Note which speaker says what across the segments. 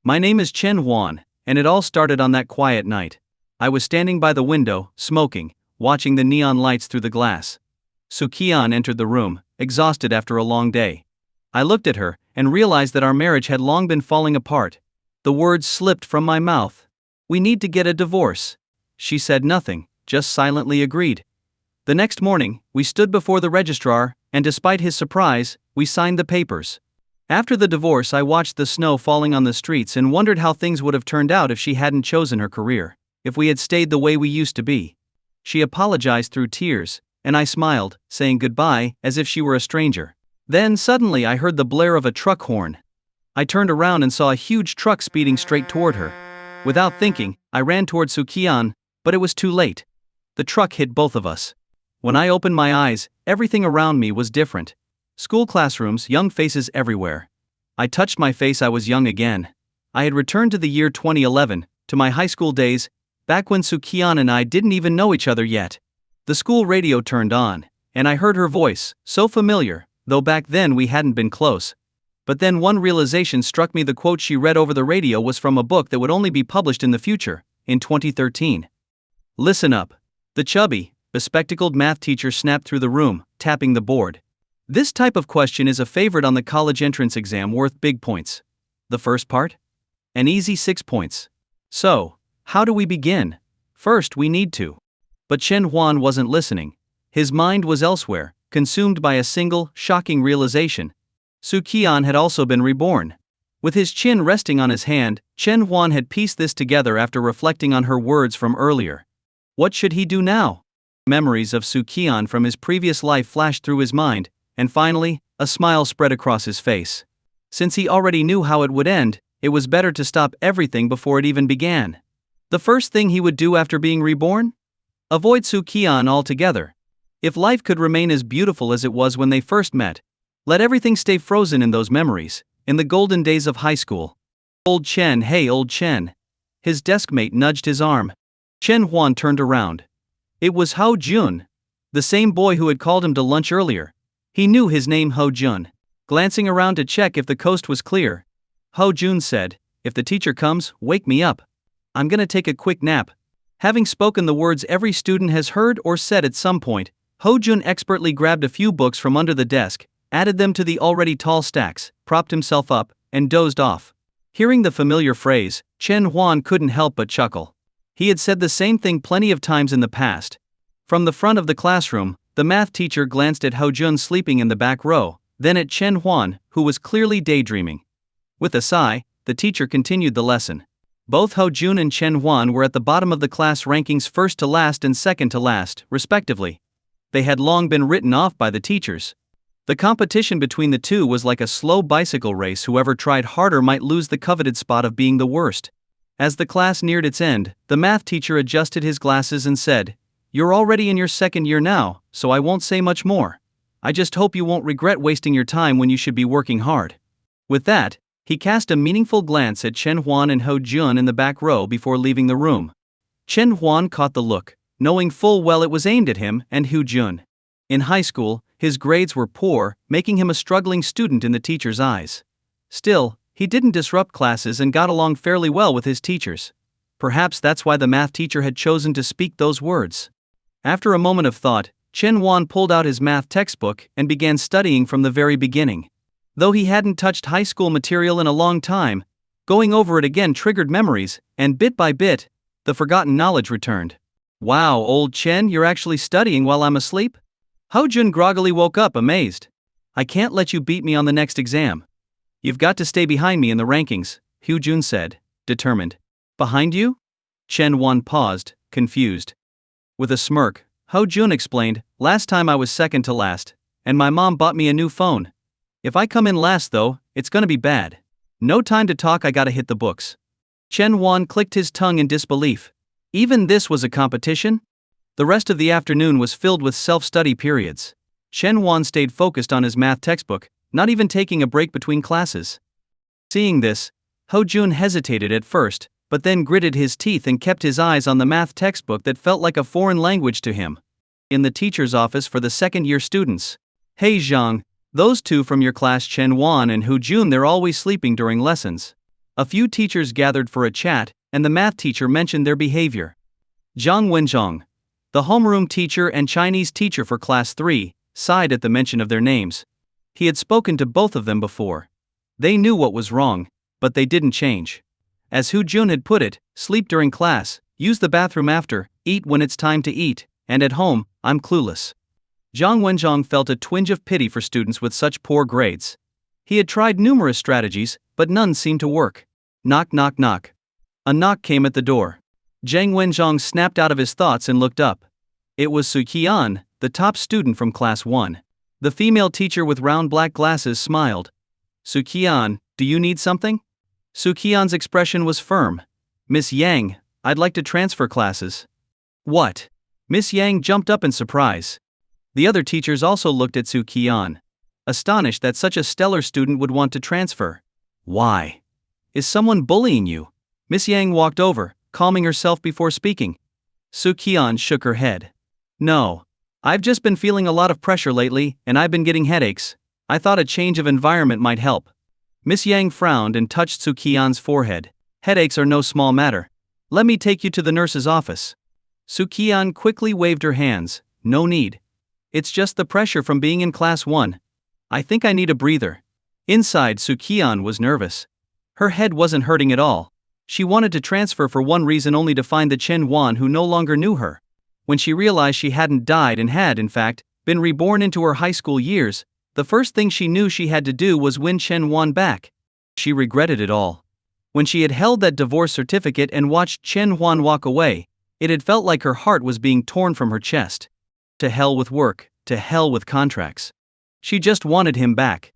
Speaker 1: My name is Chen Huan, and it all started on that quiet night. I was standing by the window, smoking, watching the neon lights through the glass. Su Qian entered the room, exhausted after a long day. I looked at her, and realized that our marriage had long been falling apart. The words slipped from my mouth. "We need to get a divorce." She said nothing, just silently agreed. The next morning, we stood before the registrar, and despite his surprise, we signed the papers. After the divorce, I watched the snow falling on the streets and wondered how things would have turned out if she hadn't chosen her career, if we had stayed the way we used to be. She apologized through tears, and I smiled, saying goodbye, as if she were a stranger. Then suddenly I heard the blare of a truck horn. I turned around and saw a huge truck speeding straight toward her. Without thinking, I ran toward Su Qian, but it was too late. The truck hit both of us. When I opened my eyes, everything around me was different. School classrooms, young faces everywhere. I touched my face. I was young again. I had returned to the year 2011, to my high school days, back when Su Qian and I didn't even know each other yet. The school radio turned on, and I heard her voice, so familiar, though back then we hadn't been close. But then one realization struck me. The quote she read over the radio was from a book that would only be published in the future, in 2013. "Listen up." The chubby, bespectacled math teacher snapped through the room, tapping the board. This type of question is a favorite on the college entrance exam, worth big points. The first part? An easy 6 points. So, how do we begin? First, we need to. But Chen Huan wasn't listening. His mind was elsewhere, consumed by a single, shocking realization. Su Qian had also been reborn. With his chin resting on his hand, Chen Huan had pieced this together after reflecting on her words from earlier. What should he do now? Memories of Su Qian from his previous life flashed through his mind, and finally, a smile spread across his face. Since he already knew how it would end, it was better to stop everything before it even began. The first thing he would do after being reborn? Avoid Su Qian altogether. If life could remain as beautiful as it was when they first met, let everything stay frozen in those memories, in the golden days of high school. "Old Chen, hey old Chen." His deskmate nudged his arm. Chen Huan turned around. It was Ho Jun, the same boy who had called him to lunch earlier. He knew his name, Ho Jun. Glancing around to check if the coast was clear, Ho Jun said, "If the teacher comes, wake me up. I'm gonna take a quick nap." Having spoken the words every student has heard or said at some point, Ho Jun expertly grabbed a few books from under the desk, added them to the already tall stacks, propped himself up, and dozed off. Hearing the familiar phrase, Chen Huan couldn't help but chuckle. He had said the same thing plenty of times in the past. From the front of the classroom, the math teacher glanced at Ho Jun sleeping in the back row, then at Chen Huan, who was clearly daydreaming. With a sigh, the teacher continued the lesson. Both Ho Jun and Chen Huan were at the bottom of the class rankings, first to last and second to last, respectively. They had long been written off by the teachers. The competition between the two was like a slow bicycle race. Whoever tried harder might lose the coveted spot of being the worst. As the class neared its end, the math teacher adjusted his glasses and said, "You're already in your second year now, so I won't say much more. I just hope you won't regret wasting your time when you should be working hard." With that, he cast a meaningful glance at Chen Huan and Ho Jun in the back row before leaving the room. Chen Huan caught the look, knowing full well it was aimed at him and Ho Jun. In high school, his grades were poor, making him a struggling student in the teacher's eyes. Still, he didn't disrupt classes and got along fairly well with his teachers. Perhaps that's why the math teacher had chosen to speak those words. After a moment of thought, Chen Huan pulled out his math textbook and began studying from the very beginning. Though he hadn't touched high school material in a long time, going over it again triggered memories, and bit by bit, the forgotten knowledge returned. "Wow, old Chen, you're actually studying while I'm asleep?" Ho Jun groggily woke up, amazed. "I can't let you beat me on the next exam. You've got to stay behind me in the rankings," Ho Jun said, determined. "Behind you?" Chen Huan paused, confused. With a smirk, Ho Jun explained, "Last time I was second to last, and my mom bought me a new phone. If I come in last though, it's gonna be bad. No time to talk, I gotta hit the books." Chen Huan clicked his tongue in disbelief. Even this was a competition? The rest of the afternoon was filled with self-study periods. Chen Huan stayed focused on his math textbook, not even taking a break between classes. Seeing this, Ho Jun hesitated at first, but then gritted his teeth and kept his eyes on the math textbook that felt like a foreign language to him. In the teacher's office for the second-year students. "Hey Zhang, those two from your class, Chen Huan and Ho Jun, they're always sleeping during lessons. A few teachers gathered for a chat, and the math teacher mentioned their behavior. Zhang Wenzhong, the homeroom teacher and Chinese teacher for class 3, sighed at the mention of their names. He had spoken to both of them before. They knew what was wrong, but they didn't change. As Hu Jun had put it, sleep during class, use the bathroom after, eat when it's time to eat, and at home, I'm clueless. Zhang Wenzhong felt a twinge of pity for students with such poor grades. He had tried numerous strategies, but none seemed to work. Knock knock knock. A knock came at the door. Zhang Wenzhong snapped out of his thoughts and looked up. It was Su Qian, the top student from class 1. The female teacher with round black glasses smiled. Su Qian, do you need something? Su Qian's expression was firm. Miss Yang, I'd like to transfer classes. What? Miss Yang jumped up in surprise. The other teachers also looked at Su Qian, astonished that such a stellar student would want to transfer. Why? Is someone bullying you? Miss Yang walked over, calming herself before speaking. Su Qian shook her head. No. I've just been feeling a lot of pressure lately, and I've been getting headaches. I thought a change of environment might help. Miss Yang frowned and touched Su Qian's forehead. Headaches are no small matter. Let me take you to the nurse's office. Su Qian quickly waved her hands. No need. It's just the pressure from being in class 1. I think I need a breather. Inside, Su Qian was nervous. Her head wasn't hurting at all. She wanted to transfer for one reason only to find the Chen Wan who no longer knew her. When she realized she hadn't died and had, in fact, been reborn into her high school years, the first thing she knew she had to do was win Chen Wan back. She regretted it all. When she had held that divorce certificate and watched Chen Wan walk away, it had felt like her heart was being torn from her chest. To hell with work, to hell with contracts. She just wanted him back.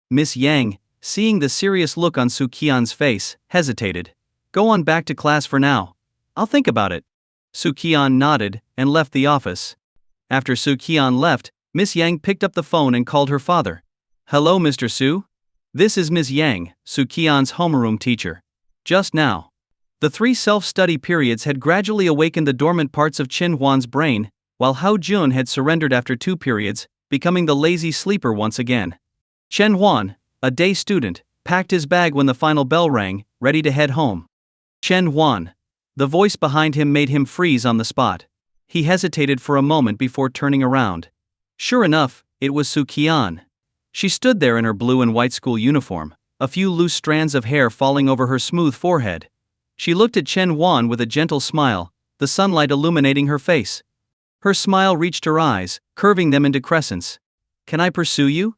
Speaker 1: Miss Yang, seeing the serious look on Su Qian's face, hesitated. Go on back to class for now. I'll think about it. Su Qian nodded and left the office. After Su Qian left, Miss Yang picked up the phone and called her father. Hello, Mr. Su? This is Ms. Yang, Su Qian's homeroom teacher. Just now. The 3 self-study periods had gradually awakened the dormant parts of Chen Huan's brain, while Hao Jun had surrendered after 2 periods, becoming the lazy sleeper once again. Chen Huan, a day student, packed his bag when the final bell rang, ready to head home. Chen Huan. The voice behind him made him freeze on the spot. He hesitated for a moment before turning around. Sure enough, it was Su Qian. She stood there in her blue and white school uniform, a few loose strands of hair falling over her smooth forehead. She looked at Chen Huan with a gentle smile, the sunlight illuminating her face. Her smile reached her eyes, curving them into crescents. Can I pursue you?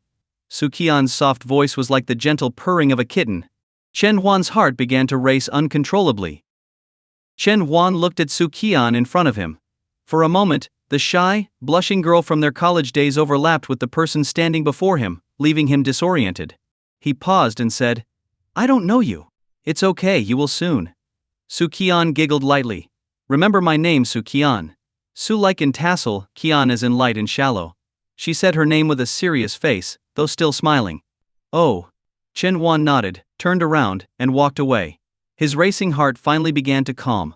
Speaker 1: Su Qian's soft voice was like the gentle purring of a kitten. Chen Huan's heart began to race uncontrollably. Chen Huan looked at Su Qian in front of him. For a moment, the shy, blushing girl from their college days overlapped with the person standing before him, leaving him disoriented. He paused and said, I don't know you. It's okay, you will soon. Su Qian giggled lightly. Remember my name, Su Qian. Su like in tassel, Qian as in light and shallow. She said her name with a serious face, though still smiling. Oh. Chen Huan nodded, turned around, and walked away. His racing heart finally began to calm.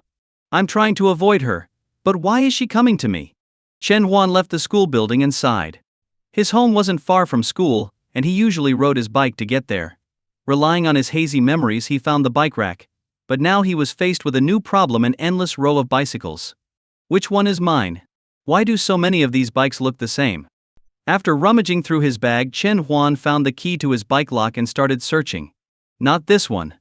Speaker 1: I'm trying to avoid her, but why is she coming to me? Chen Huan left the school building and sighed. His home wasn't far from school, and he usually rode his bike to get there. Relying on his hazy memories, he found the bike rack. But now he was faced with a new problem: an endless row of bicycles. Which one is mine? Why do so many of these bikes look the same? After rummaging through his bag, Chen Huan found the key to his bike lock and started searching. Not this one.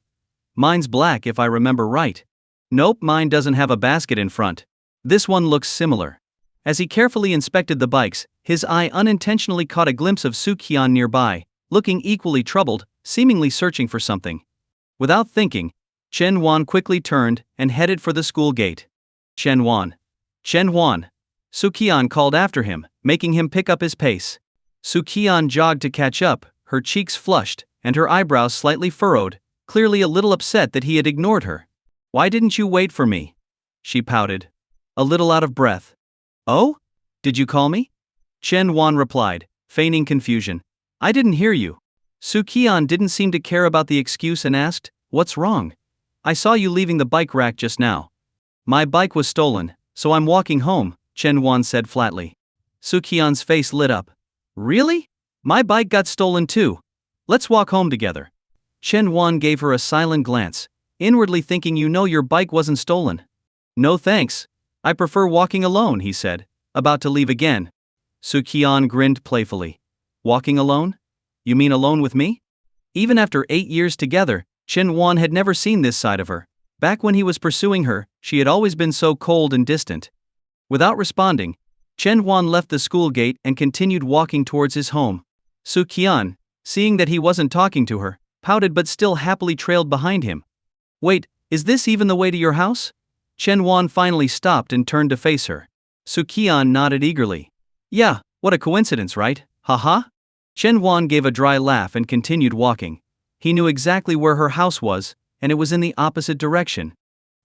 Speaker 1: Mine's black if I remember right. Nope, mine doesn't have a basket in front. This one looks similar. As he carefully inspected the bikes, his eye unintentionally caught a glimpse of Su Qian nearby, looking equally troubled, seemingly searching for something. Without thinking, Chen Huan quickly turned and headed for the school gate. Chen Huan. Chen Huan. Su Qian called after him, making him pick up his pace. Su Qian jogged to catch up, her cheeks flushed, and her eyebrows slightly furrowed, clearly a little upset that he had ignored her. Why didn't you wait for me? She pouted. A little out of breath. Oh? Did you call me? Chen Huan replied, feigning confusion. I didn't hear you. Su Qian didn't seem to care about the excuse and asked, What's wrong? I saw you leaving the bike rack just now. My bike was stolen, so I'm walking home, Chen Huan said flatly. Su Qian's face lit up. Really? My bike got stolen too. Let's walk home together. Chen Huan gave her a silent glance, inwardly thinking your bike wasn't stolen. No thanks. I prefer walking alone, he said, about to leave again. Su Qian grinned playfully. Walking alone? You mean alone with me? Even after 8 years together, Chen Huan had never seen this side of her. Back when he was pursuing her, she had always been so cold and distant. Without responding, Chen Huan left the school gate and continued walking towards his home. Su Qian, seeing that he wasn't talking to her, pouted but still happily trailed behind him. Wait, is this even the way to your house? Chen Huan finally stopped and turned to face her. Su Qian nodded eagerly. Yeah, what a coincidence, right? Haha? Chen Huan gave a dry laugh and continued walking. He knew exactly where her house was, and it was in the opposite direction.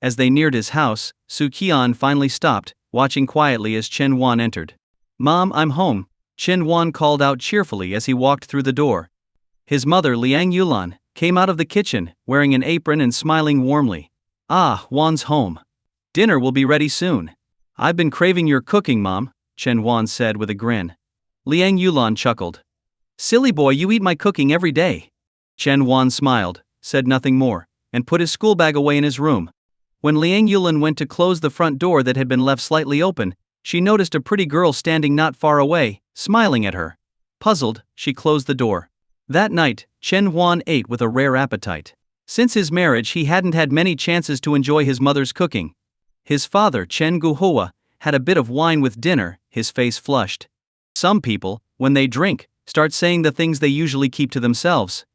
Speaker 1: As they neared his house, Su Qian finally stopped, watching quietly as Chen Huan entered. Mom, I'm home, Chen Huan called out cheerfully as he walked through the door. His mother, Liang Yulan, came out of the kitchen, wearing an apron and smiling warmly. Ah, Huan's home. Dinner will be ready soon. I've been craving your cooking, Mom, Chen Huan said with a grin. Liang Yulan chuckled. Silly boy, you eat my cooking every day. Chen Huan smiled, said nothing more, and put his school bag away in his room. When Liang Yulan went to close the front door that had been left slightly open, she noticed a pretty girl standing not far away, smiling at her. Puzzled, she closed the door. That night, Chen Huan ate with a rare appetite. Since his marriage, he hadn't had many chances to enjoy his mother's cooking. His father, Chen Guohua, had a bit of wine with dinner, his face flushed. Some people, when they drink, start saying the things they usually keep to themselves.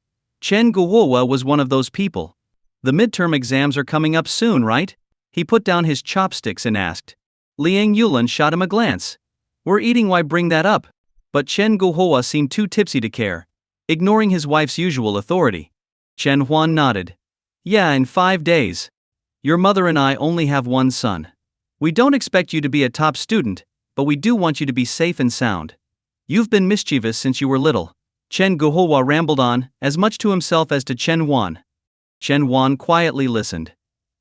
Speaker 1: Chen Guohua was one of those people. The midterm exams are coming up soon, right? He put down his chopsticks and asked. Liang Yulan shot him a glance. We're eating, why bring that up? But Chen Guohua seemed too tipsy to care, ignoring his wife's usual authority. Chen Huan nodded. Yeah, in 5 days. Your mother and I only have one son. We don't expect you to be a top student, but we do want you to be safe and sound. You've been mischievous since you were little. Chen Guohua rambled on, as much to himself as to Chen Huan. Chen Huan quietly listened.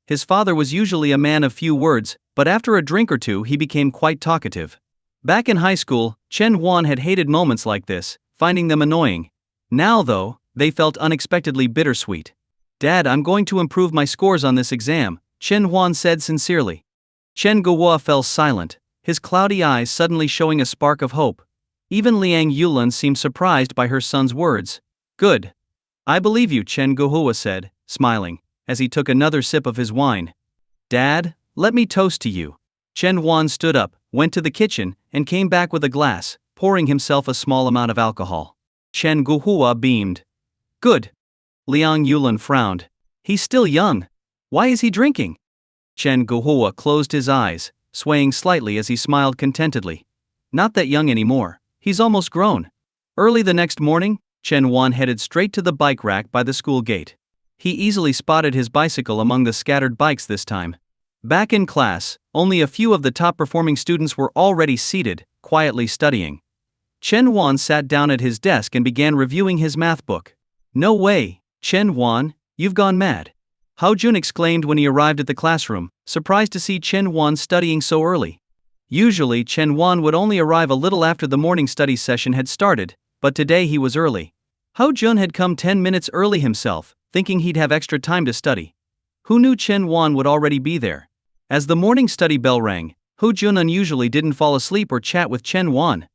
Speaker 1: His father was usually a man of few words, but after a drink or two he became quite talkative. Back in high school, Chen Huan had hated moments like this, finding them annoying. Now though, they felt unexpectedly bittersweet. Dad, I'm going to improve my scores on this exam, Chen Huan said sincerely. Chen Guohua fell silent, his cloudy eyes suddenly showing a spark of hope. Even Liang Yulan seemed surprised by her son's words. Good. I believe you, Chen Guohua said, smiling, as he took another sip of his wine. Dad, let me toast to you. Chen Huan stood up, went to the kitchen, and came back with a glass, pouring himself a small amount of alcohol. Chen Guohua beamed. Good. Liang Yulan frowned. He's still young. Why is he drinking? Chen Guohua closed his eyes, swaying slightly as he smiled contentedly. Not that young anymore. He's almost grown. Early the next morning, Chen Huan headed straight to the bike rack by the school gate. He easily spotted his bicycle among the scattered bikes this time. Back in class, only a few of the top-performing students were already seated, quietly studying. Chen Huan sat down at his desk and began reviewing his math book. No way, Chen Huan, you've gone mad. Hao Jun exclaimed when he arrived at the classroom, surprised to see Chen Huan studying so early. Usually Chen Huan would only arrive a little after the morning study session had started, but today he was early. Hao Jun had come 10 minutes early himself, thinking he'd have extra time to study. Who knew Chen Huan would already be there? As the morning study bell rang, Hao Jun unusually didn't fall asleep or chat with Chen Huan.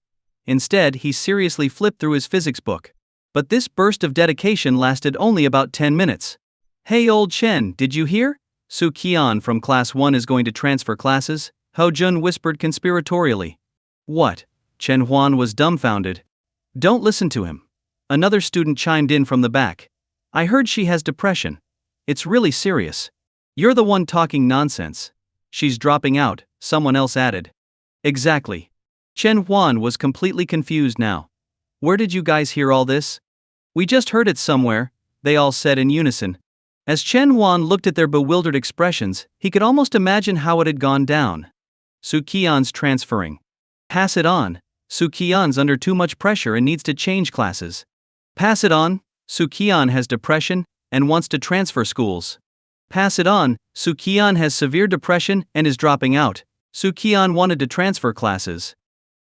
Speaker 1: Instead, he seriously flipped through his physics book. But this burst of dedication lasted only about 10 minutes. Hey old Chen, did you hear? Su Qian from class 1 is going to transfer classes, Hao Jun whispered conspiratorially. What? Chen Huan was dumbfounded. Don't listen to him. Another student chimed in from the back. I heard she has depression. It's really serious. You're the one talking nonsense. She's dropping out, someone else added. Exactly. Chen Huan was completely confused now. Where did you guys hear all this? We just heard it somewhere, they all said in unison. As Chen Huan looked at their bewildered expressions, he could almost imagine how it had gone down. Su Qian's transferring. Pass it on. Su Qian's under too much pressure and needs to change classes. Pass it on. Su Qian has depression and wants to transfer schools. Pass it on. Su Qian has severe depression and is dropping out. Su Qian wanted to transfer classes.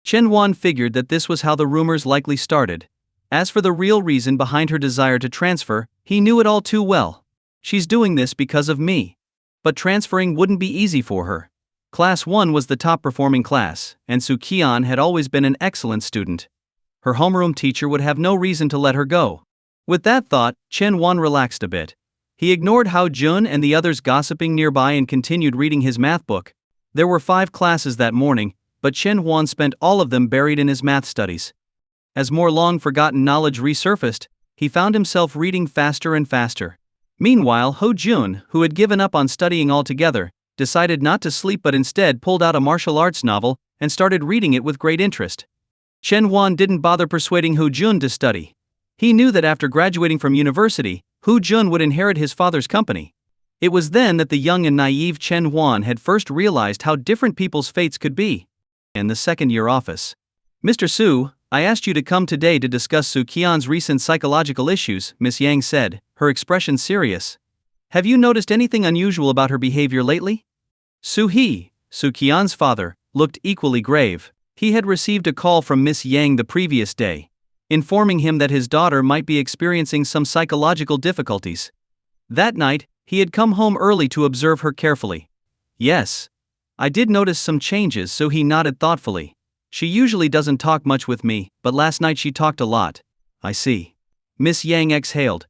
Speaker 1: Chen Huan figured that this was how the rumors likely started. As for the real reason behind her desire to transfer, he knew it all too well. She's doing this because of me. But transferring wouldn't be easy for her. Class 1 was the top performing class, and Su Qian had always been an excellent student. Her homeroom teacher would have no reason to let her go. With that thought, Chen Wan relaxed a bit. He ignored Hao Jun and the others gossiping nearby and continued reading his math book. There were 5 classes that morning, but Chen Wan spent all of them buried in his math studies. As more long-forgotten knowledge resurfaced, he found himself reading faster and faster. Meanwhile, Hao Jun, who had given up on studying altogether, decided not to sleep but instead pulled out a martial arts novel and started reading it with great interest. Chen Wan didn't bother persuading Hao Jun to study. He knew that after graduating from university, Hao Jun would inherit his father's company. It was then that the young and naive Chen Wan had first realized how different people's fates could be. In the second-year office. "Mr. Su, I asked you to come today to discuss Su Qian's recent psychological issues," Miss Yang said, her expression serious. "Have you noticed anything unusual about her behavior lately?" Su Qian's father, looked equally grave. He had received a call from Miss Yang the previous day, informing him that his daughter might be experiencing some psychological difficulties. That night, he had come home early to observe her carefully. "Yes. I did notice some changes," so he nodded thoughtfully. "She usually doesn't talk much with me, but last night she talked a lot." "I see." Miss Yang exhaled.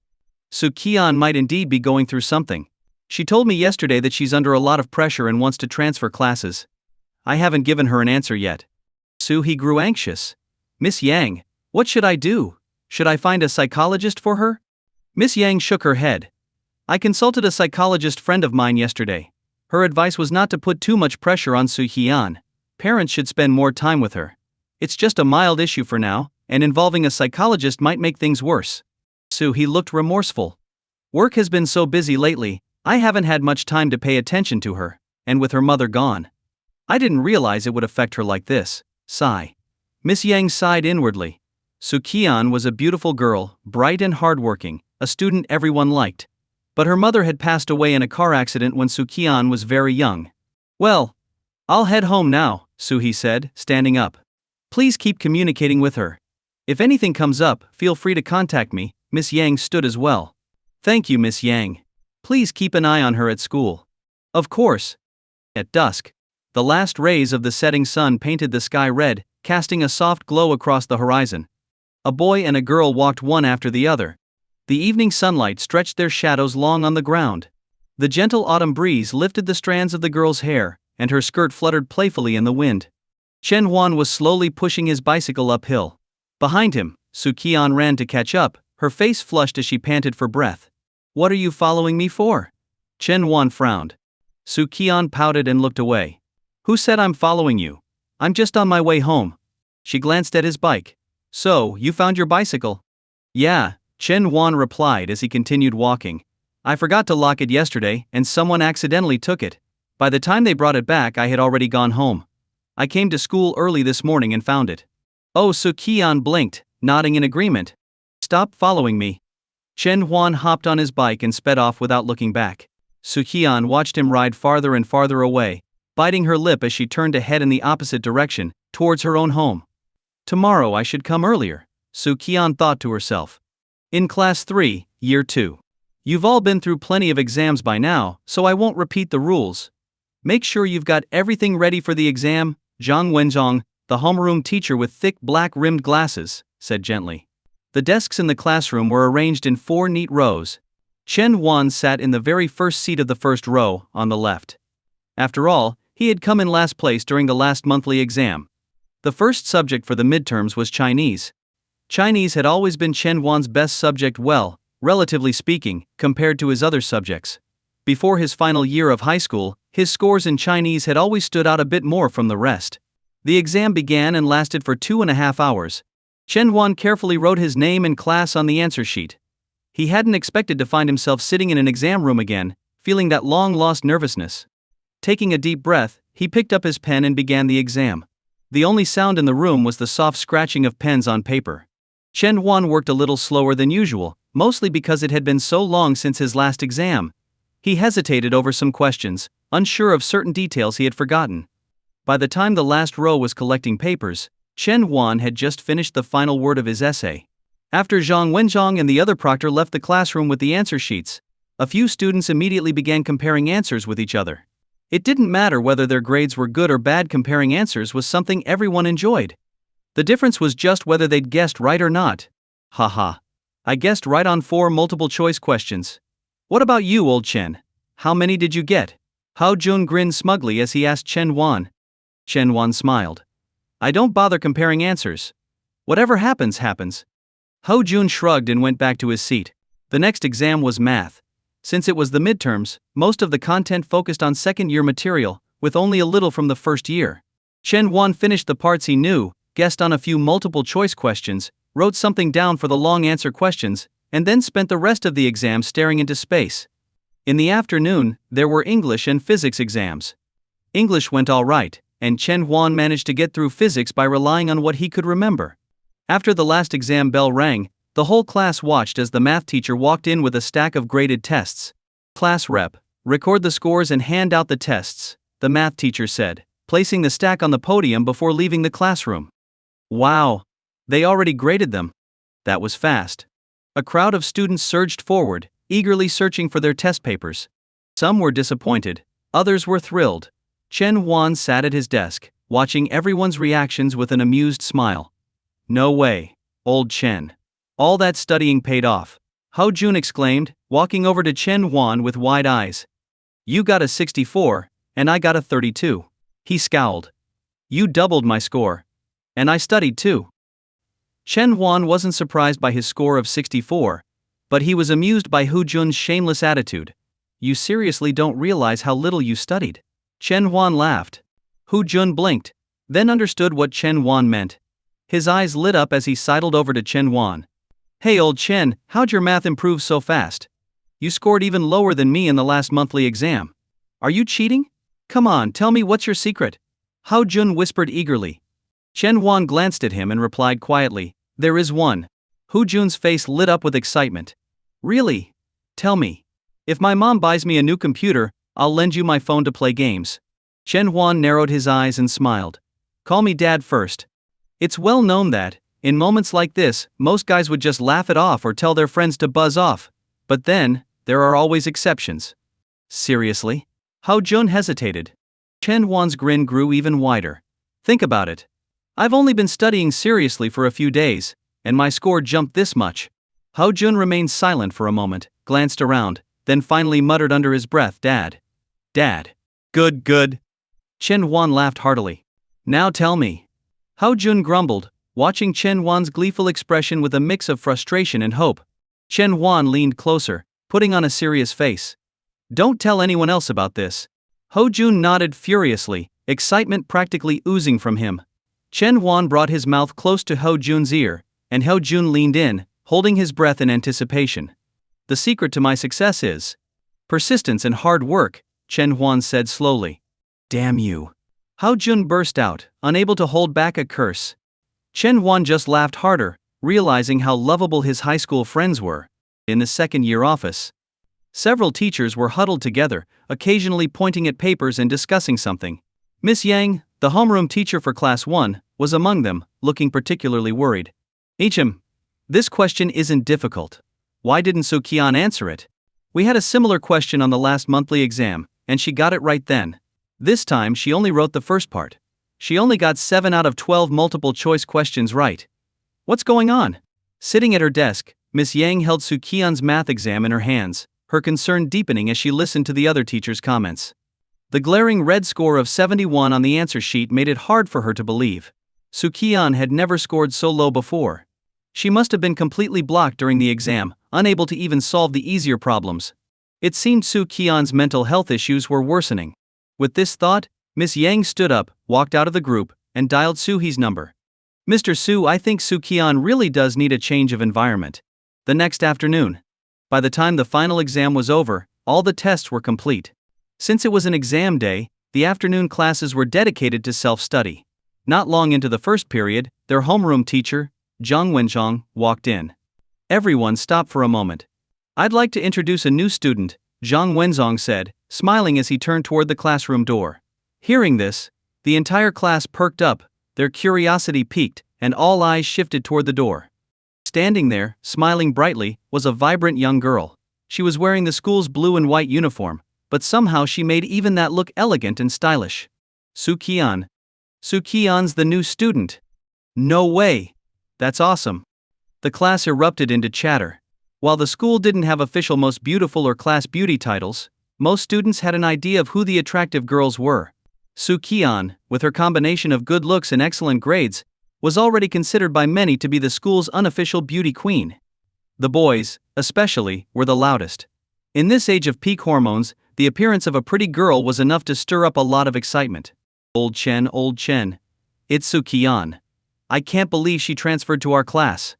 Speaker 1: Su Qian might indeed be going through something. "She told me yesterday that she's under a lot of pressure and wants to transfer classes. I haven't given her an answer yet." He grew anxious. "Miss Yang, what should I do? Should I find a psychologist for her?" Miss Yang shook her head. "I consulted a psychologist friend of mine yesterday. Her advice was not to put too much pressure on Su Qian. Parents should spend more time with her. It's just a mild issue for now, and involving a psychologist might make things worse." He looked remorseful. "Work has been so busy lately, I haven't had much time to pay attention to her, and with her mother gone. I didn't realize it would affect her like this." Sigh. Miss Yang sighed inwardly. Su Qian was a beautiful girl, bright and hardworking, a student everyone liked. But her mother had passed away in a car accident when Su Qian was very young. "Well, I'll head home now," He said, standing up. "Please keep communicating with her. If anything comes up, feel free to contact me." Miss Yang stood as well. "Thank you, Miss Yang. Please keep an eye on her at school." "Of course." At dusk, the last rays of the setting sun painted the sky red, casting a soft glow across the horizon. A boy and a girl walked one after the other. The evening sunlight stretched their shadows long on the ground. The gentle autumn breeze lifted the strands of the girl's hair, and her skirt fluttered playfully in the wind. Chen Wan was slowly pushing his bicycle uphill. Behind him, Su Qian ran to catch up, her face flushed as she panted for breath. "What are you following me for?" Chen Wan frowned. Su Qian pouted and looked away. "Who said I'm following you? I'm just on my way home." She glanced at his bike. "So, you found your bicycle?" "Yeah," Chen Wan replied as he continued walking. "I forgot to lock it yesterday and someone accidentally took it. By the time they brought it back I had already gone home. I came to school early this morning and found it." "Oh," Su Qian blinked, nodding in agreement. "Stop following me." Chen Wan hopped on his bike and sped off without looking back. Su Qian watched him ride farther and farther away, biting her lip as she turned to head in the opposite direction, towards her own home. "Tomorrow I should come earlier," Su Qian thought to herself. In Class 3, Year 2. "You've all been through plenty of exams by now, so I won't repeat the rules. Make sure you've got everything ready for the exam," Zhang Wenzhong, the homeroom teacher with thick black-rimmed glasses, said gently. The desks in the classroom were arranged in 4 neat rows. Chen Wan sat in the very first seat of the first row, on the left. After all, he had come in last place during the last monthly exam. The first subject for the midterms was Chinese. Chinese had always been Chen Wan's best subject, well, relatively speaking, compared to his other subjects. Before his final year of high school, his scores in Chinese had always stood out a bit more from the rest. The exam began and lasted for 2.5 hours. Chen Wan carefully wrote his name and class on the answer sheet. He hadn't expected to find himself sitting in an exam room again, feeling that long-lost nervousness. Taking a deep breath, he picked up his pen and began the exam. The only sound in the room was the soft scratching of pens on paper. Chen Wan worked a little slower than usual, mostly because it had been so long since his last exam. He hesitated over some questions, unsure of certain details he had forgotten. By the time the last row was collecting papers, Chen Wan had just finished the final word of his essay. After Zhang Wenzhong and the other proctor left the classroom with the answer sheets, a few students immediately began comparing answers with each other. It didn't matter whether their grades were good or bad, comparing answers was something everyone enjoyed. The difference was just whether they'd guessed right or not. Haha. I guessed right on 4 multiple-choice questions. What about you, old Chen? How many did you get? Hao Jun grinned smugly as he asked Chen Wan. Chen Wan smiled. I don't bother comparing answers. Whatever happens, happens. Hao Jun shrugged and went back to his seat. The next exam was math. Since it was the midterms, most of the content focused on second-year material, with only a little from the first year. Chen Wan finished the parts he knew, guessed on a few multiple-choice questions, wrote something down for the long answer questions, and then spent the rest of the exam staring into space. In the afternoon, there were English and physics exams. English went all right, and Chen Wan managed to get through physics by relying on what he could remember. After the last exam bell rang, the whole class watched as the math teacher walked in with a stack of graded tests. Class rep, record the scores and hand out the tests, the math teacher said, placing the stack on the podium before leaving the classroom. Wow! They already graded them. That was fast. A crowd of students surged forward, eagerly searching for their test papers. Some were disappointed, others were thrilled. Chen Wan sat at his desk, watching everyone's reactions with an amused smile. No way, old Chen. All that studying paid off. Hao Jun exclaimed, walking over to Chen Wan with wide eyes. You got a 64, and I got a 32. He scowled. You doubled my score. And I studied too. Chen Wan wasn't surprised by his score of 64, but he was amused by Hao Jun's shameless attitude. You seriously don't realize how little you studied? Chen Wan laughed. Hao Jun blinked, then understood what Chen Wan meant. His eyes lit up as he sidled over to Chen Wan. Hey old Chen, how'd your math improve so fast? You scored even lower than me in the last monthly exam. Are you cheating? Come on, tell me what's your secret? Hao Jun whispered eagerly. Chen Wan glanced at him and replied quietly, there is one. Hao Jun's face lit up with excitement. Really? Tell me. If my mom buys me a new computer, I'll lend you my phone to play games. Chen Wan narrowed his eyes and smiled. Call me Dad first. It's well known that, in moments like this, most guys would just laugh it off or tell their friends to buzz off. But then, there are always exceptions. Seriously? Hao Jun hesitated. Chen Wan's grin grew even wider. Think about it. I've only been studying seriously for a few days, and my score jumped this much. Hao Jun remained silent for a moment, glanced around, then finally muttered under his breath, Dad. Dad. Good, good. Chen Wan laughed heartily. Now tell me. Hao Jun grumbled, watching Chen Wan's gleeful expression with a mix of frustration and hope. Chen Wan leaned closer, putting on a serious face. Don't tell anyone else about this. Hao Jun nodded furiously, excitement practically oozing from him. Chen Wan brought his mouth close to Hao Jun's ear, and Hao Jun leaned in, holding his breath in anticipation. The secret to my success is persistence and hard work, Chen Wan said slowly. Damn you. Hao Jun burst out, unable to hold back a curse. Chen Wan just laughed harder, realizing how lovable his high school friends were. In the second-year office, several teachers were huddled together, occasionally pointing at papers and discussing something. Miss Yang, the homeroom teacher for Class 1, was among them, looking particularly worried. This question isn't difficult. Why didn't Su Qian answer it? We had a similar question on the last monthly exam, and she got it right then. This time she only wrote the first part. She only got 7 out of 12 multiple-choice questions right. What's going on? Sitting at her desk, Miss Yang held Su Qian's math exam in her hands, her concern deepening as she listened to the other teachers' comments. The glaring red score of 71 on the answer sheet made it hard for her to believe. Su Qian had never scored so low before. She must have been completely blocked during the exam, unable to even solve the easier problems. It seemed Su Qian's mental health issues were worsening. With this thought, Miss Yang stood up, walked out of the group, and dialed Su-hee's number. Mr. Su, I think Su Qian really does need a change of environment. The next afternoon. By the time the final exam was over, all the tests were complete. Since it was an exam day, the afternoon classes were dedicated to self-study. Not long into the first period, their homeroom teacher, Zhang Wenzhong, walked in. Everyone stopped for a moment. I'd like to introduce a new student, Zhang Wenzhong said, smiling as he turned toward the classroom door. Hearing this, the entire class perked up, their curiosity piqued, and all eyes shifted toward the door. Standing there, smiling brightly, was a vibrant young girl. She was wearing the school's blue and white uniform, but somehow she made even that look elegant and stylish. Su Qian. Su Qian's the new student. No way. That's awesome. The class erupted into chatter. While the school didn't have official Most Beautiful or Class Beauty titles, most students had an idea of who the attractive girls were. Su Qian, with her combination of good looks and excellent grades, was already considered by many to be the school's unofficial beauty queen. The boys, especially, were the loudest. In this age of peak hormones, the appearance of a pretty girl was enough to stir up a lot of excitement. Old Chen. It's Su Qian. I can't believe she transferred to our class.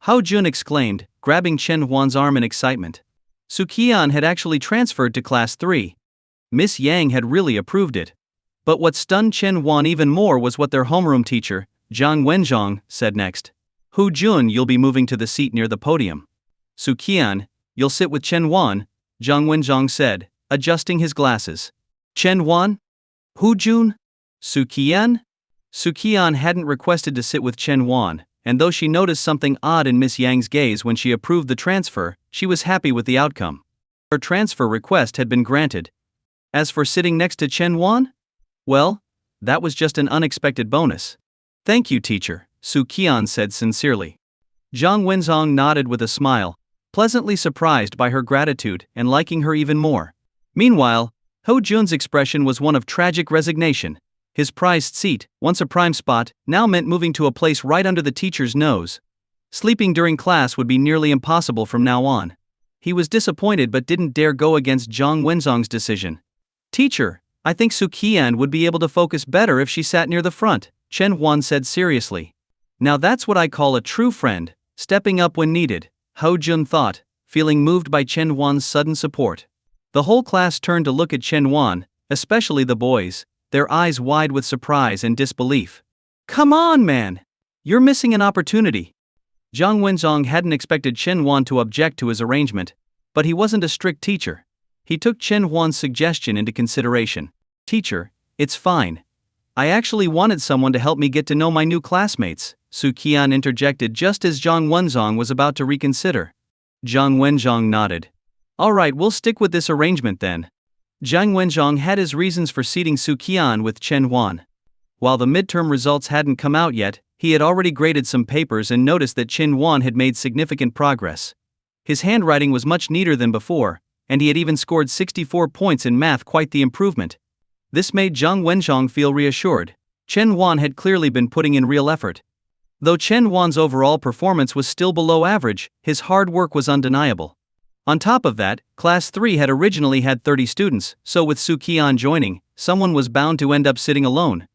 Speaker 1: Hao Jun exclaimed, grabbing Chen Huan's arm in excitement. Su Qian had actually transferred to Class 3. Miss Yang had really approved it. But what stunned Chen Huan even more was what their homeroom teacher, Zhang Wenzhong, said next. Hu Jun, you'll be moving to the seat near the podium. Su Qian, you'll sit with Chen Huan, Zhang Wenzhong said, adjusting his glasses. Chen Huan? Hu Jun? Su Qian? Su Qian hadn't requested to sit with Chen Huan, and though she noticed something odd in Miss Yang's gaze when she approved the transfer, she was happy with the outcome. Her transfer request had been granted. As for sitting next to Chen Huan? Well, that was just an unexpected bonus. Thank you, teacher, Su Qian said sincerely. Zhang Wenzhong nodded with a smile, pleasantly surprised by her gratitude and liking her even more. Meanwhile, Ho Jun's expression was one of tragic resignation. His prized seat, once a prime spot, now meant moving to a place right under the teacher's nose. Sleeping during class would be nearly impossible from now on. He was disappointed but didn't dare go against Zhang Wenzhong's decision. Teacher, I think Su Qian would be able to focus better if she sat near the front, Chen Huan said seriously. Now that's what I call a true friend, stepping up when needed, Hao Jun thought, feeling moved by Chen Huan's sudden support. The whole class turned to look at Chen Huan, especially the boys, their eyes wide with surprise and disbelief. Come on, man! You're missing an opportunity. Zhang Wenzhong hadn't expected Chen Huan to object to his arrangement, but he wasn't a strict teacher. He took Chen Huan's suggestion into consideration. Teacher, it's fine. I actually wanted someone to help me get to know my new classmates, Su Qian interjected just as Zhang Wenzhong was about to reconsider. Zhang Wenzhong nodded. All right, we'll stick with this arrangement then. Zhang Wenzhong had his reasons for seating Su Qian with Chen Huan. While the midterm results hadn't come out yet, he had already graded some papers and noticed that Chen Huan had made significant progress. His handwriting was much neater than before, and he had even scored 64 points in math, quite the improvement. This made Zhang Wenzhong feel reassured. Chen Huan had clearly been putting in real effort. Though Chen Huan's overall performance was still below average, his hard work was undeniable. On top of that, Class 3 had originally had 30 students, so with Su Qian joining, someone was bound to end up sitting alone.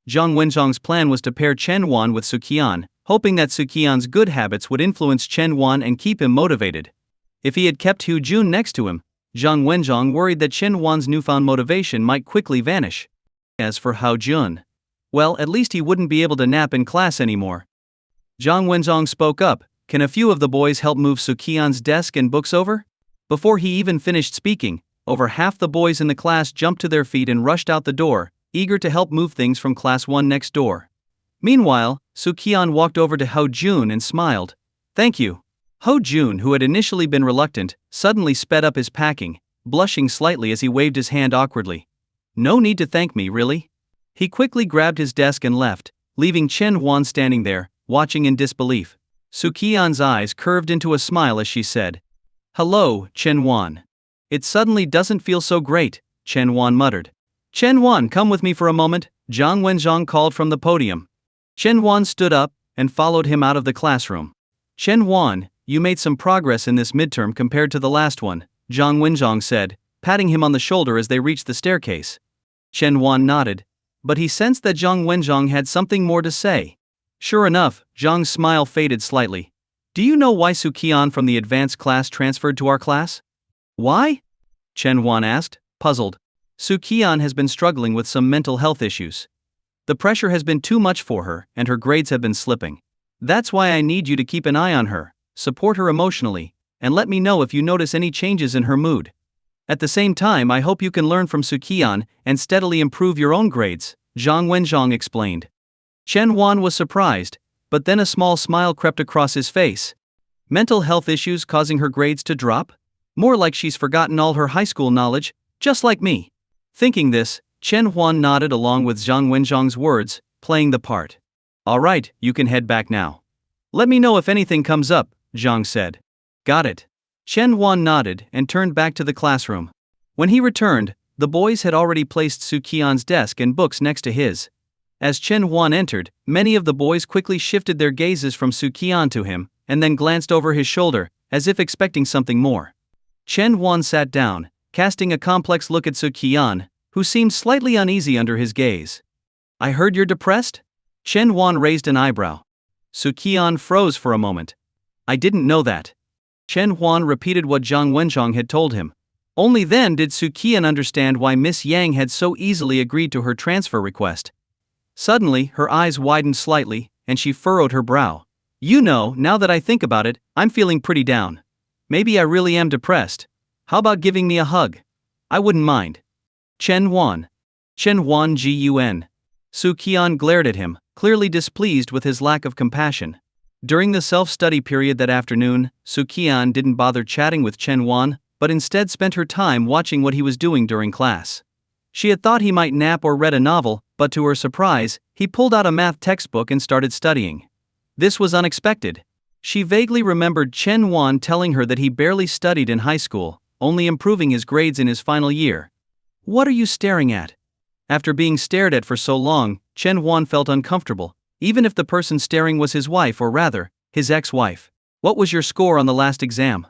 Speaker 1: Zhang Wenzhong's plan was to pair Chen Huan with Su Qian, hoping that Su Qian's good habits would influence Chen Huan and keep him motivated. If he had kept Hu Jun next to him, Zhang Wenzhong worried that Chen Huan's newfound motivation might quickly vanish. As for Hao Jun, well, at least he wouldn't be able to nap in class anymore. Zhang Wenzhong spoke up, can a few of the boys help move Su Qian's desk and books over? Before he even finished speaking, over half the boys in the class jumped to their feet and rushed out the door, eager to help move things from Class 1 next door. Meanwhile, Su Qian walked over to Hao Jun and smiled. Thank you. Hao Jun, who had initially been reluctant, suddenly sped up his packing, blushing slightly as he waved his hand awkwardly. No need to thank me, really. He quickly grabbed his desk and left, leaving Chen Huan standing there, watching in disbelief. Su Qian's eyes curved into a smile as she said, Hello, Chen Huan. It suddenly doesn't feel so great, Chen Huan muttered. Chen Huan, come with me for a moment, Zhang Wenzhong called from the podium. Chen Huan stood up and followed him out of the classroom. Chen Huan, you made some progress in this midterm compared to the last one, Zhang Wenzhong said, patting him on the shoulder as they reached the staircase. Chen Huan nodded, but he sensed that Zhang Wenzhong had something more to say. Sure enough, Zhang's smile faded slightly. Do you know why Su Qian from the advanced class transferred to our class? Why? Chen Huan asked, puzzled. Su Qian has been struggling with some mental health issues. The pressure has been too much for her, and her grades have been slipping. That's why I need you to keep an eye on her, support her emotionally, and let me know if you notice any changes in her mood. At the same time, I hope you can learn from Su Qian and steadily improve your own grades, Zhang Wenzhong explained. Chen Huan was surprised, but then a small smile crept across his face. Mental health issues causing her grades to drop? More like she's forgotten all her high school knowledge, just like me. Thinking this, Chen Huan nodded along with Zhang Wenzhang's words, playing the part. Alright, you can head back now. Let me know if anything comes up, Zhang said. Got it. Chen Huan nodded and turned back to the classroom. When he returned, the boys had already placed Su Qian's desk and books next to his. As Chen Huan entered, many of the boys quickly shifted their gazes from Su Qian to him, and then glanced over his shoulder, as if expecting something more. Chen Huan sat down, casting a complex look at Su Qian, who seemed slightly uneasy under his gaze. I heard you're depressed? Chen Huan raised an eyebrow. Su Qian froze for a moment. I didn't know that. Chen Huan repeated what Zhang Wenzhang had told him. Only then did Su Qian understand why Miss Yang had so easily agreed to her transfer request. Suddenly, her eyes widened slightly, and she furrowed her brow. You know, now that I think about it, I'm feeling pretty down. Maybe I really am depressed. How about giving me a hug? I wouldn't mind. Chen Huan. Chen Huan Gun. Su Qian glared at him, clearly displeased with his lack of compassion. During the self-study period that afternoon, Su Qian didn't bother chatting with Chen Huan, but instead spent her time watching what he was doing during class. She had thought he might nap or read a novel, but to her surprise, he pulled out a math textbook and started studying. This was unexpected. She vaguely remembered Chen Huan telling her that he barely studied in high school, only improving his grades in his final year. What are you staring at? After being stared at for so long, Chen Huan felt uncomfortable, even if the person staring was his wife or rather, his ex-wife. What was your score on the last exam?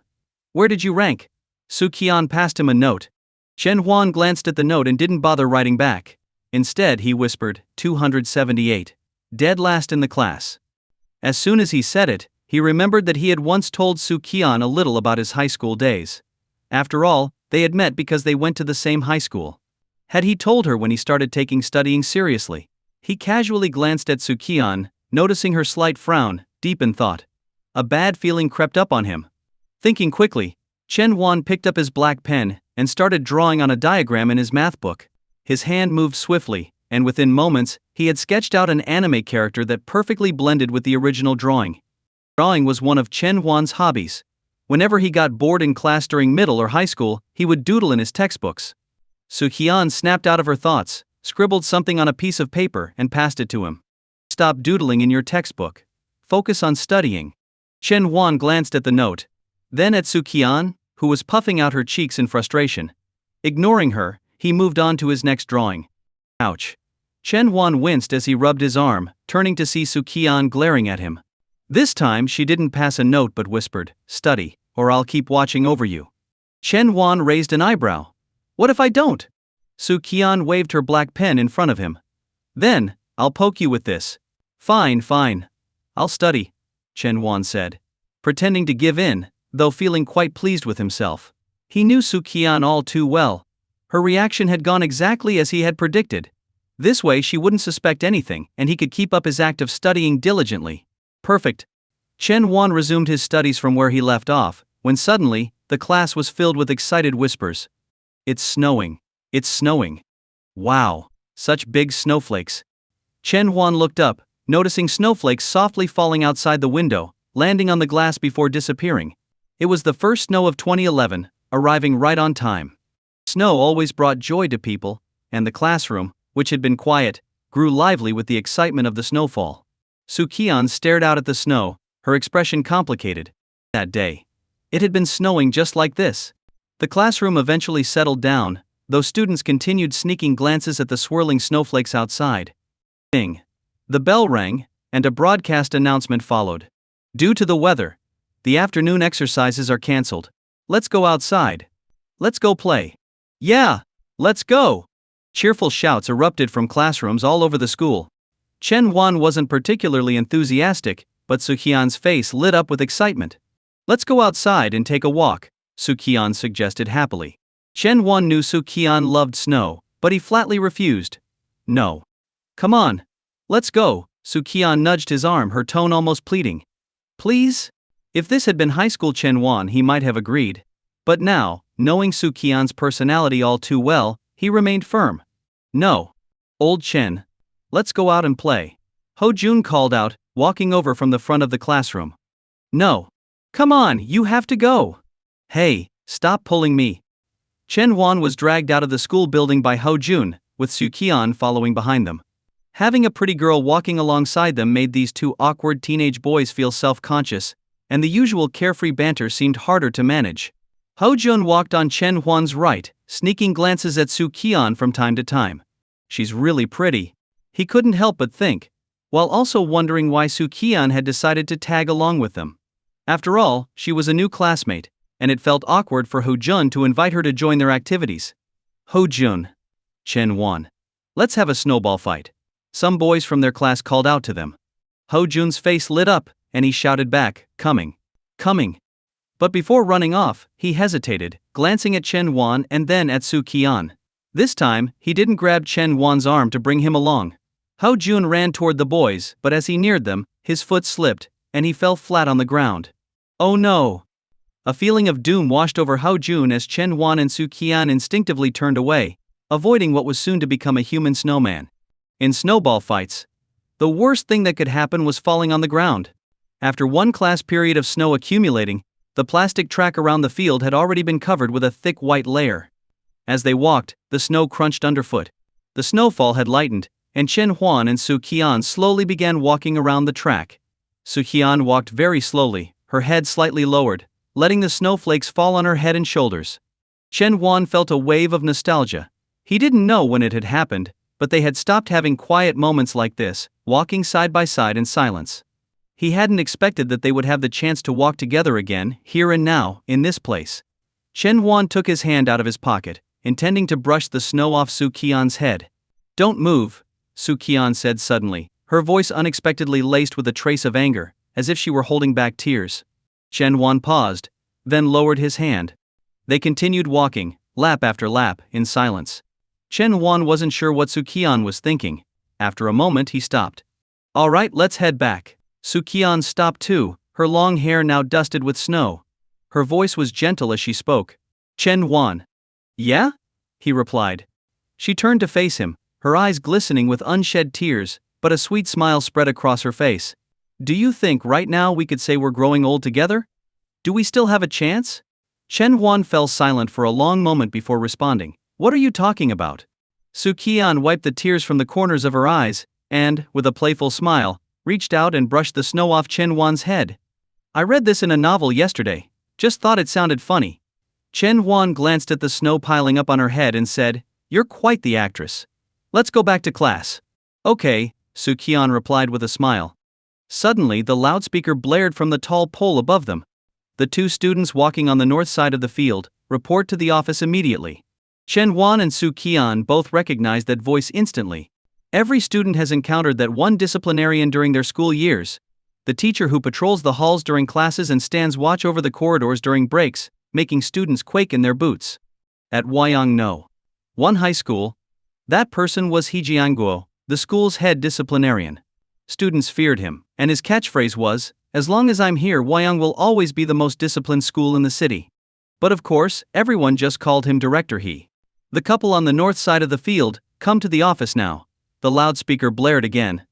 Speaker 1: Where did you rank? Su Qian passed him a note. Chen Huan glanced at the note and didn't bother writing back. Instead, he whispered, 278. Dead last in the class. As soon as he said it, he remembered that he had once told Su Qian a little about his high school days. After all, they had met because they went to the same high school. Had he told her when he started taking studying seriously? He casually glanced at Su Qian, noticing her slight frown, deep in thought. A bad feeling crept up on him. Thinking quickly, Chen Huan picked up his black pen and started drawing on a diagram in his math book. His hand moved swiftly, and within moments, he had sketched out an anime character that perfectly blended with the original drawing. Drawing was one of Chen Huan's hobbies. Whenever he got bored in class during middle or high school, he would doodle in his textbooks. Su Qian snapped out of her thoughts, scribbled something on a piece of paper and passed it to him. Stop doodling in your textbook. Focus on studying. Chen Huan glanced at the note, then at Su Qian, who was puffing out her cheeks in frustration. Ignoring her, he moved on to his next drawing. Ouch. Chen Huan winced as he rubbed his arm, turning to see Su Qian glaring at him. This time she didn't pass a note but whispered, study, or I'll keep watching over you. Chen Huan raised an eyebrow. What if I don't? Su Qian waved her black pen in front of him. Then, I'll poke you with this. Fine, fine. I'll study, Chen Huan said. Pretending to give in, though feeling quite pleased with himself. He knew Su Qian all too well. Her reaction had gone exactly as he had predicted. This way she wouldn't suspect anything and he could keep up his act of studying diligently. Perfect. Chen Huan resumed his studies from where he left off, when suddenly, the class was filled with excited whispers. It's snowing. It's snowing. Wow, such big snowflakes. Chen Huan looked up, noticing snowflakes softly falling outside the window, landing on the glass before disappearing. It was the first snow of 2011, arriving right on time. Snow always brought joy to people, and the classroom, which had been quiet, grew lively with the excitement of the snowfall. Su Qian stared out at the snow, her expression complicated. That day, it had been snowing just like this. The classroom eventually settled down, though students continued sneaking glances at the swirling snowflakes outside. Ding. The bell rang, and a broadcast announcement followed. Due to the weather, the afternoon exercises are cancelled. Let's go outside. Let's go play. Yeah, let's go. Cheerful shouts erupted from classrooms all over the school. Chen Huan wasn't particularly enthusiastic, but Su Qian's face lit up with excitement. Let's go outside and take a walk, Su Qian suggested happily. Chen Huan knew Su Qian loved snow, but he flatly refused. No. Come on. Let's go, Su Qian nudged his arm, her tone almost pleading. Please? If this had been high school Chen Huan, he might have agreed. But now, knowing Su Qian's personality all too well, he remained firm. No. Old Chen. Let's go out and play. Ho Jun called out, walking over from the front of the classroom. No. Come on, you have to go. Hey, stop pulling me. Chen Huan was dragged out of the school building by Ho Jun, with Su Qian following behind them. Having a pretty girl walking alongside them made these two awkward teenage boys feel self-conscious, and the usual carefree banter seemed harder to manage. Ho Jun walked on Chen Huan's right, sneaking glances at Su Qian from time to time. She's really pretty. He couldn't help but think, while also wondering why Su Qian had decided to tag along with them. After all, she was a new classmate, and it felt awkward for Ho Jun to invite her to join their activities. Ho Jun. Chen Huan. Let's have a snowball fight. Some boys from their class called out to them. Ho Jun's face lit up, and he shouted back, coming. Coming. But before running off, he hesitated, glancing at Chen Huan and then at Su Qian. This time, he didn't grab Chen Huan's arm to bring him along. Ho Jun ran toward the boys, but as he neared them, his foot slipped, and he fell flat on the ground. Oh no! A feeling of doom washed over Ho Jun as Chen Huan and Su Qian instinctively turned away, avoiding what was soon to become a human snowman. In snowball fights, the worst thing that could happen was falling on the ground. After one class period of snow accumulating, the plastic track around the field had already been covered with a thick white layer. As they walked, the snow crunched underfoot. The snowfall had lightened, and Chen Huan and Su Qian slowly began walking around the track. Su Qian walked very slowly, her head slightly lowered, letting the snowflakes fall on her head and shoulders. Chen Huan felt a wave of nostalgia. He didn't know when it had happened, but they had stopped having quiet moments like this, walking side by side in silence. He hadn't expected that they would have the chance to walk together again, here and now, in this place. Chen Huan took his hand out of his pocket, intending to brush the snow off Su Qian's head. Don't move, Su Qian said suddenly, her voice unexpectedly laced with a trace of anger, as if she were holding back tears. Chen Huan paused, then lowered his hand. They continued walking, lap after lap, in silence. Chen Huan wasn't sure what Su Qian was thinking. After a moment he stopped. All right, let's head back. Su Qian stopped too, her long hair now dusted with snow. Her voice was gentle as she spoke. Chen Huan. Yeah? He replied. She turned to face him, her eyes glistening with unshed tears, but a sweet smile spread across her face. Do you think right now we could say we're growing old together? Do we still have a chance? Chen Huan fell silent for a long moment before responding. What are you talking about? Su Qian wiped the tears from the corners of her eyes, and, with a playful smile, reached out and brushed the snow off Chen Huan's head. I read this in a novel yesterday. Just thought it sounded funny. Chen Huan glanced at the snow piling up on her head and said, You're quite the actress. Let's go back to class. Okay, Su Qian replied with a smile. Suddenly the loudspeaker blared from the tall pole above them. The two students walking on the north side of the field, report to the office immediately. Chen Huan and Su Qian both recognized that voice instantly. Every student has encountered that one disciplinarian during their school years. The teacher who patrols the halls during classes and stands watch over the corridors during breaks, making students quake in their boots. At Huayang One High School, that person was He Jianguo, the school's head disciplinarian. Students feared him, and his catchphrase was, As long as I'm here, Huayang will always be the most disciplined school in the city. But of course, everyone just called him Director He. The couple on the north side of the field, come to the office now. The loudspeaker blared again.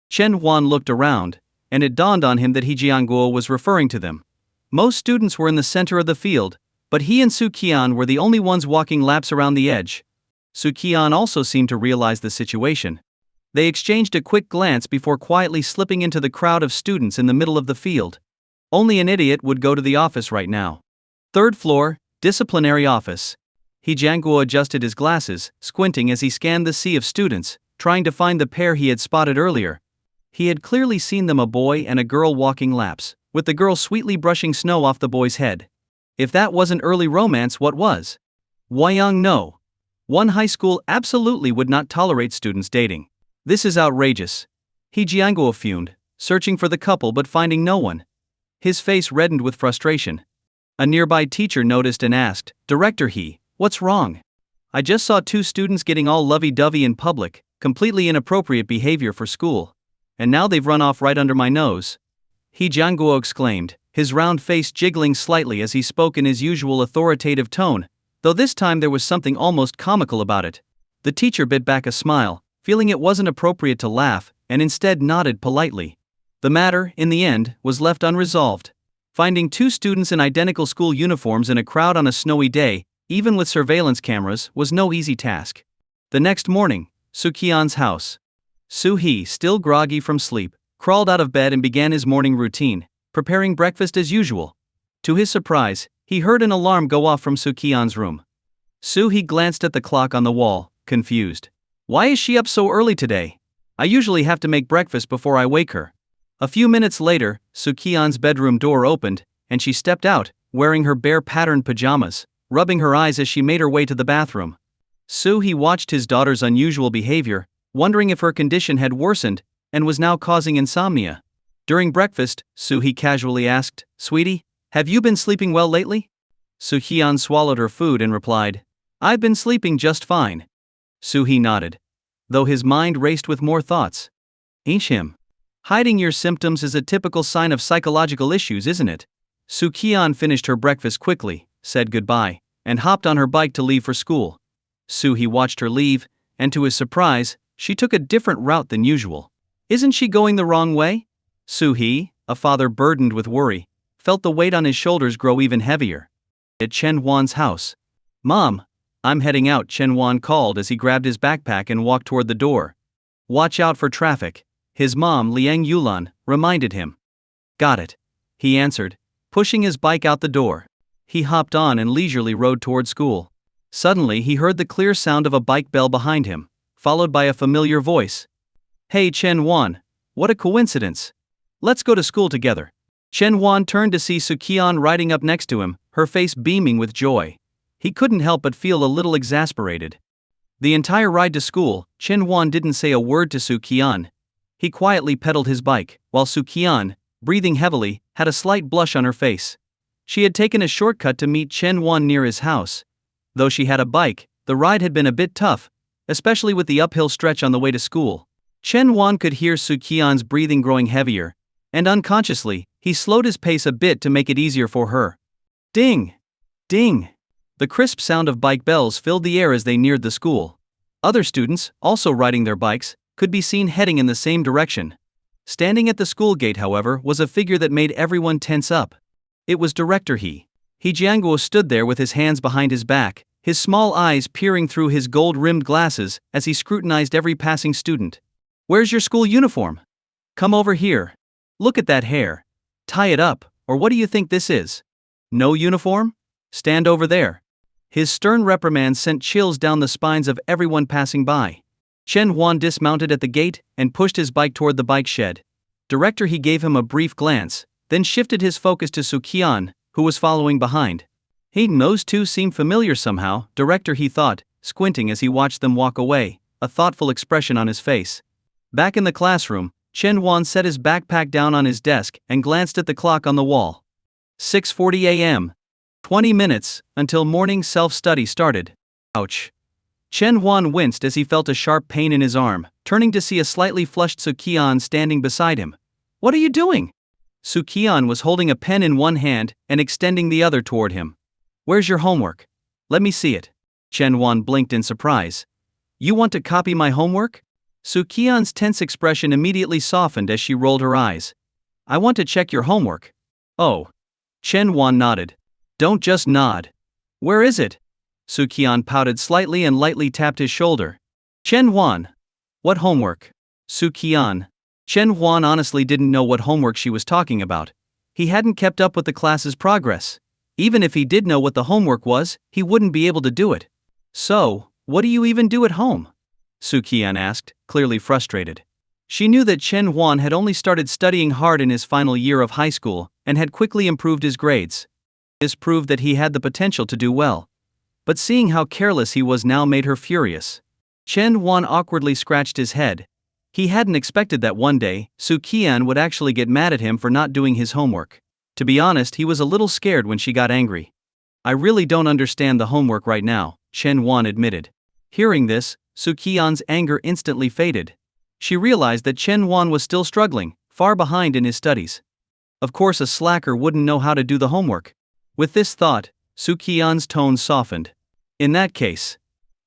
Speaker 1: Chen Huan looked around, and it dawned on him that He Jianguo was referring to them. Most students were in the center of the field, but he and Su Qian were the only ones walking laps around the edge. Su Qian also seemed to realize the situation. They exchanged a quick glance before quietly slipping into the crowd of students in the middle of the field. Only an idiot would go to the office right now. Third floor, disciplinary office. He Jianguo adjusted his glasses, squinting as he scanned the sea of students, trying to find the pair he had spotted earlier. He had clearly seen them, a boy and a girl walking laps, with the girl sweetly brushing snow off the boy's head. If that wasn't early romance, what was? Huayang One High School absolutely would not tolerate students dating. This is outrageous. He Jianguo fumed, searching for the couple but finding no one. His face reddened with frustration. A nearby teacher noticed and asked, Director He, what's wrong? I just saw two students getting all lovey-dovey in public, completely inappropriate behavior for school. And now they've run off right under my nose. He Jianguo exclaimed, his round face jiggling slightly as he spoke in his usual authoritative tone, though this time there was something almost comical about it. The teacher bit back a smile, feeling it wasn't appropriate to laugh, and instead nodded politely. The matter, in the end, was left unresolved. Finding two students in identical school uniforms in a crowd on a snowy day, even with surveillance cameras, was no easy task. The next morning, Su Qian's house. Su He, still groggy from sleep, crawled out of bed and began his morning routine, preparing breakfast as usual. To his surprise, he heard an alarm go off from Su Qian's room. Su He glanced at the clock on the wall, confused. Why is she up so early today? I usually have to make breakfast before I wake her. A few minutes later, Su Qian's bedroom door opened, and she stepped out, wearing her bear-patterned pajamas, rubbing her eyes as she made her way to the bathroom. Su He watched his daughter's unusual behavior, wondering if her condition had worsened and was now causing insomnia. During breakfast, Su He casually asked, "Sweetie, have you been sleeping well lately?" Su Qian swallowed her food and replied, "I've been sleeping just fine." Su He nodded, though his mind raced with more thoughts. Ain't him. Hiding your symptoms is a typical sign of psychological issues, isn't it? Su Qian finished her breakfast quickly, said goodbye, and hopped on her bike to leave for school. Su He watched her leave, and to his surprise, she took a different route than usual. Isn't she going the wrong way? Su He, a father burdened with worry, felt the weight on his shoulders grow even heavier. At Chen Wan's house. "Mom, I'm heading out," Chen Wan called as he grabbed his backpack and walked toward the door. "Watch out for traffic," his mom Liang Yulan reminded him. "Got it," he answered, pushing his bike out the door. He hopped on and leisurely rode toward school. Suddenly he heard the clear sound of a bike bell behind him, followed by a familiar voice. "Hey Chen Wan, what a coincidence. Let's go to school together." Chen Wan turned to see Su Qian riding up next to him, her face beaming with joy. He couldn't help but feel a little exasperated. The entire ride to school, Chen Wan didn't say a word to Su Qian. He quietly pedaled his bike, while Su Qian, breathing heavily, had a slight blush on her face. She had taken a shortcut to meet Chen Wan near his house. Though she had a bike, the ride had been a bit tough, especially with the uphill stretch on the way to school. Chen Wan could hear Su Qian's breathing growing heavier, and unconsciously, he slowed his pace a bit to make it easier for her. Ding! Ding! The crisp sound of bike bells filled the air as they neared the school. Other students, also riding their bikes, could be seen heading in the same direction. Standing at the school gate, however, was a figure that made everyone tense up. It was Director He. He Jianguo stood there with his hands behind his back, his small eyes peering through his gold-rimmed glasses as he scrutinized every passing student. "Where's your school uniform? Come over here. Look at that hair. Tie it up, or what do you think this is? No uniform? Stand over there." His stern reprimand sent chills down the spines of everyone passing by. Chen Huan dismounted at the gate and pushed his bike toward the bike shed. Director He gave him a brief glance, then shifted his focus to Su Qian, who was following behind. Those two seem familiar somehow, Director He thought, squinting as he watched them walk away, a thoughtful expression on his face. Back in the classroom, Chen Huan set his backpack down on his desk and glanced at the clock on the wall. 6:40 a.m. 20 minutes, until morning self-study started. Ouch. Chen Huan winced as he felt a sharp pain in his arm, turning to see a slightly flushed Su Qian standing beside him. "What are you doing?" Su Qian was holding a pen in one hand and extending the other toward him. "Where's your homework? Let me see it." Chen Huan blinked in surprise. "You want to copy my homework?" Su Qian's tense expression immediately softened as she rolled her eyes. "I want to check your homework." "Oh." Chen Huan nodded. "Don't just nod. Where is it?" Su Qian pouted slightly and lightly tapped his shoulder. "Chen Huan." "What homework?" Su Qian. Chen Huan honestly didn't know what homework she was talking about. He hadn't kept up with the class's progress. Even if he did know what the homework was, he wouldn't be able to do it. "So, what do you even do at home?" Su Qian asked, clearly frustrated. She knew that Chen Huan had only started studying hard in his final year of high school and had quickly improved his grades. This proved that he had the potential to do well. But seeing how careless he was now made her furious. Chen Huan awkwardly scratched his head. He hadn't expected that one day, Su Qian would actually get mad at him for not doing his homework. To be honest, he was a little scared when she got angry. "I really don't understand the homework right now," Chen Huan admitted. Hearing this, Su Qian's anger instantly faded. She realized that Chen Huan was still struggling, far behind in his studies. Of course, a slacker wouldn't know how to do the homework. With this thought, Su Qian's tone softened. "In that case,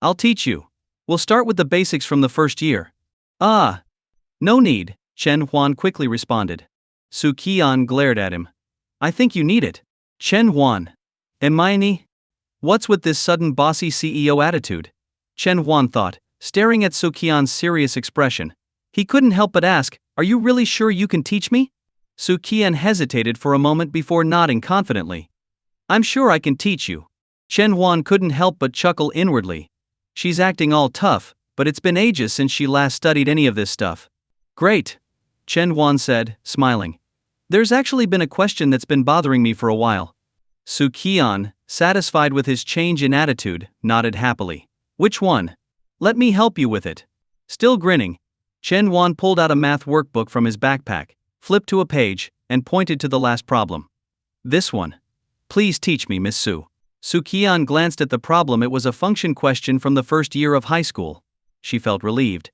Speaker 1: I'll teach you. We'll start with the basics from the first year." "Ah. No need," Chen Huan quickly responded. Su Qian glared at him. I think you need it. Chen Huan. Am I any? What's with this sudden bossy CEO attitude? Chen Huan thought, staring at Su Qian's serious expression. He couldn't help but ask, are you really sure you can teach me? Su Qian hesitated for a moment before nodding confidently. I'm sure I can teach you. Chen Huan couldn't help but chuckle inwardly. She's acting all tough, but it's been ages since she last studied any of this stuff. Great, Chen Huan said, smiling. There's actually been a question that's been bothering me for a while. Su Qian, satisfied with his change in attitude, nodded happily. Which one? Let me help you with it. Still grinning, Chen Huan pulled out a math workbook from his backpack, flipped to a page, and pointed to the last problem. This one. Please teach me, Miss Su. Su Qian glanced at the problem. It was a function question from the first year of high school. She felt relieved.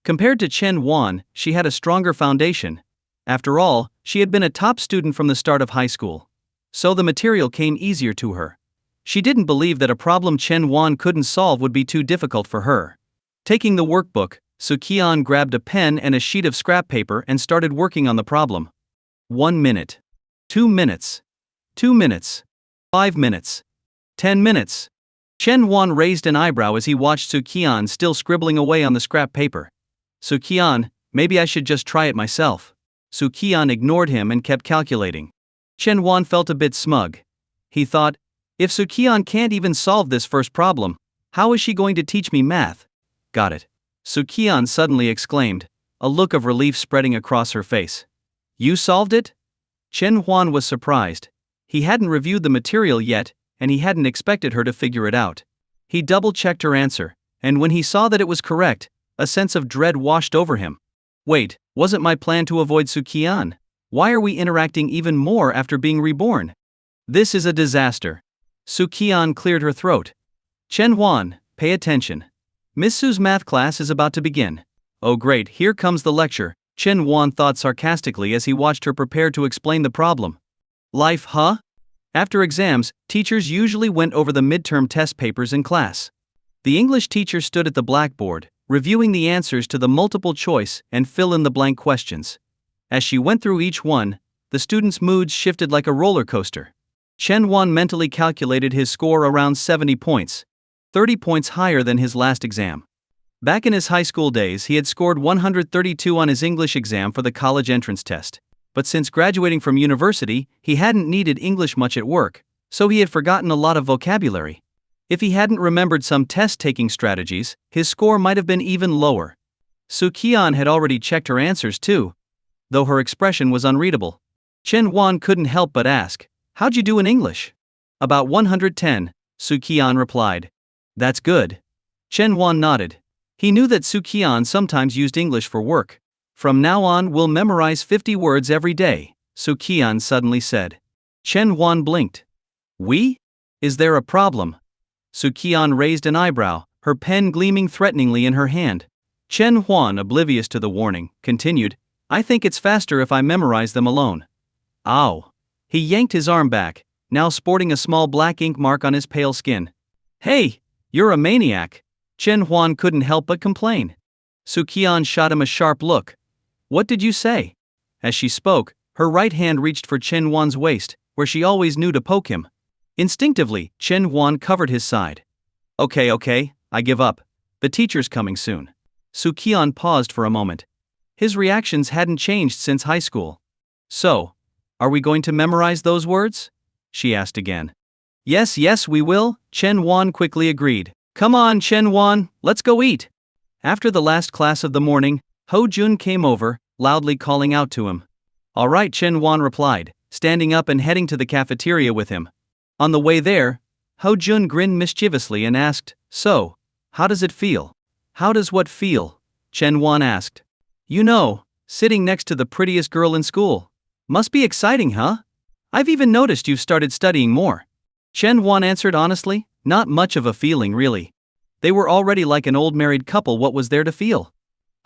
Speaker 1: Compared to Chen Huan, she had a stronger foundation. After all, she had been a top student from the start of high school. So the material came easier to her. She didn't believe that a problem Chen Huan couldn't solve would be too difficult for her. Taking the workbook, Su Qian grabbed a pen and a sheet of scrap paper and started working on the problem. 1 minute. 2 minutes. 2 minutes. 5 minutes. 10 minutes. Chen Huan raised an eyebrow as he watched Su Qian still scribbling away on the scrap paper. Su Qian, maybe I should just try it myself. Su Qian ignored him and kept calculating. Chen Huan felt a bit smug. He thought, if Su Qian can't even solve this first problem, how is she going to teach me math? Got it. Su Qian suddenly exclaimed, a look of relief spreading across her face. You solved it? Chen Huan was surprised. He hadn't reviewed the material yet, and he hadn't expected her to figure it out. He double-checked her answer, and when he saw that it was correct, a sense of dread washed over him. Wait, wasn't my plan to avoid Su Qian? Why are we interacting even more after being reborn? This is a disaster. Su Qian cleared her throat. Chen Huan, pay attention. Miss Su's math class is about to begin. Oh great, here comes the lecture, Chen Huan thought sarcastically as he watched her prepare to explain the problem. Life, huh? After exams, teachers usually went over the midterm test papers in class. The English teacher stood at the blackboard, reviewing the answers to the multiple choice and fill-in-the-blank questions. As she went through each one, the students' moods shifted like a roller coaster. Chen Huan mentally calculated his score around 70 points, 30 points higher than his last exam. Back in his high school days, he had scored 132 on his English exam for the college entrance test. But since graduating from university, he hadn't needed English much at work, so he had forgotten a lot of vocabulary. If he hadn't remembered some test-taking strategies, his score might have been even lower. Su Qian had already checked her answers too, though her expression was unreadable. Chen Huan couldn't help but ask, how'd you do in English? About 110, Su Qian replied. That's good. Chen Huan nodded. He knew that Su Qian sometimes used English for work. From now on we'll memorize 50 words every day, Su Qian suddenly said. Chen Huan blinked. We? Is there a problem? Su Qian raised an eyebrow, her pen gleaming threateningly in her hand. Chen Huan, oblivious to the warning, continued, I think it's faster if I memorize them alone. Ow. He yanked his arm back, now sporting a small black ink mark on his pale skin. Hey, you're a maniac. Chen Huan couldn't help but complain. Su Qian shot him a sharp look. What did you say? As she spoke, her right hand reached for Chen Huan's waist, where she always knew to poke him. Instinctively, Chen Huan covered his side. Okay, I give up. The teacher's coming soon. Su Qian paused for a moment. His reactions hadn't changed since high school. So, are we going to memorize those words? She asked again. Yes, we will, Chen Huan quickly agreed. Come on, Chen Huan, let's go eat. After the last class of the morning, Ho Jun came over, loudly calling out to him. All right, Chen Huan replied, standing up and heading to the cafeteria with him. On the way there, Ho Jun grinned mischievously and asked, So, how does it feel? How does what feel? Chen Huan asked. You know, sitting next to the prettiest girl in school. Must be exciting, huh? I've even noticed you've started studying more. Chen Huan answered honestly, not much of a feeling really. They were already like an old married couple, what was there to feel?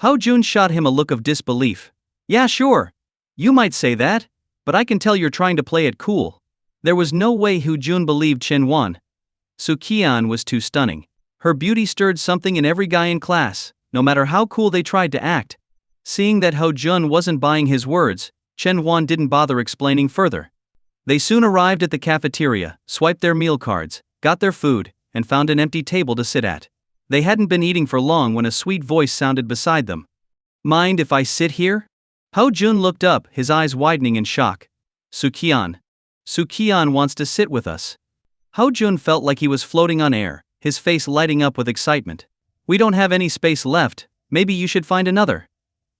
Speaker 1: Ho Jun shot him a look of disbelief. Yeah, sure. You might say that, but I can tell you're trying to play it cool. There was no way Ho Jun believed Chen Huan. Su Qian was too stunning. Her beauty stirred something in every guy in class, no matter how cool they tried to act. Seeing that Ho Jun wasn't buying his words, Chen Huan didn't bother explaining further. They soon arrived at the cafeteria, swiped their meal cards, got their food, and found an empty table to sit at. They hadn't been eating for long when a sweet voice sounded beside them. "Mind if I sit here?" Ho Jun looked up, his eyes widening in shock. Su Qian. Su Qian wants to sit with us. Ho Jun felt like he was floating on air, his face lighting up with excitement. "We don't have any space left, maybe you should find another,"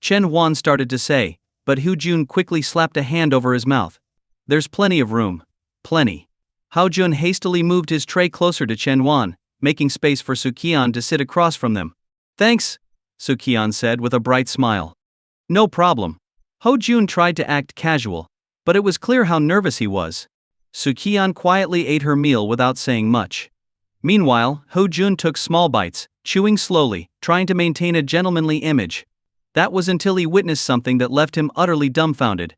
Speaker 1: Chen Huan started to say, but Hu Jun quickly slapped a hand over his mouth. "There's plenty of room. Plenty." Ho Jun hastily moved his tray closer to Chen Huan, making space for Su Qian to sit across from them. "Thanks," Su Qian said with a bright smile. "No problem." Ho Jun tried to act casual, but it was clear how nervous he was. Su Qian quietly ate her meal without saying much. Meanwhile, Ho Jun took small bites, chewing slowly, trying to maintain a gentlemanly image. That was until he witnessed something that left him utterly dumbfounded.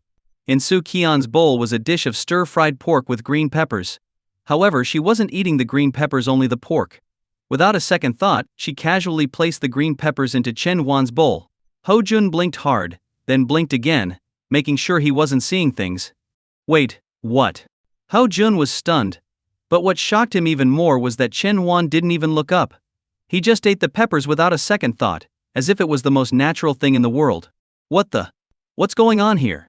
Speaker 1: In Su Qian's bowl was a dish of stir-fried pork with green peppers. However, she wasn't eating the green peppers, only the pork. Without a second thought, she casually placed the green peppers into Chen Huan's bowl. Ho Jun blinked hard, then blinked again, making sure he wasn't seeing things. "Wait, what?" Ho Jun was stunned. But what shocked him even more was that Chen Huan didn't even look up. He just ate the peppers without a second thought, as if it was the most natural thing in the world. What's going on here?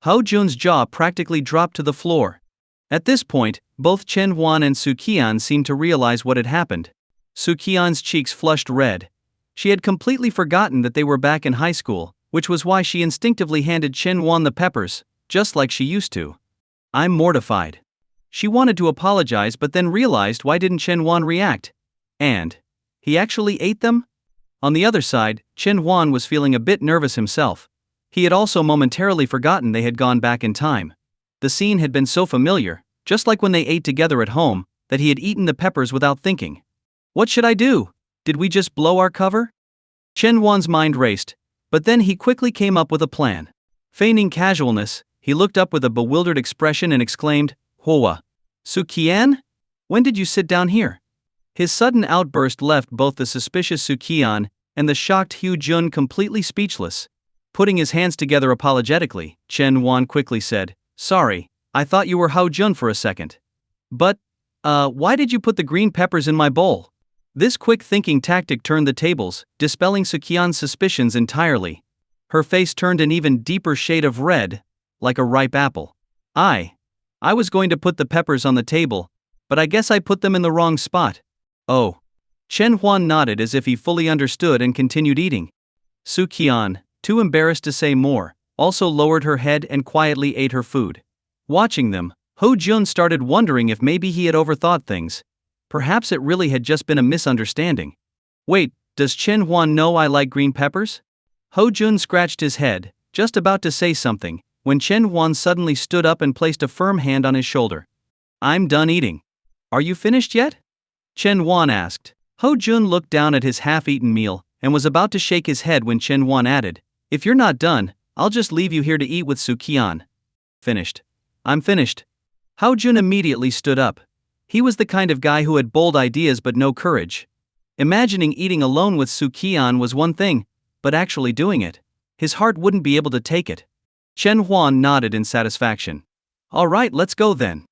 Speaker 1: Ho Jun's jaw practically dropped to the floor. At this point, both Chen Huan and Su Qian seemed to realize what had happened. Su Qian's cheeks flushed red. She had completely forgotten that they were back in high school, which was why she instinctively handed Chen Huan the peppers, just like she used to. "I'm mortified." She wanted to apologize but then realized why didn't Chen Huan react? And he actually ate them? On the other side, Chen Huan was feeling a bit nervous himself. He had also momentarily forgotten they had gone back in time. The scene had been so familiar, just like when they ate together at home, that he had eaten the peppers without thinking. What should I do? Did we just blow our cover? Chen Huan's mind raced, but then he quickly came up with a plan. Feigning casualness, he looked up with a bewildered expression and exclaimed, "Hua! Su Qian? When did you sit down here?" His sudden outburst left both the suspicious Su Qian and the shocked Hu Jun completely speechless. Putting his hands together apologetically, Chen Huan quickly said, "Sorry, I thought you were Ho Jun for a second. But, why did you put the green peppers in my bowl?" This quick thinking tactic turned the tables, dispelling Su Qian's suspicions entirely. Her face turned an even deeper shade of red, like a ripe apple. I was going to put the peppers on the table, but I guess I put them in the wrong spot." "Oh." Chen Huan nodded as if he fully understood and continued eating. Su Qian, too embarrassed to say more, also lowered her head and quietly ate her food. Watching them, Ho Jun started wondering if maybe he had overthought things. Perhaps it really had just been a misunderstanding. "Wait, does Chen Huan know I like green peppers?" Ho Jun scratched his head, just about to say something, when Chen Huan suddenly stood up and placed a firm hand on his shoulder. "I'm done eating. Are you finished yet?" Chen Huan asked. Ho Jun looked down at his half-eaten meal and was about to shake his head when Chen Huan added, "If you're not done, I'll just leave you here to eat with Su Qian." "Finished. I'm finished." Ho Jun immediately stood up. He was the kind of guy who had bold ideas but no courage. Imagining eating alone with Su Qian was one thing, but actually doing it, his heart wouldn't be able to take it. Chen Huan nodded in satisfaction. "All right, let's go then."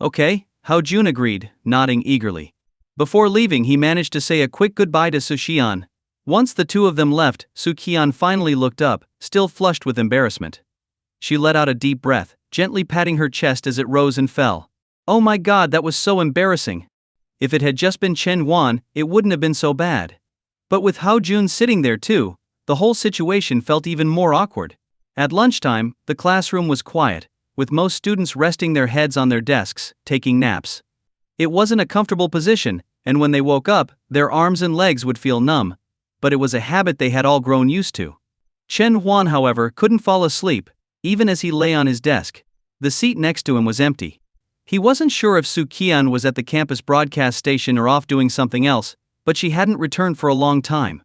Speaker 1: "Okay," Ho Jun agreed, nodding eagerly. Before leaving, he managed to say a quick goodbye to Su Qian. Once the two of them left, Su Qian finally looked up, still flushed with embarrassment. She let out a deep breath, gently patting her chest as it rose and fell. "Oh my god, that was so embarrassing. If it had just been Chen Huan, it wouldn't have been so bad. But with Ho Jun sitting there too, the whole situation felt even more awkward." At lunchtime, the classroom was quiet, with most students resting their heads on their desks, taking naps. It wasn't a comfortable position, and when they woke up, their arms and legs would feel numb, but it was a habit they had all grown used to. Chen Huan, however, couldn't fall asleep, even as he lay on his desk. The seat next to him was empty. He wasn't sure if Su Qian was at the campus broadcast station or off doing something else, but she hadn't returned for a long time.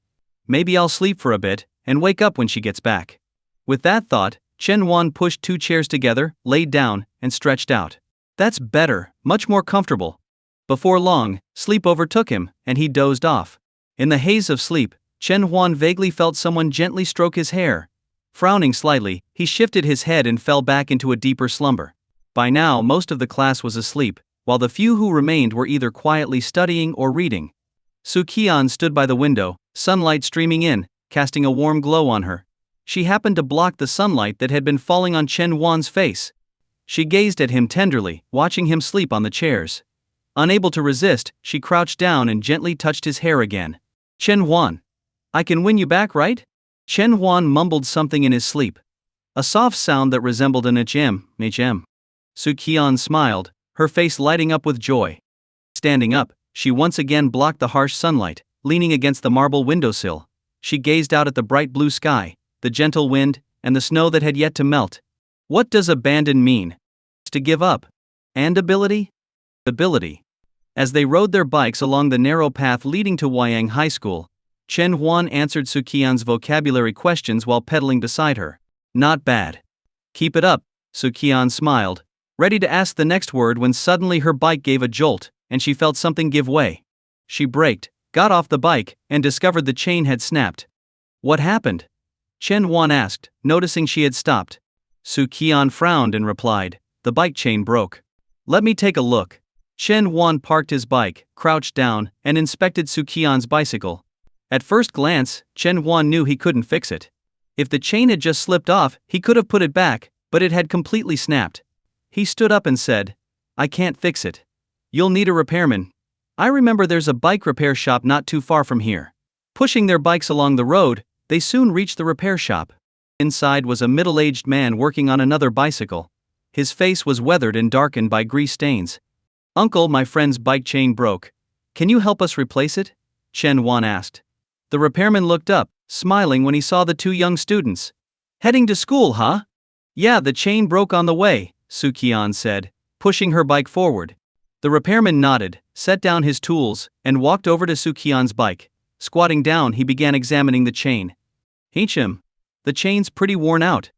Speaker 1: "Maybe I'll sleep for a bit, and wake up when she gets back." With that thought, Chen Huan pushed two chairs together, laid down, and stretched out. "That's better, much more comfortable." Before long, sleep overtook him, and he dozed off. In the haze of sleep, Chen Huan vaguely felt someone gently stroke his hair. Frowning slightly, he shifted his head and fell back into a deeper slumber. By now, most of the class was asleep, while the few who remained were either quietly studying or reading. Su Qian stood by the window, sunlight streaming in, casting a warm glow on her. She happened to block the sunlight that had been falling on Chen Huan's face. She gazed at him tenderly, watching him sleep on the chairs. Unable to resist, she crouched down and gently touched his hair again. Chen Huan. I can win you back, right? Chen Huan mumbled something in his sleep. A soft sound that resembled an hm. Su Qian smiled, her face lighting up with joy. Standing up, she once again blocked the harsh sunlight, leaning against the marble windowsill. She gazed out at the bright blue sky, the gentle wind, and the snow that had yet to melt. What does abandon mean? To give up. And ability? Ability. As they rode their bikes along the narrow path leading to Huayang High School, Chen Huan answered Su Qian's vocabulary questions while pedaling beside her. Not bad. Keep it up, Su Qian smiled, ready to ask the next word when suddenly her bike gave a jolt, and she felt something give way. She braked, got off the bike, and discovered the chain had snapped. What happened? Chen Huan asked, noticing she had stopped. Su Qian frowned and replied, the bike chain broke. Let me take a look. Chen Huan parked his bike, crouched down, and inspected Su Qian's bicycle. At first glance, Chen Huan knew he couldn't fix it. If the chain had just slipped off, he could have put it back, but it had completely snapped. He stood up and said, I can't fix it. You'll need a repairman. I remember there's a bike repair shop not too far from here. Pushing their bikes along the road, they soon reached the repair shop. Inside was a middle-aged man working on another bicycle. His face was weathered and darkened by grease stains. Uncle, my friend's bike chain broke. Can you help us replace it? Chen Huan asked. The repairman looked up, smiling when he saw the two young students. Heading to school, huh? Yeah, the chain broke on the way, Su Qian said, pushing her bike forward. The repairman nodded, set down his tools, and walked over to Su Qian's bike. Squatting down, he began examining the chain. The chain's pretty worn out.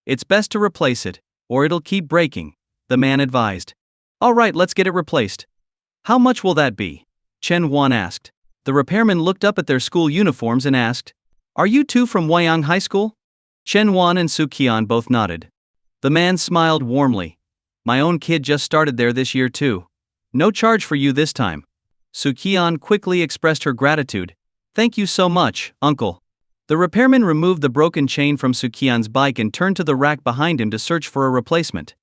Speaker 1: It's best to replace it, or it'll keep breaking, the man advised. All right, let's get it replaced. How much will that be? Chen Huan asked. The repairman looked up at their school uniforms and asked, Are you two from Huayang High School? Chen Huan and Su Qian both nodded. The man smiled warmly. My own kid just started there this year too. No charge for you this time. Su Qian quickly expressed her gratitude. Thank you so much, uncle. The repairman removed the broken chain from Su Qian's bike and turned to the rack behind him to search for a replacement.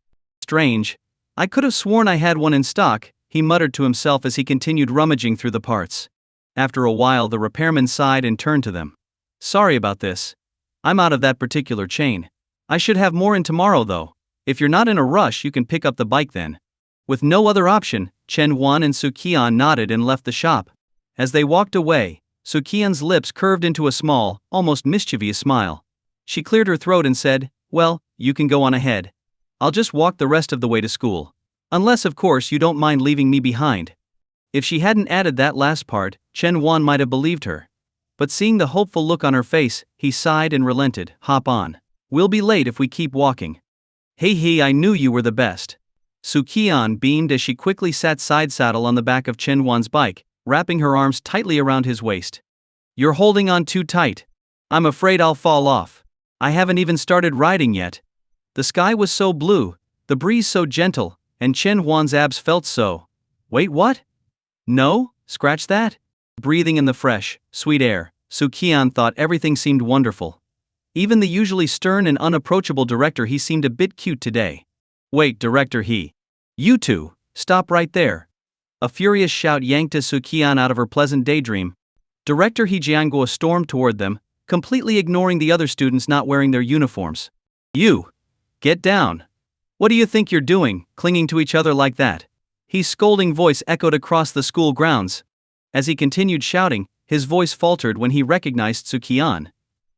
Speaker 1: Strange. I could have sworn I had one in stock, he muttered to himself as he continued rummaging through the parts. After a while, the repairman sighed and turned to them. Sorry about this. I'm out of that particular chain. I should have more in tomorrow though. If you're not in a rush, you can pick up the bike then. With no other option, Chen Huan and Su Qian nodded and left the shop. As they walked away, Su Qian's lips curved into a small, almost mischievous smile. She cleared her throat and said, Well, you can go on ahead. I'll just walk the rest of the way to school. Unless, of course, you don't mind leaving me behind. If she hadn't added that last part, Chen Huan might have believed her. But seeing the hopeful look on her face, he sighed and relented. Hop on. We'll be late if we keep walking. Hey, I knew you were the best. Su Qian beamed as she quickly sat side saddle on the back of Chen Huan's bike, wrapping her arms tightly around his waist. You're holding on too tight. I'm afraid I'll fall off. I haven't even started riding yet. The sky was so blue, the breeze so gentle, and Chen Huan's abs felt so. Wait, what? No, scratch that. Breathing in the fresh, sweet air, Su Qian thought everything seemed wonderful. Even the usually stern and unapproachable director, he seemed a bit cute today. Wait, director, he. You two, stop right there. A furious shout yanked Su Qian out of her pleasant daydream. Director He Jianguo stormed toward them, completely ignoring the other students not wearing their uniforms. You! Get down! What do you think you're doing, clinging to each other like that? His scolding voice echoed across the school grounds. As he continued shouting, his voice faltered when he recognized Su Qian.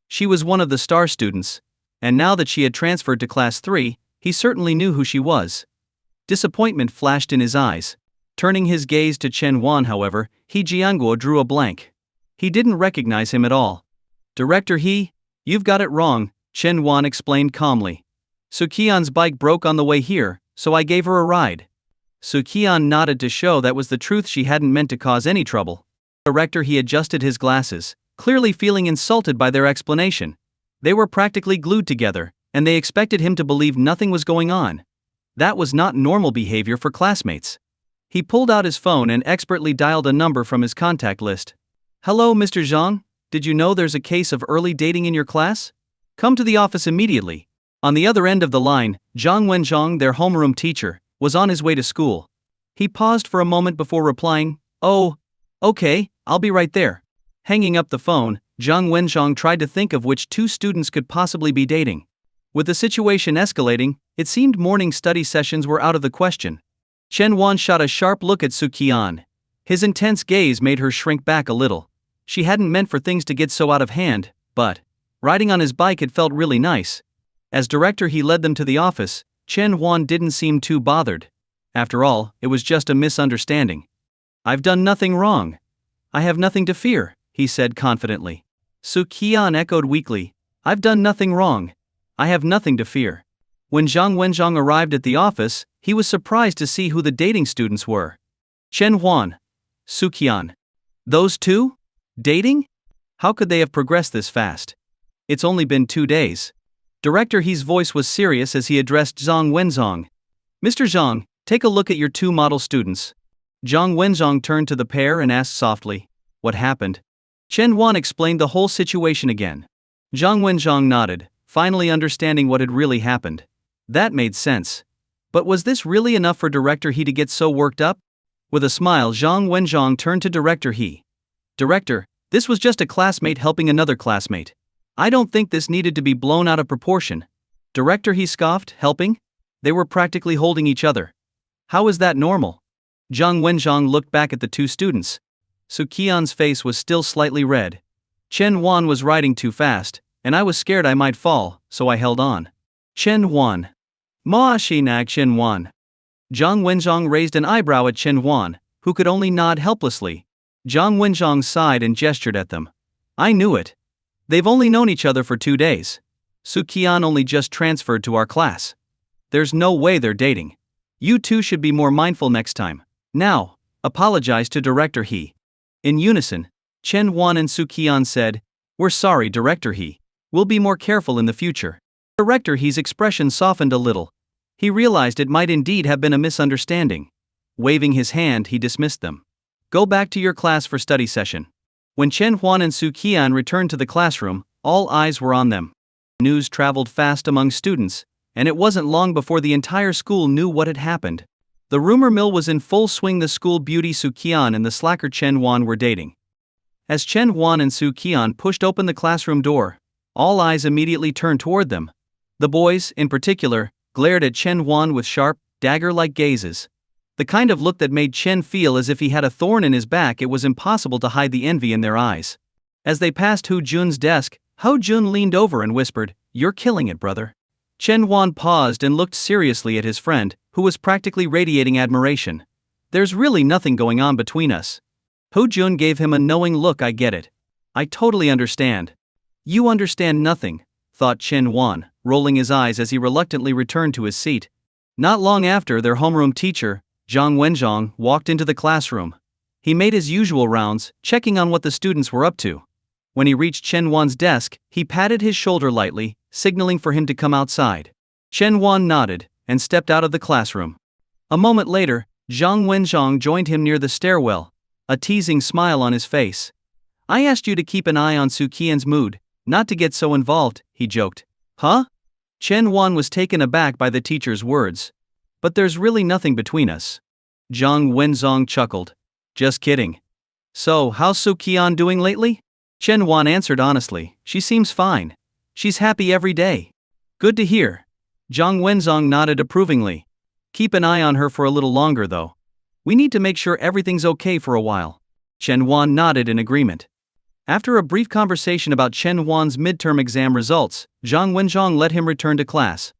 Speaker 1: She was one of the star students, and now that she had transferred to class 3, he certainly knew who she was. Disappointment flashed in his eyes. Turning his gaze to Chen Huan, however, He Jianguo drew a blank. He didn't recognize him at all. Director He, you've got it wrong, Chen Huan explained calmly. Su Qian's bike broke on the way here, so I gave her a ride. Su Qian nodded to show that was the truth. She hadn't meant to cause any trouble. Director He adjusted his glasses, clearly feeling insulted by their explanation. They were practically glued together, and they expected him to believe nothing was going on. That was not normal behavior for classmates. He pulled out his phone and expertly dialed a number from his contact list. "Hello, Mr. Zhang, did you know there's a case of early dating in your class? Come to the office immediately." On the other end of the line, Zhang Wenzhong, their homeroom teacher, was on his way to school. He paused for a moment before replying, "Oh, okay, I'll be right there." Hanging up the phone, Zhang Wenzhong tried to think of which two students could possibly be dating. With the situation escalating, it seemed morning study sessions were out of the question. Chen Wan shot a sharp look at Su Qian. His intense gaze made her shrink back a little. She hadn't meant for things to get so out of hand, but riding on his bike had felt really nice. As director, he led them to the office. Chen Wan didn't seem too bothered. After all, it was just a misunderstanding. "I've done nothing wrong. I have nothing to fear," he said confidently. Su Qian echoed weakly, "I've done nothing wrong. I have nothing to fear." When Zhang Wenzhong arrived at the office, he was surprised to see who the dating students were. Chen Huan, Su Qian. Those two? Dating? How could they have progressed this fast? It's only been 2 days. Director He's voice was serious as he addressed Zhang Wenzhong. "Mr. Zhang, take a look at your two model students." Zhang Wenzhong turned to the pair and asked softly, "What happened?" Chen Huan explained the whole situation again. Zhang Wenzhong nodded, finally understanding what had really happened. That made sense. But was this really enough for Director He to get so worked up? With a smile, Zhang Wenzhong turned to Director He. "Director, this was just a classmate helping another classmate. I don't think this needed to be blown out of proportion." Director He scoffed, "Helping? They were practically holding each other. How is that normal?" Zhang Wenzhong looked back at the two students. Su Qian's face was still slightly red. "Chen Huan was riding too fast, and I was scared I might fall, so I held on." Chen Huan. "Ma shi nag Chen Huan." Zhang Wenzhong raised an eyebrow at Chen Huan, who could only nod helplessly. Zhang Wenzhong sighed and gestured at them. "I knew it. They've only known each other for 2 days. Su Qian only just transferred to our class. There's no way they're dating. You two should be more mindful next time. Now, apologize to Director He." In unison, Chen Huan and Su Qian said, "We're sorry, Director He. We'll be more careful in the future." Director He's expression softened a little. He realized it might indeed have been a misunderstanding. Waving his hand, he dismissed them. "Go back to your class for study session." When Chen Huan and Su Qian returned to the classroom, all eyes were on them. News traveled fast among students, and it wasn't long before the entire school knew what had happened. The rumor mill was in full swing. The school beauty Su Qian and the slacker Chen Huan were dating. As Chen Huan and Su Qian pushed open the classroom door, all eyes immediately turned toward them. The boys, in particular, glared at Chen Huan with sharp, dagger-like gazes. The kind of look that made Chen feel as if he had a thorn in his back. It was impossible to hide the envy in their eyes. As they passed Hu Jun's desk, Hu Jun leaned over and whispered, "You're killing it, brother." Chen Huan paused and looked seriously at his friend, who was practically radiating admiration. "There's really nothing going on between us." Hu Jun gave him a knowing look. "I get it. I totally understand." "You understand nothing," thought Chen Huan, rolling his eyes as he reluctantly returned to his seat. Not long after, their homeroom teacher, Zhang Wenzhong, walked into the classroom. He made his usual rounds, checking on what the students were up to. When he reached Chen Huan's desk, he patted his shoulder lightly, signaling for him to come outside. Chen Huan nodded and stepped out of the classroom. A moment later, Zhang Wenzhong joined him near the stairwell, a teasing smile on his face. "I asked you to keep an eye on Su Qian's mood, not to get so involved," he joked. "Huh?" Chen Huan was taken aback by the teacher's words. "But there's really nothing between us." Zhang Wenzhong chuckled. "Just kidding." "So, how's Su Qian doing lately?" Chen Huan answered honestly, "She seems fine. She's happy every day." "Good to hear." Zhang Wenzhong nodded approvingly. "Keep an eye on her for a little longer though. We need to make sure everything's okay for a while." Chen Huan nodded in agreement. After a brief conversation about Chen Huan's midterm exam results, Zhang Wenzhong let him return to class.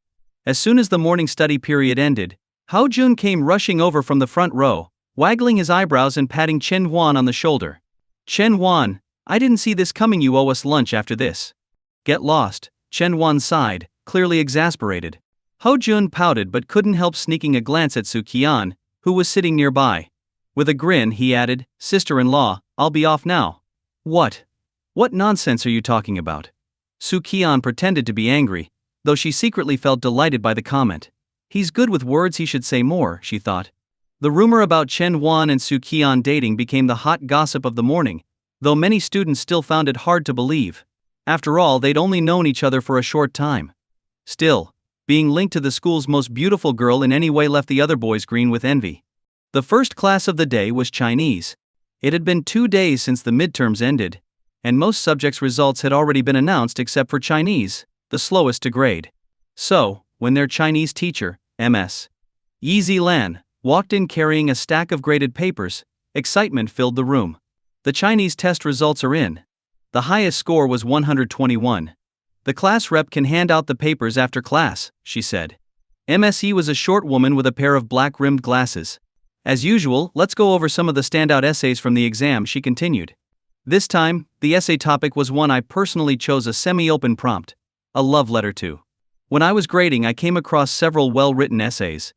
Speaker 1: As soon as the morning study period ended, Hao Jun came rushing over from the front row, waggling his eyebrows and patting Chen Huan on the shoulder. "Chen Huan, I didn't see this coming. You owe us lunch after this." "Get lost," Chen Huan sighed, clearly exasperated. Hao Jun pouted but couldn't help sneaking a glance at Su Qian, who was sitting nearby. With a grin, he added, "Sister-in-law, I'll be off now." "What? What nonsense are you talking about?" Su Qian pretended to be angry, though she secretly felt delighted by the comment. He's good with words, he should say more, she thought. The rumor about Chen Huan and Su Qian dating became the hot gossip of the morning, though many students still found it hard to believe. After all, they'd only known each other for a short time. Still, being linked to the school's most beautiful girl in any way left the other boys green with envy. The first class of the day was Chinese. It had been 2 days since the midterms ended, and most subjects' results had already been announced except for Chinese, the slowest to grade. So, when their Chinese teacher, Ms. Yi Zilan, walked in carrying a stack of graded papers, excitement filled the room. The Chinese test results are in. The highest score was 121. The class rep can hand out the papers after class, she said. MSE was a short woman with a pair of black-rimmed glasses. As usual, let's go over some of the standout essays from the exam, she continued. This time, the essay topic was one I personally chose, a semi-open prompt. A love letter to. When I was grading, I came across several well-written essays.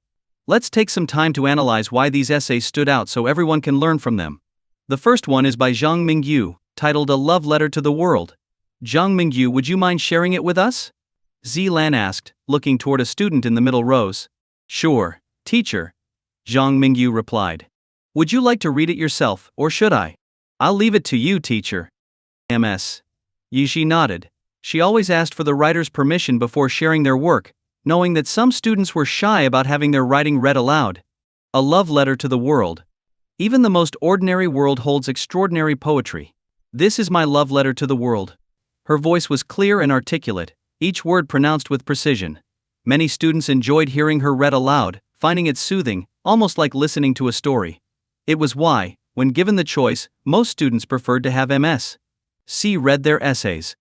Speaker 1: Let's take some time to analyze why these essays stood out so everyone can learn from them. The first one is by Zhang Mingyu, titled A Love Letter to the World. Zhang Mingyu, would you mind sharing it with us? Zilan asked, looking toward a student in the middle rows. Sure, teacher. Zhang Mingyu replied. Would you like to read it yourself, or should I? I'll leave it to you, teacher. Ms. Yishi nodded. She always asked for the writer's permission before sharing their work, knowing that some students were shy about having their writing read aloud. A love letter to the world. Even the most ordinary world holds extraordinary poetry. This is my love letter to the world. Her voice was clear and articulate, each word pronounced with precision. Many students enjoyed hearing her read aloud, finding it soothing, almost like listening to a story. It was why, when given the choice, most students preferred to have M.S.C. read their essays.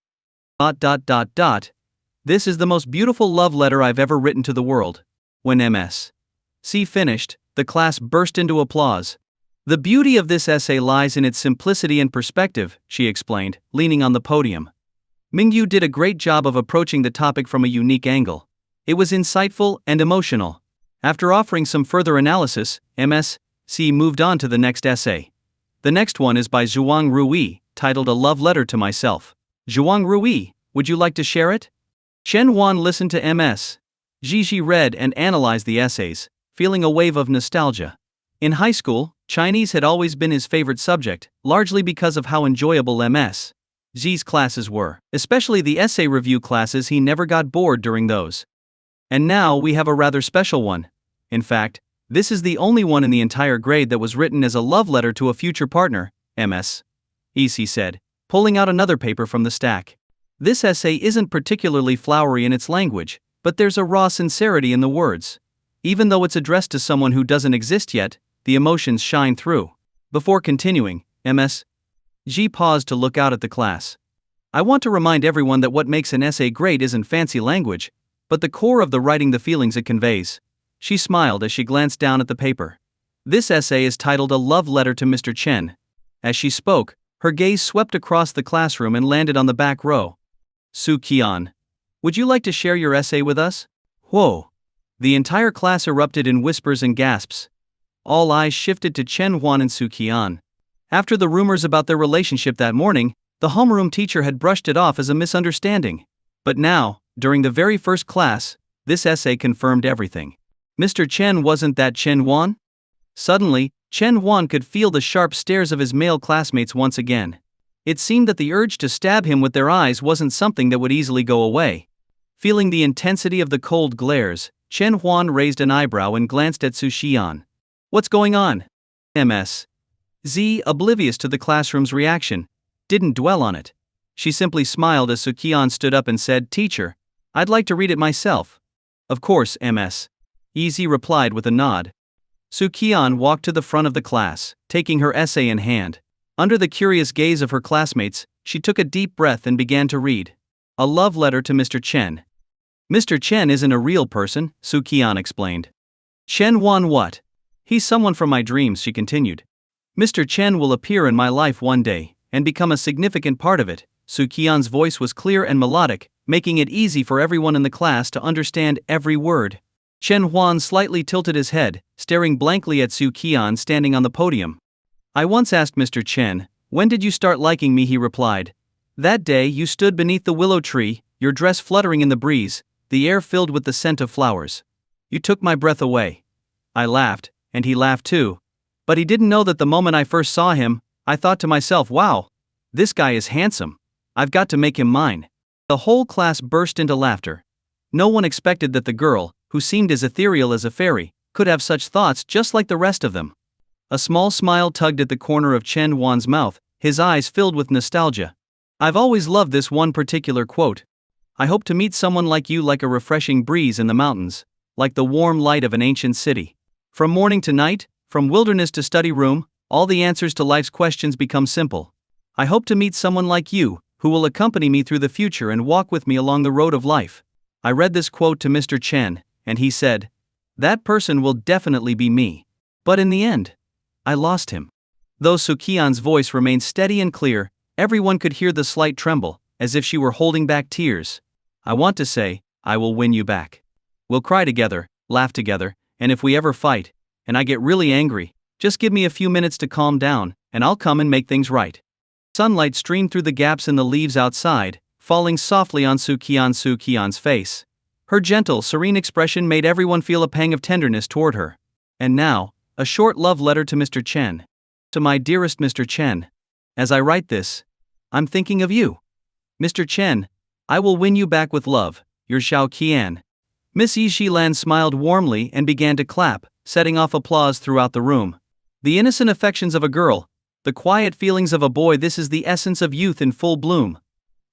Speaker 1: This is the most beautiful love letter I've ever written to the world. When M.S.C. finished, the class burst into applause. The beauty of this essay lies in its simplicity and perspective, she explained, leaning on the podium. Mingyu did a great job of approaching the topic from a unique angle. It was insightful and emotional. After offering some further analysis, M.S.C. moved on to the next essay. The next one is by Zhuang Rui, titled A Love Letter to Myself. Zhuang Rui, would you like to share it? Chen Huan listened to M.S. Gigi read and analyzed the essays, feeling a wave of nostalgia. In high school, Chinese had always been his favorite subject, largely because of how enjoyable M.S. G's classes were. Especially the essay review classes, he never got bored during those. And now we have a rather special one. In fact, this is the only one in the entire grade that was written as a love letter to a future partner, M.S. he said, pulling out another paper from the stack. This essay isn't particularly flowery in its language, but there's a raw sincerity in the words. Even though it's addressed to someone who doesn't exist yet, the emotions shine through. Before continuing, M.S. G paused to look out at the class. I want to remind everyone that what makes an essay great isn't fancy language, but the core of the writing, the feelings it conveys. She smiled as she glanced down at the paper. This essay is titled A Love Letter to Mr. Chen. As she spoke, her gaze swept across the classroom and landed on the back row. Su Qian, would you like to share your essay with us? Whoa! The entire class erupted in whispers and gasps. All eyes shifted to Chen Huan and Su Qian. After the rumors about their relationship that morning, the homeroom teacher had brushed it off as a misunderstanding. But now, during the very first class, this essay confirmed everything. Mr. Chen wasn't that Chen Huan? Suddenly, Chen Huan could feel the sharp stares of his male classmates once again. It seemed that the urge to stab him with their eyes wasn't something that would easily go away. Feeling the intensity of the cold glares, Chen Huan raised an eyebrow and glanced at Su Qian. What's going on? M.S. Z, oblivious to the classroom's reaction, didn't dwell on it. She simply smiled as Su Qian stood up and said, Teacher, I'd like to read it myself. Of course, M.S. Z replied with a nod. Su Qian walked to the front of the class, taking her essay in hand. Under the curious gaze of her classmates, she took a deep breath and began to read. A love letter to Mr. Chen. Mr. Chen isn't a real person, Su Qian explained. Chen Huan what? He's someone from my dreams, she continued. Mr. Chen will appear in my life one day, and become a significant part of it. Su Qian's voice was clear and melodic, making it easy for everyone in the class to understand every word. Chen Huan slightly tilted his head, staring blankly at Su Qian standing on the podium. I once asked Mr. Chen, when did you start liking me? He replied. That day you stood beneath the willow tree, your dress fluttering in the breeze, the air filled with the scent of flowers. You took my breath away. I laughed, and he laughed too. But he didn't know that the moment I first saw him, I thought to myself, wow, this guy is handsome. I've got to make him mine. The whole class burst into laughter. No one expected that the girl, who seemed as ethereal as a fairy, could have such thoughts just like the rest of them. A small smile tugged at the corner of Chen Huan's mouth, his eyes filled with nostalgia. I've always loved this one particular quote. I hope to meet someone like you, like a refreshing breeze in the mountains, like the warm light of an ancient city. From morning to night, from wilderness to study room, all the answers to life's questions become simple. I hope to meet someone like you, who will accompany me through the future and walk with me along the road of life. I read this quote to Mr. Chen, and he said, that person will definitely be me. But in the end, I lost him. Though Su Qian's voice remained steady and clear, everyone could hear the slight tremble, as if she were holding back tears. I want to say, I will win you back. We'll cry together, laugh together, and if we ever fight, and I get really angry, just give me a few minutes to calm down, and I'll come and make things right. Sunlight streamed through the gaps in the leaves outside, falling softly on Su Qian's face. Her gentle, serene expression made everyone feel a pang of tenderness toward her. And now, a short love letter to Mr. Chen. To my dearest Mr. Chen. As I write this, I'm thinking of you. Mr. Chen, I will win you back with love, your Su Qian. Miss Yi Shilan smiled warmly and began to clap, setting off applause throughout the room. The innocent affections of a girl, the quiet feelings of a boy, this is the essence of youth in full bloom.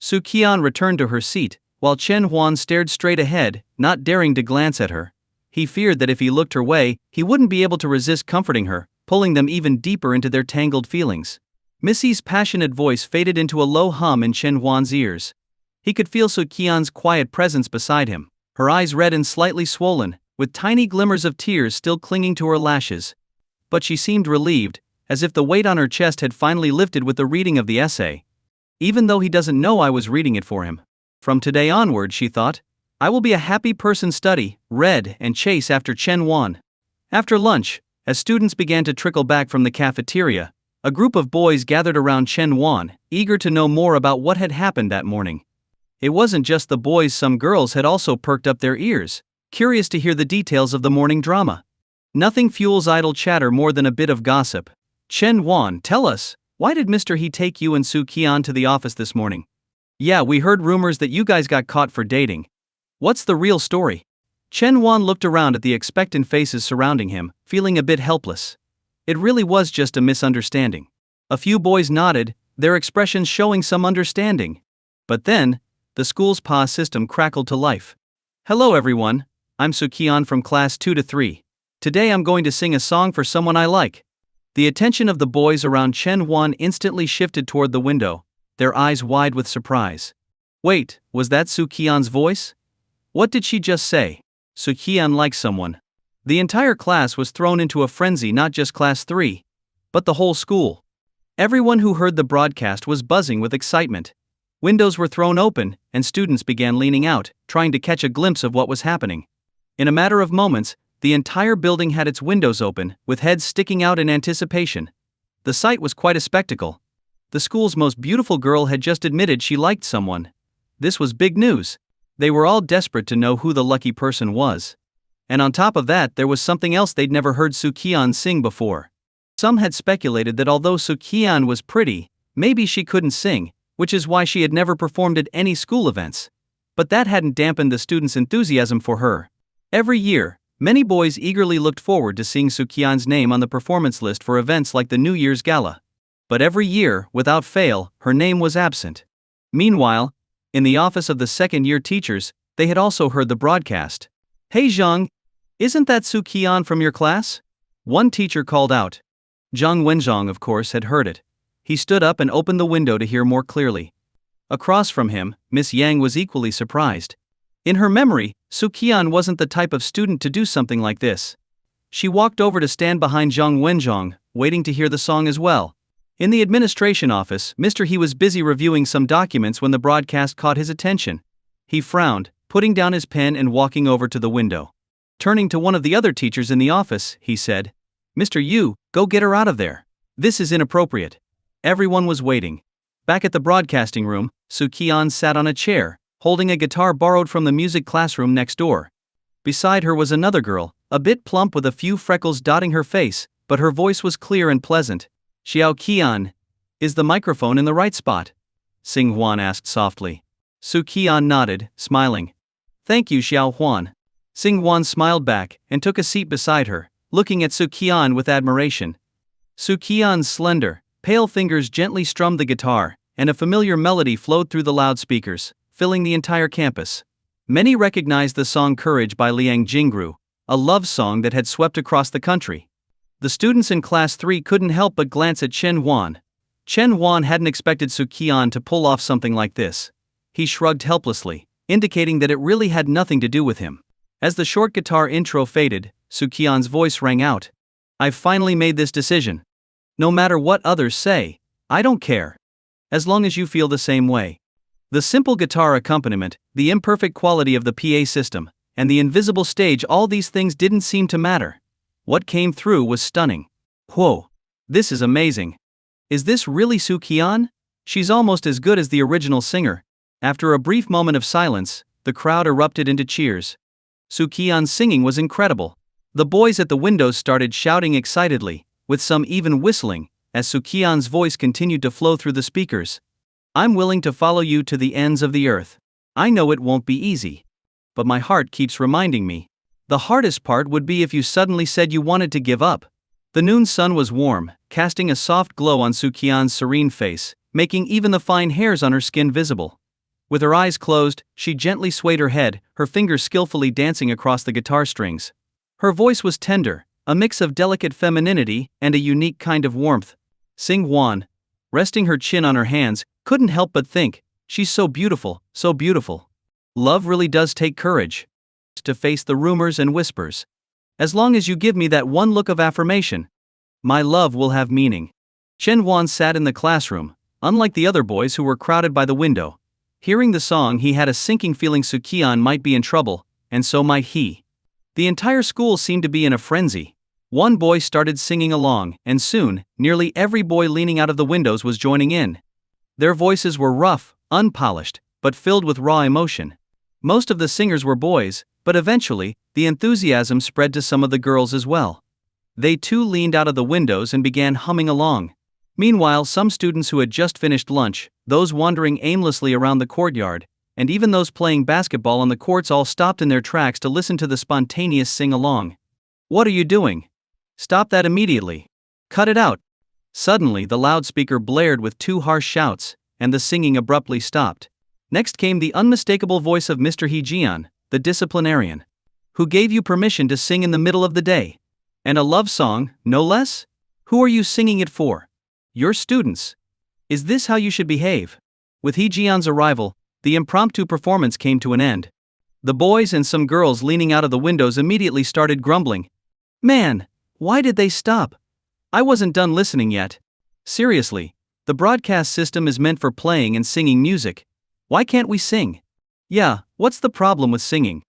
Speaker 1: Su Qian returned to her seat, while Chen Huan stared straight ahead, not daring to glance at her. He feared that if he looked her way, he wouldn't be able to resist comforting her, pulling them even deeper into their tangled feelings. Missy's passionate voice faded into a low hum in Chen Huan's ears. He could feel Su Qian's quiet presence beside him, her eyes red and slightly swollen, with tiny glimmers of tears still clinging to her lashes. But she seemed relieved, as if the weight on her chest had finally lifted with the reading of the essay. Even though he doesn't know I was reading it for him. From today onward, she thought, I will be a happy person, study, read, and chase after Chen Huan. After lunch, as students began to trickle back from the cafeteria, a group of boys gathered around Chen Huan, eager to know more about what had happened that morning. It wasn't just the boys, some girls had also perked up their ears, curious to hear the details of the morning drama. Nothing fuels idle chatter more than a bit of gossip. Chen Huan, tell us, why did Mr. He take you and Su Qian to the office this morning? Yeah, we heard rumors that you guys got caught for dating. What's the real story? Chen Huan looked around at the expectant faces surrounding him, feeling a bit helpless. It really was just a misunderstanding. A few boys nodded, their expressions showing some understanding. But then, the school's PA system crackled to life. Hello everyone, I'm Su Qian from class 2 to 3. Today I'm going to sing a song for someone I like. The attention of the boys around Chen Huan instantly shifted toward the window, their eyes wide with surprise. Wait, was that Su Qian's voice? What did she just say? Su Qian likes someone. The entire class was thrown into a frenzy, not just class 3, but the whole school. Everyone who heard the broadcast was buzzing with excitement. Windows were thrown open, and students began leaning out, trying to catch a glimpse of what was happening. In a matter of moments, the entire building had its windows open, with heads sticking out in anticipation. The sight was quite a spectacle. The school's most beautiful girl had just admitted she liked someone. This was big news. They were all desperate to know who the lucky person was. And on top of that, there was something else they'd never heard Su Qian sing before. Some had speculated that although Su Qian was pretty, maybe she couldn't sing, which is why she had never performed at any school events. But that hadn't dampened the students' enthusiasm for her. Every year, many boys eagerly looked forward to seeing Su Qian's name on the performance list for events like the New Year's gala. But every year, without fail, her name was absent. Meanwhile, in the office of the second-year teachers, they had also heard the broadcast. Hey Zhang, isn't that Su Qian from your class? One teacher called out. Zhang Wenzhang, of course, had heard it. He stood up and opened the window to hear more clearly. Across from him, Miss Yang was equally surprised. In her memory, Su Qian wasn't the type of student to do something like this. She walked over to stand behind Zhang Wenzhang, waiting to hear the song as well. In the administration office, Mr. He was busy reviewing some documents when the broadcast caught his attention. He frowned, putting down his pen and walking over to the window. Turning to one of the other teachers in the office, he said, Mr. Yu, go get her out of there. This is inappropriate. Everyone was waiting. Back at the broadcasting room, Su Qian sat on a chair, holding a guitar borrowed from the music classroom next door. Beside her was another girl, a bit plump with a few freckles dotting her face, but her voice was clear and pleasant. Su Qian, is the microphone in the right spot? Sing Huan asked softly. Su Qian nodded, smiling. Thank you, Xiao Huan. Sing Huan smiled back and took a seat beside her, looking at Su Qian with admiration. Su Qian's slender, pale fingers gently strummed the guitar, and a familiar melody flowed through the loudspeakers, filling the entire campus. Many recognized the song Courage by Liang Jingru, a love song that had swept across the country. The students in Class 3 couldn't help but glance at Chen Huan. Chen Huan hadn't expected Su Qian to pull off something like this. He shrugged helplessly, indicating that it really had nothing to do with him. As the short guitar intro faded, Su Qian's voice rang out. I've finally made this decision. No matter what others say, I don't care. As long as you feel the same way. The simple guitar accompaniment, the imperfect quality of the PA system, and the invisible stage, all these things didn't seem to matter. What came through was stunning. Whoa! This is amazing. Is this really Su Qian? She's almost as good as the original singer. After a brief moment of silence, the crowd erupted into cheers. Su Qian's singing was incredible. The boys at the windows started shouting excitedly, with some even whistling, as Su Qian's voice continued to flow through the speakers. I'm willing to follow you to the ends of the earth. I know it won't be easy. But my heart keeps reminding me. The hardest part would be if you suddenly said you wanted to give up. The noon sun was warm, casting a soft glow on Su Qian's serene face, making even the fine hairs on her skin visible. With her eyes closed, she gently swayed her head, her fingers skillfully dancing across the guitar strings. Her voice was tender, a mix of delicate femininity and a unique kind of warmth. Sing Huan, resting her chin on her hands, couldn't help but think, she's so beautiful, so beautiful. Love really does take courage to face the rumors and whispers. As long as you give me that one look of affirmation, my love will have meaning. Chen Huan sat in the classroom, unlike the other boys who were crowded by the window. Hearing the song, he had a sinking feeling Su Qian might be in trouble, and so might he. The entire school seemed to be in a frenzy. One boy started singing along, and soon, nearly every boy leaning out of the windows was joining in. Their voices were rough, unpolished, but filled with raw emotion. Most of the singers were boys, but eventually, the enthusiasm spread to some of the girls as well. They too leaned out of the windows and began humming along. Meanwhile, some students who had just finished lunch, those wandering aimlessly around the courtyard, and even those playing basketball on the courts all stopped in their tracks to listen to the spontaneous sing-along. What are you doing? Stop that immediately. Cut it out. Suddenly, the loudspeaker blared with two harsh shouts, and the singing abruptly stopped. Next came the unmistakable voice of Mr. He Jian, the disciplinarian. Who gave you permission to sing in the middle of the day? And a love song, no less? Who are you singing it for? Your students. Is this how you should behave? With He Jian's arrival, the impromptu performance came to an end. The boys and some girls leaning out of the windows immediately started grumbling. Man, why did they stop? I wasn't done listening yet. Seriously, the broadcast system is meant for playing and singing music. Why can't we sing? Yeah, what's the problem with singing?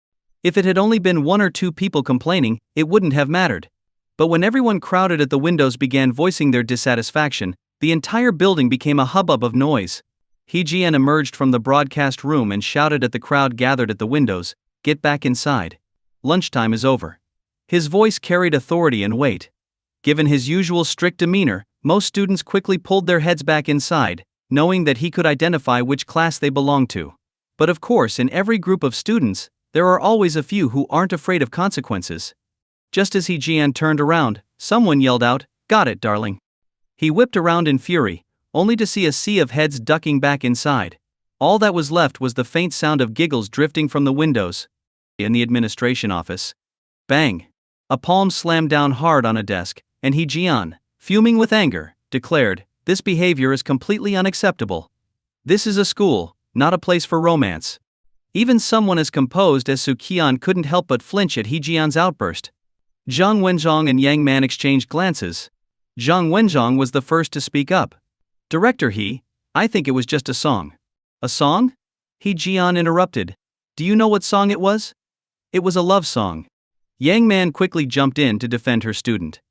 Speaker 1: If it had only been one or two people complaining, it wouldn't have mattered. But when everyone crowded at the windows began voicing their dissatisfaction, the entire building became a hubbub of noise. He Jian emerged from the broadcast room and shouted at the crowd gathered at the windows, "Get back inside. Lunchtime is over." His voice carried authority and weight. Given his usual strict demeanor, most students quickly pulled their heads back inside, knowing that he could identify which class they belonged to. But of course, in every group of students, there are always a few who aren't afraid of consequences. Just as He Jian turned around, someone yelled out, "Got it, darling." He whipped around in fury, only to see a sea of heads ducking back inside. All that was left was the faint sound of giggles drifting from the windows. In the administration office. Bang! A palm slammed down hard on a desk, and He Jian, fuming with anger, declared, "This behavior is completely unacceptable. This is a school, not a place for romance." Even someone as composed as Su Qian couldn't help but flinch at He Jian's outburst. Zhang Wenzhong and Yang Man exchanged glances. Zhang Wenzhong was the first to speak up. "Director He, I think it was just a song." "A song?" He Jian interrupted. "Do you know what song it was?" "It was a love song." Yang Man quickly jumped in to defend her student.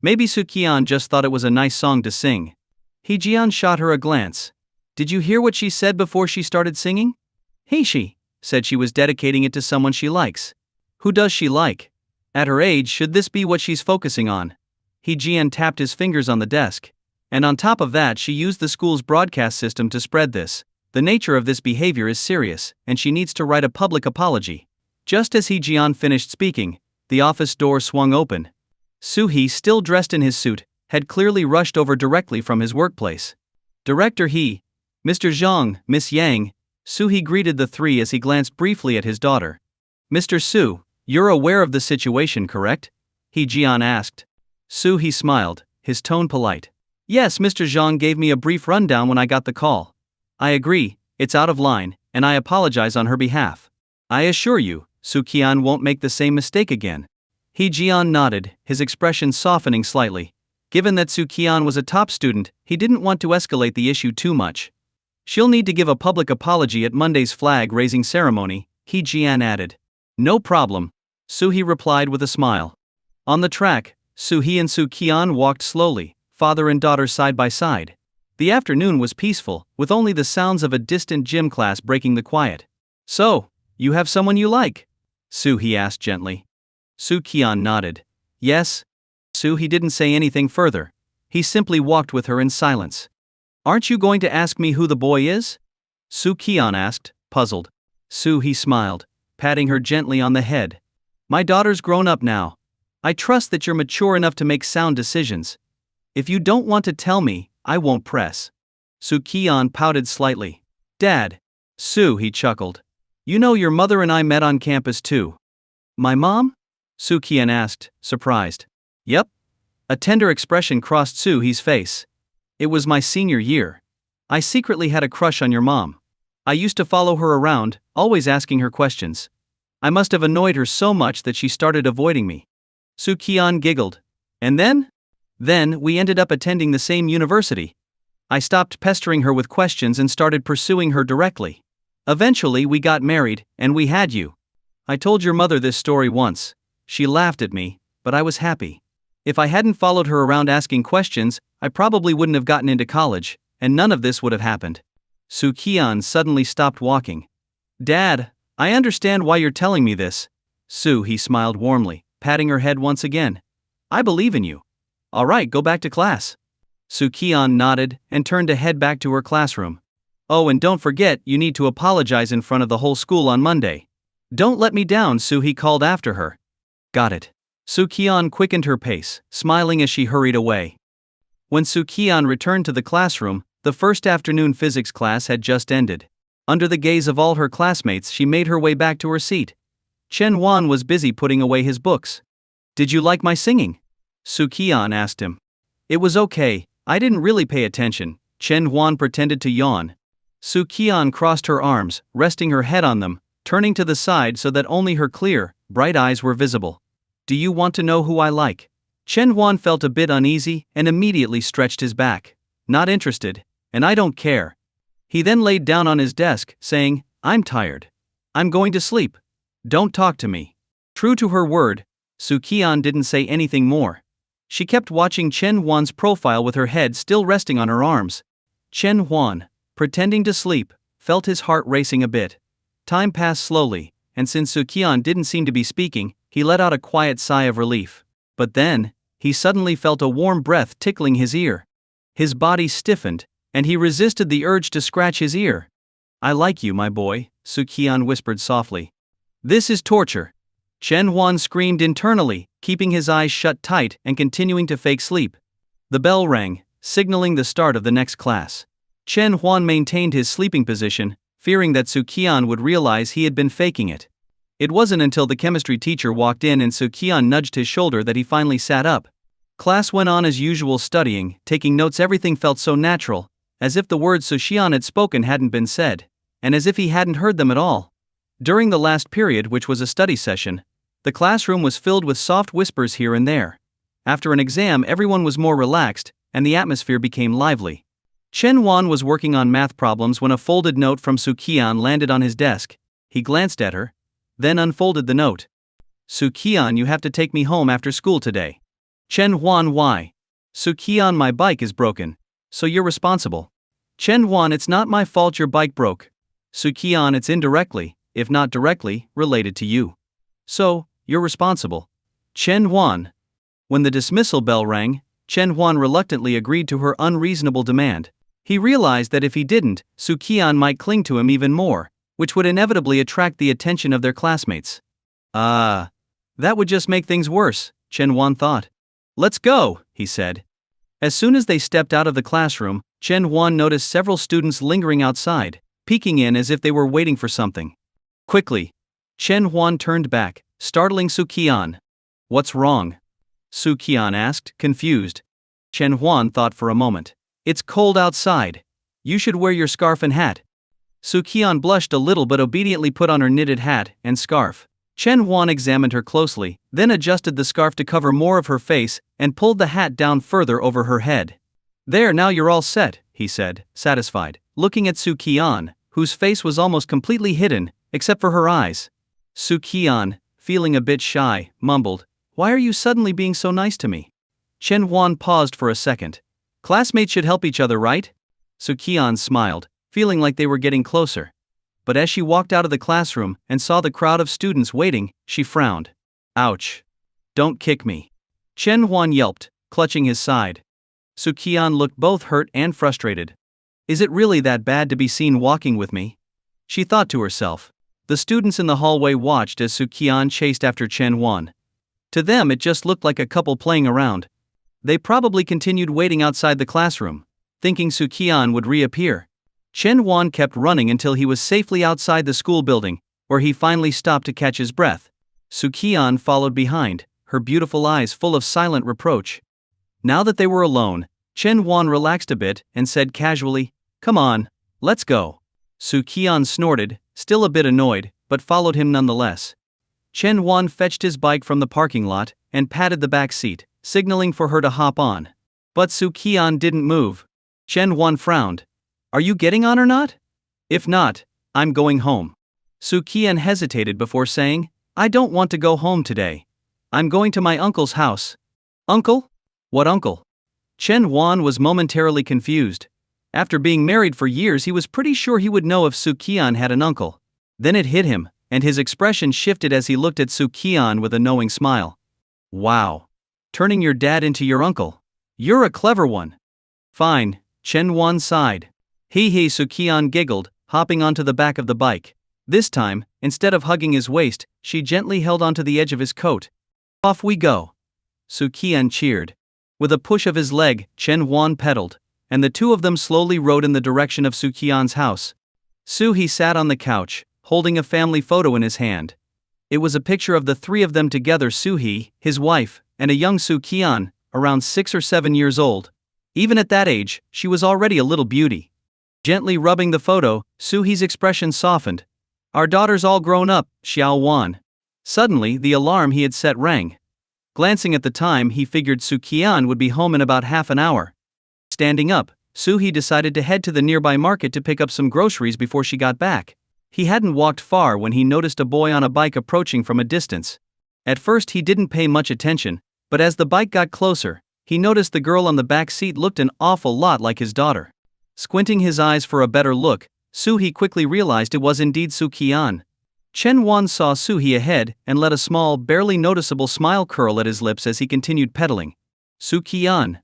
Speaker 1: "Maybe Su Qian just thought it was a nice song to sing." He Jian shot her a glance. "Did you hear what she said before she started singing?" "Hey, she said she was dedicating it to someone she likes." Who does she like? At her age, should this be what she's focusing on? He Jian tapped his fingers on the desk. And on top of that, she used the school's broadcast system to spread this. The nature of this behavior is serious, and she needs to write a public apology. Just as He Jian finished speaking, the office door swung open. Su He, still dressed in his suit, had clearly rushed over directly from his workplace. Director He, Mr. Zhang, Miss Yang. Su He greeted the three as he glanced briefly at his daughter. Mr. Su, you're aware of the situation, correct? He Jian asked. Su He smiled, his tone polite. Yes, Mr. Zhang gave me a brief rundown when I got the call. I agree, it's out of line, and I apologize on her behalf. I assure you, Su Qian won't make the same mistake again. He Jian nodded, his expression softening slightly. Given that Su Qian was a top student, he didn't want to escalate the issue too much. She'll need to give a public apology at Monday's flag-raising ceremony, He Jian added. No problem, Su He replied with a smile. On the track, Su He and Su Qian walked slowly, father and daughter side by side. The afternoon was peaceful, with only the sounds of a distant gym class breaking the quiet. So, you have someone you like? Su He asked gently. Su Qian nodded. Yes. Su He didn't say anything further. He simply walked with her in silence. Aren't you going to ask me who the boy is? Su Qian asked, puzzled. Su He smiled, patting her gently on the head. My daughter's grown up now. I trust that you're mature enough to make sound decisions. If you don't want to tell me, I won't press. Su Qian pouted slightly. Dad. Su He chuckled. You know your mother and I met on campus too. My mom? Su Qian asked, surprised. Yep. A tender expression crossed Su He's face. It was my senior year. I secretly had a crush on your mom. I used to follow her around, always asking her questions. I must have annoyed her so much that she started avoiding me. Su Qian giggled. And then? Then, we ended up attending the same university. I stopped pestering her with questions and started pursuing her directly. Eventually, we got married, and we had you. I told your mother this story once. She laughed at me, but I was happy. If I hadn't followed her around asking questions, I probably wouldn't have gotten into college, and none of this would have happened. Su Qian suddenly stopped walking. Dad, I understand why you're telling me this. Su He smiled warmly, patting her head once again. I believe in you. All right, go back to class. Su Qian nodded and turned to head back to her classroom. Oh, and don't forget, you need to apologize in front of the whole school on Monday. Don't let me down, Su He called after her. Got it. Su Qian quickened her pace, smiling as she hurried away. When Su Qian returned to the classroom, the first afternoon physics class had just ended. Under the gaze of all her classmates, she made her way back to her seat. Chen Huan was busy putting away his books. Did you like my singing? Su Qian asked him. It was okay, I didn't really pay attention, Chen Huan pretended to yawn. Su Qian crossed her arms, resting her head on them, turning to the side so that only her clear, bright eyes were visible. Do you want to know who I like? Chen Huan felt a bit uneasy and immediately stretched his back. Not interested, and I don't care. He then laid down on his desk, saying, I'm tired. I'm going to sleep. Don't talk to me. True to her word, Su Qian didn't say anything more. She kept watching Chen Huan's profile with her head still resting on her arms. Chen Huan, pretending to sleep, felt his heart racing a bit. Time passed slowly, and since Su Qian didn't seem to be speaking, he let out a quiet sigh of relief. But then, he suddenly felt a warm breath tickling his ear. His body stiffened, and he resisted the urge to scratch his ear. I like you, my boy, Su Qian whispered softly. This is torture. Chen Huan screamed internally, keeping his eyes shut tight and continuing to fake sleep. The bell rang, signaling the start of the next class. Chen Huan maintained his sleeping position, fearing that Su Qian would realize he had been faking it. It wasn't until the chemistry teacher walked in and Su Qian nudged his shoulder that he finally sat up. Class went on as usual, studying, taking notes. Everything felt so natural, as if the words Su Qian had spoken hadn't been said, and as if he hadn't heard them at all. During the last period, which was a study session, the classroom was filled with soft whispers here and there. After an exam, everyone was more relaxed, and the atmosphere became lively. Chen Huan was working on math problems when a folded note from Su Qian landed on his desk. He glanced at her, then unfolded the note. Su Qian, you have to take me home after school today. Chen Huan, why? Su Qian, my bike is broken, so you're responsible. Chen Huan, it's not my fault your bike broke. Su Qian, it's indirectly, if not directly, related to you. So, you're responsible. Chen Huan. When the dismissal bell rang, Chen Huan reluctantly agreed to her unreasonable demand. He realized that if he didn't, Su Qian might cling to him even more, which would inevitably attract the attention of their classmates. That would just make things worse, Chen Huan thought. Let's go, he said. As soon as they stepped out of the classroom, Chen Huan noticed several students lingering outside, peeking in as if they were waiting for something. Quickly, Chen Huan turned back, startling Su Qian. What's wrong? Su Qian asked, confused. Chen Huan thought for a moment. It's cold outside. You should wear your scarf and hat. Su Qian blushed a little but obediently put on her knitted hat and scarf. Chen Huan examined her closely, then adjusted the scarf to cover more of her face and pulled the hat down further over her head. There, now you're all set, he said, satisfied, looking at Su Qian, whose face was almost completely hidden, except for her eyes. Su Qian, feeling a bit shy, mumbled, "Why are you suddenly being so nice to me?" Chen Huan paused for a second. Classmates should help each other, right? Su Qian smiled, feeling like they were getting closer. But as she walked out of the classroom and saw the crowd of students waiting, she frowned. Ouch. Don't kick me. Chen Huan yelped, clutching his side. Su Qian looked both hurt and frustrated. Is it really that bad to be seen walking with me? She thought to herself. The students in the hallway watched as Su Qian chased after Chen Huan. To them it just looked like a couple playing around. They probably continued waiting outside the classroom, thinking Su Qian would reappear. Chen Huan kept running until he was safely outside the school building, where he finally stopped to catch his breath. Su Qian followed behind, her beautiful eyes full of silent reproach. Now that they were alone, Chen Huan relaxed a bit and said casually, "Come on, let's go." Su Qian snorted, still a bit annoyed, but followed him nonetheless. Chen Huan fetched his bike from the parking lot and patted the back seat, signaling for her to hop on. But Su Qian didn't move. Chen Huan frowned. Are you getting on or not? If not, I'm going home. Su Qian hesitated before saying, I don't want to go home today. I'm going to my uncle's house. Uncle? What uncle? Chen Huan was momentarily confused. After being married for years, he was pretty sure he would know if Su Qian had an uncle. Then it hit him, and his expression shifted as he looked at Su Qian with a knowing smile. Wow. Turning your dad into your uncle. You're a clever one. Fine, Chen Huan sighed. Hee, Su Qian giggled, hopping onto the back of the bike. This time, instead of hugging his waist, she gently held onto the edge of his coat. Off we go. Su Qian cheered. With a push of his leg, Chen Huan pedaled, and the two of them slowly rode in the direction of Su Qian's house. He sat on the couch, holding a family photo in his hand. It was a picture of the three of them together: He, his wife, and a young Su Qian, around 6 or 7 years old. Even at that age, she was already a little beauty. Gently rubbing the photo, He's expression softened. Our daughter's all grown up, Xiao Wan. Suddenly, the alarm he had set rang. Glancing at the time, he figured Su Qian would be home in about half an hour. Standing up, He decided to head to the nearby market to pick up some groceries before she got back. He hadn't walked far when he noticed a boy on a bike approaching from a distance. At first he didn't pay much attention, but as the bike got closer, he noticed the girl on the back seat looked an awful lot like his daughter. Squinting his eyes for a better look, He quickly realized it was indeed Su Qian. Chen Huan saw He ahead and let a small, barely noticeable smile curl at his lips as he continued pedaling. Su Qian.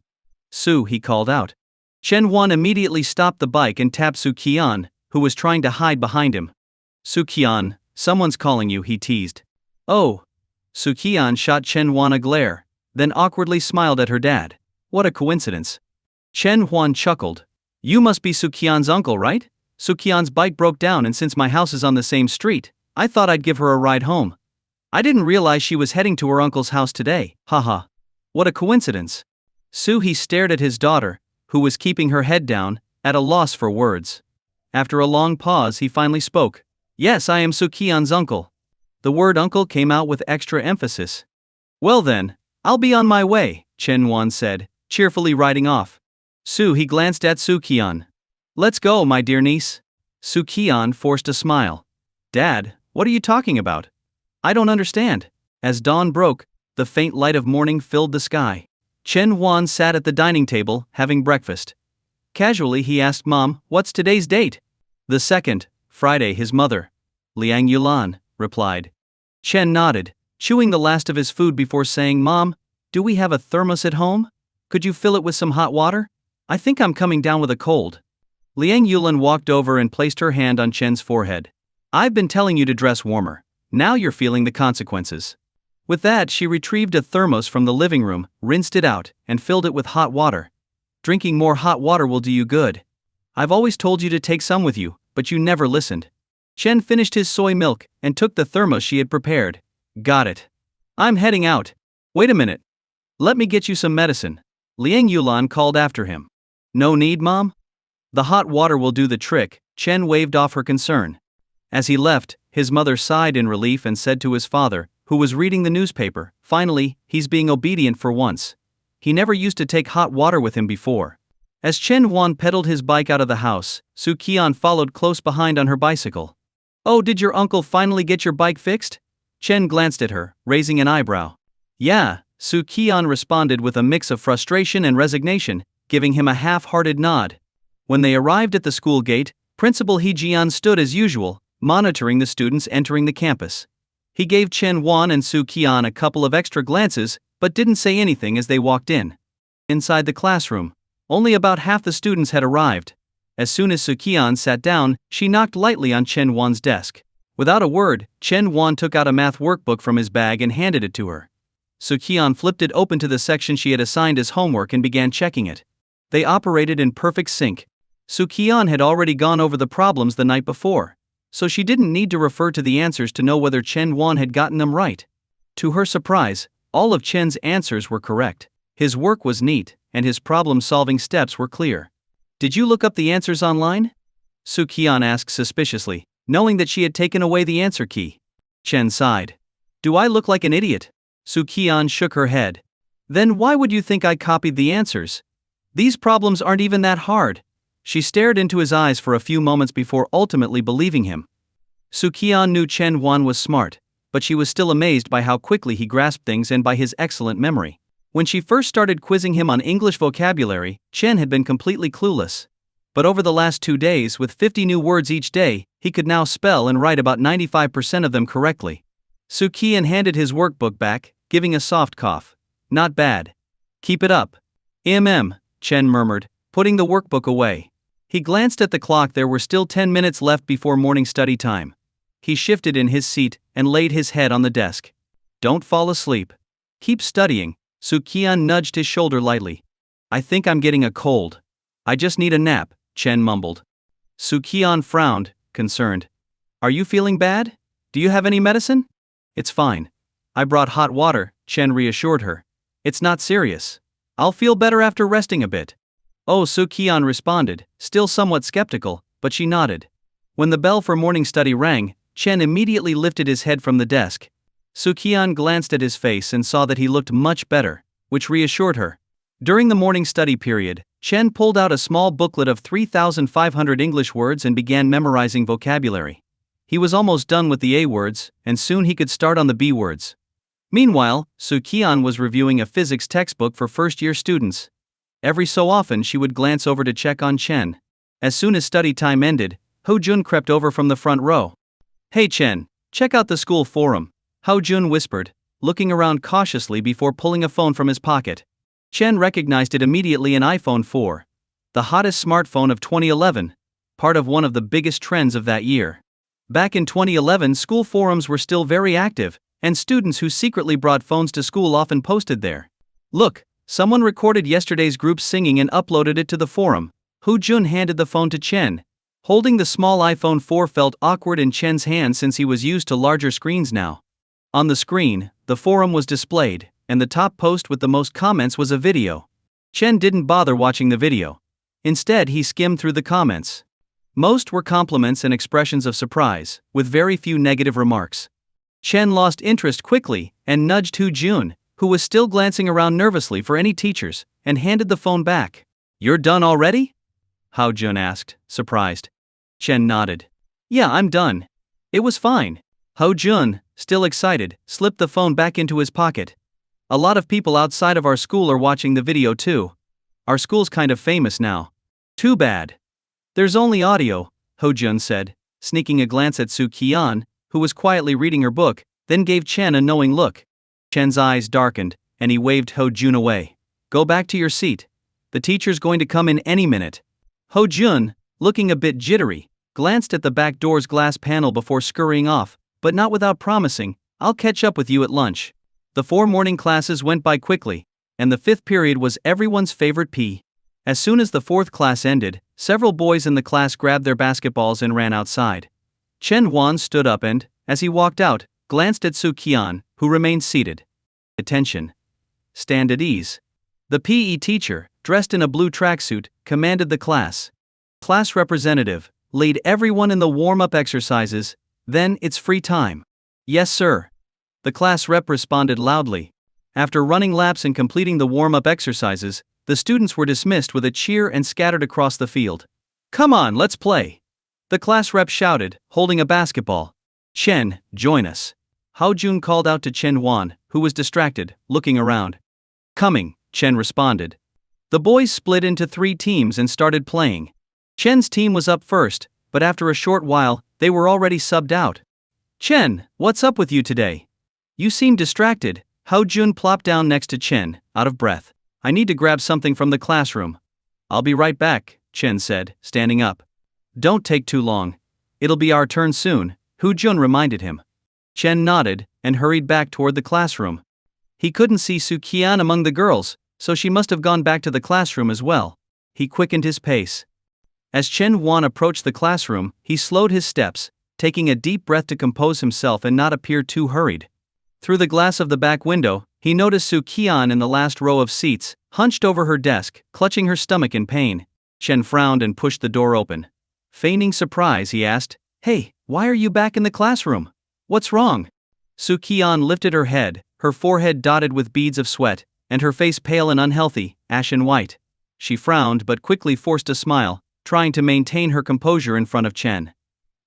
Speaker 1: Su, he called out. Chen Huan immediately stopped the bike and tapped Su Qian, who was trying to hide behind him. Su Qian, someone's calling you, he teased. Oh. Su Qian shot Chen Huan a glare, then awkwardly smiled at her dad. What a coincidence. Chen Huan chuckled. You must be Su Qian's uncle, right? Su Qian's bike broke down, and since my house is on the same street, I thought I'd give her a ride home. I didn't realize she was heading to her uncle's house today. Haha. What a coincidence. He stared at his daughter, who was keeping her head down, at a loss for words. After a long pause, he finally spoke. Yes, I am Su Qian's uncle. The word uncle came out with extra emphasis. Well then, I'll be on my way, Chen Huan said, cheerfully riding off. He glanced at Su Qian. Let's go, my dear niece. Su Qian forced a smile. Dad, what are you talking about? I don't understand. As dawn broke, the faint light of morning filled the sky. Chen Huan sat at the dining table, having breakfast. Casually he asked Mom, what's today's date? The 2nd, Friday, his mother, Liang Yulan, replied. Chen nodded. chewing the last of his food before saying, "Mom, do we have a thermos at home? Could you fill it with some hot water? I think I'm coming down with a cold." Liang Yulin walked over and placed her hand on Chen's forehead. "I've been telling you to dress warmer. Now you're feeling the consequences." With that, she retrieved a thermos from the living room, rinsed it out, and filled it with hot water. "Drinking more hot water will do you good. I've always told you to take some with you, but you never listened." Chen finished his soy milk and took the thermos she had prepared. "Got it. I'm heading out. Wait a minute. Let me get you some medicine," Liang Yulan called after him. "No need, Mom? The hot water will do the trick," Chen waved off her concern. As he left, his mother sighed in relief and said to his father, who was reading the newspaper, "Finally, he's being obedient for once. He never used to take hot water with him before." As Chen Wan pedaled his bike out of the house, Su Qian followed close behind on her bicycle. "Oh, did your uncle finally get your bike fixed?" Chen glanced at her, raising an eyebrow. "Yeah," Su Qian responded with a mix of frustration and resignation, giving him a half-hearted nod. When they arrived at the school gate, Principal He Jian stood as usual, monitoring the students entering the campus. He gave Chen Wan and Su Qian a couple of extra glances, but didn't say anything as they walked in. Inside the classroom, only about half the students had arrived. As soon as Su Qian sat down, she knocked lightly on Chen Wan's desk. Without a word, Chen Wan took out a math workbook from his bag and handed it to her. Su Qian flipped it open to the section she had assigned as homework and began checking it. They operated in perfect sync. Su Qian had already gone over the problems the night before, so she didn't need to refer to the answers to know whether Chen Wan had gotten them right. To her surprise, all of Chen's answers were correct. His work was neat, and his problem-solving steps were clear. "Did you look up the answers online?" Su Qian asked suspiciously, knowing that she had taken away the answer key. Chen sighed. "Do I look like an idiot?" Su Qian shook her head. "Then why would you think I copied the answers? These problems aren't even that hard." She stared into his eyes for a few moments before ultimately believing him. Su Qian knew Chen Wan was smart, but she was still amazed by how quickly he grasped things and by his excellent memory. When she first started quizzing him on English vocabulary, Chen had been completely clueless. But over the last 2 days, with 50 new words each day, he could now spell and write about 95% of them correctly. Su Qian handed his workbook back, giving a soft cough. "Not bad. Keep it up." Chen murmured, putting the workbook away. He glanced at the clock. There were still 10 minutes left before morning study time. He shifted in his seat and laid his head on the desk. "Don't fall asleep. Keep studying." Su Qian nudged his shoulder lightly. "I think I'm getting a cold. I just need a nap," Chen mumbled. Su Qian frowned, concerned. "Are you feeling bad? Do you have any medicine?" "It's fine. I brought hot water," Chen reassured her. "It's not serious. I'll feel better after resting a bit." "Oh," Su Qian responded, still somewhat skeptical, but she nodded. When the bell for morning study rang, Chen immediately lifted his head from the desk. Su Qian glanced at his face and saw that he looked much better, which reassured her. During the morning study period, Chen pulled out a small booklet of 3,500 English words and began memorizing vocabulary. He was almost done with the A words, and soon he could start on the B words. Meanwhile, Su Qian was reviewing a physics textbook for first-year students. Every so often she would glance over to check on Chen. As soon as study time ended, Ho Jun crept over from the front row. "Hey Chen, check out the school forum," Ho Jun whispered, looking around cautiously before pulling a phone from his pocket. Chen recognized it immediately: an iPhone 4. The hottest smartphone of 2011, part of one of the biggest trends of that year. Back in 2011, school forums were still very active, and students who secretly brought phones to school often posted there. "Look, someone recorded yesterday's group singing and uploaded it to the forum." Hu Jun handed the phone to Chen. Holding the small iPhone 4 felt awkward in Chen's hand since he was used to larger screens now. On the screen, the forum was displayed, and the top post with the most comments was a video. Chen didn't bother watching the video. Instead, he skimmed through the comments. Most were compliments and expressions of surprise, with very few negative remarks. Chen lost interest quickly and nudged Hu Jun, who was still glancing around nervously for any teachers, and handed the phone back. "You're done already?" Hao Jun asked, surprised. Chen nodded. "Yeah, I'm done. It was fine." Hao Jun, still excited, slipped the phone back into his pocket. "A lot of people outside of our school are watching the video too. Our school's kind of famous now." "Too bad. There's only audio," Ho Jun said, sneaking a glance at Su Qian, who was quietly reading her book, then gave Chen a knowing look. Chen's eyes darkened, and he waved Ho Jun away. Go back to your seat. The teacher's going to come in any minute. Ho Jun, looking a bit jittery, glanced at the back door's glass panel before scurrying off, but not without promising, I'll catch up with you at lunch. The 4 morning classes went by quickly, and the 5th period was everyone's favorite P. As soon as the 4th class ended, several boys in the class grabbed their basketballs and ran outside. Chen Huan stood up and, as he walked out, glanced at Su Qian, who remained seated. Attention. Stand at ease. The PE teacher, dressed in a blue tracksuit, commanded the class. Class representative, lead everyone in the warm-up exercises, then it's free time. Yes, sir. The class rep responded loudly. After running laps and completing the warm-up exercises, the students were dismissed with a cheer and scattered across the field. Come on, let's play. The class rep shouted, holding a basketball. Chen, join us. Hao Jun called out to Chen Huan, who was distracted, looking around. Coming, Chen responded. The boys split into 3 teams and started playing. Chen's team was up first, but after a short while, they were already subbed out. Chen, what's up with you today? You seem distracted. Hao Jun plopped down next to Chen, out of breath. I need to grab something from the classroom. I'll be right back, Chen said, standing up. Don't take too long. It'll be our turn soon, Hu Jun reminded him. Chen nodded and hurried back toward the classroom. He couldn't see Su Qian among the girls, so she must have gone back to the classroom as well. He quickened his pace. As Chen Huan approached the classroom, he slowed his steps, taking a deep breath to compose himself and not appear too hurried. Through the glass of the back window, he noticed Su Qian in the last row of seats, hunched over her desk, clutching her stomach in pain. Chen frowned and pushed the door open. Feigning surprise, he asked, Hey, why are you back in the classroom? What's wrong? Su Qian lifted her head, her forehead dotted with beads of sweat, and her face pale and unhealthy, ashen white. She frowned but quickly forced a smile, trying to maintain her composure in front of Chen.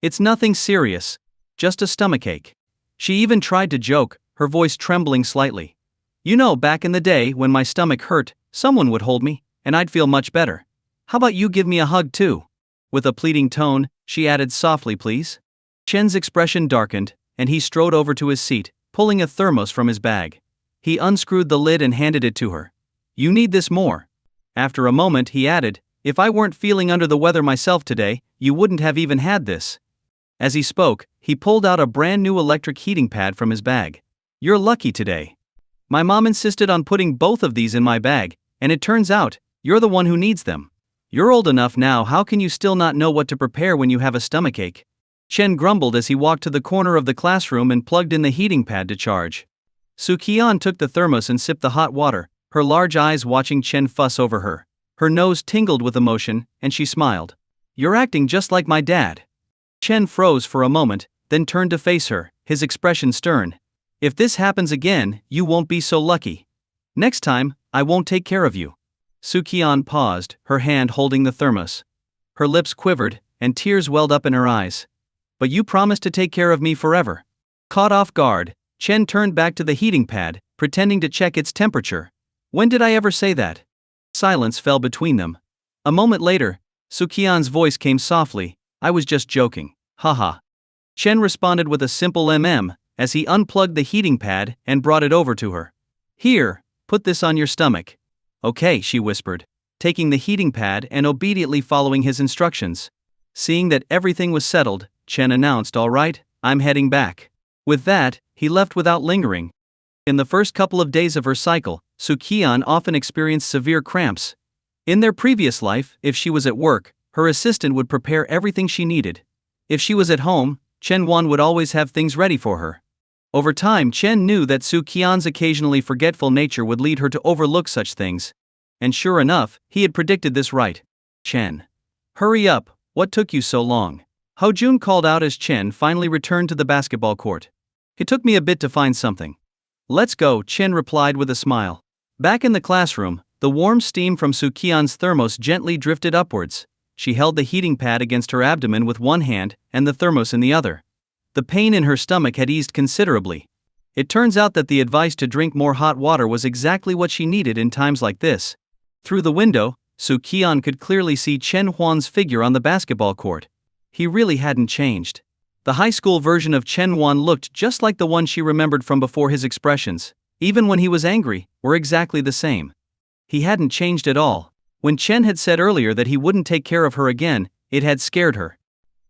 Speaker 1: It's nothing serious. Just a stomachache. She even tried to joke, her voice trembling slightly. You know, back in the day when my stomach hurt, someone would hold me, and I'd feel much better. How about you give me a hug too? With a pleading tone, she added softly, please. Chen's expression darkened, and he strode over to his seat, pulling a thermos from his bag. He unscrewed the lid and handed it to her. You need this more. After a moment, he added, if I weren't feeling under the weather myself today, you wouldn't have even had this. As he spoke, he pulled out a brand new electric heating pad from his bag. You're lucky today. My mom insisted on putting both of these in my bag, and it turns out, you're the one who needs them. You're old enough now, how can you still not know what to prepare when you have a stomachache? Chen grumbled as he walked to the corner of the classroom and plugged in the heating pad to charge. Su Qian took the thermos and sipped the hot water, her large eyes watching Chen fuss over her. Her nose tingled with emotion, and she smiled. You're acting just like my dad. Chen froze for a moment, then turned to face her, his expression stern. If this happens again, you won't be so lucky. Next time, I won't take care of you. Su Qian paused, her hand holding the thermos. Her lips quivered, and tears welled up in her eyes. But you promised to take care of me forever. Caught off guard, Chen turned back to the heating pad, pretending to check its temperature. When did I ever say that? Silence fell between them. A moment later, Su Qian's voice came softly, I was just joking, haha. Chen responded with a simple as he unplugged the heating pad and brought it over to her. Here, put this on your stomach. Okay, she whispered, taking the heating pad and obediently following his instructions. Seeing that everything was settled, Chen announced, all right, I'm heading back. With that, he left without lingering. In the first couple of days of her cycle, Su Qian often experienced severe cramps. In their previous life, if she was at work, her assistant would prepare everything she needed. If she was at home, Chen Huan would always have things ready for her. Over time, Chen knew that Su Qian's occasionally forgetful nature would lead her to overlook such things. And sure enough, he had predicted this right. Chen. Hurry up, what took you so long? Hao Jun called out as Chen finally returned to the basketball court. It took me a bit to find something. Let's go, Chen replied with a smile. Back in the classroom, the warm steam from Su Qian's thermos gently drifted upwards. She held the heating pad against her abdomen with one hand and the thermos in the other. The pain in her stomach had eased considerably. It turns out that the advice to drink more hot water was exactly what she needed in times like this. Through the window, Su Qian could clearly see Chen Huan's figure on the basketball court. He really hadn't changed. The high school version of Chen Wan looked just like the one she remembered from before. His expressions, even when he was angry, were exactly the same. He hadn't changed at all. When Chen had said earlier that he wouldn't take care of her again, it had scared her.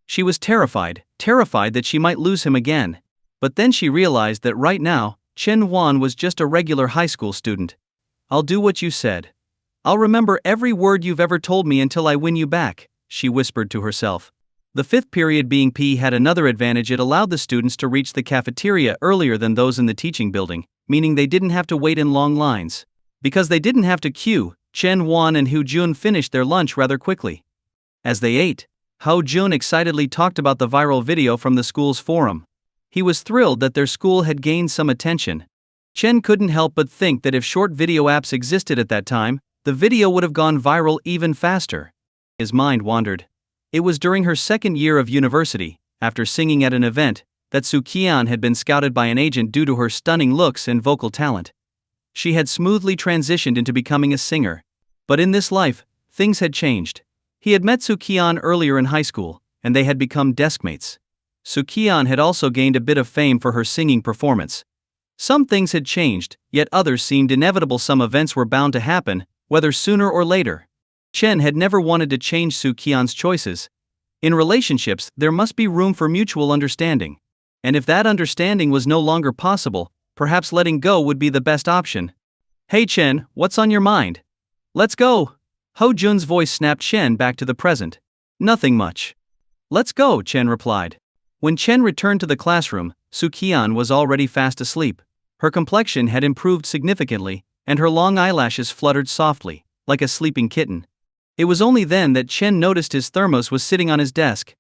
Speaker 1: She was terrified that she might lose him again. But then she realized that right now, Chen Wan was just a regular high school student. "I'll do what you said. I'll remember every word you've ever told me until I win you back," she whispered to herself. The fifth period being P had another advantage. It allowed the students to reach the cafeteria earlier than those in the teaching building, meaning they didn't have to wait in long lines. Because they didn't have to queue, Chen Wan and Hu Jun finished their lunch rather quickly. As they ate, Hu Jun excitedly talked about the viral video from the school's forum. He was thrilled that their school had gained some attention. Chen couldn't help but think that if short video apps existed at that time, the video would have gone viral even faster. His mind wandered. It was during her second year of university, after singing at an event, that Su Qian had been scouted by an agent due to her stunning looks and vocal talent. She had smoothly transitioned into becoming a singer. But in this life, things had changed. He had met Su Qian earlier in high school, and they had become deskmates. Su Qian had also gained a bit of fame for her singing performance. Some things had changed, yet others seemed inevitable. Some events were bound to happen, whether sooner or later. Chen had never wanted to change Su Qian's choices. In relationships, there must be room for mutual understanding. And if that understanding was no longer possible, perhaps letting go would be the best option. "Hey Chen, what's on your mind? Let's go." Ho Jun's voice snapped Chen back to the present. "Nothing much." "Let's go," Chen replied. When Chen returned to the classroom, Su Qian was already fast asleep. Her complexion had improved significantly, and her long eyelashes fluttered softly, like a sleeping kitten. It was only then that Chen noticed his thermos was sitting on his desk.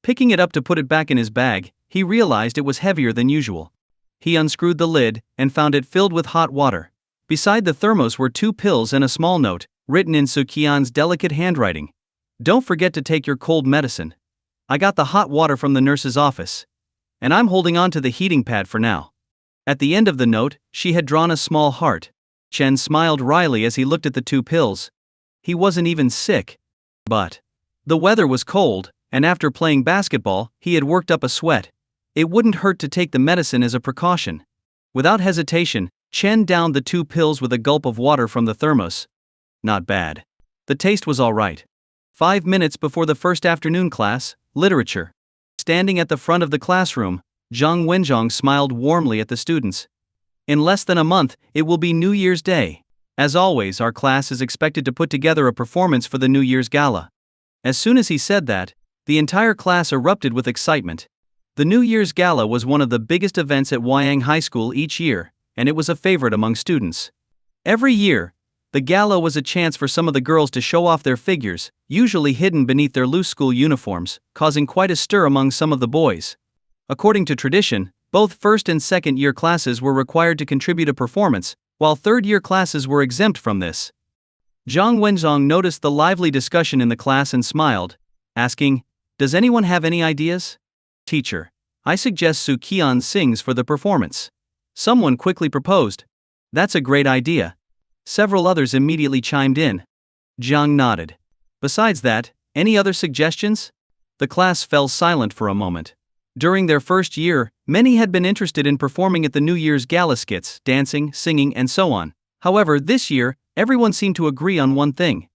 Speaker 1: Picking it up to put it back in his bag, he realized it was heavier than usual. He unscrewed the lid and found it filled with hot water. Beside the thermos were 2 pills and a small note, written in Su Qian's delicate handwriting. "Don't forget to take your cold medicine. I got the hot water from the nurse's office. And I'm holding on to the heating pad for now." At the end of the note, she had drawn a small heart. Chen smiled wryly as he looked at the 2 pills. He wasn't even sick. But the weather was cold, and after playing basketball, he had worked up a sweat. It wouldn't hurt to take the medicine as a precaution. Without hesitation, Chen downed the 2 pills with a gulp of water from the thermos. Not bad. The taste was all right. 5 minutes before the first afternoon class, literature. Standing at the front of the classroom, Zhang Wenzhong smiled warmly at the students. "In less than a month, it will be New Year's Day. As always, our class is expected to put together a performance for the New Year's gala." As soon as he said that, the entire class erupted with excitement. The New Year's gala was one of the biggest events at Wyang High School each year, and it was a favorite among students. Every year, the gala was a chance for some of the girls to show off their figures, usually hidden beneath their loose school uniforms, causing quite a stir among some of the boys. According to tradition, both first and second year classes were required to contribute a performance, while third year classes were exempt from this. Zhang Wenzhong noticed the lively discussion in the class and smiled, asking, "Does anyone have any ideas?" "Teacher, I suggest Su Qian sings for the performance." Someone quickly proposed. "That's a great idea." Several others immediately chimed in. Zhang nodded. "Besides that, any other suggestions?" The class fell silent for a moment. During their first year, many had been interested in performing at the New Year's gala skits, dancing, singing, and so on. However, this year, everyone seemed to agree on one thing.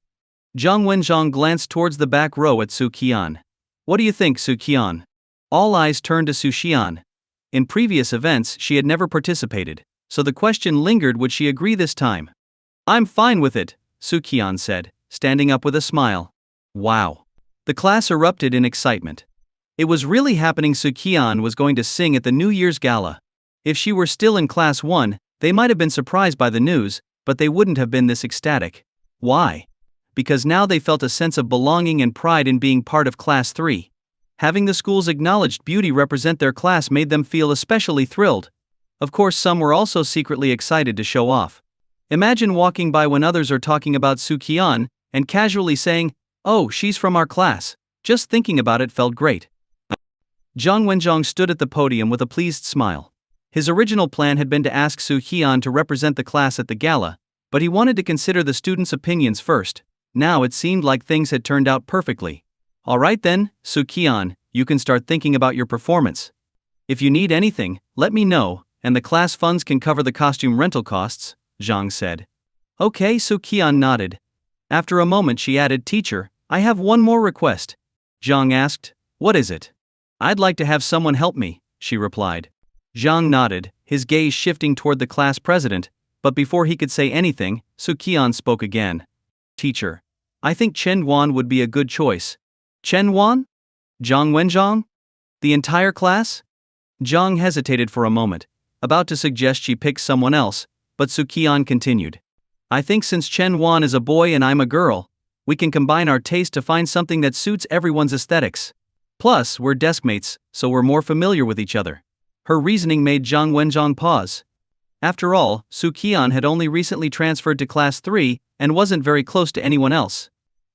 Speaker 1: Zhang Wenzhong glanced towards the back row at Su Qian. "What do you think, Su Qian?" All eyes turned to Su Qian. In previous events, she had never participated, so the question lingered: would she agree this time? "I'm fine with it," Su Qian said, standing up with a smile. Wow. The class erupted in excitement. It was really happening. Su Qian was going to sing at the New Year's gala. If she were still in class 1, they might have been surprised by the news, but they wouldn't have been this ecstatic. Why? Because now they felt a sense of belonging and pride in being part of class 3. Having the school's acknowledged beauty represent their class made them feel especially thrilled. Of course, some were also secretly excited to show off. Imagine walking by when others are talking about Su Qian, and casually saying, "Oh, she's from our class." Just thinking about it felt great. Zhang Wenzhong stood at the podium with a pleased smile. His original plan had been to ask Su Qian to represent the class at the gala, but he wanted to consider the students' opinions first. Now it seemed like things had turned out perfectly. "All right then, Su Qian, you can start thinking about your performance. If you need anything, let me know, and the class funds can cover the costume rental costs, Zhang said. Okay, Su Qian nodded. After a moment she added, Teacher, I have one more request. Zhang asked, What is it? I'd like to have someone help me, she replied. Zhang nodded, his gaze shifting toward the class president, but before he could say anything, Su Qian spoke again. Teacher, I think Chen Yuan would be a good choice. Chen Yuan? Zhang Wenzhang? The entire class? Zhang hesitated for a moment, about to suggest she pick someone else, but Su Qian continued. I think since Chen Yuan is a boy and I'm a girl, we can combine our taste to find something that suits everyone's aesthetics. Plus, we're deskmates, so we're more familiar with each other. Her reasoning made Zhang Wenzhang pause. After all, Su Qian had only recently transferred to Class 3 and wasn't very close to anyone else.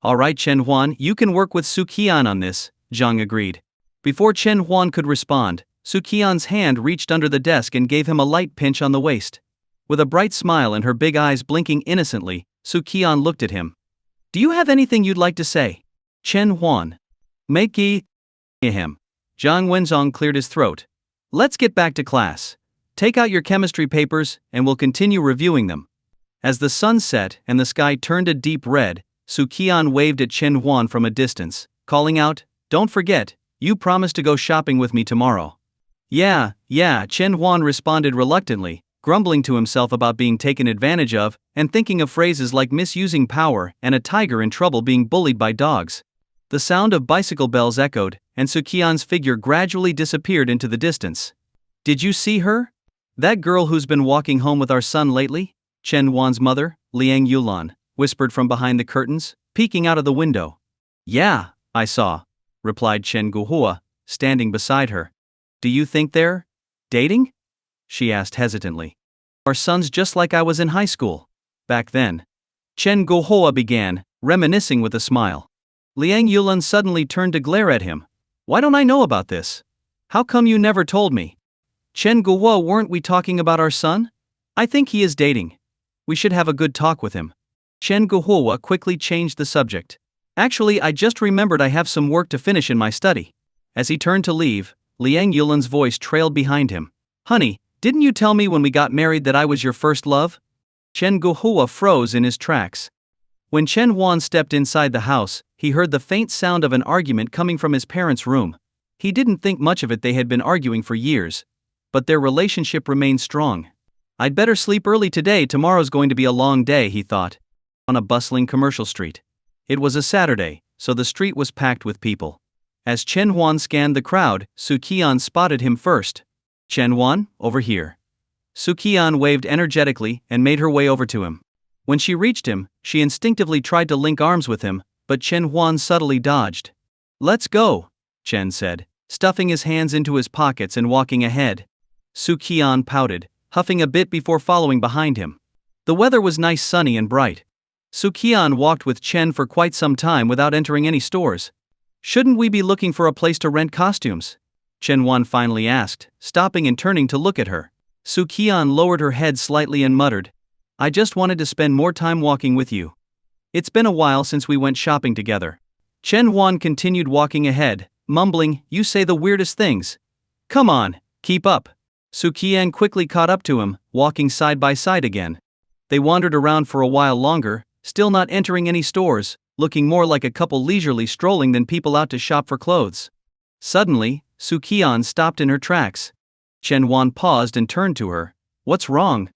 Speaker 1: Alright Chen Yuan, you can work with Su Qian on this, Zhang agreed. Before Chen Yuan could respond, Su Qian's hand reached under the desk and gave him a light pinch on the waist. With a bright smile and her big eyes blinking innocently, Su Qian looked at him. Do you have anything you'd like to say? Chen Yuan. Make him. Zhang Wenzhong cleared his throat. Let's get back to class. Take out your chemistry papers, and we'll continue reviewing them. As the sun set and the sky turned a deep red, Su Qian waved at Chen Yuan from a distance, calling out, Don't forget, you promised to go shopping with me tomorrow. Yeah, Chen Yuan responded reluctantly, grumbling to himself about being taken advantage of, and thinking of phrases like misusing power and a tiger in trouble being bullied by dogs. The sound of bicycle bells echoed, and Su Qian's figure gradually disappeared into the distance. Did you see her? That girl who's been walking home with our son lately? Chen Yuan's mother, Liang Yulan, whispered from behind the curtains, peeking out of the window. Yeah, I saw, replied Chen Guohua, standing beside her. Do you think they're dating? She asked hesitantly. Our son's just like I was in high school. Back then. Chen Guohua began, reminiscing with a smile. Liang Yulan suddenly turned to glare at him. Why don't I know about this? How come you never told me? Chen Guohua, weren't we talking about our son? I think he is dating. We should have a good talk with him. Chen Guohua quickly changed the subject. Actually, I just remembered I have some work to finish in my study. As he turned to leave, Liang Yulan's voice trailed behind him. Honey, didn't you tell me when we got married that I was your first love? Chen Guohua froze in his tracks. When Chen Yuan stepped inside the house, he heard the faint sound of an argument coming from his parents' room. He didn't think much of it, they had been arguing for years. But their relationship remained strong. I'd better sleep early today, tomorrow's going to be a long day, he thought. On a bustling commercial street. It was a Saturday, so the street was packed with people. As Chen Yuan scanned the crowd, Su Qian spotted him first. Chen Yuan, over here. Su Qian waved energetically and made her way over to him. When she reached him, she instinctively tried to link arms with him, but Chen Yuan subtly dodged. Let's go, Chen said, stuffing his hands into his pockets and walking ahead. Su Qian pouted, huffing a bit before following behind him. The weather was nice, sunny and bright. Su Qian walked with Chen for quite some time without entering any stores. Shouldn't we be looking for a place to rent costumes? Chen Yuan finally asked, stopping and turning to look at her. Su Qian lowered her head slightly and muttered, I just wanted to spend more time walking with you. It's been a while since we went shopping together. Chen Yuan continued walking ahead, mumbling, You say the weirdest things. Come on, keep up. Su Qian quickly caught up to him, walking side by side again. They wandered around for a while longer, still not entering any stores, looking more like a couple leisurely strolling than people out to shop for clothes. Suddenly, Su Qian stopped in her tracks. Chen Yuan paused and turned to her. What's wrong?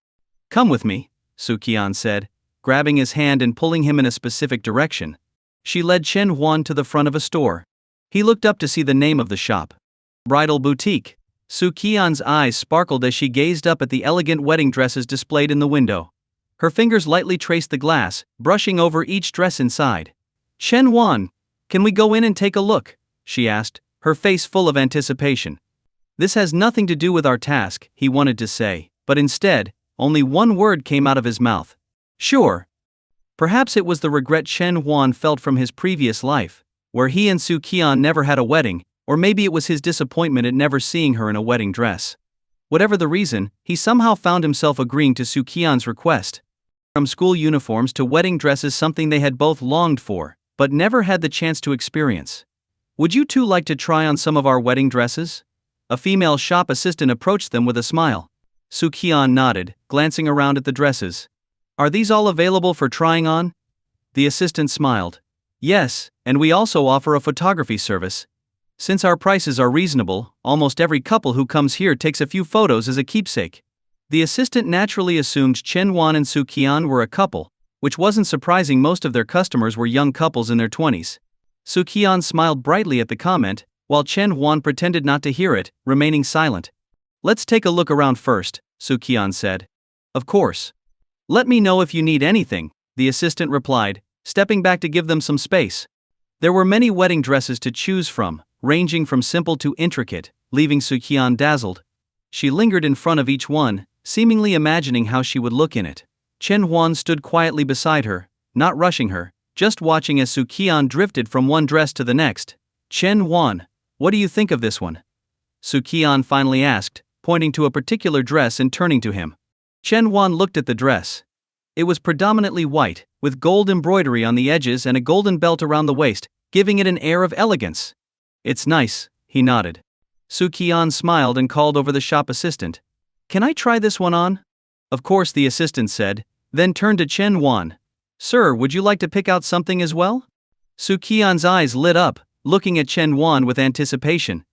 Speaker 1: Come with me, Su Qian said, grabbing his hand and pulling him in a specific direction. She led Chen Yuan to the front of a store. He looked up to see the name of the shop. Bridal Boutique. Su Qian's eyes sparkled as she gazed up at the elegant wedding dresses displayed in the window. Her fingers lightly traced the glass, brushing over each dress inside. Chen Yuan, can we go in and take a look? She asked, her face full of anticipation. This has nothing to do with our task, he wanted to say, but instead, only one word came out of his mouth. Sure. Perhaps it was the regret Chen Yuan felt from his previous life, where he and Su Qian never had a wedding, or maybe it was his disappointment at never seeing her in a wedding dress. Whatever the reason, he somehow found himself agreeing to Su Qian's request. From school uniforms to wedding dresses, something they had both longed for, but never had the chance to experience. Would you two like to try on some of our wedding dresses? A female shop assistant approached them with a smile. Su Qian nodded, glancing around at the dresses. Are these all available for trying on? The assistant smiled. Yes, and we also offer a photography service. Since our prices are reasonable, almost every couple who comes here takes a few photos as a keepsake. The assistant naturally assumed Chen Wan and Su Qian were a couple, which wasn't surprising. Most of their customers were young couples in their 20s. Su Qian smiled brightly at the comment, while Chen Wan pretended not to hear it, remaining silent. Let's take a look around first, Su Qian said. Of course. Let me know if you need anything, the assistant replied, stepping back to give them some space. There were many wedding dresses to choose from, ranging from simple to intricate, leaving Su Qian dazzled. She lingered in front of each one, seemingly imagining how she would look in it. Chen Huan stood quietly beside her, not rushing her, just watching as Su Qian drifted from one dress to the next. Chen Huan, what do you think of this one? Su Qian finally asked, pointing to a particular dress and turning to him. Chen Huan looked at the dress. It was predominantly white, with gold embroidery on the edges and a golden belt around the waist, giving it an air of elegance. It's nice, he nodded. Su Qian smiled and called over the shop assistant. Can I try this one on? Of course, the assistant said, then turned to Chen Huan. Sir, would you like to pick out something as well? Su Qian's eyes lit up, looking at Chen Huan with anticipation.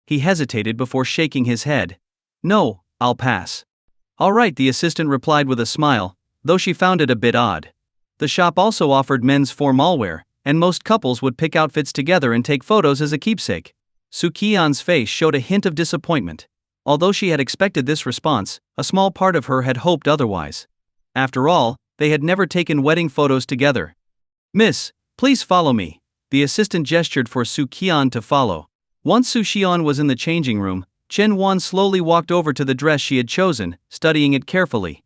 Speaker 1: He hesitated before shaking his head. No, I'll pass. All right, the assistant replied with a smile, though she found it a bit odd. The shop also offered men's formalwear, and most couples would pick outfits together and take photos as a keepsake. Su Qian's face showed a hint of disappointment. Although she had expected this response, a small part of her had hoped otherwise. After all, they had never taken wedding photos together. Miss, please follow me. The assistant gestured for Su Qian to follow. Once Su Qian was in the changing room, Chen Huan slowly walked over to the dress she had chosen, studying it carefully.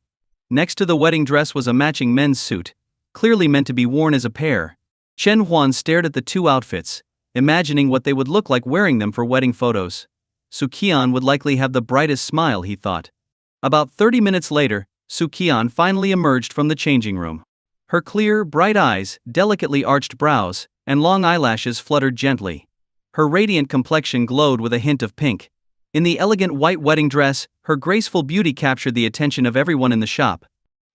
Speaker 1: Next to the wedding dress was a matching men's suit, clearly meant to be worn as a pair. Chen Huan stared at the two outfits, imagining what they would look like wearing them for wedding photos. Su Qian would likely have the brightest smile, he thought. About 30 minutes later, Su Qian finally emerged from the changing room. Her clear, bright eyes, delicately arched brows, and long eyelashes fluttered gently. Her radiant complexion glowed with a hint of pink. In the elegant white wedding dress, her graceful beauty captured the attention of everyone in the shop.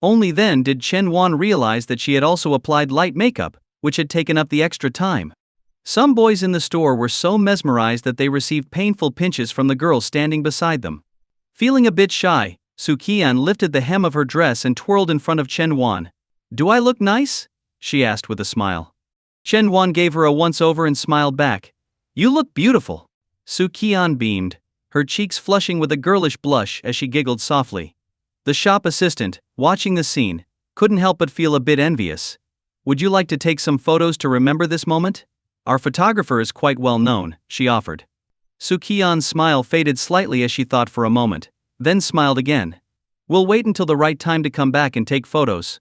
Speaker 1: Only then did Chen Huan realize that she had also applied light makeup, which had taken up the extra time. Some boys in the store were so mesmerized that they received painful pinches from the girl standing beside them. Feeling a bit shy, Su Qian lifted the hem of her dress and twirled in front of Chen Huan. Do I look nice? She asked with a smile. Chen Huan gave her a once-over and smiled back. You look beautiful. Su Qian beamed, her cheeks flushing with a girlish blush as she giggled softly. The shop assistant, watching the scene, couldn't help but feel a bit envious. Would you like to take some photos to remember this moment? Our photographer is quite well known, she offered. Su Qian's smile faded slightly as she thought for a moment, then smiled again. We'll wait until the right time to come back and take photos.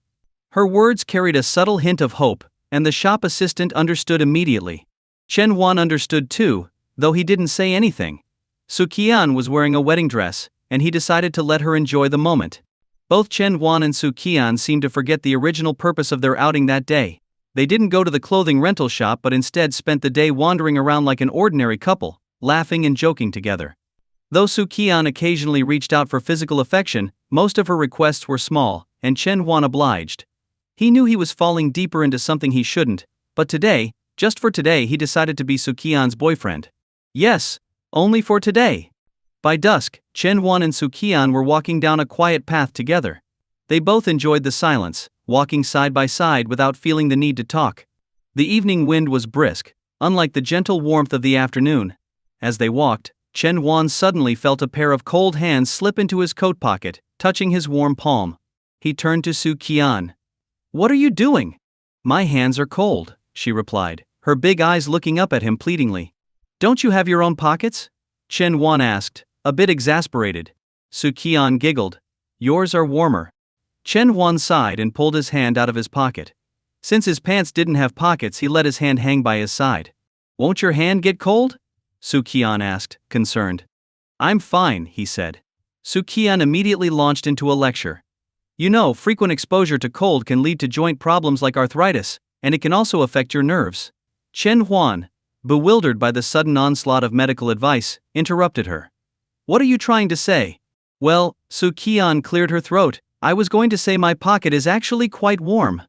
Speaker 1: Her words carried a subtle hint of hope, and the shop assistant understood immediately. Chen Huan understood too, though he didn't say anything. Su Qian was wearing a wedding dress, and he decided to let her enjoy the moment. Both Chen Huan and Su Qian seemed to forget the original purpose of their outing that day. They didn't go to the clothing rental shop but instead spent the day wandering around like an ordinary couple, laughing and joking together. Though Su Qian occasionally reached out for physical affection, most of her requests were small, and Chen Huan obliged. He knew he was falling deeper into something he shouldn't, but today, just for today, he decided to be Su Qian's boyfriend. Yes, only for today. By dusk, Chen Huan and Su Qian were walking down a quiet path together. They both enjoyed the silence, walking side by side without feeling the need to talk. The evening wind was brisk, unlike the gentle warmth of the afternoon. As they walked, Chen Huan suddenly felt a pair of cold hands slip into his coat pocket, touching his warm palm. He turned to Su Qian. What are you doing? My hands are cold, she replied, her big eyes looking up at him pleadingly. Don't you have your own pockets? Chen Huan asked, a bit exasperated. Su Qian giggled. Yours are warmer. Chen Huan sighed and pulled his hand out of his pocket. Since his pants didn't have pockets, he let his hand hang by his side. Won't your hand get cold? Su Qian asked, concerned. I'm fine, he said. Su Qian immediately launched into a lecture. You know, frequent exposure to cold can lead to joint problems like arthritis, and it can also affect your nerves. Chen Huan, bewildered by the sudden onslaught of medical advice, interrupted her. What are you trying to say? Well, Su Qian cleared her throat. I was going to say my pocket is actually quite warm.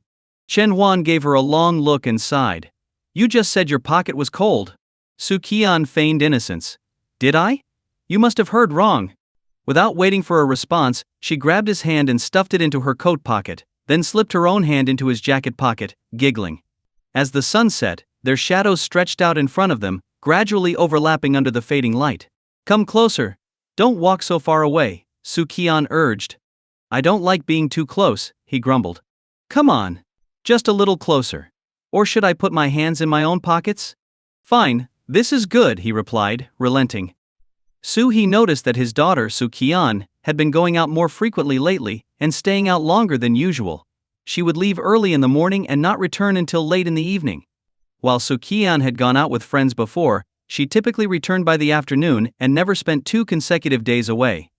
Speaker 1: Chen Huan gave her a long look and sighed. You just said your pocket was cold. Su Qian feigned innocence. Did I? You must have heard wrong. Without waiting for a response, she grabbed his hand and stuffed it into her coat pocket, then slipped her own hand into his jacket pocket, giggling. As the sun set, their shadows stretched out in front of them, gradually overlapping under the fading light. Come closer. Don't walk so far away, Su Qian urged. I don't like being too close, he grumbled. Come on. Just a little closer. Or should I put my hands in my own pockets? Fine, this is good, he replied, relenting. He noticed that his daughter Su Qian had been going out more frequently lately and staying out longer than usual. She would leave early in the morning and not return until late in the evening. While Su Qian had gone out with friends before, she typically returned by the afternoon and never spent 2 consecutive days away.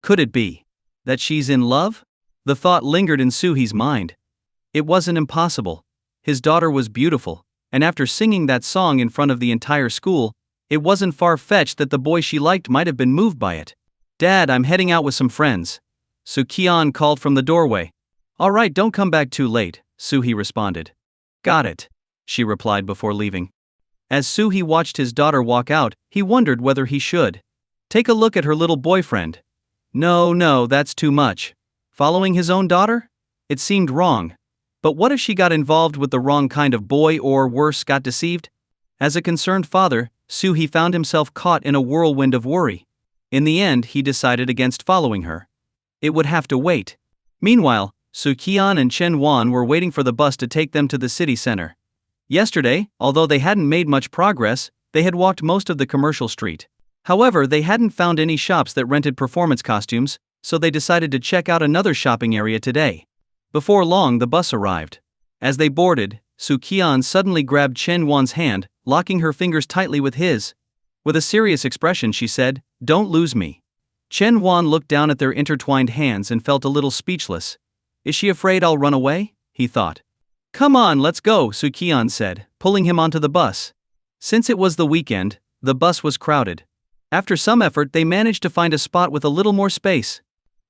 Speaker 1: Could it be that she's in love? The thought lingered in Suhi's mind. It wasn't impossible. His daughter was beautiful, and after singing that song in front of the entire school, it wasn't far-fetched that the boy she liked might have been moved by it. Dad, I'm heading out with some friends. Su Qian called from the doorway. All right, don't come back too late, Suhi responded. Got it, she replied before leaving. As Suhi watched his daughter walk out, he wondered whether he should take a look at her little boyfriend. No, that's too much. Following his own daughter? It seemed wrong. But what if she got involved with the wrong kind of boy or, worse, got deceived? As a concerned father, Suhi found himself caught in a whirlwind of worry. In the end, he decided against following her. It would have to wait. Meanwhile, Su Qian and Chen Huan were waiting for the bus to take them to the city center. Yesterday, although they hadn't made much progress, they had walked most of the commercial street. However, they hadn't found any shops that rented performance costumes, so they decided to check out another shopping area today. Before long, the bus arrived. As they boarded, Su Qian suddenly grabbed Chen Huan's hand, locking her fingers tightly with his. With a serious expression, she said, "Don't lose me." Chen Huan looked down at their intertwined hands and felt a little speechless. Is she afraid I'll run away? He thought. Come on, let's go, Su Qian said, pulling him onto the bus. Since it was the weekend, the bus was crowded. After some effort, they managed to find a spot with a little more space.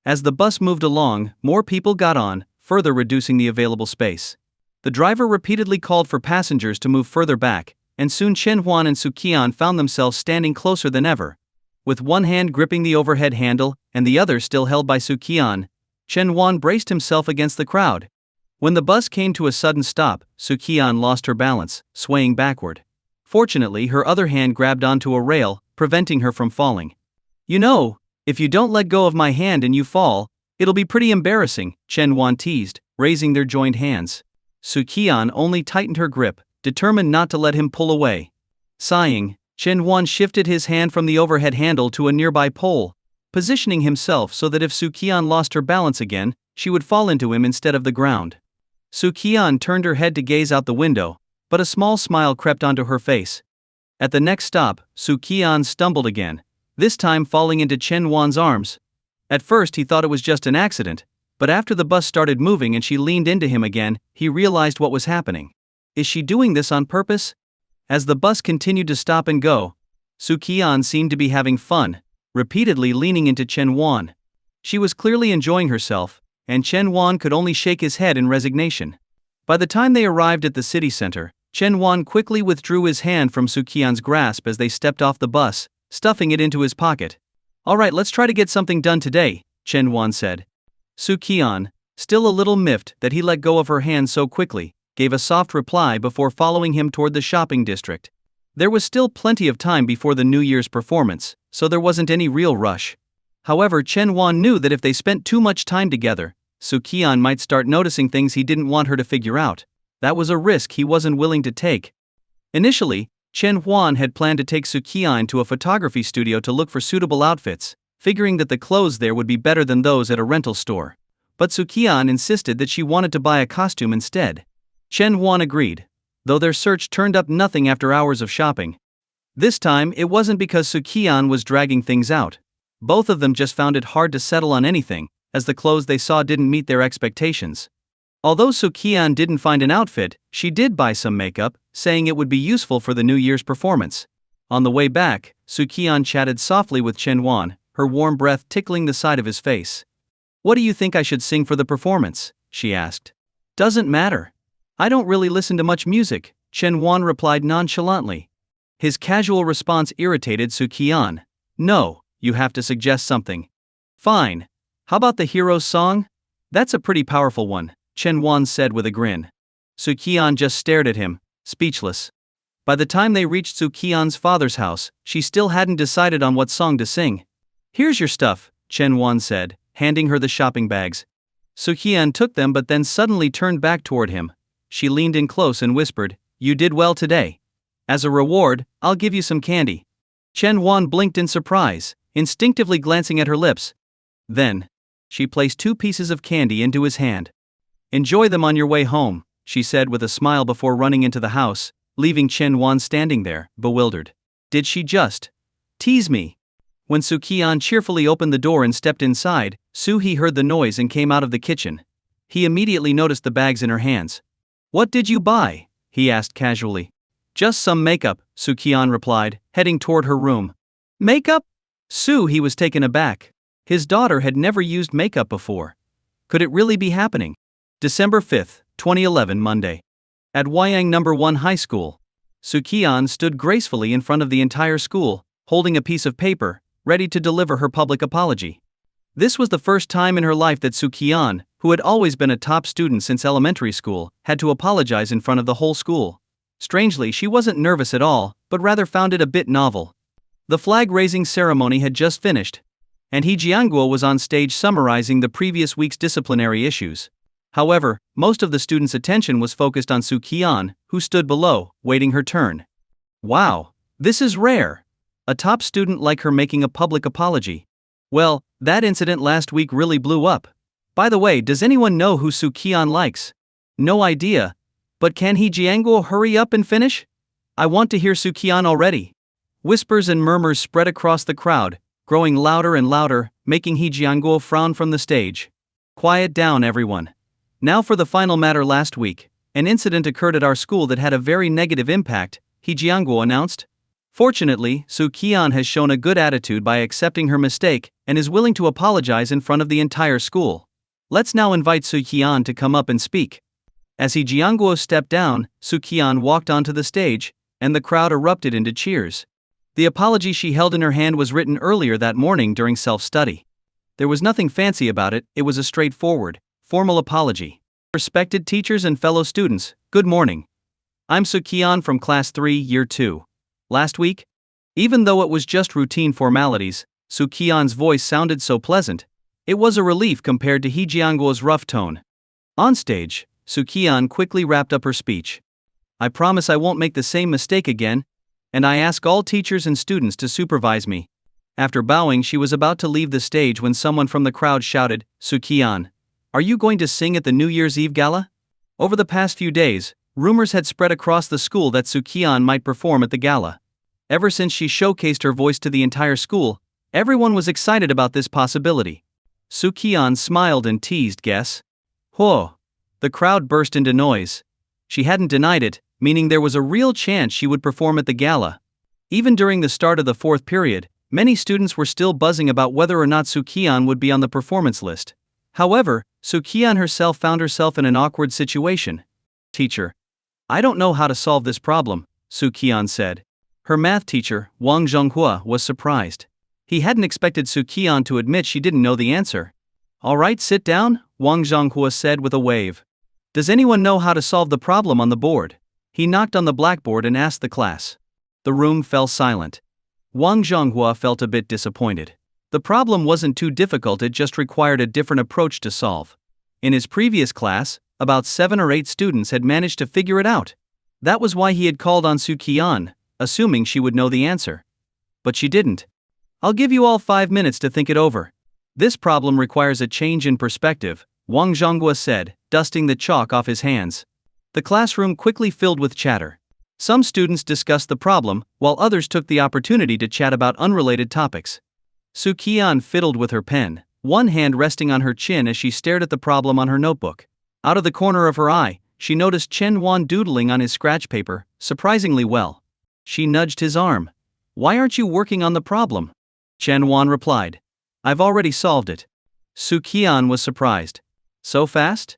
Speaker 1: As the bus moved along, more people got on, further reducing the available space. The driver repeatedly called for passengers to move further back, and soon Chen Huan and Su Qian found themselves standing closer than ever. With one hand gripping the overhead handle and the other still held by Su Qian, Chen Huan braced himself against the crowd. When the bus came to a sudden stop, Su Qian lost her balance, swaying backward. Fortunately, her other hand grabbed onto a rail, preventing her from falling. You know, if you don't let go of my hand and you fall, it'll be pretty embarrassing, Chen Huan teased, raising their joined hands. Su Qian only tightened her grip, determined not to let him pull away. Sighing, Chen Huan shifted his hand from the overhead handle to a nearby pole, positioning himself so that if Su Qian lost her balance again, she would fall into him instead of the ground. Su Qian turned her head to gaze out the window, but a small smile crept onto her face. At the next stop, Su Qian stumbled again, this time falling into Chen Huan's arms. At first he thought it was just an accident, but after the bus started moving and she leaned into him again, he realized what was happening. Is she doing this on purpose? As the bus continued to stop and go, Su Qian seemed to be having fun, repeatedly leaning into Chen Huan. She was clearly enjoying herself, and Chen Huan could only shake his head in resignation. By the time they arrived at the city center, Chen Huan quickly withdrew his hand from Su Qian's grasp as they stepped off the bus, stuffing it into his pocket. All right, let's try to get something done today, Chen Huan said. Su Qian, still a little miffed that he let go of her hand so quickly, gave a soft reply before following him toward the shopping district. There was still plenty of time before the New Year's performance, so there wasn't any real rush. However, Chen Huan knew that if they spent too much time together, Su Qian might start noticing things he didn't want her to figure out. That was a risk he wasn't willing to take. Initially, Chen Huan had planned to take Su Qian to a photography studio to look for suitable outfits, figuring that the clothes there would be better than those at a rental store. But Su Qian insisted that she wanted to buy a costume instead. Chen Huan agreed, though their search turned up nothing after hours of shopping. This time, it wasn't because Su Qian was dragging things out. Both of them just found it hard to settle on anything, as the clothes they saw didn't meet their expectations. Although Su Qian didn't find an outfit, she did buy some makeup, saying it would be useful for the New Year's performance. On the way back, Su Qian chatted softly with Chen Wan, her warm breath tickling the side of his face. "What do you think I should sing for the performance?" she asked. "Doesn't matter. I don't really listen to much music," Chen Wan replied nonchalantly. His casual response irritated Su Qian. "No, you have to suggest something." "Fine. How about the hero's song? That's a pretty powerful one," Chen Wan said with a grin. Su Qian just stared at him, speechless. By the time they reached Su Qian's father's house, she still hadn't decided on what song to sing. "Here's your stuff," Chen Wan said, handing her the shopping bags. Su Qian took them but then suddenly turned back toward him. She leaned in close and whispered, "You did well today. As a reward, I'll give you some candy." Chen Wan blinked in surprise, instinctively glancing at her lips. Then, she placed 2 pieces of candy into his hand. "Enjoy them on your way home," she said with a smile before running into the house, leaving Chen Wan standing there, bewildered. Did she just tease me? When Su Qian cheerfully opened the door and stepped inside, Su He heard the noise and came out of the kitchen. He immediately noticed the bags in her hands. "What did you buy?" he asked casually. "Just some makeup," Su Qian replied, heading toward her room. "Makeup?" Su He was taken aback. His daughter had never used makeup before. Could it really be happening? December 5, 2011 Monday. At Wyang No. 1 High School, Su Qian stood gracefully in front of the entire school, holding a piece of paper, ready to deliver her public apology. This was the first time in her life that Su Qian, who had always been a top student since elementary school, had to apologize in front of the whole school. Strangely, she wasn't nervous at all, but rather found it a bit novel. The flag-raising ceremony had just finished, and He Jianguo was on stage summarizing the previous week's disciplinary issues. However, most of the students' attention was focused on Su Qian, who stood below, waiting her turn. Wow, this is rare. A top student like her making a public apology. Well, that incident last week really blew up. By the way, does anyone know who Su Qian likes? No idea. But can He Jianguo hurry up and finish? I want to hear Su Qian already. Whispers and murmurs spread across the crowd, growing louder and louder, making He Jianguo frown from the stage. Quiet down, everyone. Now for the final matter. Last week, an incident occurred at our school that had a very negative impact, He Jianguo announced. Fortunately, Su Qian has shown a good attitude by accepting her mistake and is willing to apologize in front of the entire school. Let's now invite Su Qian to come up and speak. As He Jianguo stepped down, Su Qian walked onto the stage, and the crowd erupted into cheers. The apology she held in her hand was written earlier that morning during self-study. There was nothing fancy about it, it was a straightforward, formal apology. Respected teachers and fellow students, good morning. I'm Su Qian from Class 3, Year 2. Last week? Even though it was just routine formalities, Su Qian's voice sounded so pleasant. It was a relief compared to He Jianguo's rough tone. On stage, Su Qian quickly wrapped up her speech. I promise I won't make the same mistake again, and I ask all teachers and students to supervise me. After bowing, she was about to leave the stage when someone from the crowd shouted, Su Qian, are you going to sing at the New Year's Eve gala? Over the past few days, rumors had spread across the school that Su Qian might perform at the gala. Ever since she showcased her voice to the entire school, everyone was excited about this possibility. Su Qian smiled and teased, guess. Whoa! The crowd burst into noise. She hadn't denied it, meaning there was a real chance she would perform at the gala. Even during the start of the 4th period, many students were still buzzing about whether or not Su Qian would be on the performance list. However, Su Qian herself found herself in an awkward situation. Teacher, I don't know how to solve this problem, Su Qian said. Her math teacher, Wang Zhonghua, was surprised. He hadn't expected Su Qian to admit she didn't know the answer. All right, sit down, Wang Zhonghua said with a wave. Does anyone know how to solve the problem on the board? He knocked on the blackboard and asked the class. The room fell silent. Wang Zhonghua felt a bit disappointed. The problem wasn't too difficult, it just required a different approach to solve. In his previous class, about 7 or 8 students had managed to figure it out. That was why he had called on Su Qian, assuming she would know the answer. But she didn't. I'll give you all 5 minutes to think it over. This problem requires a change in perspective, Wang Zhonghua said, dusting the chalk off his hands. The classroom quickly filled with chatter. Some students discussed the problem, while others took the opportunity to chat about unrelated topics. Su Qian fiddled with her pen, one hand resting on her chin as she stared at the problem on her notebook. Out of the corner of her eye, she noticed Chen Huan doodling on his scratch paper, surprisingly well. She nudged his arm. "Why aren't you working on the problem?" Chen Huan replied. "I've already solved it." Su Qian was surprised. "So fast?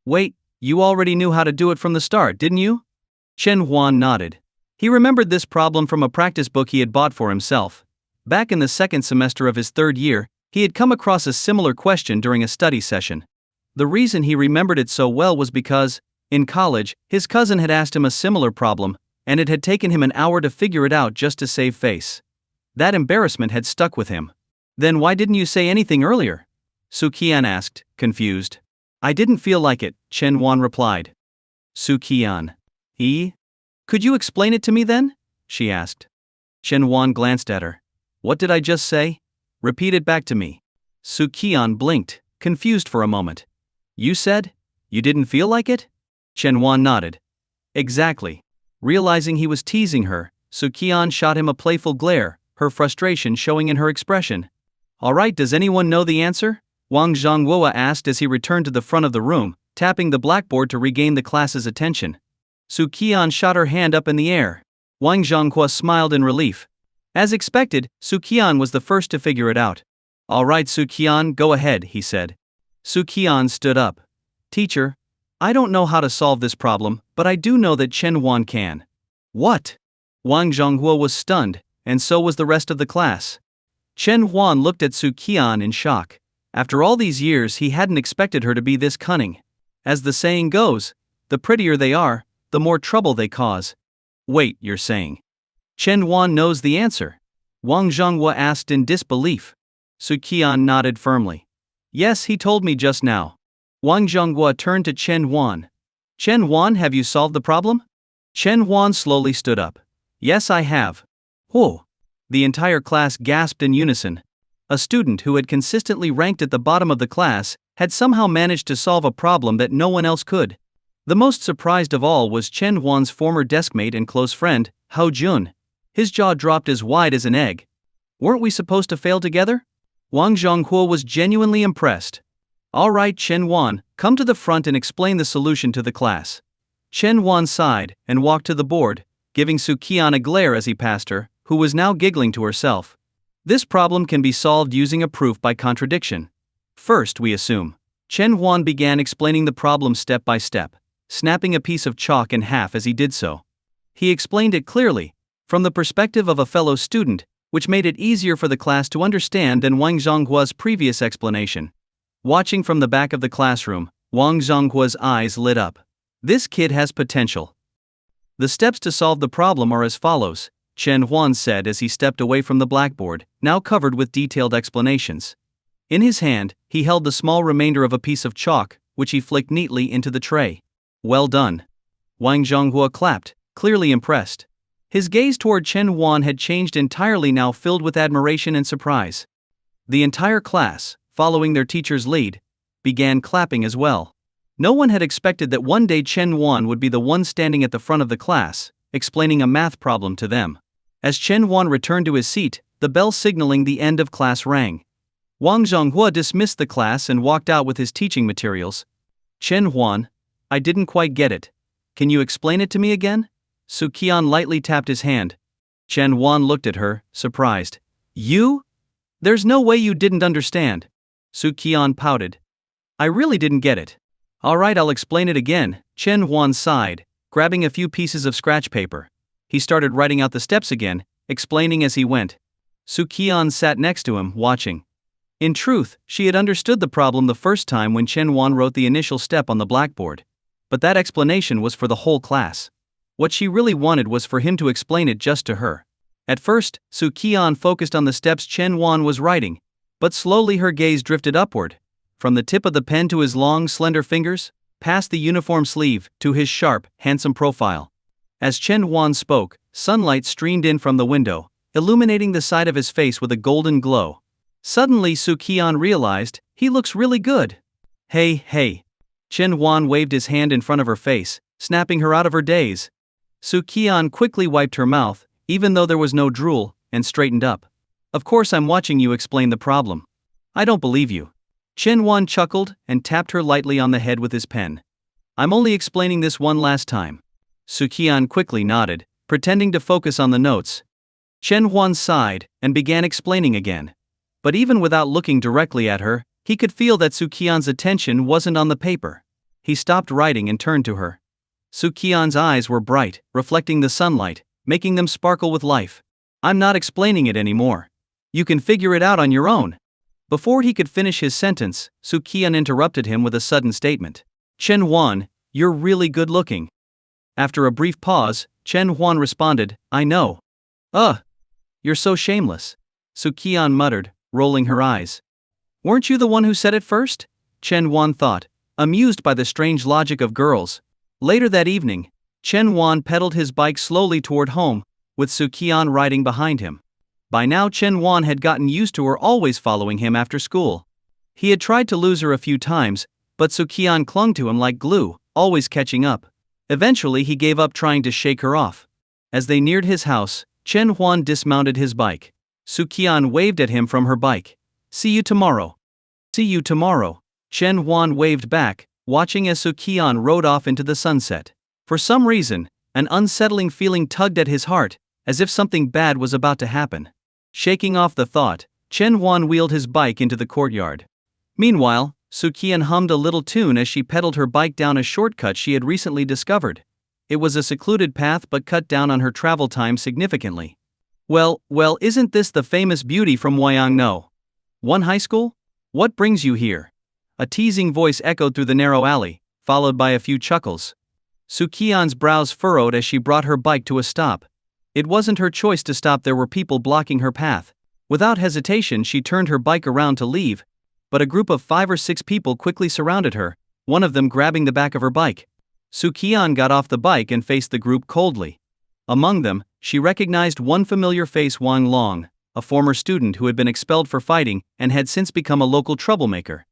Speaker 1: Wait, you already knew how to do it from the start, didn't you?" Chen Huan nodded. He remembered this problem from a practice book he had bought for himself. Back in the second semester of his third year, he had come across a similar question during a study session. The reason he remembered it so well was because, in college, his cousin had asked him a similar problem, and it had taken him an hour to figure it out just to save face. That embarrassment had stuck with him. "Then why didn't you say anything earlier?" Su Qian asked, confused. "I didn't feel like it," Chen Huan replied. Su Qian. Could you explain it to me then?" she asked. Chen Huan glanced at her. "What did I just say? Repeat it back to me." Su Qian blinked, confused for a moment. "You said? You didn't feel like it?" Chen Huan nodded. "Exactly." Realizing he was teasing her, Su Qian shot him a playful glare, her frustration showing in her expression. "Alright, does anyone know the answer?" Wang Zhongguo asked as he returned to the front of the room, tapping the blackboard to regain the class's attention. Su Qian shot her hand up in the air. Wang Zhongguo smiled in relief. As expected, Su Qian was the first to figure it out. "Alright, Su Qian, go ahead," he said. Su Qian stood up. "Teacher, I don't know how to solve this problem, but I do know that Chen Huan can." "What?" Wang Zhongguo was stunned, and so was the rest of the class. Chen Huan looked at Su Qian in shock. After all these years, he hadn't expected her to be this cunning. As the saying goes, the prettier they are, the more trouble they cause. "Wait, you're saying Chen Huan knows the answer?" Wang Zhongguo asked in disbelief. Su Qian nodded firmly. "Yes, he told me just now." Wang Zhongguo turned to Chen Huan. "Chen Huan, have you solved the problem?" Chen Huan slowly stood up. "Yes, I have." "Whoa!" The entire class gasped in unison. A student who had consistently ranked at the bottom of the class had somehow managed to solve a problem that no one else could. The most surprised of all was Chen Huan's former deskmate and close friend, Hao Jun. His jaw dropped as wide as an egg. "Weren't we supposed to fail together?" Wang Zhongguo was genuinely impressed. "Alright, Chen Huan, come to the front and explain the solution to the class." Chen Huan sighed and walked to the board, giving Su Qian a glare as he passed her, who was now giggling to herself. "This problem can be solved using a proof by contradiction. First, we assume." Chen Huan began explaining the problem step by step, snapping a piece of chalk in half as he did so. He explained it clearly, from the perspective of a fellow student, which made it easier for the class to understand than Wang Zhongguo's previous explanation. Watching from the back of the classroom, Wang Zhongguo's eyes lit up. This kid has potential. "The steps to solve the problem are as follows," Chen Huan said as he stepped away from the blackboard, now covered with detailed explanations. In his hand, he held the small remainder of a piece of chalk, which he flicked neatly into the tray. "Well done." Wang Zhongguo clapped, clearly impressed. His gaze toward Chen Huan had changed entirely, now filled with admiration and surprise. The entire class, following their teacher's lead, began clapping as well. No one had expected that one day Chen Huan would be the one standing at the front of the class, explaining a math problem to them. As Chen Huan returned to his seat, the bell signaling the end of class rang. Wang Zhongguo dismissed the class and walked out with his teaching materials. "Chen Huan, I didn't quite get it. Can you explain it to me again?" Su Qian lightly tapped his hand. Chen Huan looked at her, surprised. "You? There's no way you didn't understand." Su Qian pouted. "I really didn't get it." "Alright, I'll explain it again," Chen Huan sighed, grabbing a few pieces of scratch paper. He started writing out the steps again, explaining as he went. Su Qian sat next to him, watching. In truth, she had understood the problem the first time when Chen Huan wrote the initial step on the blackboard. But that explanation was for the whole class. What she really wanted was for him to explain it just to her. At first, Su Qian focused on the steps Chen Huan was writing, but slowly her gaze drifted upward, from the tip of the pen to his long, slender fingers, past the uniform sleeve, to his sharp, handsome profile. As Chen Huan spoke, sunlight streamed in from the window, illuminating the side of his face with a golden glow. Suddenly Su Qian realized, he looks really good. Hey. Chen Huan waved his hand in front of her face, snapping her out of her daze. Su Qian quickly wiped her mouth, even though there was no drool, and straightened up. "Of course I'm watching you explain the problem. I don't believe you." Chen Wan chuckled and tapped her lightly on the head with his pen. I'm only explaining this one last time. Su Qian quickly nodded, pretending to focus on the notes. Chen Huan sighed and began explaining again. But even without looking directly at her, he could feel that Su Qian's attention wasn't on the paper. He stopped writing and turned to her. Su Qian's eyes were bright, reflecting the sunlight, making them sparkle with life. I'm not explaining it anymore. You can figure it out on your own. Before he could finish his sentence, Su Qian interrupted him with a sudden statement. Chen Huan, you're really good looking. After a brief pause, Chen Huan responded, I know. You're so shameless. Su Qian muttered, rolling her eyes. Weren't you the one who said it first? Chen Huan thought, amused by the strange logic of girls. Later that evening, Chen Huan pedaled his bike slowly toward home, with Su Qian riding behind him. By now Chen Huan had gotten used to her always following him after school. He had tried to lose her a few times, but Su Qian clung to him like glue, always catching up. Eventually he gave up trying to shake her off. As they neared his house, Chen Huan dismounted his bike. Su Qian waved at him from her bike. See you tomorrow. See you tomorrow. Chen Huan waved back, watching as Su Qian rode off into the sunset. For some reason, an unsettling feeling tugged at his heart, as if something bad was about to happen. Shaking off the thought, Chen Huan wheeled his bike into the courtyard. Meanwhile, Su Qian hummed a little tune as she pedaled her bike down a shortcut she had recently discovered. It was a secluded path but cut down on her travel time significantly. Well, isn't this the famous beauty from Huayangno? One high school? What brings you here? A teasing voice echoed through the narrow alley, followed by a few chuckles. Su Qian's brows furrowed as she brought her bike to a stop. It wasn't her choice to stop, there were people blocking her path. Without hesitation she turned her bike around to leave, but a group of 5 or 6 people quickly surrounded her, one of them grabbing the back of her bike. Su Qian got off the bike and faced the group coldly. Among them, she recognized one familiar face, Wang Long, a former student who had been expelled for fighting and had since become a local troublemaker.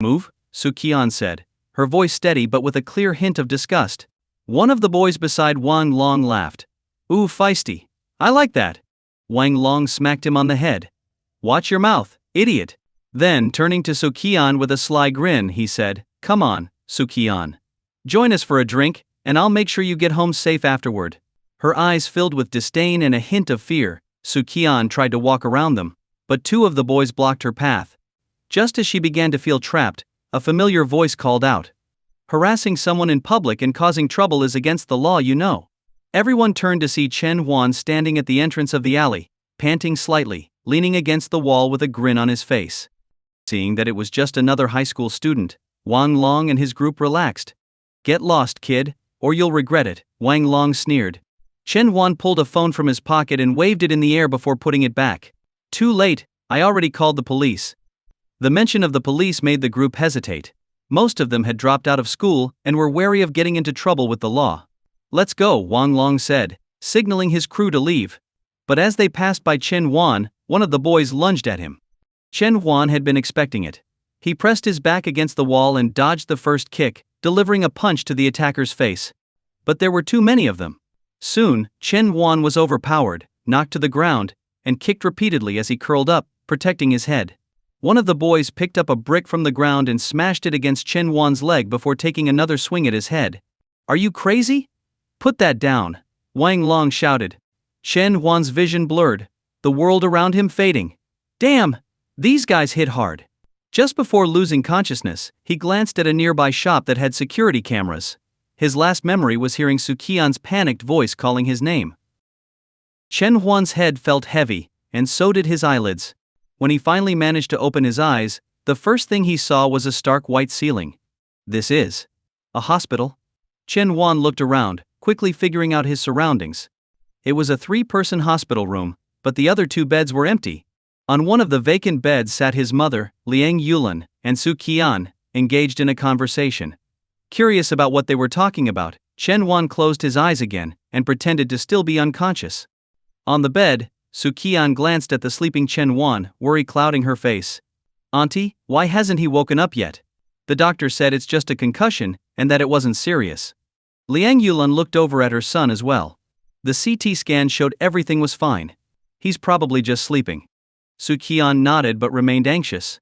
Speaker 1: Move, Su Qian said, her voice steady but with a clear hint of disgust. One of the boys beside Wang Long laughed. Ooh, feisty. I like that. Wang Long smacked him on the head. Watch your mouth, idiot. Then, turning to Su Qian with a sly grin, he said, Come on, Su Qian. Join us for a drink, and I'll make sure you get home safe afterward. Her eyes filled with disdain and a hint of fear, Su Qian tried to walk around them, but 2 of the boys blocked her path. Just as she began to feel trapped, a familiar voice called out. Harassing someone in public and causing trouble is against the law, you know. Everyone turned to see Chen Huan standing at the entrance of the alley, panting slightly, leaning against the wall with a grin on his face. Seeing that it was just another high school student, Wang Long and his group relaxed. Get lost, kid, or you'll regret it, Wang Long sneered. Chen Huan pulled a phone from his pocket and waved it in the air before putting it back. Too late, I already called the police. The mention of the police made the group hesitate. Most of them had dropped out of school and were wary of getting into trouble with the law. Let's go, Wang Long said, signaling his crew to leave. But as they passed by Chen Huan, one of the boys lunged at him. Chen Huan had been expecting it. He pressed his back against the wall and dodged the first kick, delivering a punch to the attacker's face. But there were too many of them. Soon, Chen Huan was overpowered, knocked to the ground, and kicked repeatedly as he curled up, protecting his head. One of the boys picked up a brick from the ground and smashed it against Chen Huan's leg before taking another swing at his head. Are you crazy? Put that down, Wang Long shouted. Chen Huan's vision blurred, the world around him fading. Damn! These guys hit hard. Just before losing consciousness, he glanced at a nearby shop that had security cameras. His last memory was hearing Su Qian's panicked voice calling his name. Chen Huan's head felt heavy, and so did his eyelids. When he finally managed to open his eyes, the first thing he saw was a stark white ceiling. This is a hospital? Chen Huan looked around, quickly figuring out his surroundings. It was a 3-person hospital room, but the other 2 beds were empty. On one of the vacant beds sat his mother, Liang Yulan, and Su Qian, engaged in a conversation. Curious about what they were talking about, Chen Huan closed his eyes again and pretended to still be unconscious. On the bed, Su Qian glanced at the sleeping Chen Huan, worry clouding her face. Auntie, why hasn't he woken up yet? The doctor said it's just a concussion and that it wasn't serious. Liang Yulan looked over at her son as well. The CT scan showed everything was fine. He's probably just sleeping. Su Qian nodded but remained anxious.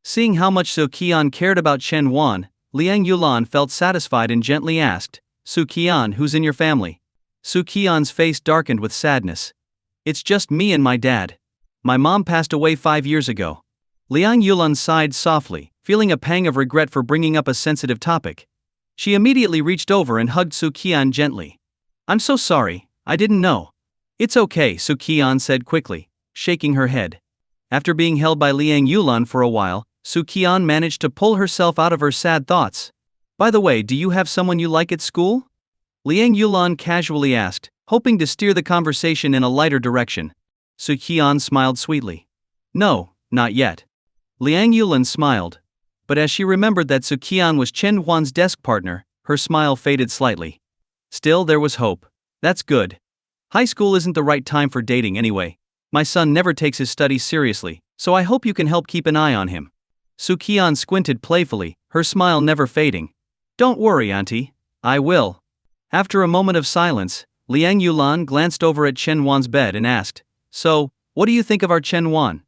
Speaker 1: Seeing how much Su Qian cared about Chen Wan, Liang Yulan felt satisfied and gently asked, Su Qian, who's in your family? Su Qian's face darkened with sadness. It's just me and my dad. My mom passed away 5 years ago. Liang Yulan sighed softly, feeling a pang of regret for bringing up a sensitive topic. She immediately reached over and hugged Su Qian gently. I'm so sorry, I didn't know. It's okay, Su Qian said quickly, shaking her head. After being held by Liang Yulan for a while, Su Qian managed to pull herself out of her sad thoughts. By the way, do you have someone you like at school? Liang Yulan casually asked, hoping to steer the conversation in a lighter direction. Su Qian smiled sweetly. No, not yet. Liang Yulan smiled. But as she remembered that Su Qian was Chen Huan's desk partner, her smile faded slightly. Still, there was hope. That's good. High school isn't the right time for dating anyway. My son never takes his studies seriously, so I hope you can help keep an eye on him. Su Qian squinted playfully, her smile never fading. Don't worry, auntie. I will. After a moment of silence, Liang Yulan glanced over at Chen Wan's bed and asked, So, what do you think of our Chen Wan?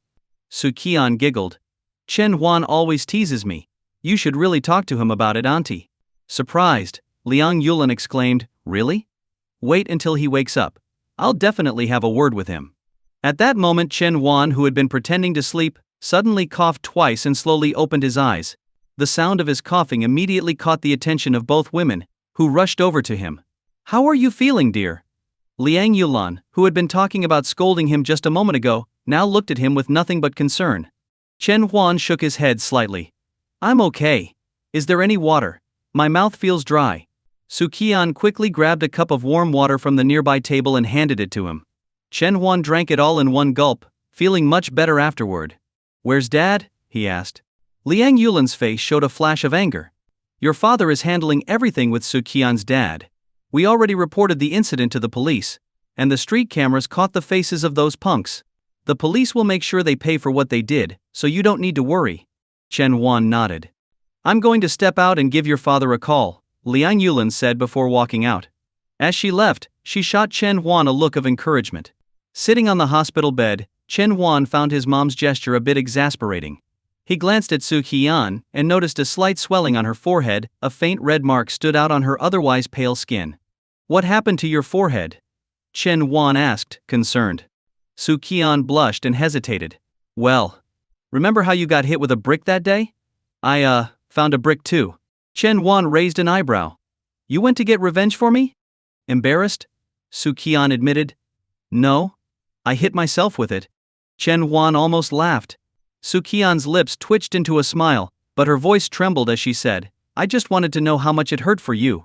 Speaker 1: Su Qian giggled. Chen Wan always teases me. You should really talk to him about it, auntie. Surprised, Liang Yulan exclaimed, Really? Wait until he wakes up. I'll definitely have a word with him. At that moment, Chen Wan, who had been pretending to sleep, suddenly coughed twice and slowly opened his eyes. The sound of his coughing immediately caught the attention of both women, who rushed over to him. How are you feeling, dear? Liang Yulan, who had been talking about scolding him just a moment ago, now looked at him with nothing but concern. Chen Huan shook his head slightly. I'm okay. Is there any water? My mouth feels dry. Su Qian quickly grabbed a cup of warm water from the nearby table and handed it to him. Chen Huan drank it all in one gulp, feeling much better afterward. Where's Dad? He asked. Liang Yulan's face showed a flash of anger. Your father is handling everything with Su Qian's dad. We already reported the incident to the police, and the street cameras caught the faces of those punks. The police will make sure they pay for what they did, so you don't need to worry. Chen Huan nodded. I'm going to step out and give your father a call, Liang Yulan said before walking out. As she left, she shot Chen Huan a look of encouragement. Sitting on the hospital bed, Chen Huan found his mom's gesture a bit exasperating. He glanced at Su Qian and noticed a slight swelling on her forehead. A faint red mark stood out on her otherwise pale skin. What happened to your forehead? Chen Huan asked, concerned. Su Qian blushed and hesitated. Well, remember how you got hit with a brick that day? I, found a brick too. Chen Huan raised an eyebrow. You went to get revenge for me? Embarrassed? Su Qian admitted. No. I hit myself with it. Chen Huan almost laughed. Su Qian's lips twitched into a smile, but her voice trembled as she said, I just wanted to know how much it hurt for you.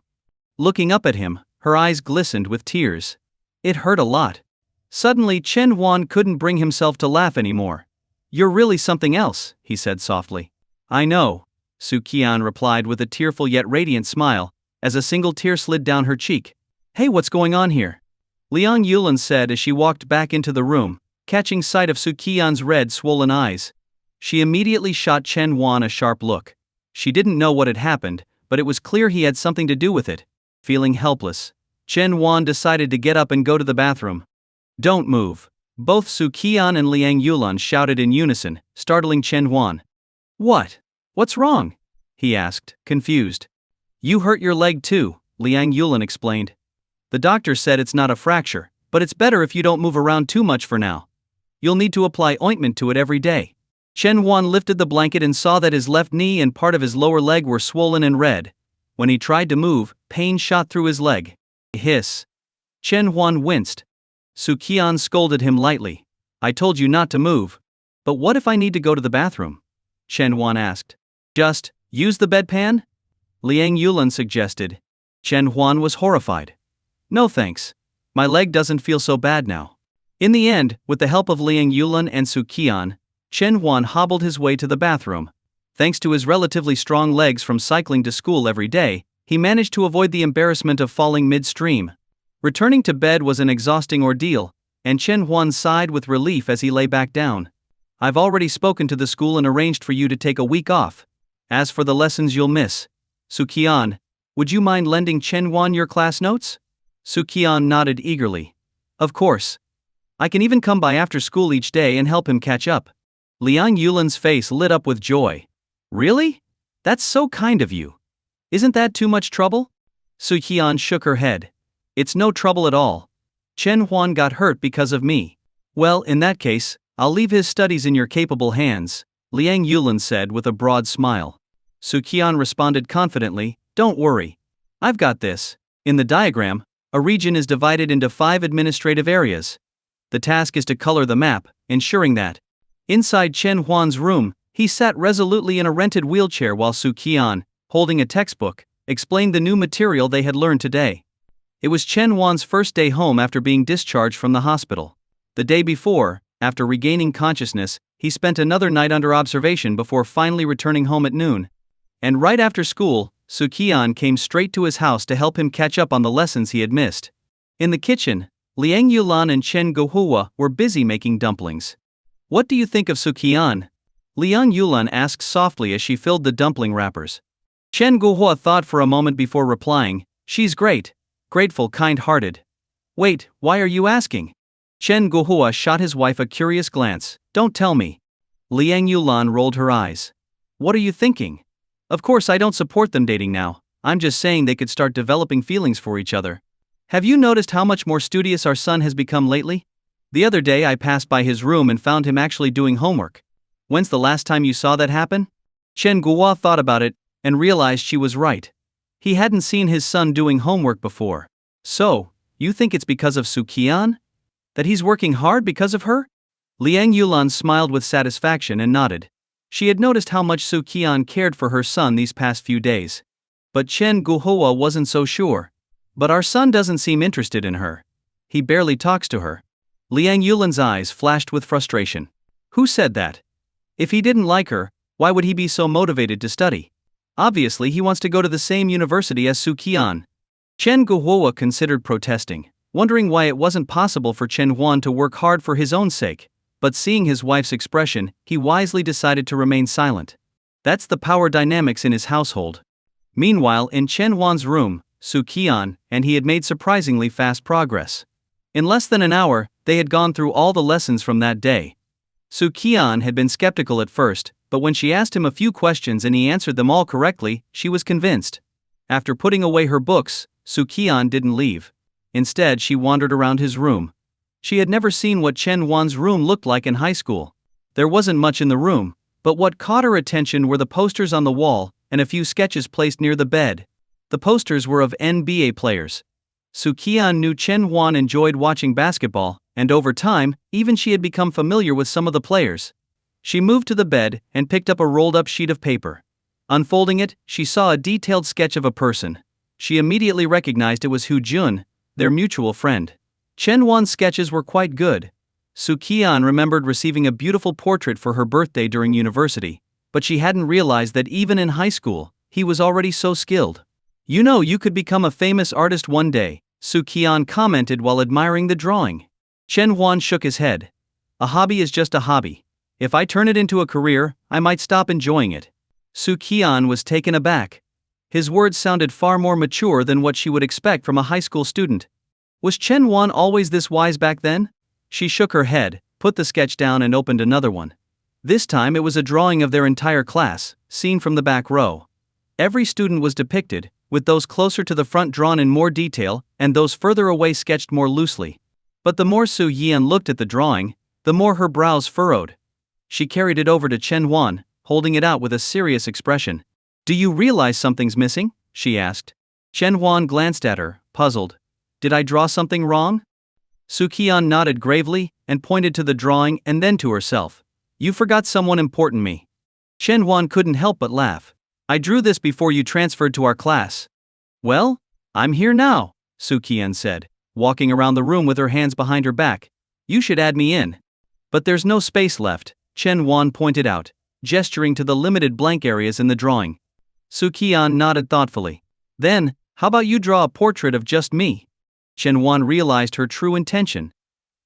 Speaker 1: Looking up at him, her eyes glistened with tears. It hurt a lot. Suddenly Chen Huan couldn't bring himself to laugh anymore. You're really something else, he said softly. I know, Su Qian replied with a tearful yet radiant smile, as a single tear slid down her cheek. Hey, what's going on here? Liang Yulan said as she walked back into the room, catching sight of Su Qian's red, swollen eyes. She immediately shot Chen Huan a sharp look. She didn't know what had happened, but it was clear he had something to do with it. Feeling helpless, Chen Huan decided to get up and go to the bathroom. Don't move. Both Su Qian and Liang Yulan shouted in unison, startling Chen Huan. What? What's wrong? He asked, confused. You hurt your leg too, Liang Yulan explained. The doctor said it's not a fracture, but it's better if you don't move around too much for now. You'll need to apply ointment to it every day. Chen Huan lifted the blanket and saw that his left knee and part of his lower leg were swollen and red. When he tried to move, pain shot through his leg. Hiss. Chen Huan winced. Su Qian scolded him lightly. I told you not to move. But what if I need to go to the bathroom? Chen Huan asked. Just use the bedpan? Liang Yulan suggested. Chen Huan was horrified. No thanks. My leg doesn't feel so bad now. In the end, with the help of Liang Yulan and Su Qian, Chen Huan hobbled his way to the bathroom. Thanks to his relatively strong legs from cycling to school every day, he managed to avoid the embarrassment of falling midstream. Returning to bed was an exhausting ordeal, and Chen Huan sighed with relief as he lay back down. I've already spoken to the school and arranged for you to take a week off. As for the lessons you'll miss, Su Qian, would you mind lending Chen Huan your class notes? Su Qian nodded eagerly. Of course. I can even come by after school each day and help him catch up. Liang Yulin's face lit up with joy. Really? That's so kind of you. Isn't that too much trouble? Su Qian shook her head. It's no trouble at all. Chen Huan got hurt because of me. Well, in that case, I'll leave his studies in your capable hands, Liang Yulin said with a broad smile. Su Qian responded confidently, don't worry. I've got this. In the diagram, a region is divided into 5 administrative areas. The task is to color the map, ensuring that. Inside Chen Huan's room, he sat resolutely in a rented wheelchair while Su Qian, holding a textbook, explained the new material they had learned today. It was Chen Huan's first day home after being discharged from the hospital. The day before, after regaining consciousness, he spent another night under observation before finally returning home at noon. And right after school, Su Qian came straight to his house to help him catch up on the lessons he had missed. In the kitchen, Liang Yulan and Chen Guohua were busy making dumplings. What do you think of Su Qian? Liang Yulan asked softly as she filled the dumpling wrappers. Chen Guohua thought for a moment before replying, she's great. Grateful, kind-hearted. Wait, why are you asking? Chen Guohua shot his wife a curious glance. Don't tell me. Liang Yulan rolled her eyes. What are you thinking? Of course I don't support them dating now, I'm just saying they could start developing feelings for each other. Have you noticed how much more studious our son has become lately? The other day I passed by his room and found him actually doing homework. When's the last time you saw that happen? Chen Guohua thought about it, and realized she was right. He hadn't seen his son doing homework before. So, you think it's because of Su Qian? That he's working hard because of her? Liang Yulan smiled with satisfaction and nodded. She had noticed how much Su Qian cared for her son these past few days. But Chen Guohua wasn't so sure. But our son doesn't seem interested in her. He barely talks to her. Liang Yulan's eyes flashed with frustration. Who said that? If he didn't like her, why would he be so motivated to study? Obviously he wants to go to the same university as Su Qian. Chen Guohua considered protesting, wondering why it wasn't possible for Chen Huan to work hard for his own sake, but seeing his wife's expression, he wisely decided to remain silent. That's the power dynamics in his household. Meanwhile, in Chen Huan's room, Su Qian and he had made surprisingly fast progress. In less than an hour, they had gone through all the lessons from that day. Su Qian had been skeptical at first, but when she asked him a few questions and he answered them all correctly, she was convinced. After putting away her books, Su Qian didn't leave. Instead, she wandered around his room. She had never seen what Chen Huan's room looked like in high school. There wasn't much in the room, but what caught her attention were the posters on the wall and a few sketches placed near the bed. The posters were of NBA players. Su Qian knew Chen Huan enjoyed watching basketball, and over time, even she had become familiar with some of the players. She moved to the bed and picked up a rolled-up sheet of paper. Unfolding it, she saw a detailed sketch of a person. She immediately recognized it was Hu Jun, their mutual friend. Chen Huan's sketches were quite good. Su Qian remembered receiving a beautiful portrait for her birthday during university, but she hadn't realized that even in high school, he was already so skilled. You know, you could become a famous artist one day, Su Qian commented while admiring the drawing. Chen Huan shook his head. A hobby is just a hobby. If I turn it into a career, I might stop enjoying it. Su Qian was taken aback. His words sounded far more mature than what she would expect from a high school student. Was Chen Huan always this wise back then? She shook her head, put the sketch down and opened another one. This time it was a drawing of their entire class, seen from the back row. Every student was depicted, with those closer to the front drawn in more detail and those further away sketched more loosely. But the more Su Qian looked at the drawing, the more her brows furrowed. She carried it over to Chen Huan, holding it out with a serious expression. Do you realize something's missing? She asked. Chen Huan glanced at her, puzzled. Did I draw something wrong? Su Qian nodded gravely and pointed to the drawing and then to herself. You forgot someone important me. Chen Huan couldn't help but laugh. I drew this before you transferred to our class. Well, I'm here now, Su Qian said, walking around the room with her hands behind her back. You should add me in. But there's no space left, Chen Huan pointed out, gesturing to the limited blank areas in the drawing. Su Qian nodded thoughtfully. Then, how about you draw a portrait of just me? Chen Huan realized her true intention.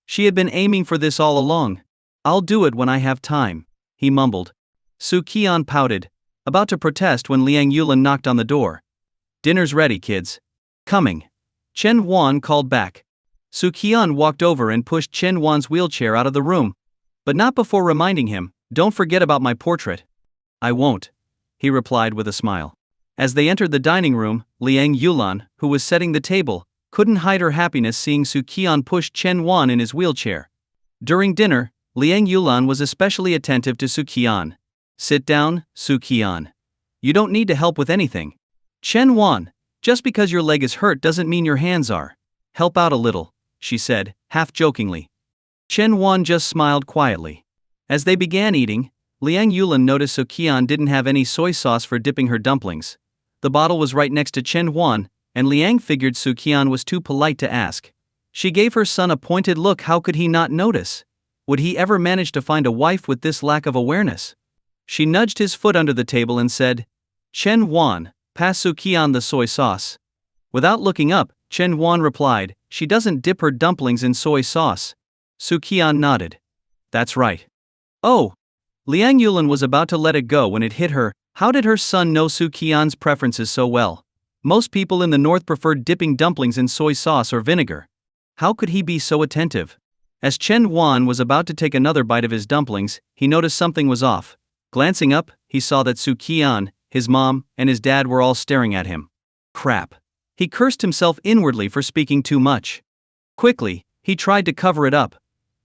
Speaker 1: She had been aiming for this all along. I'll do it when I have time, he mumbled. Su Qian pouted, about to protest when Liang Yulan knocked on the door. Dinner's ready, kids. Coming. Chen Huan called back. Su Qian walked over and pushed Chen Huan's wheelchair out of the room, but not before reminding him, Don't forget about my portrait. I won't, he replied with a smile. As they entered the dining room, Liang Yulan, who was setting the table, couldn't hide her happiness seeing Su Qian push Chen Wan in his wheelchair. During dinner, Liang Yulan was especially attentive to Su Qian. Sit down, Su Qian. You don't need to help with anything. Chen Wan, just because your leg is hurt doesn't mean your hands are. Help out a little, she said, half jokingly. Chen Wan just smiled quietly. As they began eating, Liang Yulan noticed Su Qian didn't have any soy sauce for dipping her dumplings. The bottle was right next to Chen Wan, and Liang figured Su Qian was too polite to ask. She gave her son a pointed look. How could he not notice? Would he ever manage to find a wife with this lack of awareness? She nudged his foot under the table and said, Chen Wan, pass Su Qian the soy sauce. Without looking up, Chen Wan replied, she doesn't dip her dumplings in soy sauce. Su Qian nodded. That's right. Oh! Liang Yulan was about to let it go when it hit her. How did her son know Su Qian's preferences so well? Most people in the north preferred dipping dumplings in soy sauce or vinegar. How could he be so attentive? As Chen Wan was about to take another bite of his dumplings, he noticed something was off. Glancing up, he saw that Su Qian, his mom, and his dad were all staring at him. Crap. He cursed himself inwardly for speaking too much. Quickly, he tried to cover it up.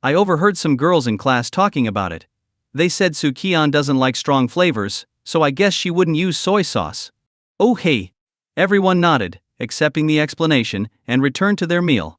Speaker 1: I overheard some girls in class talking about it. They said Su Qian doesn't like strong flavors, so I guess she wouldn't use soy sauce. Oh hey! Everyone nodded, accepting the explanation, and returned to their meal.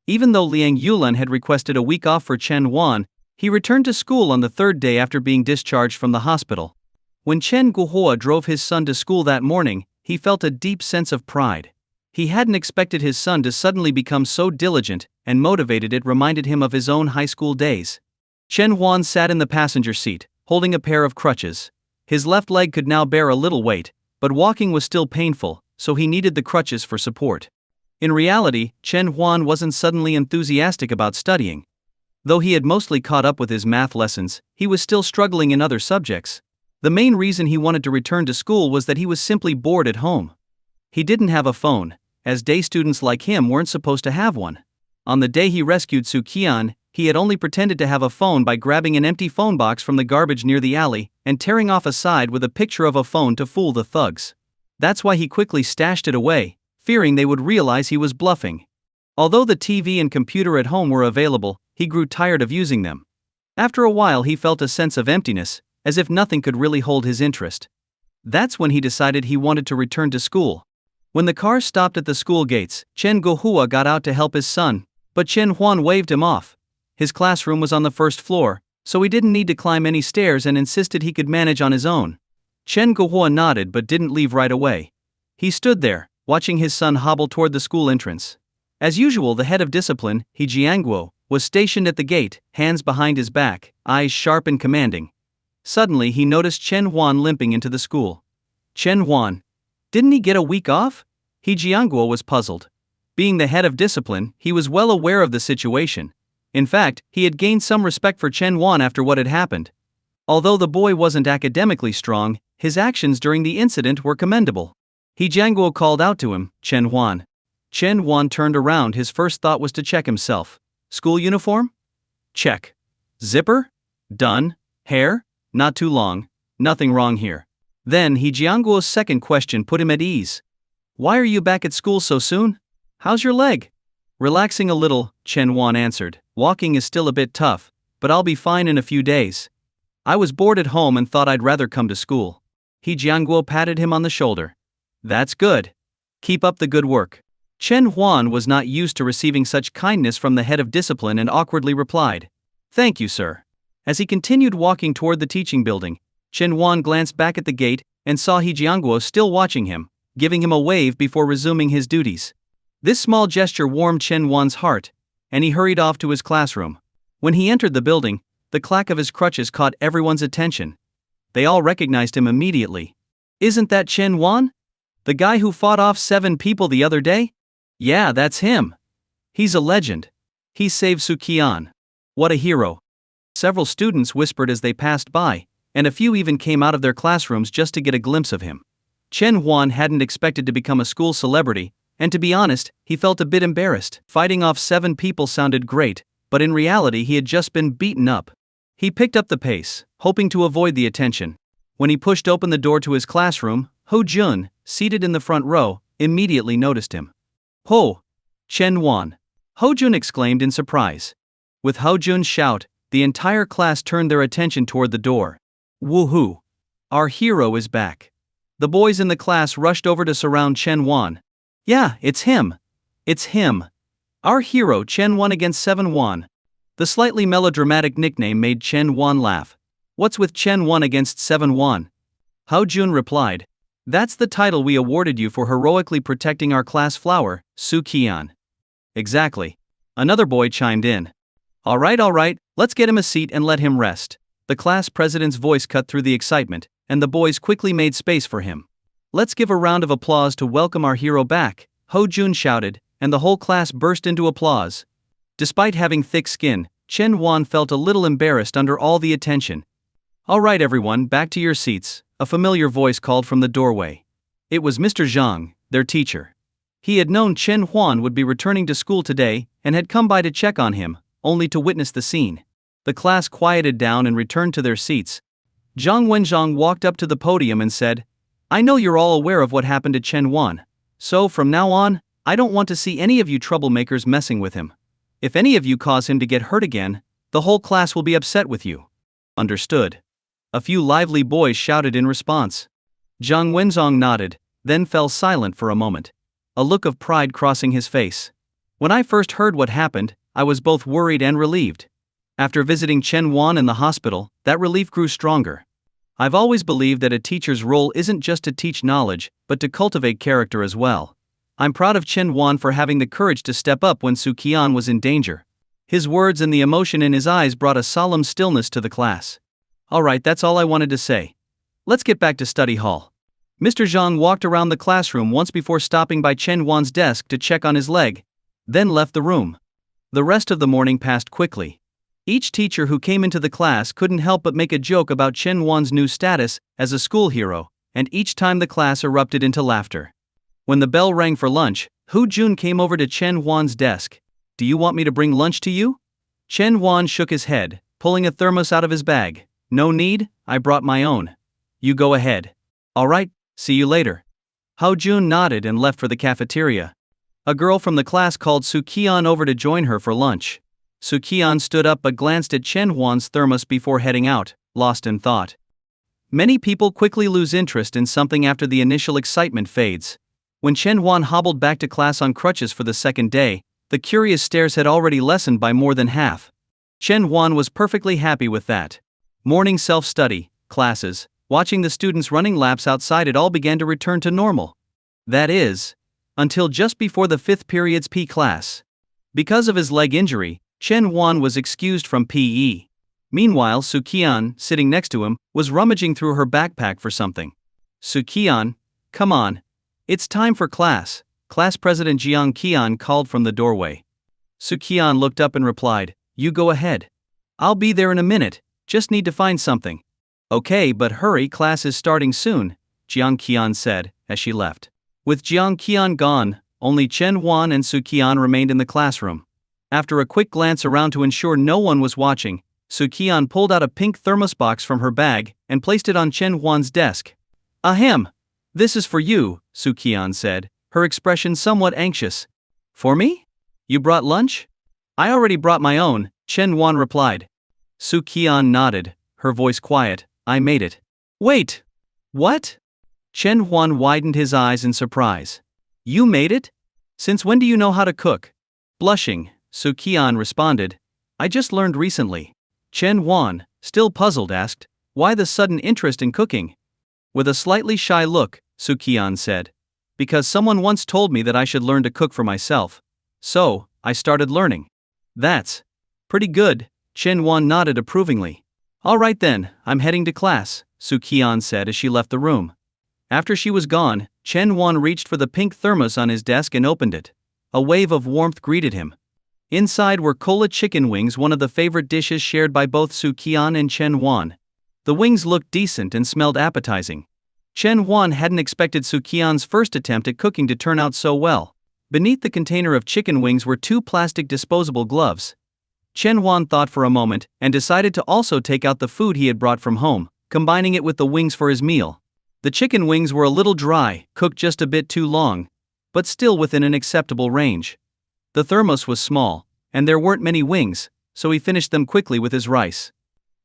Speaker 1: Even though Liang Yulan had requested a week off for Chen Wan, he returned to school on the third day after being discharged from the hospital. When Chen Guohua drove his son to school that morning, he felt a deep sense of pride. He hadn't expected his son to suddenly become so diligent and motivated. It reminded him of his own high school days. Chen Wan sat in the passenger seat, holding a pair of crutches. His left leg could now bear a little weight, but walking was still painful, so he needed the crutches for support. In reality, Chen Wan wasn't suddenly enthusiastic about studying. Though he had mostly caught up with his math lessons, he was still struggling in other subjects. The main reason he wanted to return to school was that he was simply bored at home. He didn't have a phone, as day students like him weren't supposed to have one. On the day he rescued Su Qian, he had only pretended to have a phone by grabbing an empty phone box from the garbage near the alley and tearing off a side with a picture of a phone to fool the thugs. That's why he quickly stashed it away, fearing they would realize he was bluffing. Although the TV and computer at home were available, he grew tired of using them. After a while he felt a sense of emptiness, as if nothing could really hold his interest. That's when he decided he wanted to return to school. When the car stopped at the school gates, Chen Guohua got out to help his son, but Chen Huan waved him off. His classroom was on the first floor, so he didn't need to climb any stairs and insisted he could manage on his own. Chen Guohua nodded but didn't leave right away. He stood there, watching his son hobble toward the school entrance. As usual, the head of discipline, He Jianguo, was stationed at the gate, hands behind his back, eyes sharp and commanding. Suddenly he noticed Chen Huan limping into the school. Chen Huan? Didn't he get a week off? He Jianguo was puzzled. Being the head of discipline, he was well aware of the situation. In fact, he had gained some respect for Chen Huan after what had happened. Although the boy wasn't academically strong, his actions during the incident were commendable. He Jianguo called out to him, Chen Huan. Chen Huan turned around. His first thought was to check himself. School uniform? Check. Zipper? Done. Hair? Not too long. Nothing wrong here. Then He Jianguo's second question put him at ease. Why are you back at school so soon? How's your leg? Relaxing a little, Chen Huan answered. Walking is still a bit tough, but I'll be fine in a few days. I was bored at home and thought I'd rather come to school. He Jianguo patted him on the shoulder. That's good. Keep up the good work. Chen Huan was not used to receiving such kindness from the head of discipline and awkwardly replied. Thank you, sir. As he continued walking toward the teaching building, Chen Huan glanced back at the gate and saw He Jianguo still watching him, giving him a wave before resuming his duties. This small gesture warmed Chen Huan's heart, and he hurried off to his classroom. When he entered the building, the clack of his crutches caught everyone's attention. They all recognized him immediately. Isn't that Chen Huan? The guy who fought off 7 people the other day? Yeah, that's him. He's a legend. He saved Su Qian. What a hero. Several students whispered as they passed by, and a few even came out of their classrooms just to get a glimpse of him. Chen Huan hadn't expected to become a school celebrity, and to be honest, he felt a bit embarrassed. Fighting off 7 people sounded great, but in reality he had just been beaten up. He picked up the pace, hoping to avoid the attention. When he pushed open the door to his classroom, Ho Jun, seated in the front row, immediately noticed him. Ho! Chen Wan! Ho Jun exclaimed in surprise. With Ho Jun's shout, the entire class turned their attention toward the door. Woohoo! Our hero is back. The boys in the class rushed over to surround Chen Wan. Yeah, it's him! It's him! Our hero Chen Wan against 7 Wan. The slightly melodramatic nickname made Chen Wan laugh. What's with Chen Wan against 7 Wan? Hao Jun replied. That's the title we awarded you for heroically protecting our class flower, Su Qian. Exactly. Another boy chimed in. Alright, let's get him a seat and let him rest. The class president's voice cut through the excitement, and the boys quickly made space for him. Let's give a round of applause to welcome our hero back, Ho Jun shouted, and the whole class burst into applause. Despite having thick skin, Chen Wan felt a little embarrassed under all the attention. Alright everyone, back to your seats, a familiar voice called from the doorway. It was Mr. Zhang, their teacher. He had known Chen Huan would be returning to school today, and had come by to check on him, only to witness the scene. The class quieted down and returned to their seats. Zhang Wenzhang walked up to the podium and said, I know you're all aware of what happened to Chen Huan. So from now on, I don't want to see any of you troublemakers messing with him. If any of you cause him to get hurt again, the whole class will be upset with you. Understood. A few lively boys shouted in response. Zhang Wenzhong nodded, then fell silent for a moment, a look of pride crossing his face. When I first heard what happened, I was both worried and relieved. After visiting Chen Wan in the hospital, that relief grew stronger. I've always believed that a teacher's role isn't just to teach knowledge, but to cultivate character as well. I'm proud of Chen Wan for having the courage to step up when Su Qian was in danger. His words and the emotion in his eyes brought a solemn stillness to the class. Alright, that's all I wanted to say. Let's get back to study hall. Mr. Zhang walked around the classroom once before stopping by Chen Wan's desk to check on his leg, then left the room. The rest of the morning passed quickly. Each teacher who came into the class couldn't help but make a joke about Chen Wan's new status as a school hero, and each time the class erupted into laughter. When the bell rang for lunch, Hu Jun came over to Chen Wan's desk. Do you want me to bring lunch to you? Chen Wan shook his head, pulling a thermos out of his bag. No need, I brought my own. You go ahead. Alright, see you later. Hao Jun nodded and left for the cafeteria. A girl from the class called Su Qian over to join her for lunch. Su Qian stood up but glanced at Chen Huan's thermos before heading out, lost in thought. Many people quickly lose interest in something after the initial excitement fades. When Chen Huan hobbled back to class on crutches for the second day, the curious stares had already lessened by more than half. Chen Huan was perfectly happy with that. Morning self-study, classes, watching the students running laps outside, it all began to return to normal. That is, until just before the 5th period's P class. Because of his leg injury, Chen Huan was excused from PE. Meanwhile, Su Qian, sitting next to him, was rummaging through her backpack for something. Su Qian, come on. It's time for class, Class President Jiang Qian called from the doorway. Su Qian looked up and replied, You go ahead. I'll be there in a minute, just need to find something. Okay, but hurry, class is starting soon, Jiang Qian said, as she left. With Jiang Qian gone, only Chen Huan and Su Qian remained in the classroom. After a quick glance around to ensure no one was watching, Su Qian pulled out a pink thermos box from her bag and placed it on Chen Huan's desk. Ahem! This is for you, Su Qian said, her expression somewhat anxious. For me? You brought lunch? I already brought my own, Chen Huan replied. Su Qian nodded, her voice quiet. I made it. Wait! What? Chen Huan widened his eyes in surprise. You made it? Since when do you know how to cook? Blushing, Su Qian responded. I just learned recently. Chen Huan, still puzzled, asked, Why the sudden interest in cooking? With a slightly shy look, Su Qian said, Because someone once told me that I should learn to cook for myself. So, I started learning. That's pretty good, Chen Huan nodded approvingly. Alright then, I'm heading to class, Su Qian said as she left the room. After she was gone, Chen Huan reached for the pink thermos on his desk and opened it. A wave of warmth greeted him. Inside were cola chicken wings, one of the favorite dishes shared by both Su Qian and Chen Huan. The wings looked decent and smelled appetizing. Chen Huan hadn't expected Su Qian's first attempt at cooking to turn out so well. Beneath the container of chicken wings were 2 plastic disposable gloves. Chen Huan thought for a moment and decided to also take out the food he had brought from home, combining it with the wings for his meal. The chicken wings were a little dry, cooked just a bit too long, but still within an acceptable range. The thermos was small, and there weren't many wings, so he finished them quickly with his rice.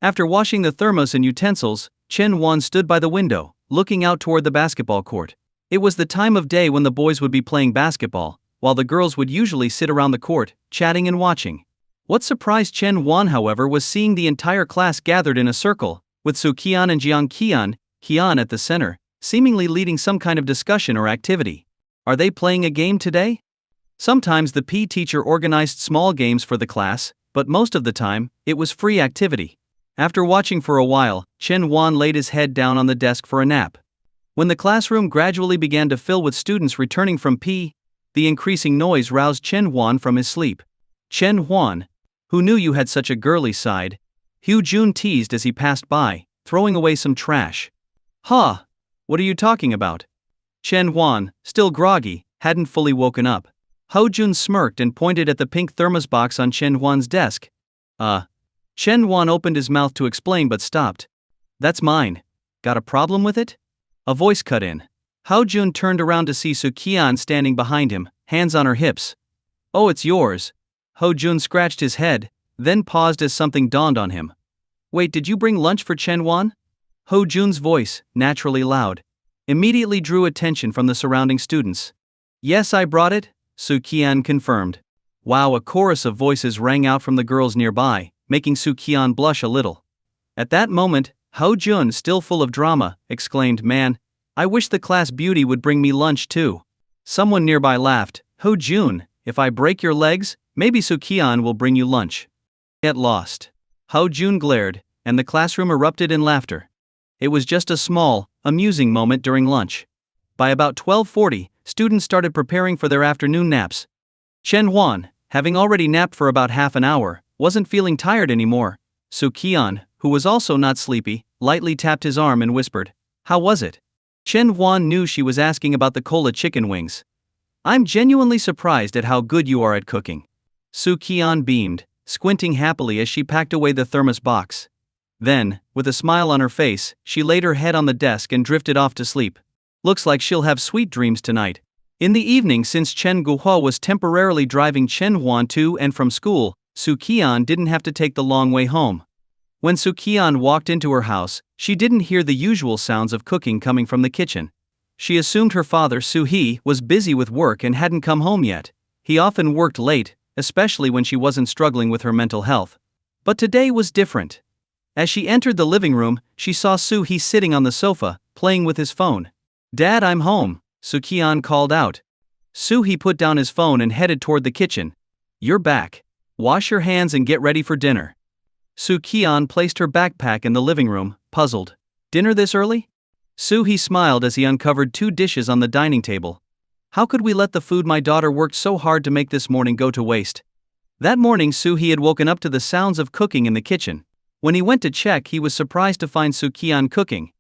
Speaker 1: After washing the thermos and utensils, Chen Huan stood by the window, looking out toward the basketball court. It was the time of day when the boys would be playing basketball, while the girls would usually sit around the court, chatting and watching. What surprised Chen Huan, however, was seeing the entire class gathered in a circle, with Su Qian and Jiang Qian at the center, seemingly leading some kind of discussion or activity. Are they playing a game today? Sometimes the PE teacher organized small games for the class, but most of the time, it was free activity. After watching for a while, Chen Huan laid his head down on the desk for a nap. When the classroom gradually began to fill with students returning from PE, the increasing noise roused Chen Huan from his sleep. Chen Huan, who knew you had such a girly side, Hu Jun teased as he passed by, throwing away some trash. Huh? What are you talking about? Chen Huan, still groggy, hadn't fully woken up. Ho Jun smirked and pointed at the pink thermos box on Chen Huan's desk. Chen Huan opened his mouth to explain but stopped. That's mine. Got a problem with it? A voice cut in. Ho Jun turned around to see Su Qian standing behind him, hands on her hips. Oh, it's yours. Ho Jun scratched his head, then paused as something dawned on him. Wait, did you bring lunch for Chen Huan? Ho Jun's voice, naturally loud, immediately drew attention from the surrounding students. Yes, I brought it, Su Qian confirmed. Wow, a chorus of voices rang out from the girls nearby, making Su Qian blush a little. At that moment, Ho Jun, still full of drama, exclaimed, Man, I wish the class beauty would bring me lunch too. Someone nearby laughed. Ho Jun, if I break your legs, maybe Su Qian will bring you lunch. Get lost. Ho Jun glared, and the classroom erupted in laughter. It was just a small, amusing moment during lunch. By about 12:40, students started preparing for their afternoon naps. Chen Huan, having already napped for about half an hour, wasn't feeling tired anymore. Su Qian, who was also not sleepy, lightly tapped his arm and whispered, How was it? Chen Huan knew she was asking about the cola chicken wings. I'm genuinely surprised at how good you are at cooking. Su Qian beamed, squinting happily as she packed away the thermos box. Then, with a smile on her face, she laid her head on the desk and drifted off to sleep. Looks like she'll have sweet dreams tonight. In the evening, since Chen Guohua was temporarily driving Chen Huan to and from school, Su Qian didn't have to take the long way home. When Su Qian walked into her house, she didn't hear the usual sounds of cooking coming from the kitchen. She assumed her father Su He was busy with work and hadn't come home yet. He often worked late, especially when she wasn't struggling with her mental health. But today was different. As she entered the living room, she saw Su He sitting on the sofa, playing with his phone. Dad, I'm home, Su Qian called out. Su He put down his phone and headed toward the kitchen. You're back. Wash your hands and get ready for dinner. Su Qian placed her backpack in the living room, puzzled. Dinner this early? Su He smiled as he uncovered 2 dishes on the dining table. How could we let the food my daughter worked so hard to make this morning go to waste? That morning Su He had woken up to the sounds of cooking in the kitchen. When he went to check, he was surprised to find Su Qian cooking.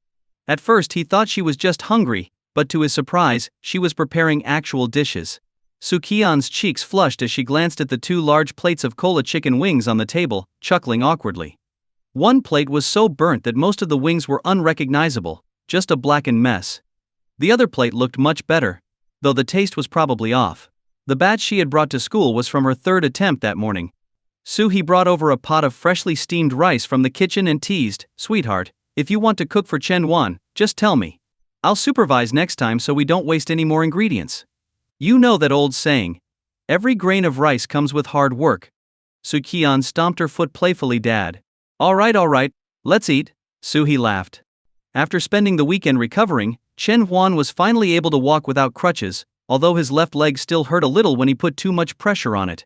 Speaker 1: At first he thought she was just hungry, but to his surprise, she was preparing actual dishes. Su Qian's cheeks flushed as she glanced at the 2 large plates of cola chicken wings on the table, chuckling awkwardly. One plate was so burnt that most of the wings were unrecognizable, just a blackened mess. The other plate looked much better, though the taste was probably off. The batch she had brought to school was from her 3rd attempt that morning. Su He brought over a pot of freshly steamed rice from the kitchen and teased, Sweetheart, if you want to cook for Chen Huan, just tell me. I'll supervise next time so we don't waste any more ingredients. You know that old saying, every grain of rice comes with hard work. Su Qian stomped her foot playfully. Dad. All right, let's eat, Su He laughed. After spending the weekend recovering, Chen Huan was finally able to walk without crutches, although his left leg still hurt a little when he put too much pressure on it.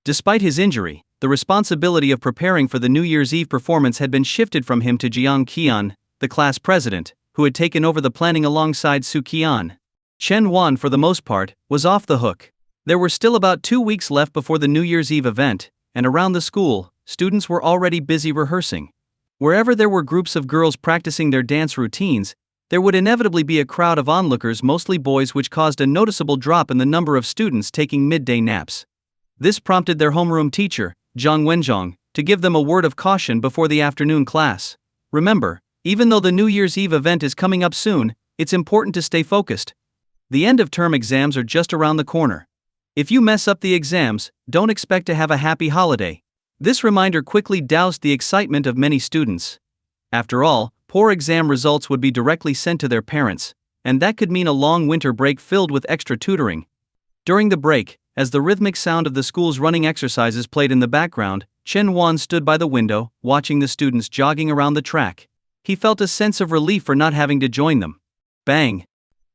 Speaker 1: Despite his injury, the responsibility of preparing for the New Year's Eve performance had been shifted from him to Jiang Qian, the class president, who had taken over the planning alongside Su Qian. Chen Huan, for the most part, was off the hook. There were still about 2 weeks left before the New Year's Eve event, and around the school, students were already busy rehearsing. Wherever there were groups of girls practicing their dance routines, there would inevitably be a crowd of onlookers, mostly boys, which caused a noticeable drop in the number of students taking midday naps. This prompted their homeroom teacher, Zhang Wenzhong, to give them a word of caution before the afternoon class. Remember, even though the New Year's Eve event is coming up soon, it's important to stay focused. The end of term exams are just around the corner. If you mess up the exams, don't expect to have a happy holiday. This reminder quickly doused the excitement of many students. After all, poor exam results would be directly sent to their parents, and that could mean a long winter break filled with extra tutoring. During the break, as the rhythmic sound of the school's running exercises played in the background, Chen Wan stood by the window, watching the students jogging around the track. He felt a sense of relief for not having to join them. Bang!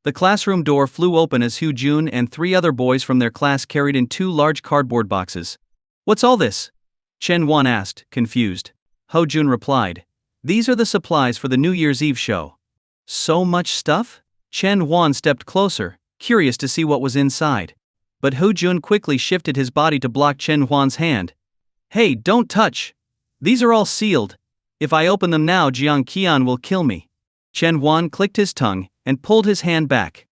Speaker 1: The classroom door flew open as Hu Jun and 3 other boys from their class carried in 2 large cardboard boxes. "What's all this?" Chen Wan asked, confused. Ho Jun replied, "These are the supplies for the New Year's Eve show." "So much stuff?" Chen Wan stepped closer, curious to see what was inside. But Ho Jun quickly shifted his body to block Chen Huan's hand. "Hey, don't touch! These are all sealed. If I open them now, Jiang Qian will kill me." Chen Huan clicked his tongue and pulled his hand back.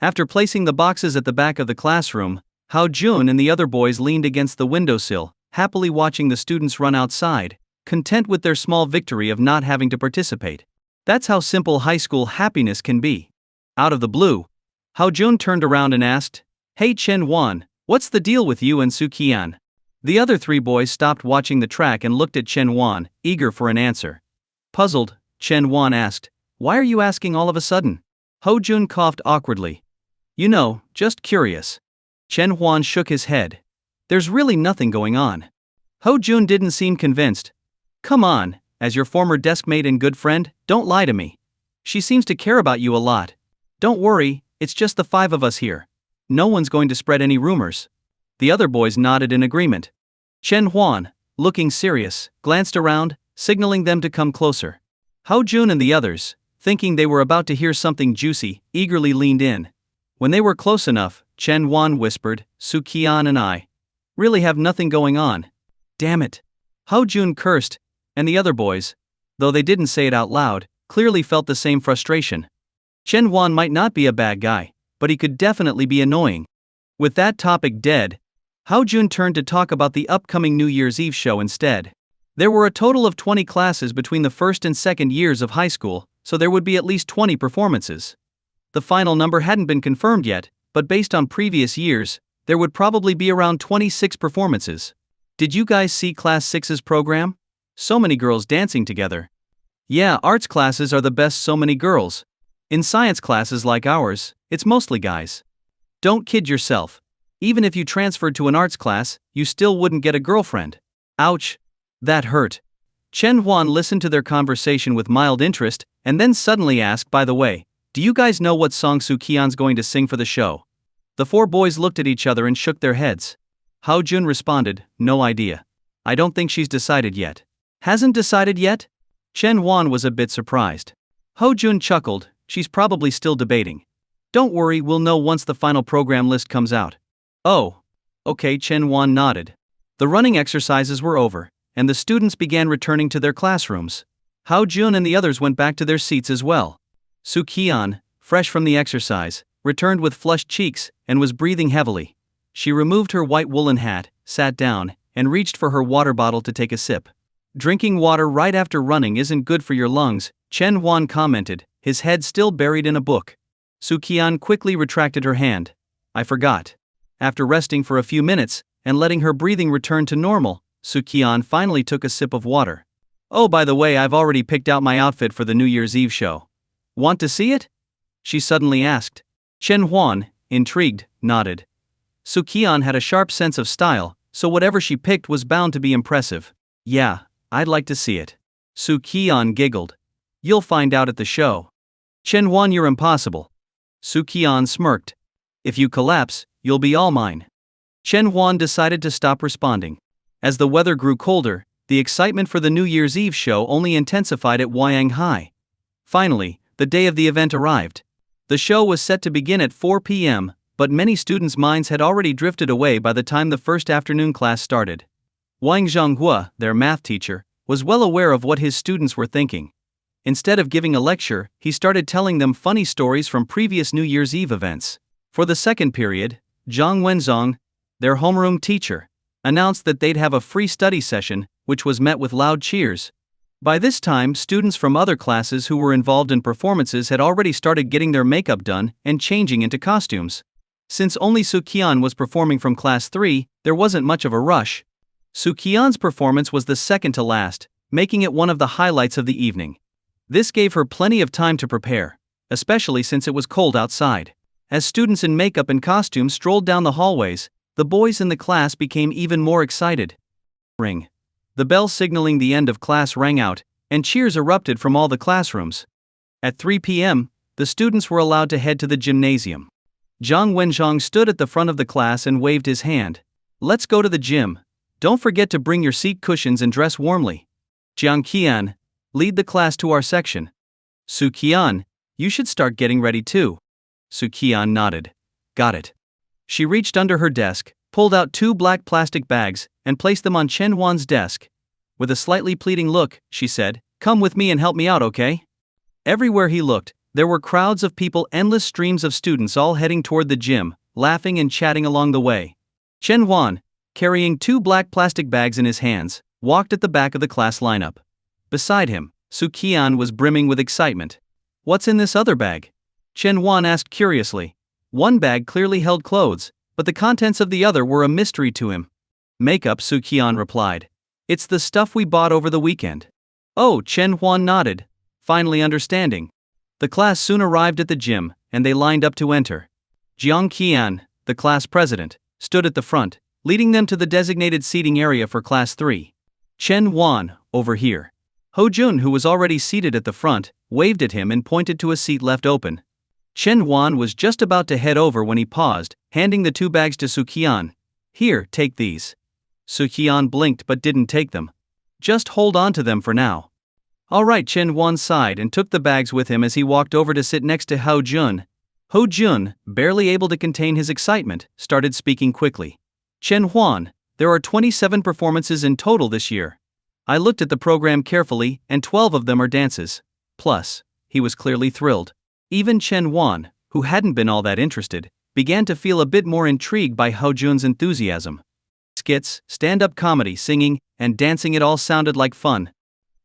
Speaker 1: After placing the boxes at the back of the classroom, Hao Jun and the other boys leaned against the windowsill, happily watching the students run outside, content with their small victory of not having to participate. That's how simple high school happiness can be. Out of the blue, Hao Jun turned around and asked, "Hey Chen Huan, what's the deal with you and Su Qian?" The other 3 boys stopped watching the track and looked at Chen Huan, eager for an answer. Puzzled, Chen Huan asked, "Why are you asking all of a sudden?" Ho Jun coughed awkwardly. "You know, just curious." Chen Huan shook his head. "There's really nothing going on." Ho Jun didn't seem convinced. "Come on, as your former deskmate and good friend, don't lie to me. She seems to care about you a lot. Don't worry, it's just the 5 of us here. No one's going to spread any rumors." The other boys nodded in agreement. Chen Huan, looking serious, glanced around, signaling them to come closer. Hao Jun and the others, thinking they were about to hear something juicy, eagerly leaned in. When they were close enough, Chen Huan whispered, "Su Qian and I really have nothing going on." "Damn it." Hao Jun cursed, and the other boys, though they didn't say it out loud, clearly felt the same frustration. Chen Huan might not be a bad guy, but he could definitely be annoying. With that topic dead, Hao Jun turned to talk about the upcoming New Year's Eve show instead. There were a total of 20 classes between the first and second years of high school, so there would be at least 20 performances. The final number hadn't been confirmed yet, but based on previous years, there would probably be around 26 performances. Did you guys see Class 6's program? So many girls dancing together. Yeah, arts classes are the best, so many girls. In science classes like ours, it's mostly guys. Don't kid yourself. Even if you transferred to an arts class, you still wouldn't get a girlfriend. Ouch. That hurt. Chen Huan listened to their conversation with mild interest, and then suddenly asked, "By the way, do you guys know what song Su Qian's going to sing for the show?" The 4 boys looked at each other and shook their heads. Hao Jun responded, "No idea. I don't think she's decided yet." "Hasn't decided yet?" Chen Huan was a bit surprised. Ho Jun chuckled, "She's probably still debating. Don't worry, we'll know once the final program list comes out." "Oh. Okay," Chen Huan nodded. The running exercises were over, and the students began returning to their classrooms. Hao Jun and the others went back to their seats as well. Su Qian, fresh from the exercise, returned with flushed cheeks and was breathing heavily. She removed her white woolen hat, sat down, and reached for her water bottle to take a sip. "Drinking water right after running isn't good for your lungs," Chen Huan commented, his head still buried in a book. Su Qian quickly retracted her hand. "I forgot." After resting for a few minutes, and letting her breathing return to normal, Su Qian finally took a sip of water. "Oh, by the way, I've already picked out my outfit for the New Year's Eve show. Want to see it?" she suddenly asked. Chen Huan, intrigued, nodded. Su Qian had a sharp sense of style, so whatever she picked was bound to be impressive. "Yeah, I'd like to see it." Su Qian giggled. "You'll find out at the show." "Chen Huan, you're impossible." Su Qian smirked. "If you collapse, you'll be all mine." Chen Huan decided to stop responding. As the weather grew colder, the excitement for the New Year's Eve show only intensified at Shanghai. Finally, the day of the event arrived. The show was set to begin at 4 p.m., but many students' minds had already drifted away by the time the first afternoon class started. Wang Zhonghua, their math teacher, was well aware of what his students were thinking. Instead of giving a lecture, he started telling them funny stories from previous New Year's Eve events. For the second period, Zhang Wenzong, their homeroom teacher, announced that they'd have a free study session, which was met with loud cheers. By this time, students from other classes who were involved in performances had already started getting their makeup done and changing into costumes. Since only Su Qian was performing from class 3, there wasn't much of a rush. Su Qian's performance was the second to last, making it one of the highlights of the evening. This gave her plenty of time to prepare, especially since it was cold outside. As students in makeup and costumes strolled down the hallways, the boys in the class became even more excited. Ring. The bell signaling the end of class rang out, and cheers erupted from all the classrooms. At 3 p.m., the students were allowed to head to the gymnasium. Zhang Wenzhong stood at the front of the class and waved his hand. "Let's go to the gym. Don't forget to bring your seat cushions and dress warmly. Jiang Qian, lead the class to our section. Su Qian, you should start getting ready too." Su Qian nodded. "Got it." She reached under her desk, pulled out 2 black plastic bags, and placed them on Chen Huan's desk. With a slightly pleading look, she said, "Come with me and help me out, okay?" Everywhere he looked, there were crowds of people, endless streams of students all heading toward the gym, laughing and chatting along the way. Chen Huan, carrying 2 black plastic bags in his hands, walked at the back of the class lineup. Beside him, Su Qian was brimming with excitement. "What's in this other bag?" Chen Huan asked curiously. One bag clearly held clothes, but the contents of the other were a mystery to him. "Makeup," Su Qian replied. "It's the stuff we bought over the weekend." "Oh," Chen Huan nodded, finally understanding. The class soon arrived at the gym, and they lined up to enter. Jiang Qian, the class president, stood at the front, leading them to the designated seating area for class 3. "Chen Huan, over here." Ho Jun, who was already seated at the front, waved at him and pointed to a seat left open. Chen Huan was just about to head over when he paused, handing the 2 bags to Su Qian. "Here, take these." Su Qian blinked but didn't take them. "Just hold on to them for now." "All right," Chen Huan sighed and took the bags with him as he walked over to sit next to Ho Jun. Ho Jun, barely able to contain his excitement, started speaking quickly. "Chen Huan, there are 27 performances in total this year. I looked at the program carefully, and 12 of them are dances. Plus," he was clearly thrilled. Even Chen Huan, who hadn't been all that interested, began to feel a bit more intrigued by Ho Jun's enthusiasm. Skits, stand-up comedy, singing, and dancing, it all sounded like fun.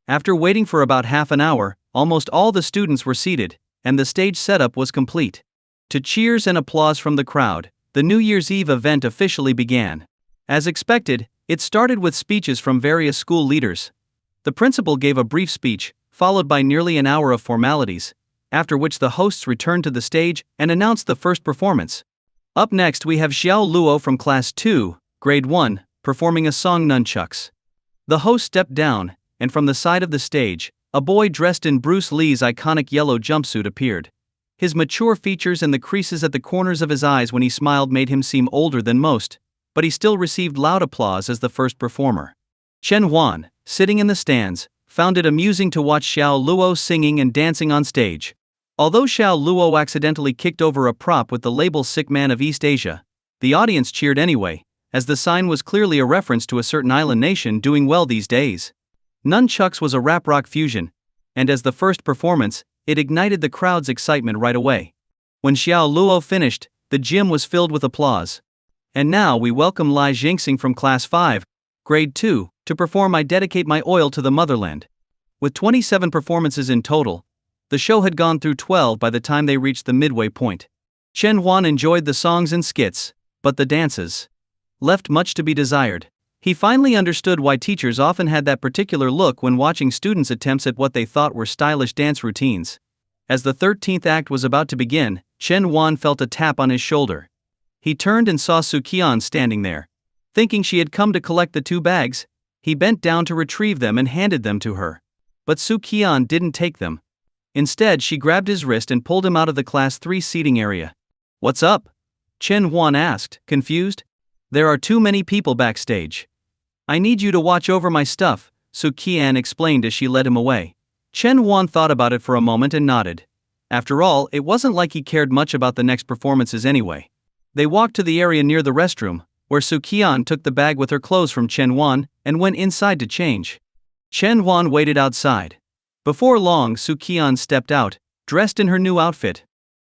Speaker 1: After waiting for about half an hour, almost all the students were seated, and the stage setup was complete. To cheers and applause from the crowd, the New Year's Eve event officially began. As expected, it started with speeches from various school leaders. The principal gave a brief speech, followed by nearly an hour of formalities, after which the hosts returned to the stage and announced the first performance. Up next we have Xiao Luo from Class 2, Grade 1, performing a song Nunchucks. The host stepped down, and from the side of the stage, a boy dressed in Bruce Lee's iconic yellow jumpsuit appeared. His mature features and the creases at the corners of his eyes when he smiled made him seem older than most, but he still received loud applause as the first performer. Chen Huan, sitting in the stands, found it amusing to watch Xiao Luo singing and dancing on stage. Although Xiao Luo accidentally kicked over a prop with the label "Sick Man of East Asia," the audience cheered anyway, as the sign was clearly a reference to a certain island nation doing well these days. Nunchucks was a rap-rock fusion, and as the first performance, it ignited the crowd's excitement right away. When Xiao Luo finished, the gym was filled with applause. And now we welcome Lai Jingxing from Class 5, Grade 2, to perform "I Dedicate My Oil to the Motherland." With 27 performances in total, the show had gone through 12 by the time they reached the midway point. Chen Huan enjoyed the songs and skits, but the dances left much to be desired. He finally understood why teachers often had that particular look when watching students' attempts at what they thought were stylish dance routines. As the 13th act was about to begin, Chen Huan felt a tap on his shoulder. He turned and saw Su Qian standing there. Thinking she had come to collect the 2 bags, he bent down to retrieve them and handed them to her. But Su Qian didn't take them. Instead, she grabbed his wrist and pulled him out of the Class 3 seating area. "What's up?" Chen Huan asked, confused. "There are too many people backstage. I need you to watch over my stuff," Su Qian explained as she led him away. Chen Huan thought about it for a moment and nodded. After all, it wasn't like he cared much about the next performances anyway. They walked to the area near the restroom, where Su Qian took the bag with her clothes from Chen Huan and went inside to change. Chen Huan waited outside. Before long, Su Qian stepped out, dressed in her new outfit.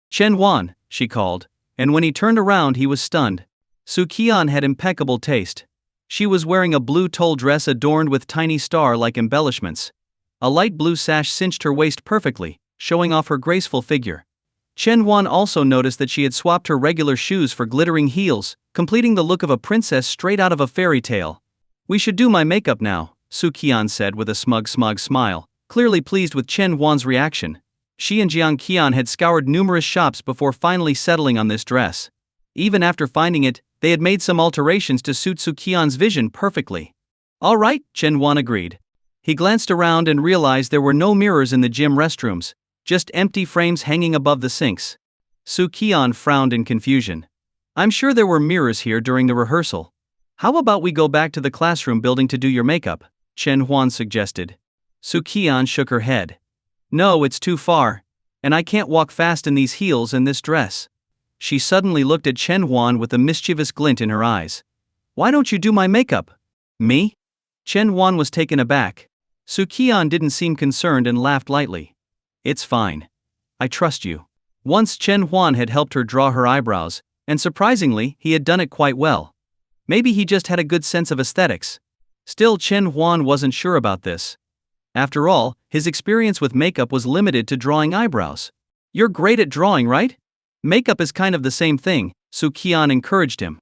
Speaker 1: "Chen Huan," she called, and when he turned around he was stunned. Su Qian had impeccable taste. She was wearing a blue tulle dress adorned with tiny star-like embellishments. A light blue sash cinched her waist perfectly, showing off her graceful figure. Chen Huan also noticed that she had swapped her regular shoes for glittering heels, completing the look of a princess straight out of a fairy tale. "We should do my makeup now," Su Qian said with a smug smile, clearly pleased with Chen Huan's reaction. She and Jiang Qian had scoured numerous shops before finally settling on this dress. Even after finding it, they had made some alterations to suit Su Qian's vision perfectly. "All right," Chen Huan agreed. He glanced around and realized there were no mirrors in the gym restrooms, just empty frames hanging above the sinks. Su Qian frowned in confusion. "I'm sure there were mirrors here during the rehearsal. How about we go back to the classroom building to do your makeup?" Chen Huan suggested. Su Qian shook her head. "No, it's too far. And I can't walk fast in these heels and this dress." She suddenly looked at Chen Huan with a mischievous glint in her eyes. "Why don't you do my makeup?" "Me?" Chen Huan was taken aback. Su Qian didn't seem concerned and laughed lightly. "It's fine. I trust you." Once Chen Huan had helped her draw her eyebrows, and surprisingly, he had done it quite well. Maybe he just had a good sense of aesthetics. Still, Chen Huan wasn't sure about this. After all, his experience with makeup was limited to drawing eyebrows. "You're great at drawing, right? Makeup is kind of the same thing," Su Qian encouraged him.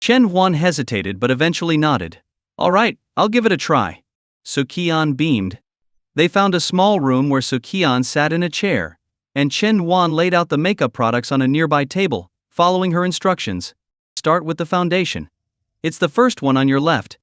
Speaker 1: Chen Huan hesitated but eventually nodded. "All right, I'll give it a try." Su Qian beamed. They found a small room where Su Qian sat in a chair, and Chen Huan laid out the makeup products on a nearby table, following her instructions. "Start with the foundation. It's the first one on your left."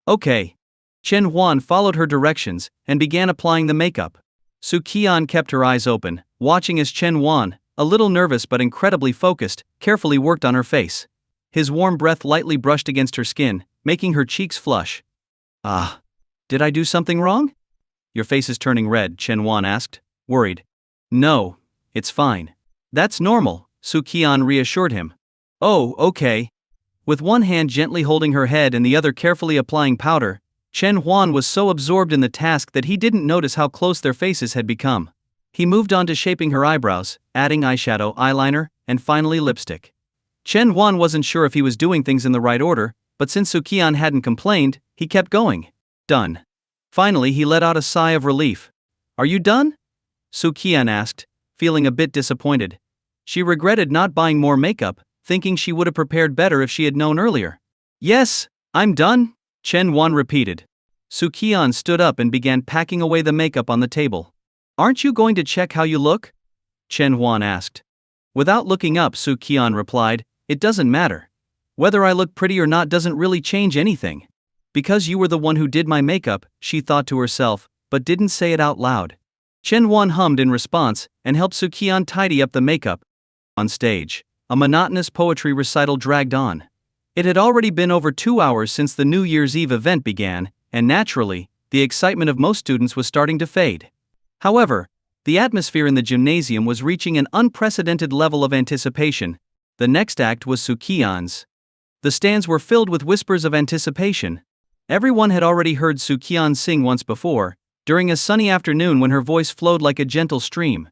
Speaker 1: "Okay." Chen Huan followed her directions and began applying the makeup. Su Qian kept her eyes open, watching as Chen Huan, a little nervous but incredibly focused, carefully worked on her face. His warm breath lightly brushed against her skin, making her cheeks flush. "Ah. Did I do something wrong?" "Your face is turning red," Chen Huan asked, worried. "No, it's fine. That's normal," Su Qian reassured him. "Oh, okay." With one hand gently holding her head and the other carefully applying powder, Chen Huan was so absorbed in the task that he didn't notice how close their faces had become. He moved on to shaping her eyebrows, adding eyeshadow, eyeliner, and finally lipstick. Chen Huan wasn't sure if he was doing things in the right order, but since Su Qian hadn't complained, he kept going. "Done." Finally, he let out a sigh of relief. "Are you done?" Su Qian asked, feeling a bit disappointed. She regretted not buying more makeup, thinking she would have prepared better if she had known earlier. "Yes, I'm done," Chen Huan repeated. Su Qian stood up and began packing away the makeup on the table. "Aren't you going to check how you look?" Chen Huan asked. Without looking up, Su Qian replied, "It doesn't matter. Whether I look pretty or not doesn't really change anything." "Because you were the one who did my makeup," she thought to herself, but didn't say it out loud. Chen Huan hummed in response and helped Su Qian tidy up the makeup. On stage, a monotonous poetry recital dragged on. It had already been over 2 hours since the New Year's Eve event began, and naturally, the excitement of most students was starting to fade. However, the atmosphere in the gymnasium was reaching an unprecedented level of anticipation. The next act was Su Qian's. The stands were filled with whispers of anticipation. Everyone had already heard Su Qian sing once before, during a sunny afternoon when her voice flowed like a gentle stream.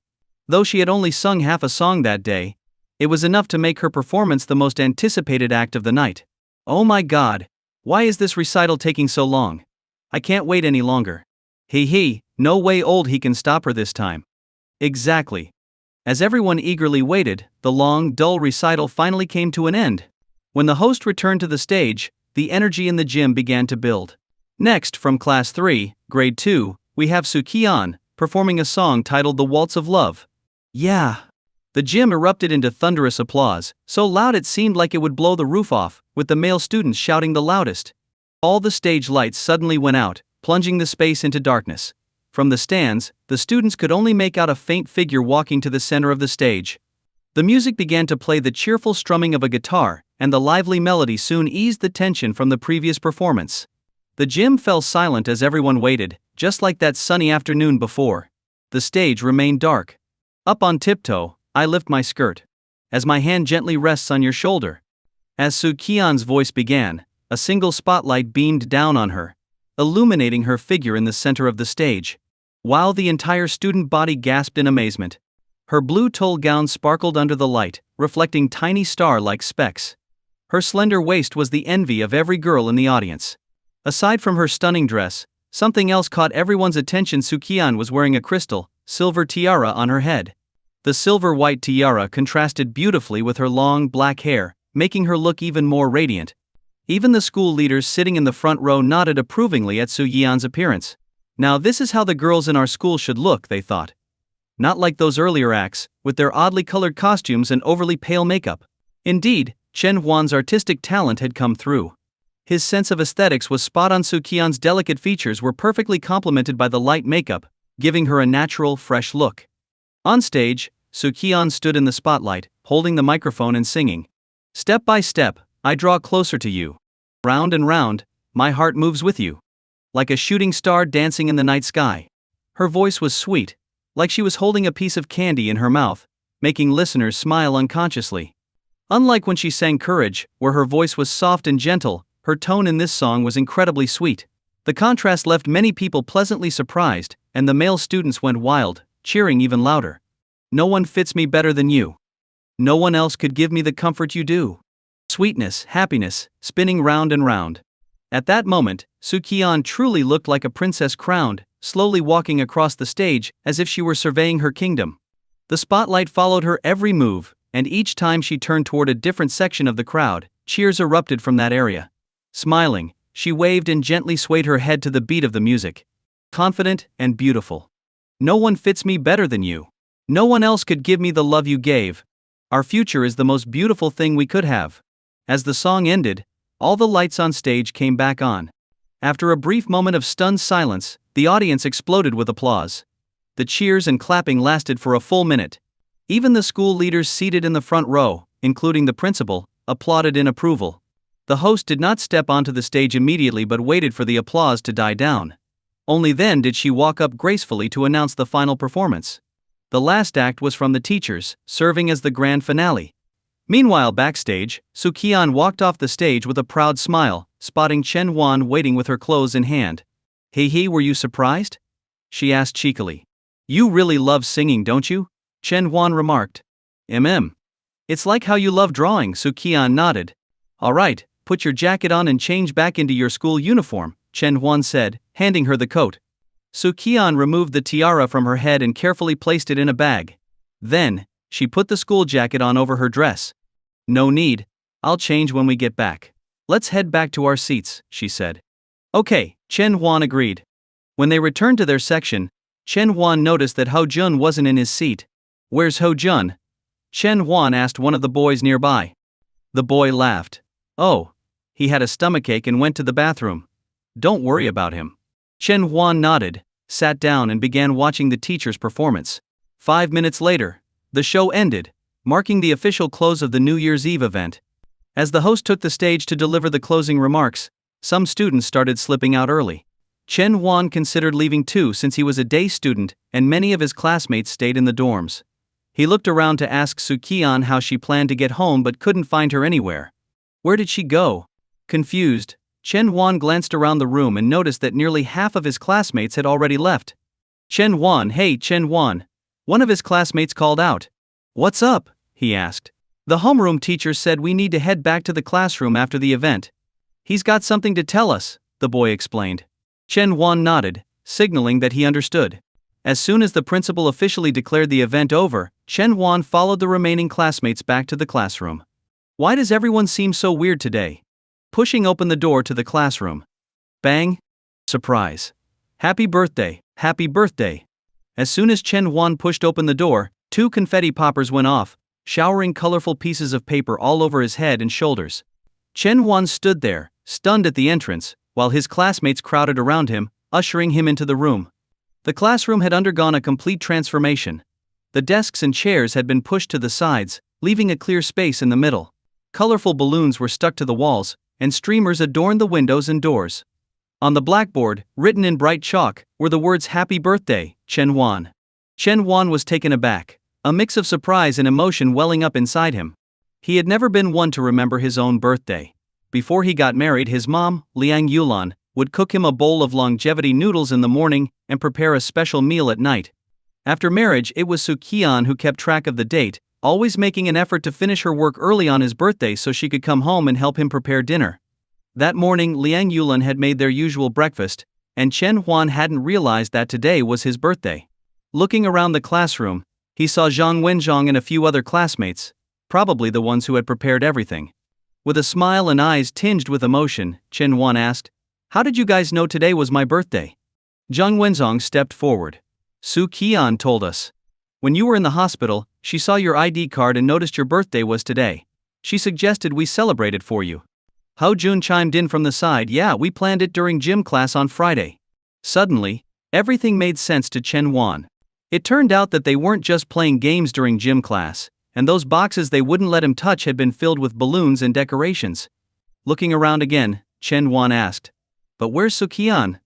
Speaker 1: Though she had only sung half a song that day, it was enough to make her performance the most anticipated act of the night. "Oh my God! Why is this recital taking so long? I can't wait any longer. He, no way old he can stop her this time." Exactly. As everyone eagerly waited, the long, dull recital finally came to an end. When the host returned to the stage, the energy in the gym began to build. Next, from Class 3, Grade 2, we have Su Qian, performing a song titled The Waltz of Love. "Yeah." The gym erupted into thunderous applause, so loud it seemed like it would blow the roof off, with the male students shouting the loudest. All the stage lights suddenly went out, plunging the space into darkness. From the stands, the students could only make out a faint figure walking to the center of the stage. The music began to play the cheerful strumming of a guitar, and the lively melody soon eased the tension from the previous performance. The gym fell silent as everyone waited, just like that sunny afternoon before. The stage remained dark. Up on tiptoe, I lift my skirt. As my hand gently rests on your shoulder. As Su Qian's voice began, a single spotlight beamed down on her, illuminating her figure in the center of the stage. While the entire student body gasped in amazement. Her blue tulle gown sparkled under the light, reflecting tiny star-like specks. Her slender waist was the envy of every girl in the audience. Aside from her stunning dress, something else caught everyone's attention. Su Qian was wearing a crystal, silver tiara on her head. The silver-white tiara contrasted beautifully with her long, black hair, making her look even more radiant. Even the school leaders sitting in the front row nodded approvingly at Su Qian's appearance. Now this is how the girls in our school should look, they thought. Not like those earlier acts, with their oddly colored costumes and overly pale makeup. Indeed, Chen Huan's artistic talent had come through. His sense of aesthetics was spot on. Su Qian's delicate features were perfectly complemented by the light makeup, giving her a natural, fresh look. On stage, Su Qian stood in the spotlight, holding the microphone and singing. Step by step, I draw closer to you. Round and round, my heart moves with you. Like a shooting star dancing in the night sky. Her voice was sweet, like she was holding a piece of candy in her mouth, making listeners smile unconsciously. Unlike when she sang Courage, where her voice was soft and gentle, her tone in this song was incredibly sweet. The contrast left many people pleasantly surprised, and the male students went wild, cheering even louder. No one fits me better than you. No one else could give me the comfort you do. Sweetness, happiness, spinning round and round. At that moment, Su Qian truly looked like a princess crowned, slowly walking across the stage as if she were surveying her kingdom. The spotlight followed her every move, and each time she turned toward a different section of the crowd, cheers erupted from that area. Smiling, she waved and gently swayed her head to the beat of the music. Confident and beautiful. No one fits me better than you. No one else could give me the love you gave. Our future is the most beautiful thing we could have. As the song ended, all the lights on stage came back on. After a brief moment of stunned silence, the audience exploded with applause. The cheers and clapping lasted for a full minute. Even the school leaders seated in the front row, including the principal, applauded in approval. The host did not step onto the stage immediately but waited for the applause to die down. Only then did she walk up gracefully to announce the final performance. The last act was from the teachers, serving as the grand finale. Meanwhile, backstage, Su Qian walked off the stage with a proud smile, spotting Chen Huan waiting with her clothes in hand. Hey, were you surprised? She asked cheekily. You really love singing, don't you? Chen Huan remarked. It's like how you love drawing, Su Qian nodded. Alright, put your jacket on and change back into your school uniform, Chen Huan said, handing her the coat. Su Qian removed the tiara from her head and carefully placed it in a bag. Then, she put the school jacket on over her dress. No need, I'll change when we get back. Let's head back to our seats, she said. Okay, Chen Huan agreed. When they returned to their section, Chen Huan noticed that Ho Jun wasn't in his seat. Where's Ho Jun? Chen Huan asked one of the boys nearby. The boy laughed. Oh, he had a stomachache and went to the bathroom. Don't worry about him. Chen Huan nodded, sat down and began watching the teacher's performance. 5 minutes later, the show ended, marking the official close of the New Year's Eve event. As the host took the stage to deliver the closing remarks, some students started slipping out early. Chen Huan considered leaving too since he was a day student and many of his classmates stayed in the dorms. He looked around to ask Su Qian how she planned to get home but couldn't find her anywhere. Where did she go? Confused, Chen Huan glanced around the room and noticed that nearly half of his classmates had already left. Chen Huan, hey Chen Huan. One of his classmates called out. What's up? He asked. The homeroom teacher said we need to head back to the classroom after the event. He's got something to tell us, the boy explained. Chen Huan nodded, signaling that he understood. As soon as the principal officially declared the event over, Chen Huan followed the remaining classmates back to the classroom. Why does everyone seem so weird today? Pushing open the door to the classroom. Bang! Surprise! Happy birthday, happy birthday! As soon as Chen Huan pushed open the door, 2 confetti poppers went off, showering colorful pieces of paper all over his head and shoulders. Chen Huan stood there, stunned at the entrance, while his classmates crowded around him, ushering him into the room. The classroom had undergone a complete transformation. The desks and chairs had been pushed to the sides, leaving a clear space in the middle. Colorful balloons were stuck to the walls, and streamers adorned the windows and doors. On the blackboard, written in bright chalk, were the words Happy Birthday, Chen Huan. Chen Huan was taken aback, a mix of surprise and emotion welling up inside him. He had never been one to remember his own birthday. Before he got married, his mom, Liang Yulan, would cook him a bowl of longevity noodles in the morning and prepare a special meal at night. After marriage, it was Su Qian who kept track of the date, always making an effort to finish her work early on his birthday so she could come home and help him prepare dinner. That morning, Liang Yulan had made their usual breakfast, and Chen Huan hadn't realized that today was his birthday. Looking around the classroom, he saw Zhang Wenzhong and a few other classmates, probably the ones who had prepared everything. With a smile and eyes tinged with emotion, Chen Huan asked, "How did you guys know today was my birthday?" Zhang Wenzhong stepped forward. "Su Qian told us. When you were in the hospital, she saw your ID card and noticed your birthday was today. She suggested we celebrate it for you." Hao Jun chimed in from the side, "Yeah, we planned it during gym class on Friday." Suddenly, everything made sense to Chen Huan. It turned out that they weren't just playing games during gym class, and those boxes they wouldn't let him touch had been filled with balloons and decorations. Looking around again, Chen Huan asked, "But where's Su Qian?"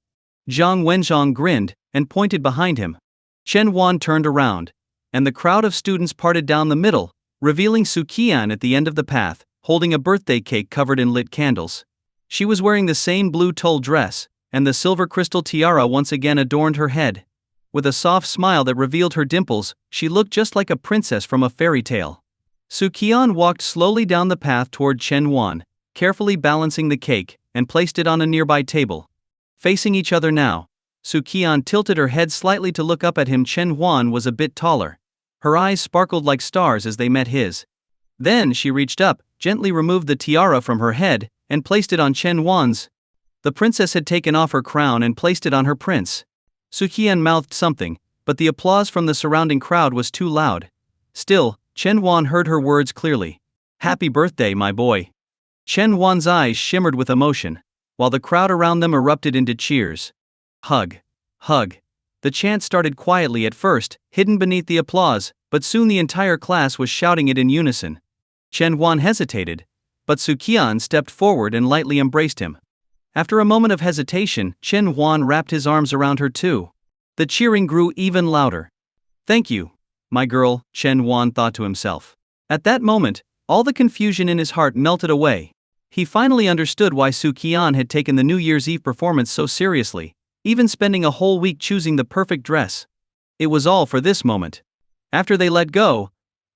Speaker 1: Zhang Wenzhong grinned and pointed behind him. Chen Huan turned around, and the crowd of students parted down the middle, revealing Su Qian at the end of the path, holding a birthday cake covered in lit candles. She was wearing the same blue tulle dress, and the silver crystal tiara once again adorned her head. With a soft smile that revealed her dimples, she looked just like a princess from a fairy tale. Su Qian walked slowly down the path toward Chen Huan, carefully balancing the cake, and placed it on a nearby table. Facing each other now, Su Qian tilted her head slightly to look up at him. Chen Huan was a bit taller. Her eyes sparkled like stars as they met his. Then she reached up, gently removed the tiara from her head, and placed it on Chen Huan's. The princess had taken off her crown and placed it on her prince. Su Qian mouthed something, but the applause from the surrounding crowd was too loud. Still, Chen Huan heard her words clearly. "Happy birthday, my boy." Chen Huan's eyes shimmered with emotion, while the crowd around them erupted into cheers. Hug. Hug. The chant started quietly at first, hidden beneath the applause, but soon the entire class was shouting it in unison. Chen Huan hesitated, but Su Qian stepped forward and lightly embraced him. After a moment of hesitation, Chen Huan wrapped his arms around her too. The cheering grew even louder. "Thank you, my girl," Chen Huan thought to himself. At that moment, all the confusion in his heart melted away. He finally understood why Su Qian had taken the New Year's Eve performance so seriously, even spending a whole week choosing the perfect dress. It was all for this moment. After they let go,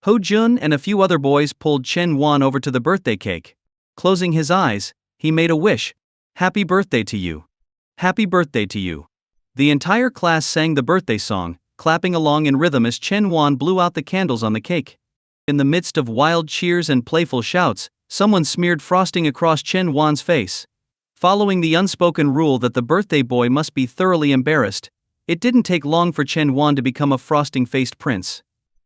Speaker 1: Hao Jun and a few other boys pulled Chen Huan over to the birthday cake. Closing his eyes, he made a wish. "Happy birthday to you. Happy birthday to you." The entire class sang the birthday song, clapping along in rhythm as Chen Huan blew out the candles on the cake. In the midst of wild cheers and playful shouts, someone smeared frosting across Chen Huan's face. Following the unspoken rule that the birthday boy must be thoroughly embarrassed, it didn't take long for Chen Huan to become a frosting-faced prince.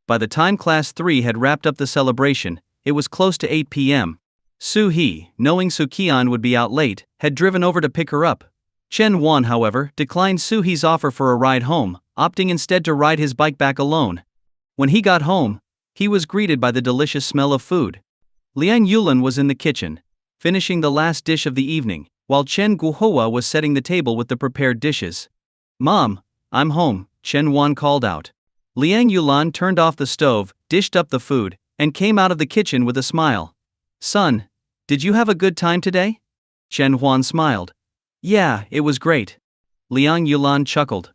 Speaker 1: By the time Class 3 had wrapped up the celebration, it was close to 8 p.m. Su He, knowing Su Qian would be out late, had driven over to pick her up. Chen Huan, however, declined Su He's offer for a ride home, opting instead to ride his bike back alone. When he got home, he was greeted by the delicious smell of food. Liang Yulan was in the kitchen, finishing the last dish of the evening, while Chen Guohua was setting the table with the prepared dishes. "Mom, I'm home," Chen Huan called out. Liang Yulan turned off the stove, dished up the food, and came out of the kitchen with a smile. "Son, did you have a good time today?" Chen Huan smiled. "Yeah, it was great." Liang Yulan chuckled.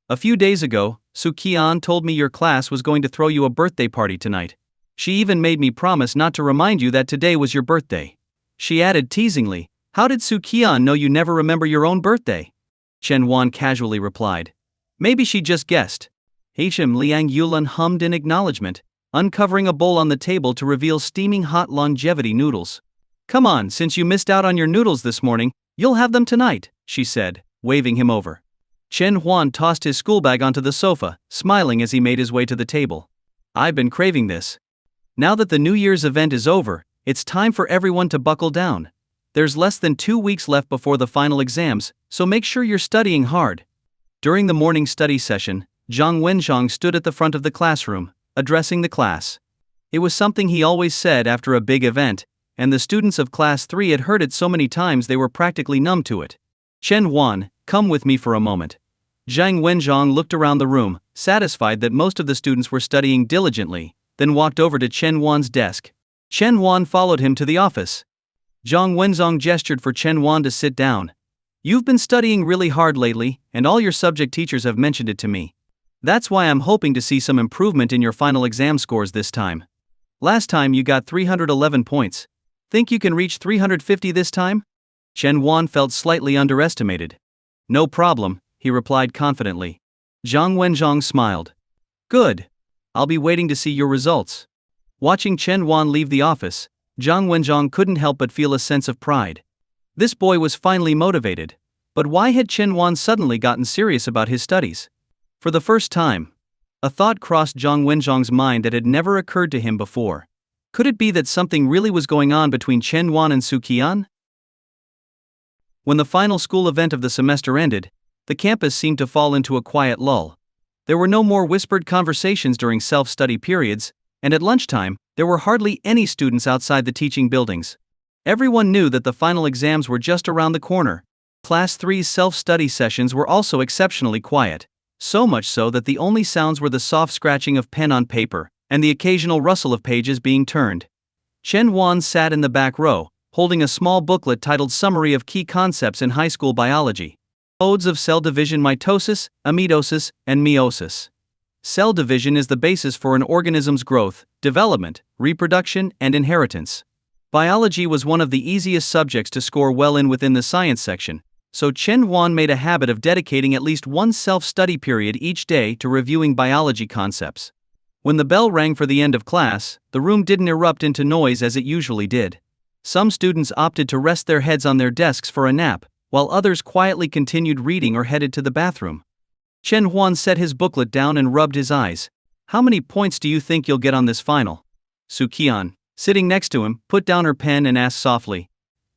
Speaker 1: "A few days ago, Su Qian told me your class was going to throw you a birthday party tonight. She even made me promise not to remind you that today was your birthday." She added teasingly, "How did Su Qian know you never remember your own birthday?" Chen Huan casually replied, "Maybe she just guessed." Liang Yulan hummed in acknowledgement, uncovering a bowl on the table to reveal steaming hot longevity noodles. "Come on, since you missed out on your noodles this morning, you'll have them tonight," she said, waving him over. Chen Huan tossed his school bag onto the sofa, smiling as he made his way to the table. "I've been craving this." Now that the New Year's event is over, it's time for everyone to buckle down. There's less than 2 weeks left before the final exams, so make sure you're studying hard. During the morning study session, Zhang Wenzhong stood at the front of the classroom, addressing the class. It was something he always said after a big event, and the students of Class 3 had heard it so many times they were practically numb to it. "Chen Huan, come with me for a moment." Zhang Wenzhong looked around the room, satisfied that most of the students were studying diligently, then walked over to Chen Huan's desk. Chen Huan followed him to the office. Zhang Wenzhong gestured for Chen Huan to sit down. "You've been studying really hard lately, and all your subject teachers have mentioned it to me. That's why I'm hoping to see some improvement in your final exam scores this time." Last time you got 311 points. Think you can reach 350 this time? Chen Wan felt slightly underestimated. No problem, he replied confidently. Zhang Wenzhong smiled. Good. I'll be waiting to see your results. Watching Chen Wan leave the office, Zhang Wenzhong couldn't help but feel a sense of pride. This boy was finally motivated. But why had Chen Wan suddenly gotten serious about his studies? For the first time, a thought crossed Zhang Wenzhong's mind that had never occurred to him before. Could it be that something really was going on between Chen Wan and Su Qian? When the final school event of the semester ended, the campus seemed to fall into a quiet lull. There were no more whispered conversations during self-study periods, and at lunchtime, there were hardly any students outside the teaching buildings. Everyone knew that the final exams were just around the corner. Class 3's self-study sessions were also exceptionally quiet, so much so that the only sounds were the soft scratching of pen on paper, and the occasional rustle of pages being turned. Chen Wan sat in the back row, holding a small booklet titled Summary of Key Concepts in High School Biology. Modes of cell division: mitosis, amitosis, and meiosis. Cell division is the basis for an organism's growth, development, reproduction, and inheritance. Biology was one of the easiest subjects to score well in within the science section, so Chen Wan made a habit of dedicating at least one self-study period each day to reviewing biology concepts. When the bell rang for the end of class, the room didn't erupt into noise as it usually did. Some students opted to rest their heads on their desks for a nap, while others quietly continued reading or headed to the bathroom. Chen Wan set his booklet down and rubbed his eyes. How many points do you think you'll get on this final? Su Qian, sitting next to him, put down her pen and asked softly.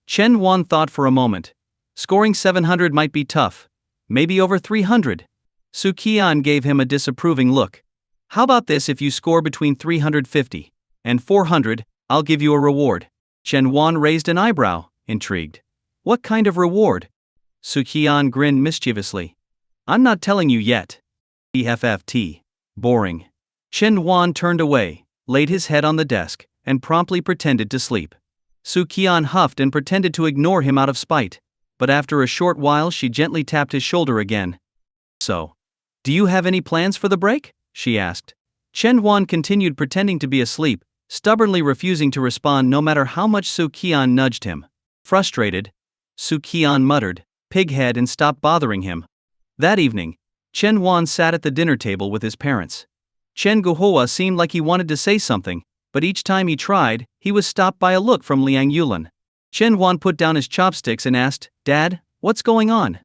Speaker 1: Chen Wan thought for a moment. Scoring 700 might be tough. Maybe over 300. Su Qian gave him a disapproving look. How about this: if you score between 350 and 400, I'll give you a reward. Chen Wan raised an eyebrow, intrigued. What kind of reward? Su Qian grinned mischievously. I'm not telling you yet. EFFT. Boring. Chen Wan turned away, laid his head on the desk, and promptly pretended to sleep. Su Qian huffed and pretended to ignore him out of spite, but after a short while she gently tapped his shoulder again. So, do you have any plans for the break? She asked. Chen Wan continued pretending to be asleep, stubbornly refusing to respond no matter how much Su Qian nudged him. Frustrated, Su Qian muttered, "Pighead," and stopped bothering him. That evening, Chen Wan sat at the dinner table with his parents. Chen Guohua seemed like he wanted to say something, but each time he tried, he was stopped by a look from Liang Yulan. Chen Wan put down his chopsticks and asked, "Dad, what's going on?"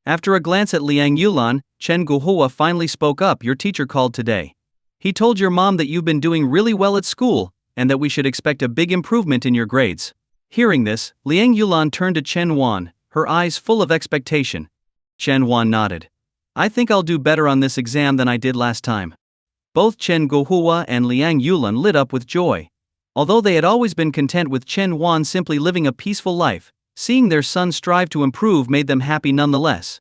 Speaker 1: After a glance at Liang Yulan, Chen Guohua finally spoke up. Your teacher called today. He told your mom that you've been doing really well at school, and that we should expect a big improvement in your grades. Hearing this, Liang Yulan turned to Chen Wan, her eyes full of expectation. Chen Wan nodded. I think I'll do better on this exam than I did last time. Both Chen Guohua and Liang Yulan lit up with joy. Although they had always been content with Chen Wan simply living a peaceful life, seeing their son strive to improve made them happy nonetheless.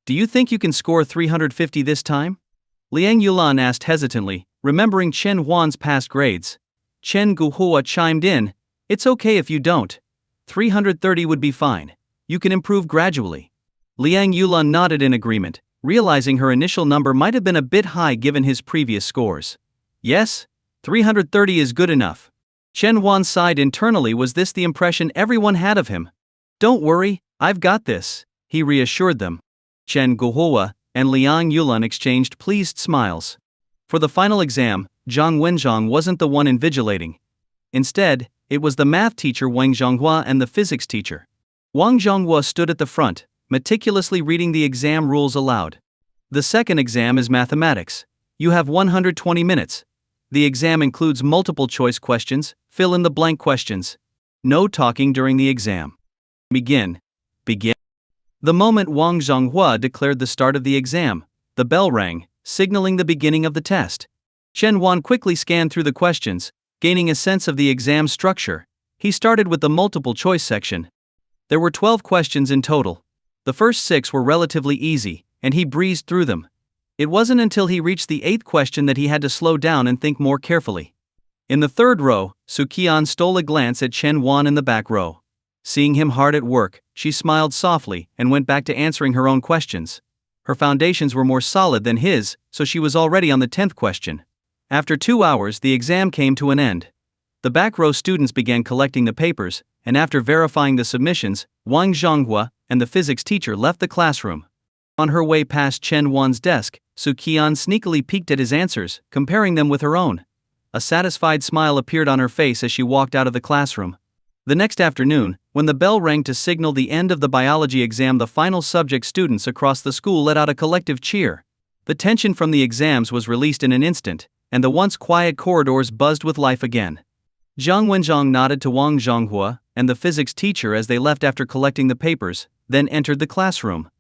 Speaker 1: Do you think you can score 350 this time? Liang Yulan asked hesitantly, remembering Chen Wan's past grades. Chen Guohua chimed in, it's okay if you don't. 330 would be fine. You can improve gradually. Liang Yulan nodded in agreement, realizing her initial number might have been a bit high given his previous scores. Yes, 330 is good enough. Chen Wan sighed internally. Was this the impression everyone had of him? Don't worry, I've got this, he reassured them. Chen Guohua and Liang Yulan exchanged pleased smiles. For the final exam, Zhang Wenzhong wasn't the one invigilating. Instead, it was the math teacher Wang Zhonghua and the physics teacher. Wang Zhonghua stood at the front, meticulously reading the exam rules aloud. The second exam is mathematics. You have 120 minutes. The exam includes multiple choice questions, fill-in-the-blank questions. No talking during the exam. Begin. The moment Wang Zhonghua declared the start of the exam, the bell rang, signaling the beginning of the test. Chen Wan quickly scanned through the questions, gaining a sense of the exam structure. He started with the multiple choice section. There were 12 questions in total. The first 6 were relatively easy, and he breezed through them. It wasn't until he reached the 8th question that he had to slow down and think more carefully. In the third row, Su Qian stole a glance at Chen Wan in the back row. Seeing him hard at work, she smiled softly and went back to answering her own questions. Her foundations were more solid than his, so she was already on the 10th question. After 2 hours, the exam came to an end. The back row students began collecting the papers, and after verifying the submissions, Wang Zhonghua and the physics teacher left the classroom. On her way past Chen Wan's desk, Su Qian sneakily peeked at his answers, comparing them with her own. A satisfied smile appeared on her face as she walked out of the classroom. The next afternoon, when the bell rang to signal the end of the biology exam, the final subject, students across the school let out a collective cheer. The tension from the exams was released in an instant, and the once quiet corridors buzzed with life again. Zhang Wenzhong nodded to Wang Zhonghua and the physics teacher as they left after collecting the papers, then entered the classroom.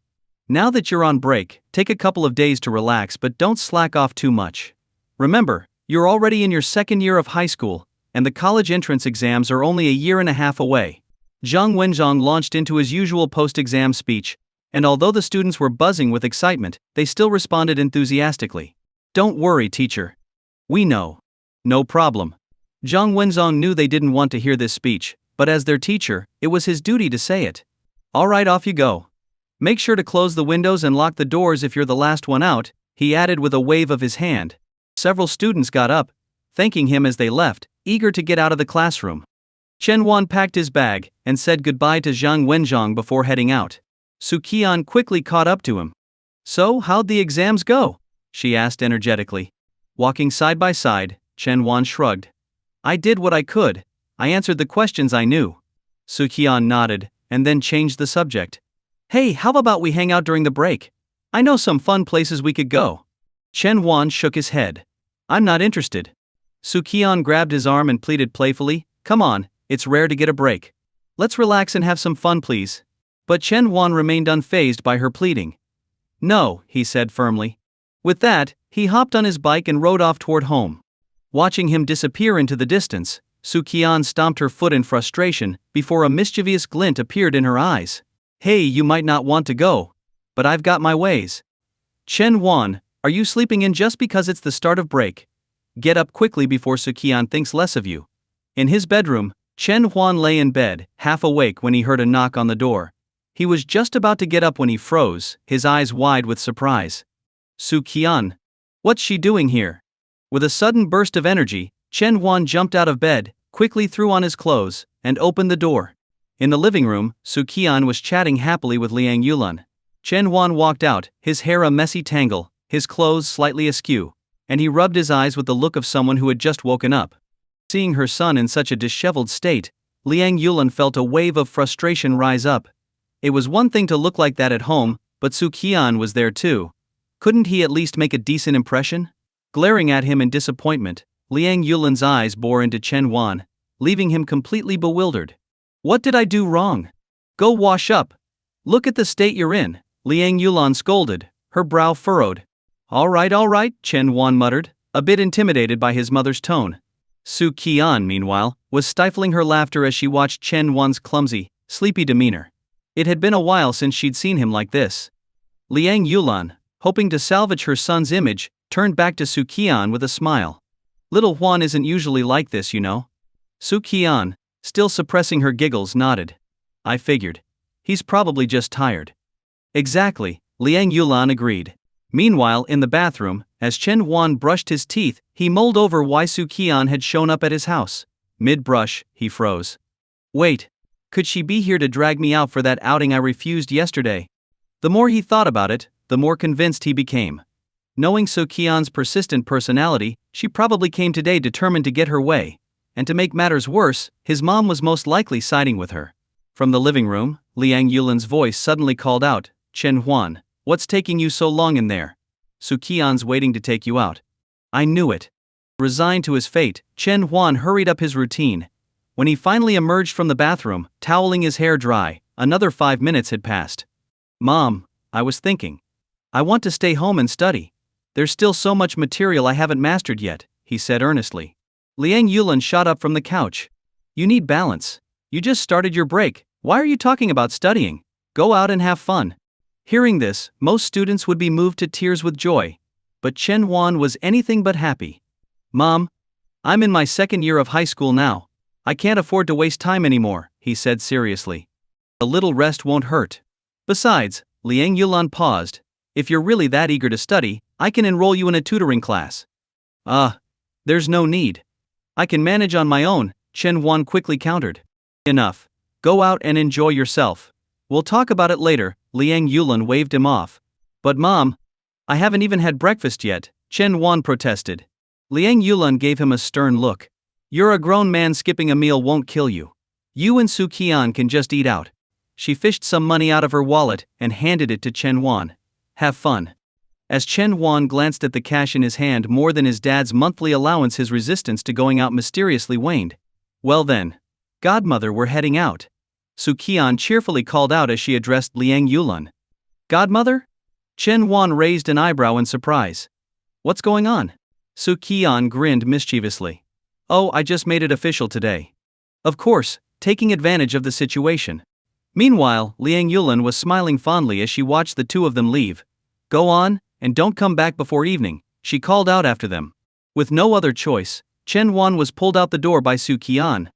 Speaker 1: Now that you're on break, take a couple of days to relax, but don't slack off too much. Remember, you're already in your second year of high school, and the college entrance exams are only a year and a half away. Zhang Wenzhong launched into his usual post-exam speech, and although the students were buzzing with excitement, they still responded enthusiastically. Don't worry, teacher. We know. No problem. Zhang Wenzhong knew they didn't want to hear this speech, but as their teacher, it was his duty to say it. Alright, off you go. Make sure to close the windows and lock the doors if you're the last one out, he added with a wave of his hand. Several students got up, thanking him as they left, eager to get out of the classroom. Chen Wan packed his bag and said goodbye to Zhang Wenzhong before heading out. Su Qian quickly caught up to him. So, how'd the exams go? She asked energetically. Walking side by side, Chen Wan shrugged. I did what I could. I answered the questions I knew. Su Qian nodded, and then changed the subject. Hey, how about we hang out during the break? I know some fun places we could go. Chen Wan shook his head. I'm not interested. Su Qian grabbed his arm and pleaded playfully, come on, it's rare to get a break. Let's relax and have some fun, please. But Chen Wan remained unfazed by her pleading. No, he said firmly. With that, he hopped on his bike and rode off toward home. Watching him disappear into the distance, Su Qian stomped her foot in frustration before a mischievous glint appeared in her eyes. Hey, you might not want to go, but I've got my ways. Chen Wan, are you sleeping in just because it's the start of break? Get up quickly before Su Qian thinks less of you. In his bedroom, Chen Huan lay in bed, half awake when he heard a knock on the door. He was just about to get up when he froze, his eyes wide with surprise. Su Qian. What's she doing here? With a sudden burst of energy, Chen Huan jumped out of bed, quickly threw on his clothes, and opened the door. In the living room, Su Qian was chatting happily with Liang Yulan. Chen Huan walked out, his hair a messy tangle, his clothes slightly askew, and he rubbed his eyes with the look of someone who had just woken up. Seeing her son in such a disheveled state, Liang Yulan felt a wave of frustration rise up. It was one thing to look like that at home, but Su Qian was there too. Couldn't he at least make a decent impression? Glaring at him in disappointment, Liang Yulan's eyes bore into Chen Huan, leaving him completely bewildered. What did I do wrong? Go wash up. Look at the state you're in, Liang Yulan scolded, her brow furrowed. All right, Chen Huan muttered, a bit intimidated by his mother's tone. Su Qian, meanwhile, was stifling her laughter as she watched Chen Huan's clumsy, sleepy demeanor. It had been a while since she'd seen him like this. Liang Yulan, hoping to salvage her son's image, turned back to Su Qian with a smile. Little Huan isn't usually like this, you know. Su Qian, still suppressing her giggles, nodded. I figured. He's probably just tired. Exactly, Liang Yulan agreed. Meanwhile, in the bathroom, as Chen Huan brushed his teeth, he mulled over why Su Qian had shown up at his house. Mid-brush, he froze. Wait, could she be here to drag me out for that outing I refused yesterday? The more he thought about it, the more convinced he became. Knowing Su Qian's persistent personality, she probably came today determined to get her way. And to make matters worse, his mom was most likely siding with her. From the living room, Liang Yulan's voice suddenly called out, Chen Huan, what's taking you so long in there? Su Qian's waiting to take you out. I knew it. Resigned to his fate, Chen Huan hurried up his routine. When he finally emerged from the bathroom, toweling his hair dry, another 5 minutes had passed. Mom, I was thinking. I want to stay home and study. There's still so much material I haven't mastered yet, he said earnestly. Liang Yulan shot up from the couch. You need balance. You just started your break. Why are you talking about studying? Go out and have fun. Hearing this, most students would be moved to tears with joy. But Chen Huan was anything but happy. Mom, I'm in my second year of high school now. I can't afford to waste time anymore, he said seriously. A little rest won't hurt. Besides, Liang Yulan paused. If you're really that eager to study, I can enroll you in a tutoring class. There's no need. I can manage on my own, Chen Huan quickly countered. Enough. Go out and enjoy yourself. We'll talk about it later, Liang Yulan waved him off. But mom, I haven't even had breakfast yet, Chen Huan protested. Liang Yulan gave him a stern look. You're a grown man, skipping a meal won't kill you. You and Su Qian can just eat out. She fished some money out of her wallet and handed it to Chen Huan. Have fun. As Chen Huan glanced at the cash in his hand, more than his dad's monthly allowance, his resistance to going out mysteriously waned. Well then, godmother, we're heading out, Su Qian cheerfully called out as she addressed Liang Yulan. Godmother? Chen Huan raised an eyebrow in surprise. What's going on? Su Qian grinned mischievously. Oh, I just made it official today. Of course, taking advantage of the situation. Meanwhile, Liang Yulan was smiling fondly as she watched the two of them leave. Go on, and don't come back before evening, she called out after them. With no other choice, Chen Huan was pulled out the door by Su Qian.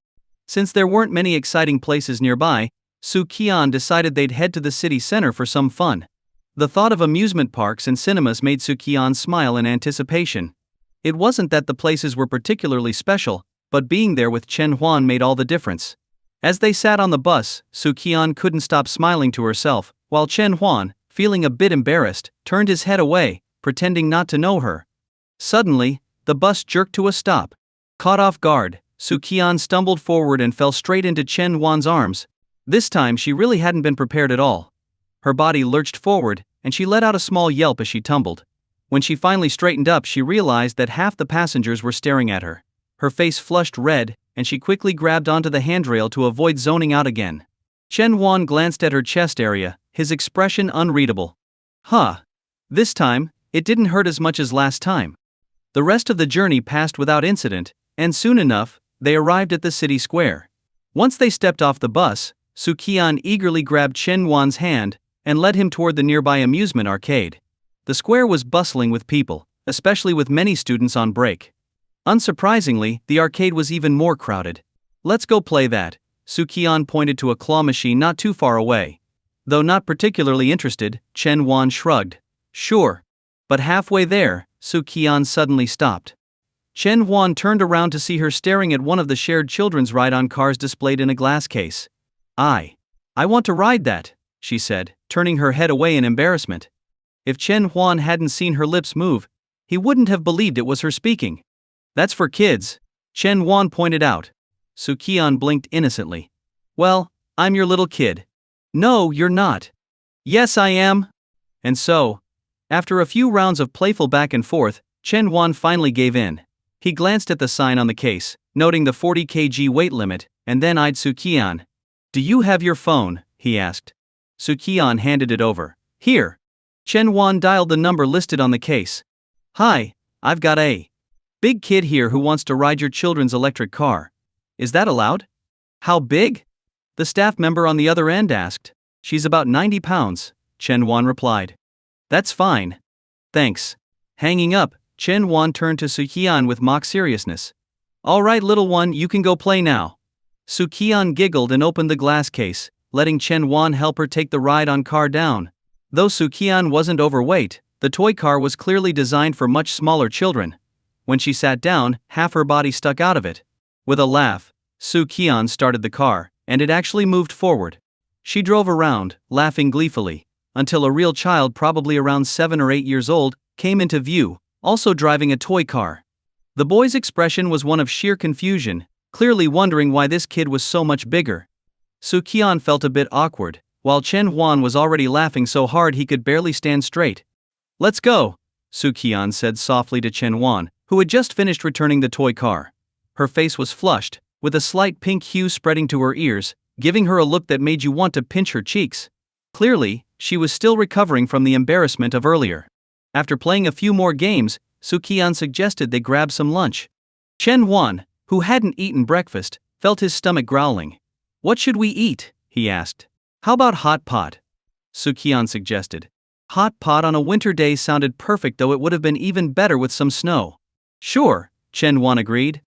Speaker 1: Since there weren't many exciting places nearby, Su Qian decided they'd head to the city center for some fun. The thought of amusement parks and cinemas made Su Qian smile in anticipation. It wasn't that the places were particularly special, but being there with Chen Huan made all the difference. As they sat on the bus, Su Qian couldn't stop smiling to herself, while Chen Huan, feeling a bit embarrassed, turned his head away, pretending not to know her. Suddenly, the bus jerked to a stop. Caught off guard, Su Qian stumbled forward and fell straight into Chen Huan's arms. This time she really hadn't been prepared at all. Her body lurched forward, and she let out a small yelp as she tumbled. When she finally straightened up, she realized that half the passengers were staring at her. Her face flushed red, and she quickly grabbed onto the handrail to avoid zoning out again. Chen Huan glanced at her chest area, his expression unreadable. Huh. This time, it didn't hurt as much as last time. The rest of the journey passed without incident, and soon enough, they arrived at the city square. Once they stepped off the bus, Su Qian eagerly grabbed Chen Huan's hand and led him toward the nearby amusement arcade. The square was bustling with people, especially with many students on break. Unsurprisingly, the arcade was even more crowded. Let's go play that, Su Qian pointed to a claw machine not too far away. Though not particularly interested, Chen Huan shrugged. Sure. But halfway there, Su Qian suddenly stopped. Chen Huan turned around to see her staring at one of the shared children's ride-on cars displayed in a glass case. I want to ride that, she said, turning her head away in embarrassment. If Chen Huan hadn't seen her lips move, he wouldn't have believed it was her speaking. That's for kids, Chen Huan pointed out. Su Qian blinked innocently. Well, I'm your little kid. No, you're not. Yes, I am. And so, after a few rounds of playful back and forth, Chen Huan finally gave in. He glanced at the sign on the case, noting the 40 kg weight limit, and then eyed Su Qian. Do you have your phone? He asked. Su Qian handed it over. Here. Chen Huan dialed the number listed on the case. Hi, I've got a big kid here who wants to ride your children's electric car. Is that allowed? How big? The staff member on the other end asked. She's about 90 pounds, Chen Huan replied. That's fine. Thanks. Hanging up, Chen Huan turned to Su Qian with mock seriousness. All right, little one, you can go play now. Su Qian giggled and opened the glass case, letting Chen Huan help her take the ride-on car down. Though Su Qian wasn't overweight, the toy car was clearly designed for much smaller children. When she sat down, half her body stuck out of it. With a laugh, Su Qian started the car, and it actually moved forward. She drove around, laughing gleefully, until a real child, probably around 7 or 8 years old, came into view, also driving a toy car. The boy's expression was one of sheer confusion, clearly wondering why this kid was so much bigger. Su Qian felt a bit awkward, while Chen Huan was already laughing so hard he could barely stand straight. Let's go, Su Qian said softly to Chen Huan, who had just finished returning the toy car. Her face was flushed, with a slight pink hue spreading to her ears, giving her a look that made you want to pinch her cheeks. Clearly, she was still recovering from the embarrassment of earlier. After playing a few more games, Su Qian suggested they grab some lunch. Chen Huan, who hadn't eaten breakfast, felt his stomach growling. What should we eat? He asked. How about hot pot? Su Qian suggested. Hot pot on a winter day sounded perfect, though it would have been even better with some snow. Sure, Chen Huan agreed.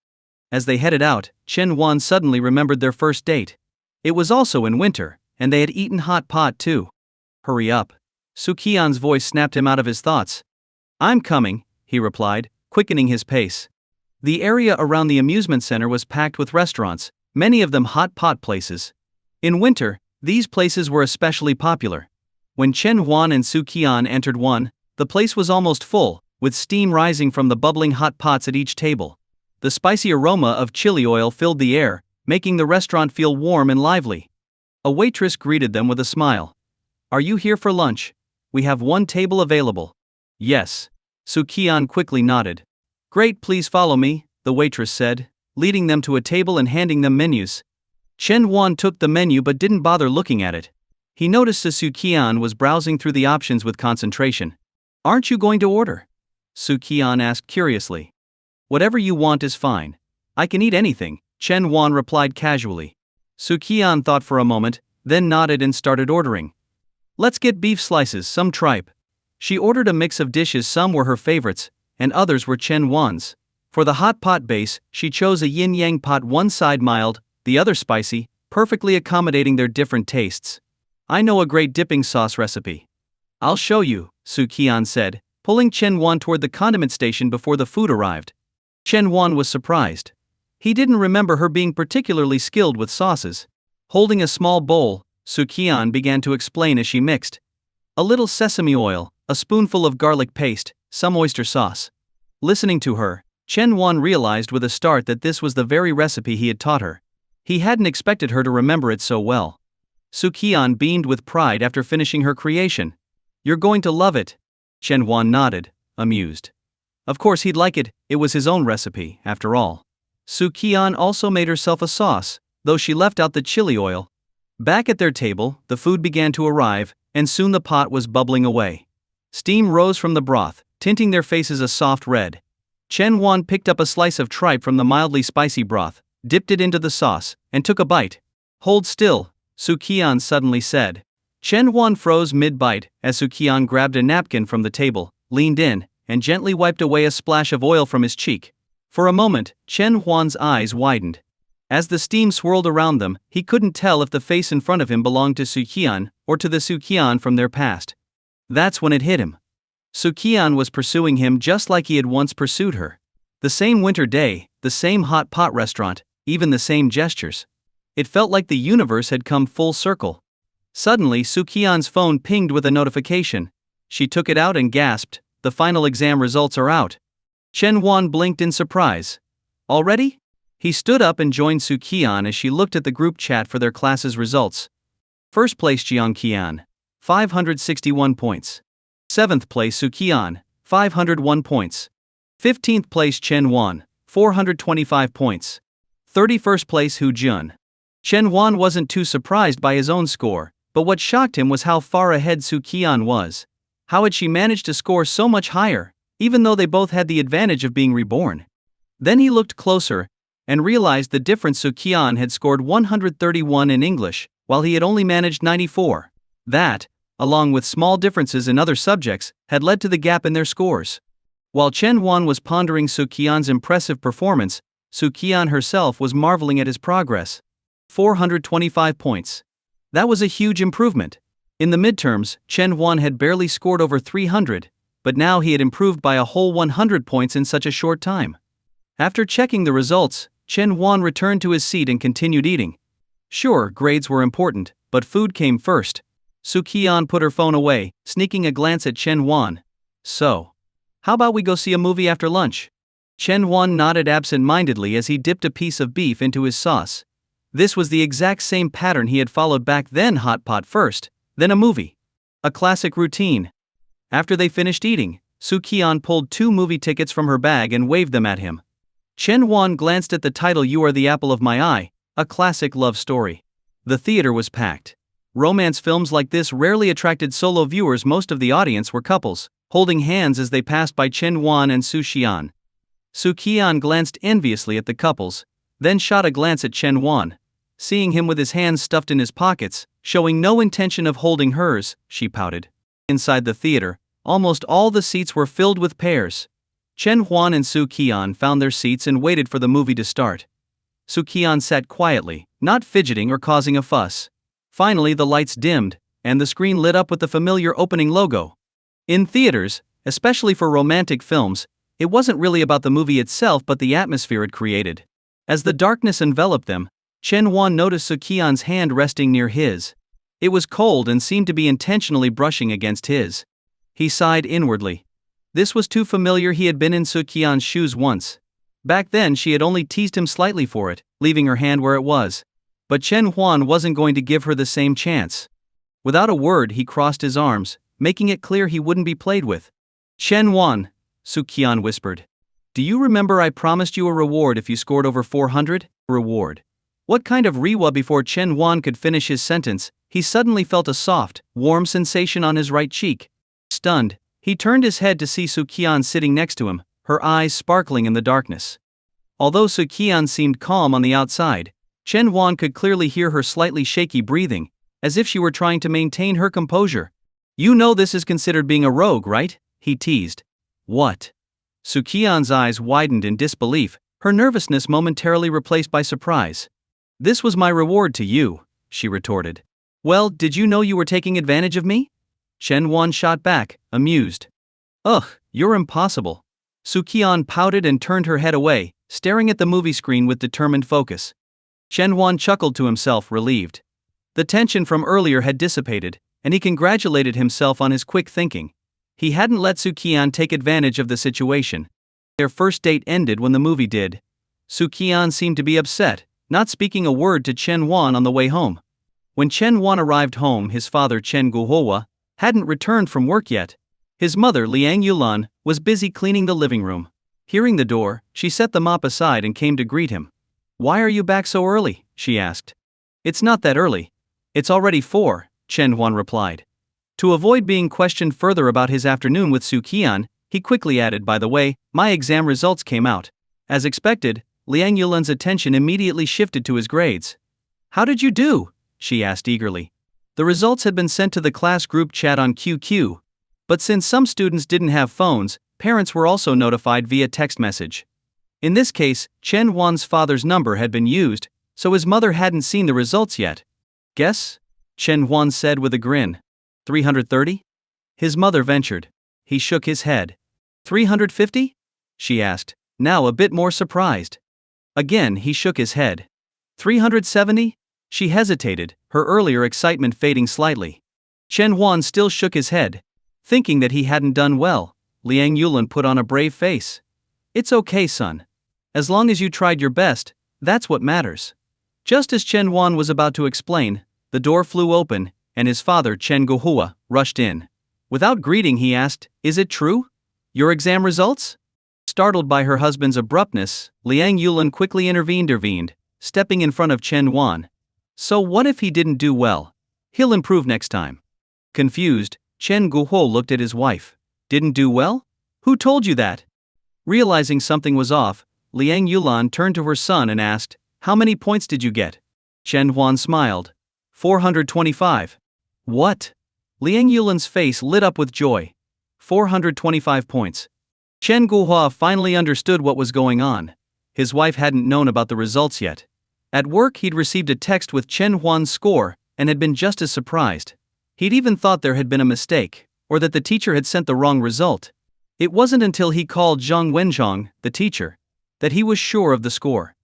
Speaker 1: As they headed out, Chen Huan suddenly remembered their first date. It was also in winter, and they had eaten hot pot too. Hurry up. Su Qian's voice snapped him out of his thoughts. I'm coming, he replied, quickening his pace. The area around the amusement center was packed with restaurants, many of them hot pot places. In winter, these places were especially popular. When Chen Huan and Su Qian entered one, the place was almost full, with steam rising from the bubbling hot pots at each table. The spicy aroma of chili oil filled the air, making the restaurant feel warm and lively. A waitress greeted them with a smile. "Are you here for lunch? We have one table available." "Yes." Su Qian quickly nodded. "Great, please follow me," the waitress said, leading them to a table and handing them menus. Chen Huan took the menu but didn't bother looking at it. He noticed Su Qian was browsing through the options with concentration. "Aren't you going to order?" Su Qian asked curiously. "Whatever you want is fine. I can eat anything," Chen Huan replied casually. Su Qian thought for a moment, then nodded and started ordering. "Let's get beef slices, some tripe." She ordered a mix of dishes, some were her favorites, and others were Chen Huan's. For the hot pot base, she chose a yin-yang pot, one side mild, the other spicy, perfectly accommodating their different tastes. "I know a great dipping sauce recipe. I'll show you," Su Qian said, pulling Chen Huan toward the condiment station before the food arrived. Chen Huan was surprised. He didn't remember her being particularly skilled with sauces. Holding a small bowl, Su Qian began to explain as she mixed. A little sesame oil, a spoonful of garlic paste, some oyster sauce. Listening to her, Chen Huan realized with a start that this was the very recipe he had taught her. He hadn't expected her to remember it so well. Su Qian beamed with pride after finishing her creation. "You're going to love it." Chen Huan nodded, amused. Of course he'd like it, it was his own recipe, after all. Su Qian also made herself a sauce, though she left out the chili oil. Back at their table, the food began to arrive, and soon the pot was bubbling away. Steam rose from the broth, tinting their faces a soft red. Chen Huan picked up a slice of tripe from the mildly spicy broth, dipped it into the sauce, and took a bite. "Hold still," Su Qian suddenly said. Chen Huan froze mid-bite as Su Qian grabbed a napkin from the table, leaned in, and gently wiped away a splash of oil from his cheek. For a moment, Chen Huan's eyes widened. As the steam swirled around them, he couldn't tell if the face in front of him belonged to Su Qian or to the Su Qian from their past. That's when it hit him. Su Qian was pursuing him just like he had once pursued her. The same winter day, the same hot pot restaurant, even the same gestures. It felt like the universe had come full circle. Suddenly, Su Qian's phone pinged with a notification. She took it out and gasped, "The final exam results are out." Chen Huan blinked in surprise. "Already?" He stood up and joined Su Qian as she looked at the group chat for their class's results. First place Jiang Qian, 561 points. 7th place Su Qian, 501 points. 15th place Chen Huan, 425 points. 31st place Hu Jun. Chen Huan wasn't too surprised by his own score, but what shocked him was how far ahead Su Qian was. How had she managed to score so much higher, even though they both had the advantage of being reborn? Then he looked closer and realized the difference. Su Qian had scored 131 in English, while he had only managed 94. That, along with small differences in other subjects, had led to the gap in their scores. While Chen Huan was pondering Su Qian's impressive performance, Su Qian herself was marveling at his progress. 425 points. That was a huge improvement. In the midterms, Chen Huan had barely scored over 300, but now he had improved by a whole 100 points in such a short time. After checking the results, Chen Huan returned to his seat and continued eating. Sure, grades were important, but food came first. Su Qian put her phone away, sneaking a glance at Chen Huan. "So, how about we go see a movie after lunch?" Chen Huan nodded absent-mindedly as he dipped a piece of beef into his sauce. This was the exact same pattern he had followed back then: hot pot first, then a movie. A classic routine. After they finished eating, Su Qian pulled 2 movie tickets from her bag and waved them at him. Chen Huan glanced at the title "You Are the Apple of My Eye," a classic love story. The theater was packed. Romance films like this rarely attracted solo viewers. Most of the audience were couples, holding hands as they passed by Chen Huan and Su Qian. Su Qian glanced enviously at the couples, then shot a glance at Chen Huan. Seeing him with his hands stuffed in his pockets, showing no intention of holding hers, she pouted. Inside the theater, almost all the seats were filled with pairs. Chen Huan and Su Qian found their seats and waited for the movie to start. Su Qian sat quietly, not fidgeting or causing a fuss. Finally the lights dimmed, and the screen lit up with the familiar opening logo. In theaters, especially for romantic films, It wasn't really about the movie itself but the atmosphere it created. As the darkness enveloped them, Chen Huan noticed Su Qian's hand resting near his. It was cold and seemed to be intentionally brushing against his. He sighed inwardly. This was too familiar. He had been in Su Qian's shoes once. Back then she had only teased him slightly for it, leaving her hand where it was. But Chen Huan wasn't going to give her the same chance. Without a word he crossed his arms, making it clear he wouldn't be played with. Chen Huan, Su Qian whispered. Do you remember I promised you a reward if you scored over 400? Reward. What kind of reward? Before Chen Huan could finish his sentence, he suddenly felt a soft, warm sensation on his right cheek. Stunned, he turned his head to see Su Qian sitting next to him, her eyes sparkling in the darkness. Although Su Qian seemed calm on the outside, Chen Huan could clearly hear her slightly shaky breathing, as if she were trying to maintain her composure. You know this is considered being a rogue, right? He teased. What? Su Qian's eyes widened in disbelief, her nervousness momentarily replaced by surprise. This was my reward to you, she retorted. Well, did you know you were taking advantage of me? Chen Huan shot back, amused. Ugh, you're impossible. Su Qian pouted and turned her head away, staring at the movie screen with determined focus. Chen Huan chuckled to himself, relieved. The tension from earlier had dissipated, and he congratulated himself on his quick thinking. He hadn't let Su Qian take advantage of the situation. Their first date ended when the movie did. Su Qian seemed to be upset, not speaking a word to Chen Huan on the way home. When Chen Huan arrived home, his father Chen Guohua hadn't returned from work yet. His mother Liang Yulan was busy cleaning the living room. Hearing the door, she set the mop aside and came to greet him. Why are you back so early? She asked. It's not that early. It's already 4, Chen Huan replied. To avoid being questioned further about his afternoon with Su Qian, he quickly added, by the way, my exam results came out. As expected, Liang Yulan's attention immediately shifted to his grades. How did you do? She asked eagerly. The results had been sent to the class group chat on QQ. But since some students didn't have phones, parents were also notified via text message. In this case, Chen Huan's father's number had been used, so his mother hadn't seen the results yet. Guess? Chen Huan said with a grin. 330? His mother ventured. He shook his head. 350? She asked, now a bit more surprised. Again he shook his head. 370? She hesitated, her earlier excitement fading slightly. Chen Huan still shook his head. Thinking that he hadn't done well, Liang Yulan put on a brave face. It's okay, son. As long as you tried your best, that's what matters. Just as Chen Huan was about to explain, the door flew open, and his father Chen Guohua rushed in. Without greeting he asked, is it true? Your exam results? Startled by her husband's abruptness, Liang Yulan quickly intervened, stepping in front of Chen Huan. So what if he didn't do well? He'll improve next time. Confused, Chen Guohua looked at his wife. Didn't do well? Who told you that? Realizing something was off, Liang Yulan turned to her son and asked, how many points did you get? Chen Huan smiled. 425. What? Liang Yulan's face lit up with joy. 425 points. Chen Guohua finally understood what was going on. His wife hadn't known about the results yet. At work he'd received a text with Chen Huan's score and had been just as surprised. He'd even thought there had been a mistake, or that the teacher had sent the wrong result. It wasn't until he called Zhang Wenzhong, the teacher, that he was sure of the score.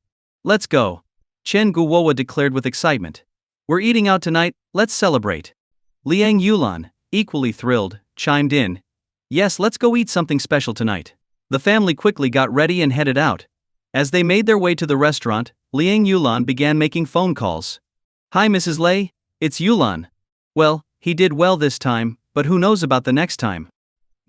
Speaker 1: Let's go, Chen Guohua declared with excitement. We're eating out tonight, let's celebrate. Liang Yulan, equally thrilled, chimed in. Yes, let's go eat something special tonight. The family quickly got ready and headed out. As they made their way to the restaurant, Liang Yulan began making phone calls. Hi Mrs. Lei, it's Yulan. Well, he did well this time, but who knows about the next time.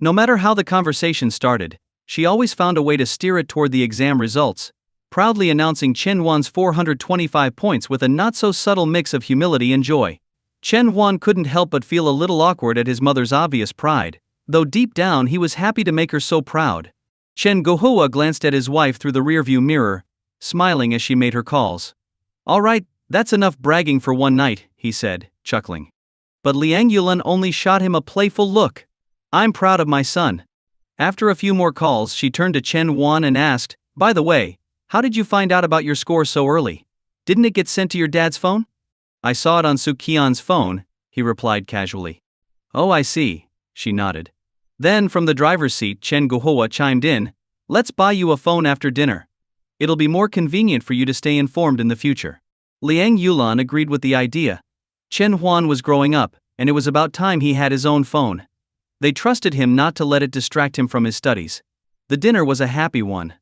Speaker 1: No matter how the conversation started, she always found a way to steer it toward the exam results, proudly announcing Chen Huan's 425 points with a not-so-subtle mix of humility and joy. Chen Huan couldn't help but feel a little awkward at his mother's obvious pride, though deep down he was happy to make her so proud. Chen Guohua glanced at his wife through the rearview mirror, smiling as she made her calls. All right, that's enough bragging for one night, he said, chuckling. But Liang Yulan only shot him a playful look. I'm proud of my son. After a few more calls she turned to Chen Huan and asked, by the way, how did you find out about your score so early? Didn't it get sent to your dad's phone? I saw it on Su Qian's phone, he replied casually. Oh I see, she nodded. Then from the driver's seat Chen Guohua chimed in, Let's buy you a phone after dinner. It'll be more convenient for you to stay informed in the future. Liang Yulan agreed with the idea. Chen Huan was growing up, and it was about time he had his own phone. They trusted him not to let it distract him from his studies. The dinner was a happy one.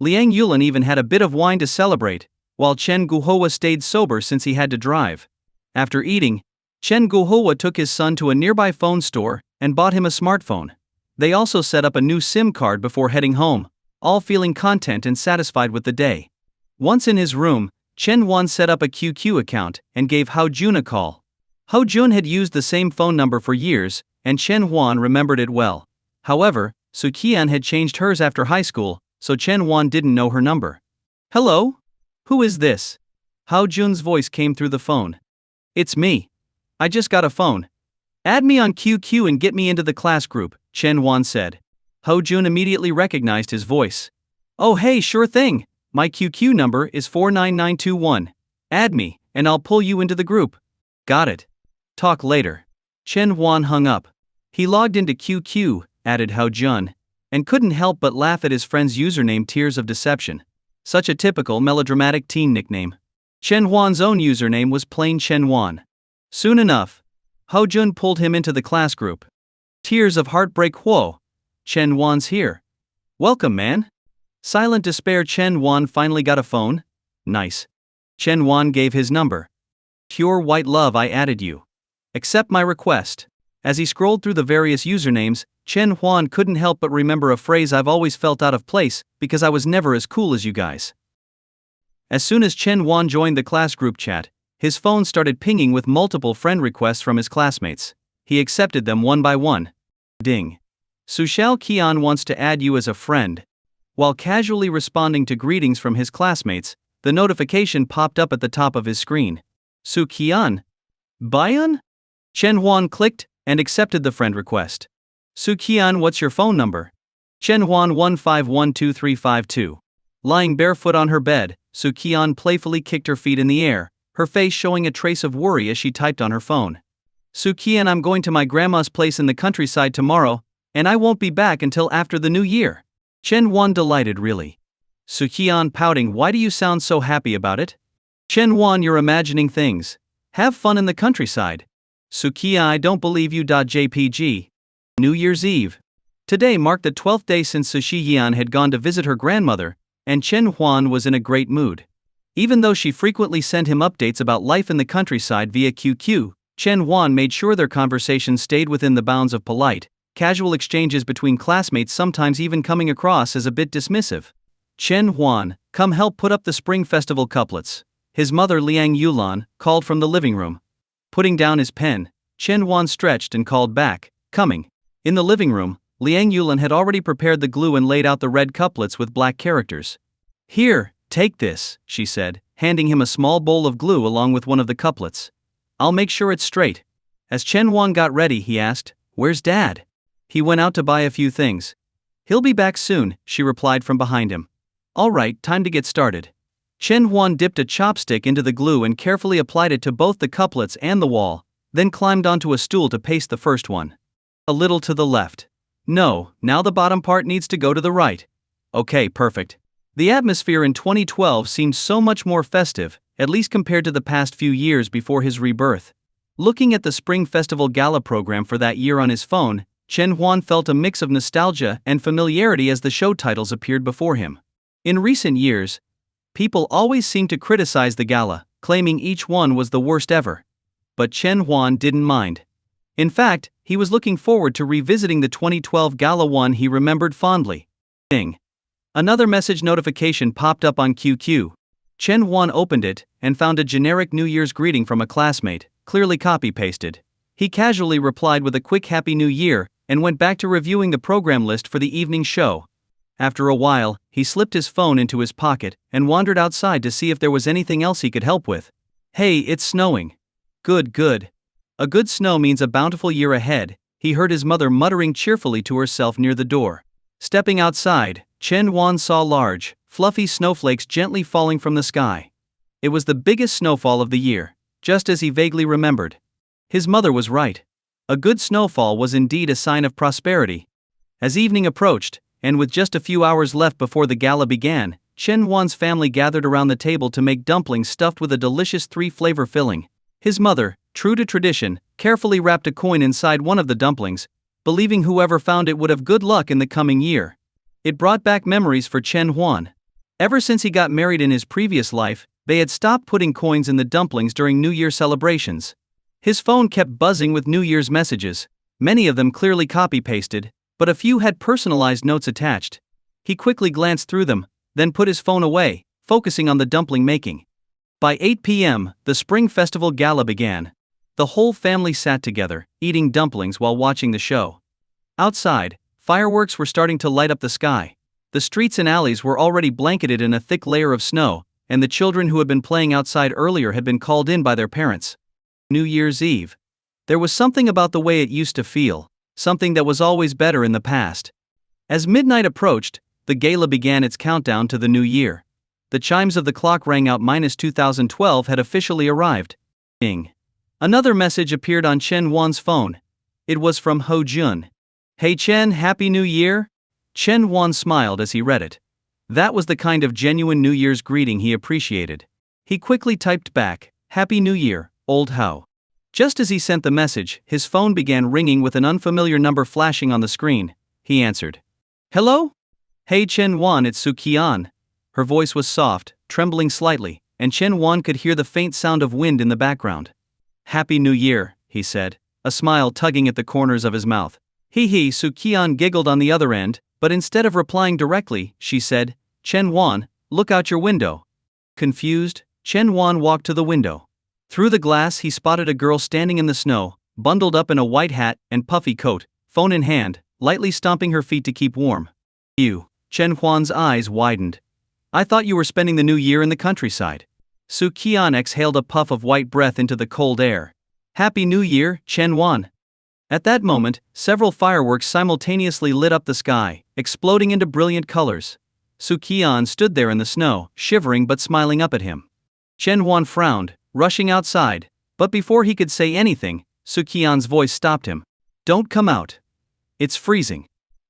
Speaker 1: Liang Yulan even had a bit of wine to celebrate, while Chen Guohua stayed sober since he had to drive. After eating, Chen Guohua took his son to a nearby phone store and bought him a smartphone. They also set up a new SIM card before heading home, all feeling content and satisfied with the day. Once in his room, Chen Huan set up a QQ account and gave Hao Jun a call. Hao Jun had used the same phone number for years, and Chen Huan remembered it well. However, Su Qian had changed hers after high school, so Chen Huan didn't know her number. Hello? Who is this? Hao Jun's voice came through the phone. It's me. I just got a phone. Add me on QQ and get me into the class group, Chen Huan said. Hao Jun immediately recognized his voice. Oh hey, sure thing. My QQ number is 49921. Add me, and I'll pull you into the group. Got it. Talk later. Chen Huan hung up. He logged into QQ, added Hao Jun, and couldn't help but laugh at his friend's username Tears of Deception. Such a typical melodramatic teen nickname. Chen Huan's own username was plain Chen Huan. Soon enough, Hao Jun pulled him into the class group. Tears of heartbreak. Whoa. Chen Huan's here. Welcome, man. Silent despair. Chen Huan finally got a phone? Nice. Chen Huan gave his number. Pure white love, I added you. Accept my request. As he scrolled through the various usernames, Chen Huan couldn't help but remember a phrase I've always felt out of place, because I was never as cool as you guys. As soon as Chen Huan joined the class group chat, his phone started pinging with multiple friend requests from his classmates. He accepted them one by one. Ding. Su Qian wants to add you as a friend. While casually responding to greetings from his classmates, the notification popped up at the top of his screen. Su Qian? Bayan? Chen Huan clicked and accepted the friend request. Su Qian, what's your phone number? Chen Huan 1512352. Lying barefoot on her bed, Su Qian playfully kicked her feet in the air, her face showing a trace of worry as she typed on her phone. Su Qian, I'm going to my grandma's place in the countryside tomorrow, and I won't be back until after the new year. Chen Huan delighted really. Su Qian pouting, why do you sound so happy about it? Chen Huan, you're imagining things. Have fun in the countryside. Su Qian, I don't believe you. JPG. New Year's Eve. Today marked the 12th day since Su Qian had gone to visit her grandmother, and Chen Huan was in a great mood. Even though she frequently sent him updates about life in the countryside via QQ, Chen Huan made sure their conversations stayed within the bounds of polite, casual exchanges between classmates, sometimes even coming across as a bit dismissive. Chen Huan, come help put up the Spring Festival couplets. His mother Liang Yulan called from the living room. Putting down his pen, Chen Huan stretched and called back, coming. In the living room, Liang Yulan had already prepared the glue and laid out the red couplets with black characters. Here, take this, she said, handing him a small bowl of glue along with one of the couplets. I'll make sure it's straight. As Chen Huan got ready, he asked, where's Dad? He went out to buy a few things. He'll be back soon, she replied from behind him. All right, time to get started. Chen Huan dipped a chopstick into the glue and carefully applied it to both the couplets and the wall, then climbed onto a stool to paste the first one. A little to the left. No, now the bottom part needs to go to the right. Okay, perfect. The atmosphere in 2012 seemed so much more festive, at least compared to the past few years before his rebirth. Looking at the Spring Festival Gala program for that year on his phone, Chen Huan felt a mix of nostalgia and familiarity as the show titles appeared before him. In recent years, people always seemed to criticize the gala, claiming each one was the worst ever. But Chen Huan didn't mind. In fact, he was looking forward to revisiting the 2012 gala one he remembered fondly. Ding. Another message notification popped up on QQ. Chen Huan opened it and found a generic New Year's greeting from a classmate, clearly copy-pasted. He casually replied with a quick Happy New Year and went back to reviewing the program list for the evening show. After a while, he slipped his phone into his pocket and wandered outside to see if there was anything else he could help with. Hey, it's snowing. Good. A good snow means a bountiful year ahead, he heard his mother muttering cheerfully to herself near the door. Stepping outside, Chen Huan saw large, fluffy snowflakes gently falling from the sky. It was the biggest snowfall of the year, just as he vaguely remembered. His mother was right. A good snowfall was indeed a sign of prosperity. As evening approached, and with just a few hours left before the gala began, Chen Huan's family gathered around the table to make dumplings stuffed with a delicious 3-flavor filling. His mother, true to tradition, carefully wrapped a coin inside one of the dumplings, believing whoever found it would have good luck in the coming year. It brought back memories for Chen Huan. Ever since he got married in his previous life, they had stopped putting coins in the dumplings during New Year celebrations. His phone kept buzzing with New Year's messages, many of them clearly copy-pasted, but a few had personalized notes attached. He quickly glanced through them, then put his phone away, focusing on the dumpling making. By 8 p.m., the Spring Festival Gala began. The whole family sat together, eating dumplings while watching the show. Outside, fireworks were starting to light up the sky. The streets and alleys were already blanketed in a thick layer of snow, and the children who had been playing outside earlier had been called in by their parents. New Year's Eve. There was something about the way it used to feel, something that was always better in the past. As midnight approached, the gala began its countdown to the new year. The chimes of the clock rang out. 2012 had officially arrived. Ding. Another message appeared on Chen Huan's phone. It was from Ho Jun. "Hey Chen, Happy New Year?" Chen Huan smiled as he read it. That was the kind of genuine New Year's greeting he appreciated. He quickly typed back, "Happy New Year, old Ho." Just as he sent the message, his phone began ringing with an unfamiliar number flashing on the screen. He answered. "Hello? Hey Chen Huan, it's Su Qian." Her voice was soft, trembling slightly, and Chen Huan could hear the faint sound of wind in the background. "Happy New Year," he said, a smile tugging at the corners of his mouth. Hee, Su Qian giggled on the other end, but instead of replying directly, she said, "Chen Huan, look out your window." Confused, Chen Huan walked to the window. Through the glass he spotted a girl standing in the snow, bundled up in a white hat and puffy coat, phone in hand, lightly stomping her feet to keep warm. "You." Chen Huan's eyes widened. "I thought you were spending the new year in the countryside." Su Qian exhaled a puff of white breath into the cold air. "Happy New Year, Chen Huan." At that moment, several fireworks simultaneously lit up the sky, exploding into brilliant colors. Su Qian stood there in the snow, shivering but smiling up at him. Chen Huan frowned, rushing outside, but before he could say anything, Su Qian's voice stopped him. "Don't come out. It's freezing.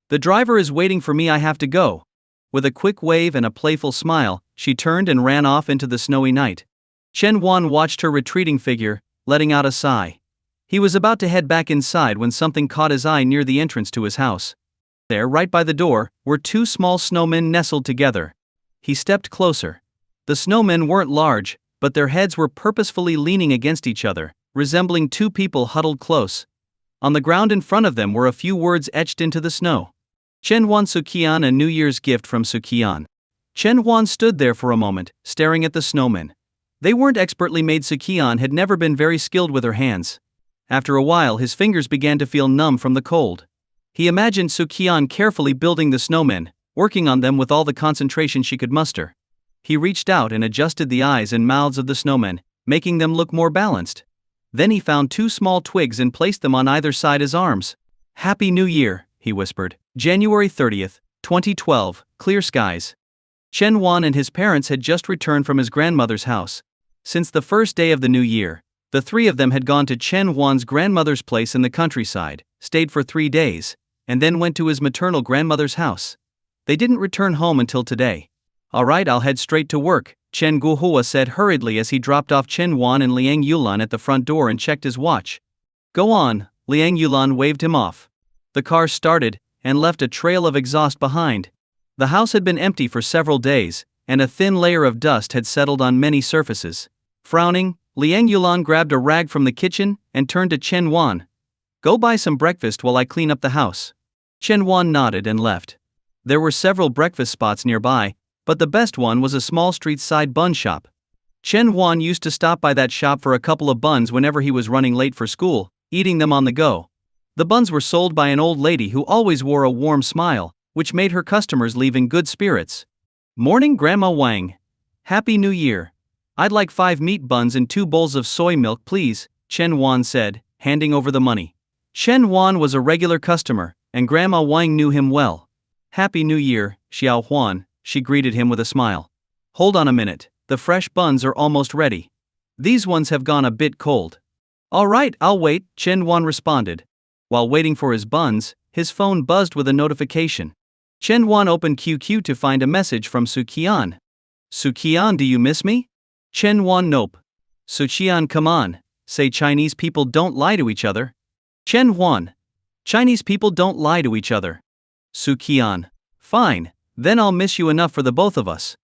Speaker 1: The driver is waiting for me, I have to go." With a quick wave and a playful smile, she turned and ran off into the snowy night. Chen Huan watched her retreating figure, letting out a sigh. He was about to head back inside when something caught his eye near the entrance to his house. There, right by the door, were two small snowmen nestled together. He stepped closer. The snowmen weren't large, but their heads were purposefully leaning against each other, resembling two people huddled close. On the ground in front of them were a few words etched into the snow. Chen Huan Su Qian, a New Year's gift from Su Qian. Chen Huan stood there for a moment, staring at the snowmen. They weren't expertly made. Su Qian had never been very skilled with her hands. After a while his fingers began to feel numb from the cold. He imagined Su Qian carefully building the snowmen, working on them with all the concentration she could muster. He reached out and adjusted the eyes and mouths of the snowmen, making them look more balanced. Then he found two small twigs and placed them on either side his arms. "Happy New Year," he whispered. January 30th, 2012, clear skies. Chen Huan and his parents had just returned from his grandmother's house. Since the first day of the new year, the three of them had gone to Chen Huan's grandmother's place in the countryside, stayed for 3 days, and then went to his maternal grandmother's house. They didn't return home until today. "All right, I'll head straight to work," Chen Guohua said hurriedly as he dropped off Chen Huan and Liang Yulan at the front door and checked his watch. "Go on," Liang Yulan waved him off. The car started, and left a trail of exhaust behind. The house had been empty for several days, and a thin layer of dust had settled on many surfaces. Frowning, Liang Yulan grabbed a rag from the kitchen and turned to Chen Huan. "Go buy some breakfast while I clean up the house." Chen Huan nodded and left. There were several breakfast spots nearby, but the best one was a small street-side bun shop. Chen Huan used to stop by that shop for a couple of buns whenever he was running late for school, eating them on the go. The buns were sold by an old lady who always wore a warm smile, which made her customers leave in good spirits. "Morning, Grandma Wang. Happy New Year. I'd like 5 meat buns and 2 bowls of soy milk, please," Chen Huan said, handing over the money. Chen Huan was a regular customer, and Grandma Wang knew him well. "Happy New Year, Xiao Huan," she greeted him with a smile. "Hold on a minute, the fresh buns are almost ready. These ones have gone a bit cold." "All right, I'll wait," Chen Huan responded. While waiting for his buns, his phone buzzed with a notification. Chen Huan opened QQ to find a message from Su Qian. Su Qian, do you miss me? Chen Huan, nope. Su Qian, come on, say Chinese people don't lie to each other. Chen Huan, Chinese people don't lie to each other. Su Qian, fine, then I'll miss you enough for the both of us.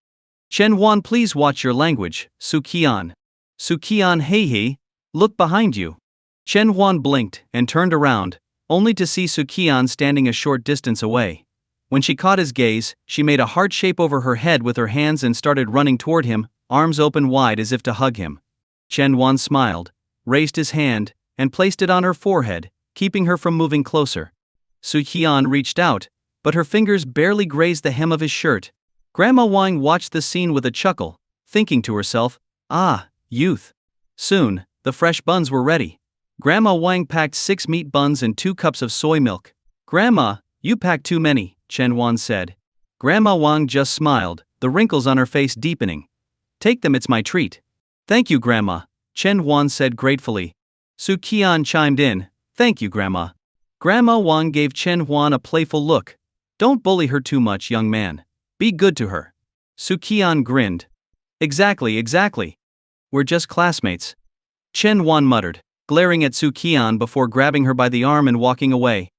Speaker 1: Chen Huan, please watch your language, Su Qian. Su Qian, hey, look behind you. Chen Huan blinked and turned around, only to see Su Qian standing a short distance away. When she caught his gaze, she made a heart shape over her head with her hands and started running toward him, arms open wide as if to hug him. Chen Huan smiled, raised his hand, and placed it on her forehead, keeping her from moving closer. Su Qian reached out, but her fingers barely grazed the hem of his shirt. Grandma Wang watched the scene with a chuckle, thinking to herself, ah, youth. Soon, the fresh buns were ready. Grandma Wang packed 6 meat buns and 2 cups of soy milk. Grandma, you packed too many, Chen Huan said. Grandma Wang just smiled, the wrinkles on her face deepening. Take them, it's my treat. Thank you, Grandma, Chen Huan said gratefully. Su Qian chimed in, thank you, Grandma. Grandma Wang gave Chen Huan a playful look. Don't bully her too much, young man. Be good to her. Su Qian grinned. Exactly. We're just classmates. Chen Huan muttered, glaring at Su Qian before grabbing her by the arm and walking away.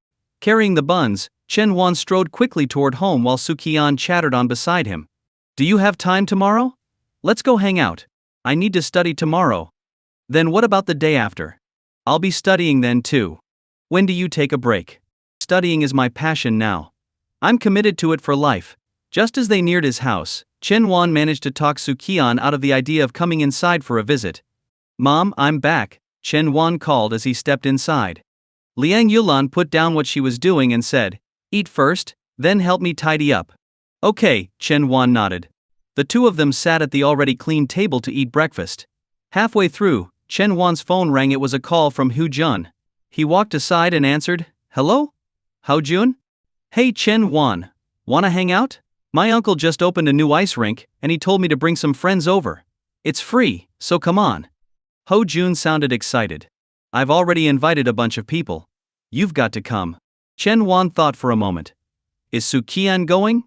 Speaker 1: Carrying the buns, Chen Huan strode quickly toward home while Su Qian chattered on beside him. Do you have time tomorrow? Let's go hang out. I need to study tomorrow. Then what about the day after? I'll be studying then too. When do you take a break? Studying is my passion now. I'm committed to it for life. Just as they neared his house, Chen Huan managed to talk Su Qian out of the idea of coming inside for a visit. Mom, I'm back, Chen Huan called as he stepped inside. Liang Yulan put down what she was doing and said, eat first, then help me tidy up. Okay, Chen Huan nodded. The two of them sat at the already clean table to eat breakfast. Halfway through, Chen Huan's phone rang. It was a call from Hu Jun. He walked aside and answered, hello? Hu Jun? Hey Chen Huan, wanna hang out? My uncle just opened a new ice rink, and he told me to bring some friends over. It's free, so come on. Hu Jun sounded excited. I've already invited a bunch of people. You've got to come. Chen Huan thought for a moment. Is Su Qian going?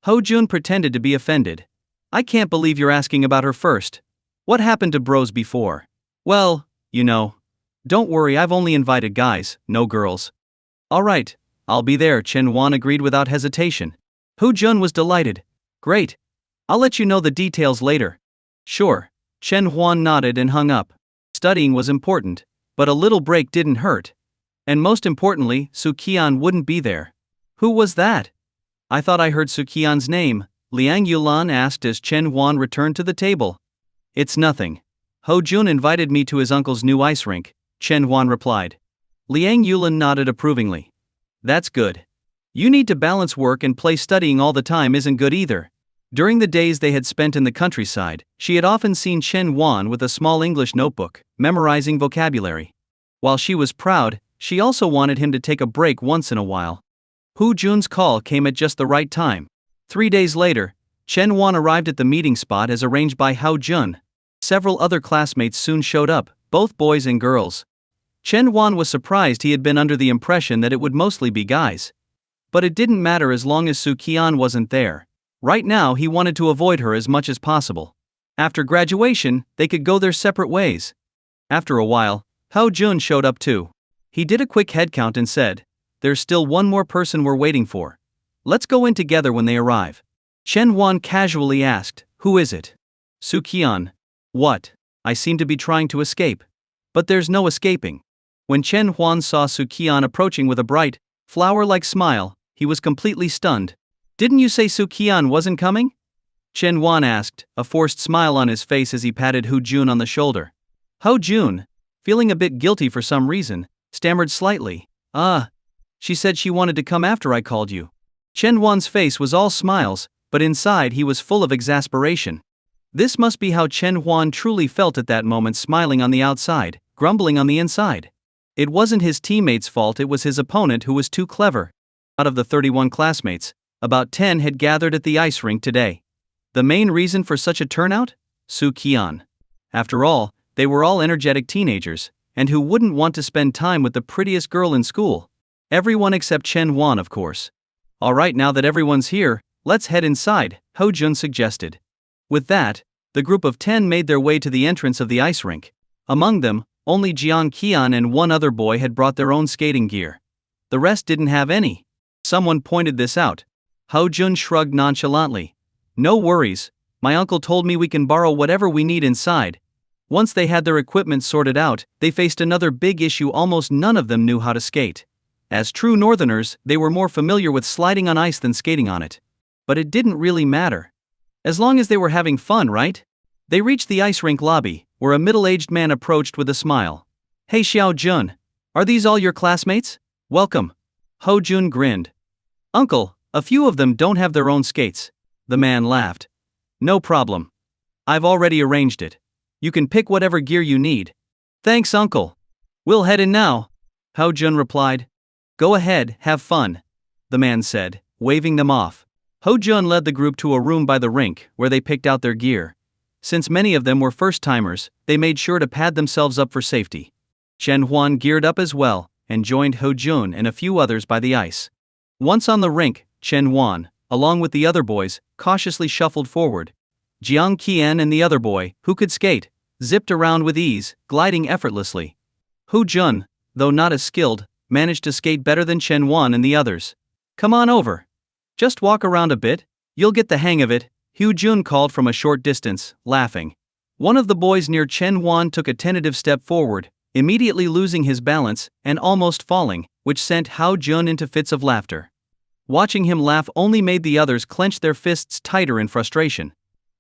Speaker 1: Hu Jun pretended to be offended. I can't believe you're asking about her first. What happened to bros before? Well, you know. Don't worry, I've only invited guys, no girls. Alright, I'll be there, Chen Huan agreed without hesitation. Hu Jun was delighted. Great. I'll let you know the details later. Sure. Chen Huan nodded and hung up. Studying was important, but a little break didn't hurt. And most importantly, Su Qian wouldn't be there. Who was that? I thought I heard Su Qian's name, Liang Yulan asked as Chen Huan returned to the table. It's nothing. Hu Jun invited me to his uncle's new ice rink, Chen Huan replied. Liang Yulan nodded approvingly. That's good. You need to balance work and play. Studying all the time isn't good either. During the days they had spent in the countryside, she had often seen Chen Huan with a small English notebook, memorizing vocabulary. While she was proud, she also wanted him to take a break once in a while. Hu Jun's call came at just the right time. 3 days later, Chen Huan arrived at the meeting spot as arranged by Hu Jun. Several other classmates soon showed up, both boys and girls. Chen Huan was surprised. He had been under the impression that it would mostly be guys. But it didn't matter as long as Su Qian wasn't there. Right now he wanted to avoid her as much as possible. After graduation, they could go their separate ways. After a while, Hu Jun showed up too. He did a quick head count and said, there's still one more person we're waiting for. Let's go in together when they arrive. Chen Huan casually asked, who is it? Su Qian. What? I seem to be trying to escape. But there's no escaping. When Chen Huan saw Su Qian approaching with a bright, flower-like smile, he was completely stunned. Didn't you say Su Qian wasn't coming? Chen Huan asked, a forced smile on his face as he patted Hu Jun on the shoulder. Hu Jun, feeling a bit guilty for some reason, stammered slightly. She said she wanted to come after I called you. Chen Huan's face was all smiles, but inside he was full of exasperation. This must be how Chen Huan truly felt at that moment, smiling on the outside, grumbling on the inside. It wasn't his teammates' fault, it was his opponent who was too clever. Out of the 31 classmates, about 10 had gathered at the ice rink today. The main reason for such a turnout? Su Qian. After all, they were all energetic teenagers, and who wouldn't want to spend time with the prettiest girl in school? Everyone except Chen Huan, of course. Alright, now that everyone's here, let's head inside, Ho Jun suggested. With that, the group of 10 made their way to the entrance of the ice rink. Among them, only Su Qian and one other boy had brought their own skating gear. The rest didn't have any. Someone pointed this out. Ho Jun shrugged nonchalantly. No worries, my uncle told me we can borrow whatever we need inside. Once they had their equipment sorted out, they faced another big issue. Almost none of them knew how to skate. As true northerners, they were more familiar with sliding on ice than skating on it. But it didn't really matter. As long as they were having fun, right? They reached the ice rink lobby, where a middle-aged man approached with a smile. Hey Xiao Jun, are these all your classmates? Welcome. Ho Jun grinned. Uncle, a few of them don't have their own skates. The man laughed. No problem. I've already arranged it. You can pick whatever gear you need. Thanks, uncle. We'll head in now. Ho Jun replied. Go ahead, have fun, the man said, waving them off. Ho Jun led the group to a room by the rink, where they picked out their gear. Since many of them were first-timers, they made sure to pad themselves up for safety. Chen Huan geared up as well, and joined Ho Jun and a few others by the ice. Once on the rink, Chen Huan, along with the other boys, cautiously shuffled forward. Su Qian and the other boy, who could skate, zipped around with ease, gliding effortlessly. Ho Jun, though not as skilled, managed to skate better than Chen Huan and the others. Come on over. Just walk around a bit, you'll get the hang of it, Ho Jun called from a short distance, laughing. One of the boys near Chen Huan took a tentative step forward, immediately losing his balance and almost falling, which sent Ho Jun into fits of laughter. Watching him laugh only made the others clench their fists tighter in frustration.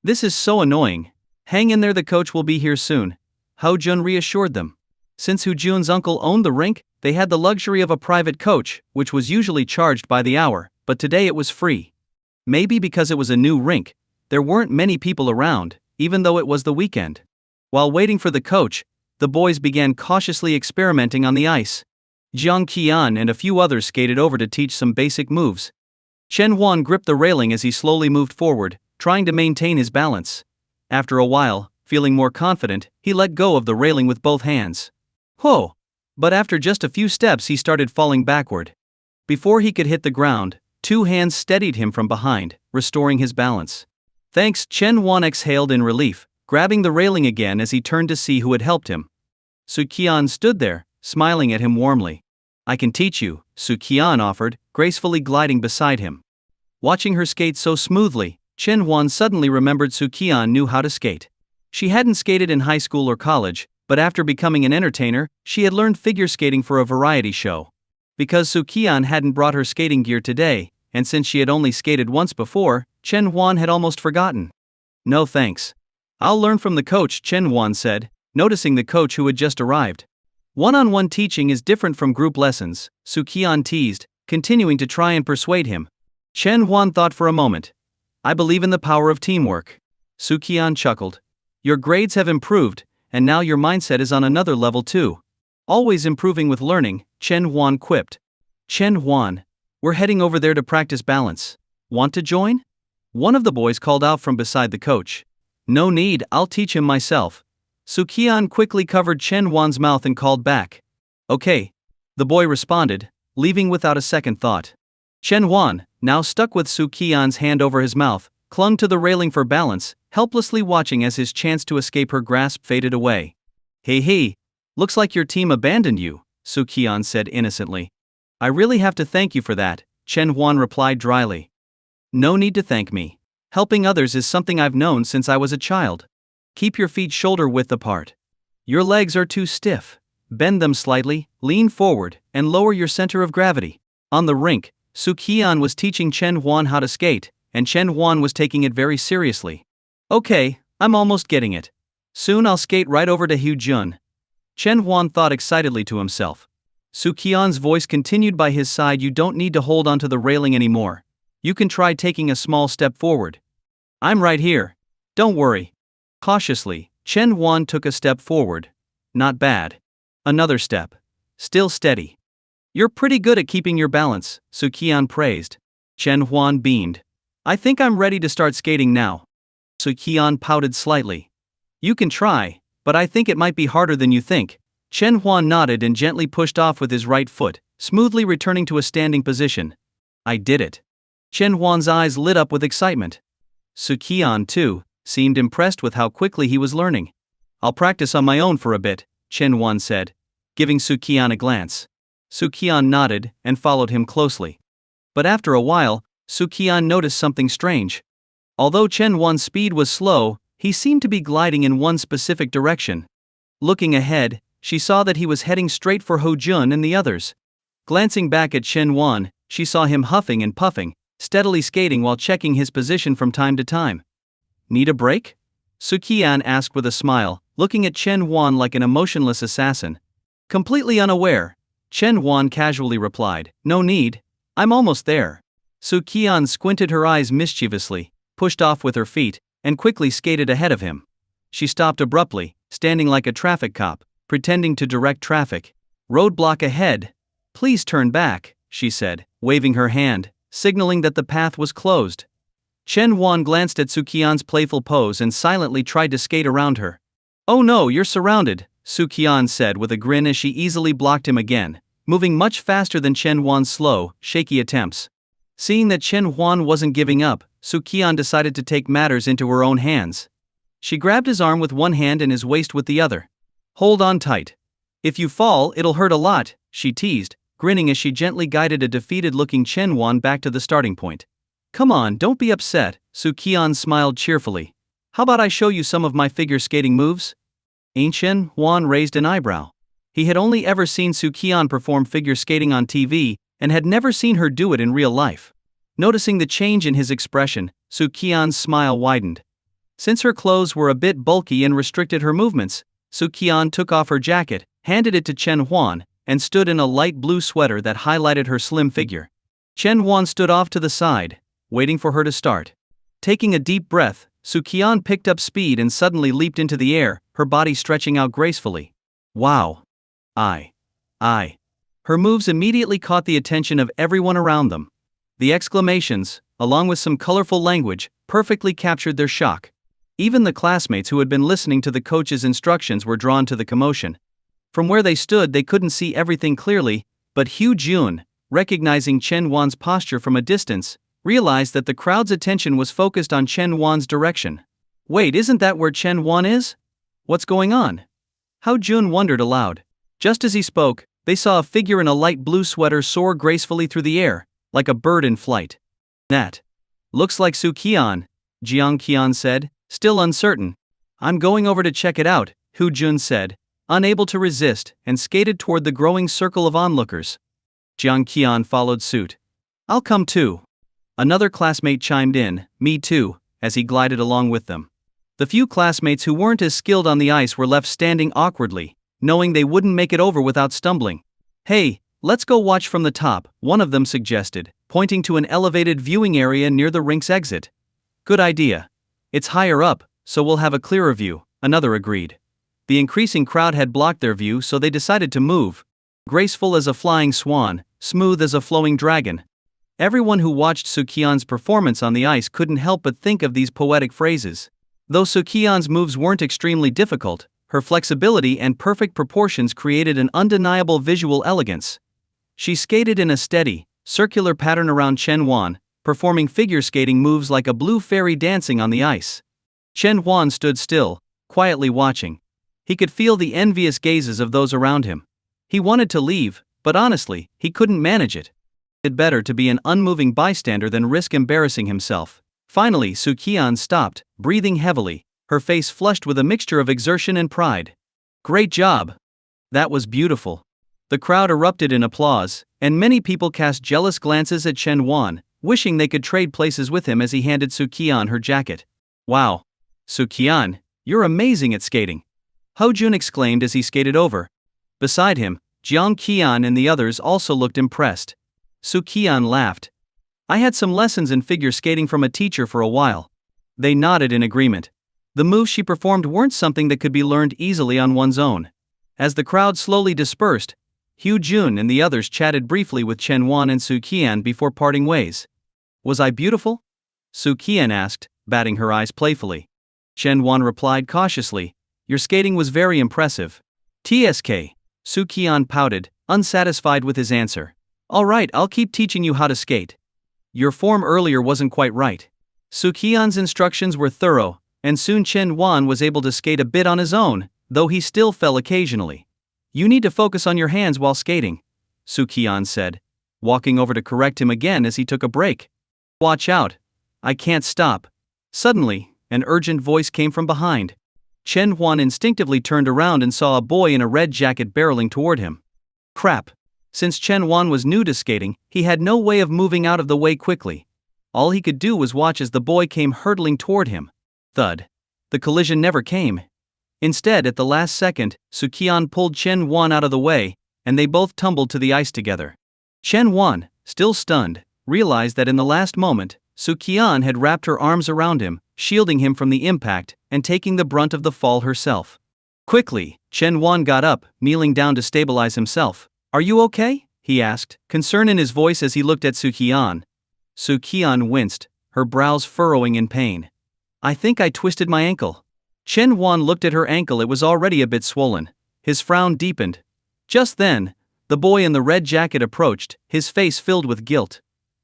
Speaker 1: This is so annoying. Hang in there, the coach will be here soon, Ho Jun reassured them. Since Ho Jun's uncle owned the rink, they had the luxury of a private coach, which was usually charged by the hour, but today it was free. Maybe because it was a new rink, there weren't many people around, even though it was the weekend. While waiting for the coach, the boys began cautiously experimenting on the ice. Su Qian and a few others skated over to teach some basic moves. Chen Huan gripped the railing as he slowly moved forward, trying to maintain his balance. After a while, feeling more confident, he let go of the railing with both hands. Whoa! But after just a few steps he started falling backward. Before he could hit the ground, two hands steadied him from behind, restoring his balance. Thanks, Chen Huan exhaled in relief, grabbing the railing again as he turned to see who had helped him. Su Qian stood there, smiling at him warmly. I can teach you, Su Qian offered, gracefully gliding beside him. Watching her skate so smoothly, Chen Huan suddenly remembered Su Qian knew how to skate. She hadn't skated in high school or college, but after becoming an entertainer, she had learned figure skating for a variety show. Because Su Qian hadn't brought her skating gear today, and since she had only skated once before, Chen Huan had almost forgotten. No thanks. I'll learn from the coach, Chen Huan said, noticing the coach who had just arrived. One-on-one teaching is different from group lessons, Su Qian teased, continuing to try and persuade him. Chen Huan thought for a moment. I believe in the power of teamwork. Su Qian chuckled. Your grades have improved, and now your mindset is on another level too. Always improving with learning, Chen Huan quipped. Chen Huan, we're heading over there to practice balance. Want to join? One of the boys called out from beside the coach. No need, I'll teach him myself. Su Qian quickly covered Chen Huan's mouth and called back. Okay. The boy responded, leaving without a second thought. Chen Huan, now stuck with Su Qian's hand over his mouth, clung to the railing for balance, helplessly watching as his chance to escape her grasp faded away. Hey, looks like your team abandoned you, Su Qian said innocently. I really have to thank you for that, Chen Huan replied dryly. No need to thank me. Helping others is something I've known since I was a child. Keep your feet shoulder-width apart. Your legs are too stiff. Bend them slightly, lean forward, and lower your center of gravity. On the rink, Su Qian was teaching Chen Huan how to skate, and Chen Huan was taking it very seriously. Okay, I'm almost getting it. Soon I'll skate right over to Ho Jun. Chen Huan thought excitedly to himself. Su Qian's voice continued by his side. You don't need to hold onto the railing anymore. You can try taking a small step forward. I'm right here. Don't worry. Cautiously, Chen Huan took a step forward. Not bad. Another step. Still steady. You're pretty good at keeping your balance, Su Qian praised. Chen Huan beamed. I think I'm ready to start skating now. Su Qian pouted slightly. You can try, but I think it might be harder than you think. Chen Huan nodded and gently pushed off with his right foot, smoothly returning to a standing position. I did it. Chen Huan's eyes lit up with excitement. Su Qian, too, seemed impressed with how quickly he was learning. I'll practice on my own for a bit, Chen Huan said, giving Su Qian a glance. Su Qian nodded and followed him closely. But after a while, Su Qian noticed something strange. Although Chen Huan's speed was slow, he seemed to be gliding in one specific direction. Looking ahead, she saw that he was heading straight for Hou Jun and the others. Glancing back at Chen Huan, she saw him huffing and puffing, steadily skating while checking his position from time to time. Need a break? Su Qian asked with a smile, looking at Chen Huan like an emotionless assassin. Completely unaware, Chen Huan casually replied, no need, I'm almost there. Su Qian squinted her eyes mischievously, pushed off with her feet, and quickly skated ahead of him. She stopped abruptly, standing like a traffic cop, pretending to direct traffic. Roadblock ahead. Please turn back, she said, waving her hand, signaling that the path was closed. Chen Huan glanced at Su Qian's playful pose and silently tried to skate around her. Oh no, you're surrounded, Su Qian said with a grin as she easily blocked him again, moving much faster than Chen Huan's slow, shaky attempts. Seeing that Chen Huan wasn't giving up, Su Qian decided to take matters into her own hands. She grabbed his arm with one hand and his waist with the other. Hold on tight. If you fall, it'll hurt a lot, she teased, grinning as she gently guided a defeated-looking Chen Huan back to the starting point. Come on, don't be upset, Su Qian smiled cheerfully. How about I show you some of my figure skating moves? Chen Huan raised an eyebrow. He had only ever seen Su Qian perform figure skating on TV, and had never seen her do it in real life. Noticing the change in his expression, Su Qian's smile widened. Since her clothes were a bit bulky and restricted her movements, Su Qian took off her jacket, handed it to Chen Huan, and stood in a light blue sweater that highlighted her slim figure. Chen Huan stood off to the side, waiting for her to start. Taking a deep breath, Su Qian picked up speed and suddenly leaped into the air, her body stretching out gracefully. Wow! Her moves immediately caught the attention of everyone around them. The exclamations, along with some colorful language, perfectly captured their shock. Even the classmates who had been listening to the coach's instructions were drawn to the commotion. From where they stood, they couldn't see everything clearly, but Hou Jun, recognizing Chen Huan's posture from a distance, realized that the crowd's attention was focused on Chen Huan's direction. Wait, isn't that where Chen Huan is? What's going on? Hou Jun wondered aloud. Just as he spoke, they saw a figure in a light blue sweater soar gracefully through the air, like a bird in flight. That looks like Su Qian, Jiang Qian said, still uncertain. I'm going over to check it out, Hou Jun said, unable to resist, and skated toward the growing circle of onlookers. Jiang Qian followed suit. I'll come too. Another classmate chimed in, me too, as he glided along with them. The few classmates who weren't as skilled on the ice were left standing awkwardly, knowing they wouldn't make it over without stumbling. Hey, let's go watch from the top, one of them suggested, pointing to an elevated viewing area near the rink's exit. Good idea. It's higher up, so we'll have a clearer view, another agreed. The increasing crowd had blocked their view, so they decided to move. Graceful as a flying swan, smooth as a flowing dragon. Everyone who watched Su Qian's performance on the ice couldn't help but think of these poetic phrases. Though Su Qian's moves weren't extremely difficult, her flexibility and perfect proportions created an undeniable visual elegance. She skated in a steady, circular pattern around Chen Huan, performing figure skating moves like a blue fairy dancing on the ice. Chen Huan stood still, quietly watching. He could feel the envious gazes of those around him. He wanted to leave, but honestly, he couldn't manage it. It's better to be an unmoving bystander than risk embarrassing himself. Finally, Su Qian stopped, breathing heavily, her face flushed with a mixture of exertion and pride. Great job! That was beautiful. The crowd erupted in applause, and many people cast jealous glances at Chen Huan, wishing they could trade places with him as he handed Su Qian her jacket. Wow! Su Qian, you're amazing at skating! Hou Jun exclaimed as he skated over. Beside him, Jiang Qian and the others also looked impressed. Su Qian laughed. I had some lessons in figure skating from a teacher for a while. They nodded in agreement. The moves she performed weren't something that could be learned easily on one's own. As the crowd slowly dispersed, Hou Jun and the others chatted briefly with Chen Huan and Su Qian before parting ways. Was I beautiful? Su Qian asked, batting her eyes playfully. Chen Huan replied cautiously, your skating was very impressive. TSK. Su Qian pouted, unsatisfied with his answer. All right, I'll keep teaching you how to skate. Your form earlier wasn't quite right. Su Qian's instructions were thorough, and soon Chen Wan was able to skate a bit on his own, though he still fell occasionally. You need to focus on your hands while skating, Su Qian said, walking over to correct him again as he took a break. Watch out. I can't stop. Suddenly, an urgent voice came from behind. Chen Huan instinctively turned around and saw a boy in a red jacket barreling toward him. Crap. Since Chen Huan was new to skating, he had no way of moving out of the way quickly. All he could do was watch as the boy came hurtling toward him. Thud. The collision never came. Instead, at the last second, Su Qian pulled Chen Huan out of the way, and they both tumbled to the ice together. Chen Huan, still stunned, realized that in the last moment, Su Qian had wrapped her arms around him, shielding him from the impact, and taking the brunt of the fall herself. Quickly, Chen Huan got up, kneeling down to stabilize himself. Are you okay? He asked, concern in his voice as he looked at Su Qian. Su Qian winced, her brows furrowing in pain. I think I twisted my ankle. Chen Huan looked at her ankle. It was already a bit swollen. His frown deepened. Just then, the boy in the red jacket approached, his face filled with guilt.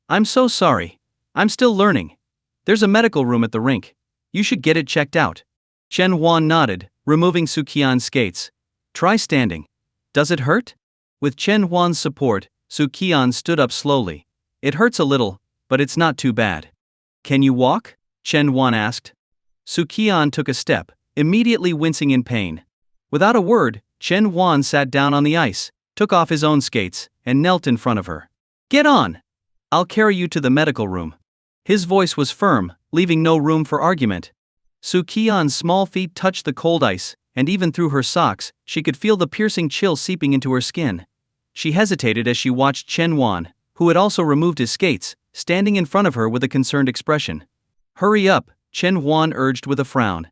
Speaker 1: I'm so sorry. I'm still learning. There's a medical room at the rink. You should get it checked out. Chen Huan nodded, removing Su Qian's skates. Try standing. Does it hurt? With Chen Huan's support, Su Qian stood up slowly. It hurts a little, but it's not too bad. Can you walk? Chen Huan asked. Su Qian took a step, immediately wincing in pain. Without a word, Chen Huan sat down on the ice, took off his own skates, and knelt in front of her. Get on! I'll carry you to the medical room. His voice was firm, leaving no room for argument. Su Qian's small feet touched the cold ice, and even through her socks, she could feel the piercing chill seeping into her skin. She hesitated as she watched Chen Huan, who had also removed his skates, standing in front of her with a concerned expression. Hurry up, Chen Huan urged with a frown.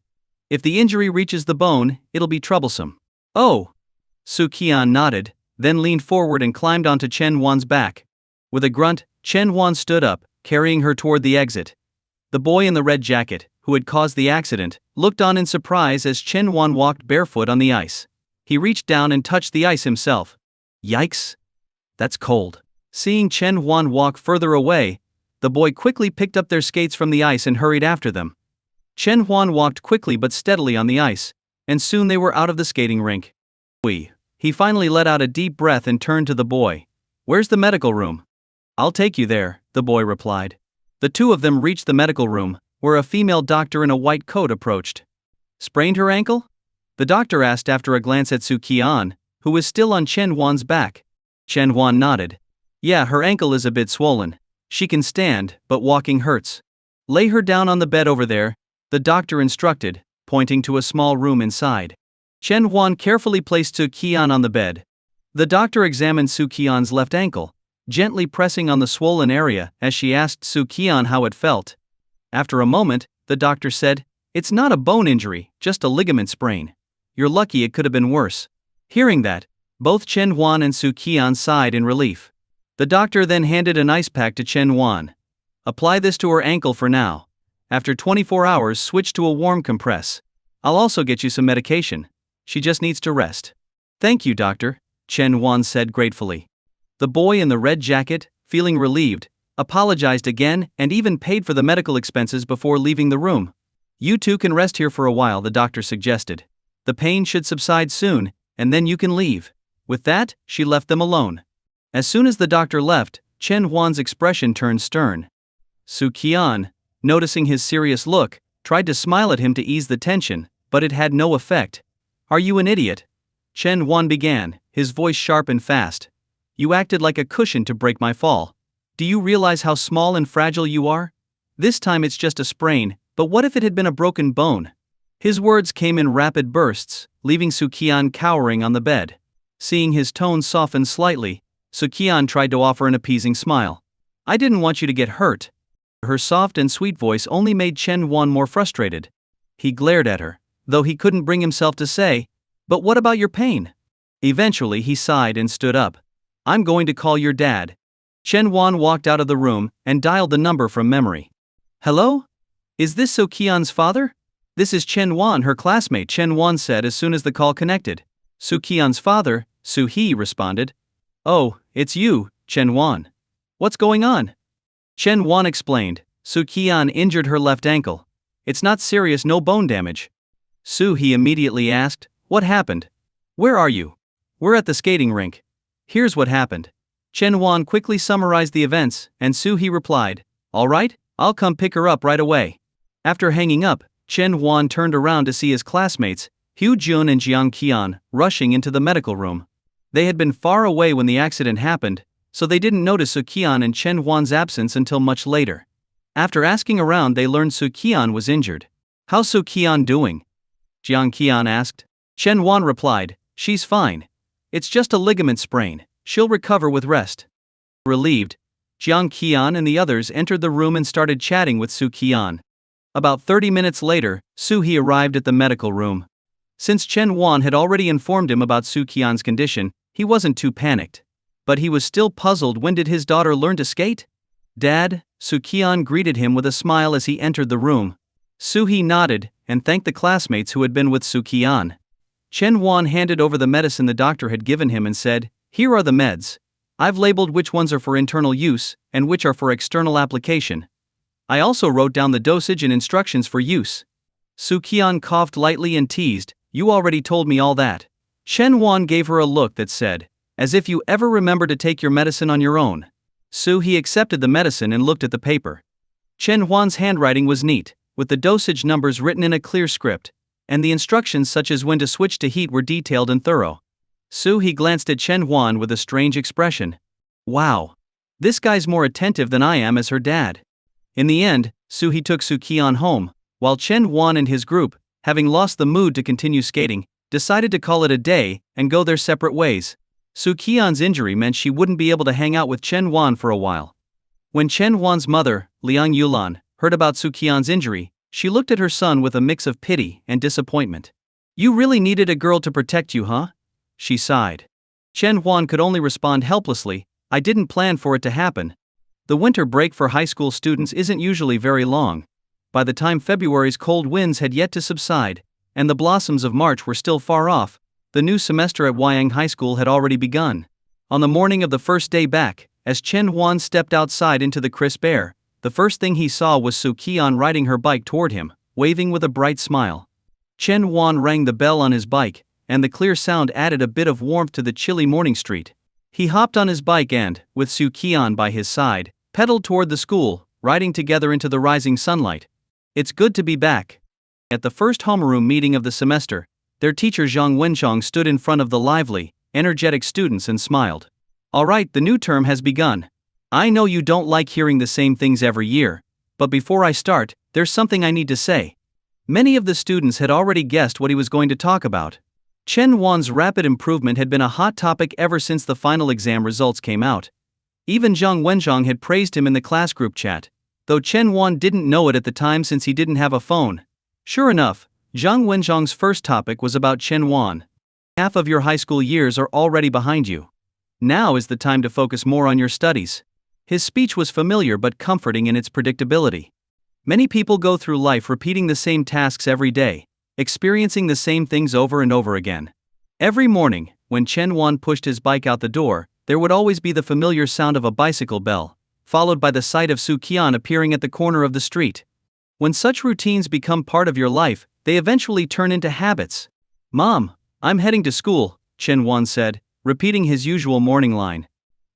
Speaker 1: If the injury reaches the bone, it'll be troublesome. Oh! Su Qian nodded, then leaned forward and climbed onto Chen Huan's back. With a grunt, Chen Huan stood up, carrying her toward the exit. The boy in the red jacket, who had caused the accident, looked on in surprise as Chen Huan walked barefoot on the ice. He reached down and touched the ice himself. Yikes! That's cold. Seeing Chen Huan walk further away, the boy quickly picked up their skates from the ice and hurried after them. Chen Huan walked quickly but steadily on the ice, and soon they were out of the skating rink. He finally let out a deep breath and turned to the boy. Where's the medical room? I'll take you there, the boy replied. The two of them reached the medical room, where a female doctor in a white coat approached. Sprained her ankle? The doctor asked after a glance at Su Qian, who was still on Chen Huan's back. Chen Huan nodded. Yeah, her ankle is a bit swollen. She can stand, but walking hurts. Lay her down on the bed over there, the doctor instructed, pointing to a small room inside. Chen Huan carefully placed Su Qian on the bed. The doctor examined Su Qian's left ankle, gently pressing on the swollen area as she asked Su Qian how it felt. After a moment, the doctor said, It's not a bone injury, just a ligament sprain. You're lucky, it could have been worse. Hearing that, both Chen Huan and Su Qian sighed in relief. The doctor then handed an ice pack to Chen Huan. Apply this to her ankle for now. After 24 hours, switch to a warm compress. I'll also get you some medication. She just needs to rest. Thank you, doctor, Chen Huan said gratefully. The boy in the red jacket, feeling relieved, apologized again and even paid for the medical expenses before leaving the room. You two can rest here for a while, the doctor suggested. The pain should subside soon, and then you can leave. With that, she left them alone. As soon as the doctor left, Chen Huan's expression turned stern. Su Qian, noticing his serious look, tried to smile at him to ease the tension, but it had no effect. Are you an idiot? Chen Huan began, his voice sharp and fast. You acted like a cushion to break my fall. Do you realize how small and fragile you are? This time it's just a sprain, but what if it had been a broken bone? His words came in rapid bursts, leaving Su Qian cowering on the bed. Seeing his tone soften slightly, Su Qian tried to offer an appeasing smile. I didn't want you to get hurt. Her soft and sweet voice only made Chen Huan more frustrated. He glared at her, though he couldn't bring himself to say, But what about your pain? Eventually he sighed and stood up. I'm going to call your dad. Chen Huan walked out of the room and dialed the number from memory. Hello? Is this Su Qian's father? This is Chen Huan, her classmate, Chen Huan said as soon as the call connected. Su Qian's father, Su He responded. Oh, it's you, Chen Huan. What's going on? Chen Wan explained. Su Qian injured her left ankle. It's not serious, no bone damage. Su He immediately asked, what happened? Where are you? We're at the skating rink. Here's what happened. Chen Wan quickly summarized the events, and Su He replied, alright, I'll come pick her up right away. After hanging up, Chen Wan turned around to see his classmates, Hu Jun and Jiang Qian, rushing into the medical room. They had been far away when the accident happened, so they didn't notice Su Qian and Chen Wan's absence until much later. After asking around, they learned Su Qian was injured. How's Su Qian doing? Jiang Qian asked. Chen Wan replied, she's fine. It's just a ligament sprain, she'll recover with rest. Relieved, Jiang Qian and the others entered the room and started chatting with Su Qian. About 30 minutes later, Su He arrived at the medical room. Since Chen Wan had already informed him about Su Qian's condition, he wasn't too panicked. But he was still puzzled. When did his daughter learn to skate? Dad, Su Qian greeted him with a smile as he entered the room. Su He nodded and thanked the classmates who had been with Su Qian. Chen Wan handed over the medicine the doctor had given him and said, here are the meds. I've labeled which ones are for internal use and which are for external application. I also wrote down the dosage and instructions for use. Su Qian coughed lightly and teased, you already told me all that. Chen Wan gave her a look that said, as if you ever remember to take your medicine on your own. Su He accepted the medicine and looked at the paper. Chen Huan's handwriting was neat, with the dosage numbers written in a clear script, and the instructions such as when to switch to heat were detailed and thorough. Su He glanced at Chen Huan with a strange expression. Wow. This guy's more attentive than I am as her dad. In the end, Su He took Su Qian home, while Chen Huan and his group, having lost the mood to continue skating, decided to call it a day and go their separate ways. Su Qian's injury meant she wouldn't be able to hang out with Chen Huan for a while. When Chen Huan's mother, Liang Yulan, heard about Su Qian's injury, she looked at her son with a mix of pity and disappointment. You really needed a girl to protect you, huh? She sighed. Chen Huan could only respond helplessly, I didn't plan for it to happen. The winter break for high school students isn't usually very long. By the time February's cold winds had yet to subside, and the blossoms of March were still far off, the new semester at Wyang High School had already begun. On the morning of the first day back, as Chen Huan stepped outside into the crisp air, the first thing he saw was Su Qian riding her bike toward him, waving with a bright smile. Chen Huan rang the bell on his bike, and the clear sound added a bit of warmth to the chilly morning street. He hopped on his bike and, with Su Qian by his side, pedaled toward the school, riding together into the rising sunlight. It's good to be back. At the first homeroom meeting of the semester, their teacher Zhang Wenchong stood in front of the lively, energetic students and smiled. Alright, the new term has begun. I know you don't like hearing the same things every year, but before I start, there's something I need to say. Many of the students had already guessed what he was going to talk about. Chen Wan's rapid improvement had been a hot topic ever since the final exam results came out. Even Zhang Wenchong had praised him in the class group chat, though Chen Wan didn't know it at the time since he didn't have a phone. Sure enough, Zhang Wenchong's first topic was about Chen Wan. Half of your high school years are already behind you. Now is the time to focus more on your studies. His speech was familiar but comforting in its predictability. Many people go through life repeating the same tasks every day, experiencing the same things over and over again. Every morning, when Chen Wan pushed his bike out the door, there would always be the familiar sound of a bicycle bell, followed by the sight of Su Qian appearing at the corner of the street. When such routines become part of your life, they eventually turn into habits. Mom, I'm heading to school, Chen Wan said, repeating his usual morning line.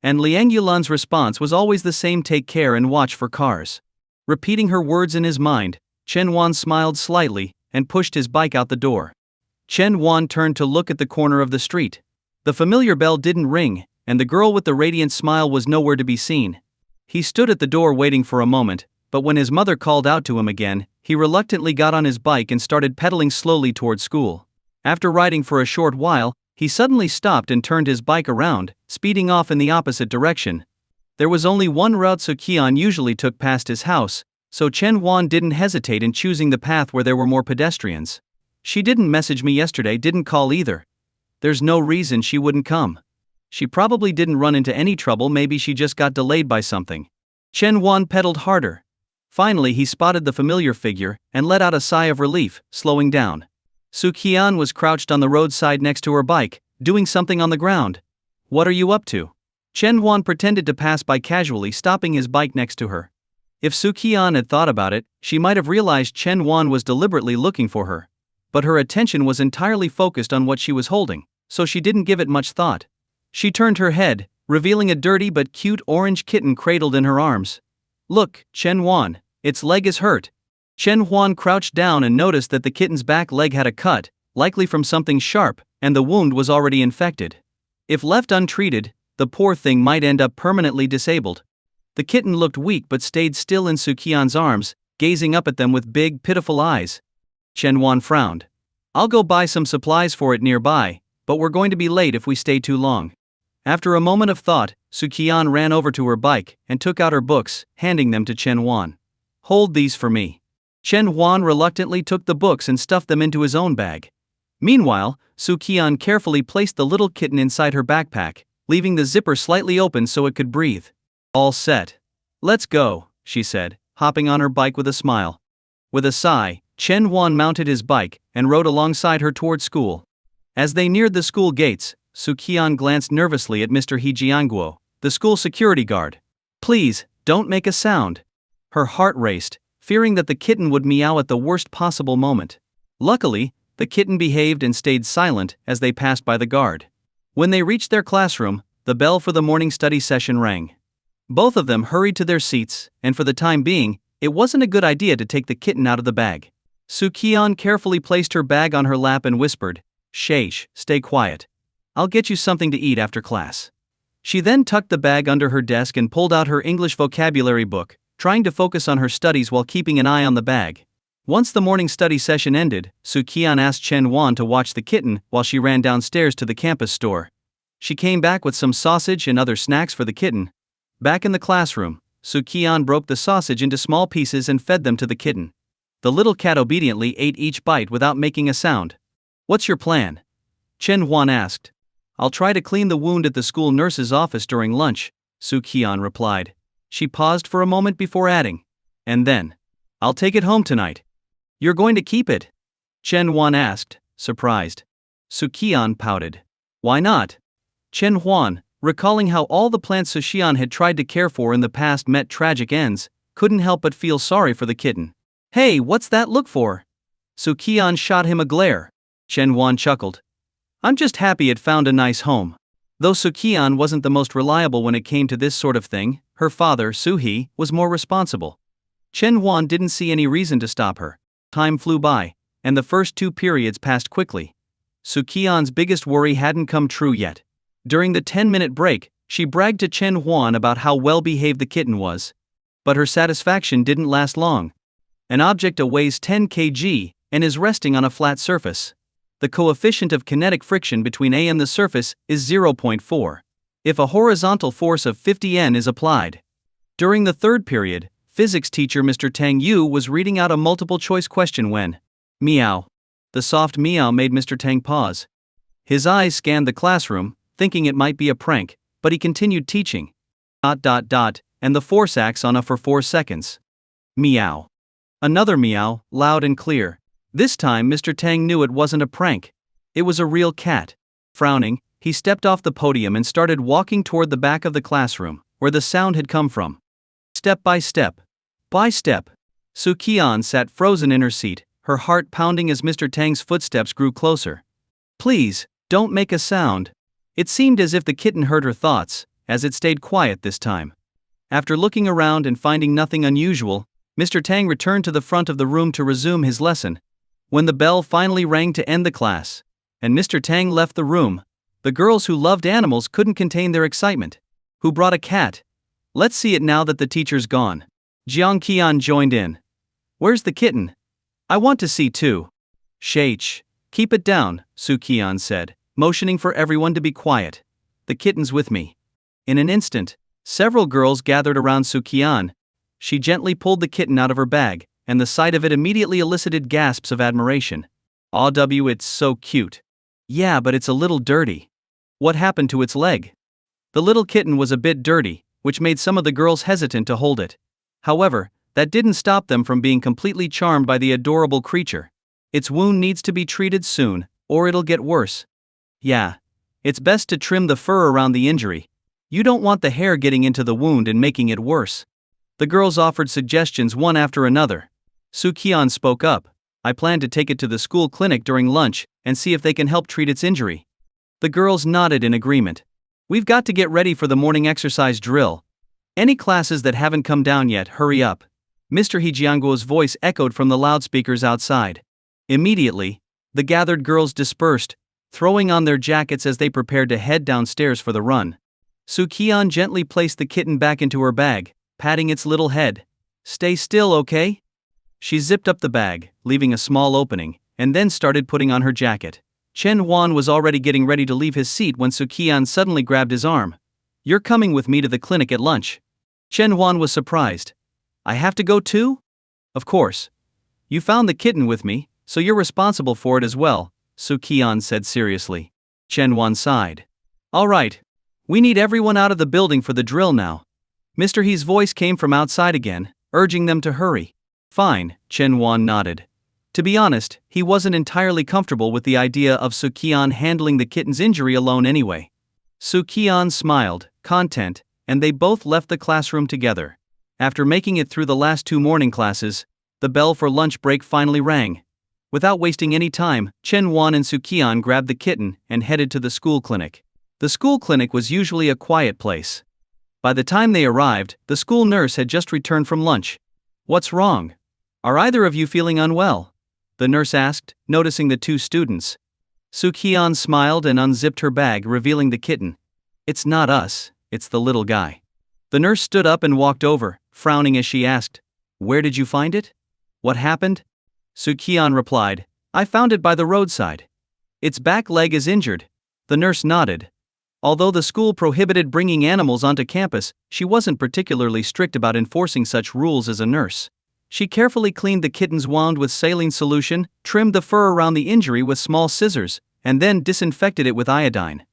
Speaker 1: And Liang Yulan's response was always the same, take care and watch for cars. Repeating her words in his mind, Chen Wan smiled slightly and pushed his bike out the door. Chen Wan turned to look at the corner of the street. The familiar bell didn't ring, and the girl with the radiant smile was nowhere to be seen. He stood at the door waiting for a moment, but when his mother called out to him again, he reluctantly got on his bike and started pedaling slowly toward school. After riding for a short while, he suddenly stopped and turned his bike around, speeding off in the opposite direction. There was only one route Su Qian usually took past his house, so Chen Wan didn't hesitate in choosing the path where there were more pedestrians. She didn't message me yesterday, didn't call either. There's no reason she wouldn't come. She probably didn't run into any trouble, maybe she just got delayed by something. Chen Wan pedaled harder. Finally he spotted the familiar figure and let out a sigh of relief, slowing down. Su Qian was crouched on the roadside next to her bike, doing something on the ground. What are you up to? Chen Wan pretended to pass by casually, stopping his bike next to her. If Su Qian had thought about it, she might have realized Chen Wan was deliberately looking for her. But her attention was entirely focused on what she was holding, so she didn't give it much thought. She turned her head, revealing a dirty but cute orange kitten cradled in her arms. "Look, Chen Wan, its leg is hurt." Chen Huan crouched down and noticed that the kitten's back leg had a cut, likely from something sharp, and the wound was already infected. If left untreated, the poor thing might end up permanently disabled. The kitten looked weak but stayed still in Su Qian's arms, gazing up at them with big, pitiful eyes. Chen Huan frowned. "I'll go buy some supplies for it nearby, but we're going to be late if we stay too long." After a moment of thought, Su Qian ran over to her bike and took out her books, handing them to Chen Huan. "Hold these for me." Chen Huan reluctantly took the books and stuffed them into his own bag. Meanwhile, Su Qian carefully placed the little kitten inside her backpack, leaving the zipper slightly open so it could breathe. "All set. Let's go," she said, hopping on her bike with a smile. With a sigh, Chen Huan mounted his bike and rode alongside her toward school. As they neared the school gates, Su Qian glanced nervously at Mr. He Jianguo, the school security guard. "Please, don't make a sound." Her heart raced, fearing that the kitten would meow at the worst possible moment. Luckily, the kitten behaved and stayed silent as they passed by the guard. When they reached their classroom, the bell for the morning study session rang. Both of them hurried to their seats, and for the time being, it wasn't a good idea to take the kitten out of the bag. Su Qian carefully placed her bag on her lap and whispered, "Shh, stay quiet. I'll get you something to eat after class." She then tucked the bag under her desk and pulled out her English vocabulary book, trying to focus on her studies while keeping an eye on the bag. Once the morning study session ended, Su Qian asked Chen Huan to watch the kitten while she ran downstairs to the campus store. She came back with some sausage and other snacks for the kitten. Back in the classroom, Su Qian broke the sausage into small pieces and fed them to the kitten. The little cat obediently ate each bite without making a sound. "What's your plan?" Chen Huan asked. "I'll try to clean the wound at the school nurse's office during lunch," Su Qian replied. She paused for a moment before adding, "And then, I'll take it home tonight." "You're going to keep it?" Chen Huan asked, surprised. Su Qian pouted. "Why not?" Chen Huan, recalling how all the plants Su Qian had tried to care for in the past met tragic ends, couldn't help but feel sorry for the kitten. "Hey, what's that look for?" Su Qian shot him a glare. Chen Huan chuckled. "I'm just happy it found a nice home." Though Su Qian wasn't the most reliable when it came to this sort of thing, her father, Su He, was more responsible. Chen Huan didn't see any reason to stop her. Time flew by, and the first 2 periods passed quickly. Su Qian's biggest worry hadn't come true yet. During the 10-minute break, she bragged to Chen Huan about how well-behaved the kitten was. But her satisfaction didn't last long. An object weighs 10 kg and is resting on a flat surface. The coefficient of kinetic friction between A and the surface is 0.4. If a horizontal force of 50 N is applied. During the 3rd period, physics teacher Mr. Tang Yu was reading out a multiple-choice question when, meow. The soft meow made Mr. Tang pause. His eyes scanned the classroom, thinking it might be a prank, but he continued teaching. ... and the force acts on A for 4 seconds. Meow. Another meow, loud and clear. This time Mr. Tang knew it wasn't a prank. It was a real cat. Frowning, he stepped off the podium and started walking toward the back of the classroom, where the sound had come from. Step by step. By step. Su Qian sat frozen in her seat, her heart pounding as Mr. Tang's footsteps grew closer. "Please, don't make a sound." It seemed as if the kitten heard her thoughts, as it stayed quiet this time. After looking around and finding nothing unusual, Mr. Tang returned to the front of the room to resume his lesson. When the bell finally rang to end the class, and Mr. Tang left the room, the girls who loved animals couldn't contain their excitement. "Who brought a cat? Let's see it now that the teacher's gone." Jiang Qian joined in. "Where's the kitten? I want to see too." "Shh, keep it down," Su Qian said, motioning for everyone to be quiet. "The kitten's with me." In an instant, several girls gathered around Su Qian. She gently pulled the kitten out of her bag, and the sight of it immediately elicited gasps of admiration. "Aw, it's so cute." "Yeah, but it's a little dirty." "What happened to its leg?" The little kitten was a bit dirty, which made some of the girls hesitant to hold it. However, that didn't stop them from being completely charmed by the adorable creature. "Its wound needs to be treated soon, or it'll get worse." "Yeah. It's best to trim the fur around the injury. You don't want the hair getting into the wound and making it worse." The girls offered suggestions one after another. Su Qian spoke up. I plan to take it to the school clinic during lunch and see if they can help treat its injury. The girls nodded in agreement. We've got to get ready for the morning exercise drill. Any classes that haven't come down yet, hurry up. Mr. Hejianguo's voice echoed from the loudspeakers outside. Immediately, the gathered girls dispersed, throwing on their jackets as they prepared to head downstairs for the run. Su Qian gently placed the kitten back into her bag, patting its little head. Stay still, okay? She zipped up the bag, leaving a small opening, and then started putting on her jacket. Chen Huan was already getting ready to leave his seat when Su Qian suddenly grabbed his arm. You're coming with me to the clinic at lunch. Chen Huan was surprised. I have to go too? Of course. You found the kitten with me, so you're responsible for it as well, Su Qian said seriously. Chen Huan sighed. All right. We need everyone out of the building for the drill now. Mr. He's voice came from outside again, urging them to hurry. Fine, Chen Huan nodded. To be honest, he wasn't entirely comfortable with the idea of Su Qian handling the kitten's injury alone anyway. Su Qian smiled, content, and they both left the classroom together. After making it through the last 2 morning classes, the bell for lunch break finally rang. Without wasting any time, Chen Huan and Su Qian grabbed the kitten and headed to the school clinic. The school clinic was usually a quiet place. By the time they arrived, the school nurse had just returned from lunch. What's wrong? Are either of you feeling unwell? The nurse asked, noticing the 2 students. Su Qian smiled and unzipped her bag, revealing the kitten. It's not us, it's the little guy. The nurse stood up and walked over, frowning as she asked, Where did you find it? What happened? Su Qian replied, I found it by the roadside. Its back leg is injured. The nurse nodded. Although the school prohibited bringing animals onto campus, she wasn't particularly strict about enforcing such rules as a nurse. She carefully cleaned the kitten's wound with saline solution, trimmed the fur around the injury with small scissors, and then disinfected it with iodine.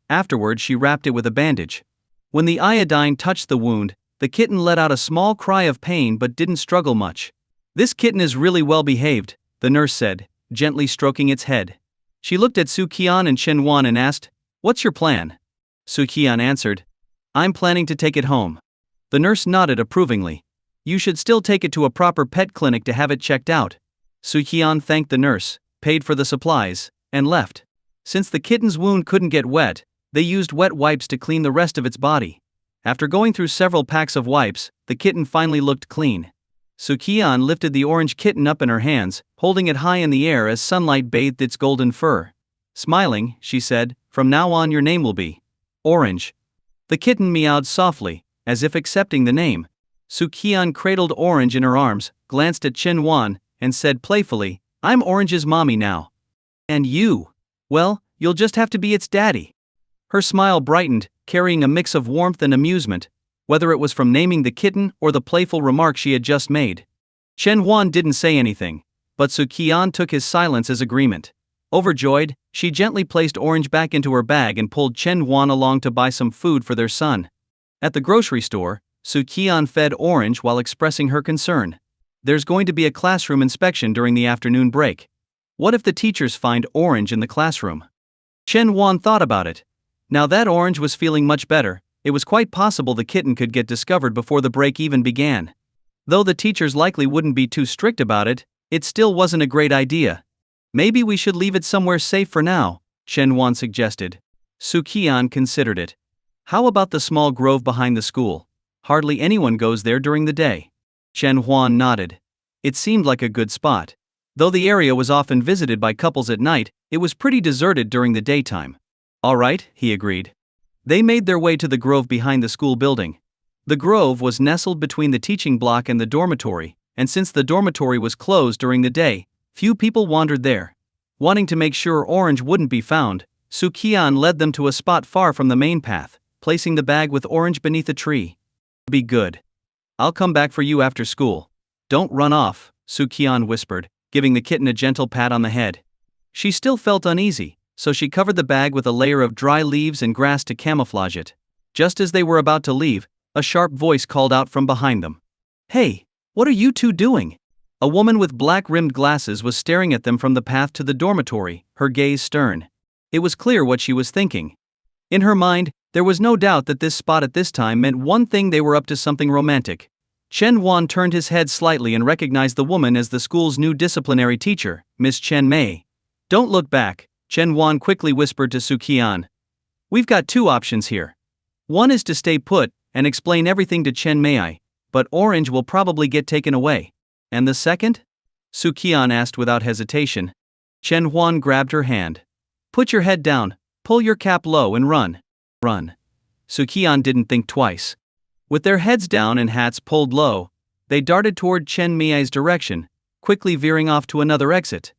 Speaker 1: Afterward, she wrapped it with a bandage. When the iodine touched the wound, the kitten let out a small cry of pain but didn't struggle much. This kitten is really well behaved, the nurse said, gently stroking its head. She looked at Su Qian and Chen Huan and asked, What's your plan? Su Qian answered, I'm planning to take it home. The nurse nodded approvingly. You should still take it to a proper pet clinic to have it checked out. Su Qian thanked the nurse, paid for the supplies, and left. Since the kitten's wound couldn't get wet, they used wet wipes to clean the rest of its body. After going through several packs of wipes, the kitten finally looked clean. Su Qian lifted the orange kitten up in her hands, holding it high in the air as sunlight bathed its golden fur. Smiling, she said, From now on your name will be Orange. The kitten meowed softly, as if accepting the name. Su Qian cradled Orange in her arms, glanced at Chen Huan, and said playfully, I'm Orange's mommy now. And you? Well, you'll just have to be its daddy. Her smile brightened, carrying a mix of warmth and amusement, whether it was from naming the kitten or the playful remark she had just made. Chen Huan didn't say anything, but Su Qian took his silence as agreement. Overjoyed, she gently placed Orange back into her bag and pulled Chen Huan along to buy some food for their son. At the grocery store, Su Qian fed Orange while expressing her concern. There's going to be a classroom inspection during the afternoon break. What if the teachers find Orange in the classroom? Chen Huan thought about it. Now that Orange was feeling much better, it was quite possible the kitten could get discovered before the break even began. Though the teachers likely wouldn't be too strict about it, it still wasn't a great idea. Maybe we should leave it somewhere safe for now, Chen Huan suggested. Su Qian considered it. How about the small grove behind the school? Hardly anyone goes there during the day. Chen Huan nodded. It seemed like a good spot. Though the area was often visited by couples at night, it was pretty deserted during the daytime. All right, he agreed. They made their way to the grove behind the school building. The grove was nestled between the teaching block and the dormitory, and since the dormitory was closed during the day, few people wandered there. Wanting to make sure Orange wouldn't be found, Su Qian led them to a spot far from the main path, placing the bag with Orange beneath a tree. Be good. I'll come back for you after school. Don't run off, Su Qian whispered, giving the kitten a gentle pat on the head. She still felt uneasy, so she covered the bag with a layer of dry leaves and grass to camouflage it. Just as they were about to leave, a sharp voice called out from behind them. Hey, what are you two doing? A woman with black-rimmed glasses was staring at them from the path to the dormitory, her gaze stern. It was clear what she was thinking. In her mind, there was no doubt that this spot at this time meant one thing: they were up to something romantic. Chen Huan turned his head slightly and recognized the woman as the school's new disciplinary teacher, Miss Chen Mei. Don't look back, Chen Huan quickly whispered to Su Qian. We've got two options here. One is to stay put and explain everything to Chen Mei, but Orange will probably get taken away. And the second? Su Qian asked without hesitation. Chen Huan grabbed her hand. Put your head down, pull your cap low and run. Run. Su Qian didn't think twice. With their heads down and hats pulled low, they darted toward Chen Mei's direction, quickly veering off to another exit.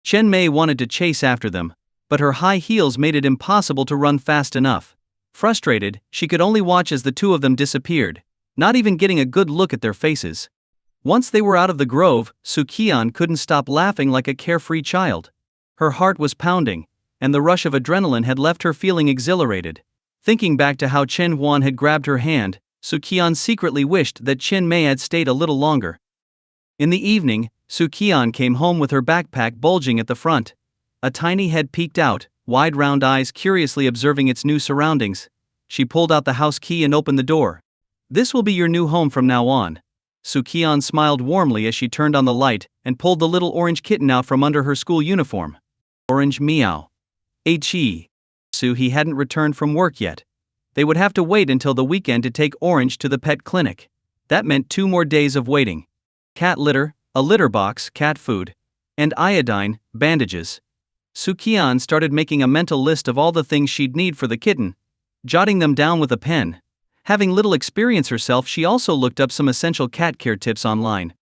Speaker 1: Chen Mei wanted to chase after them, but her high heels made it impossible to run fast enough. Frustrated, she could only watch as the two of them disappeared, not even getting a good look at their faces. Once they were out of the grove, Su Qian couldn't stop laughing like a carefree child. Her heart was pounding, and the rush of adrenaline had left her feeling exhilarated. Thinking back to how Chen Huan had grabbed her hand, Su Qian secretly wished that Chen Mei had stayed a little longer. In the evening, Su Qian came home with her backpack bulging at the front. A tiny head peeked out, wide round eyes curiously observing its new surroundings. She pulled out the house key and opened the door. This will be your new home from now on. Su Qian smiled warmly as she turned on the light and pulled the little orange kitten out from under her school uniform. Orange meow. He hadn't returned from work yet. They would have to wait until the weekend to take Orange to the pet clinic. That meant 2 more days of waiting. Cat litter, a litter box, cat food, and iodine, bandages. Su Qian started making a mental list of all the things she'd need for the kitten, jotting them down with a pen. Having little experience herself, she also looked up some essential cat care tips online.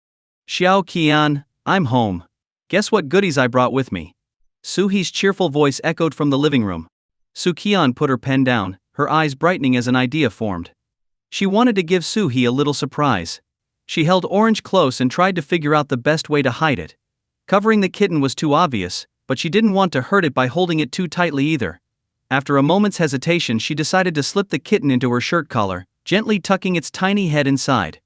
Speaker 1: Xiao Qian, I'm home. Guess what goodies I brought with me? Su-hee's cheerful voice echoed from the living room. Su Qian put her pen down, her eyes brightening as an idea formed. She wanted to give Su-hee a little surprise. She held Orange close and tried to figure out the best way to hide it. Covering the kitten was too obvious, but she didn't want to hurt it by holding it too tightly either. After a moment's hesitation, she decided to slip the kitten into her shirt collar, gently tucking its tiny head inside.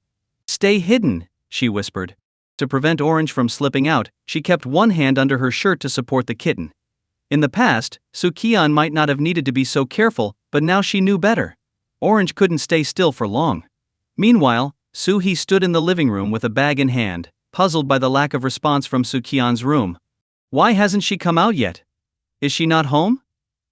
Speaker 1: Stay hidden, she whispered. To prevent Orange from slipping out, she kept one hand under her shirt to support the kitten. In the past, Su Qian might not have needed to be so careful, but now she knew better. Orange couldn't stay still for long. Meanwhile, Su-hee stood in the living room with a bag in hand, puzzled by the lack of response from Su Qian's room. Why hasn't she come out yet? Is she not home?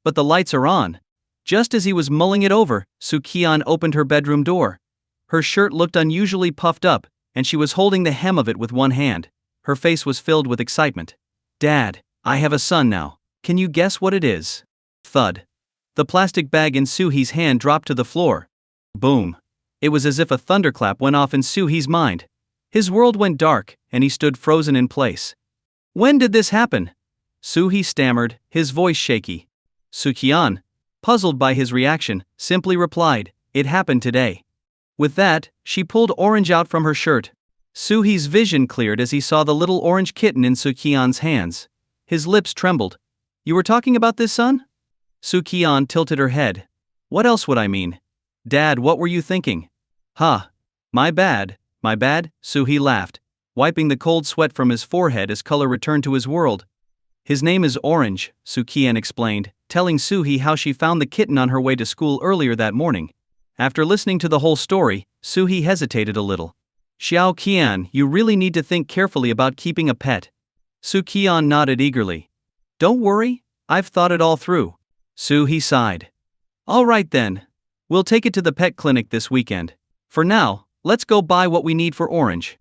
Speaker 1: But the lights are on. Just as he was mulling it over, Su Qian opened her bedroom door. Her shirt looked unusually puffed up, and she was holding the hem of it with one hand. Her face was filled with excitement. Dad, I have a son now. Can you guess what it is? Thud. The plastic bag in Su-hee's hand dropped to the floor. Boom. It was as if a thunderclap went off in Su-hee's mind. His world went dark, and he stood frozen in place. When did this happen? Su-hee stammered, his voice shaky. Su Qian, puzzled by his reaction, simply replied, It happened today. With that, she pulled Orange out from her shirt. Su-hee's vision cleared as he saw the little orange kitten in Su Qian's hands. His lips trembled. You were talking about this, son? Su Qian tilted her head. What else would I mean? Dad, what were you thinking? Huh. My bad, Su-hee laughed, wiping the cold sweat from his forehead as color returned to his world. His name is Orange, Su Qian explained, telling Su-hee how she found the kitten on her way to school earlier that morning. After listening to the whole story, Su-hee hesitated a little. Xiao Qian, you really need to think carefully about keeping a pet. Su Qian nodded eagerly. Don't worry, I've thought it all through. Su-hee sighed. All right then. We'll take it to the pet clinic this weekend. For now, let's go buy what we need for Orange.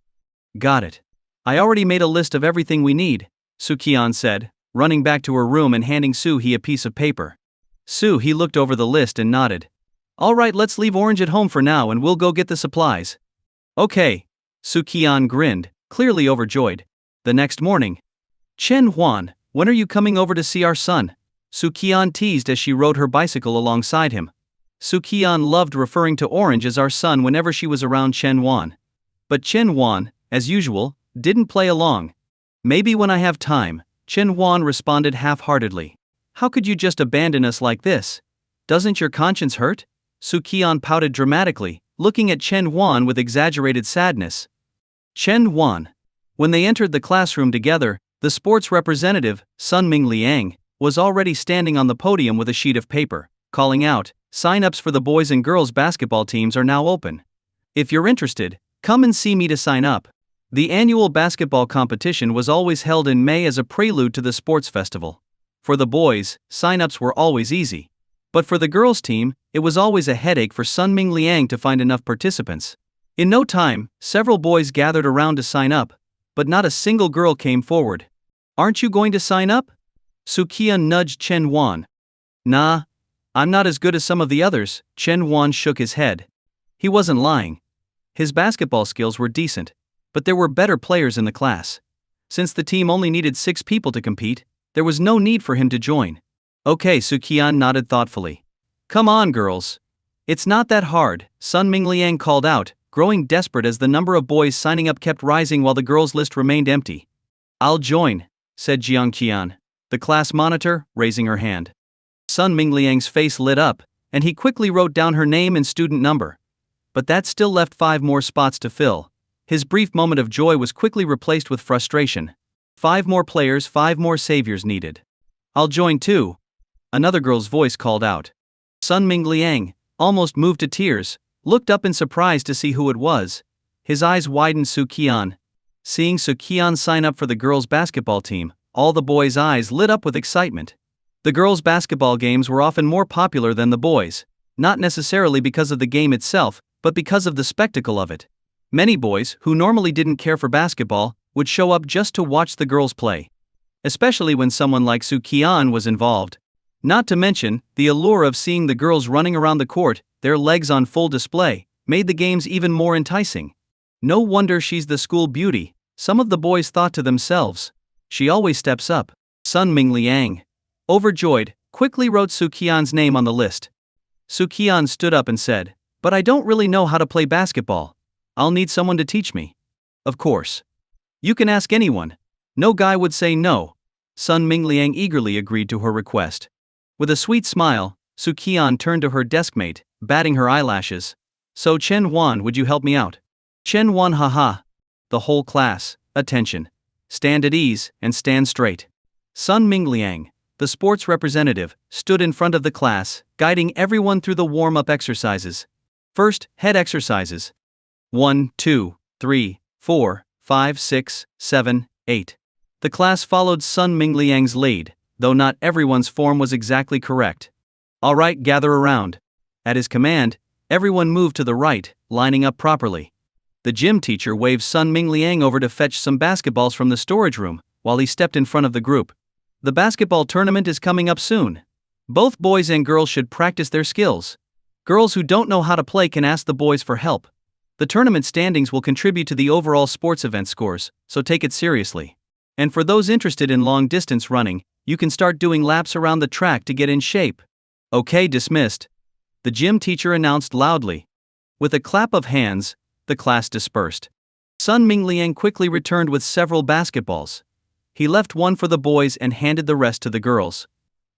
Speaker 1: Got it. I already made a list of everything we need, Su Qian said, running back to her room and handing Su-hee a piece of paper. Su-hee looked over the list and nodded. All right, let's leave Orange at home for now and we'll go get the supplies. Okay. Su Qian grinned, clearly overjoyed. The next morning. Chen Huan, when are you coming over to see our son? Su Qian teased as she rode her bicycle alongside him. Su Qian loved referring to Orange as our son whenever she was around Chen Huan. But Chen Huan, as usual, didn't play along. Maybe when I have time, Chen Huan responded half-heartedly. How could you just abandon us like this? Doesn't your conscience hurt? Su Qian pouted dramatically, looking at Chen Huan with exaggerated sadness. Chen Huan. When they entered the classroom together, the sports representative, Sun Ming Liang, was already standing on the podium with a sheet of paper, calling out, sign-ups for the boys and girls basketball teams are now open. If you're interested, Come and see me to sign up. The annual basketball competition was always held in May as a prelude to the sports festival. For the boys, sign-ups were always easy. But for the girls' team, it was always a headache for Sunming Liang to find enough participants. In no time, several boys gathered around to sign up, but not a single girl came forward. Aren't you going to sign up? Su Qian nudged Chen Wan. Nah, I'm not as good as some of the others. Chen Wan shook his head. He wasn't lying. His basketball skills were decent, but there were better players in the class. Since the team only needed 6 people to compete, there was no need for him to join. Okay, Su Qian nodded thoughtfully. Come on, girls. It's not that hard, Sunming Liang called out, growing desperate as the number of boys signing up kept rising while the girls' list remained empty. I'll join, said Jiang Qian, the class monitor, raising her hand. Sunming Liang's face lit up, and he quickly wrote down her name and student number. But that still left 5 more spots to fill. His brief moment of joy was quickly replaced with frustration. 5 more players, 5 more saviors needed. I'll join too. Another girl's voice called out. Sunming Liang, almost moved to tears, looked up in surprise to see who it was. His eyes widened. Su Qian. Seeing Su Qian sign up for the girls' basketball team, all the boys' eyes lit up with excitement. The girls' basketball games were often more popular than the boys', not necessarily because of the game itself, but because of the spectacle of it. Many boys, who normally didn't care for basketball, would show up just to watch the girls play. Especially when someone like Su Qian was involved. Not to mention, the allure of seeing the girls running around the court, their legs on full display, made the games even more enticing. No wonder she's the school beauty, some of the boys thought to themselves. She always steps up. Sunming Liang, overjoyed, quickly wrote Su Qian's name on the list. Su Qian stood up and said, "But I don't really know how to play basketball. I'll need someone to teach me." Of course. You can ask anyone. No guy would say no. Sunming Liang eagerly agreed to her request. With a sweet smile, Su Qian turned to her deskmate, batting her eyelashes. So Chen Wan, would you help me out? Chen Wan, haha. The whole class, attention. Stand at ease and stand straight. Sunming Liang, the sports representative, stood in front of the class, guiding everyone through the warm-up exercises. First, head exercises. 1, 2, 3, 4, 5, 6, 7, 8. The class followed Sunming Liang's lead, though not everyone's form was exactly correct. All right, gather around. At his command, everyone moved to the right, lining up properly. The gym teacher waved Sunming Liang over to fetch some basketballs from the storage room, while he stepped in front of the group. The basketball tournament is coming up soon. Both boys and girls should practice their skills. Girls who don't know how to play can ask the boys for help. The tournament standings will contribute to the overall sports event scores, so take it seriously. And for those interested in long-distance running, you can start doing laps around the track to get in shape. Okay, dismissed. The gym teacher announced loudly. With a clap of hands, the class dispersed. Sunming Liang quickly returned with several basketballs. He left one for the boys and handed the rest to the girls.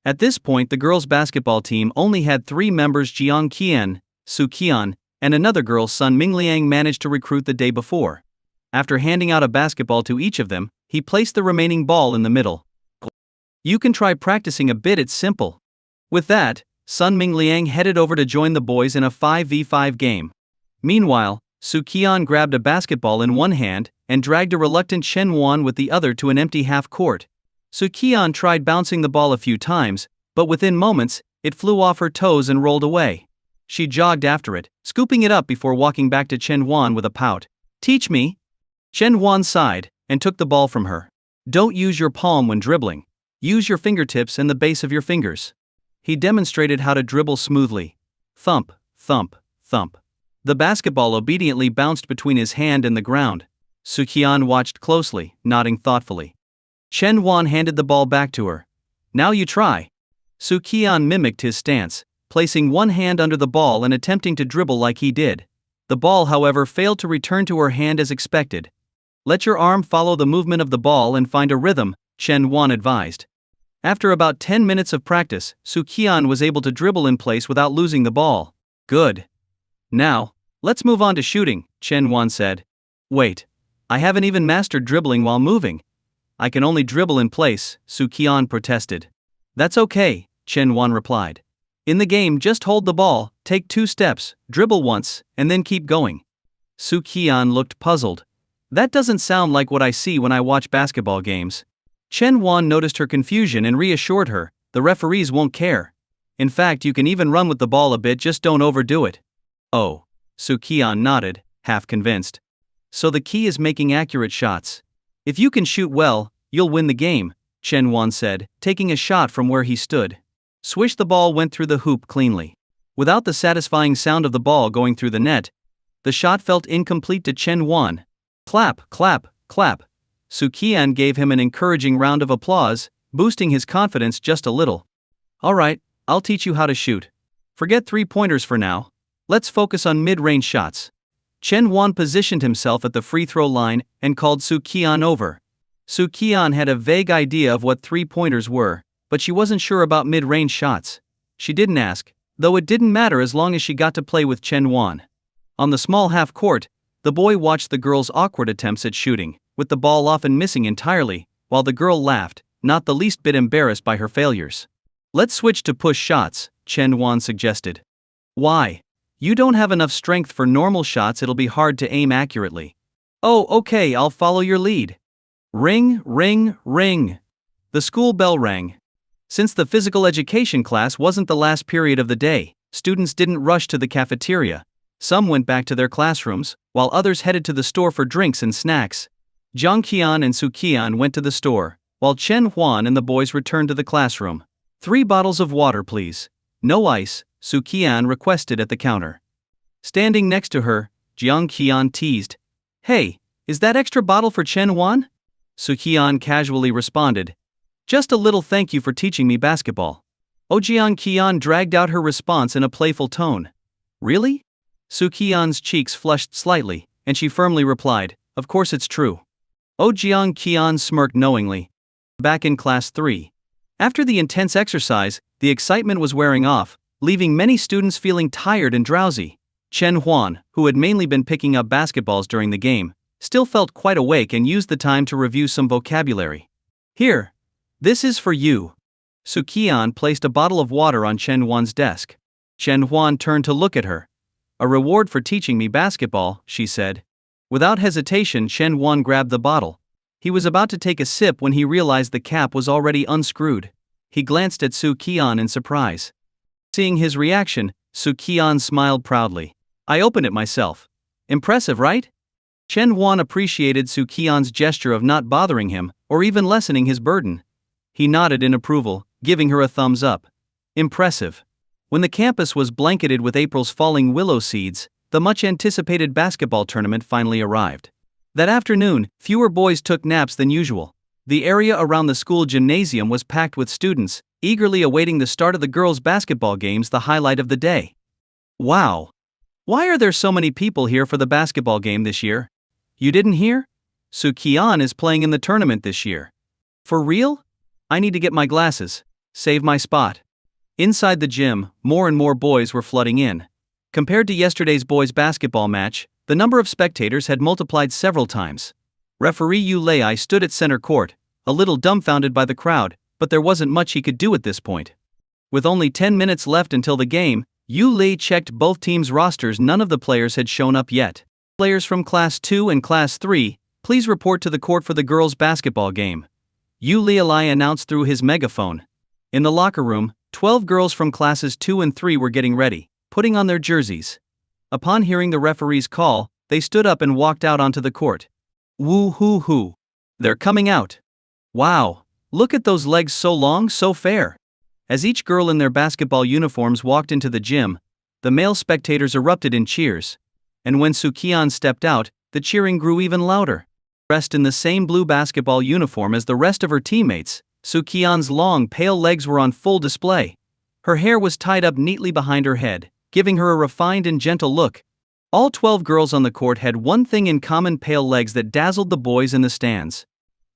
Speaker 1: At this point, the girls' basketball team only had 3 members: Jiang Qian, Su Qian, and another girl Sunming Liang managed to recruit the day before. After handing out a basketball to each of them, he placed the remaining ball in the middle. You can try practicing a bit, it's simple. With that, Sunming Liang headed over to join the boys in a 5v5 game. Meanwhile, Su Qian grabbed a basketball in one hand and dragged a reluctant Chen Wan with the other to an empty half-court. Su Qian tried bouncing the ball a few times, but within moments, it flew off her toes and rolled away. She jogged after it, scooping it up before walking back to Chen Wan with a pout. "Teach me." Chen Wan sighed and took the ball from her. "Don't use your palm when dribbling. Use your fingertips and the base of your fingers." He demonstrated how to dribble smoothly. Thump, thump, thump. The basketball obediently bounced between his hand and the ground. Su Qian watched closely, nodding thoughtfully. Chen Wan handed the ball back to her. "Now you try." Su Qian mimicked his stance, placing one hand under the ball and attempting to dribble like he did. The ball, however, failed to return to her hand as expected. "Let your arm follow the movement of the ball and find a rhythm," Chen Wan advised. After about 10 minutes of practice, Su Qian was able to dribble in place without losing the ball. "Good. Now, let's move on to shooting," Chen Wan said. "Wait. I haven't even mastered dribbling while moving." "I can only dribble in place," Su Qian protested. "That's okay," Chen Wan replied. "In the game, just hold the ball, take 2 steps, dribble once, and then keep going." Su Qian looked puzzled. That doesn't sound like what I see when I watch basketball games. Chen Wan noticed her confusion and reassured her, the referees won't care. In fact, you can even run with the ball a bit, just don't overdo it. Oh. Su Qian nodded, half convinced. So the key is making accurate shots. If you can shoot well, you'll win the game, Chen Wan said, taking a shot from where he stood. Swish, the ball went through the hoop cleanly. Without the satisfying sound of the ball going through the net, the shot felt incomplete to Chen Wan. Clap, clap, clap. Su Qian gave him an encouraging round of applause, boosting his confidence just a little. Alright, I'll teach you how to shoot. Forget three-pointers for now. Let's focus on mid-range shots. Chen Wan positioned himself at the free throw line and called Su Qian over. Su Qian had a vague idea of what three-pointers were, but she wasn't sure about mid-range shots. She didn't ask, though it didn't matter as long as she got to play with Chen Wan. On the small half-court, the boy watched the girl's awkward attempts at shooting, with the ball often missing entirely, while the girl laughed, not the least bit embarrassed by her failures. Let's switch to push shots, Chen Wan suggested. Why? You don't have enough strength for normal shots, it'll be hard to aim accurately. Oh, okay, I'll follow your lead. Ring, ring, ring. The school bell rang. Since the physical education class wasn't the last period of the day, students didn't rush to the cafeteria. Some went back to their classrooms, while others headed to the store for drinks and snacks. Zhang Qian and Su Qian went to the store, while Chen Huan and the boys returned to the classroom. 3 bottles of water, please. No ice, Su Qian requested at the counter. Standing next to her, Zhang Qian teased. Hey, is that extra bottle for Chen Huan? Su Qian casually responded. Just a little thank you for teaching me basketball. Zhang Qian dragged out her response in a playful tone. Really? Su Qian's cheeks flushed slightly, and she firmly replied, of course it's true. Zhang Qian smirked knowingly. Back in class 3. After the intense exercise, the excitement was wearing off, leaving many students feeling tired and drowsy. Chen Huan, who had mainly been picking up basketballs during the game, still felt quite awake and used the time to review some vocabulary. Here. This is for you. Su Qian placed a bottle of water on Chen Huan's desk. Chen Huan turned to look at her. A reward for teaching me basketball, she said. Without hesitation, Chen Huan grabbed the bottle. He was about to take a sip when he realized the cap was already unscrewed. He glanced at Su Qian in surprise. Seeing his reaction, Su Qian smiled proudly. I opened it myself. Impressive, right? Chen Huan appreciated Su Qian's gesture of not bothering him, or even lessening his burden. He nodded in approval, giving her a thumbs up. Impressive. When the campus was blanketed with April's falling willow seeds, the much-anticipated basketball tournament finally arrived. That afternoon, fewer boys took naps than usual. The area around the school gymnasium was packed with students, eagerly awaiting the start of the girls' basketball games, the highlight of the day. Wow! Why are there so many people here for the basketball game this year? You didn't hear? Su Qian is playing in the tournament this year. For real? I need to get my glasses. Save my spot. Inside the gym, more and more boys were flooding in. Compared to yesterday's boys' basketball match, the number of spectators had multiplied several times. Referee Yu Lei stood at center court, a little dumbfounded by the crowd, but there wasn't much he could do at this point. With only 10 minutes left until the game, Yu Lei checked both teams' rosters. None of the players had shown up yet. Players from Class 2 and Class 3, please report to the court for the girls' basketball game. Yu Lei announced through his megaphone. In the locker room, 12 girls from Classes 2 and 3 were getting ready, putting on their jerseys. Upon hearing the referee's call, they stood up and walked out onto the court. Woo-hoo-hoo. They're coming out. Wow, look at those legs, so long, so fair. As each girl in their basketball uniforms walked into the gym, the male spectators erupted in cheers. And when Su Qian stepped out, the cheering grew even louder. Dressed in the same blue basketball uniform as the rest of her teammates, Su Qian's long, pale legs were on full display. Her hair was tied up neatly behind her head, giving her a refined and gentle look. All 12 girls on the court had one thing in common: pale legs that dazzled the boys in the stands.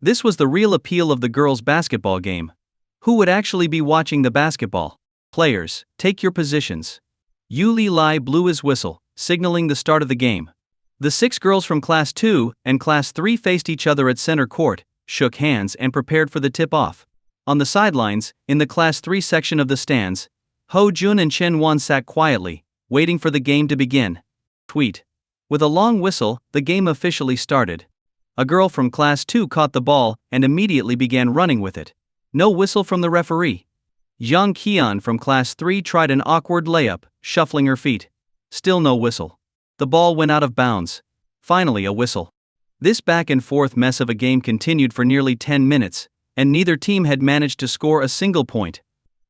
Speaker 1: This was the real appeal of the girls' basketball game. Who would actually be watching the basketball? Players, take your positions. Yu Lei blew his whistle, signaling the start of the game. The 6 girls from Class 2 and Class 3 faced each other at center court, shook hands and prepared for the tip-off. On the sidelines, in the Class 3 section of the stands, Ho Jun and Chen Wan sat quietly, waiting for the game to begin. Tweet. With a long whistle, the game officially started. A girl from class 2 caught the ball and immediately began running with it. No whistle from the referee. Su Qian from class 3 tried an awkward layup, shuffling her feet. Still no whistle. The ball went out of bounds. Finally a whistle. This back and forth mess of a game continued for nearly 10 minutes, and neither team had managed to score a single point.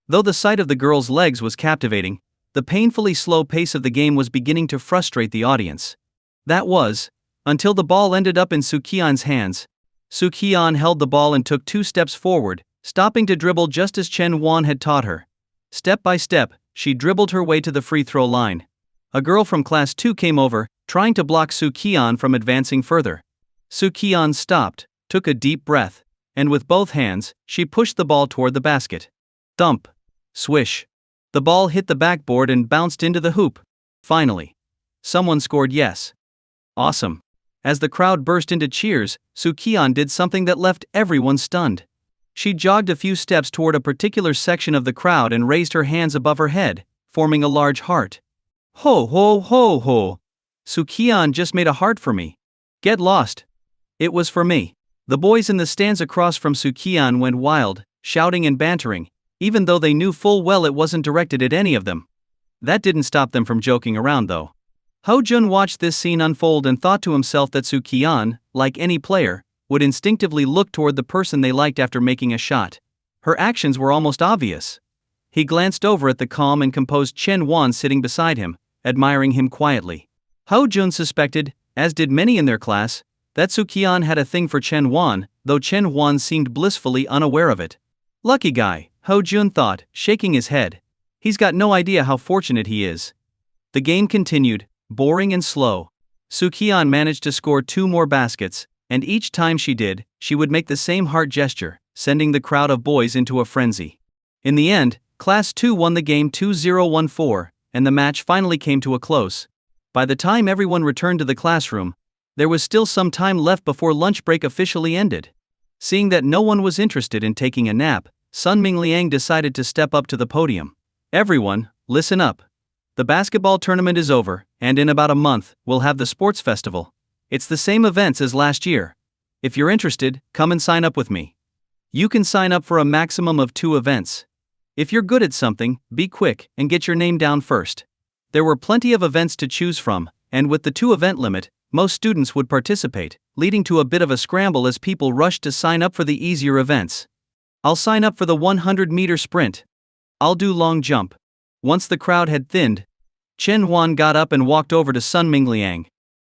Speaker 1: Though the sight of the girls' legs was captivating, the painfully slow pace of the game was beginning to frustrate the audience. That was, until the ball ended up in Su Qian's hands. Su Qian held the ball and took 2 steps forward, stopping to dribble just as Chen Wan had taught her. Step by step, she dribbled her way to the free throw line. A girl from class 2 came over, trying to block Su Qian from advancing further. Su Qian stopped, took a deep breath, and with both hands, she pushed the ball toward the basket. Thump. Swish. The ball hit the backboard and bounced into the hoop. Finally. Someone scored yes. Awesome. As the crowd burst into cheers, Su Qian did something that left everyone stunned. She jogged a few steps toward a particular section of the crowd and raised her hands above her head, forming a large heart. Ho ho ho ho! Su Qian just made a heart for me. Get lost. It was for me. The boys in the stands across from Su Qian went wild, shouting and bantering, even though they knew full well it wasn't directed at any of them. That didn't stop them from joking around though. Ho Jun watched this scene unfold and thought to himself that Su Qian, like any player, would instinctively look toward the person they liked after making a shot. Her actions were almost obvious. He glanced over at the calm and composed Chen Wan sitting beside him, admiring him quietly. Ho Jun suspected, as did many in their class, that Su Qian had a thing for Chen Wan, though Chen Wan seemed blissfully unaware of it. Lucky guy, Ho Jun thought, shaking his head. He's got no idea how fortunate he is. The game continued, boring and slow. Su Qian managed to score 2 more baskets, and each time she did, she would make the same heart gesture, sending the crowd of boys into a frenzy. In the end, Class 2 won the game 2-0-1-4, and the match finally came to a close. By the time everyone returned to the classroom, there was still some time left before lunch break officially ended. Seeing that no one was interested in taking a nap, Sun Mingliang decided to step up to the podium. Everyone, listen up. The basketball tournament is over, and in about a month, we'll have the sports festival. It's the same events as last year. If you're interested, come and sign up with me. You can sign up for a maximum of 2 events. If you're good at something, be quick and get your name down first. There were plenty of events to choose from, and with the 2 event limit, most students would participate, leading to a bit of a scramble as people rushed to sign up for the easier events. I'll sign up for the 100-meter sprint. I'll do long jump. Once the crowd had thinned, Chen Huan got up and walked over to Sun Mingliang.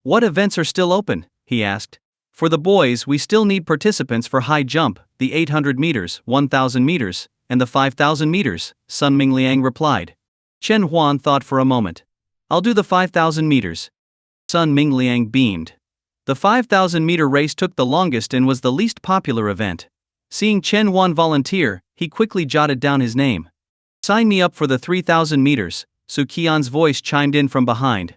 Speaker 1: What events are still open? He asked. For the boys, we still need participants for high jump, the 800 meters, 1000 meters, and the 5000 meters, Sun Mingliang replied. Chen Huan thought for a moment. I'll do the 5000 meters. Sun Mingliang beamed. The 5,000-meter race took the longest and was the least popular event. Seeing Chen Huan volunteer, he quickly jotted down his name. Sign me up for the 3,000 meters, Su Qian's voice chimed in from behind.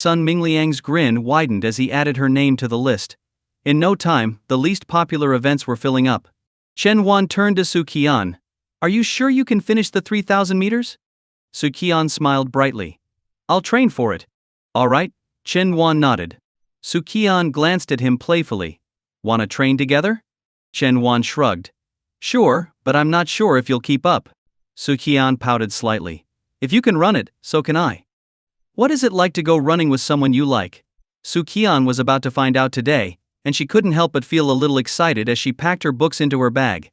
Speaker 1: Sun Mingliang's grin widened as he added her name to the list. In no time, the least popular events were filling up. Chen Huan turned to Su Qian. Are you sure you can finish the 3,000 meters? Su Qian smiled brightly. I'll train for it. All right, Chen Huan nodded. Su Qian glanced at him playfully. Wanna train together? Chen Huan shrugged. Sure, but I'm not sure if you'll keep up. Su Qian pouted slightly. If you can run it, so can I. What is it like to go running with someone you like? Su Qian was about to find out today, and she couldn't help but feel a little excited as she packed her books into her bag.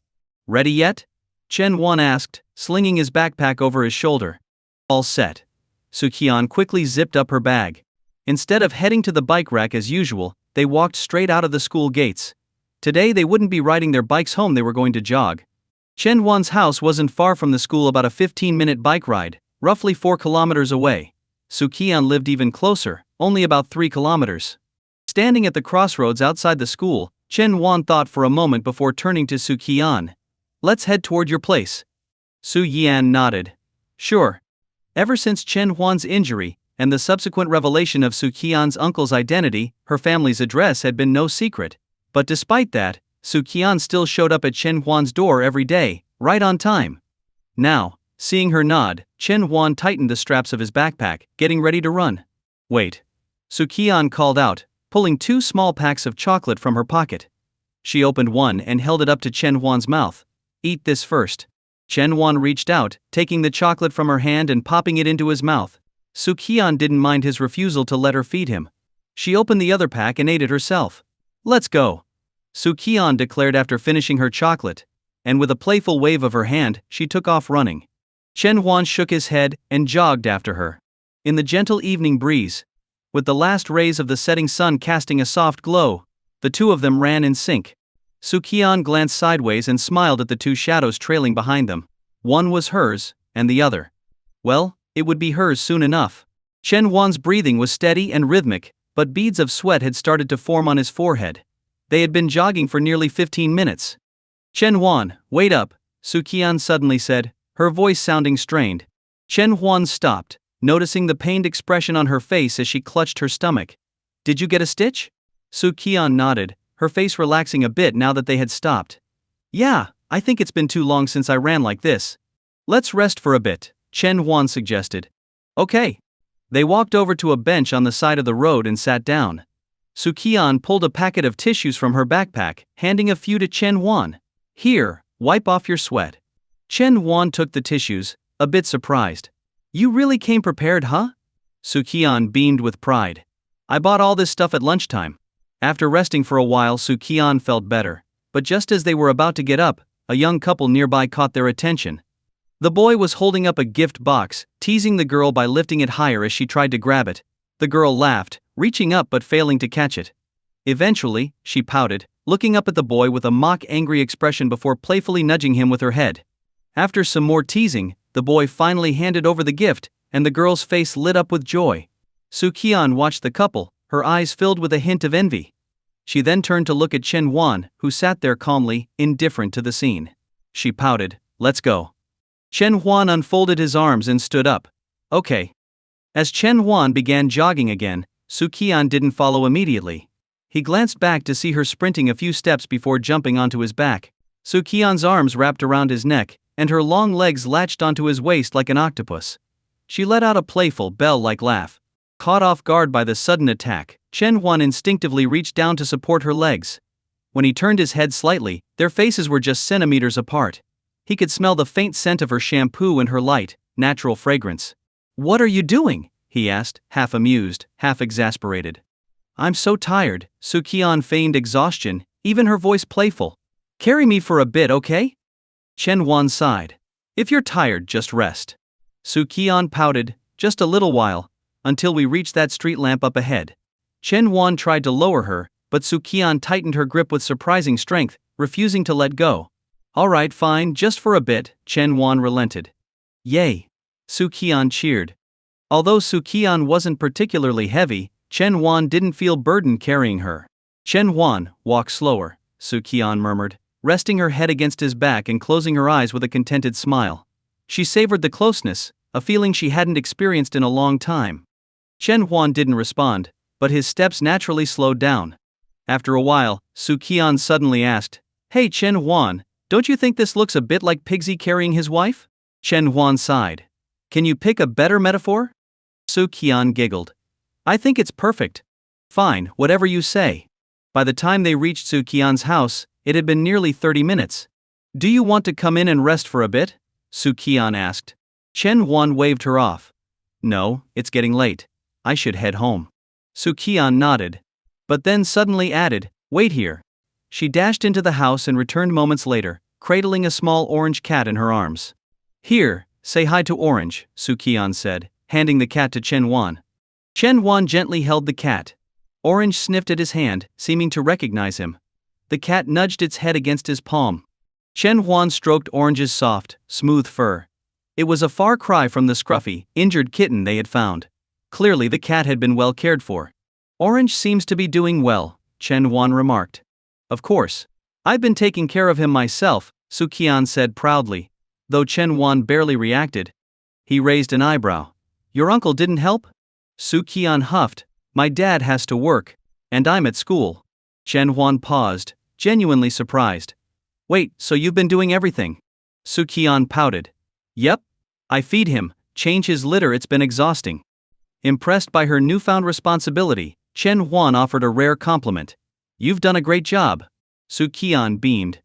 Speaker 1: Ready yet? Chen Huan asked, slinging his backpack over his shoulder. All set. Su Qian quickly zipped up her bag. Instead of heading to the bike rack as usual, they walked straight out of the school gates. Today they wouldn't be riding their bikes home, they were going to jog. Chen Huan's house wasn't far from the school, about a 15-minute bike ride, roughly 4 kilometers away. Su Qian lived even closer, only about 3 kilometers. Standing at the crossroads outside the school, Chen Huan thought for a moment before turning to Su Qian. Let's head toward your place. Su Yan nodded. Sure. Ever since Chen Huan's injury, and the subsequent revelation of Su Qian's uncle's identity, her family's address had been no secret. But despite that, Su Qian still showed up at Chen Huan's door every day, right on time. Now, seeing her nod, Chen Huan tightened the straps of his backpack, getting ready to run. Wait. Su Qian called out, pulling 2 small packs of chocolate from her pocket. She opened one and held it up to Chen Huan's mouth. Eat this first. Chen Huan reached out, taking the chocolate from her hand and popping it into his mouth. Su Qian didn't mind his refusal to let her feed him. She opened the other pack and ate it herself. Let's go, Su Qian declared after finishing her chocolate, and with a playful wave of her hand, she took off running. Chen Huan shook his head and jogged after her. In the gentle evening breeze, with the last rays of the setting sun casting a soft glow, the two of them ran in sync. Su Qian glanced sideways and smiled at the 2 shadows trailing behind them. One was hers, and the other, well, it would be hers soon enough. Chen Huan's breathing was steady and rhythmic, but beads of sweat had started to form on his forehead. They had been jogging for nearly 15 minutes. Chen Huan, wait up, Su Qian suddenly said, her voice sounding strained. Chen Huan stopped, noticing the pained expression on her face as she clutched her stomach. Did you get a stitch? Su Qian nodded, her face relaxing a bit now that they had stopped. Yeah, I think it's been too long since I ran like this. Let's rest for a bit, Chen Huan suggested. Okay. They walked over to a bench on the side of the road and sat down. Su Qian pulled a packet of tissues from her backpack, handing a few to Chen Huan. Here, wipe off your sweat. Chen Huan took the tissues, a bit surprised. You really came prepared, huh? Su Qian beamed with pride. I bought all this stuff at lunchtime. After resting for a while, Su Qian felt better, but just as they were about to get up, a young couple nearby caught their attention. The boy was holding up a gift box, teasing the girl by lifting it higher as she tried to grab it. The girl laughed, reaching up but failing to catch it. Eventually, she pouted, looking up at the boy with a mock-angry expression before playfully nudging him with her head. After some more teasing, the boy finally handed over the gift, and the girl's face lit up with joy. Su Qian watched the couple, her eyes filled with a hint of envy. She then turned to look at Chen Huan, who sat there calmly, indifferent to the scene. She pouted, let's go. Chen Huan unfolded his arms and stood up. Okay. As Chen Huan began jogging again, Su Qian didn't follow immediately. He glanced back to see her sprinting a few steps before jumping onto his back. Su Qian's arms wrapped around his neck, and her long legs latched onto his waist like an octopus. She let out a playful, bell-like laugh. Caught off guard by the sudden attack, Chen Huan instinctively reached down to support her legs. When he turned his head slightly, their faces were just centimeters apart. He could smell the faint scent of her shampoo and her light, natural fragrance. What are you doing? He asked, half amused, half exasperated. I'm so tired, Su Qian feigned exhaustion, even her voice playful. Carry me for a bit, okay? Chen Huan sighed. If you're tired, just rest. Su Qian pouted, just a little while, until we reached that street lamp up ahead. Chen Huan tried to lower her, but Su Qian tightened her grip with surprising strength, refusing to let go. Alright, fine, just for a bit, Chen Huan relented. Yay! Su Qian cheered. Although Su Qian wasn't particularly heavy, Chen Huan didn't feel burdened carrying her. Chen Huan, walk slower, Su Qian murmured, resting her head against his back and closing her eyes with a contented smile. She savored the closeness, a feeling she hadn't experienced in a long time. Chen Huan didn't respond, but his steps naturally slowed down. After a while, Su Qian suddenly asked, Hey Chen Huan, don't you think this looks a bit like Pigsy carrying his wife? Chen Huan sighed. Can you pick a better metaphor? Su Qian giggled. I think it's perfect. Fine, whatever you say. By the time they reached Su Qian's house, it had been nearly 30 minutes. Do you want to come in and rest for a bit? Su Qian asked. Chen Huan waved her off. No, it's getting late. I should head home. Su Qian nodded. But then suddenly added, wait here. She dashed into the house and returned moments later, cradling a small orange cat in her arms. Here, say hi to Orange, Su Qian said, handing the cat to Chen Huan. Chen Huan gently held the cat. Orange sniffed at his hand, seeming to recognize him. The cat nudged its head against his palm. Chen Huan stroked Orange's soft, smooth fur. It was a far cry from the scruffy, injured kitten they had found. Clearly the cat had been well cared for. Orange seems to be doing well, Chen Huan remarked. Of course. I've been taking care of him myself, Su Qian said proudly, though Chen Huan barely reacted. He raised an eyebrow. Your uncle didn't help? Su Qian huffed. My dad has to work, and I'm at school. Chen Huan paused, genuinely surprised. Wait, so you've been doing everything? Su Qian pouted. Yep. I feed him, change his litter, it's been exhausting. Impressed by her newfound responsibility, Chen Huan offered a rare compliment. "You've done a great job." Su Qian beamed.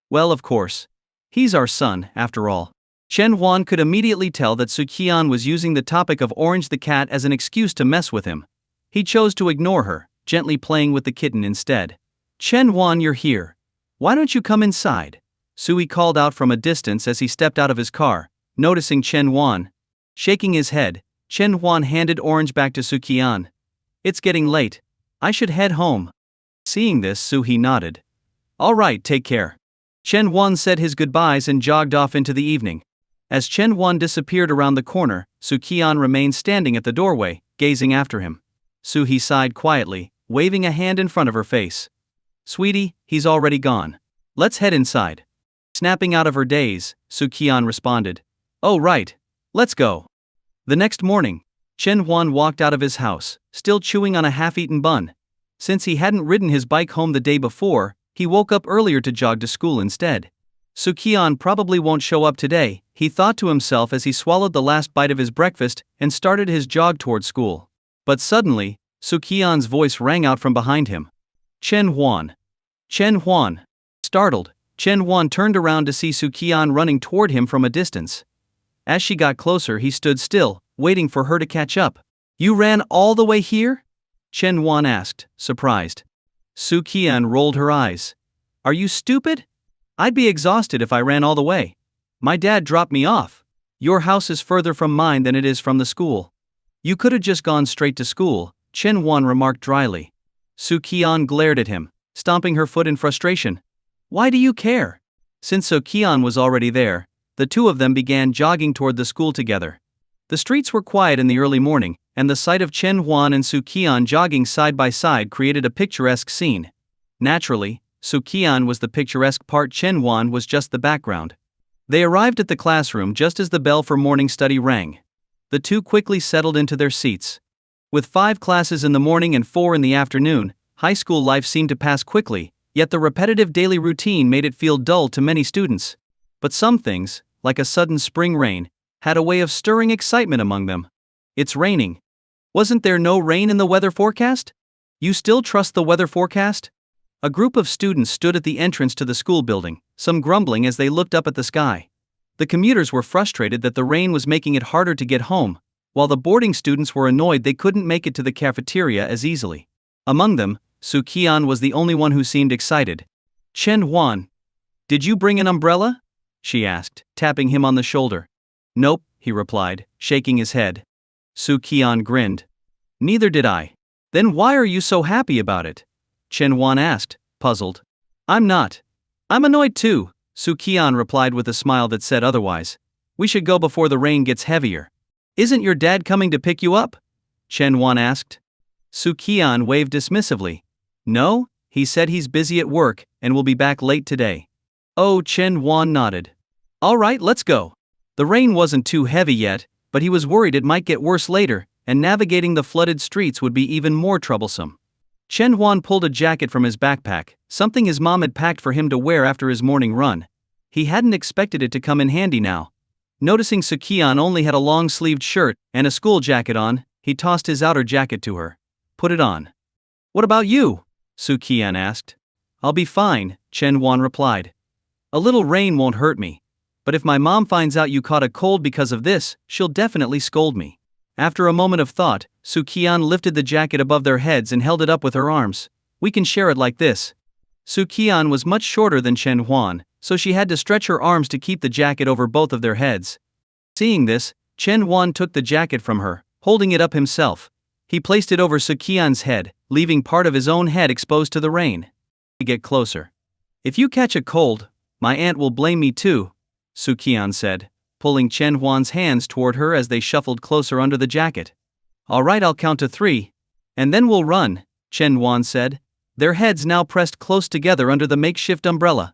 Speaker 1: "Well, of course. He's our son, after all." Chen Huan could immediately tell that Su Qian was using the topic of Orange the cat as an excuse to mess with him. He chose to ignore her, gently playing with the kitten instead. "Chen Huan, you're here. Why don't you come inside?" Sui called out from a distance as he stepped out of his car, noticing Chen Huan. Shaking his head, Chen Huan handed Orange back to Su Qian. "It's getting late. I should head home." Seeing this, Su-hee nodded. "All right, take care." Chen Huan said his goodbyes and jogged off into the evening. As Chen Huan disappeared around the corner, Su Qian remained standing at the doorway, gazing after him. Su-hee sighed quietly, waving a hand in front of her face. "Sweetie, he's already gone. Let's head inside." Snapping out of her daze, Su Qian responded. "Oh right. Let's go." The next morning, Chen Huan walked out of his house, still chewing on a half-eaten bun. Since he hadn't ridden his bike home the day before, he woke up earlier to jog to school instead. Su Qian probably won't show up today, he thought to himself as he swallowed the last bite of his breakfast and started his jog toward school. But suddenly, Su Qian's voice rang out from behind him. "Chen Huan." "Chen Huan." Startled, Chen Huan turned around to see Su Qian running toward him from a distance. As she got closer, he stood still, waiting for her to catch up. "You ran all the way here?" Chen Huan asked, surprised. Su Qian rolled her eyes. "Are you stupid? I'd be exhausted if I ran all the way. My dad dropped me off. Your house is further from mine than it is from the school." "You could have just gone straight to school," Chen Huan remarked dryly. Su Qian glared at him, stomping her foot in frustration. "Why do you care?" Since Su Qian was already there, the two of them began jogging toward the school together. The streets were quiet in the early morning, and the sight of Chen Huan and Su Qian jogging side by side created a picturesque scene. Naturally, Su Qian was the picturesque part, Chen Huan was just the background. They arrived at the classroom just as the bell for morning study rang. The two quickly settled into their seats. With 5 classes in the morning and 4 in the afternoon, high school life seemed to pass quickly, yet the repetitive daily routine made it feel dull to many students. But some things, like a sudden spring rain, had a way of stirring excitement among them. "It's raining. Wasn't there no rain in the weather forecast? You still trust the weather forecast?" A group of students stood at the entrance to the school building, some grumbling as they looked up at the sky. The commuters were frustrated that the rain was making it harder to get home, while the boarding students were annoyed they couldn't make it to the cafeteria as easily. Among them, Su Qian was the only one who seemed excited. "Chen Huan, did you bring an umbrella?" she asked, tapping him on the shoulder. "Nope," he replied, shaking his head. Su Qian grinned. "Neither did I." "Then why are you so happy about it?" Chen Huan asked, puzzled. "I'm not. I'm annoyed too," Su Qian replied with a smile that said otherwise. "We should go before the rain gets heavier." "Isn't your dad coming to pick you up?" Chen Huan asked. Su Qian waved dismissively. "No, he said he's busy at work and will be back late today." "Oh," Chen Huan nodded. "All right, let's go." The rain wasn't too heavy yet, but he was worried it might get worse later, and navigating the flooded streets would be even more troublesome. Chen Huan pulled a jacket from his backpack, something his mom had packed for him to wear after his morning run. He hadn't expected it to come in handy now. Noticing Su Qian only had a long-sleeved shirt and a school jacket on, he tossed his outer jacket to her. "Put it on." "What about you?" Su Qian asked. "I'll be fine," Chen Huan replied. "A little rain won't hurt me. But if my mom finds out you caught a cold because of this, she'll definitely scold me." After a moment of thought, Su Qian lifted the jacket above their heads and held it up with her arms. "We can share it like this." Su Qian was much shorter than Chen Huan, so she had to stretch her arms to keep the jacket over both of their heads. Seeing this, Chen Huan took the jacket from her, holding it up himself. He placed it over Su Qian's head, leaving part of his own head exposed to the rain. "Get closer. If you catch a cold, my aunt will blame me too," Su Qian said, pulling Chen Huan's hands toward her as they shuffled closer under the jacket. "All right, I'll count to 3. And then we'll run," Chen Huan said, their heads now pressed close together under the makeshift umbrella.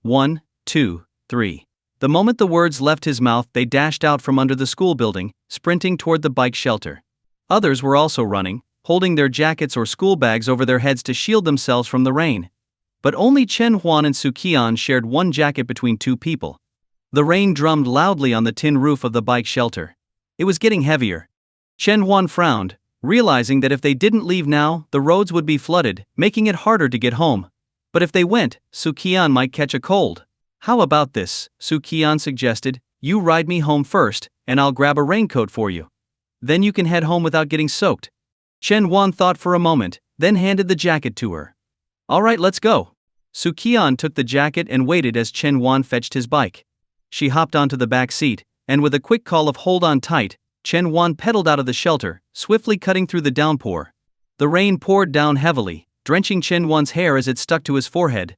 Speaker 1: 1, 2, 3. The moment the words left his mouth, they dashed out from under the school building, sprinting toward the bike shelter. Others were also running, holding their jackets or school bags over their heads to shield themselves from the rain. But only Chen Huan and Su Qian shared one jacket between two people. The rain drummed loudly on the tin roof of the bike shelter. It was getting heavier. Chen Huan frowned, realizing that if they didn't leave now, the roads would be flooded, making it harder to get home. But if they went, Su Qian might catch a cold. How about this, Su Qian suggested, you ride me home first, and I'll grab a raincoat for you. Then you can head home without getting soaked. Chen Huan thought for a moment, then handed the jacket to her. Alright, let's go. Su Qian took the jacket and waited as Chen Huan fetched his bike. She hopped onto the back seat, and with a quick call of hold on tight, Chen Huan pedaled out of the shelter, swiftly cutting through the downpour. The rain poured down heavily, drenching Chen Huan's hair as it stuck to his forehead.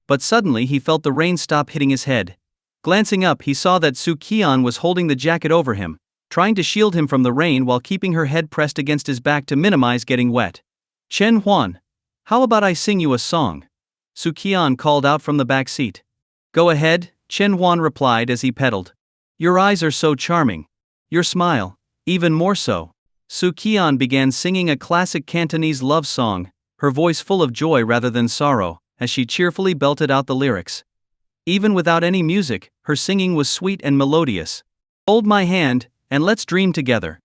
Speaker 1: But suddenly he felt the rain stop hitting his head. Glancing up, he saw that Su Qian was holding the jacket over him, trying to shield him from the rain while keeping her head pressed against his back to minimize getting wet. Chen Huan, how about I sing you a song? Su Qian called out from the back seat. Go ahead, Chen Huan replied as he pedaled. Your eyes are so charming. Your smile, even more so. Su Qian began singing a classic Cantonese love song, her voice full of joy rather than sorrow, as she cheerfully belted out the lyrics. Even without any music, her singing was sweet and melodious. Hold my hand, and let's dream together.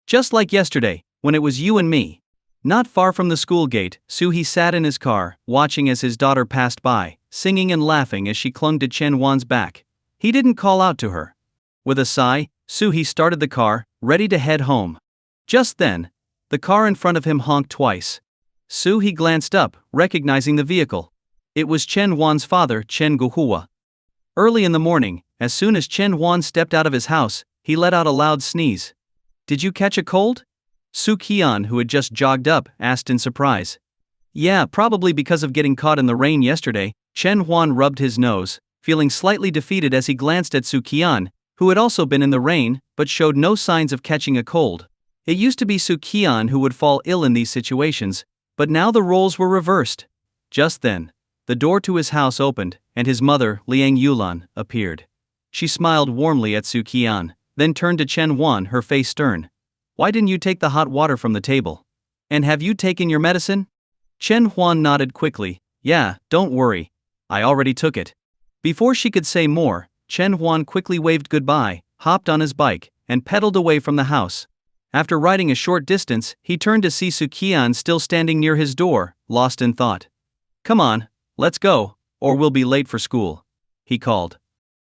Speaker 1: Just like yesterday, when it was you and me. Not far from the school gate, Su-hee sat in his car, watching as his daughter passed by, singing and laughing as she clung to Chen Huan's back. He didn't call out to her. With a sigh, Su-hee started the car, ready to head home. Just then, the car in front of him honked twice. Su-hee glanced up, recognizing the vehicle. It was Chen Huan's father, Chen Guhua. Early in the morning, as soon as Chen Huan stepped out of his house, he let out a loud sneeze. Did you catch a cold? Su Qian, who had just jogged up, asked in surprise. Yeah, probably because of getting caught in the rain yesterday. Chen Huan rubbed his nose, feeling slightly defeated as he glanced at Su Qian, who had also been in the rain, but showed no signs of catching a cold. It used to be Su Qian who would fall ill in these situations, but now the roles were reversed. Just then, the door to his house opened, and his mother, Liang Yulan, appeared. She smiled warmly at Su Qian, then turned to Chen Huan, her face stern. Why didn't you take the hot water from the table? And have you taken your medicine? Chen Huan nodded quickly. Yeah, don't worry. I already took it. Before she could say more, Chen Huan quickly waved goodbye, hopped on his bike, and pedaled away from the house. After riding a short distance, he turned to see Su Qian still standing near his door, lost in thought. Come on, let's go, or we'll be late for school, he called.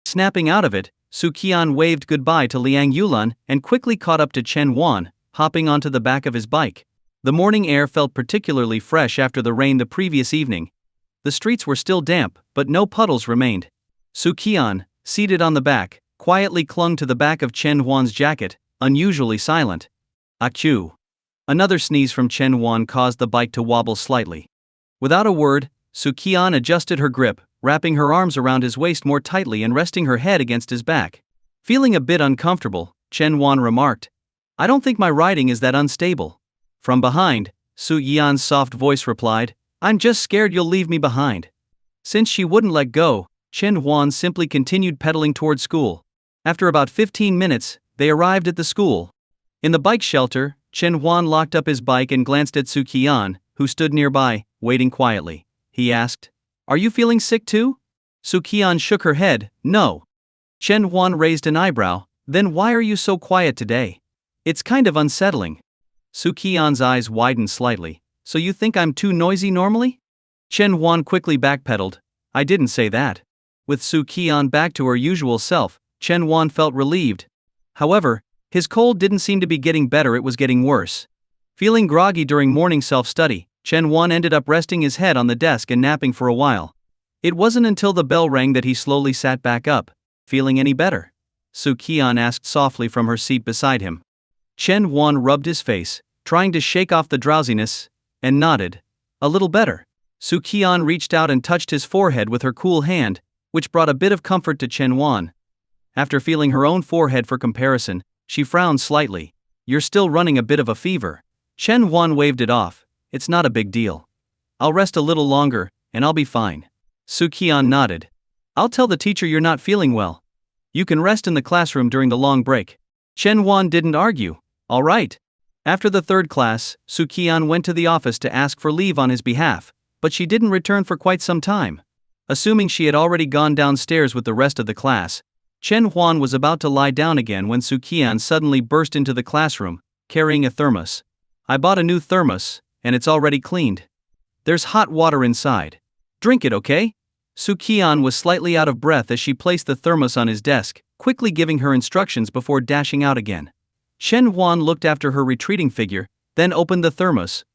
Speaker 1: Snapping out of it, Su Qian waved goodbye to Liang Yulan and quickly caught up to Chen Huan, hopping onto the back of his bike. The morning air felt particularly fresh after the rain the previous evening. The streets were still damp, but no puddles remained. Su Qian, seated on the back, quietly clung to the back of Chen Huan's jacket, unusually silent. Achoo! Another sneeze from Chen Huan caused the bike to wobble slightly. Without a word, Su Qian adjusted her grip, wrapping her arms around his waist more tightly and resting her head against his back. Feeling a bit uncomfortable, Chen Huan remarked, I don't think my riding is that unstable. From behind, Su Yian's soft voice replied, I'm just scared you'll leave me behind. Since she wouldn't let go, Chen Huan simply continued pedaling toward school. After about 15 minutes, they arrived at the school. In the bike shelter, Chen Huan locked up his bike and glanced at Su Qian, who stood nearby, waiting quietly. He asked, Are you feeling sick too? Su Qian shook her head, No. Chen Huan raised an eyebrow, Then why are you so quiet today? It's kind of unsettling. Su Qian's eyes widened slightly. So you think I'm too noisy normally? Chen Huan quickly backpedaled. I didn't say that. With Su Qian back to her usual self, Chen Huan felt relieved. However, his cold didn't seem to be getting better, it was getting worse. Feeling groggy during morning self-study, Chen Huan ended up resting his head on the desk and napping for a while. It wasn't until the bell rang that he slowly sat back up. Feeling any better? Su Qian asked softly from her seat beside him. Chen Huan rubbed his face, trying to shake off the drowsiness, and nodded. A little better. Su Qian reached out and touched his forehead with her cool hand, which brought a bit of comfort to Chen Huan. After feeling her own forehead for comparison, she frowned slightly. You're still running a bit of a fever. Chen Huan waved it off. It's not a big deal. I'll rest a little longer, and I'll be fine. Su Qian nodded. I'll tell the teacher you're not feeling well. You can rest in the classroom during the long break. Chen Huan didn't argue. All right. After the third class, Su Qian went to the office to ask for leave on his behalf, but she didn't return for quite some time. Assuming she had already gone downstairs with the rest of the class, Chen Huan was about to lie down again when Su Qian suddenly burst into the classroom, carrying a thermos. I bought a new thermos, and it's already cleaned. There's hot water inside. Drink it, okay? Su Qian was slightly out of breath as she placed the thermos on his desk, quickly giving her instructions before dashing out again. Chen Huan looked after her retreating figure, then opened the thermos.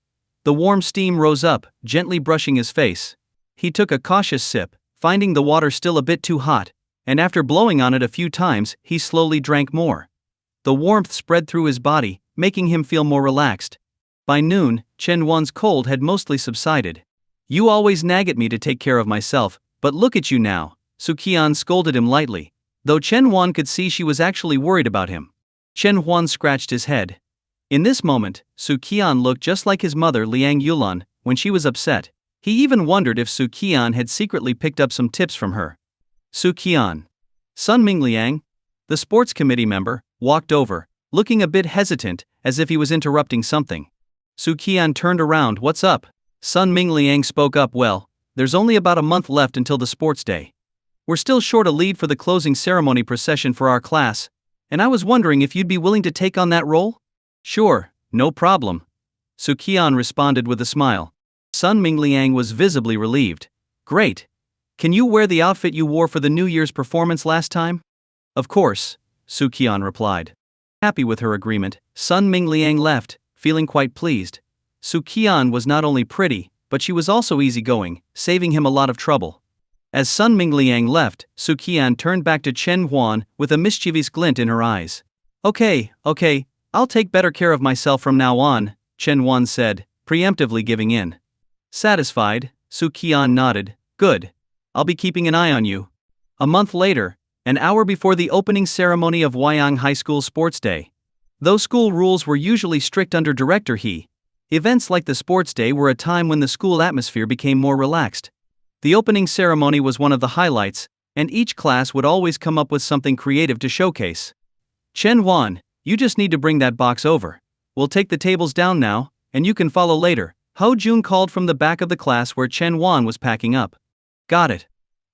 Speaker 1: The warm steam rose up, gently brushing his face. He took a cautious sip, finding the water still a bit too hot, and after blowing on it a few times, he slowly drank more. The warmth spread through his body, making him feel more relaxed. By noon, Chen Huan's cold had mostly subsided. You always nag at me to take care of myself, but look at you now, Su Qian scolded him lightly, though Chen Huan could see she was actually worried about him. Chen Huan scratched his head. In this moment, Su Qian looked just like his mother Liang Yulan when she was upset. He even wondered if Su Qian had secretly picked up some tips from her. Su Qian. Sun Mingliang, the sports committee member, walked over, looking a bit hesitant, as if he was interrupting something. Su Qian turned around. What's up? Sun Mingliang spoke up. Well, there's only about a month left until the sports day. We're still short a lead for the closing ceremony procession for our class, and I was wondering if you'd be willing to take on that role? Sure, no problem. Su Qian responded with a smile. Sun Mingliang was visibly relieved. Great. Can you wear the outfit you wore for the New Year's performance last time? Of course, Su Qian replied. Happy with her agreement, Sun Mingliang left, feeling quite pleased. Su Qian was not only pretty, but she was also easygoing, saving him a lot of trouble. As Sun Mingliang left, Su Qian turned back to Chen Huan with a mischievous glint in her eyes. Okay, I'll take better care of myself from now on, Chen Huan said, preemptively giving in. Satisfied, Su Qian nodded. Good. I'll be keeping an eye on you. A month later, an hour before the opening ceremony of Wyong High School Sports Day. Though school rules were usually strict under Director He, events like the sports day were a time when the school atmosphere became more relaxed. The opening ceremony was one of the highlights, and each class would always come up with something creative to showcase. Chen Huan, you just need to bring that box over. We'll take the tables down now, and you can follow later, Ho Jun called from the back of the class where Chen Huan was packing up. Got it.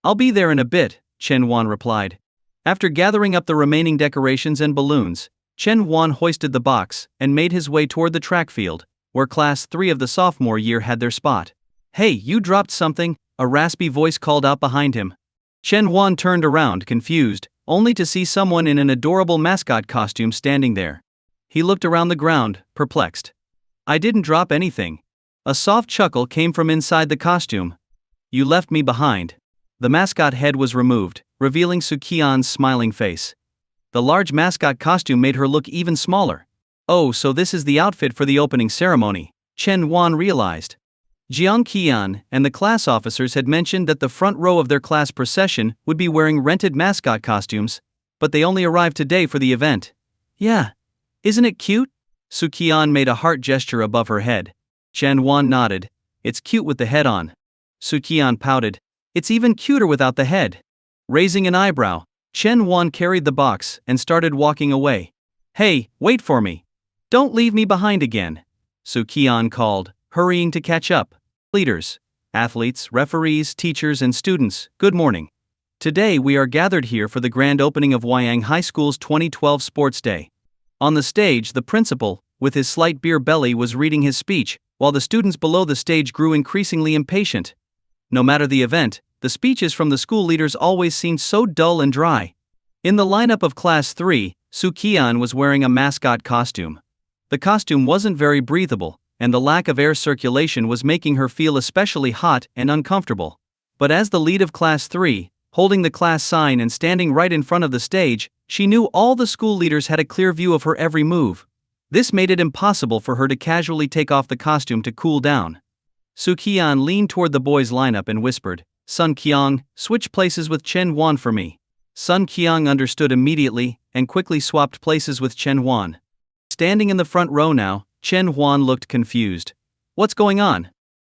Speaker 1: I'll be there in a bit, Chen Huan replied. After gathering up the remaining decorations and balloons, Chen Huan hoisted the box and made his way toward the track field, where Class 3 of the sophomore year had their spot. Hey, you dropped something, a raspy voice called out behind him. Chen Huan turned around, confused, only to see someone in an adorable mascot costume standing there. He looked around the ground, perplexed. I didn't drop anything. A soft chuckle came from inside the costume. You left me behind. The mascot head was removed, revealing Su Qian's smiling face. The large mascot costume made her look even smaller. Oh, so this is the outfit for the opening ceremony, Chen Huan realized. Jiang Qian and the class officers had mentioned that the front row of their class procession would be wearing rented mascot costumes, but they only arrived today for the event. Yeah. Isn't it cute? Su Qian made a heart gesture above her head. Chen Huan nodded. It's cute with the head on. Su Qian pouted. It's even cuter without the head. Raising an eyebrow, Chen Huan carried the box and started walking away. Hey, wait for me. Don't leave me behind again, Su Qian called, hurrying to catch up. Leaders, athletes, referees, teachers, and students, good morning. Today we are gathered here for the grand opening of Wyong High School's 2012 Sports Day. On the stage, the principal, with his slight beer belly, was reading his speech, while the students below the stage grew increasingly impatient. No matter the event, the speeches from the school leaders always seemed so dull and dry. In the lineup of Class 3, Su Qian was wearing a mascot costume. The costume wasn't very breathable, and the lack of air circulation was making her feel especially hot and uncomfortable. But as the lead of Class 3, holding the class sign and standing right in front of the stage, she knew all the school leaders had a clear view of her every move. This made it impossible for her to casually take off the costume to cool down. Su Qian leaned toward the boys' lineup and whispered, Sun Qian, switch places with Chen Huan for me. Sun Qian understood immediately and quickly swapped places with Chen Huan. Standing in the front row now, Chen Huan looked confused. What's going on?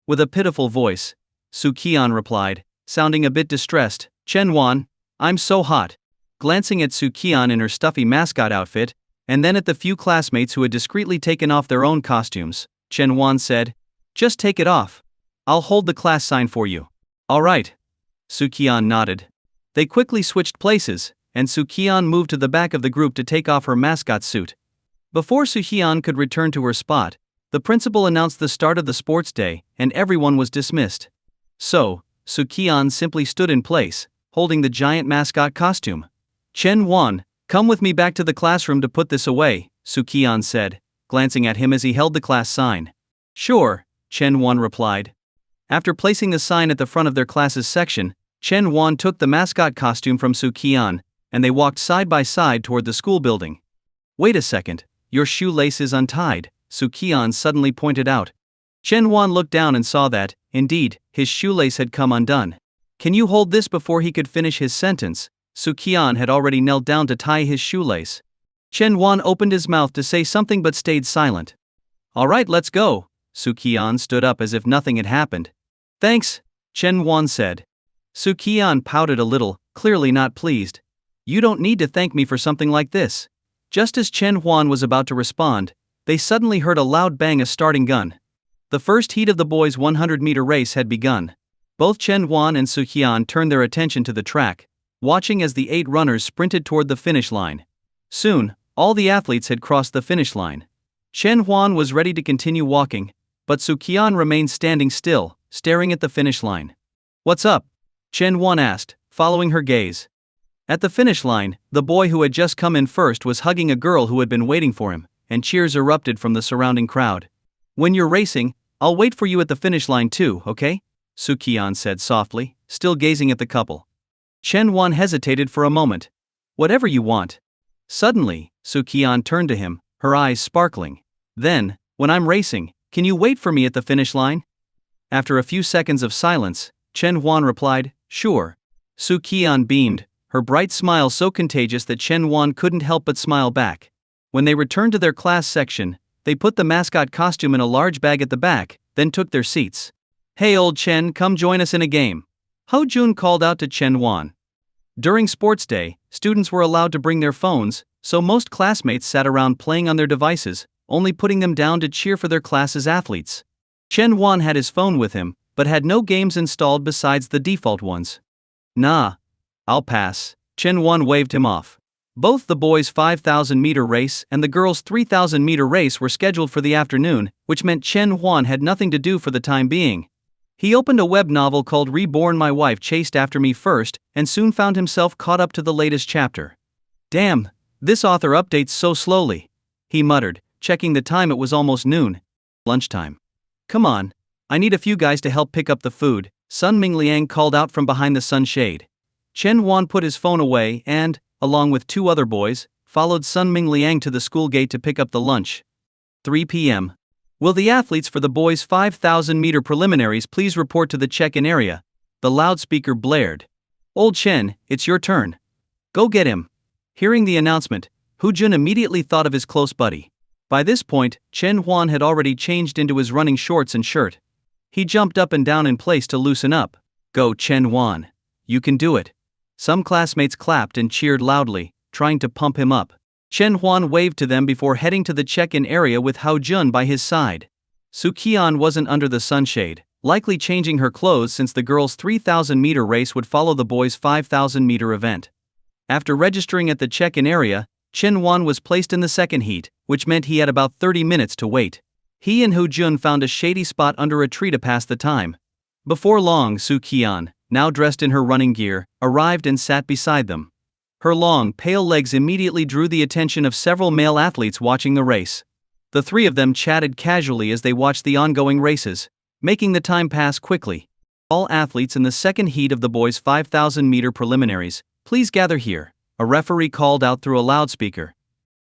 Speaker 1: With a pitiful voice, Su Qian replied, sounding a bit distressed, Chen Huan, I'm so hot. Glancing at Su Qian in her stuffy mascot outfit, and then at the few classmates who had discreetly taken off their own costumes, Chen Huan said, just take it off. I'll hold the class sign for you. All right. Su Qian nodded. They quickly switched places, and Su Qian moved to the back of the group to take off her mascot suit. Before Su Qian could return to her spot, the principal announced the start of the sports day, and everyone was dismissed. So, Su Qian simply stood in place, holding the giant mascot costume. Chen Wan, come with me back to the classroom to put this away, Su Qian said, glancing at him as he held the class sign. Sure, Chen Wan replied. After placing the sign at the front of their class's section, Chen Wan took the mascot costume from Su Qian, and they walked side by side toward the school building. Wait a second, your shoelace is untied, Su Qian suddenly pointed out. Chen Wan looked down and saw that, indeed, his shoelace had come undone. Can you hold this? Before he could finish his sentence, Su Qian had already knelt down to tie his shoelace. Chen Wan opened his mouth to say something but stayed silent. Alright, let's go. Su Qian stood up as if nothing had happened. Thanks, Chen Wan said. Su Qian pouted a little, clearly not pleased. You don't need to thank me for something like this. Just as Chen Huan was about to respond, they suddenly heard a loud bang, a starting gun. The first heat of the boys' 100-meter race had begun. Both Chen Huan and Su Qian turned their attention to the track, watching as the 8 runners sprinted toward the finish line. Soon, all the athletes had crossed the finish line. Chen Huan was ready to continue walking, but Su Qian remained standing still, staring at the finish line. What's up? Chen Huan asked, following her gaze. At the finish line, the boy who had just come in first was hugging a girl who had been waiting for him, and cheers erupted from the surrounding crowd. When you're racing, I'll wait for you at the finish line too, okay? Su Qian said softly, still gazing at the couple. Chen Huan hesitated for a moment. Whatever you want. Suddenly, Su Qian turned to him, her eyes sparkling. Then, when I'm racing, can you wait for me at the finish line? After a few seconds of silence, Chen Huan replied, sure. Su Qian beamed, her bright smile so contagious that Chen Huan couldn't help but smile back. When they returned to their class section, they put the mascot costume in a large bag at the back, then took their seats. Hey old Chen, come join us in a game. Ho Jun called out to Chen Huan. During sports day, students were allowed to bring their phones, so most classmates sat around playing on their devices, only putting them down to cheer for their class's athletes. Chen Huan had his phone with him, but had no games installed besides the default ones. Nah. I'll pass, Chen Huan waved him off. Both the boys' 5,000-meter race and the girls' 3,000-meter race were scheduled for the afternoon, which meant Chen Huan had nothing to do for the time being. He opened a web novel called Reborn. My Wife Chased After Me First, and soon found himself caught up to the latest chapter. Damn, this author updates so slowly, he muttered, checking the time. It was almost noon. Lunchtime. Come on, I need a few guys to help pick up the food, Sun Mingliang called out from behind the sunshade. Chen Huan put his phone away and, along with 2 other boys, followed Sun Mingliang to the school gate to pick up the lunch. 3 p.m. Will the athletes for the boys' 5,000-meter preliminaries please report to the check-in area? The loudspeaker blared. Old Chen, it's your turn. Go get him. Hearing the announcement, Hu Jun immediately thought of his close buddy. By this point, Chen Huan had already changed into his running shorts and shirt. He jumped up and down in place to loosen up. Go Chen Huan. You can do it. Some classmates clapped and cheered loudly, trying to pump him up. Chen Huan waved to them before heading to the check-in area with Hao Jun by his side. Su Qian wasn't under the sunshade, likely changing her clothes since the girls' 3,000-meter race would follow the boys' 5,000-meter event. After registering at the check-in area, Chen Huan was placed in the second heat, which meant he had about 30 minutes to wait. He and Hao Jun found a shady spot under a tree to pass the time. Before long, Su Qian, now dressed in her running gear, arrived and sat beside them. Her long, pale legs immediately drew the attention of several male athletes watching the race. The 3 of them chatted casually as they watched the ongoing races, making the time pass quickly. All athletes in the second heat of the boys' 5,000-meter preliminaries, please gather here, a referee called out through a loudspeaker.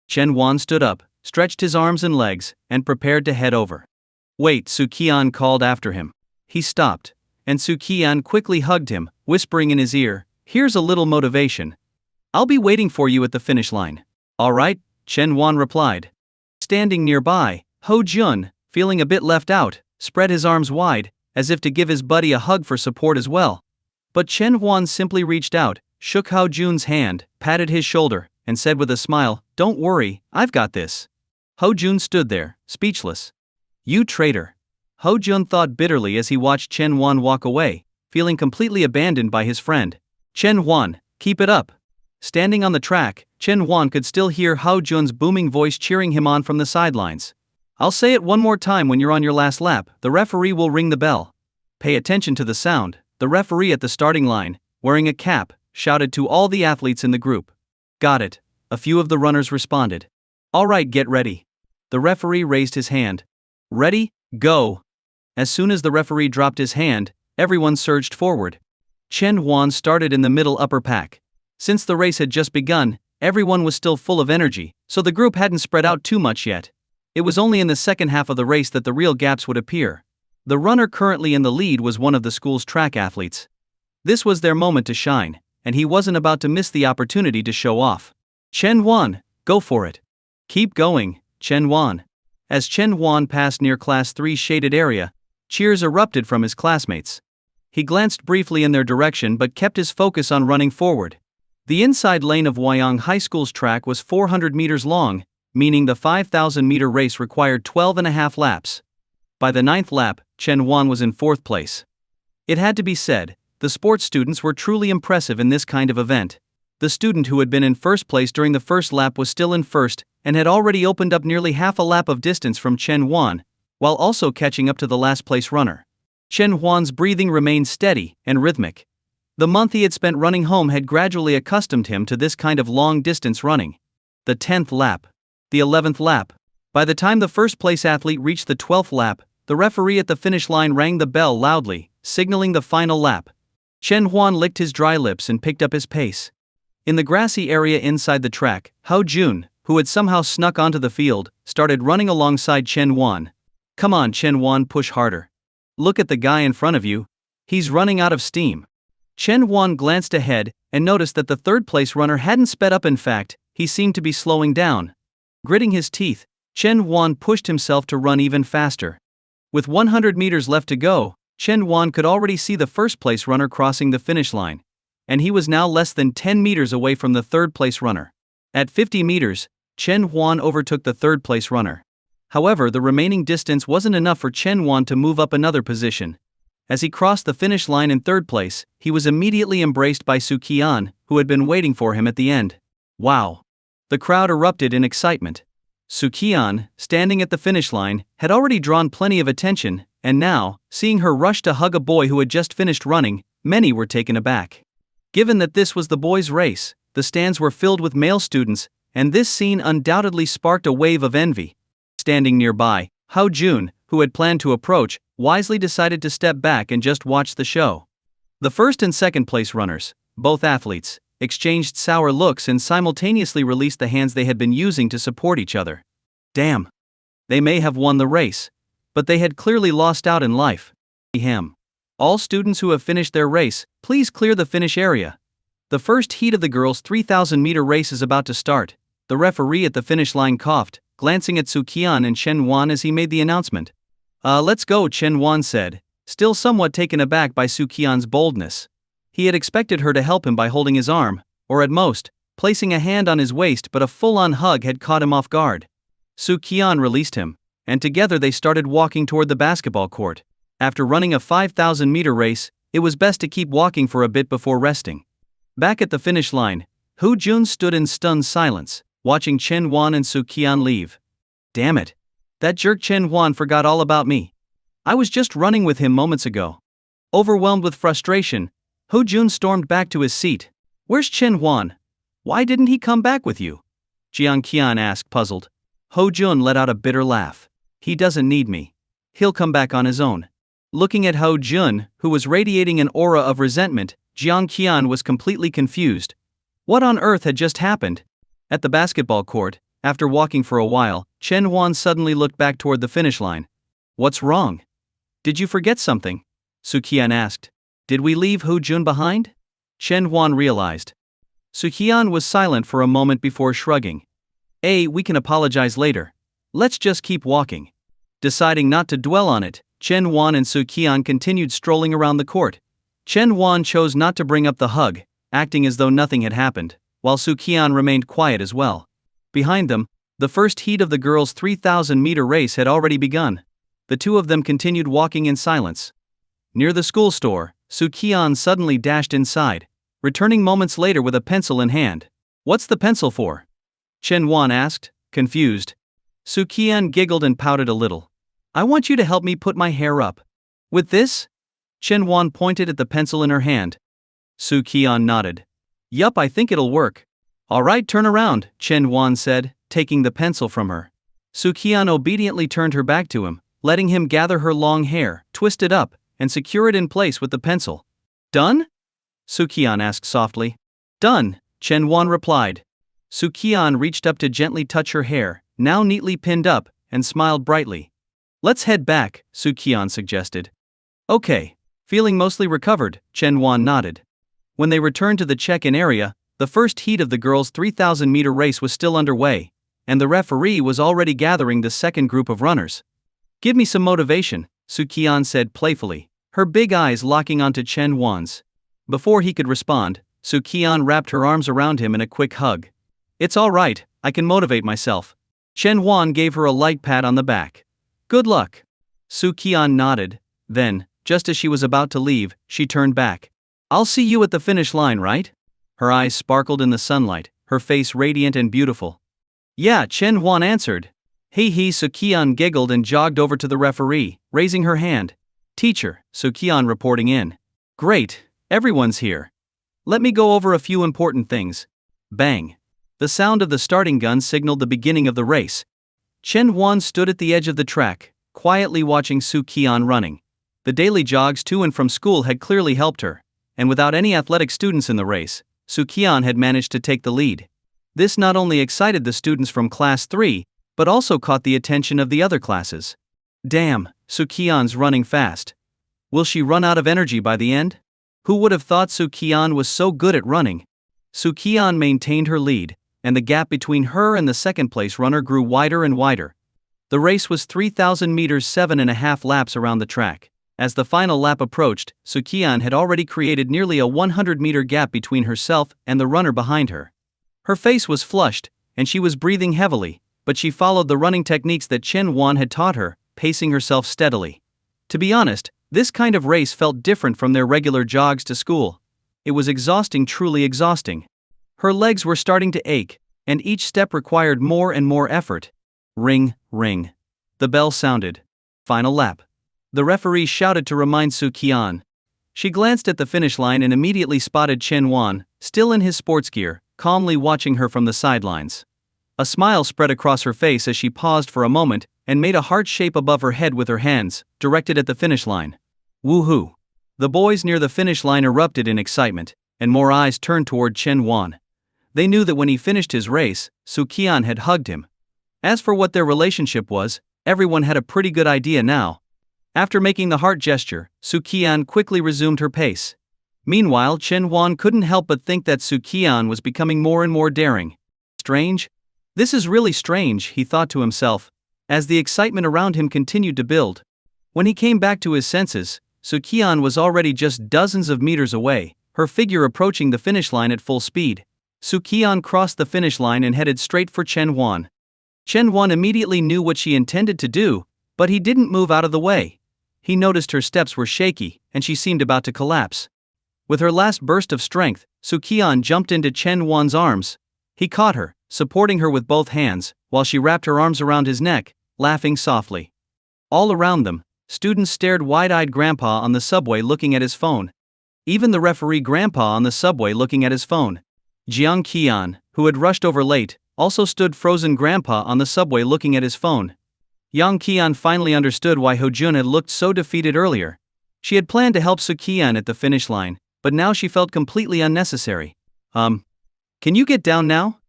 Speaker 1: Chen Huan stood up, stretched his arms and legs, and prepared to head over. Wait, Su Qian called after him. He stopped, and Su Qian quickly hugged him, whispering in his ear, here's a little motivation. I'll be waiting for you at the finish line. All right, Chen Huan replied. Standing nearby, Hao Jun, feeling a bit left out, spread his arms wide, as if to give his buddy a hug for support as well. But Chen Huan simply reached out, shook Hao Jun's hand, patted his shoulder, and said with a smile, don't worry, I've got this. Hao Jun stood there, speechless. You traitor. Hao Jun thought bitterly as he watched Chen Huan walk away, feeling completely abandoned by his friend. Chen Huan, keep it up. Standing on the track, Chen Huan could still hear Hao Jun's booming voice cheering him on from the sidelines. I'll say it one more time when you're on your last lap, the referee will ring the bell. Pay attention to the sound, the referee at the starting line, wearing a cap, shouted to all the athletes in the group. Got it, a few of the runners responded. All right, get ready. The referee raised his hand. Ready, go. As soon as the referee dropped his hand, everyone surged forward. Chen Huan started in the middle upper pack. Since the race had just begun, everyone was still full of energy, so the group hadn't spread out too much yet. It was only in the second half of the race that the real gaps would appear. The runner currently in the lead was one of the school's track athletes. This was their moment to shine, and he wasn't about to miss the opportunity to show off. Chen Huan, go for it. Keep going, Chen Huan. As Chen Huan passed near Class 3's shaded area, cheers erupted from his classmates. He glanced briefly in their direction but kept his focus on running forward. The inside lane of Wyong High School's track was 400 meters long, meaning the 5,000-meter race required 12.5 laps. By the 9th lap, Chen Huan was in 4th place. It had to be said, the sports students were truly impressive in this kind of event. The student who had been in first place during the first lap was still in first and had already opened up nearly half a lap of distance from Chen Huan, while also catching up to the last place runner. Chen Huan's breathing remained steady and rhythmic. The month he had spent running home had gradually accustomed him to this kind of long-distance running. The 10th lap. The 11th lap. By the time the first-place athlete reached the 12th lap, the referee at the finish line rang the bell loudly, signaling the final lap. Chen Huan licked his dry lips and picked up his pace. In the grassy area inside the track, Hao Jun, who had somehow snuck onto the field, started running alongside Chen Huan. Come on, Chen Huan, push harder. Look at the guy in front of you. He's running out of steam. Chen Huan glanced ahead and noticed that the third-place runner hadn't sped up. In fact, he seemed to be slowing down. Gritting his teeth, Chen Huan pushed himself to run even faster. With 100 meters left to go, Chen Huan could already see the first-place runner crossing the finish line, and he was now less than 10 meters away from the third-place runner. At 50 meters, Chen Huan overtook the third-place runner. However, the remaining distance wasn't enough for Chen Huan to move up another position. As he crossed the finish line in third place, he was immediately embraced by Su Qian, who had been waiting for him at the end. Wow! The crowd erupted in excitement. Su Qian, standing at the finish line, had already drawn plenty of attention, and now, seeing her rush to hug a boy who had just finished running, many were taken aback. Given that this was the boys' race, the stands were filled with male students, and this scene undoubtedly sparked a wave of envy. Standing nearby, Hao Jun, who had planned to approach, wisely decided to step back and just watch the show. The first and second place runners, both athletes, exchanged sour looks and simultaneously released the hands they had been using to support each other. Damn! They may have won the race, but they had clearly lost out in life. Ahem. All students who have finished their race, please clear the finish area. The first heat of the girls' 3,000-meter race is about to start. The referee at the finish line coughed, glancing at Su Qian and Chen Huan as he made the announcement. Let's go, Chen Huan said, still somewhat taken aback by Su Qian's boldness. He had expected her to help him by holding his arm, or at most, placing a hand on his waist, but a full-on hug had caught him off guard. Su Qian released him, and together they started walking toward the basketball court. After running a 5,000-meter race, it was best to keep walking for a bit before resting. Back at the finish line, Hao Jun stood in stunned silence, watching Chen Huan and Su Qian leave. Damn it! That jerk Chen Huan forgot all about me. I was just running with him moments ago. Overwhelmed with frustration, Hao Jun stormed back to his seat. Where's Chen Huan? Why didn't he come back with you? Jiang Qian asked, puzzled. Hao Jun let out a bitter laugh. He doesn't need me. He'll come back on his own. Looking at Hao Jun, who was radiating an aura of resentment, Jiang Qian was completely confused. What on earth had just happened? At the basketball court, after walking for a while, Chen Huan suddenly looked back toward the finish line. What's wrong? Did you forget something? Su Qian asked. Did we leave Hao Jun behind? Chen Huan realized. Su Qian was silent for a moment before shrugging. We can apologize later. Let's just keep walking. Deciding not to dwell on it, Chen Huan and Su Qian continued strolling around the court. Chen Huan chose not to bring up the hug, acting as though nothing had happened, while Su Qian remained quiet as well. Behind them, the first heat of the girls' 3,000-meter race had already begun. The two of them continued walking in silence. Near the school store, Su Qian suddenly dashed inside. returning moments later with a pencil in hand. What's the pencil for? Chen Wan asked, confused. Su Qian giggled and pouted a little. I want you to help me put my hair up. With this? Chen Wan pointed at the pencil in her hand. Su Qian nodded. Yup, I think it'll work. Alright, turn around, Chen Wan said, taking the pencil from her. Su Qian obediently turned her back to him, letting him gather her long hair, twist it up, and secure it in place with the pencil. Done? Su Qian asked softly. Done, Chen Wan replied. Su Qian reached up to gently touch her hair, now neatly pinned up, and smiled brightly. Let's head back, Su Qian suggested. Okay. Feeling mostly recovered, Chen Wan nodded. When they returned to the check-in area, the first heat of the girls' 3,000-meter race was still underway, and the referee was already gathering the second group of runners. Give me some motivation, Su Qian said playfully, her big eyes locking onto Chen Wan's. Before he could respond, Su Qian wrapped her arms around him in a quick hug. It's all right, I can motivate myself. Chen Wan gave her a light pat on the back. Good luck. Su Qian nodded, then, just as she was about to leave, she turned back. I'll see you at the finish line, right? Her eyes sparkled in the sunlight, her face radiant and beautiful. Yeah, Chen Wan answered. He, Su Qian giggled and jogged over to the referee, raising her hand. Teacher, Su Qian reporting in. Great, everyone's here. Let me go over a few important things. Bang. The sound of the starting gun signaled the beginning of the race. Chen Wan stood at the edge of the track, quietly watching Su Qian running. The daily jogs to and from school had clearly helped her, and without any athletic students in the race, Su Qian had managed to take the lead. This not only excited the students from Class 3, but also caught the attention of the other classes. Damn, Su Qian's running fast. Will she run out of energy by the end? Who would have thought Su Qian was so good at running? Su Qian maintained her lead, and the gap between her and the second-place runner grew wider and wider. The race was 3,000 meters 7.5 laps around the track. As the final lap approached, Su Qian had already created nearly a 100-meter gap between herself and the runner behind her. Her face was flushed, and she was breathing heavily, but she followed the running techniques that Chen Wan had taught her, pacing herself steadily. To be honest, this kind of race felt different from their regular jogs to school. It was exhausting, truly exhausting. Her legs were starting to ache, and each step required more and more effort. Ring, ring. The bell sounded. Final lap. The referee shouted to remind Su Qian. She glanced at the finish line and immediately spotted Chen Wan, still in his sports gear, calmly watching her from the sidelines. A smile spread across her face as she paused for a moment and made a heart shape above her head with her hands, directed at the finish line. Woohoo! The boys near the finish line erupted in excitement, and more eyes turned toward Chen Wan. They knew that when he finished his race, Su Qian had hugged him. As for what their relationship was, everyone had a pretty good idea now. After making the heart gesture, Su Qian quickly resumed her pace. Meanwhile, Chen Wan couldn't help but think that Su Qian was becoming more and more daring. Strange? This is really strange, he thought to himself, as the excitement around him continued to build. When he came back to his senses, Su Qian was already just dozens of meters away, her figure approaching the finish line at full speed. Su Qian crossed the finish line and headed straight for Chen Wan. Chen Wan immediately knew what she intended to do, but he didn't move out of the way. He noticed her steps were shaky, and she seemed about to collapse. With her last burst of strength, Su Qian jumped into Chen Wan's arms. He caught her, supporting her with both hands, while she wrapped her arms around his neck, laughing softly. All around them, students stared wide-eyed Grandpa on the subway looking at his phone. Even the referee Grandpa on the subway looking at his phone. Jiang Qian, who had rushed over late, also stood frozen Grandpa on the subway looking at his phone. Yang Qian finally understood why Ho Jun had looked so defeated earlier. She had planned to help Su Qian at the finish line, but now she felt completely unnecessary. Can you get down now?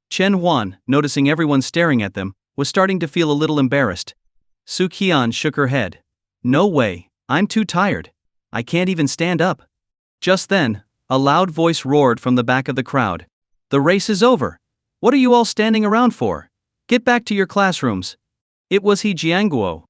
Speaker 1: Chen Wan, noticing everyone staring at them, was starting to feel a little embarrassed. Su Qian shook her head. No way, I'm too tired. I can't even stand up. Just then, a loud voice roared from the back of the crowd. The race is over. What are you all standing around for? Get back to your classrooms. It was He Jianguo.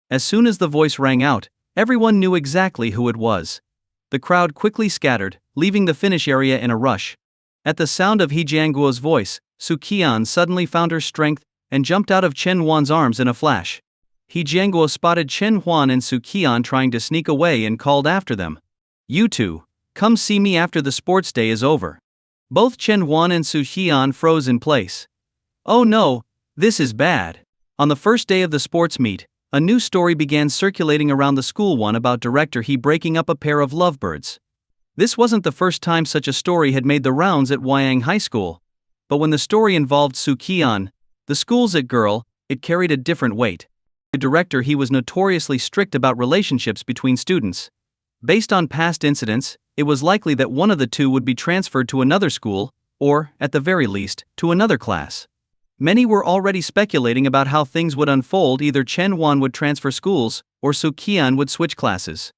Speaker 1: As soon as the voice rang out, everyone knew exactly who it was. The crowd quickly scattered, leaving the finish area in a rush. At the sound of He Jianguo's voice, Su Qian suddenly found her strength and jumped out of Chen Wan's arms in a flash. He Jianguo spotted Chen Huan and Su Qian trying to sneak away and called after them. You two, Come see me after the sports day is over. Both Chen Huan and Su Qian froze in place. Oh no, this is bad. On the first day of the sports meet, a new story began circulating around the school, one about Director He breaking up a pair of lovebirds. This wasn't the first time such a story had made the rounds at Wyang High School. But when the story involved Su Qian, the school's it girl, it carried a different weight. The Director He was notoriously strict about relationships between students. Based on past incidents, it was likely that one of the two would be transferred to another school, or, at the very least, to another class. Many were already speculating about how things would unfold. Either Chen Huan would transfer schools, or Su Qian would switch classes.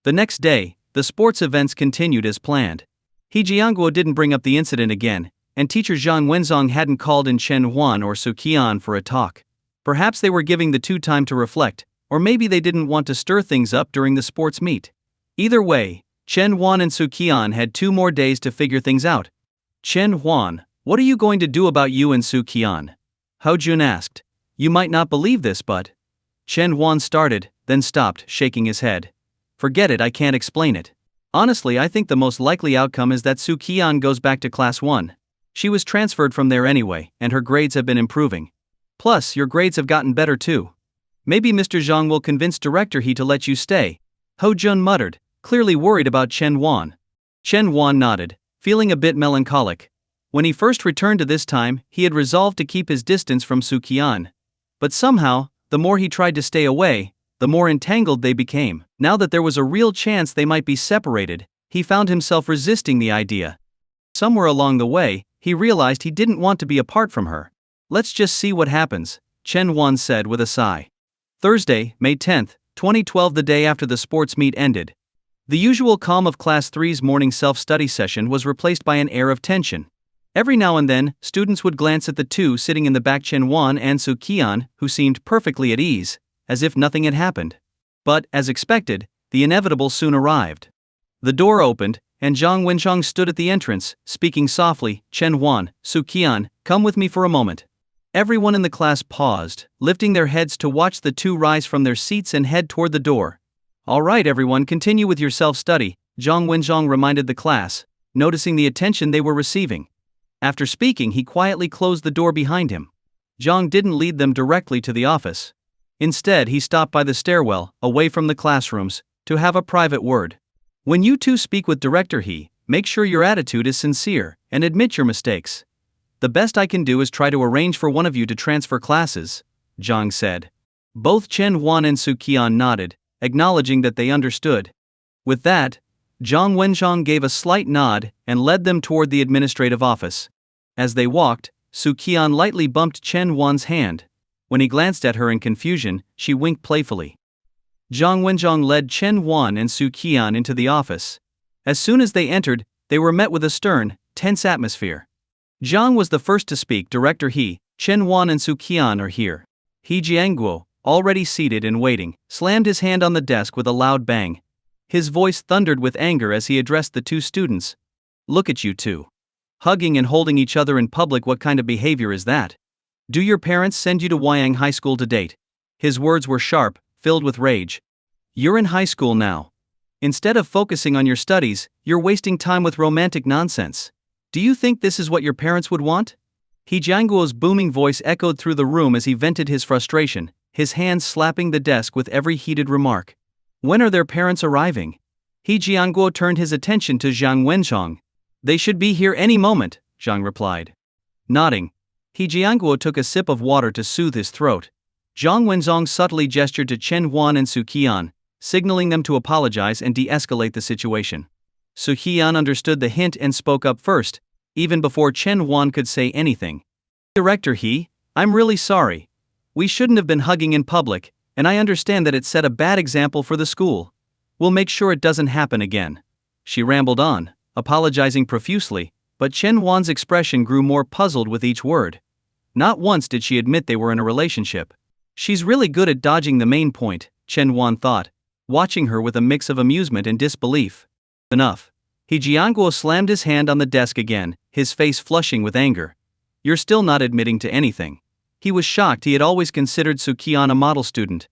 Speaker 1: The next day, the sports events continued as planned. He Jianguo didn't bring up the incident again, and teacher Zhang Wenzong hadn't called in Chen Huan or Su Qian for a talk. Perhaps they were giving the two time to reflect, or maybe they didn't want to stir things up during the sports meet. Either way, Chen Huan and Su Qian had 2 more days to figure things out. Chen Huan, what are you going to do about you and Su Qian? Hao Jun asked. You might not believe this, but... Chen Huan started, then stopped, shaking his head. Forget it, I can't explain it. Honestly, I think the most likely outcome is that Su Qian goes back to class 1. She was transferred from there anyway, and her grades have been improving. Plus, your grades have gotten better too. Maybe Mr. Zhang will convince Director He to let you stay, Hao Jun muttered, clearly worried about Chen Huan. Chen Huan nodded, feeling a bit melancholic. When he first returned to this time, he had resolved to keep his distance from Su Qian. But somehow, the more he tried to stay away, the more entangled they became. Now that there was a real chance they might be separated, he found himself resisting the idea. Somewhere along the way, he realized he didn't want to be apart from her. Let's just see what happens, Chen Huan said with a sigh. Thursday, May 10, 2012, the day after the sports meet ended. The usual calm of Class 3's morning self-study session was replaced by an air of tension. Every now and then, students would glance at the two sitting in the back, Chen Huan and Su Qian, who seemed perfectly at ease, as if nothing had happened. But, as expected, the inevitable soon arrived. The door opened, and Zhang Wenshang stood at the entrance, speaking softly. Chen Huan, Su Qian, come with me for a moment. Everyone in the class paused, lifting their heads to watch the two rise from their seats and head toward the door. All right everyone, continue with your self-study, Zhang Wenshang reminded the class, noticing the attention they were receiving. After speaking, he quietly closed the door behind him. Zhang didn't lead them directly to the office. Instead, he stopped by the stairwell, away from the classrooms, to have a private word. When you two speak with Director He, make sure your attitude is sincere, and admit your mistakes. The best I can do is try to arrange for one of you to transfer classes, Zhang said. Both Chen Huan and Su Qian nodded, acknowledging that they understood. With that, Zhang Wenshang gave a slight nod and led them toward the administrative office. As they walked, Su Qian lightly bumped Chen Huan's hand. When he glanced at her in confusion, she winked playfully. Zhang Wenshang led Chen Huan and Su Qian into the office. As soon as they entered, they were met with a stern, tense atmosphere. Zhang was the first to speak. Director He, Chen Huan and Su Qian are here. He Jianguo, already seated and waiting, slammed his hand on the desk with a loud bang. His voice thundered with anger as he addressed the two students. Look at you two. Hugging and holding each other in public, what kind of behavior is that? Do your parents send you to Wyang High School to date? His words were sharp, filled with rage. You're in high school now. Instead of focusing on your studies, you're wasting time with romantic nonsense. Do you think this is what your parents would want? He Jianguo's booming voice echoed through the room as he vented his frustration, his hands slapping the desk with every heated remark. When are their parents arriving? He Jianguo turned his attention to Zhang Wenshang. They should be here any moment, Zhang replied. Nodding, He Jianguo took a sip of water to soothe his throat. Zhang Wenzong subtly gestured to Chen Huan and Su Qian, signaling them to apologize and de-escalate the situation. Su Qian understood the hint and spoke up first, even before Chen Huan could say anything. Director He, I'm really sorry. We shouldn't have been hugging in public, and I understand that it set a bad example for the school. We'll make sure it doesn't happen again. She rambled on, apologizing profusely, but Chen Huan's expression grew more puzzled with each word. Not once did she admit they were in a relationship. She's really good at dodging the main point, Chen Huan thought, watching her with a mix of amusement and disbelief. Enough. He Jianguo slammed his hand on the desk again, his face flushing with anger. You're still not admitting to anything. He was shocked. He had always considered Su Qian a model student.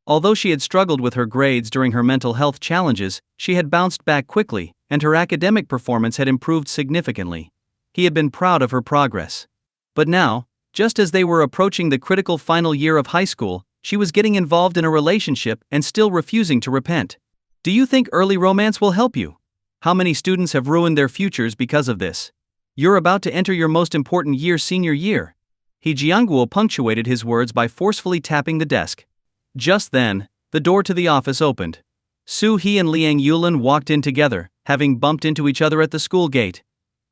Speaker 1: Although she had struggled with her grades during her mental health challenges, she had bounced back quickly, and her academic performance had improved significantly. He had been proud of her progress. But now, just as they were approaching the critical final year of high school, she was getting involved in a relationship and still refusing to repent. Do you think early romance will help you? How many students have ruined their futures because of this? You're about to enter your most important year, senior year. He Jianguo punctuated his words by forcefully tapping the desk. Just then, the door to the office opened. Su He and Liang Yulin walked in together, having bumped into each other at the school gate.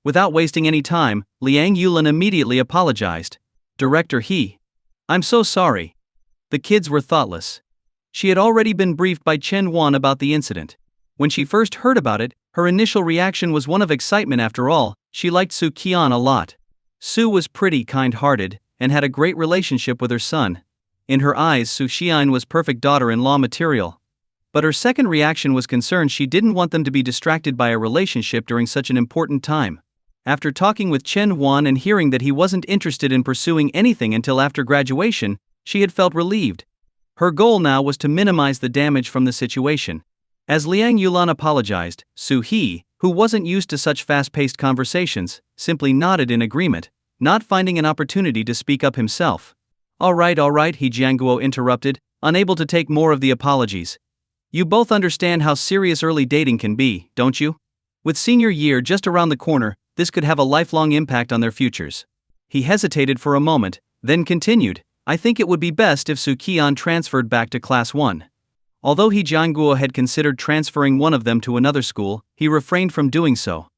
Speaker 1: Without wasting any time, Liang Yulin immediately apologized. Director He. I'm so sorry. The kids were thoughtless. She had already been briefed by Chen Wan about the incident. When she first heard about it, her initial reaction was one of excitement. After all, she liked Su Qian a lot. Su was pretty kind-hearted, and had a great relationship with her son. In her eyes, Su Qian was perfect daughter-in-law material. But her second reaction was concern. She didn't want them to be distracted by a relationship during such an important time. After talking with Chen Wan and hearing that he wasn't interested in pursuing anything until after graduation, she had felt relieved. Her goal now was to minimize the damage from the situation. As Liang Yulan apologized, Su He, who wasn't used to such fast-paced conversations, simply nodded in agreement, not finding an opportunity to speak up himself. All right, He Jianguo interrupted, unable to take more of the apologies. You both understand how serious early dating can be, don't you? With senior year just around the corner, this could have a lifelong impact on their futures. He hesitated for a moment, then continued, I think it would be best if Su Qian transferred back to Class 1. Although He Jianguo had considered transferring one of them to another school, he refrained from doing so.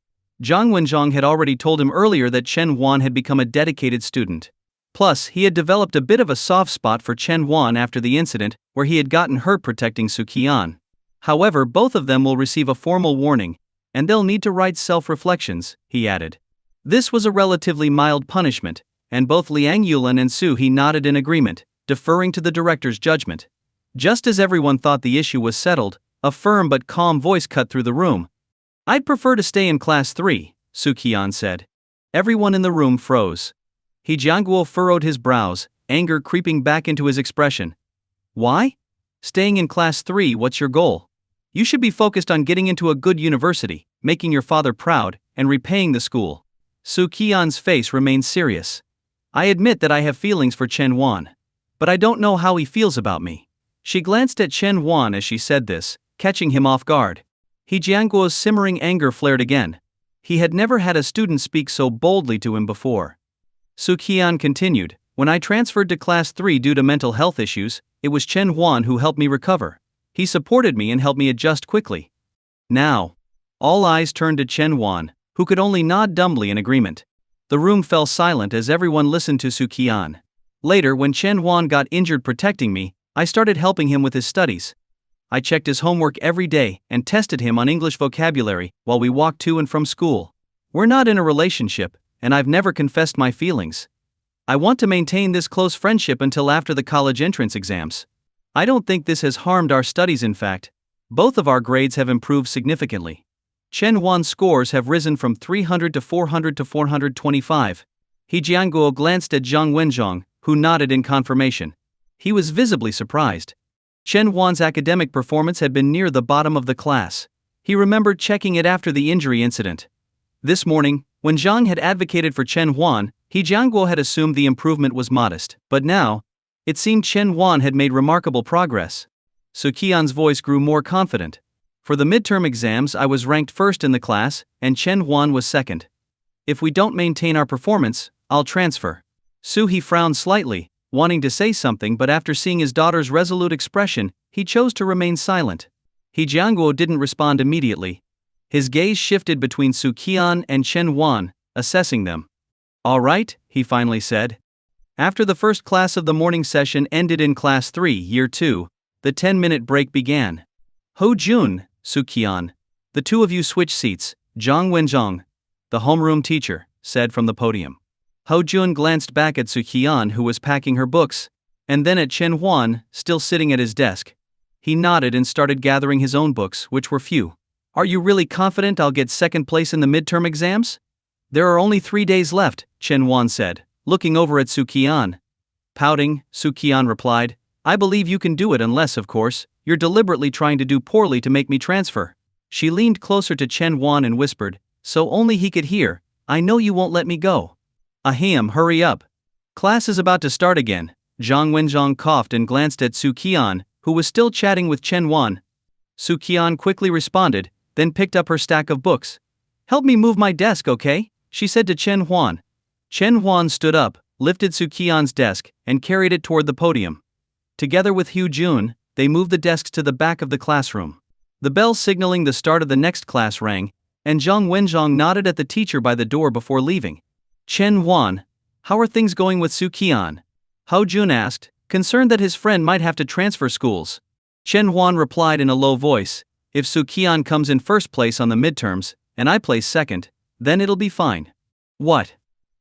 Speaker 1: Zhang Wenzhong had already told him earlier that Chen Wan had become a dedicated student. Plus, he had developed a bit of a soft spot for Chen Wan after the incident, where he had gotten hurt protecting Su Qian. However, both of them will receive a formal warning, and they'll need to write self-reflections, he added. This was a relatively mild punishment, and both Liang Yulin and Su He nodded in agreement, deferring to the director's judgment. Just as everyone thought the issue was settled, a firm but calm voice cut through the room. I'd prefer to stay in Class 3, Su Qian said. Everyone in the room froze. He Jianguo furrowed his brows, anger creeping back into his expression. Why? Staying in Class 3, what's your goal? You should be focused on getting into a good university, making your father proud, and repaying the school. Su Qian's face remained serious. I admit that I have feelings for Chen Wan. But I don't know how he feels about me. She glanced at Chen Wan as she said this, catching him off guard. He Jianguo's simmering anger flared again. He had never had a student speak so boldly to him before. Su Qian continued, when I transferred to Class 3 due to mental health issues, it was Chen Wan who helped me recover. He supported me and helped me adjust quickly. Now, all eyes turned to Chen Wan, who could only nod dumbly in agreement. The room fell silent as everyone listened to Su Qian. Later, when Chen Wan got injured protecting me, I started helping him with his studies. I checked his homework every day and tested him on English vocabulary while we walked to and from school. We're not in a relationship, and I've never confessed my feelings. I want to maintain this close friendship until after the college entrance exams. I don't think this has harmed our studies. In fact, both of our grades have improved significantly. Chen Wan's scores have risen from 300 to 400 to 425. He Jianguo glanced at Zhang Wenzhong, who nodded in confirmation. He was visibly surprised. Chen Wan's academic performance had been near the bottom of the class. He remembered checking it after the injury incident. This morning, when Zhang had advocated for Chen Wan, He Jianguo had assumed the improvement was modest, but now, it seemed Chen Wan had made remarkable progress. Su Qian's voice grew more confident. For the midterm exams, I was ranked first in the class, and Chen Wan was second. If we don't maintain our performance, I'll transfer. Su He frowned slightly, wanting to say something, but after seeing his daughter's resolute expression, he chose to remain silent. He Jianguo didn't respond immediately. His gaze shifted between Su Qian and Chen Wan, assessing them. All right, he finally said. After the first class of the morning session ended in Class 3, Year 2, the 10-minute break began. Ho Jun, Su Qian. The two of you switch seats, Zhang Wenzhong. The homeroom teacher said from the podium. Ho Jun glanced back at Su Qian, who was packing her books, and then at Chen Wan, still sitting at his desk. He nodded and started gathering his own books, which were few. Are you really confident I'll get second place in the midterm exams? There are only 3 days left, Chen Wan said, looking over at Su Qian. Pouting, Su Qian replied, I believe you can do it unless, of course, you're deliberately trying to do poorly to make me transfer. She leaned closer to Chen Wan and whispered, so only he could hear, I know you won't let me go. Ahem, hurry up. Class is about to start again. Zhang Wenzhong coughed and glanced at Su Qian, who was still chatting with Chen Wan. Su Qian quickly responded, then picked up her stack of books. Help me move my desk, okay? She said to Chen Huan. Chen Huan stood up, lifted Su Qian's desk, and carried it toward the podium. Together with Hu Jun, they moved the desks to the back of the classroom. The bell signaling the start of the next class rang, and Zhang Wenzhong nodded at the teacher by the door before leaving. Chen Huan, how are things going with Su Qian? Hu Jun asked, concerned that his friend might have to transfer schools. Chen Huan replied in a low voice, if Su Qian comes in first place on the midterms, and I place second, then it'll be fine. What?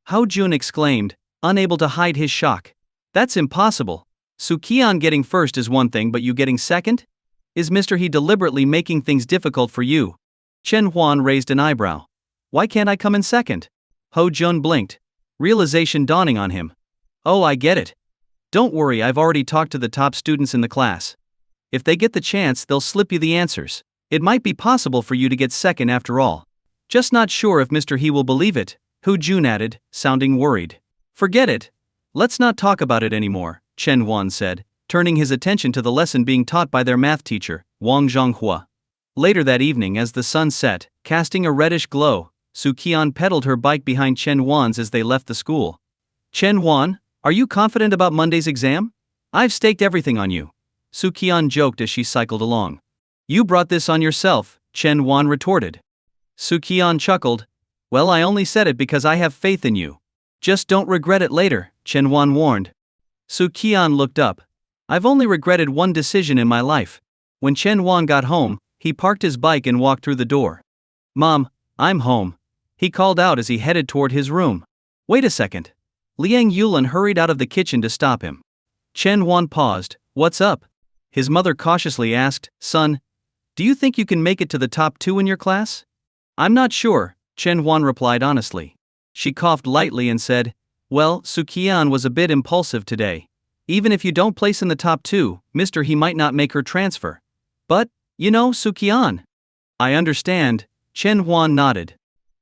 Speaker 1: Hu Jun exclaimed, unable to hide his shock. That's impossible. Su Qian getting first is one thing, but you getting second? Is Mr. He deliberately making things difficult for you? Chen Huan raised an eyebrow. Why can't I come in second? Hu Jun blinked. Realization dawning on him. Oh, I get it. Don't worry, I've already talked to the top students in the class. If they get the chance, they'll slip you the answers. It might be possible for you to get second after all. Just not sure if Mr. He will believe it, Hu Jun added, sounding worried. Forget it. Let's not talk about it anymore, Chen Huan said, turning his attention to the lesson being taught by their math teacher, Wang Zhonghua. Later that evening, as the sun set, casting a reddish glow, Su Qian pedaled her bike behind Chen Huan's as they left the school. Chen Huan, are you confident about Monday's exam? I've staked everything on you. Su Qian joked as she cycled along. You brought this on yourself, Chen Huan retorted. Su Qian chuckled. Well, I only said it because I have faith in you. Just don't regret it later, Chen Huan warned. Su Qian looked up. I've only regretted one decision in my life. When Chen Huan got home, he parked his bike and walked through the door. Mom, I'm home. He called out as he headed toward his room. Wait a second. Liang Yulin hurried out of the kitchen to stop him. Chen Huan paused. What's up? His mother cautiously asked, Son, do you think you can make it to the top 2 in your class? I'm not sure, Chen Huan replied honestly. She coughed lightly and said, Well, Su Qian was a bit impulsive today. Even if you don't place in the top 2, Mr. He might not make her transfer. But, you know, Su Qian. I understand, Chen Huan nodded.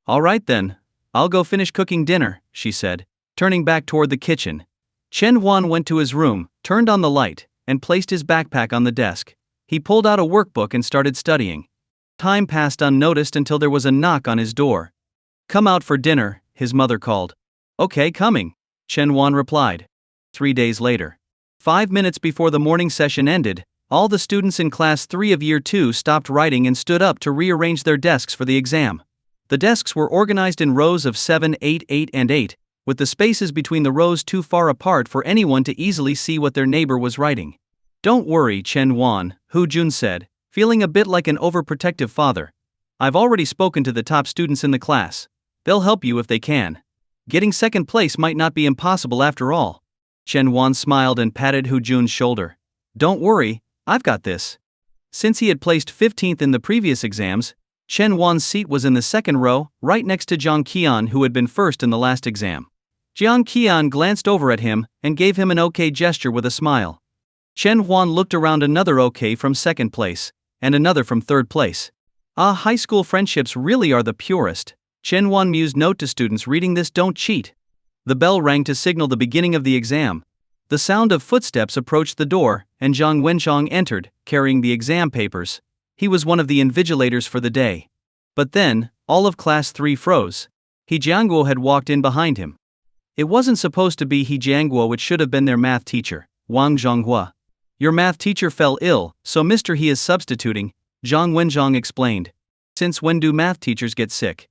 Speaker 1: All right then, I'll go finish cooking dinner, she said, turning back toward the kitchen. Chen Huan went to his room, turned on the light, and placed his backpack on the desk. He pulled out a workbook and started studying. Time passed unnoticed until there was a knock on his door. Come out for dinner, his mother called. Okay, coming, Chen Huan replied. 3 days later. 5 minutes before the morning session ended, all the students in Class 3 of Year 2 stopped writing and stood up to rearrange their desks for the exam. The desks were organized in rows of 7, 8, 8, and 8, with the spaces between the rows too far apart for anyone to easily see what their neighbor was writing. Don't worry, Chen Huan, Hu Jun said, feeling a bit like an overprotective father. I've already spoken to the top students in the class. They'll help you if they can. Getting second place might not be impossible after all. Chen Huan smiled and patted Hu Jun's shoulder. Don't worry, I've got this. Since he had placed 15th in the previous exams, Chen Huan's seat was in the second row, right next to Zhang Qian, who had been first in the last exam. Zhang Qian glanced over at him and gave him an okay gesture with a smile. Chen Huan looked around another okay from second place, and another from third place. Ah, high school friendships really are the purest. Chen Huan mused. Note to students reading this: don't cheat. The bell rang to signal the beginning of the exam. The sound of footsteps approached the door, and Zhang Wenchong entered, carrying the exam papers. He was one of the invigilators for the day. But then, all of Class 3 froze. He Jianguo had walked in behind him. It wasn't supposed to be He Jianguo, it should have been their math teacher, Wang Zhonghua. Your math teacher fell ill, so Mr. He is substituting, Zhang Wenzhong explained. Since when do math teachers get sick?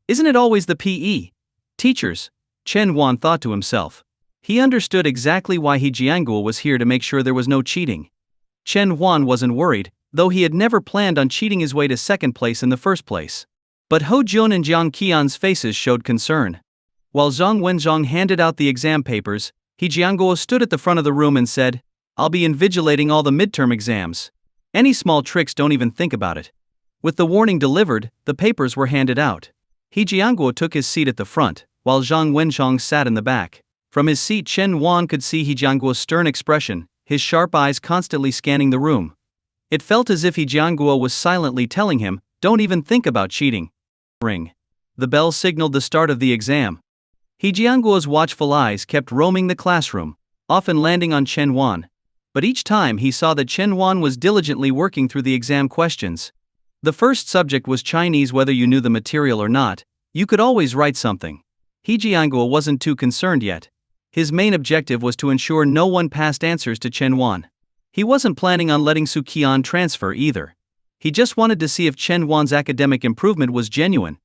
Speaker 1: Isn't it always the PE teachers? Chen Huan thought to himself. He understood exactly why He Jianguo was here, to make sure there was no cheating. Chen Huan wasn't worried, though he had never planned on cheating his way to second place in the first place. But Ho Jun and Zhang Qian's faces showed concern. While Zhang Wenzhong handed out the exam papers, He Jianguo stood at the front of the room and said, I'll be invigilating all the midterm exams. Any small tricks, don't even think about it. With the warning delivered, the papers were handed out. He Jianguo took his seat at the front, while Zhang Wenchong sat in the back. From his seat, Chen Huan could see He Jianguo's stern expression, his sharp eyes constantly scanning the room. It felt as if He Jianguo was silently telling him Don't even think about cheating. Ring. The bell signaled the start of the exam. He Jianguo's watchful eyes kept roaming the classroom, often landing on Chen Wan. But each time he saw that Chen Wan was diligently working through the exam questions. The first subject was Chinese. Whether you knew the material or not, you could always write something. He Jianguo wasn't too concerned yet. His main objective was to ensure no one passed answers to Chen Wan. He wasn't planning on letting Su Qian transfer either. He just wanted to see if Chen Wan's academic improvement was genuine.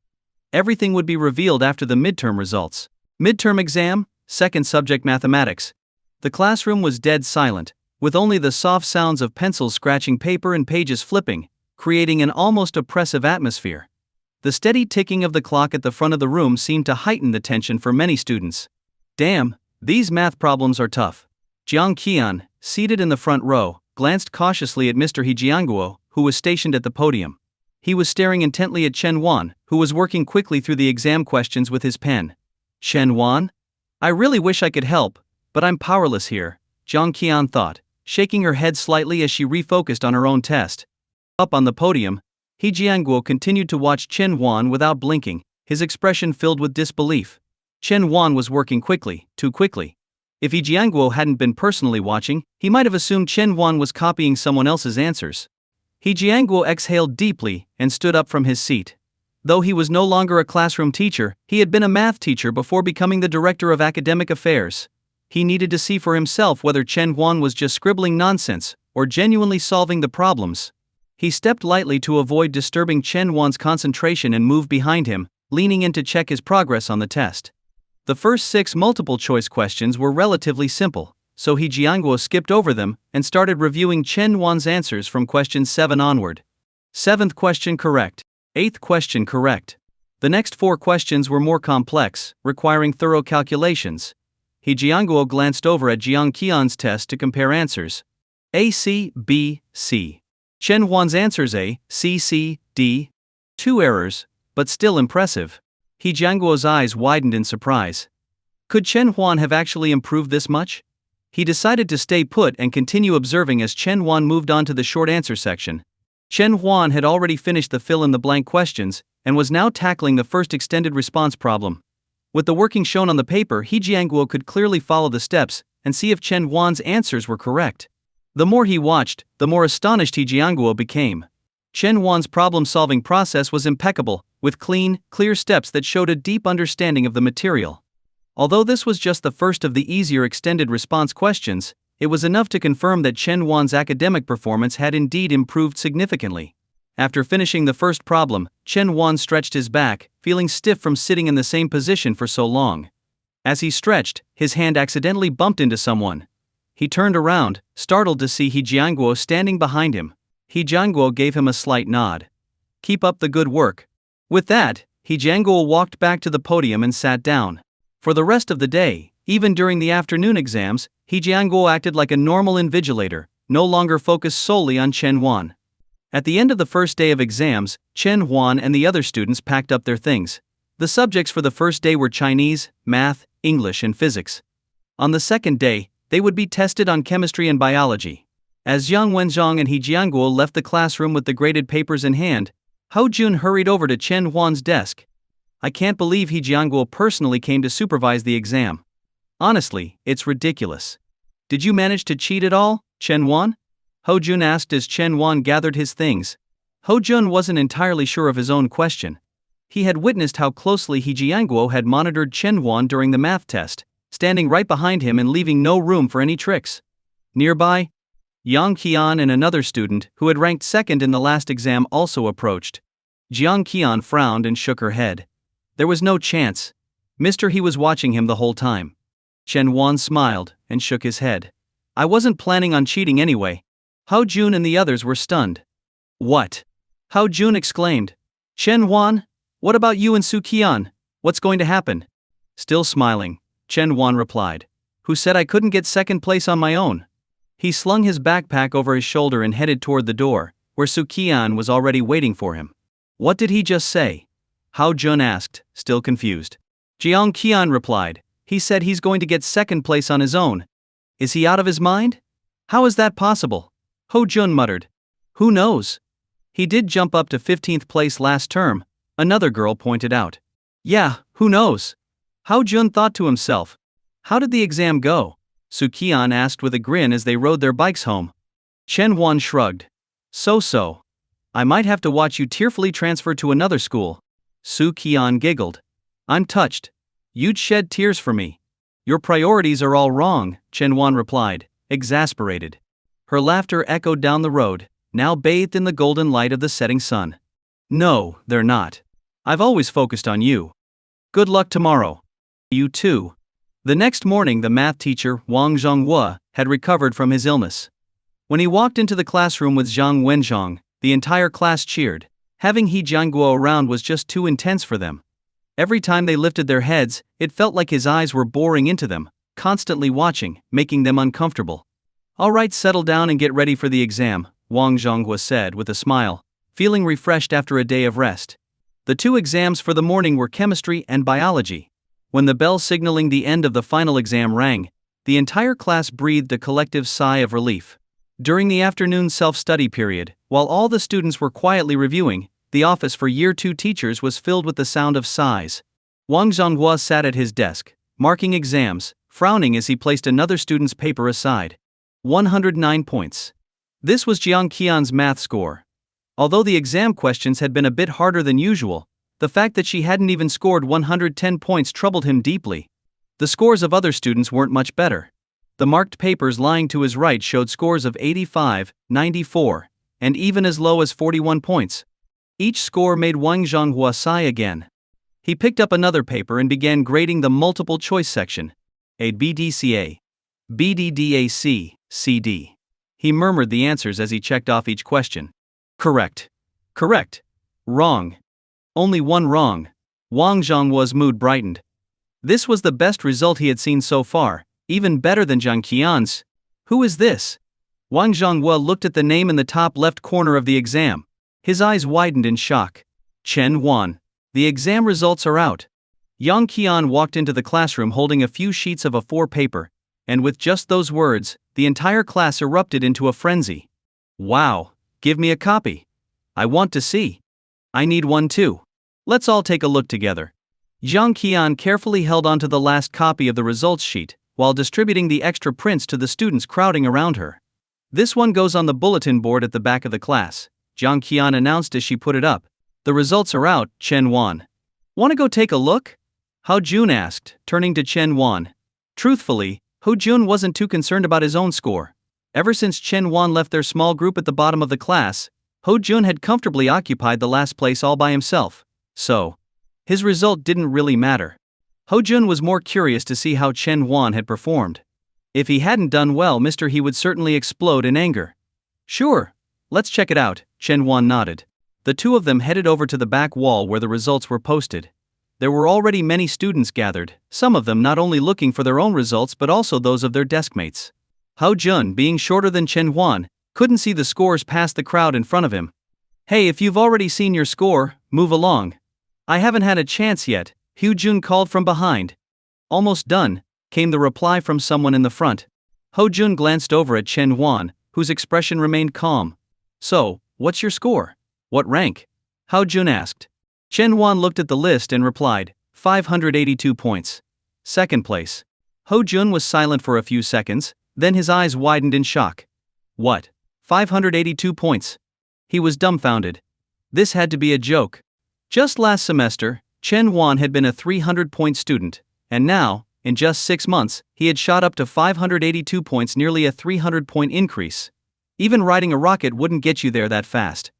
Speaker 1: Everything would be revealed after the midterm results. Midterm exam, second subject mathematics. The classroom was dead silent, with only the soft sounds of pencils scratching paper and pages flipping, creating an almost oppressive atmosphere. The steady ticking of the clock at the front of the room seemed to heighten the tension for many students. Damn, these math problems are tough. Jiang Qian, seated in the front row, glanced cautiously at Mr. He Jianguo, who was stationed at the podium. He was staring intently at Chen Wan, who was working quickly through the exam questions with his pen. Chen Wan? I really wish I could help, but I'm powerless here, Jiang Qian thought, shaking her head slightly as she refocused on her own test. Up on the podium, He Jianguo continued to watch Chen Wan without blinking, his expression filled with disbelief. Chen Wan was working quickly, too quickly. If He Jianguo hadn't been personally watching, he might have assumed Chen Wan was copying someone else's answers. He Jianguo exhaled deeply and stood up from his seat. Though he was no longer a classroom teacher, he had been a math teacher before becoming the director of academic affairs. He needed to see for himself whether Chen Wan was just scribbling nonsense or genuinely solving the problems. He stepped lightly to avoid disturbing Chen Wan's concentration and moved behind him, leaning in to check his progress on the test. The first 6 multiple-choice questions were relatively simple, so He Jianguo skipped over them and started reviewing Chen Wan's answers from question 7 onward. 7th question correct. 8th question correct. The next 4 questions were more complex, requiring thorough calculations. He Jianguo glanced over at Jiang Qian's test to compare answers. A, C, B, C. Chen Wan's answers A, C, C, D. 2 errors, but still impressive. He Jianguo's eyes widened in surprise. Could Chen Wan have actually improved this much? He decided to stay put and continue observing as Chen Wan moved on to the short answer section. Chen Wan had already finished the fill-in-the-blank questions and was now tackling the first extended response problem. With the working shown on the paper, He Jianguo could clearly follow the steps and see if Chen Wan's answers were correct. The more he watched, the more astonished He Jianguo became. Chen Wan's problem-solving process was impeccable, with clean, clear steps that showed a deep understanding of the material. Although this was just the first of the easier extended response questions, it was enough to confirm that Chen Wan's academic performance had indeed improved significantly. After finishing the first problem, Chen Wan stretched his back, feeling stiff from sitting in the same position for so long. As he stretched, his hand accidentally bumped into someone. He turned around, startled to see He Jianguo standing behind him. He Jianguo gave him a slight nod. Keep up the good work. With that, He Jianguo walked back to the podium and sat down. For the rest of the day, even during the afternoon exams, He Jianguo acted like a normal invigilator, no longer focused solely on Chen Wan. At the end of the first day of exams, Chen Wan and the other students packed up their things. The subjects for the first day were Chinese, math, English and physics. On the second day, they would be tested on chemistry and biology. As Yang Wenzhong and He Jianguo left the classroom with the graded papers in hand, Hao Jun hurried over to Chen Wan's desk. I can't believe He Jianguo personally came to supervise the exam. Honestly, it's ridiculous. Did you manage to cheat at all, Chen Wan? Hao Jun asked as Chen Wan gathered his things. Hao Jun wasn't entirely sure of his own question. He had witnessed how closely He Jianguo had monitored Chen Wan during the math test, standing right behind him and leaving no room for any tricks. Nearby, Yang Qian and another student, who had ranked second in the last exam, also approached. Jiang Qian frowned and shook her head. There was no chance. Mr. He was watching him the whole time. Chen Wan smiled and shook his head. I wasn't planning on cheating anyway. Hao Jun and the others were stunned. What? Hao Jun exclaimed. Chen Wan? What about you and Su Qian? What's going to happen? Still smiling, Chen Wan replied. Who said I couldn't get second place on my own? He slung his backpack over his shoulder and headed toward the door, where Su Qian was already waiting for him. What did he just say? Hao Jun asked, still confused. Jiang Qian replied. He said he's going to get second place on his own. Is he out of his mind? How is that possible? Hao Jun muttered. Who knows? He did jump up to 15th place last term, another girl pointed out. Yeah, who knows? Hao Jun thought to himself. How did the exam go? Su Qian asked with a grin as they rode their bikes home. Chen Huan shrugged. So. I might have to watch you tearfully transfer to another school. Su Qian giggled. I'm touched. You'd shed tears for me. Your priorities are all wrong, Chen Huan replied, exasperated. Her laughter echoed down the road, now bathed in the golden light of the setting sun. No, they're not. I've always focused on you. Good luck tomorrow. You too. The next morning, the math teacher, Wang Zhonghua, had recovered from his illness. When he walked into the classroom with Zhang Wenzhong, the entire class cheered. Having He Jianguo around was just too intense for them. Every time they lifted their heads, it felt like his eyes were boring into them, constantly watching, making them uncomfortable. All right, settle down and get ready for the exam, Wang Zhonghua said with a smile, feeling refreshed after a day of rest. The two exams for the morning were chemistry and biology. When the bell signaling the end of the final exam rang, the entire class breathed a collective sigh of relief. During the afternoon self-study period, while all the students were quietly reviewing, the office for Year 2 teachers was filled with the sound of sighs. Wang Zhonghua sat at his desk, marking exams, frowning as he placed another student's paper aside. 109 points. This was Jiang Qian's math score. Although the exam questions had been a bit harder than usual, the fact that she hadn't even scored 110 points troubled him deeply. The scores of other students weren't much better. The marked papers lying to his right showed scores of 85, 94, and even as low as 41 points. Each score made Wang Zhonghua sigh again. He picked up another paper and began grading the multiple choice section. A BDCA. BDDAC, CD. He murmured the answers as he checked off each question. Correct. Correct. Wrong. Only one wrong. Wang Zhonghua's mood brightened. This was the best result he had seen so far, even better than Jiang Qian's. Who is this? Wang Zhonghua looked at the name in the top left corner of the exam. His eyes widened in shock. Chen Huan. The exam results are out. Yang Qian walked into the classroom holding a few sheets of A4 paper, and with just those words, the entire class erupted into a frenzy. Wow, give me a copy. I want to see. I need one too. Let's all take a look together. Jiang Qian carefully held onto the last copy of the results sheet, while distributing the extra prints to the students crowding around her. This one goes on the bulletin board at the back of the class, Jiang Qian announced as she put it up. The results are out, Chen Huan. Want to go take a look? Hao Jun asked, turning to Chen Huan. Truthfully, Hao Jun wasn't too concerned about his own score. Ever since Chen Huan left their small group at the bottom of the class, Hao Jun had comfortably occupied the last place all by himself. So, his result didn't really matter. Hao Jun was more curious to see how Chen Huan had performed. If he hadn't done well, He would certainly explode in anger. Sure, let's check it out, Chen Huan nodded. The two of them headed over to the back wall where the results were posted. There were already many students gathered, some of them not only looking for their own results but also those of their deskmates. Hao Jun, being shorter than Chen Huan, couldn't see the scores past the crowd in front of him. Hey, if you've already seen your score, move along. I haven't had a chance yet, Hao Jun called from behind. Almost done, came the reply from someone in the front. Hao Jun glanced over at Chen Huan, whose expression remained calm. So, what's your score? What rank? Hao Jun asked. Chen Huan looked at the list and replied, 582 points. Second place. Hao Jun was silent for a few seconds, then his eyes widened in shock. What? 582 points? He was dumbfounded. This had to be a joke. Just last semester, Chen Huan had been a 300-point student, and now, in just 6 months, he had shot up to 582 points, nearly a 300-point increase. Even riding a rocket wouldn't get you there that fast.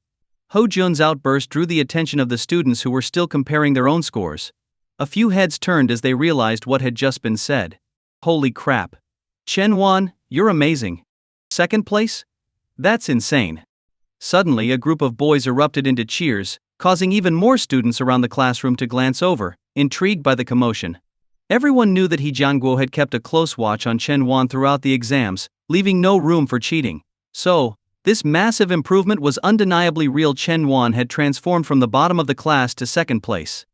Speaker 1: Hao Jun's outburst drew the attention of the students who were still comparing their own scores. A few heads turned as they realized what had just been said. Holy crap. Chen Huan, you're amazing. Second place? That's insane. Suddenly, a group of boys erupted into cheers, causing even more students around the classroom to glance over, intrigued by the commotion. Everyone knew that He Jianguo had kept a close watch on Chen Huan throughout the exams, leaving no room for cheating. So, this massive improvement was undeniably real. Chen Huan had transformed from the bottom of the class to second place.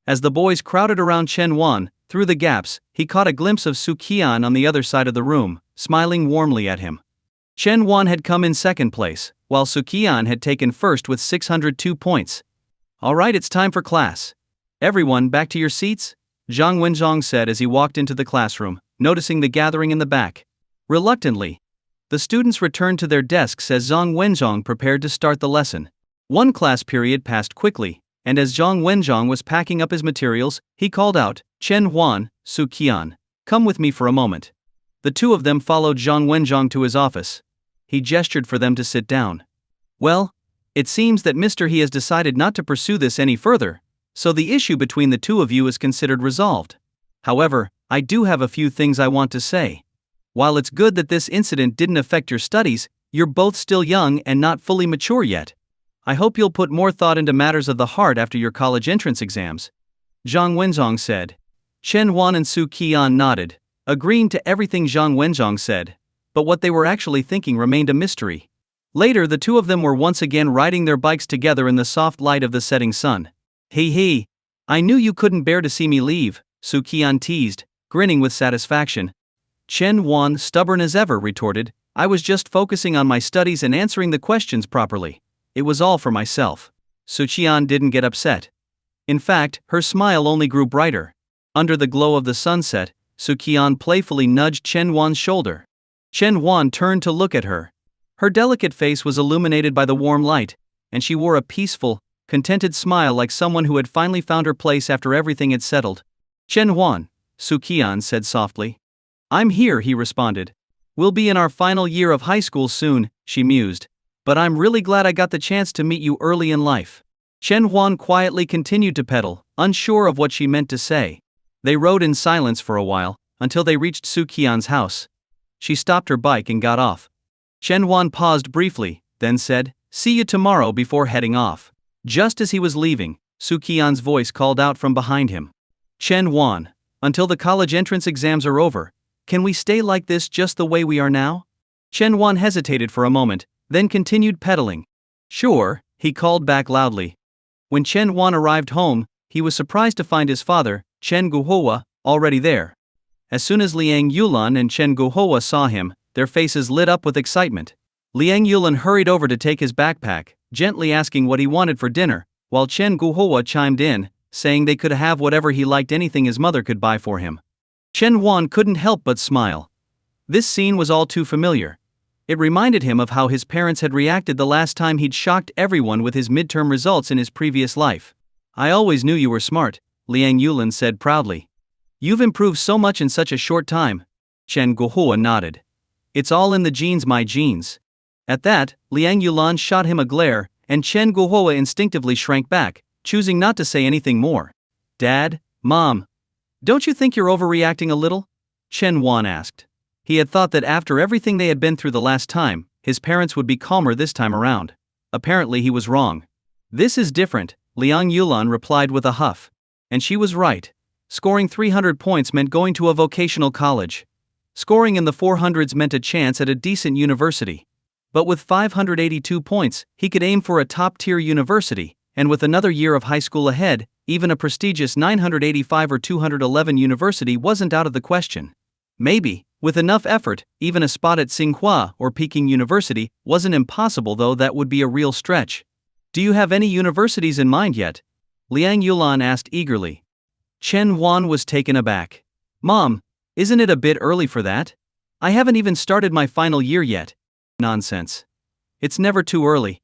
Speaker 1: As the boys crowded around Chen Huan, through the gaps, he caught a glimpse of Su Qian on the other side of the room, smiling warmly at him. Chen Huan had come in second place, while Su Qian had taken first with 602 points. Alright, it's time for class. Everyone, back to your seats? Zhang Wenzhong said as he walked into the classroom, noticing the gathering in the back. Reluctantly, the students returned to their desks as Zhang Wenzhong prepared to start the lesson. One class period passed quickly, and as Zhang Wenzhong was packing up his materials, he called out, "Chen Huan, Su Qian, come with me for a moment." The two of them followed Zhang Wenzhong to his office. He gestured for them to sit down. Well, it seems that Mr. He has decided not to pursue this any further, so the issue between the two of you is considered resolved. However, I do have a few things I want to say. While it's good that this incident didn't affect your studies, you're both still young and not fully mature yet. I hope you'll put more thought into matters of the heart after your college entrance exams. Zhang Wenzhong said. Chen Huan and Su Qian nodded, agreeing to everything Zhang Wenzhong said, but what they were actually thinking remained a mystery. Later, the two of them were once again riding their bikes together in the soft light of the setting sun. Hey, I knew you couldn't bear to see me leave, Su Qian teased, grinning with satisfaction. Chen Huan, stubborn as ever, retorted, I was just focusing on my studies and answering the questions properly. It was all for myself. Su Qian didn't get upset. In fact, her smile only grew brighter. Under the glow of the sunset, Su Qian playfully nudged Chen Huan's shoulder. Chen Huan turned to look at her. Her delicate face was illuminated by the warm light, and she wore a peaceful, contented smile like someone who had finally found her place after everything had settled. Chen Huan, Su Qian said softly. I'm here, he responded. We'll be in our final year of high school soon, she mused. But I'm really glad I got the chance to meet you early in life. Chen Huan quietly continued to pedal, unsure of what she meant to say. They rode in silence for a while, until they reached Su Qian's house. She stopped her bike and got off. Chen Huan paused briefly, then said, See you tomorrow before heading off. Just as he was leaving, Su Qian's voice called out from behind him. Chen Huan, until the college entrance exams are over, can we stay like this just the way we are now? Chen Huan hesitated for a moment, then continued pedaling. Sure, he called back loudly. When Chen Huan arrived home, he was surprised to find his father, Chen Guohua, already there. As soon as Liang Yulan and Chen Guohua saw him, their faces lit up with excitement. Liang Yulan hurried over to take his backpack, gently asking what he wanted for dinner, while Chen Guohua chimed in, saying they could have whatever he liked, anything his mother could buy for him. Chen Huan couldn't help but smile. This scene was all too familiar. It reminded him of how his parents had reacted the last time he'd shocked everyone with his midterm results in his previous life. I always knew you were smart, Liang Yulan said proudly. You've improved so much in such a short time. Chen Guohua nodded. It's all in the genes, my genes. At that, Liang Yulan shot him a glare, and Chen Guohua instinctively shrank back, choosing not to say anything more. Dad, Mom, don't you think you're overreacting a little? Chen Huan asked. He had thought that after everything they had been through the last time, his parents would be calmer this time around. Apparently he was wrong. This is different, Liang Yulan replied with a huff. And she was right. Scoring 300 points meant going to a vocational college. Scoring in the 400s meant a chance at a decent university. But with 582 points, he could aim for a top-tier university, and with another year of high school ahead, even a prestigious 985 or 211 university wasn't out of the question. Maybe, with enough effort, even a spot at Tsinghua or Peking University wasn't impossible, though that would be a real stretch. Do you have any universities in mind yet? Liang Yulan asked eagerly. Chen Huan was taken aback. Mom, isn't it a bit early for that? I haven't even started my final year yet. Nonsense. It's never too early.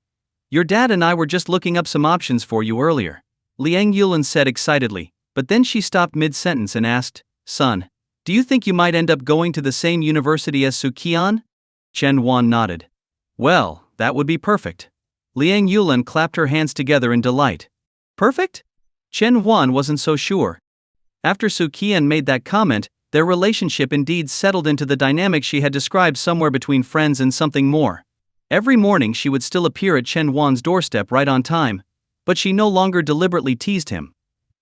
Speaker 1: Your dad and I were just looking up some options for you earlier, Liang Yulan said excitedly, but then she stopped mid-sentence and asked, Son, do you think you might end up going to the same university as Su Qian? Chen Huan nodded. Well, that would be perfect. Liang Yulan clapped her hands together in delight. Perfect? Chen Huan wasn't so sure. After Su Qian made that comment, their relationship indeed settled into the dynamic she had described, somewhere between friends and something more. Every morning she would still appear at Chen Huan's doorstep right on time, but she no longer deliberately teased him.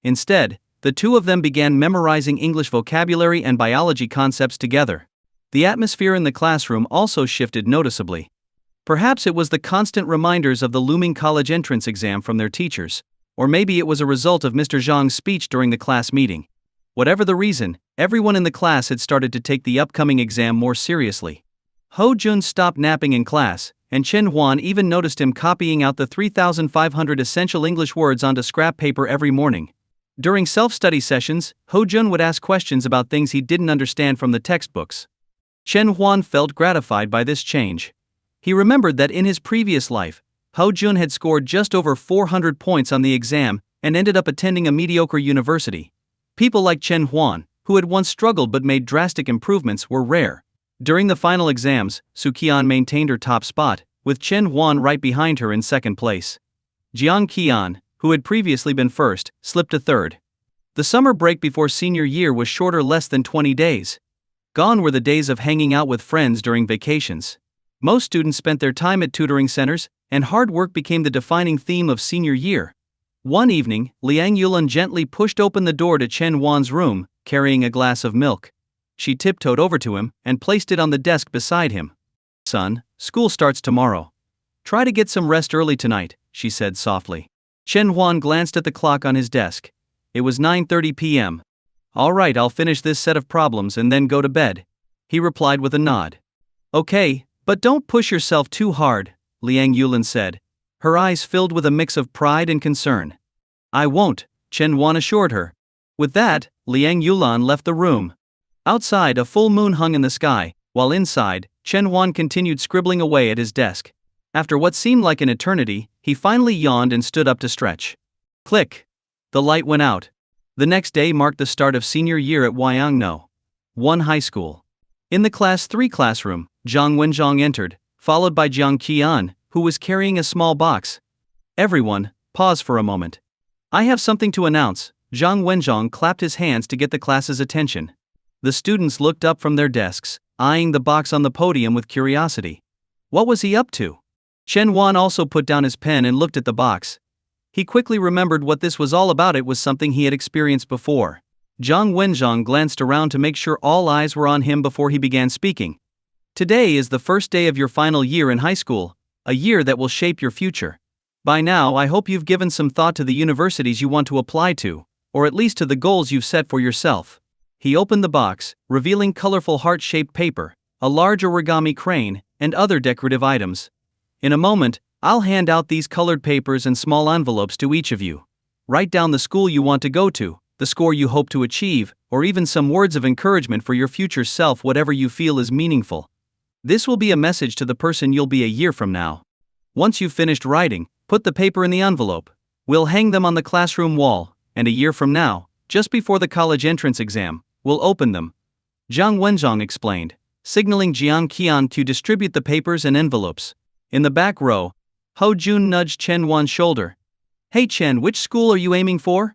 Speaker 1: Instead, the two of them began memorizing English vocabulary and biology concepts together. The atmosphere in the classroom also shifted noticeably. Perhaps it was the constant reminders of the looming college entrance exam from their teachers, or maybe it was a result of Mr. Zhang's speech during the class meeting. Whatever the reason, everyone in the class had started to take the upcoming exam more seriously. Ho Jun stopped napping in class, and Chen Huan even noticed him copying out the 3,500 essential English words onto scrap paper every morning. During self-study sessions, Ho Jun would ask questions about things he didn't understand from the textbooks. Chen Huan felt gratified by this change. He remembered that in his previous life, Ho Jun had scored just over 400 points on the exam and ended up attending a mediocre university. People like Chen Huan, who had once struggled but made drastic improvements, were rare. During the final exams, Su Qian maintained her top spot, with Chen Huan right behind her in second place. Jiang Qian, who had previously been first, slipped to third. The summer break before senior year was shorter, less than 20 days. Gone were the days of hanging out with friends during vacations. Most students spent their time at tutoring centers, and hard work became the defining theme of senior year. One evening, Liang Yulan gently pushed open the door to Chen Huan's room, carrying a glass of milk. She tiptoed over to him and placed it on the desk beside him. "Son, school starts tomorrow. Try to get some rest early tonight," she said softly. Chen Huan glanced at the clock on his desk. It was 9:30 p.m. "All right, I'll finish this set of problems and then go to bed," he replied with a nod. "Okay, but don't push yourself too hard," Liang Yulan said, her eyes filled with a mix of pride and concern. "I won't," Chen Huan assured her. With that, Liang Yulan left the room. Outside, a full moon hung in the sky, while inside, Chen Huan continued scribbling away at his desk. After what seemed like an eternity, he finally yawned and stood up to stretch. Click! The light went out. The next day marked the start of senior year at Wyangno 1 High School. In the Class 3 classroom, Zhang Wenzhong entered, followed by Jiang Qian, who was carrying a small box. "Everyone, pause for a moment. I have something to announce." Zhang Wenzhong clapped his hands to get the class's attention. The students looked up from their desks, eyeing the box on the podium with curiosity. What was he up to? Chen Huan also put down his pen and looked at the box. He quickly remembered what this was all about. It was something he had experienced before. Zhang Wenzhong glanced around to make sure all eyes were on him before he began speaking. "Today is the first day of your final year in high school, a year that will shape your future. By now, I hope you've given some thought to the universities you want to apply to, or at least to the goals you've set for yourself." He opened the box, revealing colorful heart-shaped paper, a large origami crane, and other decorative items. "In a moment, I'll hand out these colored papers and small envelopes to each of you. Write down the school you want to go to, the score you hope to achieve, or even some words of encouragement for your future self, whatever you feel is meaningful. This will be a message to the person you'll be a year from now. Once you've finished writing, put the paper in the envelope. We'll hang them on the classroom wall, and a year from now, just before the college entrance exam, we'll open them," Zhang Wenzhong explained, signaling Jiang Qian to distribute the papers and envelopes. In the back row, Ho Jun nudged Chen Huan's shoulder. "Hey Chen, which school are you aiming for?"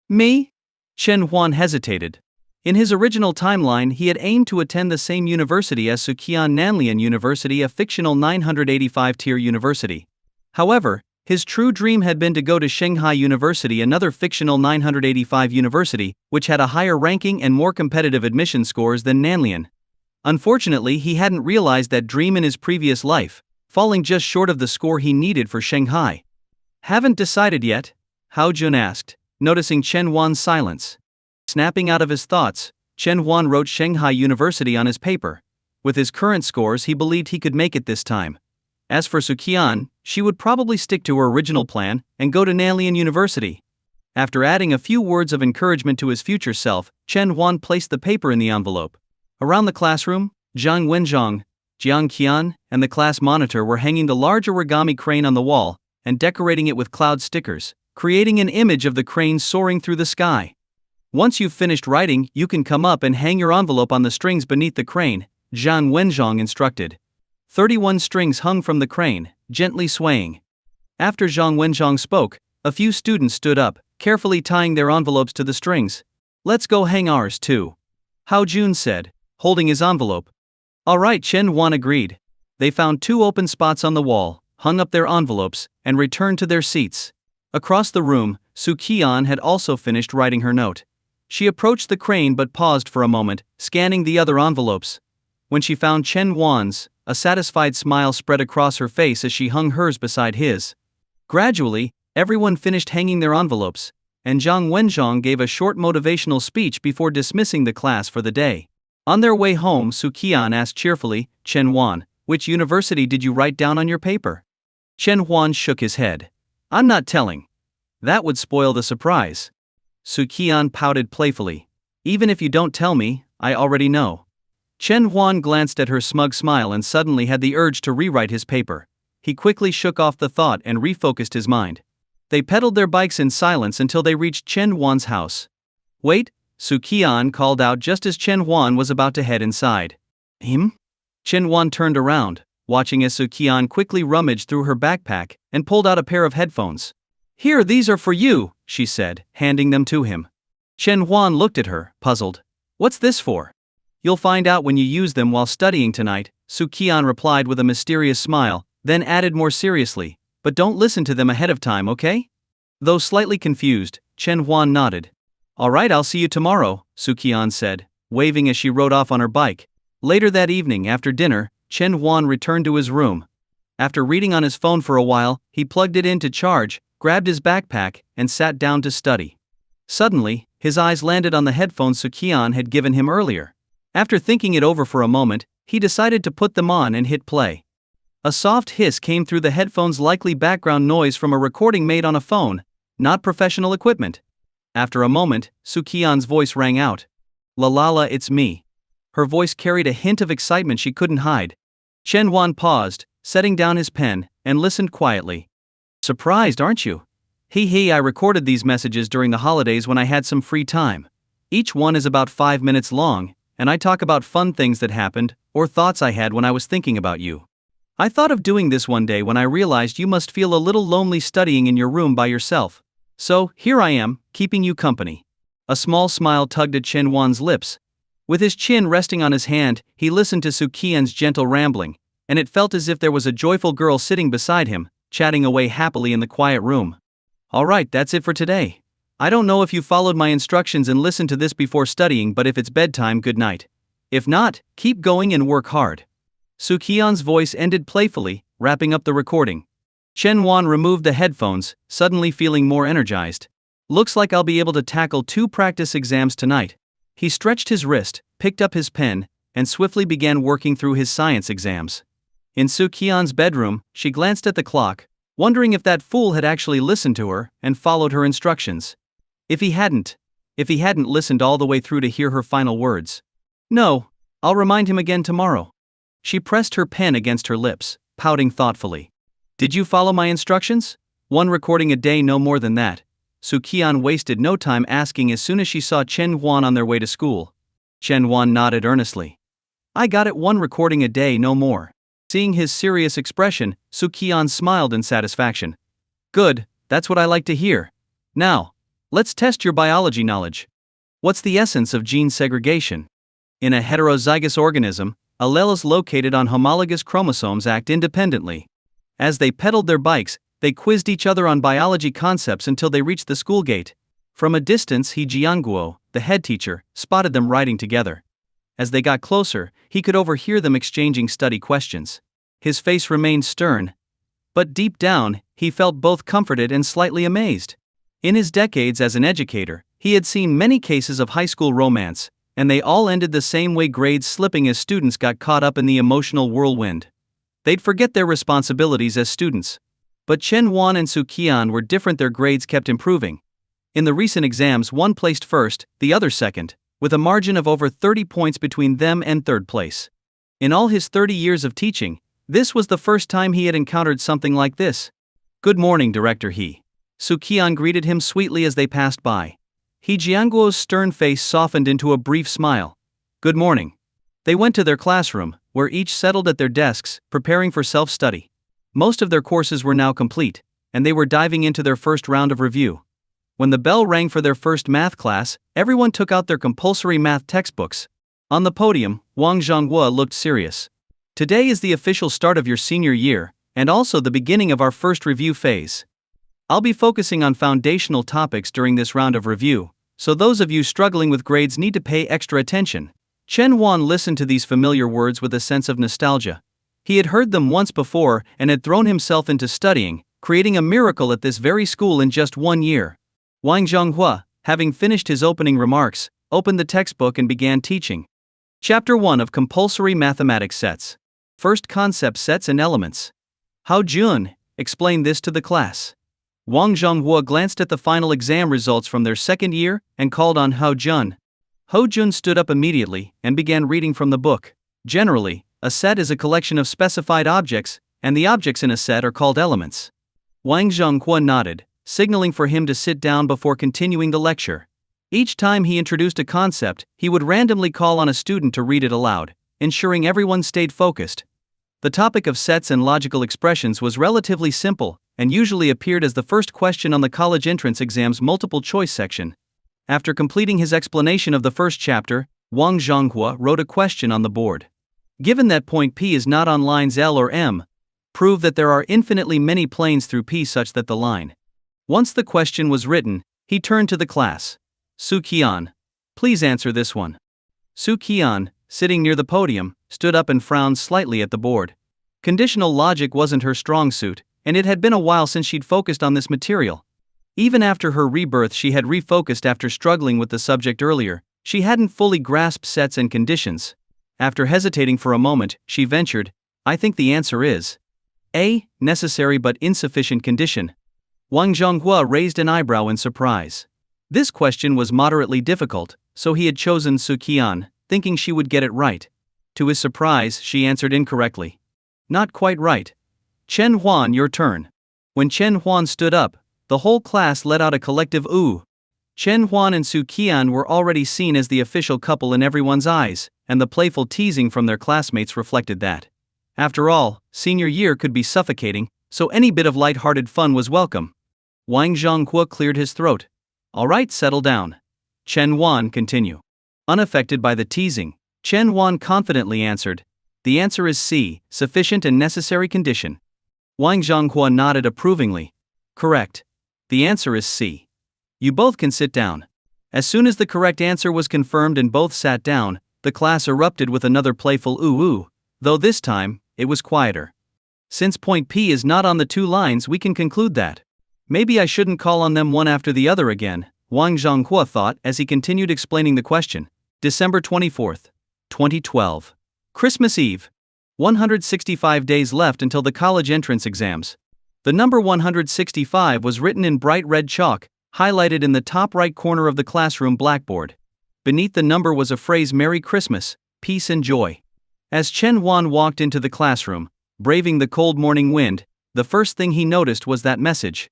Speaker 1: "Me?" Chen Huan hesitated. In his original timeline, he had aimed to attend the same university as Su Qian Nanlian University, a fictional 985-tier university. However, his true dream had been to go to Shanghai University, another fictional 985 university, which had a higher ranking and more competitive admission scores than Nanlian. Unfortunately, he hadn't realized that dream in his previous life, falling just short of the score he needed for Shanghai. "Haven't decided yet?" Hao Jun asked, noticing Chen Huan's silence. Snapping out of his thoughts, Chen Huan wrote Shanghai University on his paper. With his current scores, he believed he could make it this time. As for Su Qian, she would probably stick to her original plan and go to Nanlian University. After adding a few words of encouragement to his future self, Chen Huan placed the paper in the envelope. Around the classroom, Zhang Wenzhong, Jiang Qian, and the class monitor were hanging the large origami crane on the wall and decorating it with cloud stickers, creating an image of the crane soaring through the sky. "Once you've finished writing, you can come up and hang your envelope on the strings beneath the crane," Zhang Wenzhong instructed. 31 strings hung from the crane, gently swaying. After Zhang Wenzhong spoke, a few students stood up, carefully tying their envelopes to the strings. "Let's go hang ours too," Hao Jun said, holding his envelope. "All right," Chen Huan agreed. They found 2 open spots on the wall, hung up their envelopes, and returned to their seats. Across the room, Su Qian had also finished writing her note. She approached the crane but paused for a moment, scanning the other envelopes. When she found Chen Huan's, a satisfied smile spread across her face as she hung hers beside his. Gradually, everyone finished hanging their envelopes, and Zhang Wenzhong gave a short motivational speech before dismissing the class for the day. On their way home, Su Qian asked cheerfully, "Chen Huan, Which university did you write down on your paper? Chen Huan shook his head. I'm not telling. That would spoil the surprise. Su Qian pouted playfully. Even if you don't tell me, I already know. Chen Huan glanced at her smug smile and suddenly had the urge to rewrite his paper. He quickly shook off the thought and refocused his mind. They pedaled their bikes in silence until they reached Chen Huan's house. Wait, Su Qian called out just as Chen Huan was about to head inside. Him? Chen Huan turned around, watching as Su Qian quickly rummaged through her backpack and pulled out a pair of headphones. Here, these are for you, she said, handing them to him. Chen Huan looked at her, puzzled. What's this for? You'll find out when you use them while studying tonight, Su Qian replied with a mysterious smile, then added more seriously, but don't listen to them ahead of time, okay? Though slightly confused, Chen Huan nodded. Alright, I'll see you tomorrow, Su Qian said, waving as she rode off on her bike. Later that evening, after dinner, Chen Huan returned to his room. After reading on his phone for a while, he plugged it in to charge, grabbed his backpack, and sat down to study. Suddenly, his eyes landed on the headphones Su Qian had given him earlier. After thinking it over for a moment, he decided to put them on and hit play. A soft hiss came through the headphones, likely background noise from a recording made on a phone, not professional equipment. After a moment, Su Qian's voice rang out. La la la, it's me. Her voice carried a hint of excitement she couldn't hide. Chen Huan paused, setting down his pen, and listened quietly. Surprised, aren't you? I recorded these messages during the holidays when I had some free time. Each one is about 5 minutes long, and I talk about fun things that happened, or thoughts I had when I was thinking about you. I thought of doing this one day when I realized you must feel a little lonely studying in your room by yourself. So, here I am, keeping you company. A small smile tugged at Chen Huan's lips. With his chin resting on his hand, he listened to Su Qian's gentle rambling, and it felt as if there was a joyful girl sitting beside him, chatting away happily in the quiet room. Alright, that's it for today. I don't know if you followed my instructions and listened to this before studying, but if it's bedtime, good night. If not, keep going and work hard. Su Qian's voice ended playfully, wrapping up the recording. Chen Huan removed the headphones, suddenly feeling more energized. Looks like I'll be able to tackle 2 practice exams tonight. He stretched his wrist, picked up his pen, and swiftly began working through his science exams. In Su Qian's bedroom, she glanced at the clock, wondering if that fool had actually listened to her and followed her instructions. If he hadn't listened all the way through to hear her final words. No, I'll remind him again tomorrow. She pressed her pen against her lips, pouting thoughtfully. Did you follow my instructions? 1 recording a day, no more than that. Su Qian wasted no time asking as soon as she saw Chen Huan on their way to school. Chen Huan nodded earnestly. I got it, 1 recording a day, no more. Seeing his serious expression, Su Qian smiled in satisfaction. Good, that's what I like to hear. Now, let's test your biology knowledge. What's the essence of gene segregation? In a heterozygous organism, alleles located on homologous chromosomes act independently. As they pedaled their bikes, they quizzed each other on biology concepts until they reached the school gate. From a distance, He Jianguo, the head teacher, spotted them writing together. As they got closer, he could overhear them exchanging study questions. His face remained stern, but deep down, he felt both comforted and slightly amazed. In his decades as an educator, he had seen many cases of high school romance, and they all ended the same way, grades slipping as students got caught up in the emotional whirlwind. They'd forget their responsibilities as students. But Chen Huan and Su Qian were different, their grades kept improving. In the recent exams, one placed first, the other second, with a margin of over 30 points between them and third place. In all his 30 years of teaching, this was the first time he had encountered something like this. Good morning, Director He. Su Qian greeted him sweetly as they passed by. He Jianguo's stern face softened into a brief smile. Good morning. They went to their classroom, where each settled at their desks, preparing for self-study. Most of their courses were now complete, and they were diving into their first round of review. When the bell rang for their first math class, everyone took out their compulsory math textbooks. On the podium, Wang Zhonghua looked serious. Today is the official start of your senior year, and also the beginning of our first review phase. I'll be focusing on foundational topics during this round of review, so those of you struggling with grades need to pay extra attention. Chen Huan listened to these familiar words with a sense of nostalgia. He had heard them once before and had thrown himself into studying, creating a miracle at this very school in just 1 year. Wang Zhonghua, having finished his opening remarks, opened the textbook and began teaching. Chapter 1 of Compulsory Mathematics Sets. First concept sets and elements. Hao Jun explained this to the class. Wang Zhonghua glanced at the final exam results from their second year and called on Hao Jun. Hao Jun stood up immediately and began reading from the book. Generally, a set is a collection of specified objects, and the objects in a set are called elements. Wang Zhonghua nodded, signaling for him to sit down before continuing the lecture. Each time he introduced a concept, he would randomly call on a student to read it aloud, ensuring everyone stayed focused. The topic of sets and logical expressions was relatively simple, and usually appeared as the first question on the college entrance exam's multiple choice section. After completing his explanation of the first chapter, Wang Zhonghua wrote a question on the board. Given that point P is not on lines L or M, prove that there are infinitely many planes through P such that the line. Once the question was written, he turned to the class. Su Qian, please answer this one. Su Qian, sitting near the podium, stood up and frowned slightly at the board. Conditional logic wasn't her strong suit, and it had been a while since she'd focused on this material. Even after her rebirth, she had refocused after struggling with the subject earlier. She hadn't fully grasped sets and conditions. After hesitating for a moment, she ventured, I think the answer is A. Necessary but insufficient condition. Wang Zhonghua raised an eyebrow in surprise. This question was moderately difficult, so he had chosen Su Qian, thinking she would get it right. To his surprise, she answered incorrectly. Not quite right. Chen Huan, your turn. When Chen Huan stood up, the whole class let out a collective ooh. Chen Huan and Su Qian were already seen as the official couple in everyone's eyes, and the playful teasing from their classmates reflected that. After all, senior year could be suffocating, so any bit of light-hearted fun was welcome. Wang Zhonghua cleared his throat. All right, settle down. Chen Huan, continue. Unaffected by the teasing, Chen Huan confidently answered. The answer is C, sufficient and necessary condition. Wang Zhonghua nodded approvingly. Correct. The answer is C. You both can sit down. As soon as the correct answer was confirmed and both sat down, the class erupted with another playful ooh ooh, though this time, it was quieter. Since point P is not on the two lines, we can conclude that. Maybe I shouldn't call on them one after the other again, Wang Zhonghua thought as he continued explaining the question. December 24th, 2012. Christmas Eve. 165 days left until the college entrance exams. The number 165 was written in bright red chalk, highlighted in the top right corner of the classroom blackboard. Beneath the number was a phrase Merry Christmas, peace and joy. As Chen Huan walked into the classroom, braving the cold morning wind, the first thing he noticed was that message.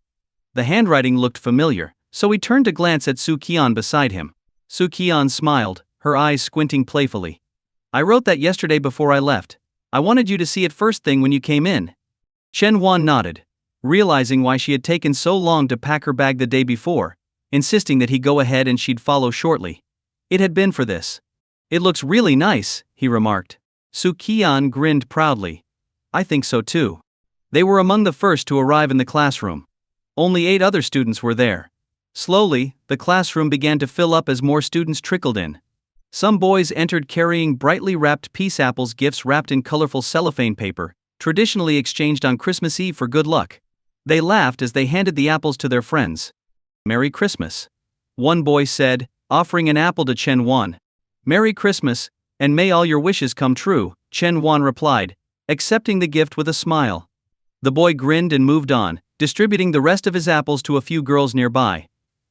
Speaker 1: The handwriting looked familiar, so he turned to glance at Su Qian beside him. Su Qian smiled, her eyes squinting playfully. I wrote that yesterday before I left. I wanted you to see it first thing when you came in. Chen Huan nodded, realizing why she had taken so long to pack her bag the day before, insisting that he go ahead and she'd follow shortly. It had been for this. It looks really nice, he remarked. Su Qian grinned proudly. I think so too. They were among the first to arrive in the classroom. Only 8 other students were there. Slowly, the classroom began to fill up as more students trickled in. Some boys entered carrying brightly wrapped peace apples, gifts wrapped in colorful cellophane paper, traditionally exchanged on Christmas Eve for good luck. They laughed as they handed the apples to their friends. Merry Christmas. One boy said, offering an apple to Chen Huan. Merry Christmas, and may all your wishes come true, Chen Huan replied, accepting the gift with a smile. The boy grinned and moved on, distributing the rest of his apples to a few girls nearby.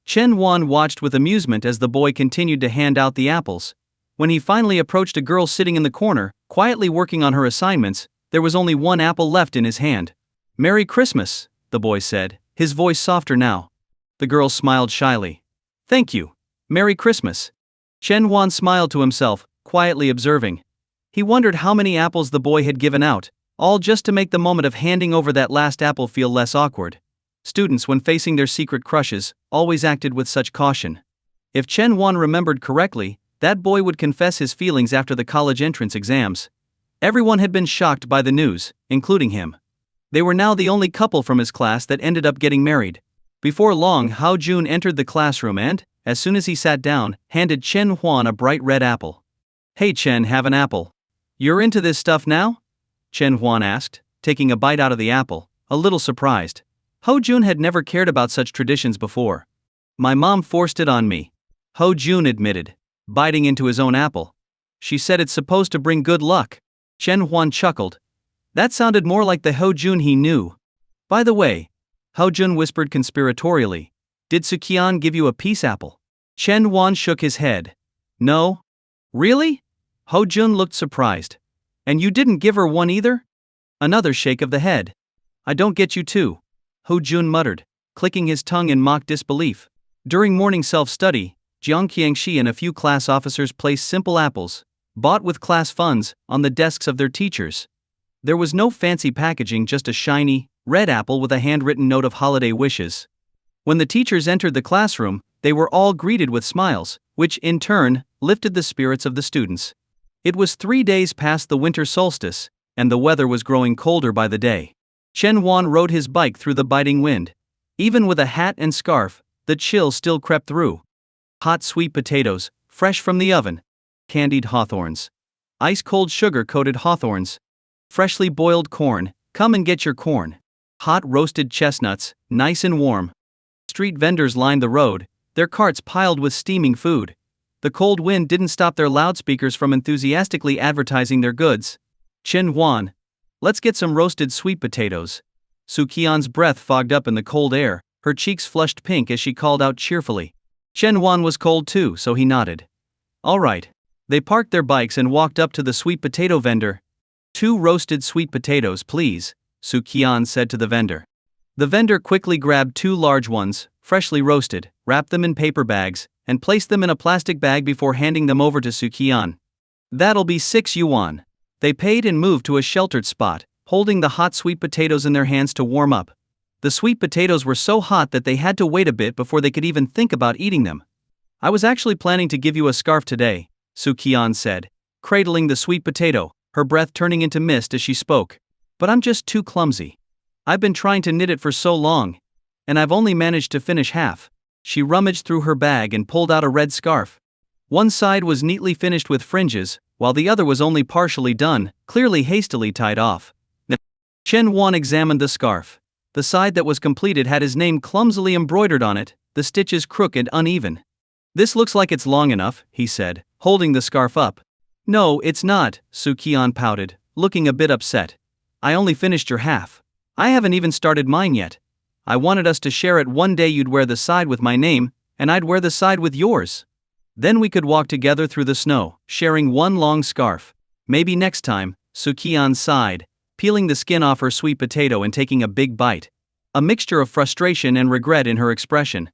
Speaker 1: Chen Huan watched with amusement as the boy continued to hand out the apples. When he finally approached a girl sitting in the corner, quietly working on her assignments, there was only one apple left in his hand. Merry Christmas, the boy said, his voice softer now. The girl smiled shyly. Thank you. Merry Christmas. Chen Huan smiled to himself, quietly observing. He wondered how many apples the boy had given out, all just to make the moment of handing over that last apple feel less awkward. Students, when facing their secret crushes, always acted with such caution. If Chen Huan remembered correctly, that boy would confess his feelings after the college entrance exams. Everyone had been shocked by the news, including him. They were now the only couple from his class that ended up getting married. Before long, Hao Jun entered the classroom and, as soon as he sat down, handed Chen Huan a bright red apple. Hey Chen, have an apple. You're into this stuff now? Chen Huan asked, taking a bite out of the apple, a little surprised. Hao Jun had never cared about such traditions before. My mom forced it on me, Hao Jun admitted, biting into his own apple. She said it's supposed to bring good luck. Chen Huan chuckled, That sounded more like the Ho-jun he knew. By the way, Ho-jun whispered conspiratorially, did Su Qian give you a peace apple? Chen Wan shook his head. No. Really? Ho-jun looked surprised. And you didn't give her one either? Another shake of the head. I don't get you too. Ho-jun muttered, clicking his tongue in mock disbelief. During morning self-study, Jiang Qiangxi and a few class officers placed simple apples, bought with class funds, on the desks of their teachers. There was no fancy packaging, just a shiny, red apple with a handwritten note of holiday wishes. When the teachers entered the classroom, they were all greeted with smiles, which, in turn, lifted the spirits of the students. It was 3 days past the winter solstice, and the weather was growing colder by the day. Chen Wan rode his bike through the biting wind. Even with a hat and scarf, the chill still crept through. Hot sweet potatoes, fresh from the oven. Candied hawthorns. Ice-cold sugar-coated hawthorns. Freshly boiled corn, come and get your corn. Hot roasted chestnuts, nice and warm. Street vendors lined the road, their carts piled with steaming food. The cold wind didn't stop their loudspeakers from enthusiastically advertising their goods. Chen Wan, let's get some roasted sweet potatoes. Su Qian's breath fogged up in the cold air, her cheeks flushed pink as she called out cheerfully. Chen Wan was cold too, so he nodded. All right. They parked their bikes and walked up to the sweet potato vendor. 2 roasted sweet potatoes, please, Su Qian said to the vendor. The vendor quickly grabbed 2 large ones, freshly roasted, wrapped them in paper bags, and placed them in a plastic bag before handing them over to Su Qian. That'll be 6 yuan. They paid and moved to a sheltered spot, holding the hot sweet potatoes in their hands to warm up. The sweet potatoes were so hot that they had to wait a bit before they could even think about eating them. I was actually planning to give you a scarf today, Su Qian said, cradling the sweet potato, her breath turning into mist as she spoke. But I'm just too clumsy. I've been trying to knit it for so long, and I've only managed to finish half. She rummaged through her bag and pulled out a red scarf. One side was neatly finished with fringes, while the other was only partially done, clearly hastily tied off. Chen Wan examined the scarf. The side that was completed had his name clumsily embroidered on it, the stitches crooked and uneven. This looks like it's long enough, he said, holding the scarf up. No, it's not, Su Qian pouted, looking a bit upset. I only finished your half. I haven't even started mine yet. I wanted us to share it. One day you'd wear the side with my name, and I'd wear the side with yours. Then we could walk together through the snow, sharing one long scarf. Maybe next time, Su Qian sighed, peeling the skin off her sweet potato and taking a big bite. A mixture of frustration and regret in her expression.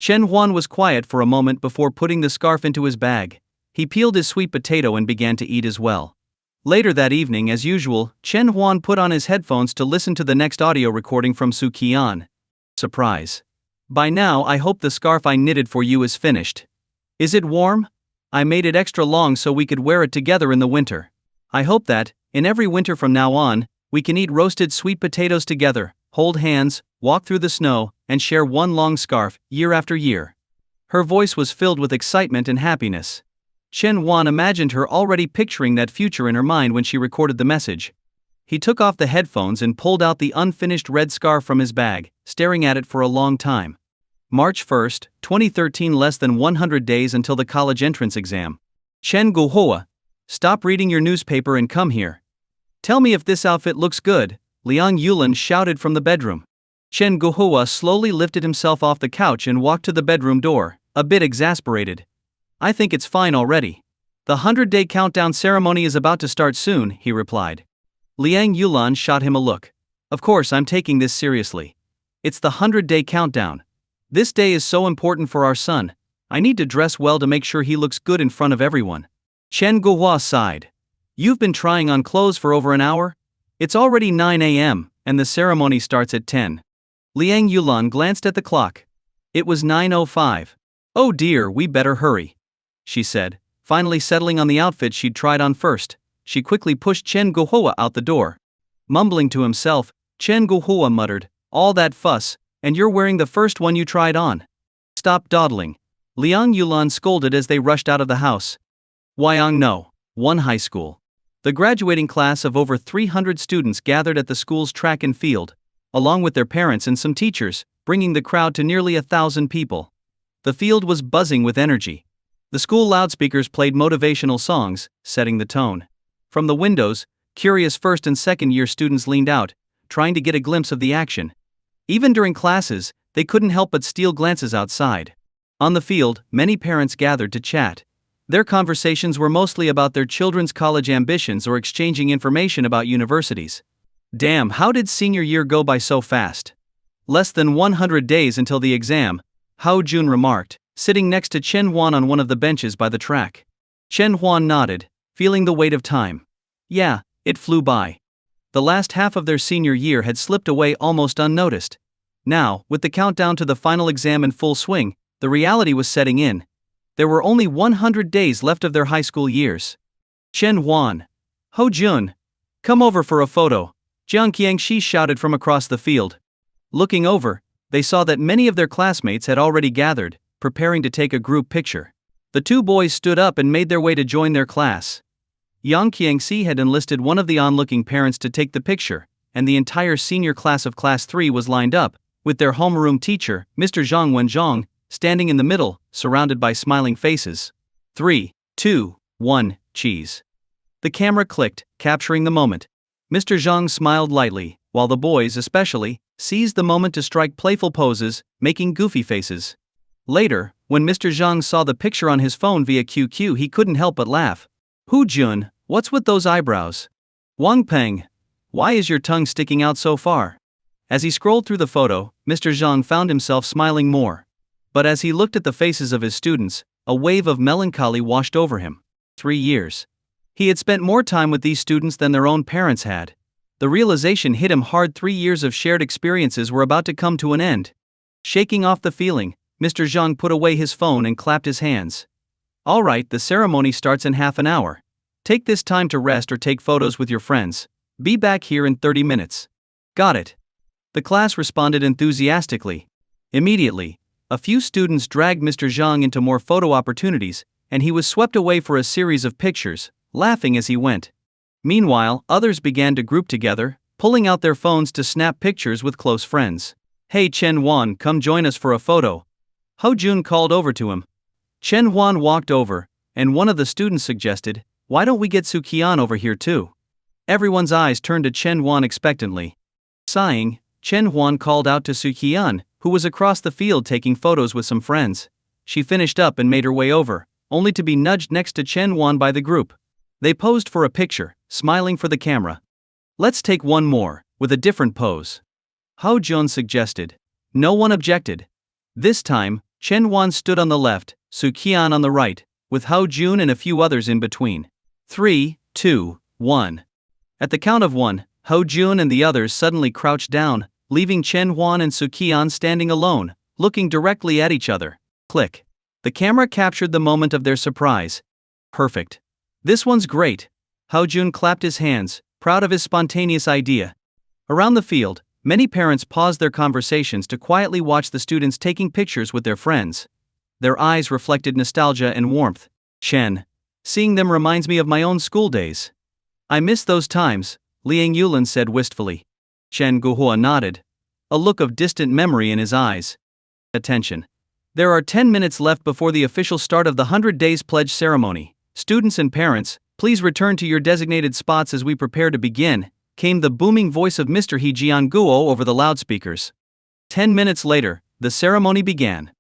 Speaker 1: Chen Huan was quiet for a moment before putting the scarf into his bag. He peeled his sweet potato and began to eat as well. Later that evening, as usual, Chen Huan put on his headphones to listen to the next audio recording from Su Qian. Surprise. By now I hope the scarf I knitted for you is finished. Is it warm? I made it extra long so we could wear it together in the winter. I hope that, in every winter from now on, we can eat roasted sweet potatoes together, hold hands, walk through the snow, and share one long scarf, year after year. Her voice was filled with excitement and happiness. Chen Huan imagined her already picturing that future in her mind when she recorded the message. He took off the headphones and pulled out the unfinished red scarf from his bag, staring at it for a long time. March 1, 2013. Less than 100 days until the college entrance exam. Chen Guohua, stop reading your newspaper and come here. Tell me if this outfit looks good, Liang Yulan shouted from the bedroom. Chen Guohua slowly lifted himself off the couch and walked to the bedroom door, a bit exasperated. I think it's fine already. The 100-day countdown ceremony is about to start soon, he replied. Liang Yulan shot him a look. Of course I'm taking this seriously. It's the 100-day countdown. This day is so important for our son. I need to dress well to make sure he looks good in front of everyone. Chen Guohua sighed. You've been trying on clothes for over an hour? It's already 9 a.m., and the ceremony starts at 10. Liang Yulan glanced at the clock. It was 9:05. Oh dear, we better hurry, she said, finally settling on the outfit she'd tried on first. She quickly pushed Chen Guohua out the door. Mumbling to himself, Chen Guohua muttered, all that fuss, and you're wearing the first one you tried on. Stop dawdling, Liang Yulan scolded as they rushed out of the house. Wyong No. 1 High School. The graduating class of over 300 students gathered at the school's track and field, along with their parents and some teachers, bringing the crowd to nearly 1,000 people. The field was buzzing with energy. The school loudspeakers played motivational songs, setting the tone. From the windows, Curious first and second year students leaned out, trying to get a glimpse of the action. Even during classes, they couldn't help but steal glances outside. On the field, many parents gathered to chat. Their conversations were mostly about their children's college ambitions or exchanging information about universities. Damn, how did senior year go by so fast? Less than 100 days until the exam, Hao Jun remarked, sitting next to Chen Huan on one of the benches by the track. Chen Huan nodded, feeling the weight of time. Yeah, it flew by. The last half of their senior year had slipped away almost unnoticed. Now, with the countdown to the final exam in full swing, the reality was setting in. There were only 100 days left of their high school years. Chen Huan. Ho Jun. Come over for a photo, Jiang Qiangxi shouted from across the field. Looking over, they saw that many of their classmates had already gathered, preparing to take a group picture. The two boys stood up and made their way to join their class. Yang Qiangxi had enlisted one of the onlooking parents to take the picture, and the entire senior class of Class 3 was lined up, with their homeroom teacher, Mr. Zhang Wenzhong, standing in the middle, surrounded by smiling faces. 3, 2, 1, cheese. The camera clicked, capturing the moment. Mr. Zhang smiled lightly, while the boys especially seized the moment to strike playful poses, making goofy faces. Later, when Mr. Zhang saw the picture on his phone via QQ, he couldn't help but laugh. Hu Jun, what's with those eyebrows? Wang Peng, why is your tongue sticking out so far? As he scrolled through the photo, Mr. Zhang found himself smiling more. But as he looked at the faces of his students, a wave of melancholy washed over him. 3 years. He had spent more time with these students than their own parents had. The realization hit him hard. 3 years of shared experiences were about to come to an end. Shaking off the feeling, Mr. Zhang put away his phone and clapped his hands. All right, the ceremony starts in half an hour. Take this time to rest or take photos with your friends. Be back here in 30 minutes. Got it. The class responded enthusiastically. Immediately, a few students dragged Mr. Zhang into more photo opportunities, and he was swept away for a series of pictures, laughing as he went. Meanwhile, others began to group together, pulling out their phones to snap pictures with close friends. Hey Chen Huan, come join us for a photo. Ho Jun called over to him. Chen Huan walked over, and one of the students suggested, why don't we get Su Qian over here too? Everyone's eyes turned to Chen Huan expectantly. Sighing, Chen Huan called out to Su Qian, who was across the field taking photos with some friends. She finished up and made her way over, only to be nudged next to Chen Huan by the group. They posed for a picture, smiling for the camera. Let's take one more, with a different pose. Hao Jun suggested. No one objected. This time, Chen Huan stood on the left, Su Qian on the right, with Hao Jun and a few others in between. 3, 2, 1. At the count of 1, Hao Jun and the others suddenly crouched down, leaving Chen Huan and Su Qian standing alone, looking directly at each other. Click. The camera captured the moment of their surprise. Perfect. This one's great. Hao Jun clapped his hands, proud of his spontaneous idea. Around the field, many parents paused their conversations to quietly watch the students taking pictures with their friends. Their eyes reflected nostalgia and warmth. Chen. Seeing them reminds me of my own school days. I miss those times, Liang Yulin said wistfully. Chen Guhua nodded, a look of distant memory in his eyes. Attention. There are 10 minutes left before the official start of the 100 Days Pledge ceremony. Students and parents, please return to your designated spots as we prepare to begin, came the booming voice of Mr. He Jianguo over the loudspeakers. 10 minutes later, the ceremony began.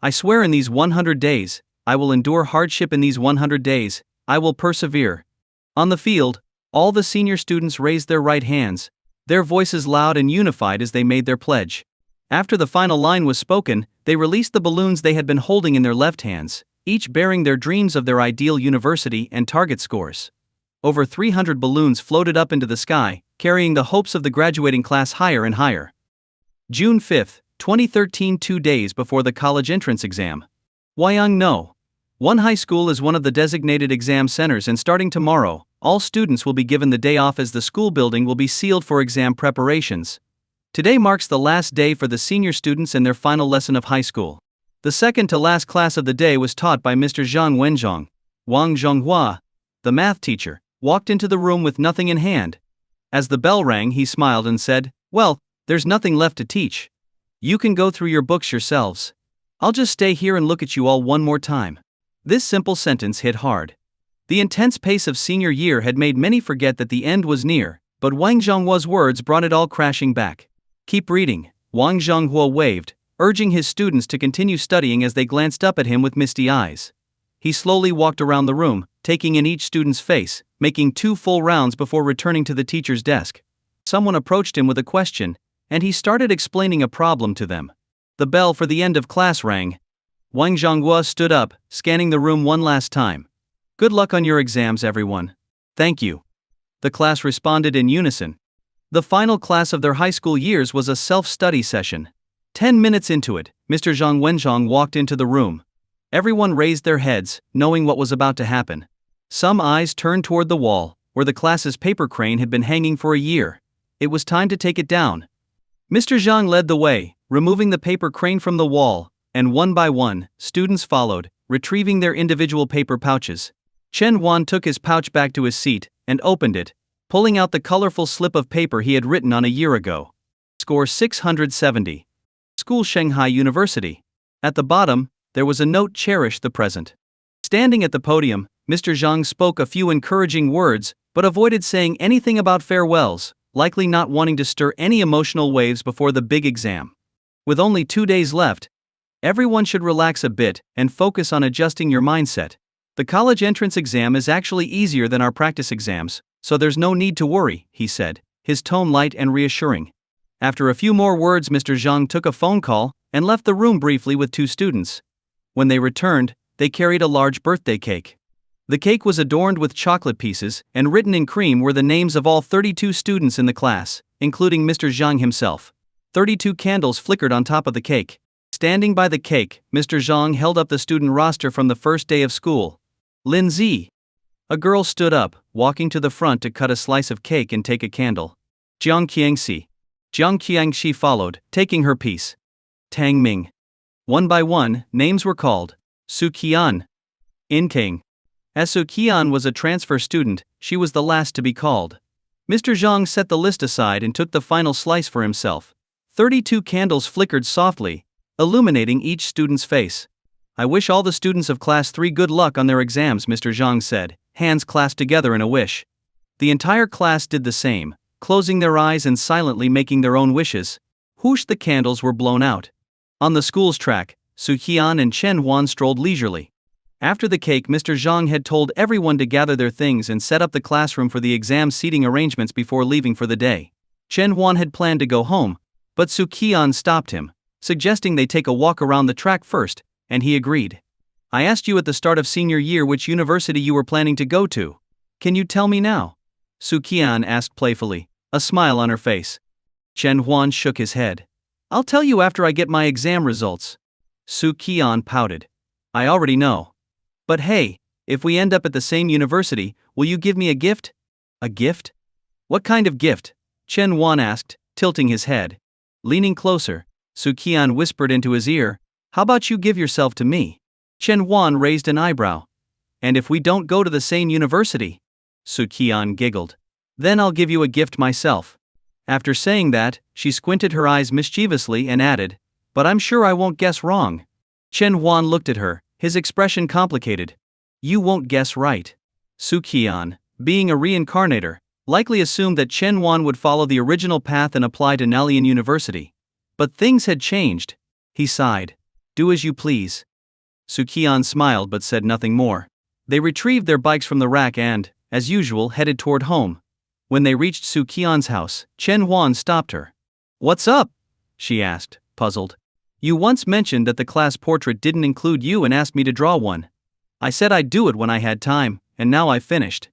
Speaker 1: I swear in these 100 days, I will endure hardship. In these 100 days, I will persevere. On the field, all the senior students raised their right hands, their voices loud and unified as they made their pledge. After the final line was spoken, they released the balloons they had been holding in their left hands, each bearing their dreams of their ideal university and target scores. Over 300 balloons floated up into the sky, carrying the hopes of the graduating class higher and higher. June 5, 2013, 2 days before the college entrance exam. Wyong No. One high school is one of the designated exam centers, and starting tomorrow, all students will be given the day off as the school building will be sealed for exam preparations. Today marks the last day for the senior students and their final lesson of high school. The second to last class of the day was taught by Mr. Zhang Wenzhong. Wang Zhonghua, the math teacher, walked into the room with nothing in hand. As the bell rang, he smiled and said, well, there's nothing left to teach. You can go through your books yourselves. I'll just stay here and look at you all one more time. This simple sentence hit hard. The intense pace of senior year had made many forget that the end was near, but Wang Zhonghua's words brought it all crashing back. Keep reading, Wang Zhonghua waved, urging his students to continue studying as they glanced up at him with misty eyes. He slowly walked around the room, taking in each student's face, making 2 full rounds before returning to the teacher's desk. Someone approached him with a question, and he started explaining a problem to them. The bell for the end of class rang. Wang Zhonghua stood up, scanning the room one last time. Good luck on your exams, everyone. Thank you. The class responded in unison. The final class of their high school years was a self-study session. 10 minutes into it, Mr. Zhang Wenzhong walked into the room. Everyone raised their heads, knowing what was about to happen. Some eyes turned toward the wall, where the class's paper crane had been hanging for a year. It was time to take it down. Mr. Zhang led the way, removing the paper crane from the wall, and one by one, students followed, retrieving their individual paper pouches. Chen Huan took his pouch back to his seat, and opened it, pulling out the colorful slip of paper he had written on a year ago. Score 670. School Shanghai University. At the bottom, there was a note: cherish the present. Standing at the podium, Mr. Zhang spoke a few encouraging words, but avoided saying anything about farewells, likely not wanting to stir any emotional waves before the big exam. With only 2 days left, everyone should relax a bit and focus on adjusting your mindset. The college entrance exam is actually easier than our practice exams, so there's no need to worry, he said, his tone light and reassuring. After a few more words, Mr. Zhang took a phone call and left the room briefly with 2 students. When they returned, they carried a large birthday cake. The cake was adorned with chocolate pieces, and written in cream were the names of all 32 students in the class, including Mr. Zhang himself. 32 candles flickered on top of the cake. Standing by the cake, Mr. Zhang held up the student roster from the first day of school. Lin Zi. A girl stood up, walking to the front to cut a slice of cake and take a candle. Jiang Qiangxi. Jiang Qiangxi followed, taking her piece. Tang Ming. One by one, names were called. Su Qian. In King. As Su Qian was a transfer student, she was the last to be called. Mr. Zhang set the list aside and took the final slice for himself. 32 candles flickered softly, illuminating each student's face. I wish all the students of Class 3 good luck on their exams, Mr. Zhang said, hands clasped together in a wish. The entire class did the same, closing their eyes and silently making their own wishes. Whoosh, the candles were blown out. On the school's track, Su Qian and Chen Huan strolled leisurely. After the cake, Mr. Zhang had told everyone to gather their things and set up the classroom for the exam seating arrangements before leaving for the day. Chen Huan had planned to go home, but Su Qian stopped him, suggesting they take a walk around the track first, and he agreed. I asked you at the start of senior year which university you were planning to go to. Can you tell me now? Su Qian asked playfully, a smile on her face. Chen Huan shook his head. I'll tell you after I get my exam results. Su Qian pouted. I already know. But hey, if we end up at the same university, will you give me a gift? A gift? What kind of gift? Chen Huan asked, tilting his head. Leaning closer, Su Qian whispered into his ear, how about you give yourself to me? Chen Huan raised an eyebrow. And if we don't go to the same university? Su Qian giggled. Then I'll give you a gift myself. After saying that, she squinted her eyes mischievously and added, but I'm sure I won't guess wrong. Chen Huan looked at her, his expression complicated. You won't guess right. Su Qian, being a reincarnator, likely assumed that Chen Huan would follow the original path and apply to Nalian University. But things had changed. He sighed. Do as you please. Su Qian smiled but said nothing more. They retrieved their bikes from the rack and, as usual, headed toward home. When they reached Su Qian's house, Chen Huan stopped her. What's up? She asked, puzzled. You once mentioned that the class portrait didn't include you and asked me to draw one. I said I'd do it when I had time, and now I've finished.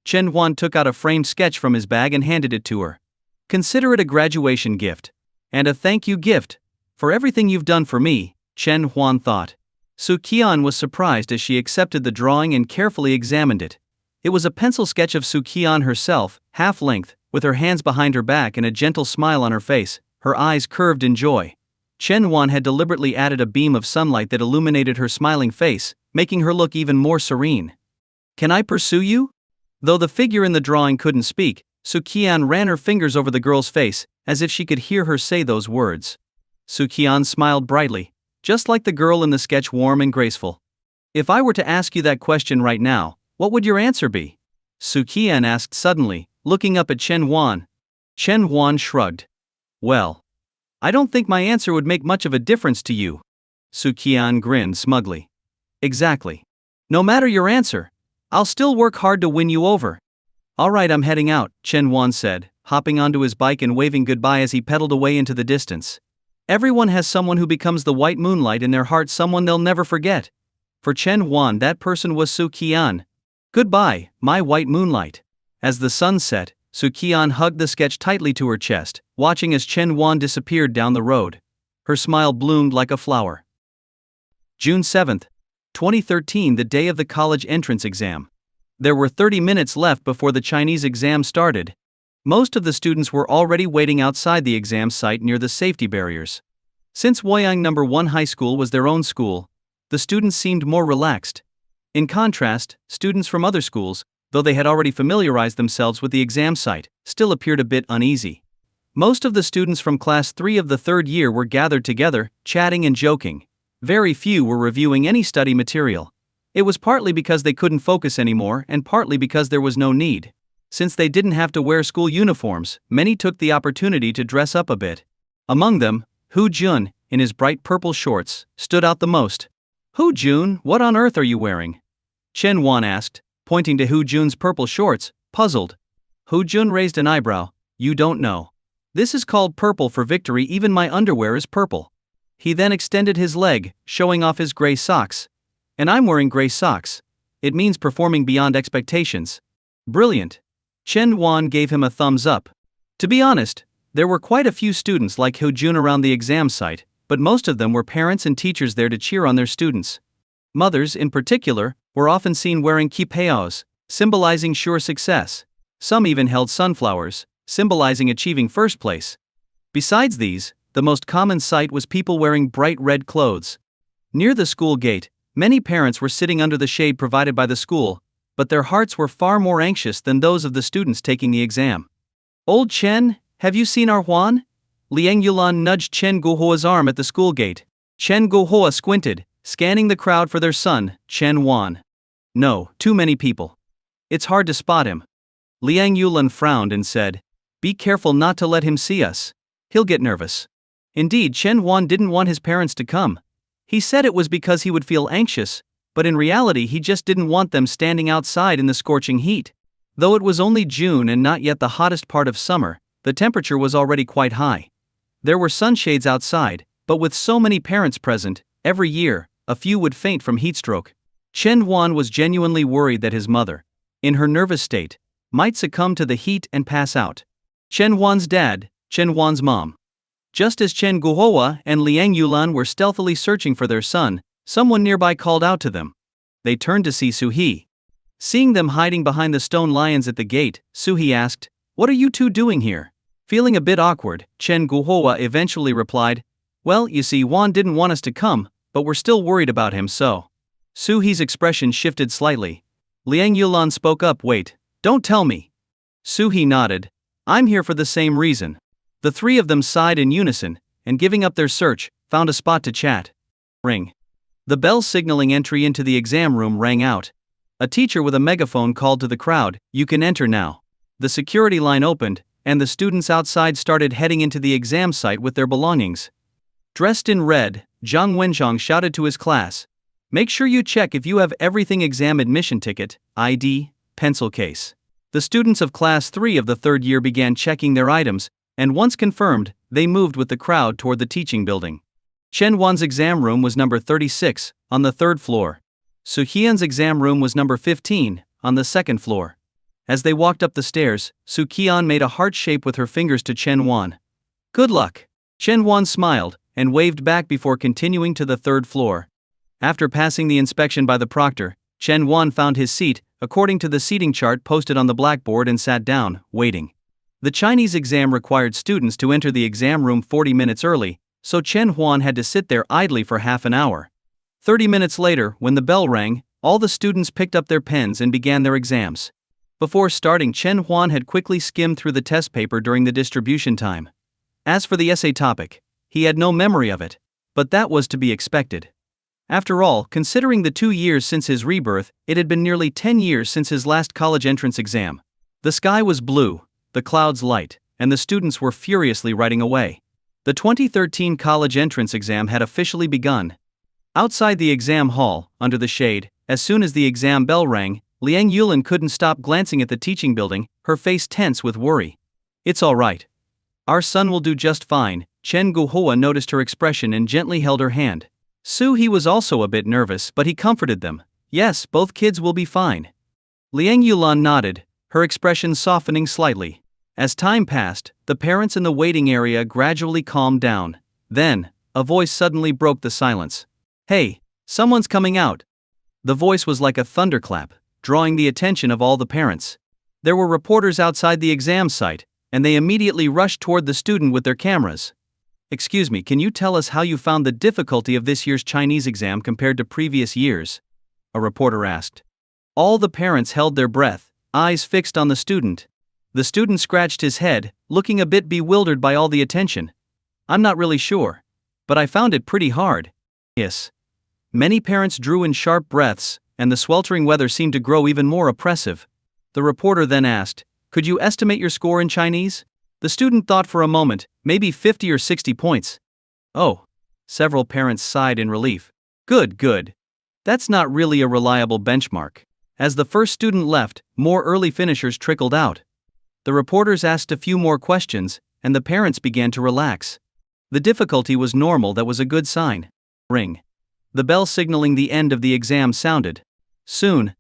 Speaker 1: Chen Huan took out a framed sketch from his bag and handed it to her. Consider it a graduation gift. And a thank you gift. For everything you've done for me, Chen Huan thought. Su Qian was surprised as she accepted the drawing and carefully examined it. It was a pencil sketch of Su Qian herself, half-length, with her hands behind her back and a gentle smile on her face, her eyes curved in joy. Chen Huan had deliberately added a beam of sunlight that illuminated her smiling face, making her look even more serene. Can I pursue you? Though the figure in the drawing couldn't speak, Su Qian ran her fingers over the girl's face, as if she could hear her say those words. Su Qian smiled brightly, just like the girl in the sketch, warm and graceful. If I were to ask you that question right now, What would your answer be? Su Qian asked suddenly, looking up at Chen Huan. Chen Huan shrugged. Well, I don't think my answer would make much of a difference to you. Su Qian grinned smugly. Exactly. No matter your answer, I'll still work hard to win you over. Alright, I'm heading out, Chen Huan said, hopping onto his bike and waving goodbye as he pedaled away into the distance. Everyone has someone who becomes the white moonlight in their heart, someone they'll never forget. For Chen Huan, that person was Su Qian. Goodbye, my white moonlight. As the sun set, Su Qian hugged the sketch tightly to her chest, watching as Chen Huan disappeared down the road. Her smile bloomed like a flower. June 7, 2013, the day of the college entrance exam. There were 30 minutes left before the Chinese exam started. Most of the students were already waiting outside the exam site near the safety barriers. Since Woyang No. 1 High School was their own school, the students seemed more relaxed. In contrast, students from other schools, though they had already familiarized themselves with the exam site, still appeared a bit uneasy. Most of the students from Class 3 of the third year were gathered together, chatting and joking. Very few were reviewing any study material. It was partly because they couldn't focus anymore and partly because there was no need. Since they didn't have to wear school uniforms, many took the opportunity to dress up a bit. Among them, Hu Jun, in his bright purple shorts, stood out the most. Hu Jun, what on earth are you wearing? Chen Huan asked, pointing to Hu Jun's purple shorts, puzzled. Hu Jun raised an eyebrow. You don't know. This is called purple for victory, even my underwear is purple. He then extended his leg, showing off his gray socks. And I'm wearing gray socks. It means performing beyond expectations. Brilliant. Chen Huan gave him a thumbs up. To be honest, there were quite a few students like Hu Jun around the exam site, but most of them were parents and teachers there to cheer on their students. Mothers, in particular, were often seen wearing kipeaos, symbolizing sure success. Some even held sunflowers, symbolizing achieving first place. Besides these, the most common sight was people wearing bright red clothes. Near the school gate, many parents were sitting under the shade provided by the school, but their hearts were far more anxious than those of the students taking the exam. Old Chen, have you seen our Huan? Liang Yulan nudged Chen Guohua's arm at the school gate. Chen Guohua squinted, scanning the crowd for their son, Chen Huan. No, too many people. It's hard to spot him. Liang Yulan frowned and said, Be careful not to let him see us. He'll get nervous. Indeed, Chen Huan didn't want his parents to come. He said it was because he would feel anxious, but in reality he just didn't want them standing outside in the scorching heat. Though it was only June and not yet the hottest part of summer, the temperature was already quite high. There were sunshades outside, but with so many parents present, every year, a few would faint from heatstroke. Chen Huan was genuinely worried that his mother, in her nervous state, might succumb to the heat and pass out. Chen Huan's dad, Chen Huan's mom. Just as Chen Guohua and Liang Yulan were stealthily searching for their son, someone nearby called out to them. They turned to see Su He. Seeing them hiding behind the stone lions at the gate, Su He asked, What are you two doing here? Feeling a bit awkward, Chen Guohua eventually replied, Well, you see, Huan didn't want us to come, but we're still worried about him, so. Su He's expression shifted slightly. Liang Yulan spoke up, Wait, don't tell me. Su He nodded. I'm here for the same reason. The three of them sighed in unison, and giving up their search, found a spot to chat. Ring. The bell signaling entry into the exam room rang out. A teacher with a megaphone called to the crowd, You can enter now. The security line opened, and the students outside started heading into the exam site with their belongings. Dressed in red, Zhang Wenshang shouted to his class, Make sure you check if you have everything: exam admission ticket, ID, pencil case. The students of Class 3 of the third year began checking their items, and once confirmed, they moved with the crowd toward the teaching building. Chen Huan's exam room was number 36, on the third floor. Su Qian's exam room was number 15, on the second floor. As they walked up the stairs, Su Qian made a heart shape with her fingers to Chen Huan. Good luck. Chen Huan smiled, and waved back before continuing to the third floor. After passing the inspection by the proctor, Chen Huan found his seat, according to the seating chart posted on the blackboard, and sat down, waiting. The Chinese exam required students to enter the exam room 40 minutes early, so Chen Huan had to sit there idly for half an hour. 30 minutes later, when the bell rang, all the students picked up their pens and began their exams. Before starting, Chen Huan had quickly skimmed through the test paper during the distribution time. As for the essay topic, he had no memory of it, but that was to be expected. After all, considering the 2 years since his rebirth, it had been nearly 10 years since his last college entrance exam. The sky was blue, the clouds light, and the students were furiously writing away. The 2013 college entrance exam had officially begun. Outside the exam hall, under the shade, as soon as the exam bell rang, Liang Yulin couldn't stop glancing at the teaching building, her face tense with worry. "It's all right. Our son will do just fine." Chen Guohua noticed her expression and gently held her hand. Su He was also a bit nervous, but he comforted them. "Yes, both kids will be fine." Liang Yulan nodded, her expression softening slightly. As time passed, the parents in the waiting area gradually calmed down. Then, a voice suddenly broke the silence. "Hey, someone's coming out." The voice was like a thunderclap, drawing the attention of all the parents. There were reporters outside the exam site, and they immediately rushed toward the student with their cameras. "Excuse me, can you tell us how you found the difficulty of this year's Chinese exam compared to previous years?" a reporter asked. All the parents held their breath, eyes fixed on the student. The student scratched his head, looking a bit bewildered by all the attention. "I'm not really sure. But I found it pretty hard." Yes. Many parents drew in sharp breaths, and the sweltering weather seemed to grow even more oppressive. The reporter then asked, "Could you estimate your score in Chinese?" The student thought for a moment, maybe 50 or 60 points. "Oh." Several parents sighed in relief. Good. That's not really a reliable benchmark." As the first student left, more early finishers trickled out. The reporters asked a few more questions, and the parents began to relax. The difficulty was normal. That was a good sign. Ring. The bell signaling the end of the exam sounded. Soon,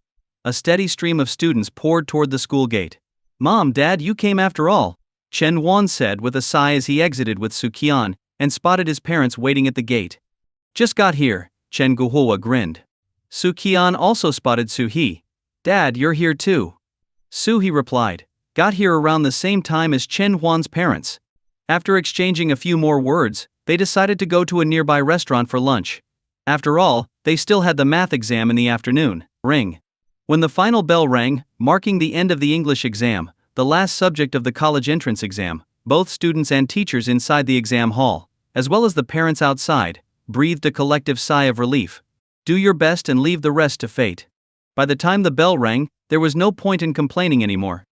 Speaker 1: a steady stream of students poured toward the school gate. "Mom, Dad, you came after all," Chen Wan said with a sigh as he exited with Su Qian, and spotted his parents waiting at the gate. "Just got here," Chen Guohua grinned. Su Qian also spotted Su He. "Dad, you're here too." Su He replied, "Got here around the same time as Chen Huan's parents." After exchanging a few more words, they decided to go to a nearby restaurant for lunch. After all, they still had the math exam in the afternoon. Ring. When the final bell rang, marking the end of the English exam, the last subject of the college entrance exam, both students and teachers inside the exam hall, as well as the parents outside, breathed a collective sigh of relief. Do your best and leave the rest to fate. By the time the bell rang, there was no point in complaining anymore.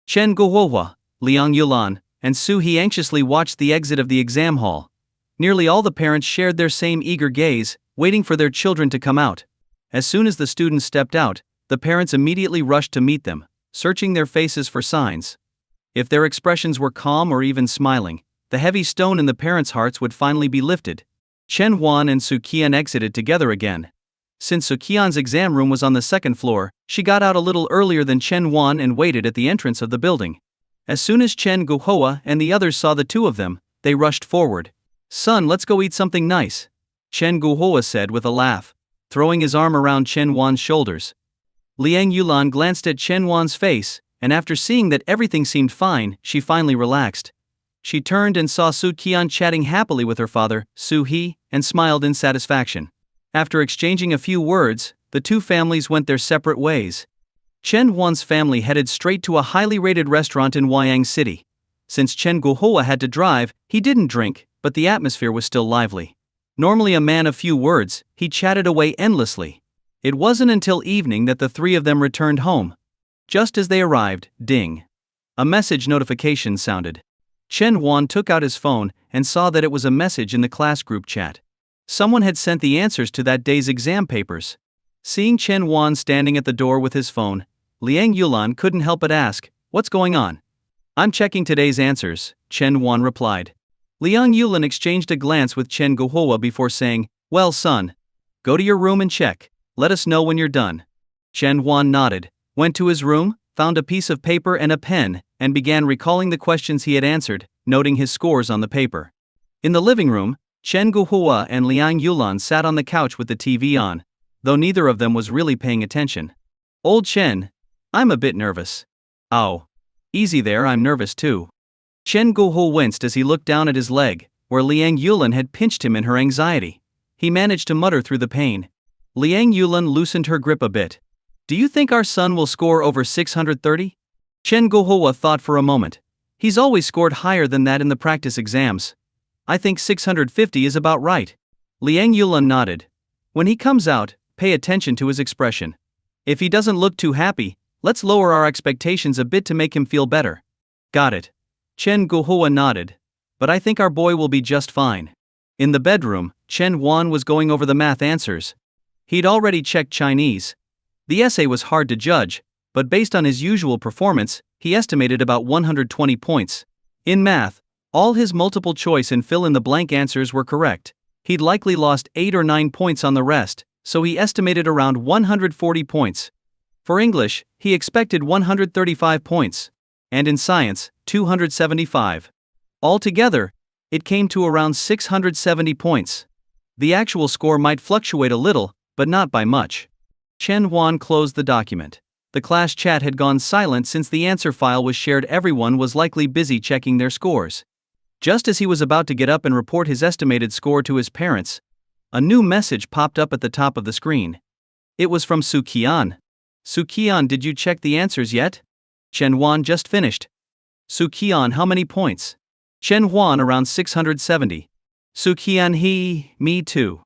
Speaker 1: Chen Guohua, Liang Yulan, and Su He anxiously watched the exit of the exam hall. Nearly all the parents shared their same eager gaze, waiting for their children to come out. As soon as the students stepped out, the parents immediately rushed to meet them, searching their faces for signs. If their expressions were calm or even smiling, the heavy stone in the parents' hearts would finally be lifted. Chen Huan and Su Qian exited together again. Since Su Qian's exam room was on the second floor, she got out a little earlier than Chen Huan and waited at the entrance of the building. As soon as Chen Guohua and the others saw the two of them, they rushed forward. "Son, let's go eat something nice," Chen Guohua said with a laugh, throwing his arm around Chen Huan's shoulders. Liang Yulan glanced at Chen Huan's face, and after seeing that everything seemed fine, she finally relaxed. She turned and saw Su Qian chatting happily with her father, Su He, and smiled in satisfaction. After exchanging a few words, the two families went their separate ways. Chen Huan's family headed straight to a highly rated restaurant in Huayang City. Since Chen Guohua had to drive, he didn't drink, but the atmosphere was still lively. Normally a man of few words, he chatted away endlessly. It wasn't until evening that the three of them returned home. Just as they arrived, ding. A message notification sounded. Chen Huan took out his phone and saw that it was a message in the class group chat. Someone had sent the answers to that day's exam papers. Seeing Chen Huan standing at the door with his phone, Liang Yulan couldn't help but ask, "What's going on?" "I'm checking today's answers," Chen Huan replied. Liang Yulan exchanged a glance with Chen Guohua before saying, "Well, son, go to your room and check. Let us know when you're done." Chen Huan nodded, went to his room, found a piece of paper and a pen, and began recalling the questions he had answered, noting his scores on the paper. In the living room, Chen Guohua and Liang Yulan sat on the couch with the TV on, though neither of them was really paying attention. "Old Chen, I'm a bit nervous." "Oh. Easy there, I'm nervous too." Chen Guohua winced as he looked down at his leg, where Liang Yulan had pinched him in her anxiety. He managed to mutter through the pain. Liang Yulan loosened her grip a bit. "Do you think our son will score over 630? Chen Guohua thought for a moment. "He's always scored higher than that in the practice exams. I think 650 is about right." Liang Yulan nodded. When he comes out, pay attention to his expression. If he doesn't look too happy, let's lower our expectations a bit to make him feel better. Got it. Chen Guohua nodded. But I think our boy will be just fine. In the bedroom, Chen Huan was going over the math answers. He'd already checked Chinese. The essay was hard to judge, but based on his usual performance, he estimated about 120 points. In math, all his multiple choice and fill-in-the-blank answers were correct. He'd likely lost 8 or 9 points on the rest, so he estimated around 140 points. For English, he expected 135 points. And in science, 275. Altogether, it came to around 670 points. The actual score might fluctuate a little, but not by much. Chen Huan closed the document. The class chat had gone silent since the answer file was shared. Everyone was likely busy checking their scores. Just as he was about to get up and report his estimated score to his parents, a new message popped up at the top of the screen. It was from Su Qian. Su Qian, did you check the answers yet? Chen Huan just finished. Su Qian, how many points? Chen Huan, around 670. Su Qian, me too.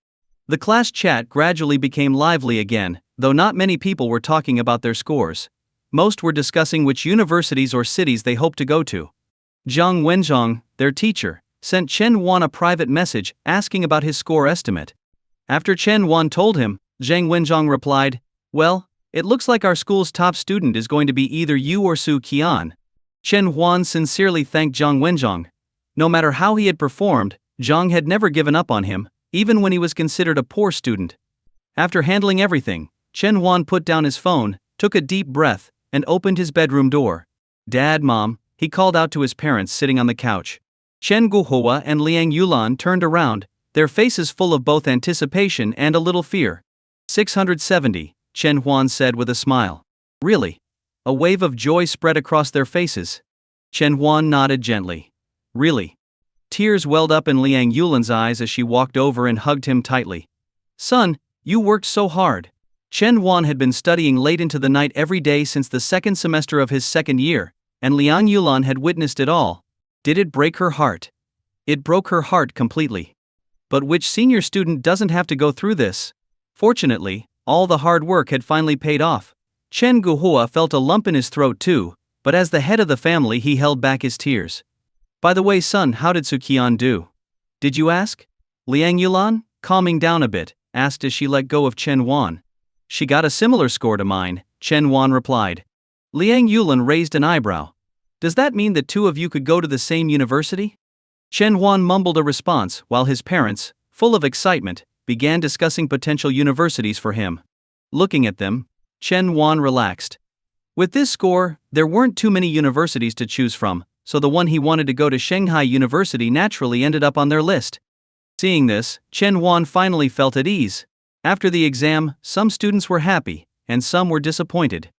Speaker 1: The class chat gradually became lively again, though not many people were talking about their scores. Most were discussing which universities or cities they hoped to go to. Zhang Wenzhong, their teacher, sent Chen Huan a private message asking about his score estimate. After Chen Huan told him, Zhang Wenzhong replied, "Well, it looks like our school's top student is going to be either you or Su Qian." Chen Huan sincerely thanked Zhang Wenzhong. No matter how he had performed, Zhang had never given up on him, even when he was considered a poor student. After handling everything, Chen Huan put down his phone, took a deep breath, and opened his bedroom door. "Dad, Mom," he called out to his parents sitting on the couch. Chen Guohua and Liang Yulan turned around, their faces full of both anticipation and a little fear. 670, Chen Huan said with a smile. "Really?" A wave of joy spread across their faces. Chen Huan nodded gently. "Really?" Tears welled up in Liang Yulan's eyes as she walked over and hugged him tightly. "Son, you worked so hard." Chen Huan had been studying late into the night every day since the second semester of his second year, and Liang Yulan had witnessed it all. Did it break her heart? It broke her heart completely. But which senior student doesn't have to go through this? Fortunately, all the hard work had finally paid off. Chen Guohua felt a lump in his throat too, but as the head of the family he held back his tears. "By the way, son, how did Su Qian do? Did you ask?" Liang Yulan, calming down a bit, asked as she let go of Chen Huan. "She got a similar score to mine," Chen Huan replied. Liang Yulan raised an eyebrow. "Does that mean that two of you could go to the same university?" Chen Huan mumbled a response while his parents, full of excitement, began discussing potential universities for him. Looking at them, Chen Huan relaxed. With this score, there weren't too many universities to choose from, so the one he wanted to go to, Shanghai University, naturally ended up on their list. Seeing this, Chen Huan finally felt at ease. After the exam, some students were happy, and some were disappointed.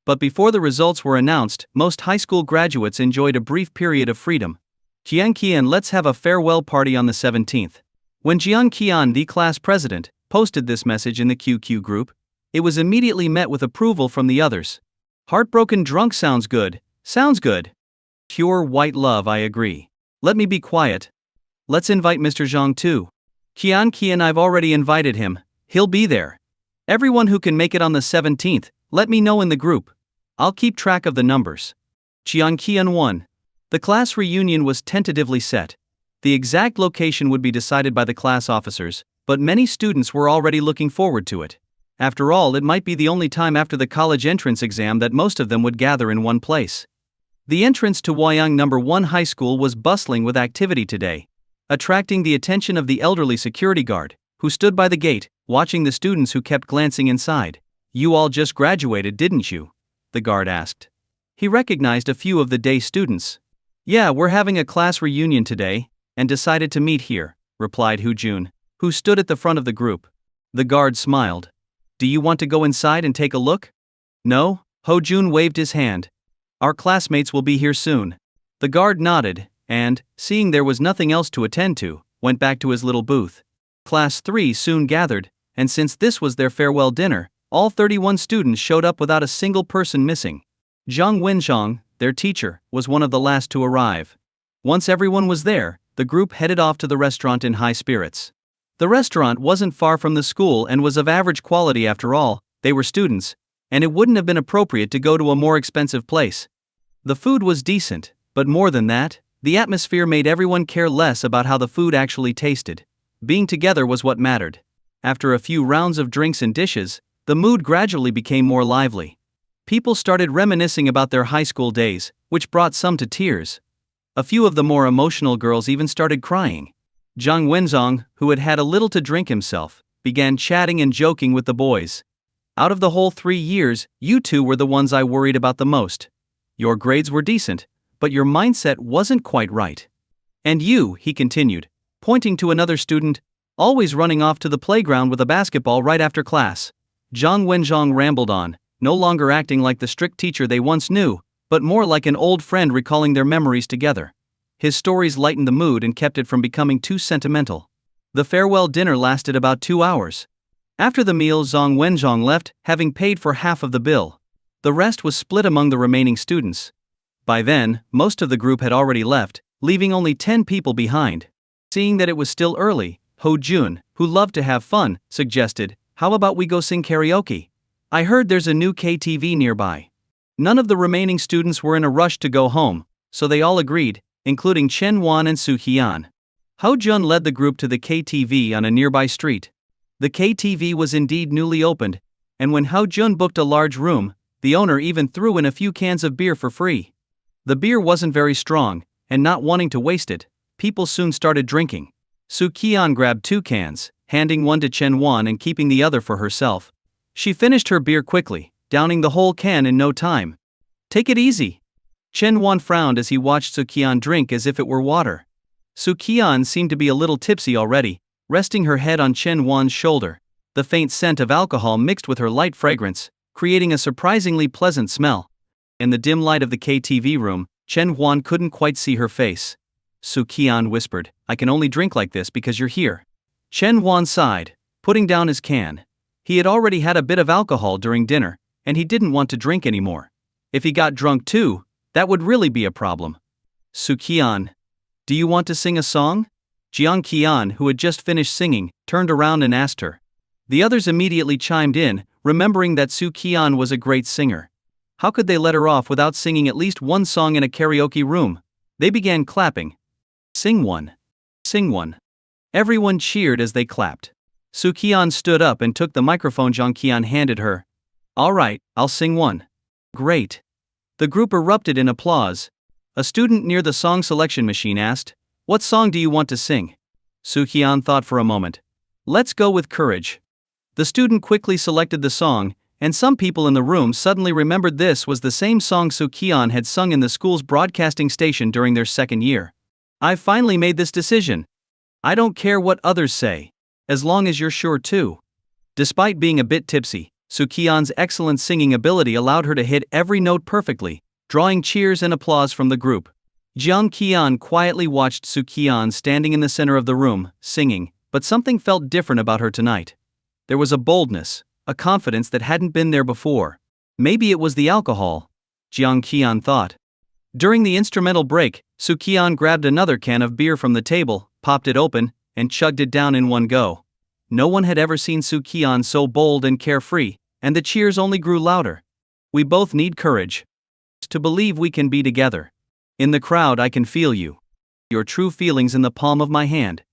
Speaker 1: But before the results were announced, most high school graduates enjoyed a brief period of freedom. "Jiang Qian, let's have a farewell party on the 17th. When Jiang Qian, the class president, posted this message in the QQ group, it was immediately met with approval from the others. "Heartbroken drunk sounds good, sounds good. Pure white love, I agree. Let me be quiet. Let's invite Mr. Zhang too." Qian, I've already invited him, he'll be there. Everyone who can make it on the 17th, let me know in the group. I'll keep track of the numbers. Qian 1. The class reunion was tentatively set. The exact location would be decided by the class officers, but many students were already looking forward to it. After all, it might be the only time after the college entrance exam that most of them would gather in one place. The entrance to Wyong No. 1 High School was bustling with activity today, attracting the attention of the elderly security guard, who stood by the gate, watching the students who kept glancing inside. "You all just graduated, didn't you?" the guard asked. He recognized a few of the day students. "Yeah, we're having a class reunion today, and decided to meet here," replied Hu Jun, who stood at the front of the group. The guard smiled. "Do you want to go inside and take a look?" "No," Ho Jun waved his hand. "Our classmates will be here soon." The guard nodded, and, seeing there was nothing else to attend to, went back to his little booth. Class 3 soon gathered, and since this was their farewell dinner, all 31 students showed up without a single person missing. Zhang Wenzhong, their teacher, was one of the last to arrive. Once everyone was there, the group headed off to the restaurant in high spirits. The restaurant wasn't far from the school and was of average quality after all, they were students, and it wouldn't have been appropriate to go to a more expensive place. The food was decent, but more than that, the atmosphere made everyone care less about how the food actually tasted. Being together was what mattered. After a few rounds of drinks and dishes, the mood gradually became more lively. People started reminiscing about their high school days, which brought some to tears. A few of the more emotional girls even started crying. Zhang Wenzong, who had had a little to drink himself, began chatting and joking with the boys. Out of the whole 3 years, you two were the ones I worried about the most. Your grades were decent, but your mindset wasn't quite right. And you, he continued, pointing to another student, always running off to the playground with a basketball right after class. Zhang Wenzong rambled on, no longer acting like the strict teacher they once knew, but more like an old friend recalling their memories together. His stories lightened the mood and kept it from becoming too sentimental. The farewell dinner lasted about 2 hours. After the meal, Zhang Wenzong left, having paid for half of the bill. The rest was split among the remaining students. By then, most of the group had already left, leaving only 10 people behind. Seeing that it was still early, Ho Jun, who loved to have fun, suggested, "How about we go sing karaoke? I heard there's a new KTV nearby." None of the remaining students were in a rush to go home, so they all agreed, including Chen Wan and Su Qian. Ho Jun led the group to the KTV on a nearby street. The KTV was indeed newly opened, and when Ho Jun booked a large room, the owner even threw in a few cans of beer for free. The beer wasn't very strong, and not wanting to waste it, people soon started drinking. Su Qian grabbed 2 cans, handing one to Chen Wan and keeping the other for herself. She finished her beer quickly, downing the whole can in no time. "Take it easy." Chen Wan frowned as he watched Su Qian drink as if it were water. Su Qian seemed to be a little tipsy already, resting her head on Chen Wan's shoulder. The faint scent of alcohol mixed with her light fragrance, creating a surprisingly pleasant smell. In the dim light of the KTV room, Chen Wan couldn't quite see her face. Su Qian whispered, "I can only drink like this because you're here." Chen Wan sighed, putting down his can. He had already had a bit of alcohol during dinner, and he didn't want to drink anymore. If he got drunk too, that would really be a problem. "Su Qian, do you want to sing a song?" Jiang Qian, who had just finished singing, turned around and asked her. The others immediately chimed in, remembering that Su Qian was a great singer. How could they let her off without singing at least one song in a karaoke room? They began clapping. "Sing one. Sing one." Everyone cheered as they clapped. Su Qian stood up and took the microphone Jiang Qian handed her. "All right, I'll sing one." "Great." The group erupted in applause. A student near the song selection machine asked, "What song do you want to sing?" Su Qian thought for a moment. "Let's go with Courage." The student quickly selected the song, and some people in the room suddenly remembered this was the same song Su Qian had sung in the school's broadcasting station during their second year. "I've finally made this decision. I don't care what others say, as long as you're sure too." Despite being a bit tipsy, Su Qian's excellent singing ability allowed her to hit every note perfectly, drawing cheers and applause from the group. Jiang Qian quietly watched Su Qian standing in the center of the room, singing, but something felt different about her tonight. There was a boldness, a confidence that hadn't been there before. Maybe it was the alcohol, Jiang Qian thought. During the instrumental break, Su Qian grabbed another can of beer from the table, popped it open, and chugged it down in one go. No one had ever seen Su Qian so bold and carefree, and the cheers only grew louder. "We both need courage. To believe we can be together. In the crowd I can feel you. Your true feelings in the palm of my hand."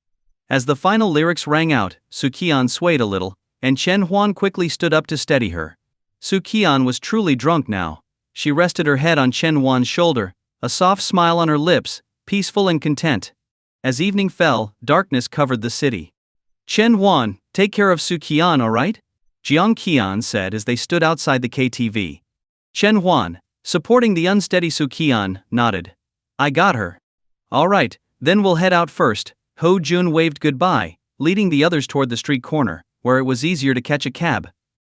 Speaker 1: As the final lyrics rang out, Su Qian swayed a little, and Chen Huan quickly stood up to steady her. Su Qian was truly drunk now. She rested her head on Chen Huan's shoulder, a soft smile on her lips, peaceful and content. As evening fell, darkness covered the city. "Chen Huan, take care of Su Qian, all right?" Jiang Qian said as they stood outside the KTV. Chen Huan, supporting the unsteady Su Qian, nodded. "I got her." "All right, then we'll head out first." Ho Jun waved goodbye, leading the others toward the street corner, where it was easier to catch a cab.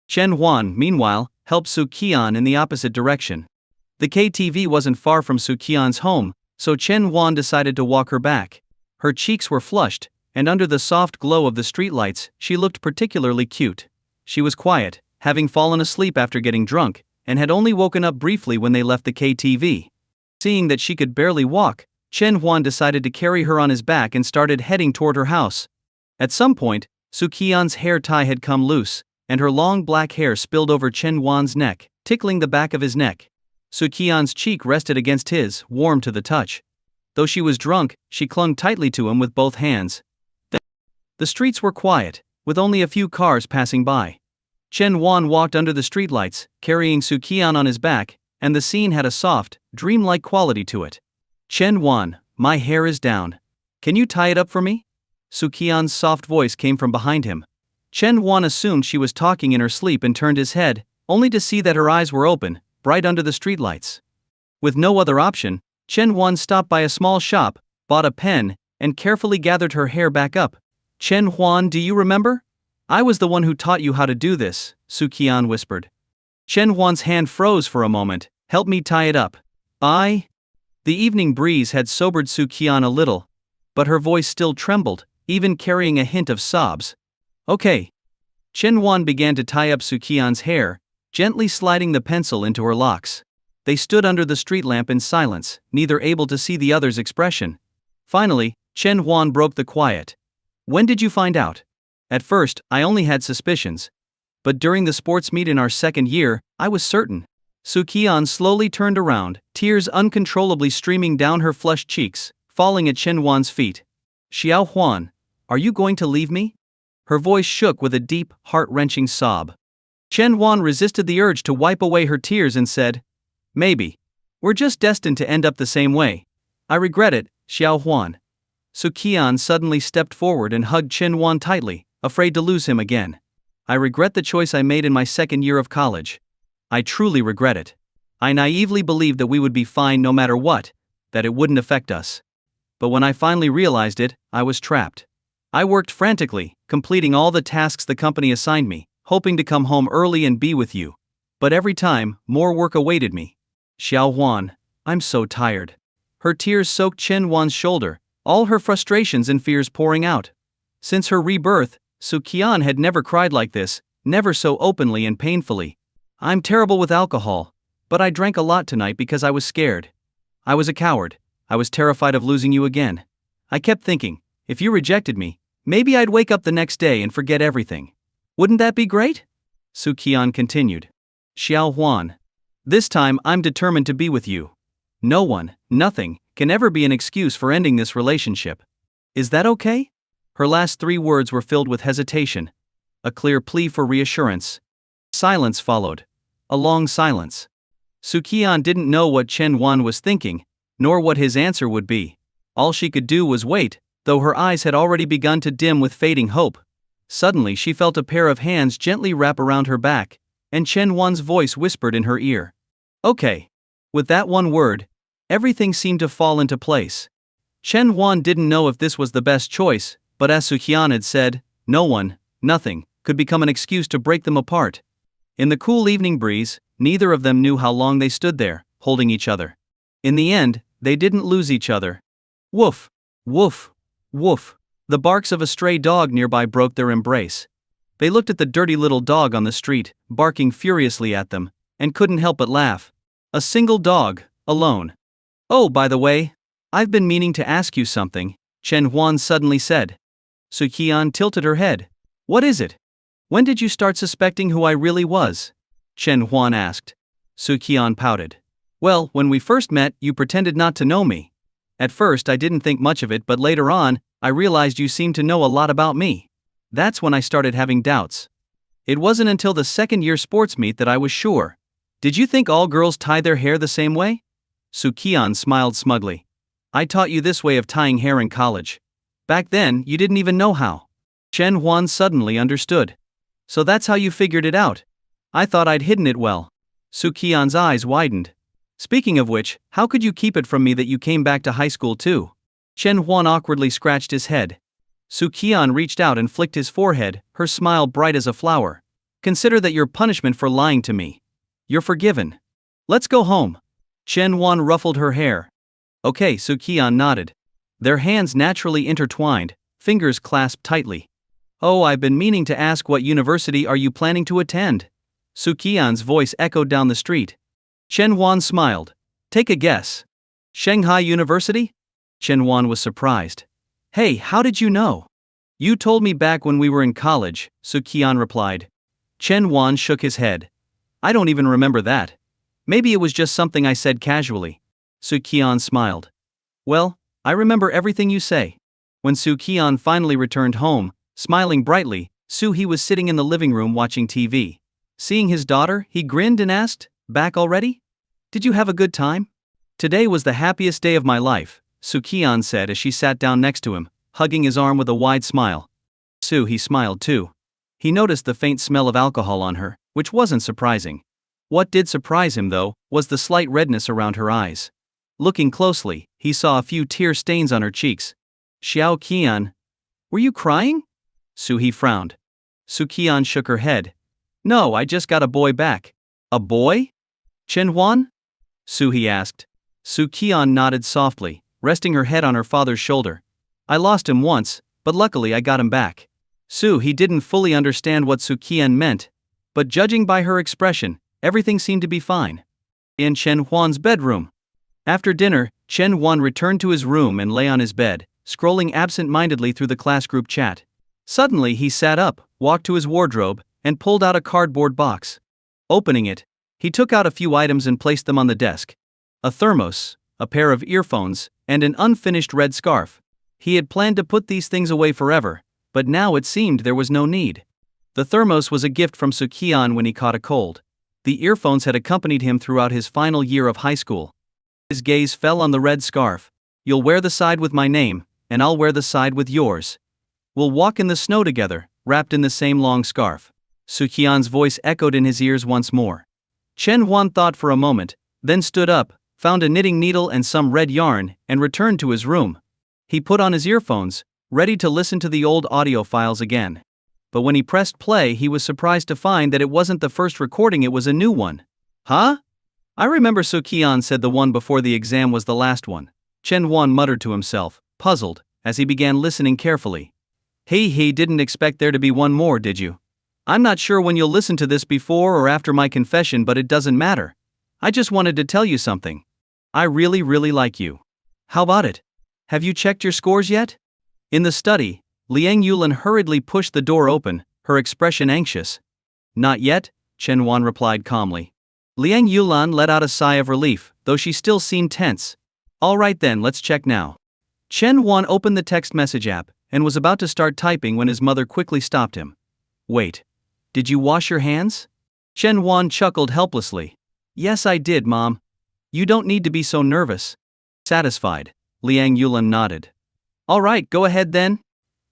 Speaker 1: Chen Huan, meanwhile, helped Su Qian in the opposite direction. The KTV wasn't far from Su Qian's home, so Chen Huan decided to walk her back. Her cheeks were flushed, and under the soft glow of the streetlights, she looked particularly cute. She was quiet, having fallen asleep after getting drunk, and had only woken up briefly when they left the KTV. Seeing that she could barely walk, Chen Huan decided to carry her on his back and started heading toward her house. At some point, Su Qian's hair tie had come loose, and her long black hair spilled over Chen Huan's neck, tickling the back of his neck. Su Qian's cheek rested against his, warm to the touch. Though she was drunk, she clung tightly to him with both hands. The streets were quiet, with only a few cars passing by. Chen Huan walked under the streetlights, carrying Su Qian on his back, and the scene had a soft, dreamlike quality to it. Chen Huan, my hair is down. Can you tie it up for me? Su Qian's soft voice came from behind him. Chen Huan assumed she was talking in her sleep and turned his head, only to see that her eyes were open, bright under the streetlights. With no other option, Chen Huan stopped by a small shop, bought a pen, and carefully gathered her hair back up. Chen Huan, do you remember? I was the one who taught you how to do this, Su Qian whispered. Chen Huan's hand froze for a moment. Help me tie it up. The evening breeze had sobered Su Qian a little, but her voice still trembled, even carrying a hint of sobs. Okay. Chen Huan began to tie up Su Qian's hair, gently sliding the pencil into her locks. They stood under the street lamp in silence, neither able to see the other's expression. Finally, Chen Huan broke the quiet. When did you find out? At first, I only had suspicions. But during the sports meet in our second year, I was certain. Su Qian slowly turned around, tears uncontrollably streaming down her flushed cheeks, falling at Chen Huan's feet. Xiao Huan, are you going to leave me? Her voice shook with a deep, heart-wrenching sob. Chen Huan resisted the urge to wipe away her tears and said, Maybe. We're just destined to end up the same way. I regret it, Xiao Huan. Su Qian suddenly stepped forward and hugged Chen Huan tightly, afraid to lose him again. I regret the choice I made in my second year of college. I truly regret it. I naively believed that we would be fine no matter what, that it wouldn't affect us. But when I finally realized it, I was trapped. I worked frantically, completing all the tasks the company assigned me, hoping to come home early and be with you. But every time, more work awaited me. Xiao Huan, I'm so tired. Her tears soaked Chen Huan's shoulder, all her frustrations and fears pouring out. Since her rebirth, Su Qian had never cried like this, never so openly and painfully. I'm terrible with alcohol, but I drank a lot tonight because I was scared. I was a coward. I was terrified of losing you again. I kept thinking, if you rejected me, maybe I'd wake up the next day and forget everything. Wouldn't that be great? Su Qian continued. Xiao Huan. This time I'm determined to be with you. No one, nothing, can ever be an excuse for ending this relationship. Is that okay? Her last 3 words were filled with hesitation. A clear plea for reassurance. Silence followed. A long silence. Su Qian didn't know what Chen Huan was thinking, nor what his answer would be. All she could do was wait, though her eyes had already begun to dim with fading hope. Suddenly she felt a pair of hands gently wrap around her back, and Chen Huan's voice whispered in her ear. Okay. With that one word, everything seemed to fall into place. Chen Huan didn't know if this was the best choice, but as Su Qian had said, no one, nothing, could become an excuse to break them apart. In the cool evening breeze, neither of them knew how long they stood there, holding each other. In the end, they didn't lose each other. Woof, woof, woof. The barks of a stray dog nearby broke their embrace. They looked at the dirty little dog on the street, barking furiously at them, and couldn't help but laugh. A single dog, alone. Oh, by the way, I've been meaning to ask you something, Chen Huan suddenly said. Su Qian tilted her head. What is it? When did you start suspecting who I really was? Chen Huan asked. Su Qian pouted. Well, when we first met, you pretended not to know me. At first I didn't think much of it, but later on, I realized you seemed to know a lot about me. That's when I started having doubts. It wasn't until the second year sports meet that I was sure. Did you think all girls tie their hair the same way? Su Qian smiled smugly. I taught you this way of tying hair in college. Back then, you didn't even know how. Chen Huan suddenly understood. So that's how you figured it out. I thought I'd hidden it well. Su Qian's eyes widened. Speaking of which, how could you keep it from me that you came back to high school too? Chen Huan awkwardly scratched his head. Su Qian reached out and flicked his forehead, her smile bright as a flower. Consider that your punishment for lying to me. You're forgiven. Let's go home. Chen Huan ruffled her hair. Okay, Su Qian nodded. Their hands naturally intertwined, fingers clasped tightly. Oh, I've been meaning to ask, what university are you planning to attend? Su Qian's voice echoed down the street. Chen Huan smiled. Take a guess. Shanghai University? Chen Huan was surprised. Hey, how did you know? You told me back when we were in college, Su Qian replied. Chen Wan shook his head. I don't even remember that. Maybe it was just something I said casually. Su Qian smiled. Well, I remember everything you say. When Su Qian finally returned home, smiling brightly, He was sitting in the living room watching TV. Seeing his daughter, he grinned and asked, Back already? Did you have a good time? Today was the happiest day of my life, Su Qian said as she sat down next to him, hugging his arm with a wide smile. He smiled too. He noticed the faint smell of alcohol on her, which wasn't surprising. What did surprise him, though, was the slight redness around her eyes. Looking closely, he saw a few tear stains on her cheeks. Xiao Qian. Were you crying? He frowned. Su Qian shook her head. No, I just got a boy back. A boy? Chen Huan? He asked. Su Qian nodded softly, resting her head on her father's shoulder. I lost him once, but luckily I got him back. He didn't fully understand what Su Qian meant, but judging by her expression, everything seemed to be fine. In Chen Huan's bedroom. After dinner, Chen Huan returned to his room and lay on his bed, scrolling absent-mindedly through the class group chat. Suddenly he sat up, walked to his wardrobe, and pulled out a cardboard box. Opening it, he took out a few items and placed them on the desk. A thermos, a pair of earphones, and an unfinished red scarf. He had planned to put these things away forever, but now it seemed there was no need. The thermos was a gift from Su Qian when he caught a cold. The earphones had accompanied him throughout his final year of high school. His gaze fell on the red scarf. You'll wear the side with my name, and I'll wear the side with yours. We'll walk in the snow together, wrapped in the same long scarf. Su Qian's voice echoed in his ears once more. Chen Huan thought for a moment, then stood up, found a knitting needle and some red yarn, and returned to his room. He put on his earphones, ready to listen to the old audio files again. But when he pressed play, he was surprised to find that it wasn't the first recording, it was a new one. Huh? I remember Su Qian said the one before the exam was the last one. Chen Huan muttered to himself, puzzled, as he began listening carefully. He didn't expect there to be one more, did you? I'm not sure when you'll listen to this before or after my confession, but it doesn't matter. I just wanted to tell you something. I really like you. How about it? Have you checked your scores yet? In the study, Liang Yulan hurriedly pushed the door open, her expression anxious. Not yet, Chen Huan replied calmly. Liang Yulan let out a sigh of relief, though she still seemed tense. All right then, let's check now. Chen Huan opened the text message app and was about to start typing when his mother quickly stopped him. Wait. Did you wash your hands? Chen Huan chuckled helplessly. Yes, I did, Mom. You don't need to be so nervous. Satisfied, Liang Yulan nodded. All right, go ahead then.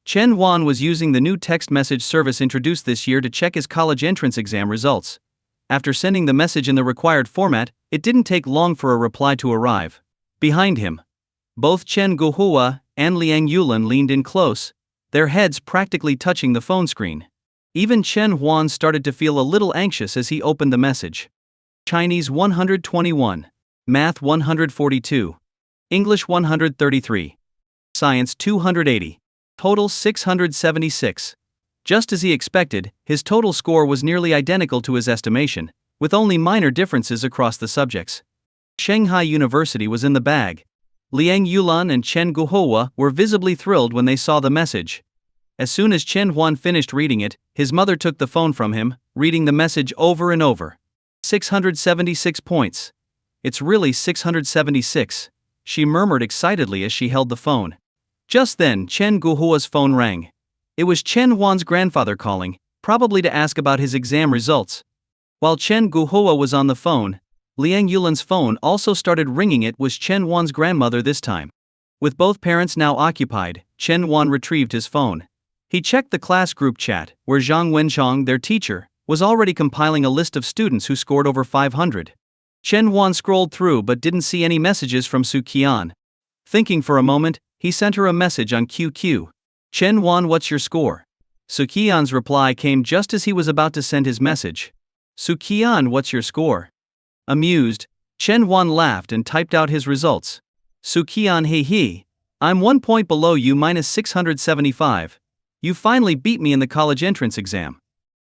Speaker 1: Chen Huan was using the new text message service introduced this year to check his college entrance exam results. After sending the message in the required format, it didn't take long for a reply to arrive. Behind him, both Chen Guohua and Liang Yulan leaned in close, their heads practically touching the phone screen. Even Chen Huan started to feel a little anxious as he opened the message. Chinese 121, Math 142, English 133, Science 280, total 676. Just as he expected, his total score was nearly identical to his estimation, with only minor differences across the subjects. Shanghai University was in the bag. Liang Yulan and Chen Guohua were visibly thrilled when they saw the message. As soon as Chen Huan finished reading it, his mother took the phone from him, reading the message over and over. 676 points. It's really 676, she murmured excitedly as she held the phone. Just then, Chen Guohua's phone rang. It was Chen Huan's grandfather calling, probably to ask about his exam results. While Chen Guohua was on the phone, Liang Yulan's phone also started ringing. It was Chen Huan's grandmother this time. With both parents now occupied, Chen Huan retrieved his phone. He checked the class group chat, where Zhang Wenchong, their teacher, was already compiling a list of students who scored over 500. Chen Huan scrolled through but didn't see any messages from Su Qian. Thinking for a moment, he sent her a message on QQ. Chen Huan, what's your score? Su Qian's reply came just as he was about to send his message. Su Qian, what's your score? Amused, Chen Huan laughed and typed out his results. Su Qian, he. I'm 1 point below you, minus 675. You finally beat me in the college entrance exam.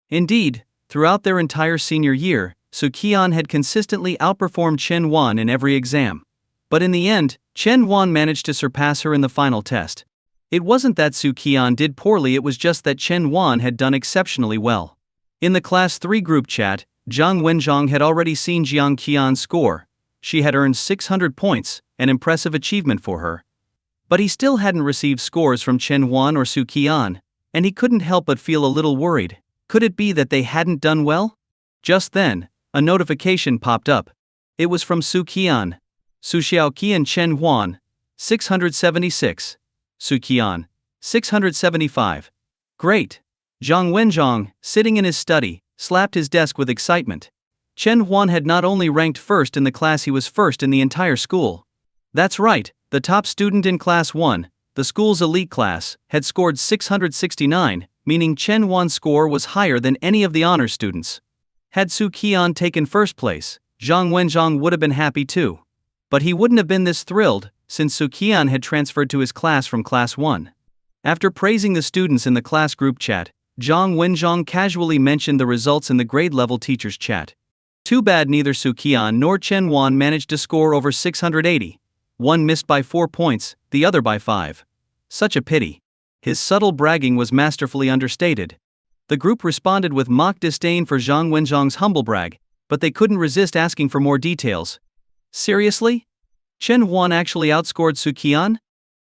Speaker 1: Indeed, throughout their entire senior year, Su Qian had consistently outperformed Chen Huan in every exam. But in the end, Chen Huan managed to surpass her in the final test. It wasn't that Su Qian did poorly, it was just that Chen Wan had done exceptionally well. In the Class 3 group chat, Zhang Wenzhong had already seen Jiang Qian's score. She had earned 600 points, an impressive achievement for her. But he still hadn't received scores from Chen Wan or Su Qian, and he couldn't help but feel a little worried. Could it be that they hadn't done well? Just then, a notification popped up. It was from Su Qian. Su Qian Chen Huan, 676. Su Qian, 675. Great. Zhang Wenzhong, sitting in his study, slapped his desk with excitement. Chen Huan had not only ranked first in the class, he was first in the entire school. That's right, the top student in Class 1, the school's elite class, had scored 669, meaning Chen Huan's score was higher than any of the honors students. Had Su Qian taken first place, Zhang Wenzhong would have been happy too. But he wouldn't have been this thrilled, since Su Qian had transferred to his class from Class 1. After praising the students in the class group chat, Zhang Wenzhong casually mentioned the results in the grade-level teachers' chat. Too bad neither Su Qian nor Chen Wan managed to score over 680. One missed by 4 points, the other by 5. Such a pity. His subtle bragging was masterfully understated. The group responded with mock disdain for Zhang Wenzhong's humble brag, but they couldn't resist asking for more details. Seriously? Chen Huan actually outscored Su Qian?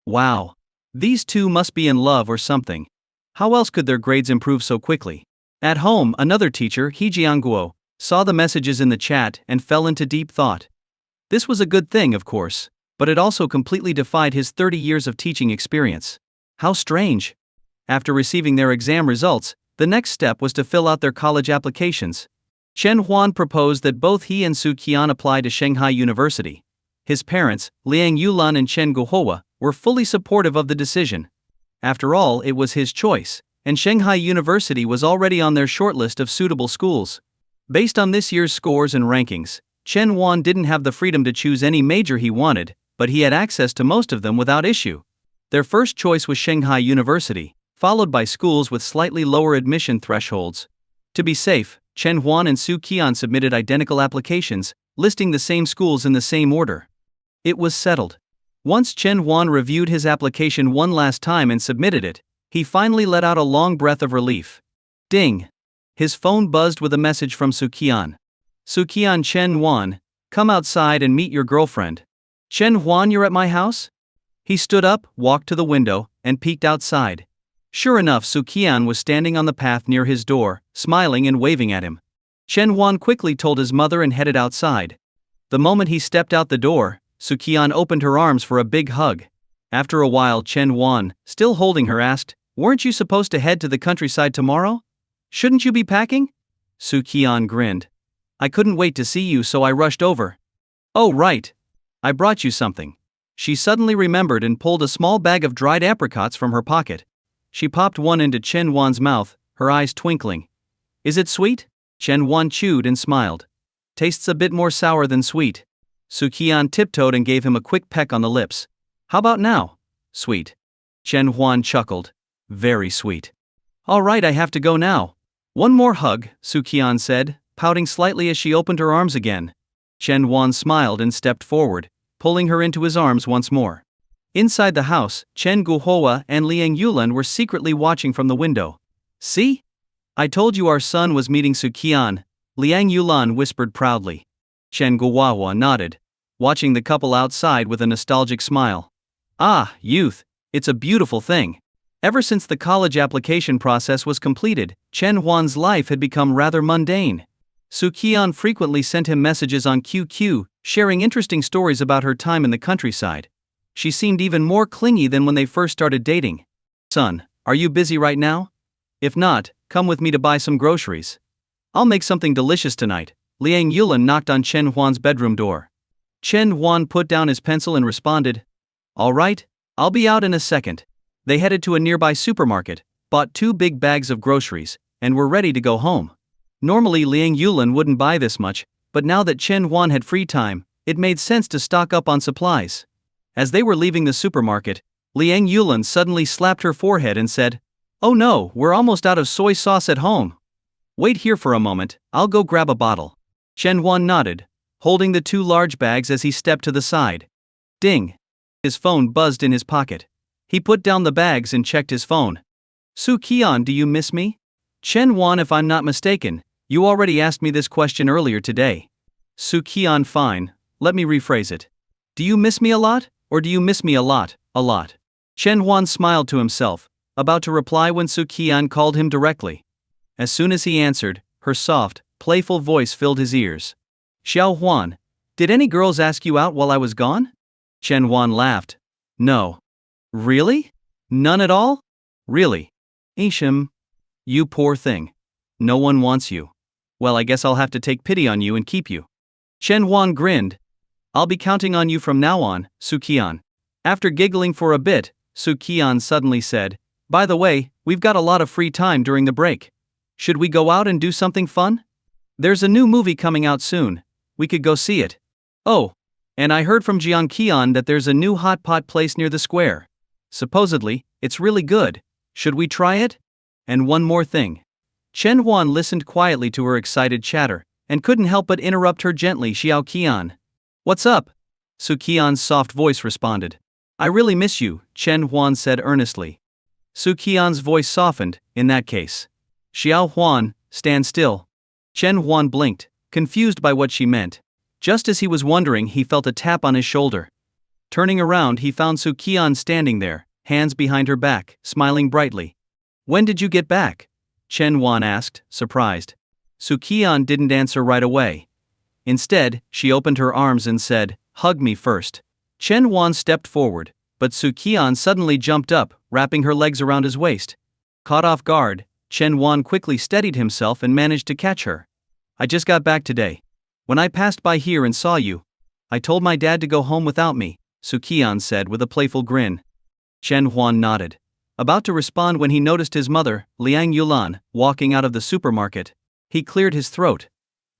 Speaker 1: Wow. These two must be in love or something. How else could their grades improve so quickly? At home, another teacher, He Jianguo, saw the messages in the chat and fell into deep thought. This was a good thing, of course, but it also completely defied his 30 years of teaching experience. How strange. After receiving their exam results, the next step was to fill out their college applications. Chen Huan proposed that both he and Su Qian apply to Shanghai University. His parents, Liang Yulan and Chen Guohua, were fully supportive of the decision. After all, it was his choice, and Shanghai University was already on their shortlist of suitable schools. Based on this year's scores and rankings, Chen Huan didn't have the freedom to choose any major he wanted, but he had access to most of them without issue. Their first choice was Shanghai University, followed by schools with slightly lower admission thresholds. To be safe, Chen Huan and Su Qian submitted identical applications, listing the same schools in the same order. It was settled. Once Chen Huan reviewed his application one last time and submitted it, he finally let out a long breath of relief. Ding! His phone buzzed with a message from Su Qian. Su Qian Chen Huan, come outside and meet your girlfriend. Chen Huan, you're at my house? He stood up, walked to the window, and peeked outside. Sure enough, Su Qian was standing on the path near his door, smiling and waving at him. Chen Huan quickly told his mother and headed outside. The moment he stepped out the door, Su Qian opened her arms for a big hug. After a while, Chen Huan, still holding her, asked, "Weren't you supposed to head to the countryside tomorrow? Shouldn't you be packing?" Su Qian grinned. "I couldn't wait to see you, so I rushed over." "Oh, right. I brought you something." She suddenly remembered and pulled a small bag of dried apricots from her pocket. She popped one into Chen Huan's mouth, her eyes twinkling. "Is it sweet?" Chen Huan chewed and smiled. "Tastes a bit more sour than sweet." Su Qian tiptoed and gave him a quick peck on the lips. "How about now?" "Sweet." Chen Huan chuckled. "Very sweet." "All right, I have to go now." "One more hug," Su Qian said, pouting slightly as she opened her arms again. Chen Huan smiled and stepped forward, pulling her into his arms once more. Inside the house, Chen Guohua and Liang Yulan were secretly watching from the window. "See? I told you our son was meeting Su Qian," Liang Yulan whispered proudly. Chen Guohua nodded, watching the couple outside with a nostalgic smile. "Ah, youth, it's a beautiful thing." Ever since the college application process was completed, Chen Huan's life had become rather mundane. Su Qian frequently sent him messages on QQ, sharing interesting stories about her time in the countryside. She seemed even more clingy than when they first started dating. "Son, are you busy right now? If not, come with me to buy some groceries. I'll make something delicious tonight." Liang Yulan knocked on Chen Huan's bedroom door. Chen Huan put down his pencil and responded, "All right, I'll be out in a second." They headed to a nearby supermarket, bought 2 big bags of groceries, and were ready to go home. Normally Liang Yulan wouldn't buy this much, but now that Chen Huan had free time, it made sense to stock up on supplies. As they were leaving the supermarket, Liang Yulan suddenly slapped her forehead and said, "Oh no, we're almost out of soy sauce at home. Wait here for a moment, I'll go grab a bottle." Chen Huan nodded, holding the 2 large bags as he stepped to the side. Ding! His phone buzzed in his pocket. He put down the bags and checked his phone. Su Qian, do you miss me? Chen Wan, if I'm not mistaken, you already asked me this question earlier today. Su Qian, fine, let me rephrase it. Do you miss me a lot, or do you miss me a lot, a lot? Chen Wan smiled to himself, about to reply when Su Qian called him directly. As soon as he answered, her soft, playful voice filled his ears. Xiao Huan, did any girls ask you out while I was gone? Chen Wan laughed. No. Really? None at all? Really? Ishim. You poor thing. No one wants you. Well, I guess I'll have to take pity on you and keep you. Chen Wan grinned. I'll be counting on you from now on, Su Qian. After giggling for a bit, Su Qian suddenly said, by the way, we've got a lot of free time during the break. Should we go out and do something fun? There's a new movie coming out soon. We could go see it. Oh, and I heard from Jiang Qian that there's a new hot pot place near the square. Supposedly, it's really good. Should we try it? And one more thing. Chen Huan listened quietly to her excited chatter, and couldn't help but interrupt her gently. Xiao Qian. What's up? Su Qian's soft voice responded. I really miss you, Chen Huan said earnestly. Su Qian's voice softened, in that case. Xiao Huan, stand still. Chen Huan blinked, confused by what she meant. Just as he was wondering, he felt a tap on his shoulder. Turning around, he found Su Qian standing there, hands behind her back, smiling brightly. When did you get back? Chen Huan asked, surprised. Su Qian didn't answer right away. Instead, she opened her arms and said, hug me first. Chen Huan stepped forward, but Su Qian suddenly jumped up, wrapping her legs around his waist. Caught off guard, Chen Huan quickly steadied himself and managed to catch her. I just got back today. When I passed by here and saw you, I told my dad to go home without me, Su Qian said with a playful grin. Chen Huan nodded, about to respond when he noticed his mother, Liang Yulan, walking out of the supermarket. He cleared his throat.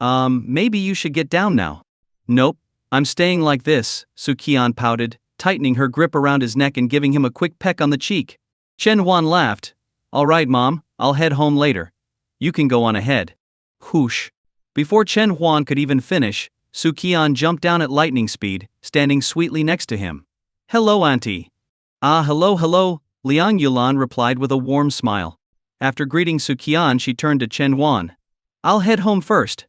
Speaker 1: Maybe you should get down now. Nope, I'm staying like this, Su Qian pouted, tightening her grip around his neck and giving him a quick peck on the cheek. Chen Huan laughed. All right, Mom, I'll head home later. You can go on ahead. Whoosh. Before Chen Huan could even finish, Su Qian jumped down at lightning speed, standing sweetly next to him. Hello, Auntie. Ah, hello, Liang Yulan replied with a warm smile. After greeting Su Qian, she turned to Chen Huan. I'll head home first.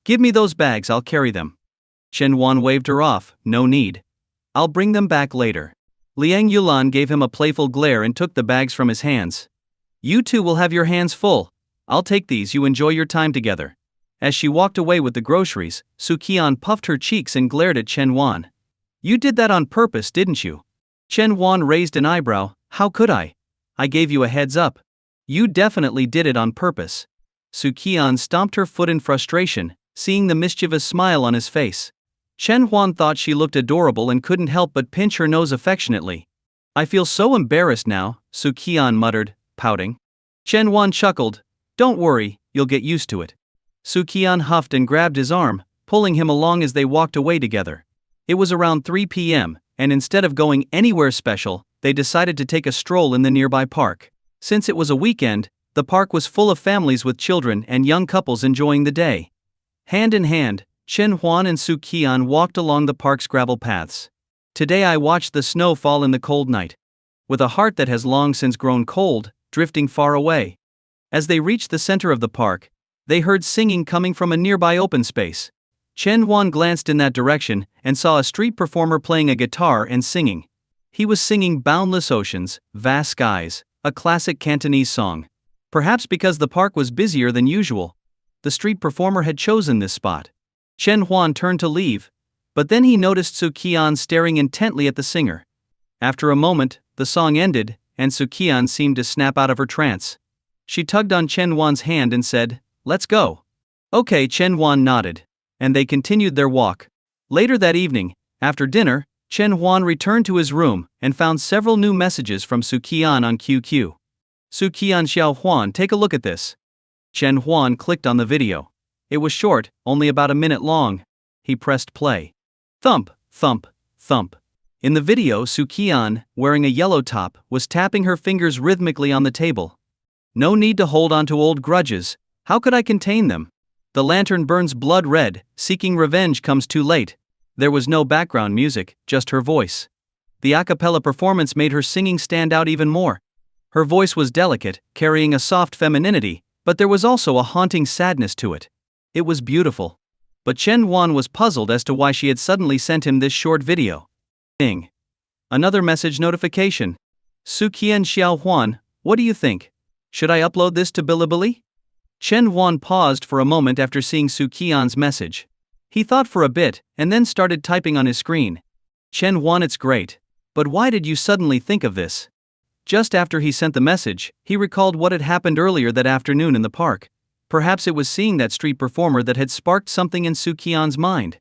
Speaker 1: Give me those bags, I'll carry them. Chen Huan waved her off, no need. I'll bring them back later. Liang Yulan gave him a playful glare and took the bags from his hands. You two will have your hands full. I'll take these, you enjoy your time together. As she walked away with the groceries, Su Qian puffed her cheeks and glared at Chen Huan. You did that on purpose, didn't you? Chen Huan raised an eyebrow. How could I? I gave you a heads up. You definitely did it on purpose. Su Qian stomped her foot in frustration, seeing the mischievous smile on his face. Chen Huan thought she looked adorable and couldn't help but pinch her nose affectionately. I feel so embarrassed now, Su Qian muttered, pouting. Chen Huan chuckled. Don't worry, you'll get used to it. Su Qian huffed and grabbed his arm, pulling him along as they walked away together. It was around 3 p.m., and instead of going anywhere special, they decided to take a stroll in the nearby park. Since it was a weekend, the park was full of families with children and young couples enjoying the day. Hand in hand, Chen Huan and Su Qian walked along the park's gravel paths. Today I watched the snow fall in the cold night. With a heart that has long since grown cold, drifting far away. As they reached the center of the park, they heard singing coming from a nearby open space. Chen Huan glanced in that direction and saw a street performer playing a guitar and singing. He was singing Boundless Oceans, Vast Skies, a classic Cantonese song. Perhaps because the park was busier than usual, the street performer had chosen this spot. Chen Huan turned to leave, but then he noticed Su Qian staring intently at the singer. After a moment, the song ended, and Su Qian seemed to snap out of her trance. She tugged on Chen Huan's hand and said, "Let's go." Okay, Chen Huan nodded, and they continued their walk. Later that evening, after dinner, Chen Huan returned to his room and found several new messages from Su Qian on QQ. Su Qian, Xiao Huan, take a look at this. Chen Huan clicked on the video. It was short, only about a minute long. He pressed play. Thump, thump, thump. In the video, Su Qian, wearing a yellow top, was tapping her fingers rhythmically on the table. No need to hold on to old grudges. How could I contain them? The lantern burns blood red, seeking revenge comes too late. There was no background music, just her voice. The a cappella performance made her singing stand out even more. Her voice was delicate, carrying a soft femininity, but there was also a haunting sadness to it. It was beautiful. But Chen Huan was puzzled as to why she had suddenly sent him this short video. Ding. Another message notification. Su Qian Xiao Huan, what do you think? Should I upload this to Bilibili? Chen Huan paused for a moment after seeing Su Qian's message. He thought for a bit, and then started typing on his screen. Chen Huan, it's great. But why did you suddenly think of this? Just after he sent the message, he recalled what had happened earlier that afternoon in the park. Perhaps it was seeing that street performer that had sparked something in Su Qian's mind.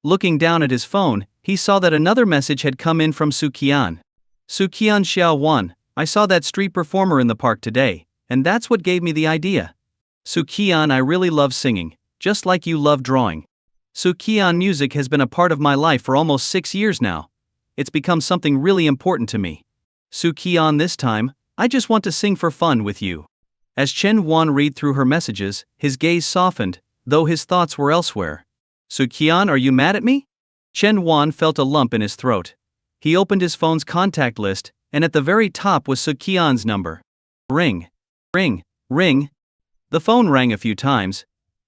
Speaker 1: Looking down at his phone, he saw that another message had come in from Su Qian. Su Qian Xiao Huan, I saw that street performer in the park today, and that's what gave me the idea. Su Qian, I really love singing, just like you love drawing. Su Qian, music has been a part of my life for almost 6 years now. It's become something really important to me. Su Qian, this time, I just want to sing for fun with you. As Chen Huan read through her messages, his gaze softened, though his thoughts were elsewhere. Su Qian, are you mad at me? Chen Huan felt a lump in his throat. He opened his phone's contact list, and at the very top was Su Qian's number. Ring. Ring. Ring. The phone rang a few times,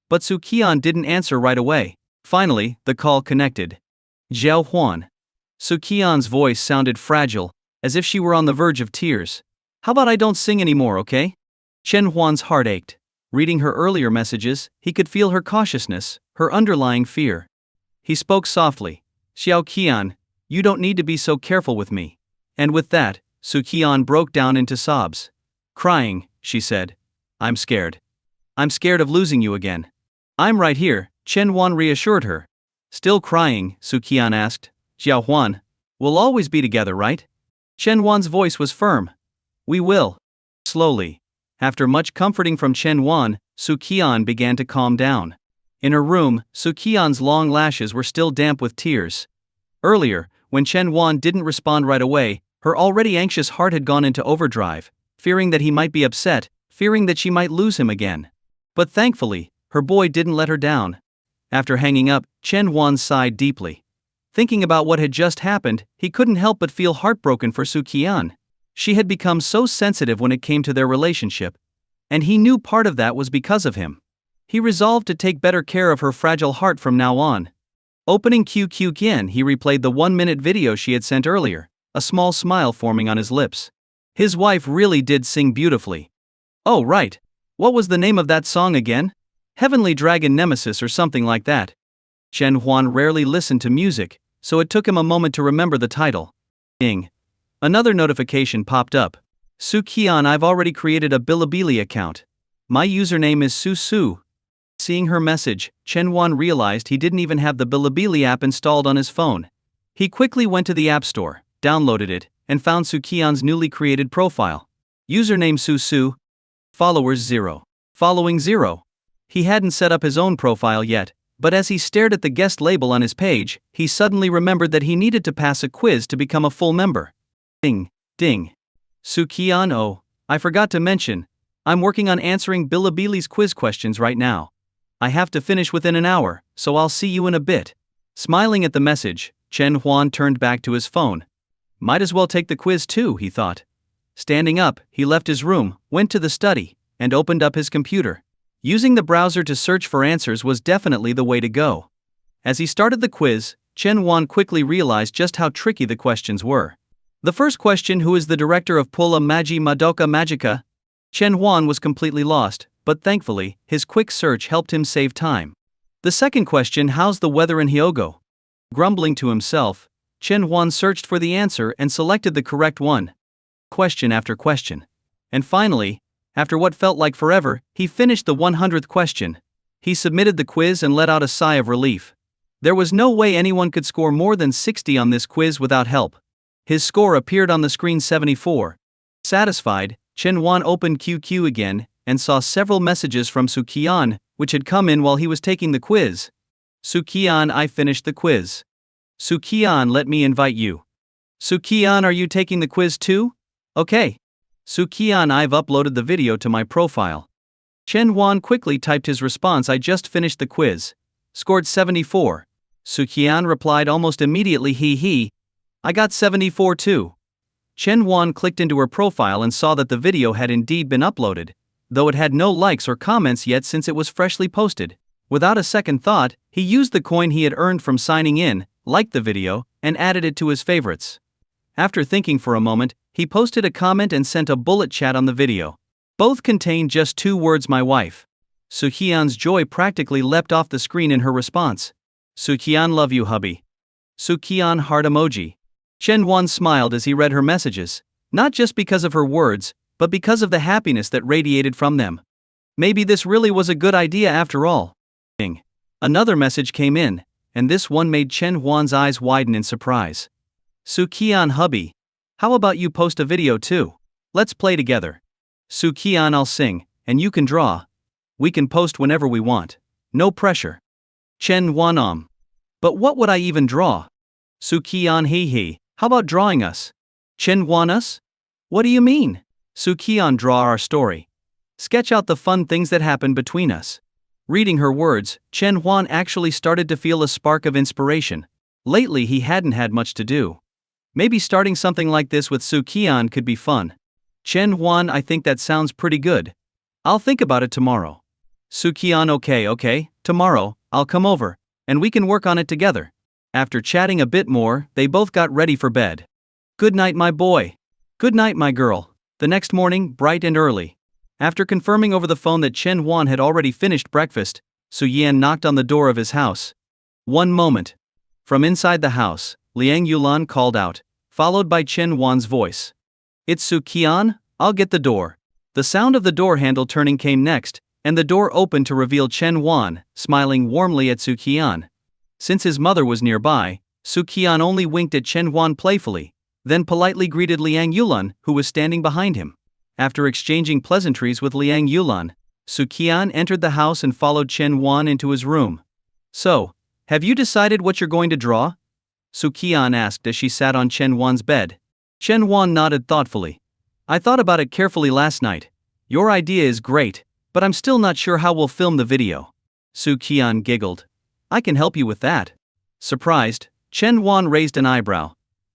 Speaker 1: but Su Qian didn't answer right away. Finally, the call connected. Xiao Huan. Su Qian's voice sounded fragile, as if she were on the verge of tears. How about I don't sing anymore, okay? Chen Huan's heart ached. Reading her earlier messages, he could feel her cautiousness, her underlying fear. He spoke softly. Xiao Qian, you don't need to be so careful with me. And with that, Su Qian broke down into sobs. Crying, she said. I'm scared. I'm scared of losing you again. I'm right here, Chen Huan reassured her. Still crying, Su Qian asked. Xiao Huan, we'll always be together, right? Chen Huan's voice was firm. We will. Slowly. After much comforting from Chen Huan, Su Qian began to calm down. In her room, Su Qian's long lashes were still damp with tears. Earlier, when Chen Huan didn't respond right away, her already anxious heart had gone into overdrive, fearing that he might be upset, fearing that she might lose him again. But thankfully, her boy didn't let her down. After hanging up, Chen Huan sighed deeply. Thinking about what had just happened, he couldn't help but feel heartbroken for Su Qian. She had become so sensitive when it came to their relationship, and he knew part of that was because of him. He resolved to take better care of her fragile heart from now on. Opening QQ again, he replayed the 1-minute video she had sent earlier, a small smile forming on his lips. His wife really did sing beautifully. Oh right. What was the name of that song again? Heavenly Dragon Nemesis or something like that. Chen Huan rarely listened to music, so it took him a moment to remember the title. Ding. Another notification popped up. Su Qian, I've already created a Bilibili account. My username is Su. Seeing her message, Chen Huan realized he didn't even have the Bilibili app installed on his phone. He quickly went to the App Store, downloaded it, and found Su Qian's newly created profile. Username Su. Followers 0. Following 0. He hadn't set up his own profile yet, but as he stared at the guest label on his page, he suddenly remembered that he needed to pass a quiz to become a full member. Ding. Ding. Su Qian, oh, I forgot to mention, I'm working on answering Bilibili's quiz questions right now. I have to finish within an hour, so I'll see you in a bit. Smiling at the message, Chen Huan turned back to his phone. Might as well take the quiz too, he thought. Standing up, he left his room, went to the study, and opened up his computer. Using the browser to search for answers was definitely the way to go. As he started the quiz, Chen Huan quickly realized just how tricky the questions were. The first question, who is the director of Pola Magi Madoka Magica? Chen Huan was completely lost, but thankfully, his quick search helped him save time. The second question, how's the weather in Hyogo? Grumbling to himself, Chen Huan searched for the answer and selected the correct one. Question after question. And finally, after what felt like forever, he finished the 100th question. He submitted the quiz and let out a sigh of relief. There was no way anyone could score more than 60 on this quiz without help. His score appeared on the screen, 74. Satisfied, Chen Huan opened QQ again and saw several messages from Su Qian, which had come in while he was taking the quiz. Su Qian, I finished the quiz. Su Qian, let me invite you. Su Qian, are you taking the quiz too? Okay. Su Qian, I've uploaded the video to my profile. Chen Huan quickly typed his response, I just finished the quiz. Scored 74. Su Qian replied almost immediately, he. I got 74 too. Chen Huan clicked into her profile and saw that the video had indeed been uploaded, though it had no likes or comments yet since it was freshly posted. Without a second thought, he used the coin he had earned from signing in, liked the video, and added it to his favorites. After thinking for a moment, he posted a comment and sent a bullet chat on the video. Both contained just 2 words: my wife. Su Qian's joy practically leapt off the screen in her response. Su Qian, love you hubby. Su Qian heart emoji. Chen Huan smiled as he read her messages, not just because of her words, but because of the happiness that radiated from them. Maybe this really was a good idea after all. Another message came in, and this one made Chen Huan's eyes widen in surprise. Su Qian hubby, how about you post a video too? Let's play together. Su Qian, I'll sing, and you can draw. We can post whenever we want. No pressure. Chen Huan But what would I even draw? Su Qian, hee. How about drawing us? Chen Huan, us? What do you mean? Su Qian, draw our story. Sketch out the fun things that happened between us. Reading her words, Chen Huan actually started to feel a spark of inspiration. Lately he hadn't had much to do. Maybe starting something like this with Su Qian could be fun. Chen Huan, I think that sounds pretty good. I'll think about it tomorrow. Su Qian, okay, tomorrow, I'll come over, and we can work on it together. After chatting a bit more, they both got ready for bed. Good night, my boy. Good night, my girl. The next morning, bright and early. After confirming over the phone that Chen Huan had already finished breakfast, Su Qian knocked on the door of his house. One moment. From inside the house, Liang Yulan called out, followed by Chen Huan's voice. It's Su Qian, I'll get the door. The sound of the door handle turning came next, and the door opened to reveal Chen Huan, smiling warmly at Su Qian. Since his mother was nearby, Su Qian only winked at Chen Huan playfully, then politely greeted Liang Yulan, who was standing behind him. After exchanging pleasantries with Liang Yulan, Su Qian entered the house and followed Chen Huan into his room. So, have you decided what you're going to draw? Su Qian asked as she sat on Chen Huan's bed. Chen Huan nodded thoughtfully. I thought about it carefully last night. Your idea is great, but I'm still not sure how we'll film the video. Su Qian giggled. I can help you with that. Surprised, Chen Huan raised an eyebrow.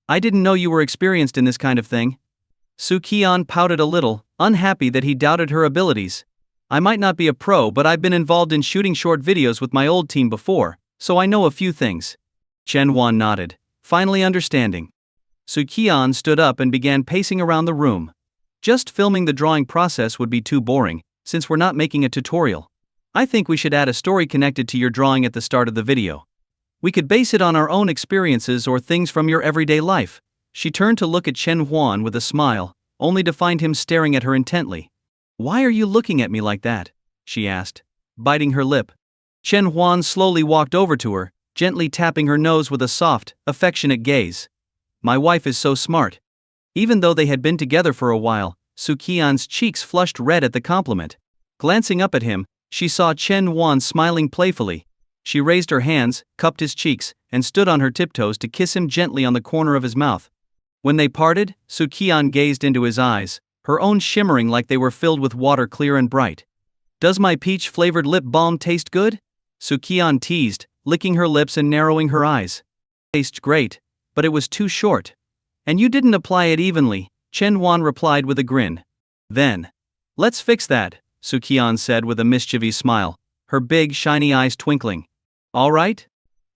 Speaker 1: I didn't know you were experienced in this kind of thing. Su Qian pouted a little, unhappy that he doubted her abilities. I might not be a pro, but I've been involved in shooting short videos with my old team before, so I know a few things. Chen Huan nodded, finally understanding. Su Qian stood up and began pacing around the room. Just filming the drawing process would be too boring, since we're not making a tutorial. I think we should add a story connected to your drawing at the start of the video. We could base it on our own experiences or things from your everyday life. She turned to look at Chen Huan with a smile, only to find him staring at her intently. Why are you looking at me like that? She asked, biting her lip. Chen Huan slowly walked over to her, gently tapping her nose with a soft, affectionate gaze. My wife is so smart. Even though they had been together for a while, Su Qian's cheeks flushed red at the compliment. Glancing up at him, she saw Chen Huan smiling playfully. She raised her hands, cupped his cheeks, and stood on her tiptoes to kiss him gently on the corner of his mouth. When they parted, Su Qian gazed into his eyes, her own shimmering like they were filled with water clear and bright. Does my peach-flavored lip balm taste good? Su Qian teased, licking her lips and narrowing her eyes. Tastes great, but it was too short. And you didn't apply it evenly, Chen Huan replied with a grin. Then, let's fix that, Su Qian said with a mischievous smile, her big, shiny eyes twinkling. All right?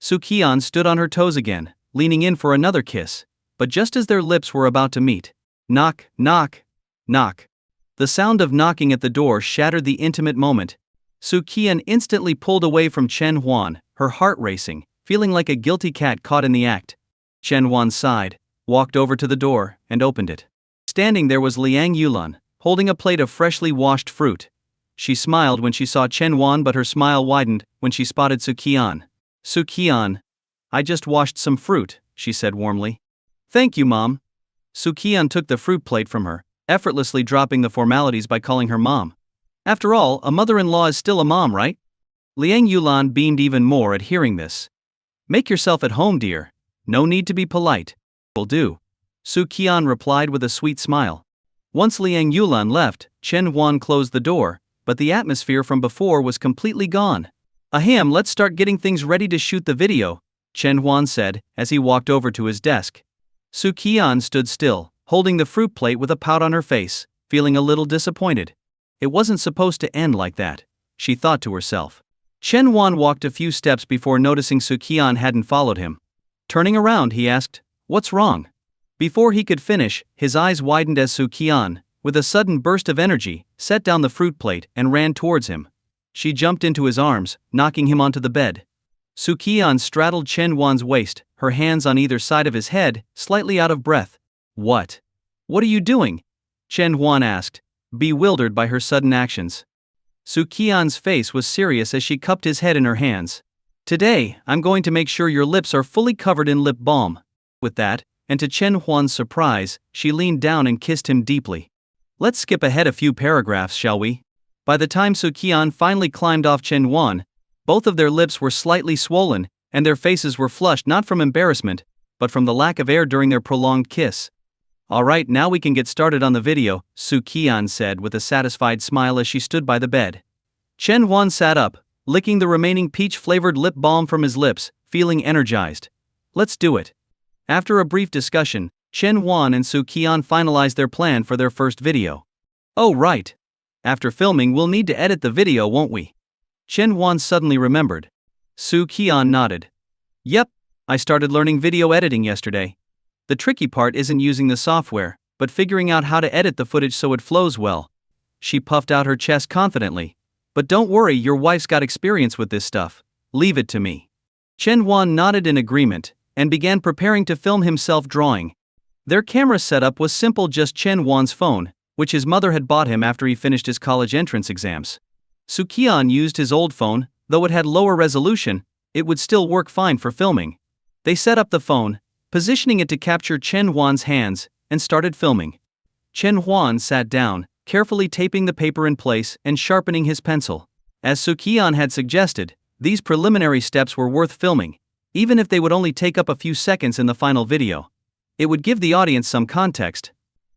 Speaker 1: Su Qian stood on her toes again, leaning in for another kiss, but just as their lips were about to meet, knock, knock, knock. The sound of knocking at the door shattered the intimate moment. Su Qian instantly pulled away from Chen Huan, her heart racing, feeling like a guilty cat caught in the act. Chen Huan sighed, walked over to the door, and opened it. Standing there was Liang Yulan, holding a plate of freshly washed fruit. She smiled when she saw Chen Huan, but her smile widened when she spotted Su Qian. Su Qian, I just washed some fruit, she said warmly. Thank you, Mom. Su Qian took the fruit plate from her, effortlessly dropping the formalities by calling her Mom. After all, a mother-in-law is still a mom, right? Liang Yulan beamed even more at hearing this. Make yourself at home, dear. No need to be polite. Will do. Su Qian replied with a sweet smile. Once Liang Yulan left, Chen Huan closed the door, but the atmosphere from before was completely gone. Ahem, let's start getting things ready to shoot the video, Chen Huan said, as he walked over to his desk. Su Qian stood still, holding the fruit plate with a pout on her face, feeling a little disappointed. It wasn't supposed to end like that, she thought to herself. Chen Wan walked a few steps before noticing Su Qian hadn't followed him. Turning around, he asked, "What's wrong?" Before he could finish, his eyes widened as Su Qian, with a sudden burst of energy, set down the fruit plate and ran towards him. She jumped into his arms, knocking him onto the bed. Su Qian straddled Chen Wan's waist, her hands on either side of his head, slightly out of breath. What are you doing?" Chen Wan asked, bewildered by her sudden actions. Su Qian's face was serious as she cupped his head in her hands. "Today, I'm going to make sure your lips are fully covered in lip balm." With that, and to Chen Huan's surprise, she leaned down and kissed him deeply. Let's skip ahead a few paragraphs, shall we? By the time Su Qian finally climbed off Chen Huan, both of their lips were slightly swollen, and their faces were flushed not from embarrassment, but from the lack of air during their prolonged kiss. "Alright, now we can get started on the video," Su Qian said with a satisfied smile as she stood by the bed. Chen Huan sat up, licking the remaining peach-flavored lip balm from his lips, feeling energized. "Let's do it." After a brief discussion, Chen Huan and Su Qian finalized their plan for their first video. "Oh right. After filming we'll need to edit the video, won't we?" Chen Huan suddenly remembered. Su Qian nodded. "Yep, I started learning video editing yesterday. The tricky part isn't using the software, but figuring out how to edit the footage so it flows well." She puffed out her chest confidently. "But don't worry, your wife's got experience with this stuff. Leave it to me." Chen Huan nodded in agreement, and began preparing to film himself drawing. Their camera setup was simple, just Chen Huan's phone, which his mother had bought him after he finished his college entrance exams. Su Qian used his old phone, though it had lower resolution, it would still work fine for filming. They set up the phone, positioning it to capture Chen Huan's hands, and started filming. Chen Huan sat down, carefully taping the paper in place and sharpening his pencil. As Su Qian had suggested, these preliminary steps were worth filming, even if they would only take up a few seconds in the final video. It would give the audience some context.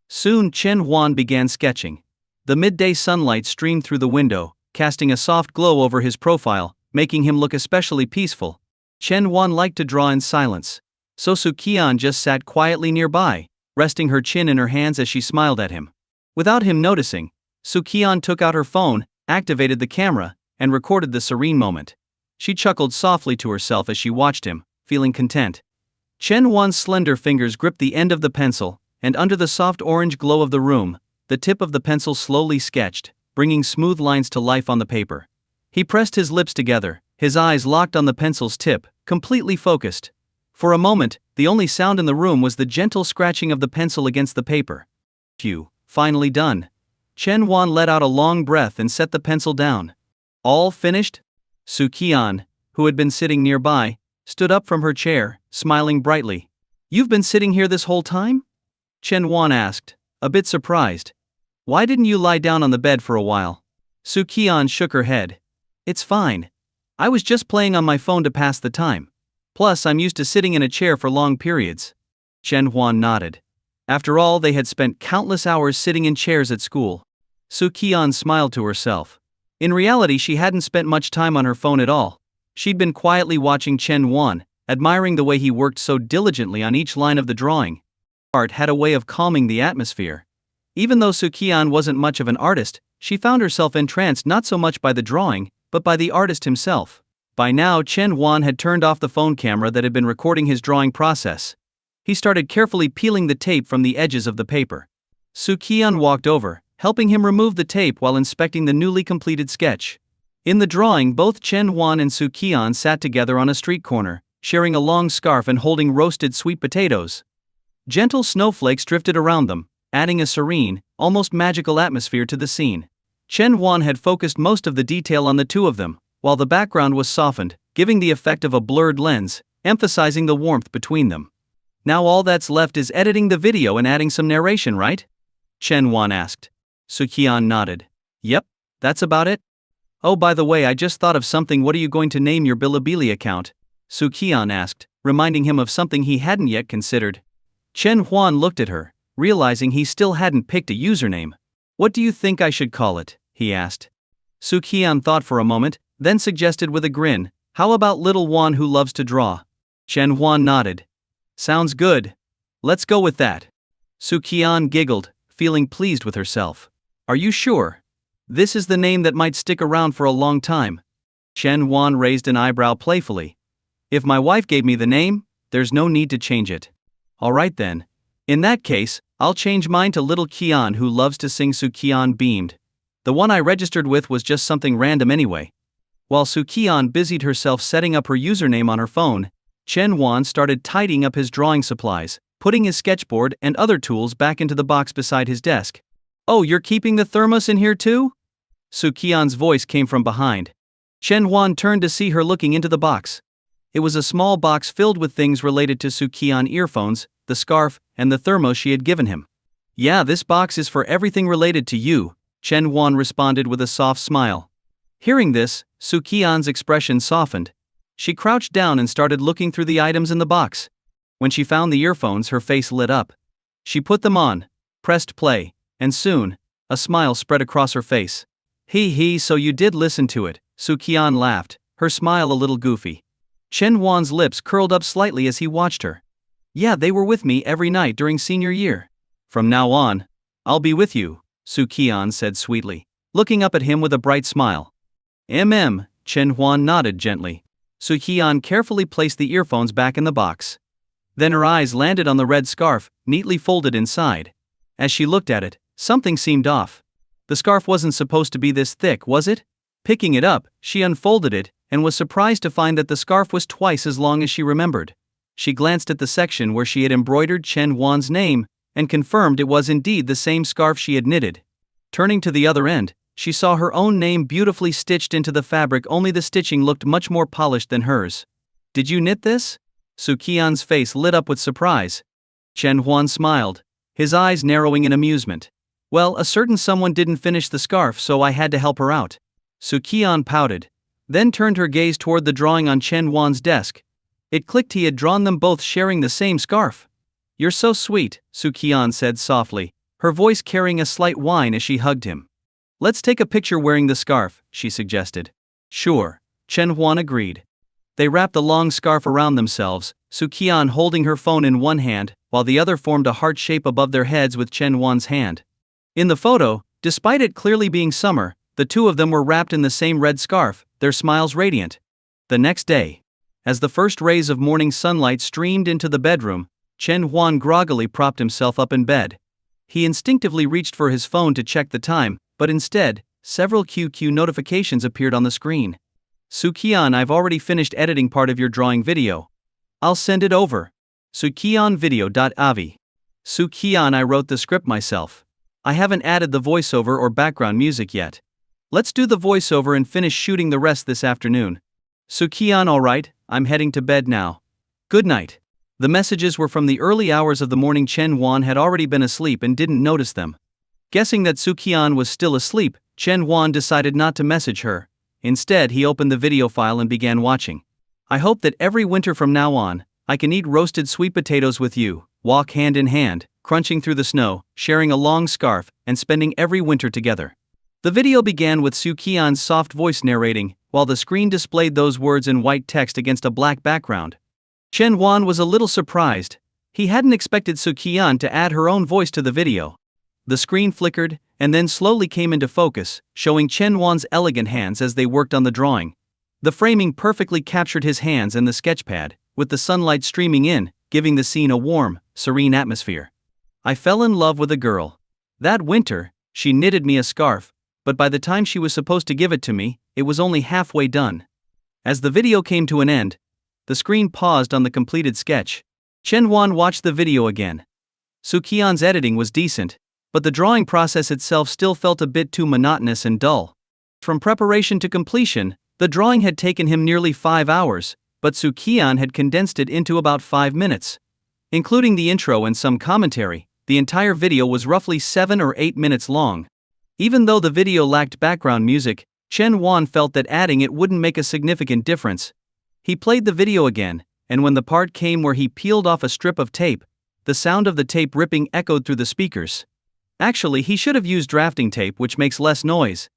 Speaker 1: Soon Chen Huan began sketching. The midday sunlight streamed through the window, casting a soft glow over his profile, making him look especially peaceful. Chen Huan liked to draw in silence, so Su Qian just sat quietly nearby, resting her chin in her hands as she smiled at him. Without him noticing, Su Qian took out her phone, activated the camera, and recorded the serene moment. She chuckled softly to herself as she watched him, feeling content. Chen Huan's slender fingers gripped the end of the pencil, and under the soft orange glow of the room, the tip of the pencil slowly sketched, bringing smooth lines to life on the paper. He pressed his lips together, his eyes locked on the pencil's tip, completely focused. For a moment, the only sound in the room was the gentle scratching of the pencil against the paper. Phew, finally done. Chen Huan let out a long breath and set the pencil down. "All finished?" Su Qian, who had been sitting nearby, stood up from her chair, smiling brightly. "You've been sitting here this whole time?" Chen Huan asked, a bit surprised. "Why didn't you lie down on the bed for a while?" Su Qian shook her head. "It's fine. I was just playing on my phone to pass the time. Plus, I'm used to sitting in a chair for long periods." Chen Huan nodded. After all, they had spent countless hours sitting in chairs at school. Su Qian smiled to herself. In reality, she hadn't spent much time on her phone at all. She'd been quietly watching Chen Huan, admiring the way he worked so diligently on each line of the drawing. Art had a way of calming the atmosphere. Even though Su Qian wasn't much of an artist, she found herself entranced not so much by the drawing, but by the artist himself. By now, Chen Huan had turned off the phone camera that had been recording his drawing process. He started carefully peeling the tape from the edges of the paper. Su Qian walked over, helping him remove the tape while inspecting the newly completed sketch. In the drawing, both Chen Huan and Su Qian sat together on a street corner, sharing a long scarf and holding roasted sweet potatoes. Gentle snowflakes drifted around them, adding a serene, almost magical atmosphere to the scene. Chen Huan had focused most of the detail on the two of them, while the background was softened, giving the effect of a blurred lens, emphasizing the warmth between them. "Now all that's left is editing the video and adding some narration, right?" Chen Huan asked. Su Qian nodded. "Yep, that's about it." "Oh, by the way, I just thought of something. What are you going to name your Bilibili account?" Su Qian asked, reminding him of something he hadn't yet considered. Chen Huan looked at her, realizing he still hadn't picked a username. "What do you think I should call it?" he asked. Su Qian thought for a moment, then suggested with a grin, "How about Little Huan Who Loves to Draw?" Chen Huan nodded. "Sounds good. Let's go with that. Su Qian giggled, feeling pleased with herself. Are you sure? This is the name that might stick around for a long time. Chen Wan raised an eyebrow playfully. If my wife gave me the name, there's no need to change it. Alright then. In that case, I'll change mine to Little Qian who loves to sing. Su Qian beamed. The one I registered with was just something random anyway. While Su Qian busied herself setting up her username on her phone, Chen Wan started tidying up his drawing supplies, putting his sketchboard and other tools back into the box beside his desk. Oh, you're keeping the thermos in here too? Su Qian's voice came from behind. Chen Wan turned to see her looking into the box. It was a small box filled with things related to Su Qian: earphones, the scarf, and the thermos she had given him. Yeah, this box is for everything related to you, Chen Wan responded with a soft smile. Hearing this, Su Qian's expression softened. She crouched down and started looking through the items in the box. When she found the earphones, her face lit up. She put them on, pressed play, and soon, a smile spread across her face. Hee, so you did listen to it, Su Qian laughed, her smile a little goofy. Chen Wan's lips curled up slightly as he watched her. Yeah, they were with me every night during senior year. From now on, I'll be with you, Su Qian said sweetly, looking up at him with a bright smile. Chen Wan nodded gently. Su Qian carefully placed the earphones back in the box. Then her eyes landed on the red scarf, neatly folded inside. As she looked at it, something seemed off. The scarf wasn't supposed to be this thick, was it? Picking it up, she unfolded it, and was surprised to find that the scarf was twice as long as she remembered. She glanced at the section where she had embroidered Chen Wan's name, and confirmed it was indeed the same scarf she had knitted. Turning to the other end, she saw her own name beautifully stitched into the fabric, only the stitching looked much more polished than hers. Did you knit this? Su Qian's face lit up with surprise. Chen Wan smiled, his eyes narrowing in amusement. Well, a certain someone didn't finish the scarf, so I had to help her out. Su Qian pouted, then turned her gaze toward the drawing on Chen Wan's desk. It clicked, he had drawn them both sharing the same scarf. You're so sweet, Su Qian said softly, her voice carrying a slight whine as she hugged him. Let's take a picture wearing the scarf, she suggested. Sure, Chen Wan agreed. They wrapped the long scarf around themselves, Su Qian holding her phone in one hand, while the other formed a heart shape above their heads with Chen Wan's hand. In the photo, despite it clearly being summer, the two of them were wrapped in the same red scarf, their smiles radiant. The next day, as the first rays of morning sunlight streamed into the bedroom, Chen Wan groggily propped himself up in bed. He instinctively reached for his phone to check the time, but instead, several QQ notifications appeared on the screen. Su Qian, I've already finished editing part of your drawing video. I'll send it over. Su Qian video.avi. Su Qian, I wrote the script myself. I haven't added the voiceover or background music yet. Let's do the voiceover and finish shooting the rest this afternoon. Su Qian, alright, I'm heading to bed now. Good night. The messages were from the early hours of the morning. Chen Wan had already been asleep and didn't notice them. Guessing that Su Qian was still asleep, Chen Wan decided not to message her. Instead, he opened the video file and began watching. I hope that every winter from now on, I can eat roasted sweet potatoes with you, walk hand in hand, crunching through the snow, sharing a long scarf, and spending every winter together. The video began with Su Qian's soft voice narrating, while the screen displayed those words in white text against a black background. Chen Wan was a little surprised. He hadn't expected Su Qian to add her own voice to the video. The screen flickered, and then slowly came into focus, showing Chen Wan's elegant hands as they worked on the drawing. The framing perfectly captured his hands and the sketchpad, with the sunlight streaming in, giving the scene a warm, serene atmosphere. I fell in love with a girl. That winter, she knitted me a scarf, but by the time she was supposed to give it to me, it was only halfway done. As the video came to an end, the screen paused on the completed sketch. Chen Wan watched the video again. Su Qian's editing was decent, but the drawing process itself still felt a bit too monotonous and dull. From preparation to completion, the drawing had taken him nearly 5 hours, but Su Qian had condensed it into about 5 minutes. Including the intro and some commentary, the entire video was roughly 7 or 8 minutes long. Even though the video lacked background music, Chen Wan felt that adding it wouldn't make a significant difference. He played the video again, and when the part came where he peeled off a strip of tape, the sound of the tape ripping echoed through the speakers. Actually, he should have used drafting tape, which makes less noise.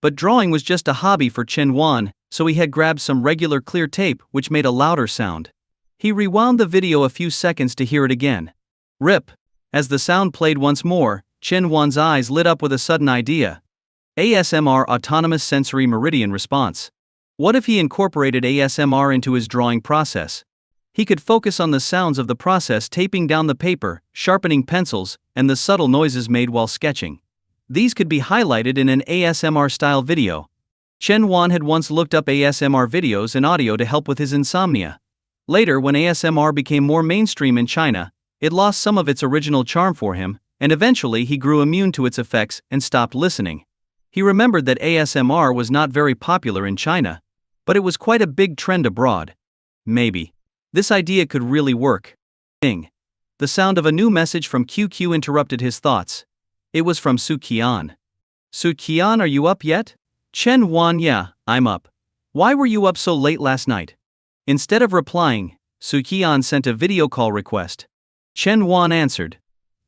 Speaker 1: But drawing was just a hobby for Chen Wan, so he had grabbed some regular clear tape, which made a louder sound. He rewound the video a few seconds to hear it again. Rip. As the sound played once more, Chen Huan's eyes lit up with a sudden idea. ASMR Autonomous Sensory Meridian Response. What if he incorporated ASMR into his drawing process? He could focus on the sounds of the process, taping down the paper, sharpening pencils, and the subtle noises made while sketching. These could be highlighted in an ASMR-style video. Chen Huan had once looked up ASMR videos and audio to help with his insomnia. Later, when ASMR became more mainstream in China, it lost some of its original charm for him, and eventually he grew immune to its effects and stopped listening. He remembered that ASMR was not very popular in China, but it was quite a big trend abroad. Maybe this idea could really work. Ding. The sound of a new message from QQ interrupted his thoughts. It was from Su Qian. Su Qian, are you up yet? Chen Huan, yeah, I'm up. Why were you up so late last night? Instead of replying, Su Qian sent a video call request. Chen Huan answered.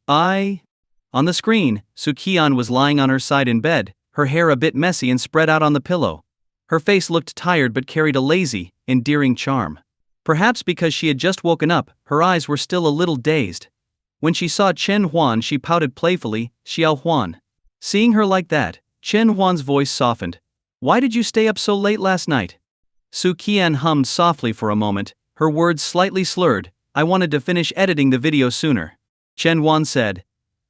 Speaker 1: On the screen, Su Qian was lying on her side in bed, her hair a bit messy and spread out on the pillow. Her face looked tired but carried a lazy, endearing charm. Perhaps because she had just woken up, her eyes were still a little dazed. When she saw Chen Huan, she pouted playfully, Xiao Huan. Seeing her like that, Chen Huan's voice softened. Why did you stay up so late last night? Su Qian hummed softly for a moment, her words slightly slurred. I wanted to finish editing the video sooner. Chen Huan said.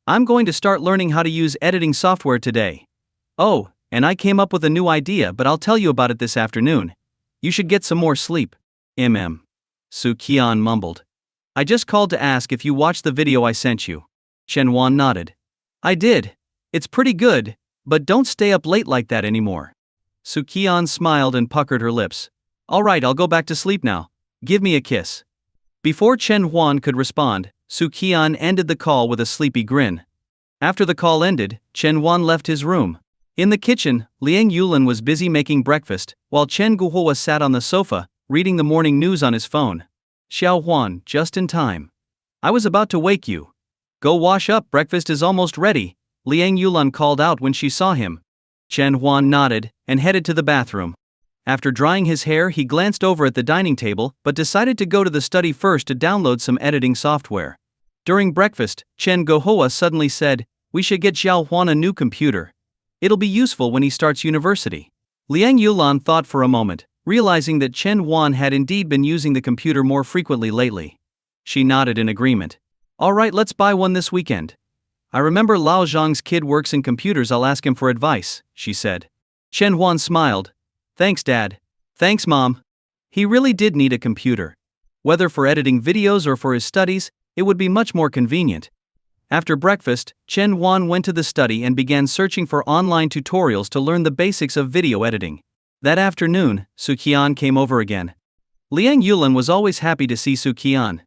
Speaker 1: I'm going to start learning how to use editing software today. Oh, and I came up with a new idea, but I'll tell you about it this afternoon. You should get some more sleep. Su Qian mumbled. I just called to ask if you watched the video I sent you. Chen Huan nodded. I did. It's pretty good, but don't stay up late like that anymore. Su Qian smiled and puckered her lips. All right, I'll go back to sleep now. Give me a kiss. Before Chen Huan could respond, Su Qian ended the call with a sleepy grin. After the call ended, Chen Huan left his room. In the kitchen, Liang Yulan was busy making breakfast, while Chen Guohua sat on the sofa, reading the morning news on his phone. Xiao Huan, just in time. I was about to wake you. Go wash up, breakfast is almost ready, Liang Yulan called out when she saw him. Chen Huan nodded and headed to the bathroom. After drying his hair, he glanced over at the dining table but decided to go to the study first to download some editing software. During breakfast, Chen Guohua suddenly said, we should get Xiao Huan a new computer. It'll be useful when he starts university. Liang Yulan thought for a moment, realizing that Chen Huan had indeed been using the computer more frequently lately. She nodded in agreement. All right, let's buy one this weekend. I remember Lao Zhang's kid works in computers, I'll ask him for advice, she said. Chen Huan smiled. Thanks, Dad. Thanks, Mom. He really did need a computer. Whether for editing videos or for his studies, it would be much more convenient. After breakfast, Chen Huan went to the study and began searching for online tutorials to learn the basics of video editing. That afternoon, Su Qian came over again. Liang Yulan was always happy to see Su Qian.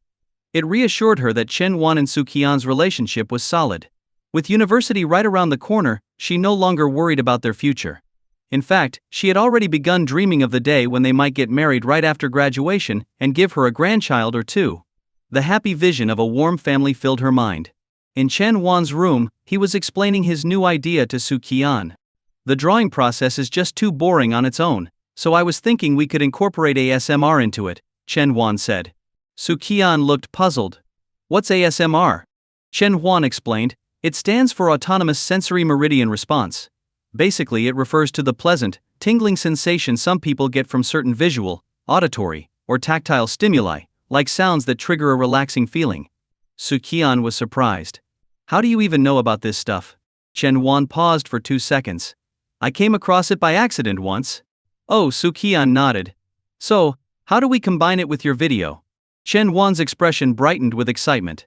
Speaker 1: It reassured her that Chen Huan and Su Qian's relationship was solid. With university right around the corner, she no longer worried about their future. In fact, she had already begun dreaming of the day when they might get married right after graduation and give her a grandchild or two. The happy vision of a warm family filled her mind. In Chen Huan's room, he was explaining his new idea to Su Qian. The drawing process is just too boring on its own, so I was thinking we could incorporate ASMR into it, Chen Huan said. Su Qian looked puzzled. What's ASMR? Chen Huan explained. It stands for Autonomous Sensory Meridian Response. Basically, it refers to the pleasant, tingling sensation some people get from certain visual, auditory, or tactile stimuli, like sounds that trigger a relaxing feeling. Su Qian was surprised. How do you even know about this stuff? Chen Huan paused for 2 seconds. I came across it by accident once. Oh, Su Qian nodded. So, how do we combine it with your video? Chen Huan's expression brightened with excitement.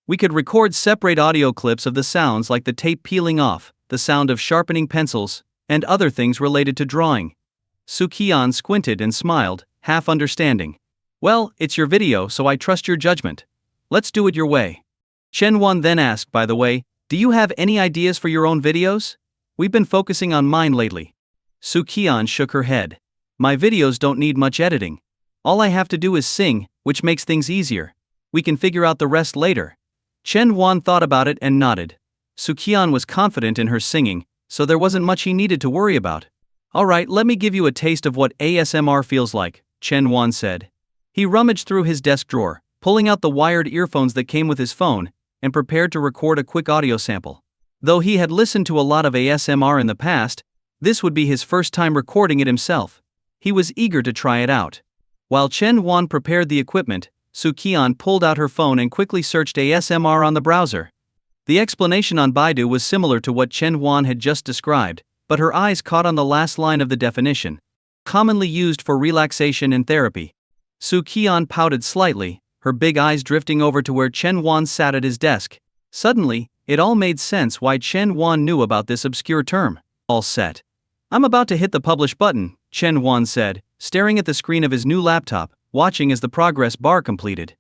Speaker 1: We could record separate audio clips of the sounds like the tape peeling off, the sound of sharpening pencils, and other things related to drawing. Su Qian squinted and smiled, half understanding. Well, it's your video, so I trust your judgment. Let's do it your way. Chen Huan then asked, by the way, do you have any ideas for your own videos? We've been focusing on mine lately. Su Qian shook her head. My videos don't need much editing. All I have to do is sing, which makes things easier. We can figure out the rest later. Chen Huan thought about it and nodded. Su Qian was confident in her singing, so there wasn't much he needed to worry about. All right, let me give you a taste of what ASMR feels like, Chen Huan said. He rummaged through his desk drawer, pulling out the wired earphones that came with his phone, and prepared to record a quick audio sample. Though he had listened to a lot of ASMR in the past, this would be his first time recording it himself. He was eager to try it out. While Chen Huan prepared the equipment, Su Qian pulled out her phone and quickly searched ASMR on the browser. The explanation on Baidu was similar to what Chen Huan had just described, but her eyes caught on the last line of the definition. Commonly used for relaxation and therapy. Su Qian pouted slightly, her big eyes drifting over to where Chen Huan sat at his desk. Suddenly, it all made sense why Chen Huan knew about this obscure term. All set. I'm about to hit the publish button, Chen Huan said, staring at the screen of his new laptop, watching as the progress bar completed.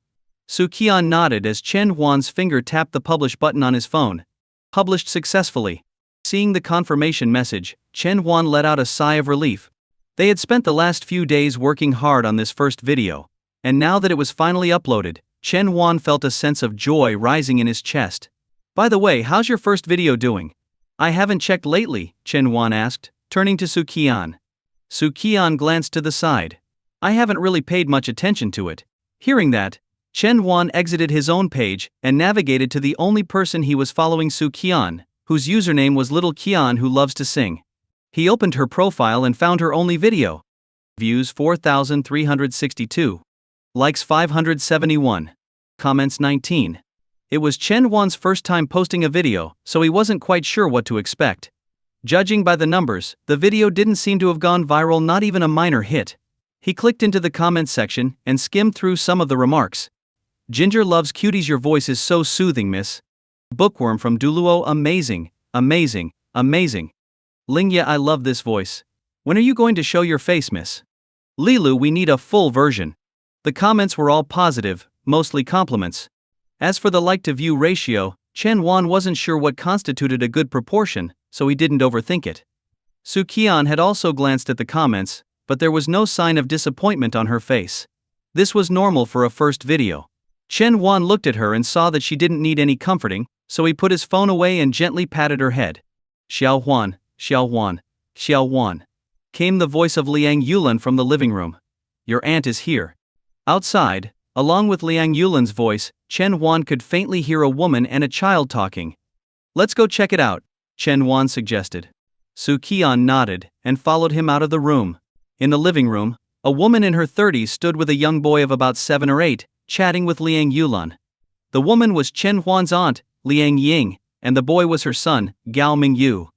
Speaker 1: Su Qian nodded as Chen Huan's finger tapped the publish button on his phone. Published successfully. Seeing the confirmation message, Chen Huan let out a sigh of relief. They had spent the last few days working hard on this first video, and now that it was finally uploaded, Chen Huan felt a sense of joy rising in his chest. By the way, how's your first video doing? I haven't checked lately, Chen Huan asked, turning to Su Qian. Su Qian glanced to the side. I haven't really paid much attention to it. Hearing that, Chen Huan exited his own page and navigated to the only person he was following, Su Qian, whose username was Little Qian Who Loves to Sing. He opened her profile and found her only video. Views 4,362. Likes 571. Comments 19. It was Chen Huan's first time posting a video, so he wasn't quite sure what to expect. Judging by the numbers, the video didn't seem to have gone viral, not even a minor hit. He clicked into the comments section and skimmed through some of the remarks. Ginger loves cuties, your voice is so soothing, miss. Bookworm from Duluo, amazing, amazing, amazing. Lingya, I love this voice. When are you going to show your face, miss? Lilu, we need a full version. The comments were all positive, mostly compliments. As for the like-to-view ratio, Chen Huan wasn't sure what constituted a good proportion, so he didn't overthink it. Su Qian had also glanced at the comments, but there was no sign of disappointment on her face. This was normal for a first video. Chen Huan looked at her and saw that she didn't need any comforting, so he put his phone away and gently patted her head. Xiao Huan, Xiao Huan, Xiao Huan. Came the voice of Liang Yulan from the living room. Your aunt is here. Outside, along with Liang Yulan's voice, Chen Huan could faintly hear a woman and a child talking. Let's go check it out, Chen Huan suggested. Su Qian nodded and followed him out of the room. In the living room, a woman in her 30s stood with a young boy of about 7 or 8, chatting with Liang Yulan. The woman was Chen Huan's aunt, Liang Ying, and the boy was her son, Gao Mingyu.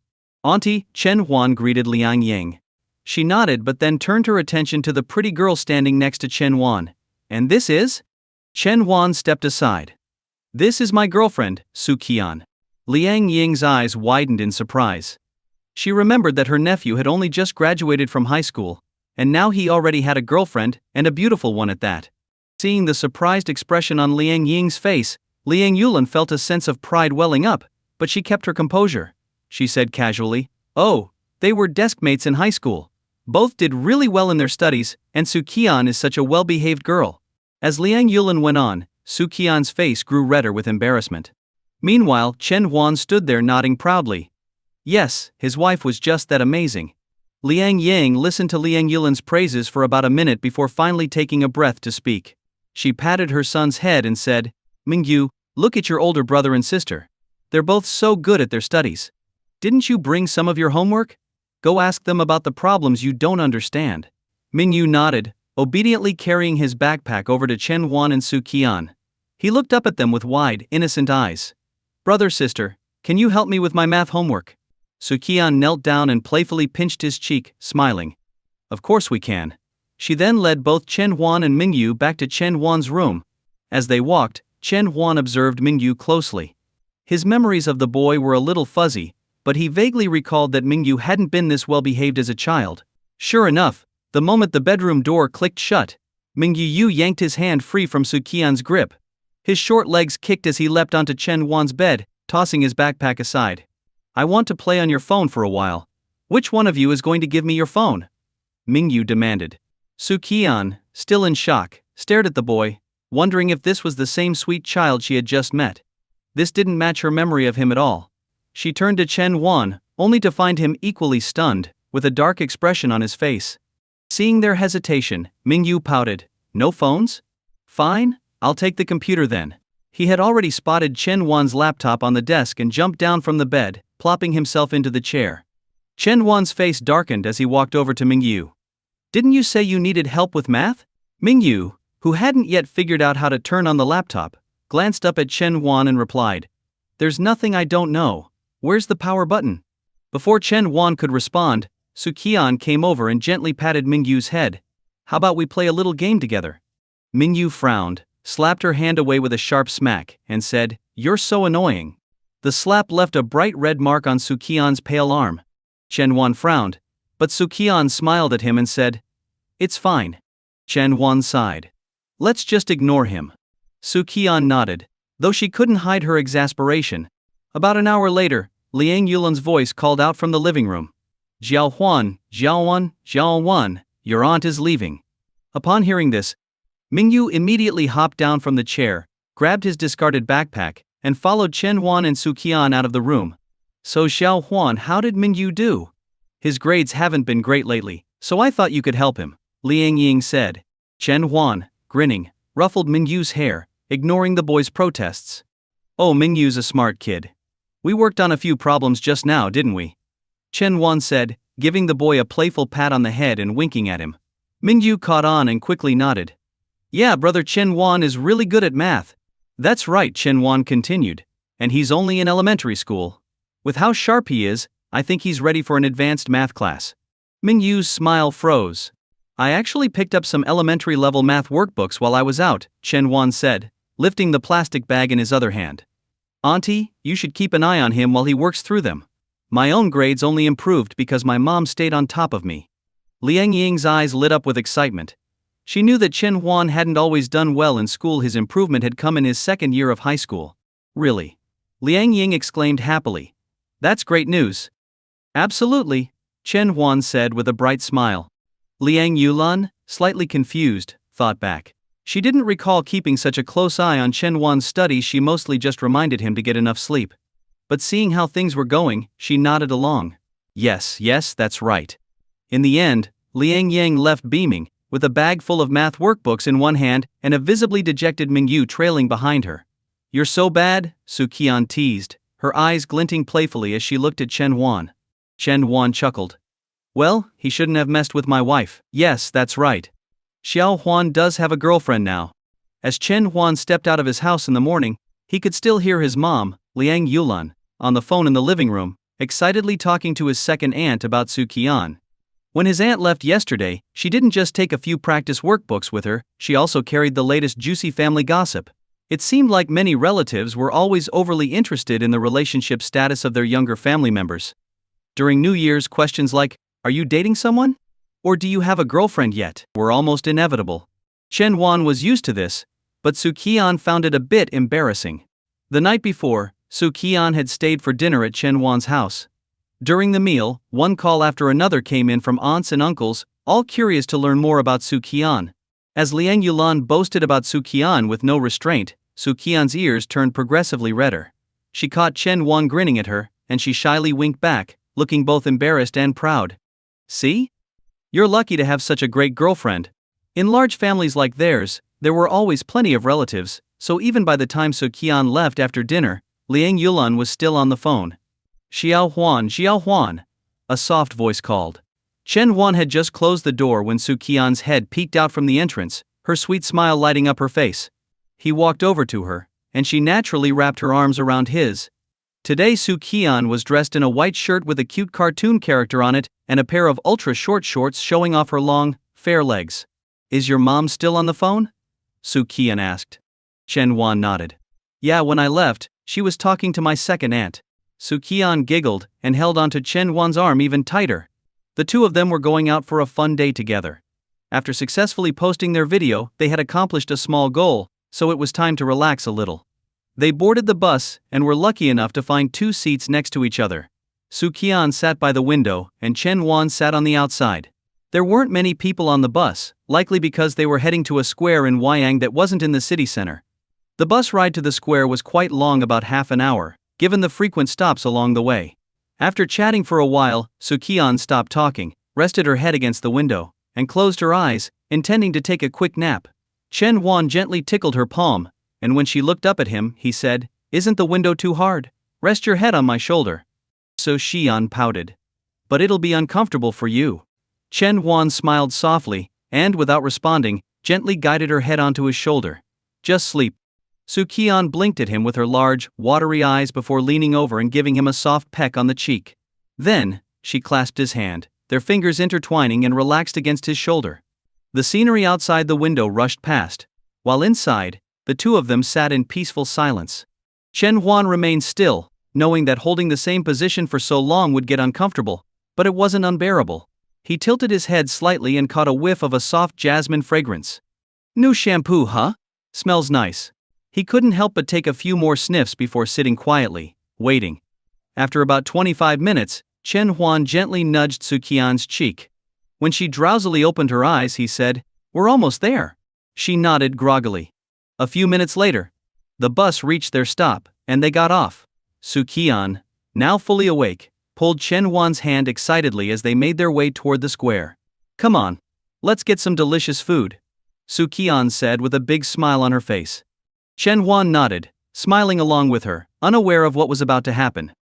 Speaker 1: Auntie, Chen Huan greeted Liang Ying. She nodded but then turned her attention to the pretty girl standing next to Chen Huan. And this is? Chen Huan stepped aside. This is my girlfriend, Su Qian. Liang Ying's eyes widened in surprise. She remembered that her nephew had only just graduated from high school, and now he already had a girlfriend, and a beautiful one at that. Seeing the surprised expression on Liang Ying's face, Liang Yulan felt a sense of pride welling up, but she kept her composure. She said casually, "Oh, they were desk mates in high school. Both did really well in their studies, and Su Qian is such a well-behaved girl." As Liang Yulan went on, Su Qian's face grew redder with embarrassment. Meanwhile, Chen Huan stood there nodding proudly. Yes, his wife was just that amazing. Liang Ying listened to Liang Yulan's praises for about a minute before finally taking a breath to speak. She patted her son's head and said, "Mingyu, look at your older brother and sister. They're both so good at their studies. Didn't you bring some of your homework? Go ask them about the problems you don't understand." Mingyu nodded, obediently carrying his backpack over to Chen Huan and Su Qian. He looked up at them with wide, innocent eyes. "Brother, sister, can you help me with my math homework?" Su Qian knelt down and playfully pinched his cheek, smiling. "Of course we can." She then led both Chen Huan and Mingyu back to Chen Huan's room. As they walked, Chen Huan observed Mingyu closely. His memories of the boy were a little fuzzy, but he vaguely recalled that Mingyu hadn't been this well-behaved as a child. Sure enough, the moment the bedroom door clicked shut, Mingyu yanked his hand free from Su Qian's grip. His short legs kicked as he leapt onto Chen Huan's bed, tossing his backpack aside. "I want to play on your phone for a while. Which one of you is going to give me your phone?" Mingyu demanded. Su Qian, still in shock, stared at the boy, wondering if this was the same sweet child she had just met. This didn't match her memory of him at all. She turned to Chen Huan, only to find him equally stunned, with a dark expression on his face. Seeing their hesitation, Mingyu pouted. "No phones? Fine, I'll take the computer then." He had already spotted Chen Wan's laptop on the desk and jumped down from the bed, plopping himself into the chair. Chen Wan's face darkened as he walked over to Mingyu. "Didn't you say you needed help with math?" Mingyu, who hadn't yet figured out how to turn on the laptop, glanced up at Chen Wan and replied, "There's nothing I don't know. Where's the power button?" Before Chen Wan could respond, Su Qian came over and gently patted Mingyu's head. "How about we play a little game together?" Mingyu frowned, slapped her hand away with a sharp smack, and said, "You're so annoying." The slap left a bright red mark on Su Qian's pale arm. Chen Wan frowned, but Su Qian smiled at him and said, "It's fine." Chen Wan sighed. "Let's just ignore him." Su Qian nodded, though she couldn't hide her exasperation. About an hour later, Liang Yulan's voice called out from the living room. "Xiao Huan, Xiao Huan, your aunt is leaving." Upon hearing this, Mingyu immediately hopped down from the chair, grabbed his discarded backpack, and followed Chen Huan and Su Qian out of the room. "So Xiao Huan, how did Mingyu do?" "His grades haven't been great lately, so I thought you could help him," Liang Ying said. Chen Huan, grinning, ruffled Mingyu's hair, ignoring the boy's protests. "Oh, Mingyu's a smart kid. We worked on a few problems just now, didn't we?" Chen Huan said, giving the boy a playful pat on the head and winking at him. Mingyu caught on and quickly nodded. "Yeah, brother Chen Huan is really good at math." "That's right," Chen Huan continued. "And he's only in elementary school. With how sharp he is, I think he's ready for an advanced math class." Mingyu's smile froze. "I actually picked up some elementary level math workbooks while I was out," Chen Huan said, lifting the plastic bag in his other hand. "Auntie, you should keep an eye on him while he works through them. My own grades only improved because my mom stayed on top of me." Liang Ying's eyes lit up with excitement. She knew that Chen Huan hadn't always done well in school. His improvement had come in his second year of high school. "Really?" Liang Ying exclaimed happily. "That's great news." "Absolutely," Chen Huan said with a bright smile. Liang Yulan, slightly confused, thought back. She didn't recall keeping such a close eye on Chen Huan's studies. She mostly just reminded him to get enough sleep. But seeing how things were going, she nodded along. Yes, that's right." In the end, Liang Yang left beaming, with a bag full of math workbooks in one hand and a visibly dejected Mingyu trailing behind her. "You're so bad," Su Qian teased, her eyes glinting playfully as she looked at Chen Huan. Chen Huan chuckled. "Well, he shouldn't have messed with my wife." "Yes, that's right. Xiao Huan does have a girlfriend now." As Chen Huan stepped out of his house in the morning, he could still hear his mom, Liang Yulan, on the phone in the living room, excitedly talking to his second aunt about Su Qian. When his aunt left yesterday, she didn't just take a few practice workbooks with her, she also carried the latest juicy family gossip. It seemed like many relatives were always overly interested in the relationship status of their younger family members. During New Year's, questions like, "Are you dating someone?" or "Do you have a girlfriend yet?" were almost inevitable. Chen Huan was used to this, but Su Qian found it a bit embarrassing. The night before, Su Qian had stayed for dinner at Chen Huan's house. During the meal, one call after another came in from aunts and uncles, all curious to learn more about Su Qian. As Liang Yulan boasted about Su Qian with no restraint, Su Qian's ears turned progressively redder. She caught Chen Huan grinning at her, and she shyly winked back, looking both embarrassed and proud. "See? You're lucky to have such a great girlfriend." In large families like theirs, there were always plenty of relatives, so even by the time Su Qian left after dinner, Liang Yulan was still on the phone. Xiao Huan, a soft voice called. Chen Huan had just closed the door when Su Qian's head peeked out from the entrance, her sweet smile lighting up her face. He walked over to her, and she naturally wrapped her arms around his. Today Su Qian was dressed in a white shirt with a cute cartoon character on it, and a pair of ultra-short shorts showing off her long, fair legs. "Is your mom still on the phone?" Su Qian asked. Chen Huan nodded. "Yeah, when I left, she was talking to my second aunt." Su Qian giggled and held onto Chen Huan's arm even tighter. The two of them were going out for a fun day together. After successfully posting their video, they had accomplished a small goal, so it was time to relax a little. They boarded the bus and were lucky enough to find 2 seats next to each other. Su Qian sat by the window and Chen Huan sat on the outside. There weren't many people on the bus, likely because they were heading to a square in Wyang that wasn't in the city center. The bus ride to the square was quite long, about half an hour, given the frequent stops along the way. After chatting for a while, Su Qian stopped talking, rested her head against the window, and closed her eyes, intending to take a quick nap. Chen Huan gently tickled her palm, and when she looked up at him, he said, "Isn't the window too hard? Rest your head on my shoulder." Su Qian pouted. "But it'll be uncomfortable for you." Chen Huan smiled softly, and without responding, gently guided her head onto his shoulder. "Just sleep." Su Qian blinked at him with her large, watery eyes before leaning over and giving him a soft peck on the cheek. Then, she clasped his hand, their fingers intertwining, and relaxed against his shoulder. The scenery outside the window rushed past, while inside, the two of them sat in peaceful silence. Chen Huan remained still, knowing that holding the same position for so long would get uncomfortable, but it wasn't unbearable. He tilted his head slightly and caught a whiff of a soft jasmine fragrance. "New shampoo, huh? Smells nice." He couldn't help but take a few more sniffs before sitting quietly, waiting. After about 25 minutes, Chen Huan gently nudged Su Qian's cheek. When she drowsily opened her eyes, he said, "We're almost there." She nodded groggily. A few minutes later, the bus reached their stop, and they got off. Su Qian, now fully awake, pulled Chen Huan's hand excitedly as they made their way toward the square. "Come on, let's get some delicious food," Su Qian said with a big smile on her face. Chen Huan nodded, smiling along with her, unaware of what was about to happen.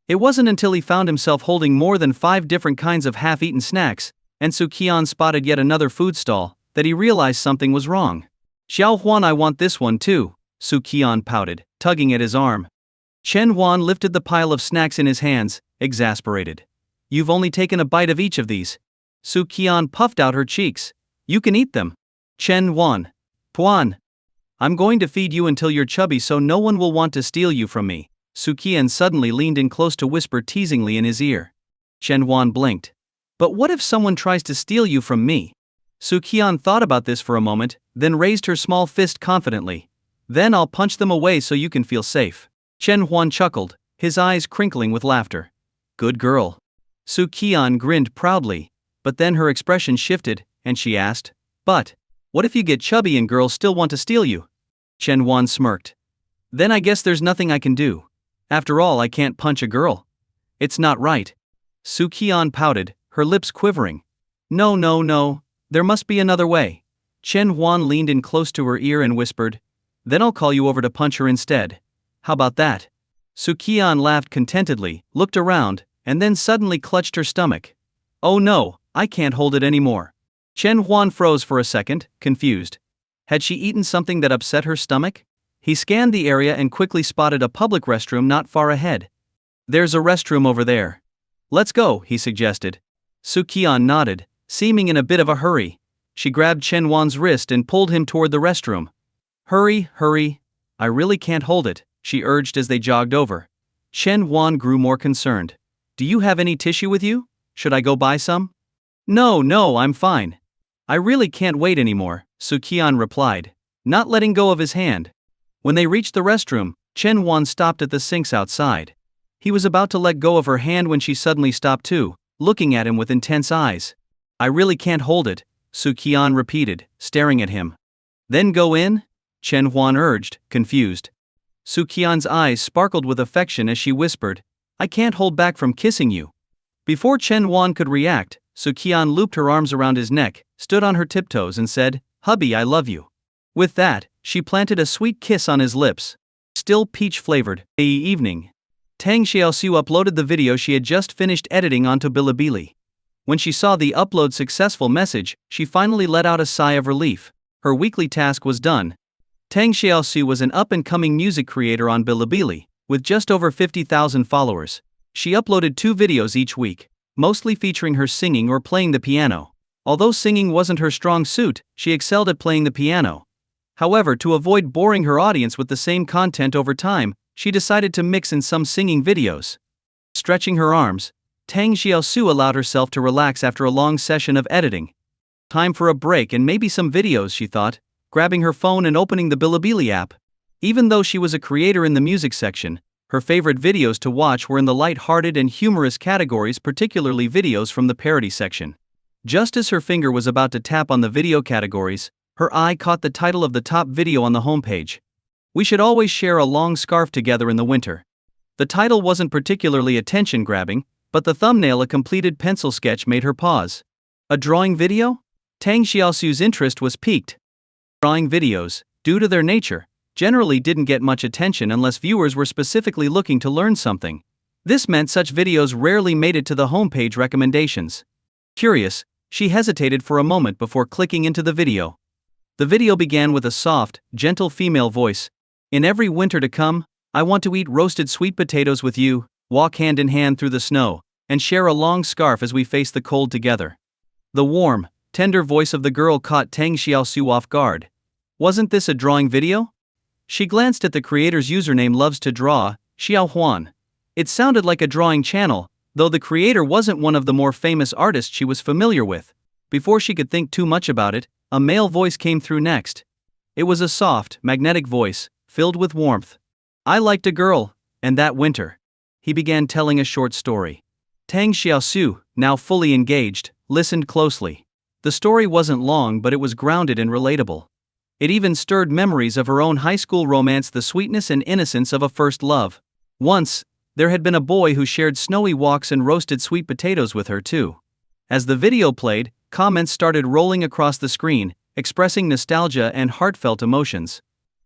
Speaker 1: It wasn't until he found himself holding more than 5 different kinds of half-eaten snacks, and Su Qian spotted yet another food stall, that he realized something was wrong. "Xiao Huan, I want this one too," Su Qian pouted, tugging at his arm. Chen Huan lifted the pile of snacks in his hands, exasperated. "You've only taken a bite of each of these." Su Qian puffed out her cheeks. "You can eat them." Chen Huan. "Puan. I'm going to feed you until you're chubby so no one will want to steal you from me." Su Qian suddenly leaned in close to whisper teasingly in his ear. Chen Huan blinked. "But what if someone tries to steal you from me?" Su Qian thought about this for a moment, then raised her small fist confidently. "Then I'll punch them away so you can feel safe." Chen Huan chuckled, his eyes crinkling with laughter. "Good girl." Su Qian grinned proudly, but then her expression shifted, and she asked, "But what if you get chubby and girls still want to steal you?" Chen Huan smirked. "Then I guess there's nothing I can do. After all, I can't punch a girl. It's not right." Su Qian pouted, her lips quivering. No, there must be another way." Chen Huan leaned in close to her ear and whispered, "Then I'll call you over to punch her instead. How about that?" Su Qian laughed contentedly, looked around, and then suddenly clutched her stomach. "Oh no, I can't hold it anymore." Chen Huan froze for a second, confused. Had she eaten something that upset her stomach? He scanned the area and quickly spotted a public restroom not far ahead. "There's a restroom over there. Let's go," he suggested. Su Qian nodded, seeming in a bit of a hurry. She grabbed Chen Huan's wrist and pulled him toward the restroom. Hurry, I really can't hold it," she urged as they jogged over. Chen Huan grew more concerned. "Do you have any tissue with you? Should I go buy some?" No, I'm fine. I really can't wait anymore," Su Qian replied, not letting go of his hand. When they reached the restroom, Chen Huan stopped at the sinks outside. He was about to let go of her hand when she suddenly stopped too, looking at him with intense eyes. "I really can't hold it," Su Qian repeated, staring at him. "Then go in?" Chen Huan urged, confused. Su Qian's eyes sparkled with affection as she whispered, "I can't hold back from kissing you." Before Chen Huan could react, Su Qian looped her arms around his neck, stood on her tiptoes and said, "Hubby, I love you." With that, she planted a sweet kiss on his lips. Still peach-flavored. Evening. Tang Xiaoxiu uploaded the video she had just finished editing onto Bilibili. When she saw the upload successful message, she finally let out a sigh of relief. Her weekly task was done. Tang Xiaoxiu was an up-and-coming music creator on Bilibili, with just over 50,000 followers. She uploaded 2 videos each week, mostly featuring her singing or playing the piano. Although singing wasn't her strong suit, she excelled at playing the piano. However, to avoid boring her audience with the same content over time, she decided to mix in some singing videos. Stretching her arms, Tang Xiaoxiu allowed herself to relax after a long session of editing. Time for a break and maybe some videos, she thought, grabbing her phone and opening the Bilibili app. Even though she was a creator in the music section, her favorite videos to watch were in the light-hearted and humorous categories, particularly videos from the parody section. Just as her finger was about to tap on the video categories, her eye caught the title of the top video on the homepage. "We should always share a long scarf together in the winter." The title wasn't particularly attention-grabbing, but the thumbnail, a completed pencil sketch, made her pause. A drawing video? Tang Xiaoxiu's interest was piqued. Drawing videos, due to their nature, generally didn't get much attention unless viewers were specifically looking to learn something. This meant such videos rarely made it to the homepage recommendations. Curious, she hesitated for a moment before clicking into the video. The video began with a soft, gentle female voice. In every winter to come, I want to eat roasted sweet potatoes with you, walk hand in hand through the snow, and share a long scarf as we face the cold together. The warm, tender voice of the girl caught Tang Xiaosu off guard. Wasn't this a drawing video? She glanced at the creator's username loves to draw, Xiao Huan. It sounded like a drawing channel, though the creator wasn't one of the more famous artists she was familiar with. Before she could think too much about it, a male voice came through next. It was a soft, magnetic voice, filled with warmth. I liked a girl, and that winter. He began telling a short story. Tang Xiaosu, now fully engaged, listened closely. The story wasn't long, but it was grounded and relatable. It even stirred memories of her own high school romance, the sweetness and innocence of a first love. Once, there had been a boy who shared snowy walks and roasted sweet potatoes with her too. As the video played, comments started rolling across the screen, expressing nostalgia and heartfelt emotions.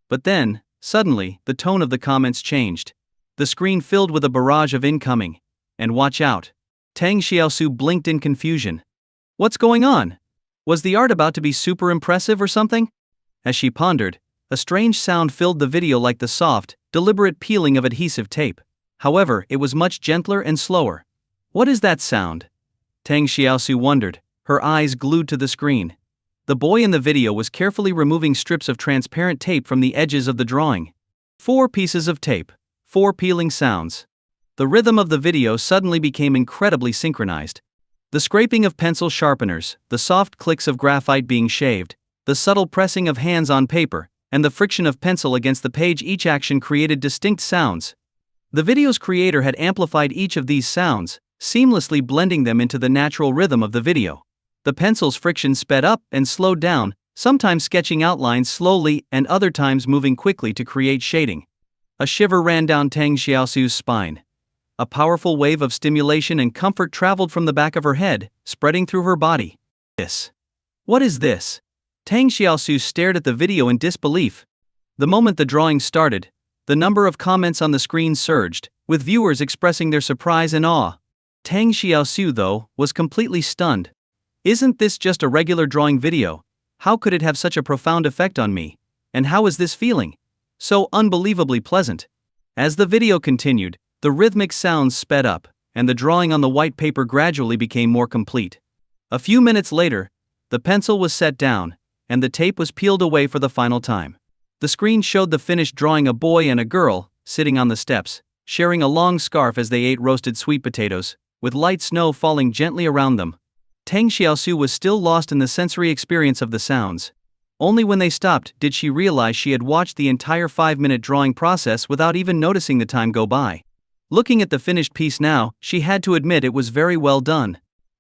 Speaker 1: But then, suddenly, the tone of the comments changed. The screen filled with a barrage of incoming. And watch out. Tang Xiaosu blinked in confusion. What's going on? Was the art about to be super impressive or something? As she pondered, a strange sound filled the video like the soft, deliberate peeling of adhesive tape. However, it was much gentler and slower. What is that sound? Tang Xiaosu wondered, her eyes glued to the screen. The boy in the video was carefully removing strips of transparent tape from the edges of the drawing. 4 pieces of tape, 4 peeling sounds. The rhythm of the video suddenly became incredibly synchronized. The scraping of pencil sharpeners, the soft clicks of graphite being shaved, the subtle pressing of hands on paper, and the friction of pencil against the page, each action created distinct sounds. The video's creator had amplified each of these sounds, seamlessly blending them into the natural rhythm of the video. The pencil's friction sped up and slowed down, sometimes sketching outlines slowly and other times moving quickly to create shading. A shiver ran down Tang Xiaosu's spine. A powerful wave of stimulation and comfort traveled from the back of her head, spreading through her body. What is this? Tang Xiaosu stared at the video in disbelief. The moment the drawing started, the number of comments on the screen surged, with viewers expressing their surprise and awe. Tang Xiaosu, though, was completely stunned. Isn't this just a regular drawing video? How could it have such a profound effect on me? And how is this feeling? So unbelievably pleasant. As the video continued, the rhythmic sounds sped up, and the drawing on the white paper gradually became more complete. A few minutes later, the pencil was set down, and the tape was peeled away for the final time. The screen showed the finished drawing, a boy and a girl, sitting on the steps, sharing a long scarf as they ate roasted sweet potatoes, with light snow falling gently around them. Tang Xiaosu was still lost in the sensory experience of the sounds. Only when they stopped did she realize she had watched the entire 5-minute drawing process without even noticing the time go by. Looking at the finished piece now, she had to admit it was very well done.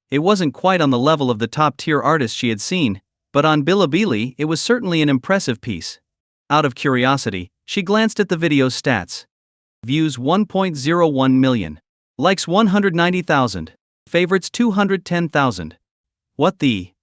Speaker 1: It wasn't quite on the level of the top-tier artists she had seen, but on Bilibili it was certainly an impressive piece. Out of curiosity, she glanced at the video's stats. Views 1.01 million. Likes 190,000. Favorites 210,000. What the?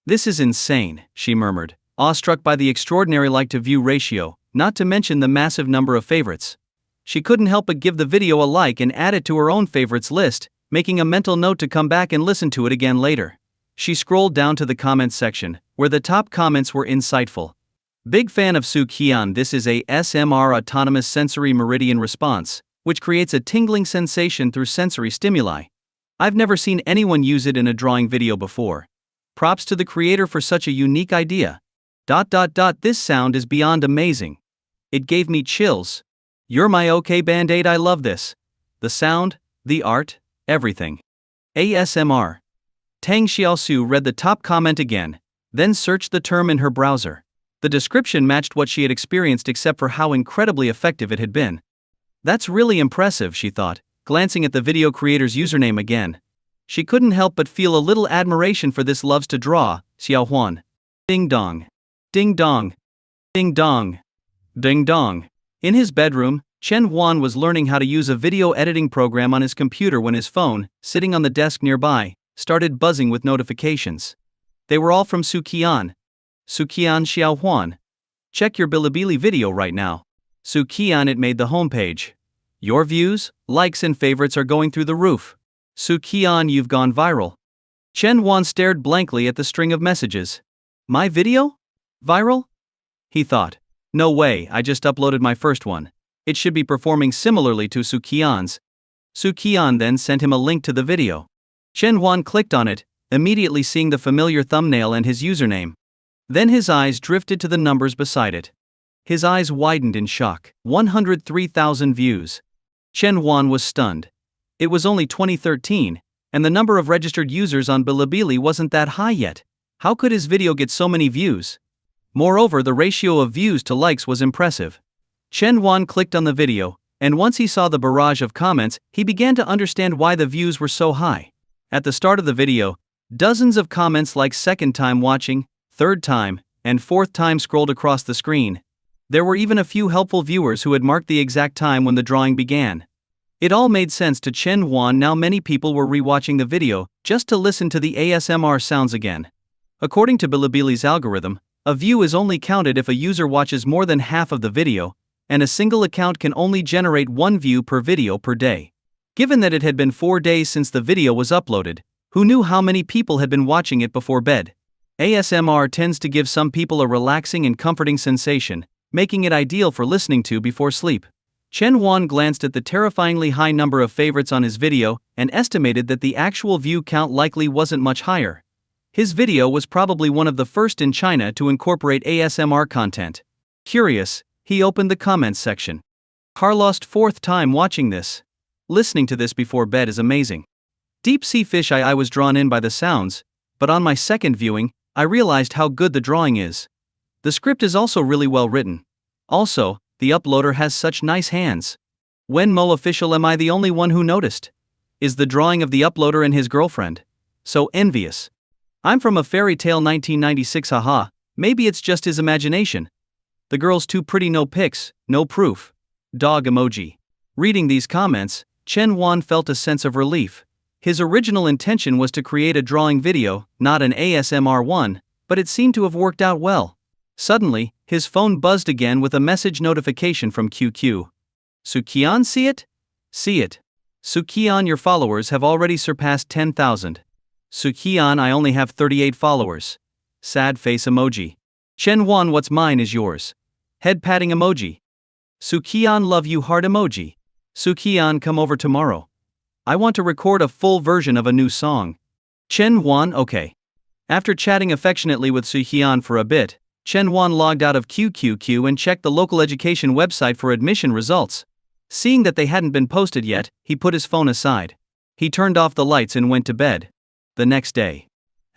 Speaker 1: This is insane, she murmured, awestruck by the extraordinary like-to-view ratio, not to mention the massive number of favorites. She couldn't help but give the video a like and add it to her own favorites list, making a mental note to come back and listen to it again later. She scrolled down to the comments section, where the top comments were insightful. Big fan of Su Qian. This is a SMR autonomous sensory meridian response, which creates a tingling sensation through sensory stimuli. I've never seen anyone use it in a drawing video before. Props to the creator for such a unique idea. This sound is beyond amazing. It gave me chills. You're my okay Band-Aid. I love this. The sound, the art, everything. ASMR. Tang Xiaosu read the top comment again, then searched the term in her browser. The description matched what she had experienced except for how incredibly effective it had been. That's really impressive, she thought, glancing at the video creator's username again. She couldn't help but feel a little admiration for this loves to draw, Xiao Huan. Ding dong. Ding dong. Ding dong. Ding dong. In his bedroom, Chen Huan was learning how to use a video editing program on his computer when his phone, sitting on the desk nearby, started buzzing with notifications. They were all from Su Qian. Su Qian Xiao Huan. Check your Bilibili video right now. Su Qian, it made the homepage. Your views, likes and favorites are going through the roof. Su Qian, you've gone viral. Chen Wan stared blankly at the string of messages. My video? Viral? He thought. No way, I just uploaded my first one. It should be performing similarly to Su Qian's. Su Qian then sent him a link to the video. Chen Wan clicked on it, immediately seeing the familiar thumbnail and his username. Then his eyes drifted to the numbers beside it. His eyes widened in shock. 103,000 views. Chen Wan was stunned. It was only 2013, and the number of registered users on Bilibili wasn't that high yet. How could his video get so many views? Moreover, the ratio of views to likes was impressive. Chen Wan clicked on the video, and once he saw the barrage of comments, he began to understand why the views were so high. At the start of the video, dozens of comments like second time watching, third time, and fourth time scrolled across the screen. There were even a few helpful viewers who had marked the exact time when the drawing began. It all made sense to Chen Wan. Now many people were rewatching the video just to listen to the ASMR sounds again. According to Bilibili's algorithm, a view is only counted if a user watches more than half of the video, and a single account can only generate one view per video per day. Given that it had been 4 days since the video was uploaded, who knew how many people had been watching it before bed? ASMR tends to give some people a relaxing and comforting sensation, making it ideal for listening to before sleep. Chen Wan glanced at the terrifyingly high number of favorites on his video and estimated that the actual view count likely wasn't much higher. His video was probably one of the first in China to incorporate ASMR content. Curious, he opened the comments section. Carlost, fourth time watching this. Listening to this before bed is amazing. Deep sea fish, I was drawn in by the sounds, but on my second viewing, I realized how good the drawing is. The script is also really well written. Also, the uploader has such nice hands. When Mo official, am I the only one who noticed? Is the drawing of the uploader and his girlfriend? So envious. I'm from a fairy tale 1996, haha, maybe it's just his imagination. The girl's too pretty, no pics, no proof. Dog emoji. Reading these comments, Chen Wan felt a sense of relief. His original intention was to create a drawing video, not an ASMR one, but it seemed to have worked out well. Suddenly, his phone buzzed again with a message notification from QQ. Su Qian, see it? See it. Su Qian, your followers have already surpassed 10,000. Su Qian, I only have 38 followers. Sad face emoji. Chen Wan, what's mine is yours. Head patting emoji. Su Qian, love you heart emoji. Su Qian, come over tomorrow. I want to record a full version of a new song. Chen Wan, okay. After chatting affectionately with Su Qian for a bit, Chen Wan logged out of QQQ and checked the local education website for admission results. Seeing that they hadn't been posted yet, he put his phone aside. He turned off the lights and went to bed. The next day,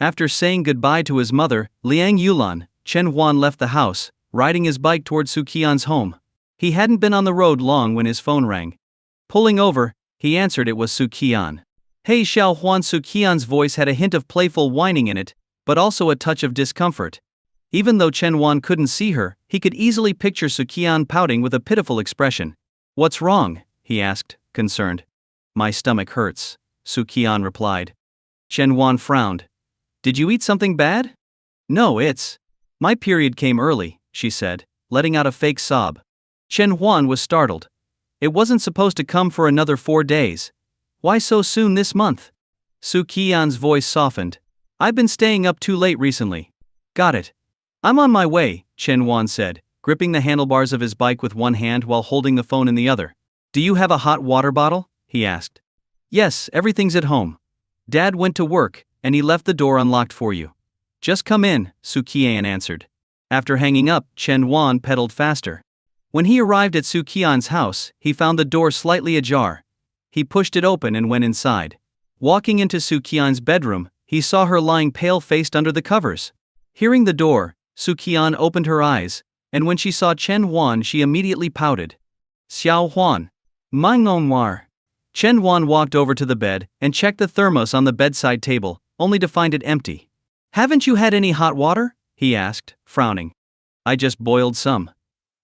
Speaker 1: after saying goodbye to his mother, Liang Yulan, Chen Wan left the house, riding his bike toward Su Qian's home. He hadn't been on the road long when his phone rang. Pulling over, he answered. It was Su Qian. Hey Xiao Huan. Su Qian's voice had a hint of playful whining in it, but also a touch of discomfort. Even though Chen Wan couldn't see her, he could easily picture Su Qian pouting with a pitiful expression. What's wrong? He asked, concerned. My stomach hurts, Su Qian replied. Chen Wan frowned. Did you eat something bad? No, it's... My period came early, she said, letting out a fake sob. Chen Wan was startled. It wasn't supposed to come for another 4 days. Why so soon this month? Su Qian's voice softened. I've been staying up too late recently. Got it. I'm on my way, Chen Wan said, gripping the handlebars of his bike with one hand while holding the phone in the other. Do you have a hot water bottle? He asked. Yes, everything's at home. Dad went to work, and he left the door unlocked for you. Just come in, Su Qian answered. After hanging up, Chen Wan pedaled faster. When he arrived at Su Qian's house, he found the door slightly ajar. He pushed it open and went inside. Walking into Su Qian's bedroom, he saw her lying pale-faced under the covers. Hearing the door, Su Qian opened her eyes, and when she saw Chen Wan, she immediately pouted. Xiao Huan. Noir. Chen Wan walked over to the bed and checked the thermos on the bedside table, only to find it empty. Haven't you had any hot water? He asked, frowning. I just boiled some.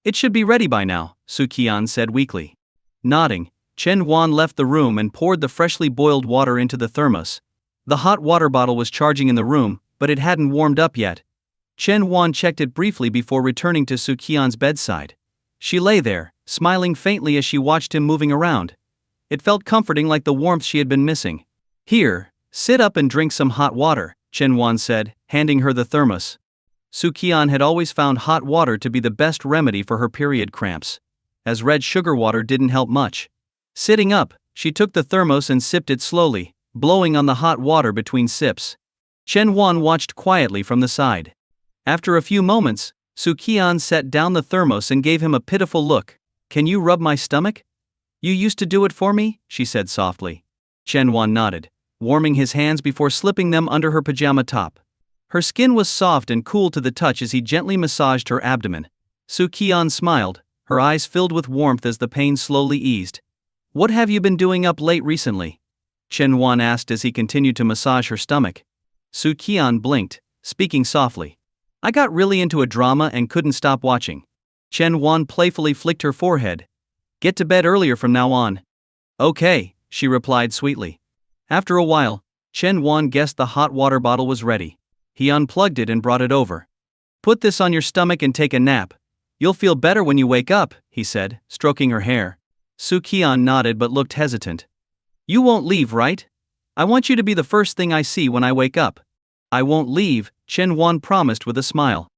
Speaker 1: It should be ready by now, Su Qian said weakly. Nodding, Chen Wan left the room and poured the freshly boiled water into the thermos. The hot water bottle was charging in the room, but it hadn't warmed up yet. Chen Huan checked it briefly before returning to Su Qian's bedside. She lay there, smiling faintly as she watched him moving around. It felt comforting, like the warmth she had been missing. "Here, sit up and drink some hot water," Chen Huan said, handing her the thermos. Su Qian had always found hot water to be the best remedy for her period cramps, as red sugar water didn't help much. Sitting up, she took the thermos and sipped it slowly, blowing on the hot water between sips. Chen Huan watched quietly from the side. After a few moments, Su Qian set down the thermos and gave him a pitiful look. "Can you rub my stomach? You used to do it for me," she said softly. Chen Huan nodded, warming his hands before slipping them under her pajama top. Her skin was soft and cool to the touch as he gently massaged her abdomen. Su Qian smiled, her eyes filled with warmth as the pain slowly eased. "What have you been doing up late recently?" Chen Huan asked as he continued to massage her stomach. Su Qian blinked, speaking softly. "I got really into a drama and couldn't stop watching." Chen Huan playfully flicked her forehead. "Get to bed earlier from now on." "Okay," she replied sweetly. After a while, Chen Huan guessed the hot water bottle was ready. He unplugged it and brought it over. "Put this on your stomach and take a nap. You'll feel better when you wake up," he said, stroking her hair. Su Qian nodded but looked hesitant. "You won't leave, right? I want you to be the first thing I see when I wake up." "I won't leave," Chen Huan promised with a smile.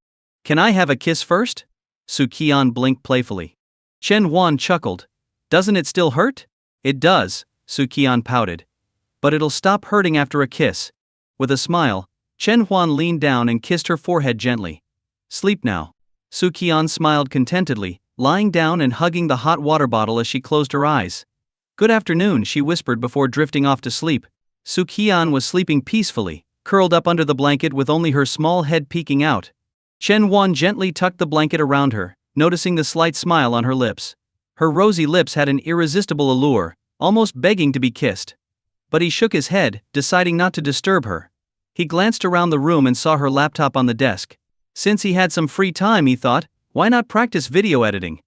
Speaker 1: "Can I have a kiss first?" Su Qian blinked playfully. Chen Huan chuckled. "Doesn't it still hurt?" "It does," Su Qian pouted. "But it'll stop hurting after a kiss." With a smile, Chen Huan leaned down and kissed her forehead gently. "Sleep now." Su Qian smiled contentedly, lying down and hugging the hot water bottle as she closed her eyes. "Good afternoon," she whispered before drifting off to sleep. Su Qian was sleeping peacefully, curled up under the blanket with only her small head peeking out. Chen Huan gently tucked the blanket around her, noticing the slight smile on her lips. Her rosy lips had an irresistible allure, almost begging to be kissed. But he shook his head, deciding not to disturb her. He glanced around the room and saw her laptop on the desk. Since he had some free time, he thought, why not practice video editing?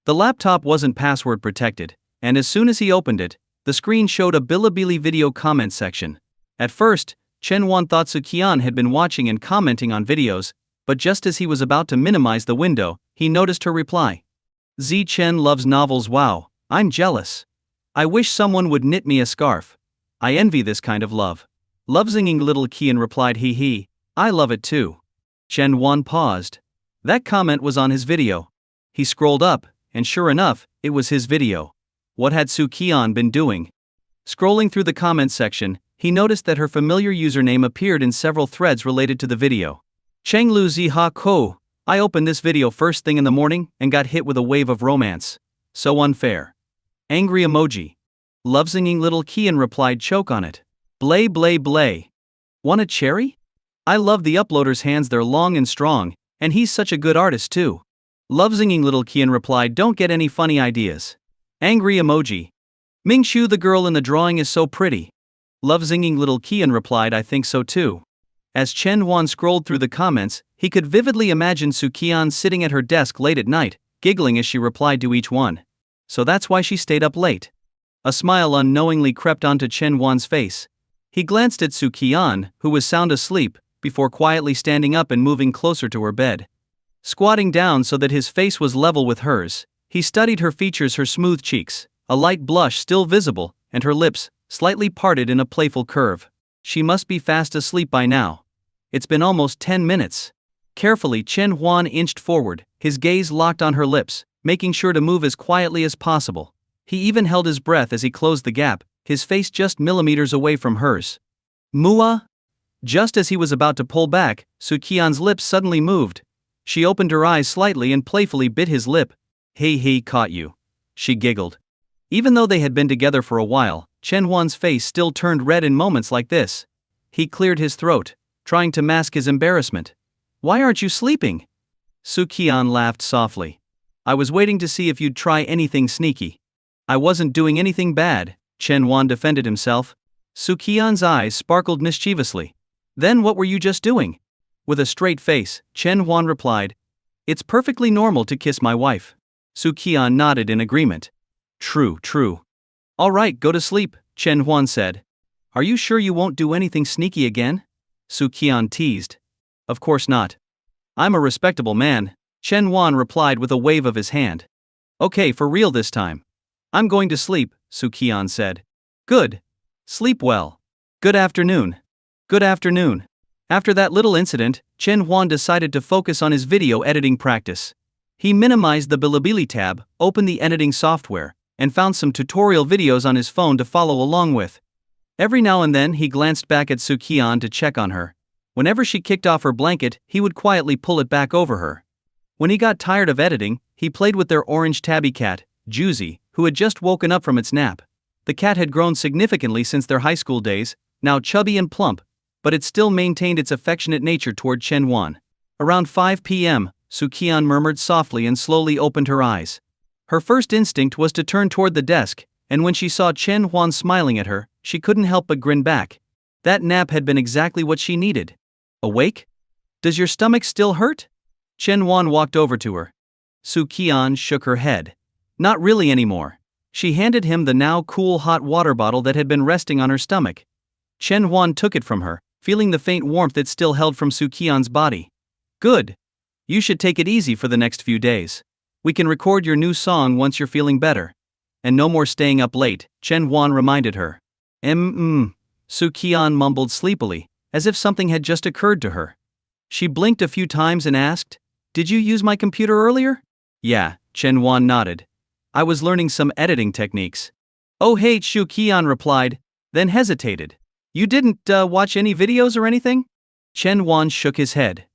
Speaker 1: The laptop wasn't password protected, and as soon as he opened it, the screen showed a Bilibili video comment section. At first, Chen Huan thought Su Qian had been watching and commenting on videos, but just as he was about to minimize the window, he noticed her reply. "Z Chen loves novels. Wow, I'm jealous. I wish someone would knit me a scarf. I envy this kind of love." Love zinging little Qian replied, "He, I love it too." Chen Huan paused. That comment was on his video. He scrolled up, and sure enough, it was his video. What had Su Qian been doing? Scrolling through the comments section, he noticed that her familiar username appeared in several threads related to the video. Chenglu Ziha Ko, I opened this video first thing in the morning and got hit with a wave of romance. So unfair. Angry emoji. Love zinging little Qian replied, choke on it. Blay blay blay. Want a cherry? I love the uploader's hands, they're long and strong, and he's such a good artist too. Love zinging little Qian replied, don't get any funny ideas. Angry emoji. Mingshu, the girl in the drawing is so pretty. Love zinging little Qian replied, I think so too. As Chen Huan scrolled through the comments, he could vividly imagine Su Qian sitting at her desk late at night, giggling as she replied to each one. So that's why she stayed up late. A smile unknowingly crept onto Chen Huan's face. He glanced at Su Qian, who was sound asleep, before quietly standing up and moving closer to her bed. Squatting down so that his face was level with hers, he studied her features, her smooth cheeks, a light blush still visible, and her lips, slightly parted in a playful curve. She must be fast asleep by now. It's been almost 10 minutes. Carefully, Chen Huan inched forward, his gaze locked on her lips, making sure to move as quietly as possible. He even held his breath as he closed the gap, his face just millimeters away from hers. Mua? Just as he was about to pull back, Su Qian's lips suddenly moved. She opened her eyes slightly and playfully bit his lip. He caught you. She giggled. Even though they had been together for a while, Chen Huan's face still turned red in moments like this. He cleared his throat, trying to mask his embarrassment. Why aren't you sleeping? Su Qian laughed softly. I was waiting to see if you'd try anything sneaky. I wasn't doing anything bad, Chen Huan defended himself. Su Qian's eyes sparkled mischievously. Then what were you just doing? With a straight face, Chen Huan replied, it's perfectly normal to kiss my wife. Su Qian nodded in agreement. True. All right, go to sleep, Chen Huan said. Are you sure you won't do anything sneaky again? Su Qian teased. Of course not. I'm a respectable man, Chen Wan replied with a wave of his hand. Okay, for real this time. I'm going to sleep, Su Qian said. Good. Sleep well. Good afternoon. Good afternoon. After that little incident, Chen Huan decided to focus on his video editing practice. He minimized the Bilibili tab, opened the editing software, and found some tutorial videos on his phone to follow along with. Every now and then he glanced back at Su Qian to check on her. Whenever she kicked off her blanket, he would quietly pull it back over her. When he got tired of editing, he played with their orange tabby cat, Juicy, who had just woken up from its nap. The cat had grown significantly since their high school days, now chubby and plump, but it still maintained its affectionate nature toward Chen Huan. Around 5 p.m., Su Qian murmured softly and slowly opened her eyes. Her first instinct was to turn toward the desk, and when she saw Chen Huan smiling at her, she couldn't help but grin back. That nap had been exactly what she needed. Awake? Does your stomach still hurt? Chen Huan walked over to her. Su Qian shook her head. Not really anymore. She handed him the now cool hot water bottle that had been resting on her stomach. Chen Huan took it from her, feeling the faint warmth it still held from Su Qian's body. Good. You should take it easy for the next few days. We can record your new song once you're feeling better. And no more staying up late, Chen Huan reminded her. Su Qian mumbled sleepily, as if something had just occurred to her. She blinked a few times and asked, Did you use my computer earlier? Yeah, Chen Huan nodded. I was learning some editing techniques. Oh hey, Su Qian replied, then hesitated. You didn't watch any videos or anything? Chen Huan shook his head.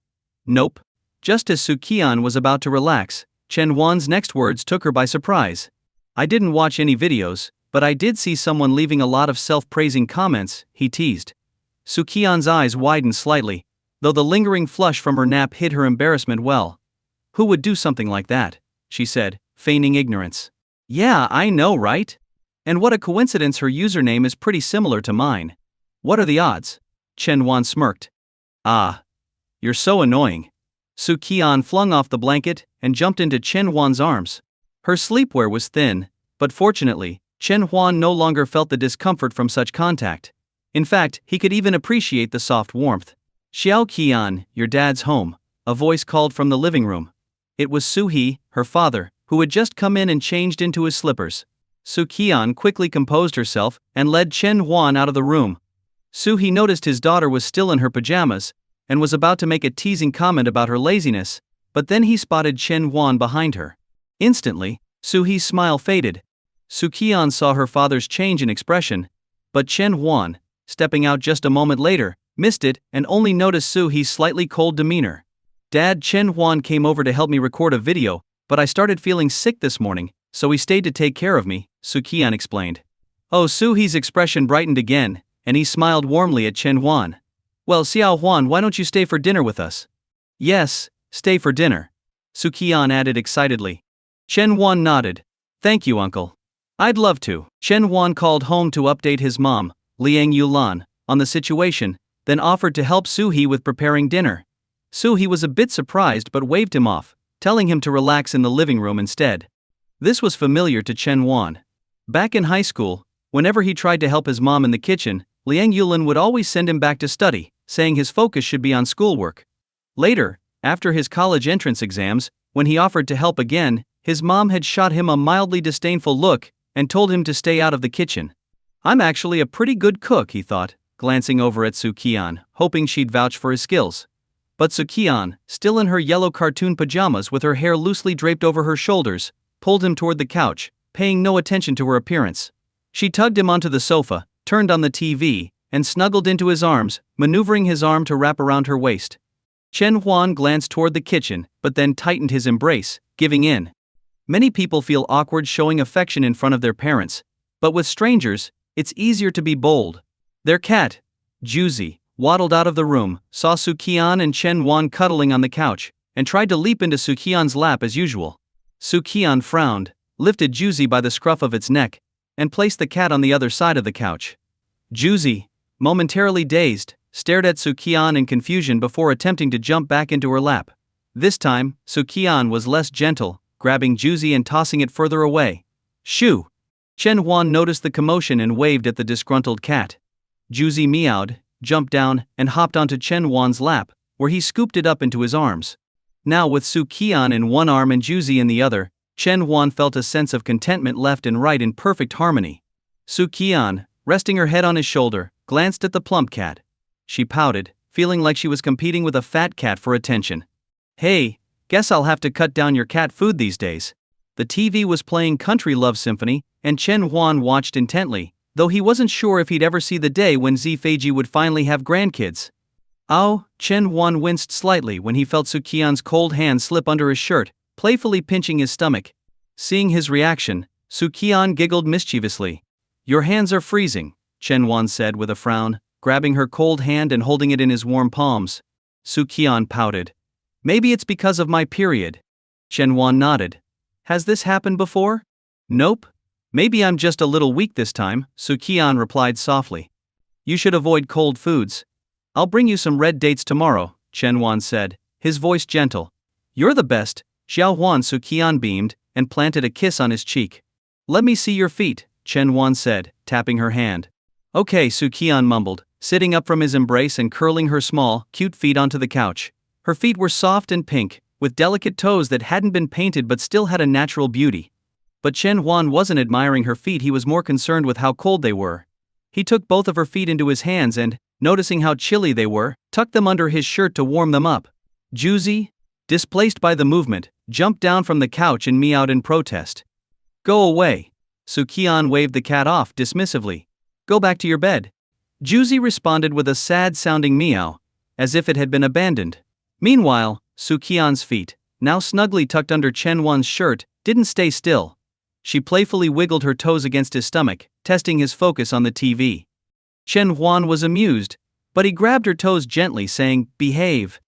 Speaker 1: Nope. Just as Su Qian was about to relax, Chen Huan's next words took her by surprise. I didn't watch any videos, but I did see someone leaving a lot of self-praising comments, he teased. Su Qian's eyes widened slightly, though the lingering flush from her nap hid her embarrassment well. Who would do something like that? She said, feigning ignorance. Yeah, I know, right? And what a coincidence, her username is pretty similar to mine. What are the odds? Chen Huan smirked. Ah. You're so annoying. Su Qian flung off the blanket and jumped into Chen Huan's arms. Her sleepwear was thin, but fortunately, Chen Huan no longer felt the discomfort from such contact. In fact, he could even appreciate the soft warmth. Xiao Qian, your dad's home, a voice called from the living room. It was Su He, her father, who had just come in and changed into his slippers. Su Qian quickly composed herself and led Chen Huan out of the room. Su He noticed his daughter was still in her pajamas and was about to make a teasing comment about her laziness, but then he spotted Chen Huan behind her. Instantly, Su He's smile faded. Su Qian saw her father's change in expression, but Chen Huan, stepping out just a moment later, missed it and only noticed Su He's slightly cold demeanor. Dad, Chen Huan came over to help me record a video, but I started feeling sick this morning, so he stayed to take care of me, Su Qian explained. Oh, Su He's expression brightened again, and he smiled warmly at Chen Huan. Well, Xiao Huan, why don't you stay for dinner with us? Yes, stay for dinner, Su Qian added excitedly. Chen Huan nodded. Thank you, uncle. I'd love to. Chen Huan called home to update his mom, Liang Yulan, on the situation, then offered to help Su He with preparing dinner. Su He was a bit surprised but waved him off, telling him to relax in the living room instead. This was familiar to Chen Huan. Back in high school, whenever he tried to help his mom in the kitchen, Liang Yulan would always send him back to study, saying his focus should be on schoolwork. Later, after his college entrance exams, when he offered to help again, his mom had shot him a mildly disdainful look and told him to stay out of the kitchen. I'm actually a pretty good cook, he thought, glancing over at Su Qian, hoping she'd vouch for his skills. But Su Qian, still in her yellow cartoon pajamas with her hair loosely draped over her shoulders, pulled him toward the couch, paying no attention to her appearance. She tugged him onto the sofa, turned on the TV, and snuggled into his arms, maneuvering his arm to wrap around her waist. Chen Huan glanced toward the kitchen, but then tightened his embrace, giving in. Many people feel awkward showing affection in front of their parents, but with strangers, it's easier to be bold. Their cat, Juicy, waddled out of the room, saw Su Qian and Chen Huan cuddling on the couch, and tried to leap into Su Qian's lap as usual. Su Qian frowned, lifted Juicy by the scruff of its neck, and placed the cat on the other side of the couch. Juicy, momentarily dazed, stared at Su Qian in confusion before attempting to jump back into her lap. This time, Su Qian was less gentle, grabbing Juicy and tossing it further away. Shoo! Chen Huan noticed the commotion and waved at the disgruntled cat. Juicy meowed, jumped down, and hopped onto Chen Huan's lap, where he scooped it up into his arms. Now with Su Qian in one arm and Juzi in the other, Chen Huan felt a sense of contentment left and right in perfect harmony. Su Qian, resting her head on his shoulder, glanced at the plump cat. She pouted, feeling like she was competing with a fat cat for attention. Hey, guess I'll have to cut down your cat food these days. The TV was playing Country Love Symphony, and Chen Huan watched intently, though he wasn't sure if he'd ever see the day when Feiji would finally have grandkids. Oh, Chen Huan winced slightly when he felt Su Qian's cold hand slip under his shirt, playfully pinching his stomach. Seeing his reaction, Su Qian giggled mischievously. Your hands are freezing, Chen Huan said with a frown, grabbing her cold hand and holding it in his warm palms. Su Qian pouted. Maybe it's because of my period. Chen Huan nodded. Has this happened before? Nope. Maybe I'm just a little weak this time, Su Qian replied softly. You should avoid cold foods. I'll bring you some red dates tomorrow, Chen Huan said, his voice gentle. You're the best, Xiao Huan. Su Qian beamed, and planted a kiss on his cheek. Let me see your feet, Chen Huan said, tapping her hand. Okay, Su Qian mumbled, sitting up from his embrace and curling her small, cute feet onto the couch. Her feet were soft and pink, with delicate toes that hadn't been painted but still had a natural beauty. But Chen Huan wasn't admiring her feet, he was more concerned with how cold they were. He took both of her feet into his hands and, noticing how chilly they were, tucked them under his shirt to warm them up. Juzi, displaced by the movement, jumped down from the couch and meowed in protest. Go away. Su Qian waved the cat off dismissively. Go back to your bed. Juzi responded with a sad-sounding meow, as if it had been abandoned. Meanwhile, Su Qian's feet, now snugly tucked under Chen Huan's shirt, didn't stay still. She playfully wiggled her toes against his stomach, testing his focus on the TV. Chen Huan was amused, but he grabbed her toes gently, saying, Behave.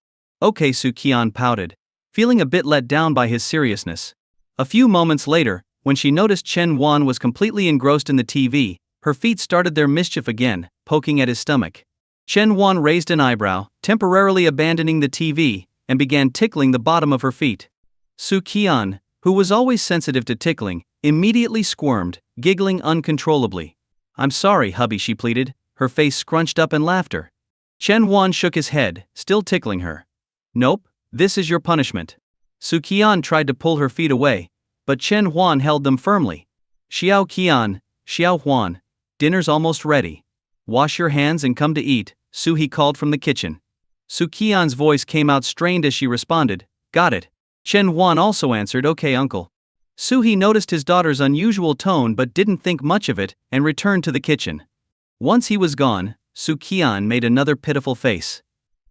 Speaker 1: Okay, Su Qian pouted, feeling a bit let down by his seriousness. A few moments later, when she noticed Chen Huan was completely engrossed in the TV, her feet started their mischief again, poking at his stomach. Chen Huan raised an eyebrow, temporarily abandoning the TV, and began tickling the bottom of her feet. Su Qian, who was always sensitive to tickling, immediately squirmed, giggling uncontrollably. I'm sorry, hubby, she pleaded, her face scrunched up in laughter. Chen Huan shook his head, still tickling her. Nope, this is your punishment. Su Qian tried to pull her feet away, but Chen Huan held them firmly. Xiao Qian, Xiao Huan, dinner's almost ready. Wash your hands and come to eat, Su He called from the kitchen. Su Qian's voice came out strained as she responded, Got it. Chen Huan also answered, Okay, uncle. Su He noticed his daughter's unusual tone but didn't think much of it and returned to the kitchen. Once he was gone, Su Qian made another pitiful face.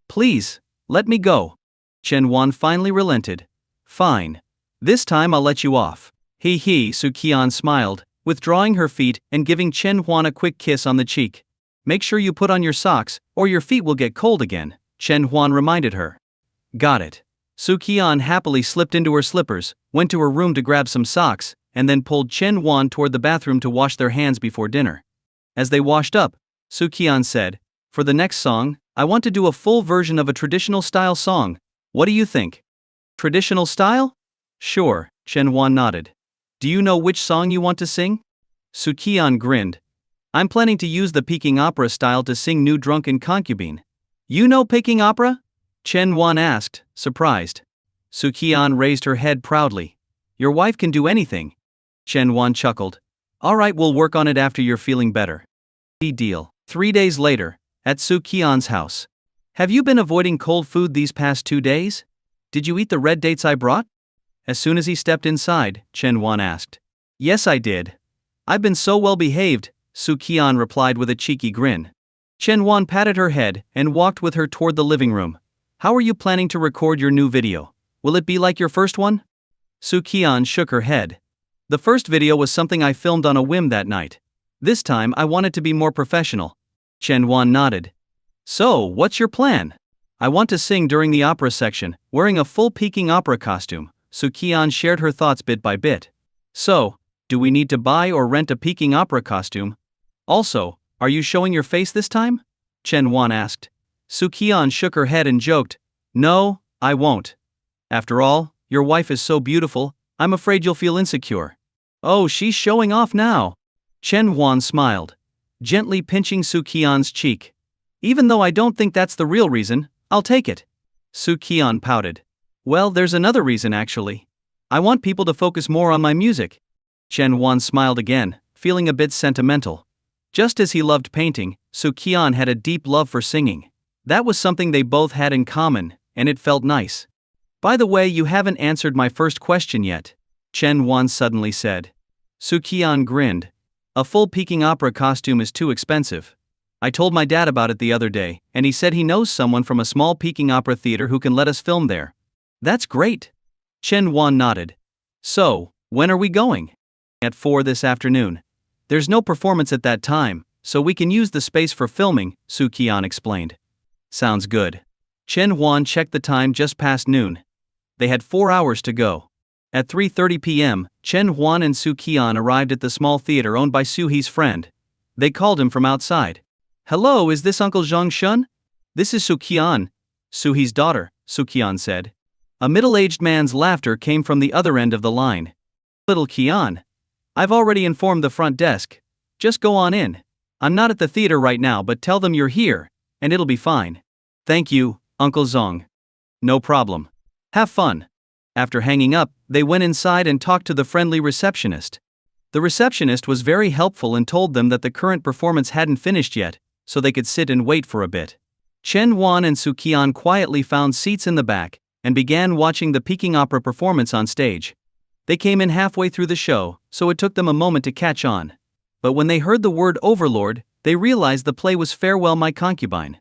Speaker 1: Please, let me go. Chen Huan finally relented. Fine. This time I'll let you off. He, Su Qian smiled, withdrawing her feet and giving Chen Huan a quick kiss on the cheek. Make sure you put on your socks, or your feet will get cold again, Chen Huan reminded her. Got it. Su Qian happily slipped into her slippers, went to her room to grab some socks, and then pulled Chen Huan toward the bathroom to wash their hands before dinner. As they washed up, Su Qian said, For the next song, I want to do a full version of a traditional style song. What do you think? Traditional style? Sure, Chen Huan nodded. Do you know which song you want to sing? Su Qian grinned. I'm planning to use the Peking opera style to sing New Drunken Concubine. You know Peking opera? Chen Huan asked, surprised. Su Qian raised her head proudly. Your wife can do anything. Chen Huan chuckled. Alright, we'll work on it after you're feeling better. Deal. 3 days later, at Su Qian's house. Have you been avoiding cold food these past 2 days? Did you eat the red dates I brought? As soon as he stepped inside, Chen Huan asked. Yes, I did. I've been so well behaved, Su Qian replied with a cheeky grin. Chen Huan patted her head and walked with her toward the living room. How are you planning to record your new video? Will it be like your first one? Su Qian shook her head. The first video was something I filmed on a whim that night. This time I wanted to be more professional. Chen Huan nodded. So, what's your plan? I want to sing during the opera section, wearing a full Peking opera costume. Su Qian shared her thoughts bit by bit. So, do we need to buy or rent a Peking opera costume? Also, are you showing your face this time? Chen Huan asked. Su Qian shook her head and joked. No, I won't. After all, your wife is so beautiful, I'm afraid you'll feel insecure. Oh, she's showing off now. Chen Huan smiled, gently pinching Su Qian's cheek. Even though I don't think that's the real reason, I'll take it. Su Qian pouted. Well, there's another reason actually. I want people to focus more on my music. Chen Wan smiled again, feeling a bit sentimental. Just as he loved painting, Su Qian had a deep love for singing. That was something they both had in common, and it felt nice. By the way, you haven't answered my first question yet, Chen Wan suddenly said. Su Qian grinned. A full Peking opera costume is too expensive. I told my dad about it the other day, and he said he knows someone from a small Peking opera theater who can let us film there. That's great. Chen Wan nodded. So, when are we going? At 4 this afternoon. There's no performance at that time, so we can use the space for filming, Su Qian explained. Sounds good. Chen Wan checked the time just past noon. They had 4 hours to go. At 3:30 p.m., Chen Huan and Su Qian arrived at the small theater owned by Su He's friend. They called him from outside. Hello, is this Uncle Zhang Shun? This is Su Qian, Su He's daughter, Su Qian said. A middle-aged man's laughter came from the other end of the line. Little Qian. I've already informed the front desk. Just go on in. I'm not at the theater right now, but tell them you're here, and it'll be fine. Thank you, Uncle Zhang. No problem. Have fun. After hanging up, they went inside and talked to the friendly receptionist. The receptionist was very helpful and told them that the current performance hadn't finished yet, so they could sit and wait for a bit. Chen Wan and Su Qian quietly found seats in the back and began watching the Peking opera performance on stage. They came in halfway through the show, so it took them a moment to catch on. But when they heard the word overlord, they realized the play was Farewell My Concubine.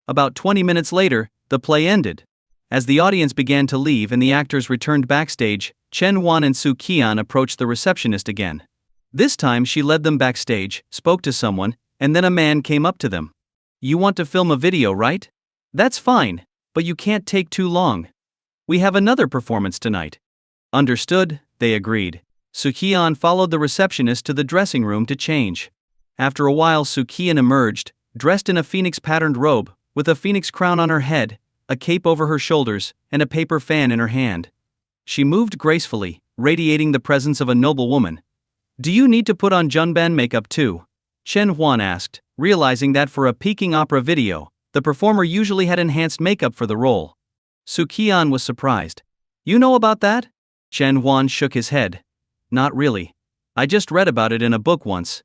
Speaker 1: About 20 minutes later, the play ended. As the audience began to leave and the actors returned backstage, Chen Wan and Su Qian approached the receptionist again. This time she led them backstage, spoke to someone, and then a man came up to them. You want to film a video, right? That's fine, but you can't take too long. We have another performance tonight. Understood, they agreed. Su Qian followed the receptionist to the dressing room to change. After a while, Su Qian emerged, dressed in a phoenix-patterned robe, with a phoenix crown on her head, a cape over her shoulders, and a paper fan in her hand. She moved gracefully, radiating the presence of a noble woman. Do you need to put on Junban makeup too? Chen Huan asked, realizing that for a Peking opera video, the performer usually had enhanced makeup for the role. Su Qian was surprised. You know about that? Chen Huan shook his head. Not really. I just read about it in a book once.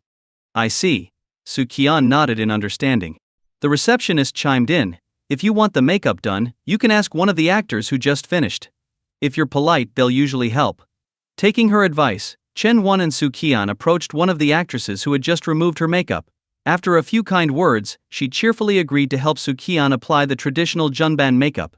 Speaker 1: I see. Su Qian nodded in understanding. The receptionist chimed in. If you want the makeup done, you can ask one of the actors who just finished. If you're polite, they'll usually help. Taking her advice, Chen Wan and Su Qian approached one of the actresses who had just removed her makeup. After a few kind words, she cheerfully agreed to help Su Qian apply the traditional Junban makeup.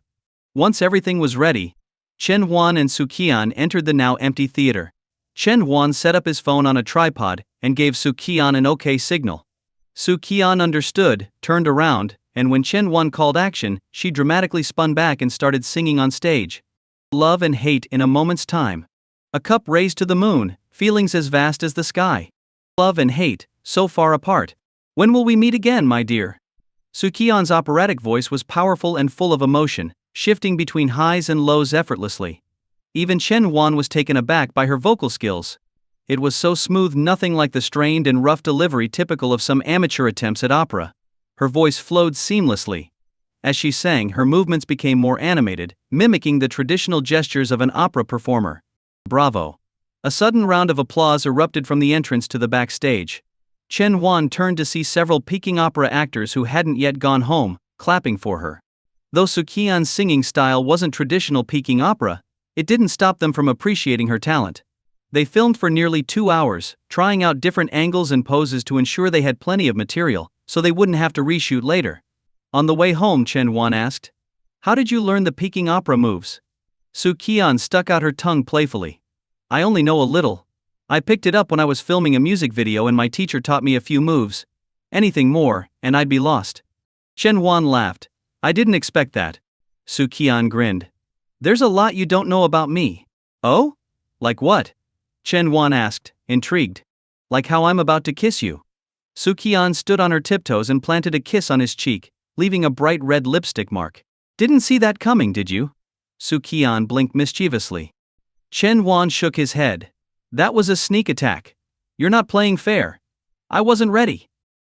Speaker 1: Once everything was ready, Chen Huan and Su Qian entered the now empty theater. Chen Huan set up his phone on a tripod and gave Su Qian an OK signal. Su Qian understood, turned around, and when Chen Huan called action, she dramatically spun back and started singing on stage. Love and hate in a moment's time. A cup raised to the moon, feelings as vast as the sky. Love and hate, so far apart. When will we meet again, my dear? Su Qian's operatic voice was powerful and full of emotion, shifting between highs and lows effortlessly. Even Chen Huan was taken aback by her vocal skills. It was so smooth, nothing like the strained and rough delivery typical of some amateur attempts at opera. Her voice flowed seamlessly. As she sang, her movements became more animated, mimicking the traditional gestures of an opera performer. Bravo! A sudden round of applause erupted from the entrance to the backstage. Chen Huan turned to see several Peking opera actors who hadn't yet gone home, clapping for her. Though Su Qian's singing style wasn't traditional Peking opera, it didn't stop them from appreciating her talent. They filmed for nearly 2 hours, trying out different angles and poses to ensure they had plenty of material, so they wouldn't have to reshoot later. On the way home, Chen Huan asked, how did you learn the Peking opera moves? Su Qian stuck out her tongue playfully. I only know a little. I picked it up when I was filming a music video and my teacher taught me a few moves. Anything more, and I'd be lost. Chen Huan laughed. I didn't expect that. Su Qian grinned. There's a lot you don't know about me. Oh? Like what? Chen Huan asked, intrigued. Like how I'm about to kiss you. Su Qian stood on her tiptoes and planted a kiss on his cheek, leaving a bright red lipstick mark. Didn't see that coming, did you? Su Qian blinked mischievously. Chen Huan shook his head. That was a sneak attack. You're not playing fair. I wasn't ready.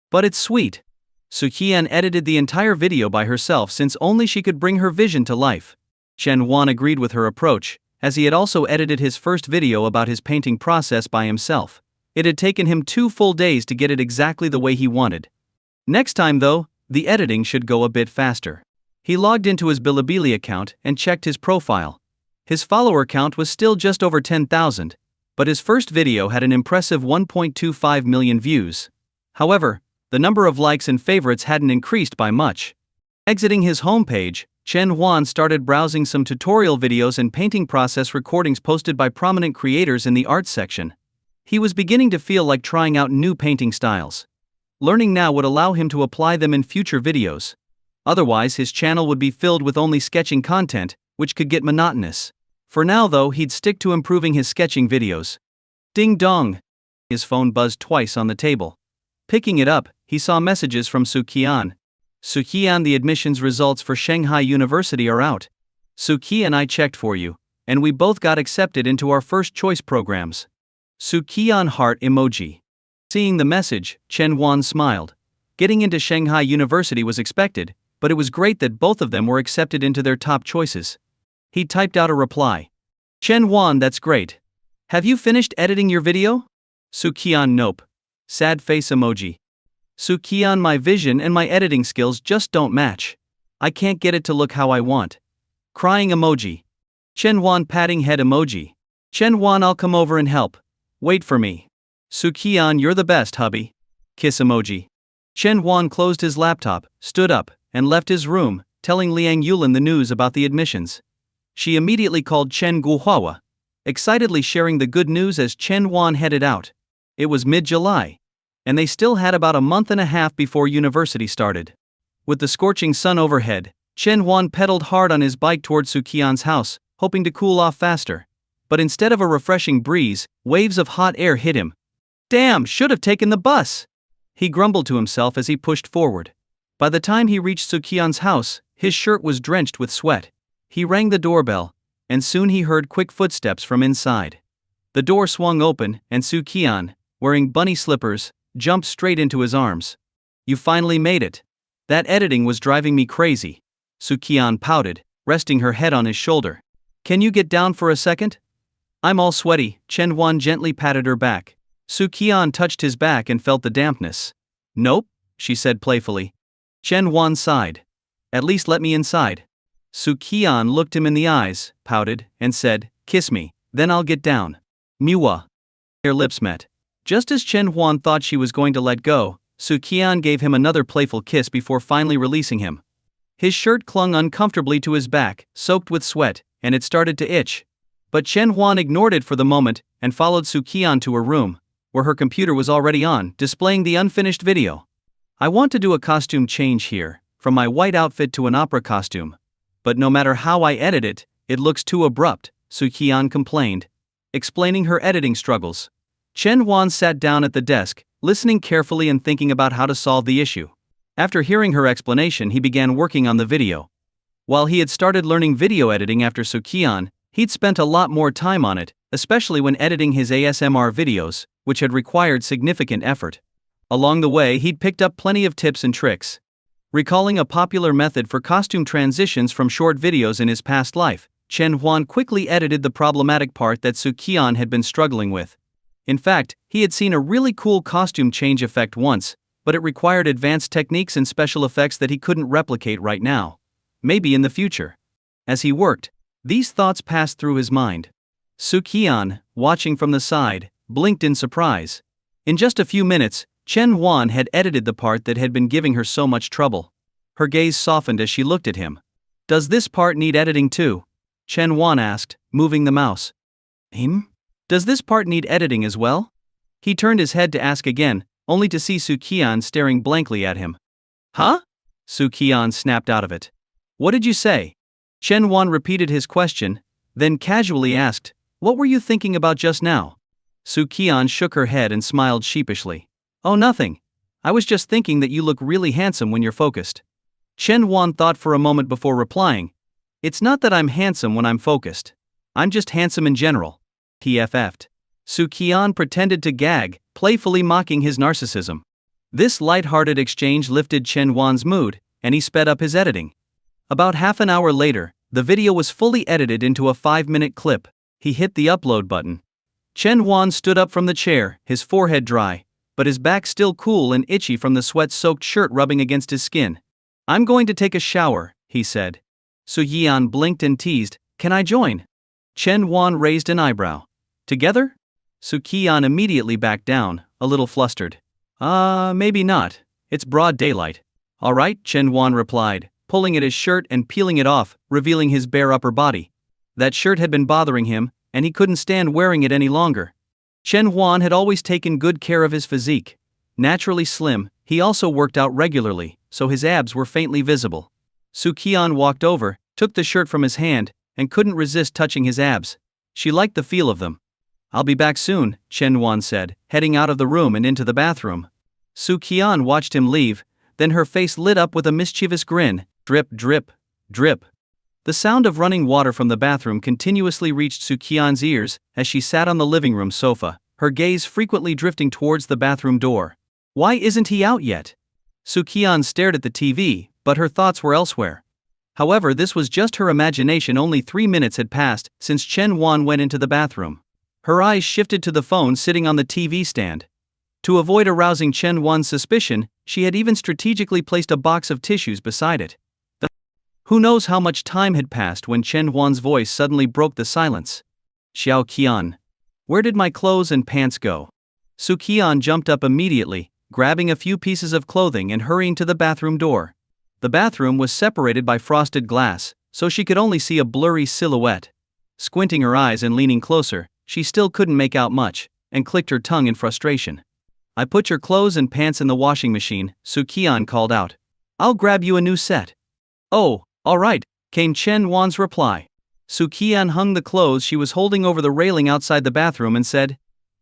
Speaker 1: But it's sweet. Su Qian edited the entire video by herself since only she could bring her vision to life. Chen Huan agreed with her approach, as he had also edited his first video about his painting process by himself. It had taken him 2 full days to get it exactly the way he wanted. Next time though, the editing should go a bit faster. He logged into his Bilibili account and checked his profile. His follower count was still just over 10,000, but his first video had an impressive 1.25 million views. However, the number of likes and favorites hadn't increased by much. Exiting his homepage, Chen Huan started browsing some tutorial videos and painting process recordings posted by prominent creators in the arts section. He was beginning to feel like trying out new painting styles. Learning now would allow him to apply them in future videos. Otherwise, his channel would be filled with only sketching content, which could get monotonous. For now though, he'd stick to improving his sketching videos. Ding dong! His phone buzzed twice on the table. Picking it up, he saw messages from Su Qian. Su Qian, the admissions results for Shanghai University are out. Su Qian, I checked for you, and we both got accepted into our first choice programs. Su Qian heart emoji. Seeing the message, Chen Huan smiled. Getting into Shanghai University was expected, but it was great that both of them were accepted into their top choices. He typed out a reply. Chen Huan, that's great. Have you finished editing your video? Su Qian, nope. Sad face emoji. Su Qian, my vision and my editing skills just don't match. I can't get it to look how I want. Crying emoji. Chen Huan, patting head emoji. Chen Huan, I'll come over and help. Wait for me. Su Qian, you're the best, hubby. Kiss emoji. Chen Huan closed his laptop, stood up, and left his room, telling Liang Yulin the news about the admissions. She immediately called Chen Guohua, excitedly sharing the good news as Chen Huan headed out. It was mid-July, and they still had about a month and a half before university started. With the scorching sun overhead, Chen Huan pedaled hard on his bike toward Su Qian's house, hoping to cool off faster. But instead of a refreshing breeze, waves of hot air hit him. Damn, should have taken the bus! He grumbled to himself as he pushed forward. By the time he reached Su Qian's house, his shirt was drenched with sweat. He rang the doorbell, and soon he heard quick footsteps from inside. The door swung open, and Su Qian, wearing bunny slippers, jumped straight into his arms. You finally made it. That editing was driving me crazy. Su Qian pouted, resting her head on his shoulder. Can you get down for a second? I'm all sweaty. Chen Huan gently patted her back. Su Qian touched his back and felt the dampness. Nope, she said playfully. Chen Huan sighed. At least let me inside. Su Qian looked him in the eyes, pouted, and said, kiss me, then I'll get down. Manhwa. Their lips met. Just as Chen Huan thought she was going to let go, Su Qian gave him another playful kiss before finally releasing him. His shirt clung uncomfortably to his back, soaked with sweat, and it started to itch. But Chen Huan ignored it for the moment and followed Su Qian to her room, where her computer was already on, displaying the unfinished video. I want to do a costume change here, from my white outfit to an opera costume. But no matter how I edit it, it looks too abrupt, Su Qian complained, explaining her editing struggles. Chen Huan sat down at the desk, listening carefully and thinking about how to solve the issue. After hearing her explanation, he began working on the video. While he had started learning video editing after Su Qian, he'd spent a lot more time on it, especially when editing his ASMR videos, which had required significant effort. Along the way, he'd picked up plenty of tips and tricks. Recalling a popular method for costume transitions from short videos in his past life, Chen Huan quickly edited the problematic part that Su Qian had been struggling with. In fact, he had seen a really cool costume change effect once, but it required advanced techniques and special effects that he couldn't replicate right now. Maybe in the future. As he worked, these thoughts passed through his mind. Su Qian, watching from the side, blinked in surprise. In just a few minutes, Chen Huan had edited the part that had been giving her so much trouble. Her gaze softened as she looked at him. Does this part need editing too? Chen Huan asked, moving the mouse. Does this part need editing as well? He turned his head to ask again, only to see Su Qian staring blankly at him. Huh? Su Qian snapped out of it. What did you say? Chen Huan repeated his question, then casually asked, what were you thinking about just now? Su Qian shook her head and smiled sheepishly. Oh, nothing. I was just thinking that you look really handsome when you're focused. Chen Huan thought for a moment before replying. It's not that I'm handsome when I'm focused. I'm just handsome in general. TFF'd. Su Qian pretended to gag, playfully mocking his narcissism. This light-hearted exchange lifted Chen Huan's mood, and he sped up his editing. About half an hour later, The video was fully edited into a 5-minute clip. He hit the upload button. Chen Huan stood up from the chair, his forehead dry, but his back still cool and itchy from the sweat-soaked shirt rubbing against his skin. "I'm going to take a shower," he said. Su Qian blinked and teased, "Can I join?" Chen Huan raised an eyebrow. "Together?" Su Qian immediately backed down, a little flustered. Maybe not. It's broad daylight." "All right," Chen Huan replied, pulling at his shirt and peeling it off, revealing his bare upper body. That shirt had been bothering him, and he couldn't stand wearing it any longer. Chen Huan had always taken good care of his physique. Naturally slim, he also worked out regularly, so his abs were faintly visible. Su Qian walked over, took the shirt from his hand, and couldn't resist touching his abs. She liked the feel of them. "I'll be back soon," Chen Huan said, heading out of the room and into the bathroom. Su Qian watched him leave, then her face lit up with a mischievous grin. Drip, drip, drip. The sound of running water from the bathroom continuously reached Su Qian's ears as she sat on the living room sofa, her gaze frequently drifting towards the bathroom door. Why isn't he out yet? Su Qian stared at the TV, but her thoughts were elsewhere. However, this was just her imagination. Only 3 minutes had passed since Chen Huan went into the bathroom. Her eyes shifted to the phone sitting on the TV stand. To avoid arousing Chen Huan's suspicion, she had even strategically placed a box of tissues beside it. Who knows how much time had passed when Chen Huan's voice suddenly broke the silence. "Xiao Qian. Where did my clothes and pants go?" Su Qian jumped up immediately, grabbing a few pieces of clothing and hurrying to the bathroom door. The bathroom was separated by frosted glass, so she could only see a blurry silhouette. Squinting her eyes and leaning closer, she still couldn't make out much, and clicked her tongue in frustration. "I put your clothes and pants in the washing machine," Su Qian called out. "I'll grab you a new set." "Oh, all right," came Chen Huan's reply. Su Qian hung the clothes she was holding over the railing outside the bathroom and said,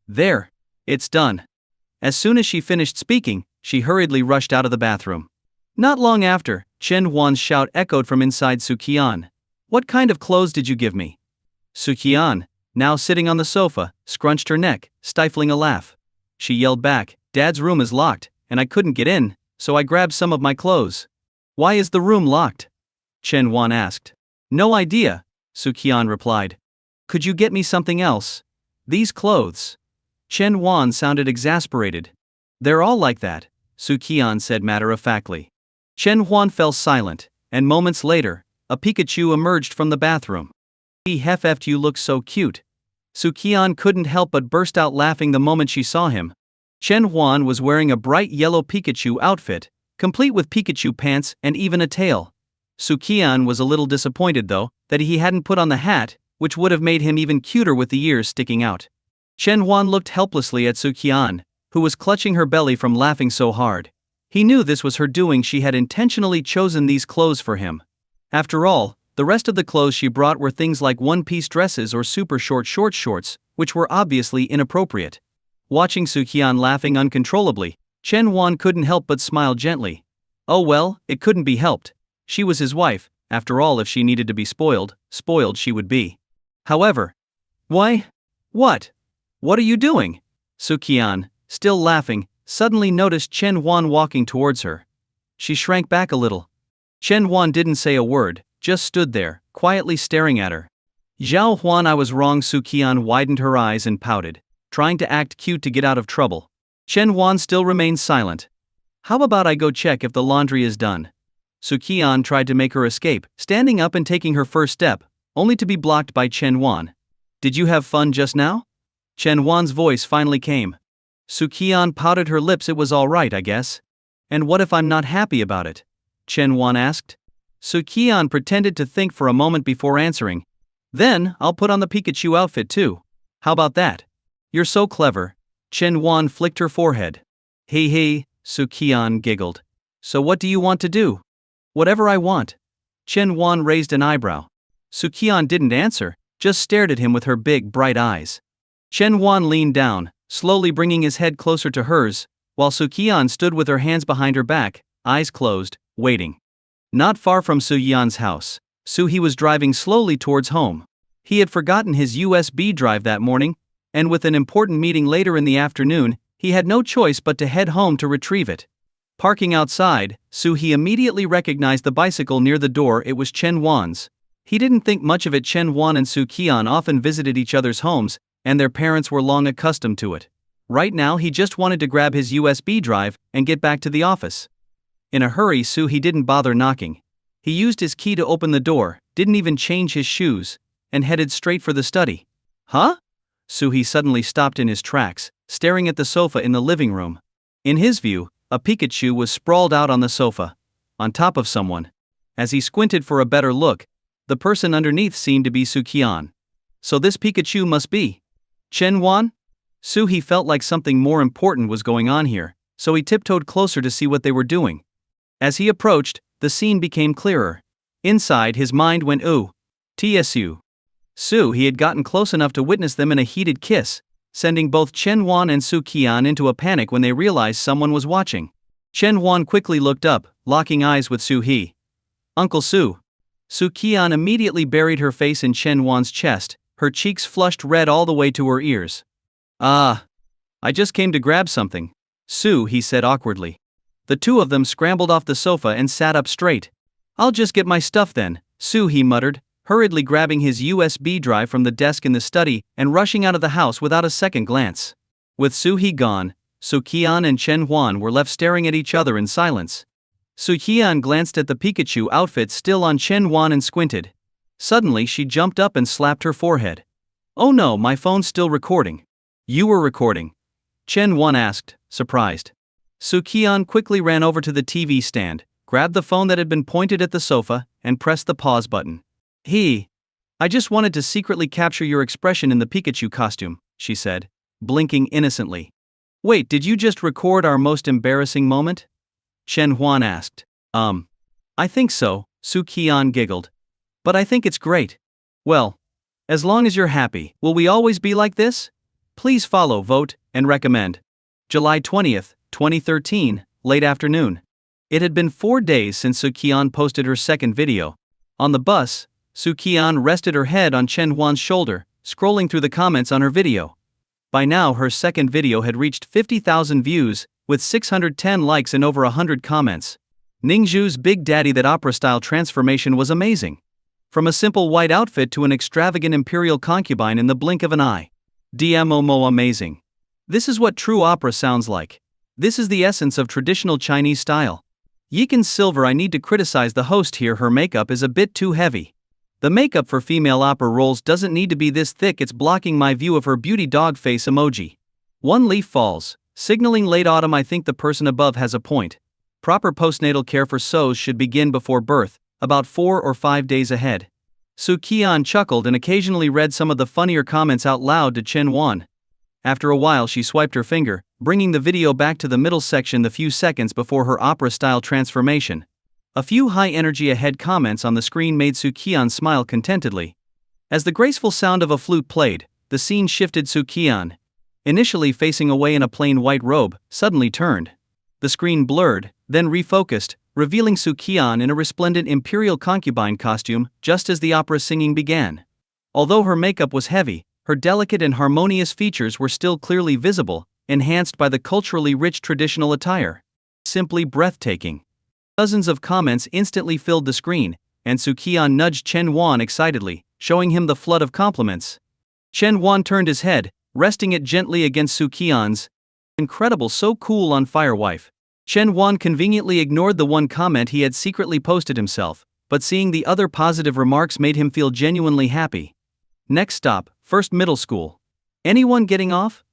Speaker 1: "There. It's done." As soon as she finished speaking, she hurriedly rushed out of the bathroom. Not long after, Chen Huan's shout echoed from inside Su Qian. "What kind of clothes did you give me?" Su Qian, now sitting on the sofa, scrunched her neck, stifling a laugh. She yelled back, "Dad's room is locked, and I couldn't get in, so I grabbed some of my clothes." "Why is the room locked?" Chen Huan asked. "No idea," Su Qian replied. "Could you get me something else? These clothes." Chen Huan sounded exasperated. "They're all like that," Su Qian said matter-of-factly. Chen Huan fell silent, and moments later, a Pikachu emerged from the bathroom. "Heft, you look so cute." Su Qian couldn't help but burst out laughing the moment she saw him. Chen Huan was wearing a bright yellow Pikachu outfit, complete with Pikachu pants and even a tail. Su Qian was a little disappointed though, that he hadn't put on the hat, which would have made him even cuter with the ears sticking out. Chen Huan looked helplessly at Su Qian, who was clutching her belly from laughing so hard. He knew this was her doing. She had intentionally chosen these clothes for him. After all, the rest of the clothes she brought were things like one-piece dresses or super short shorts, which were obviously inappropriate. Watching Su Qian laughing uncontrollably, Chen Huan couldn't help but smile gently. Oh well, it couldn't be helped. She was his wife, after all. If she needed to be spoiled she would be. However, "Why? What? What are you doing?" Su Qian, still laughing, suddenly noticed Chen Huan walking towards her. She shrank back a little. Chen Huan didn't say a word, just stood there, quietly staring at her. "Zhao Huan, I was wrong." Su Qian widened her eyes and pouted, trying to act cute to get out of trouble. Chen Huan still remained silent. "How about I go check if the laundry is done?" Su Qian tried to make her escape, standing up and taking her first step, only to be blocked by Chen Huan. "Did you have fun just now?" Chen Huan's voice finally came. Su Qian pouted her lips. "It was all right, I guess." "And what if I'm not happy about it?" Chen Huan asked. Su Qian pretended to think for a moment before answering. "Then, I'll put on the Pikachu outfit too. How about that?" "You're so clever." Chen Huan flicked her forehead. Hey, Su Qian giggled. "So what do you want to do?" "Whatever I want." Chen Huan raised an eyebrow. Su Qian didn't answer, just stared at him with her big, bright eyes. Chen Huan leaned down, slowly bringing his head closer to hers, while Su Qian stood with her hands behind her back, eyes closed, waiting. Not far from Su Yan's house, He was driving slowly towards home. He had forgotten his USB drive that morning, and with an important meeting later in the afternoon, he had no choice but to head home to retrieve it. Parking outside, He immediately recognized the bicycle near the door. It was Chen Huan's. He didn't think much of it. Chen Huan and Su Qian often visited each other's homes, and their parents were long accustomed to it. Right now he just wanted to grab his USB drive and get back to the office. In a hurry, he didn't bother knocking. He used his key to open the door, didn't even change his shoes, and headed straight for the study. Huh? He suddenly stopped in his tracks, staring at the sofa in the living room. In his view, a Pikachu was sprawled out on the sofa, on top of someone. As he squinted for a better look, the person underneath seemed to be Su Qian. So this Pikachu must be Chen Huan? He felt like something more important was going on here, so he tiptoed closer to see what they were doing. As he approached, the scene became clearer. Inside his mind went ooh. Tsu. He had gotten close enough to witness them in a heated kiss, sending both Chen Huan and Su Qian into a panic when they realized someone was watching. Chen Huan quickly looked up, locking eyes with He. Uncle Su. Su Qian immediately buried her face in Chen Huan's chest, her cheeks flushed red all the way to her ears. I just came to grab something, he said awkwardly. The two of them scrambled off the sofa and sat up straight. I'll just get my stuff then, he muttered, hurriedly grabbing his USB drive from the desk in the study and rushing out of the house without a second glance. With He gone, Su Qian and Chen Huan were left staring at each other in silence. Su Qian glanced at the Pikachu outfit still on Chen Huan and squinted. Suddenly she jumped up and slapped her forehead. Oh no, my phone's still recording. You were recording? Chen Huan asked, surprised. Su Qian quickly ran over to the TV stand, grabbed the phone that had been pointed at the sofa, and pressed the pause button. I just wanted to secretly capture your expression in the Pikachu costume, she said, blinking innocently. Wait, did you just record our most embarrassing moment? Chen Huan asked. I think so, Su Qian giggled. But I think it's great. Well, as long as you're happy, will we always be like this? Please follow, vote, and recommend. July 20th, 2013, late afternoon. It had been 4 days since Su Qian posted her second video. On the bus, Su Qian rested her head on Chen Huan's shoulder, scrolling through the comments on her video. By now her second video had reached 50,000 views, with 610 likes and over 100 comments. Ningzhu's Big Daddy, that opera-style transformation was amazing. From a simple white outfit to an extravagant imperial concubine in the blink of an eye. DMOMO amazing. This is what true opera sounds like. This is the essence of traditional Chinese style. Yikan Silver, I need to criticize the host here, her makeup is a bit too heavy. The makeup for female opera roles doesn't need to be this thick, it's blocking my view of her beauty dog face emoji. One leaf falls, signaling late autumn. I think the person above has a point. Proper postnatal care for SOs should begin before birth, about 4 or 5 days ahead. Su Qian chuckled and occasionally read some of the funnier comments out loud to Chen Huan. After a while she swiped her finger, bringing the video back to the middle section the few seconds before her opera-style transformation. A few high-energy ahead comments on the screen made Su Qian smile contentedly. As the graceful sound of a flute played, the scene shifted. Su Qian, initially facing away in a plain white robe, suddenly turned. The screen blurred, then refocused, revealing Su Qian in a resplendent imperial concubine costume just as the opera singing began. Although her makeup was heavy, her delicate and harmonious features were still clearly visible, enhanced by the culturally rich traditional attire. Simply breathtaking. Dozens of comments instantly filled the screen, and Su Qian nudged Chen Huan excitedly, showing him the flood of compliments. Chen Huan turned his head, resting it gently against Su Qian's. Incredible, so cool, on fire wife. Chen Huan conveniently ignored the one comment he had secretly posted himself, but seeing the other positive remarks made him feel genuinely happy. Next stop, First Middle School. Anyone getting off?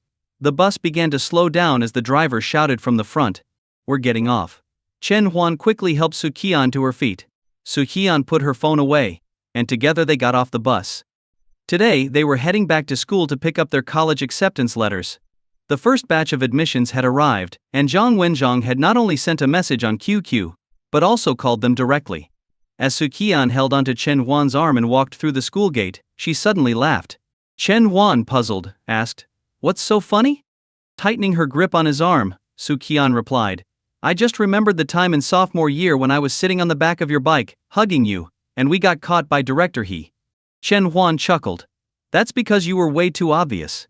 Speaker 1: The bus began to slow down as the driver shouted from the front. We're getting off. Chen Huan quickly helped Su Qian to her feet. Su Qian put her phone away, and together they got off the bus. Today they were heading back to school to pick up their college acceptance letters. The first batch of admissions had arrived, and Zhang Wenzhong had not only sent a message on QQ, but also called them directly. As Su Qian held onto Chen Huan's arm and walked through the school gate, she suddenly laughed. Chen Huan, puzzled, asked, "What's so funny?" Tightening her grip on his arm, Su Qian replied, "I just remembered the time in sophomore year when I was sitting on the back of your bike, hugging you, and we got caught by Director He." Chen Huan chuckled. "That's because you were way too obvious."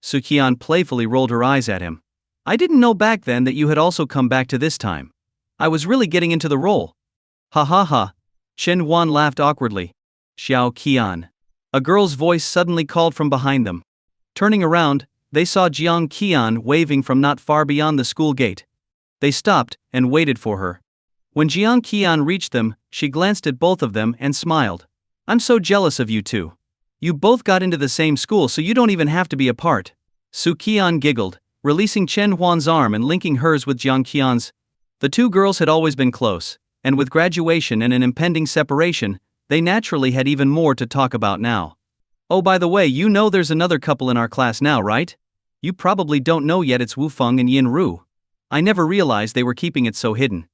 Speaker 1: Su Qian playfully rolled her eyes at him. "I didn't know back then that you had also come back to this time. I was really getting into the role." "Ha ha ha." Chen Huan laughed awkwardly. Su Qian. A girl's voice suddenly called from behind them. Turning around, they saw Jiang Qian waving from not far beyond the school gate. They stopped and waited for her. When Jiang Qian reached them, she glanced at both of them and smiled. "I'm so jealous of you two. You both got into the same school, so you don't even have to be apart." Su Qian giggled, releasing Chen Huan's arm and linking hers with Jiang Qian's. The two girls had always been close, and with graduation and an impending separation, they naturally had even more to talk about now. "Oh, by the way, you know there's another couple in our class now, right? You probably don't know yet, it's Wu Feng and Yin Ru. I never realized they were keeping it so hidden."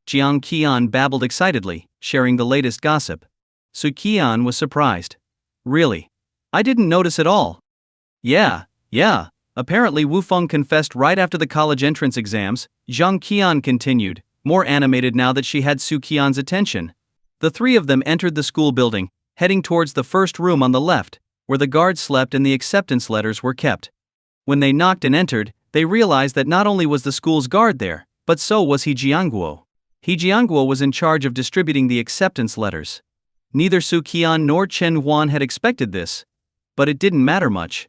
Speaker 1: Jiang Qian babbled excitedly, sharing the latest gossip. Su Qian was surprised. "Really? I didn't notice at all." Yeah. Apparently Wu Feng confessed right after the college entrance exams," Jiang Qian continued, more animated now that she had Su Qian's attention. The three of them entered the school building, heading towards the first room on the left, where the guards slept and the acceptance letters were kept. When they knocked and entered, they realized that not only was the school's guard there, but so was He Jiangguo. He Jiangguo was in charge of distributing the acceptance letters. Neither Su Qian nor Chen Huan had expected this. But it didn't matter much.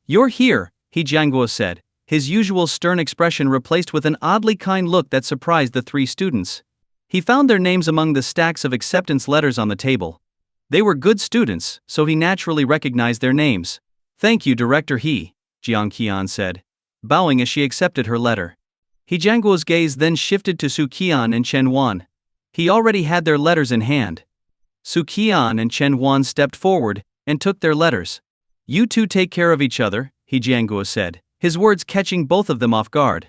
Speaker 1: "You're here," He Jiangguo said, his usual stern expression replaced with an oddly kind look that surprised the three students. He found their names among the stacks of acceptance letters on the table. They were good students, so he naturally recognized their names. "Thank you, Director He," Jiang Qian said, bowing as she accepted her letter. He Jiangguo's gaze then shifted to Su Qian and Chen Huan. He already had their letters in hand. Su Qian and Chen Huan stepped forward and took their letters. "You two take care of each other," He Jiangguo said, his words catching both of them off guard.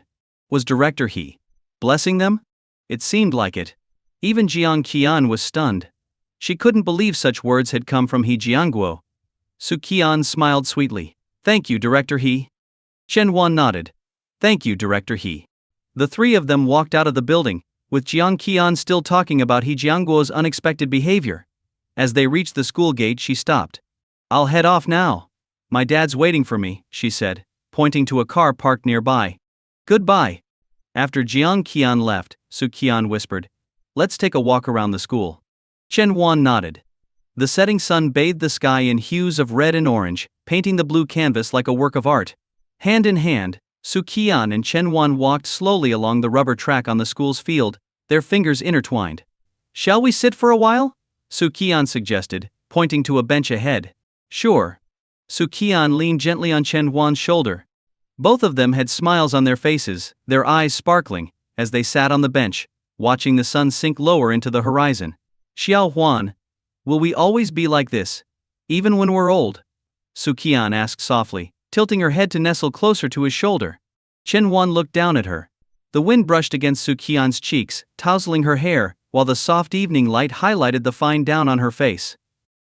Speaker 1: Was Director He blessing them? It seemed like it. Even Jiang Qian was stunned. She couldn't believe such words had come from He Jiangguo. Su Qian smiled sweetly. "Thank you, Director He." Chen Huan nodded. "Thank you, Director He." The three of them walked out of the building, with Jiang Qian still talking about He Jiangguo's unexpected behavior. As they reached the school gate, she stopped. "I'll head off now. My dad's waiting for me," she said, pointing to a car parked nearby. "Goodbye." After Jiang Qian left, Su Qian whispered, "Let's take a walk around the school." Chen Huan nodded. The setting sun bathed the sky in hues of red and orange, painting the blue canvas like a work of art. Hand in hand, Su Qian and Chen Huan walked slowly along the rubber track on the school's field, their fingers intertwined. "Shall we sit for a while?" Su Qian suggested, pointing to a bench ahead. "Sure." Su Qian leaned gently on Chen Huan's shoulder. Both of them had smiles on their faces, their eyes sparkling, as they sat on the bench, watching the sun sink lower into the horizon. "Xiao Huan, will we always be like this, even when we're old?" Su Qian asked softly, tilting her head to nestle closer to his shoulder. Chen Huan looked down at her. The wind brushed against Su Qian's cheeks, tousling her hair, while the soft evening light highlighted the fine down on her face.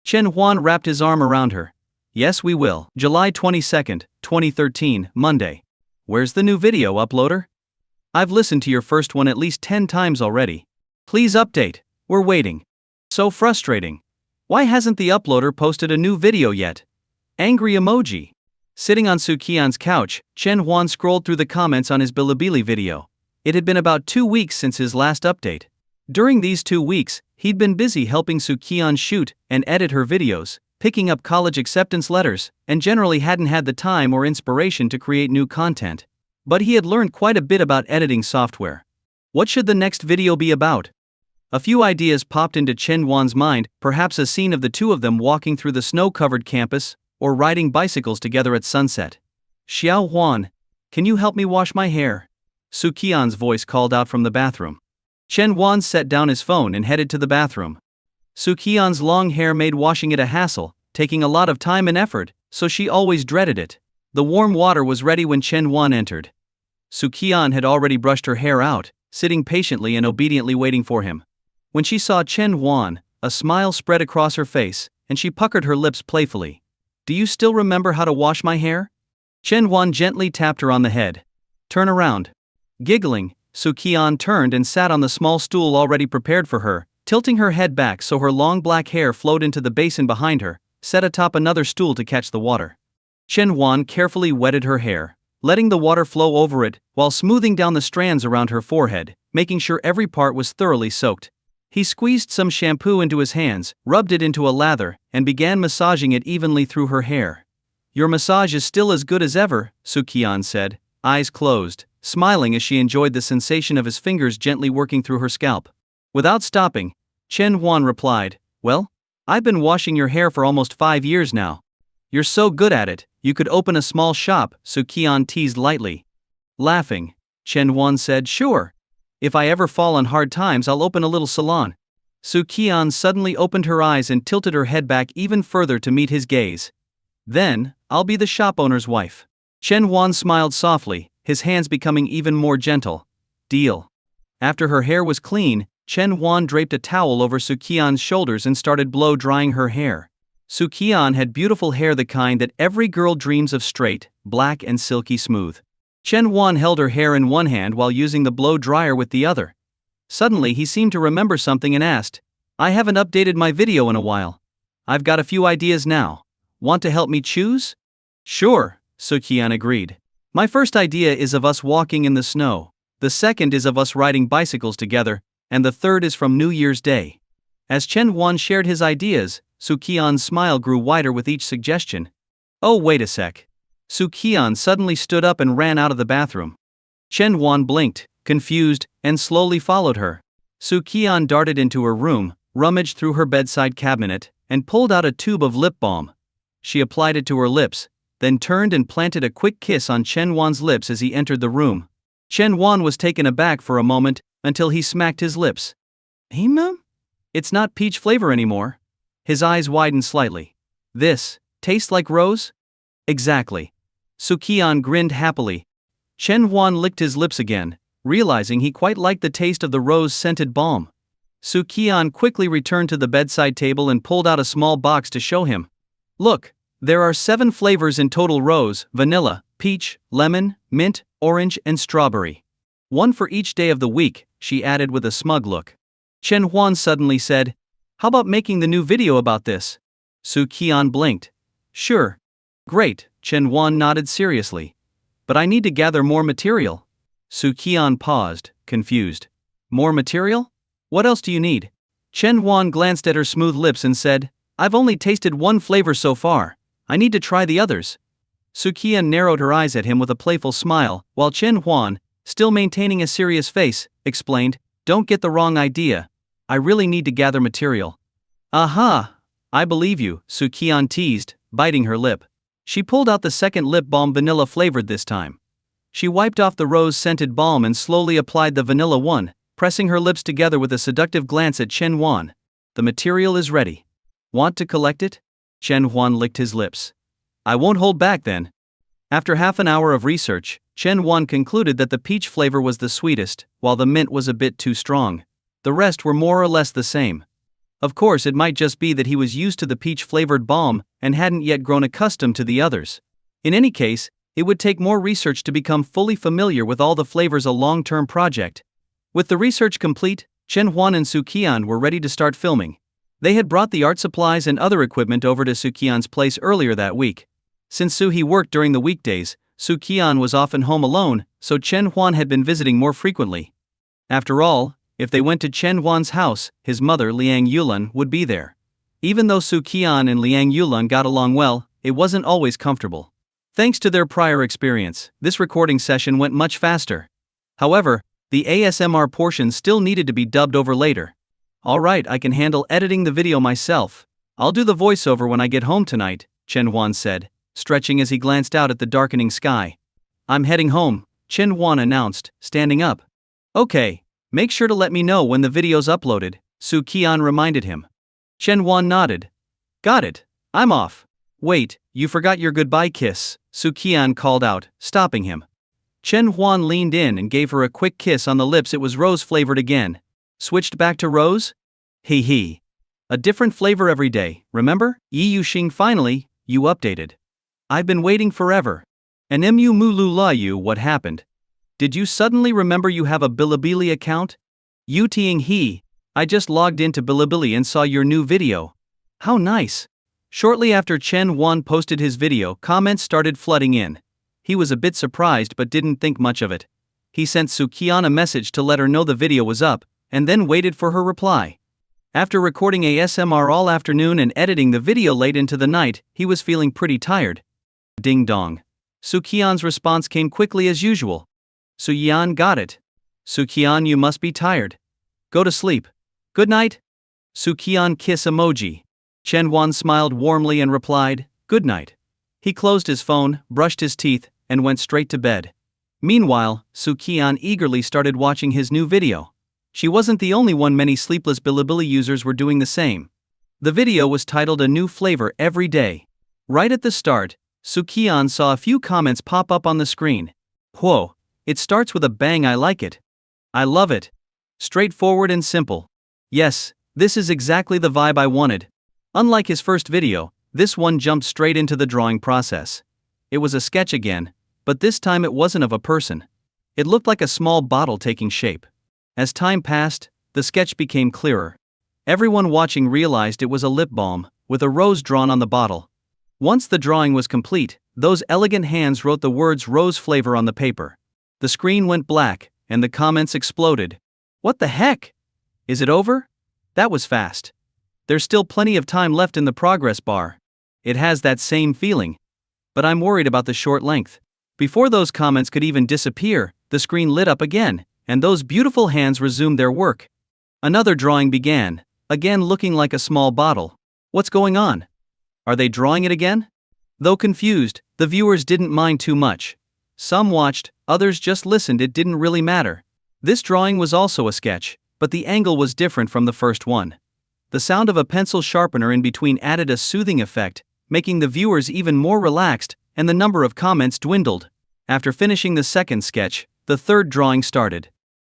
Speaker 1: Chen Huan wrapped his arm around her. "Yes, we will." July 22, 2013, Monday. "Where's the new video uploader? I've listened to your first one at least 10 times already. Please update, we're waiting." "So frustrating. Why hasn't the uploader posted a new video yet?" Angry emoji. Sitting on Su Qian's couch, Chen Huan scrolled through the comments on his Bilibili video. It had been about 2 weeks since his last update. During these 2 weeks, he'd been busy helping Su Qian shoot and edit her videos, picking up college acceptance letters, and generally hadn't had the time or inspiration to create new content. But he had learned quite a bit about editing software. What should the next video be about? A few ideas popped into Chen Huan's mind, perhaps a scene of the two of them walking through the snow-covered campus, or riding bicycles together at sunset. "Xiao Huan, can you help me wash my hair?" Su Qian's voice called out from the bathroom. Chen Huan set down his phone and headed to the bathroom. Su Qian's long hair made washing it a hassle, taking a lot of time and effort, so she always dreaded it. The warm water was ready when Chen Huan entered. Su Qian had already brushed her hair out, sitting patiently and obediently waiting for him. When she saw Chen Huan, a smile spread across her face, and she puckered her lips playfully. "Do you still remember how to wash my hair?" Chen Huan gently tapped her on the head. "Turn around." Giggling, Su Qian turned and sat on the small stool already prepared for her, tilting her head back so her long black hair flowed into the basin behind her, set atop another stool to catch the water. Chen Huan carefully wetted her hair, letting the water flow over it, while smoothing down the strands around her forehead, making sure every part was thoroughly soaked. He squeezed some shampoo into his hands, rubbed it into a lather, and began massaging it evenly through her hair. Your massage is still as good as ever, Su Qian said, eyes closed, smiling as she enjoyed the sensation of his fingers gently working through her scalp. Without stopping, Chen Huan replied, well, I've been washing your hair for almost 5 years now. You're so good at it, you could open a small shop, Su Qian teased lightly. Laughing, Chen Huan said, sure. If I ever fall on hard times, I'll open a little salon. Su Qian suddenly opened her eyes and tilted her head back even further to meet his gaze. Then, I'll be the shop owner's wife. Chen Huan smiled softly, his hands becoming even more gentle. Deal. After her hair was clean, Chen Huan draped a towel over Su Qian's shoulders and started blow-drying her hair. Su Qian had beautiful hair, the kind that every girl dreams of, straight, black and silky smooth. Chen Huan held her hair in one hand while using the blow-dryer with the other. Suddenly he seemed to remember something and asked, I haven't updated my video in a while. I've got a few ideas now. Want to help me choose? Sure, Su Qian agreed. My first idea is of us walking in the snow, the second is of us riding bicycles together, and the third is from New Year's Day. As Chen Huan shared his ideas, Su Qian's smile grew wider with each suggestion. Oh, wait a sec. Su Qian suddenly stood up and ran out of the bathroom. Chen Huan blinked, confused, and slowly followed her. Su Qian darted into her room, rummaged through her bedside cabinet, and pulled out a tube of lip balm. She applied it to her lips, then turned and planted a quick kiss on Chen Huan's lips as he entered the room. Chen Huan was taken aback for a moment, until he smacked his lips. Ma'am? It's not peach flavor anymore. His eyes widened slightly. This tastes like rose? Exactly. Su Qian grinned happily. Chen Huan licked his lips again, realizing he quite liked the taste of the rose-scented balm. Su Qian quickly returned to the bedside table and pulled out a small box to show him. Look, there are 7 flavors in total: rose, vanilla, peach, lemon, mint, orange, and strawberry. 1 for each day of the week, she added with a smug look. Chen Huan suddenly said, how about making the new video about this? Su Qian blinked. Sure. Great, Chen Huan nodded seriously. But I need to gather more material. Su Qian paused, confused. More material? What else do you need? Chen Huan glanced at her smooth lips and said, I've only tasted 1 flavor so far. I need to try the others. Su Qian narrowed her eyes at him with a playful smile, while Chen Huan, still maintaining a serious face, explained, don't get the wrong idea. I really need to gather material. Aha! I believe you, Su Qian teased, biting her lip. She pulled out the second lip balm, vanilla flavored this time. She wiped off the rose-scented balm and slowly applied the vanilla one, pressing her lips together with a seductive glance at Chen Huan. The material is ready. Want to collect it? Chen Huan licked his lips. I won't hold back then. After half an hour of research, Chen Huan concluded that the peach flavor was the sweetest, while the mint was a bit too strong. The rest were more or less the same. Of course, it might just be that he was used to the peach-flavored balm and hadn't yet grown accustomed to the others. In any case, it would take more research to become fully familiar with all the flavors, a long-term project. With the research complete, Chen Huan and Su Qian were ready to start filming. They had brought the art supplies and other equipment over to Su Qian's place earlier that week. Since Su He worked during the weekdays, Su Qian was often home alone, so Chen Huan had been visiting more frequently. After all, if they went to Chen Huan's house, his mother Liang Yulan would be there. Even though Su Qian and Liang Yulan got along well, it wasn't always comfortable. Thanks to their prior experience, this recording session went much faster. However, the ASMR portion still needed to be dubbed over later. Alright, I can handle editing the video myself. I'll do the voiceover when I get home tonight, Chen Huan said, stretching as he glanced out at the darkening sky. I'm heading home, Chen Huan announced, standing up. Okay. Make sure to let me know when the video's uploaded, Su Qian reminded him. Chen Huan nodded. Got it. I'm off. Wait, you forgot your goodbye kiss, Su Qian called out, stopping him. Chen Huan leaned in and gave her a quick kiss on the lips. It was rose-flavored again. Switched back to rose? Hee hee. A different flavor every day, remember? Yi Yuxing, finally, you updated. I've been waiting forever. And mu mu lu la you, what happened? Did you suddenly remember you have a Bilibili account? Yu Ting he, I just logged into Bilibili and saw your new video. How nice. Shortly after Chen Huan posted his video, comments started flooding in. He was a bit surprised but didn't think much of it. He sent Su Qian a message to let her know the video was up, and then waited for her reply. After recording ASMR all afternoon and editing the video late into the night, he was feeling pretty tired. Ding dong. Su Qian's response came quickly as usual. Su Qian got it. Su Qian, you must be tired. Go to sleep. Good night. Su Qian kiss emoji. Chen Wan smiled warmly and replied, good night. He closed his phone, brushed his teeth, and went straight to bed. Meanwhile, Su Qian eagerly started watching his new video. She wasn't the only one, many sleepless Bilibili users were doing the same. The video was titled A New Flavor Every Day. Right at the start, Su Qian saw a few comments pop up on the screen. Whoa, it starts with a bang, I like it. I love it. Straightforward and simple. Yes, this is exactly the vibe I wanted. Unlike his first video, this one jumped straight into the drawing process. It was a sketch again, but this time it wasn't of a person. It looked like a small bottle taking shape. As time passed, the sketch became clearer. Everyone watching realized it was a lip balm, with a rose drawn on the bottle. Once the drawing was complete, those elegant hands wrote the words rose flavor on the paper. The screen went black, and the comments exploded. What the heck? Is it over? That was fast. There's still plenty of time left in the progress bar. It has that same feeling. But I'm worried about the short length. Before those comments could even disappear, the screen lit up again, and those beautiful hands resumed their work. Another drawing began, again looking like a small bottle. What's going on? Are they drawing it again? Though confused, the viewers didn't mind too much. Some watched, others just listened, it didn't really matter. This drawing was also a sketch, but the angle was different from the first one. The sound of a pencil sharpener in between added a soothing effect, making the viewers even more relaxed, and the number of comments dwindled. After finishing the second sketch, the third drawing started.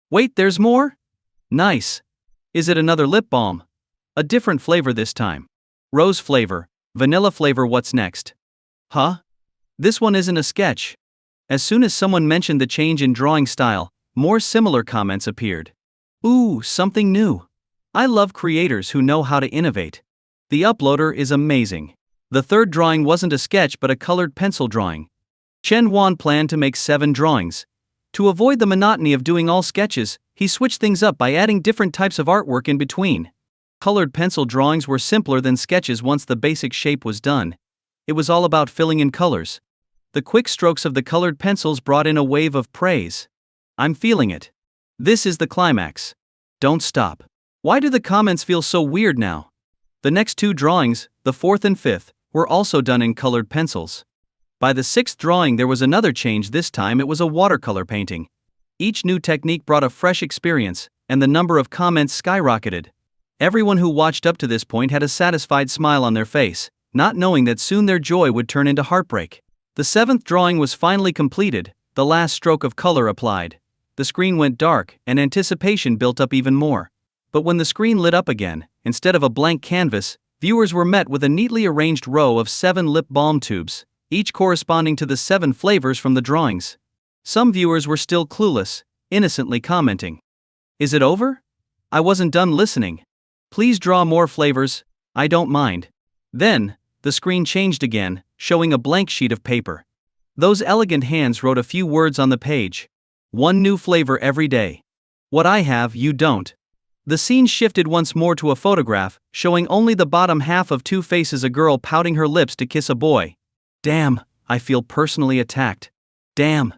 Speaker 1: Wait, there's more? Nice. Is it another lip balm? A different flavor this time. Rose flavor, vanilla flavor, what's next? Huh? This one isn't a sketch. As soon as someone mentioned the change in drawing style, more similar comments appeared. Ooh, something new. I love creators who know how to innovate. The uploader is amazing. The third drawing wasn't a sketch but a colored pencil drawing. Chen Wan planned to make 7 drawings. To avoid the monotony of doing all sketches, he switched things up by adding different types of artwork in between. Colored pencil drawings were simpler than sketches once the basic shape was done. It was all about filling in colors. The quick strokes of the colored pencils brought in a wave of praise. I'm feeling it. This is the climax. Don't stop. Why do the comments feel so weird now? The next 2 drawings, the 4th and 5th, were also done in colored pencils. By the 6th drawing there was another change, this time it was a watercolor painting. Each new technique brought a fresh experience, and the number of comments skyrocketed. Everyone who watched up to this point had a satisfied smile on their face, not knowing that soon their joy would turn into heartbreak. The 7th drawing was finally completed, the last stroke of color applied. The screen went dark, and anticipation built up even more. But when the screen lit up again, instead of a blank canvas, viewers were met with a neatly arranged row of 7 lip balm tubes, each corresponding to the 7 flavors from the drawings. Some viewers were still clueless, innocently commenting. Is it over? I wasn't done listening. Please draw more flavors, I don't mind. Then, the screen changed again, showing a blank sheet of paper. Those elegant hands wrote a few words on the page. 1 new flavor every day. What I have, you don't. The scene shifted once more to a photograph, showing only the bottom half of 2 faces, a girl pouting her lips to kiss a boy. Damn, I feel personally attacked. Damn.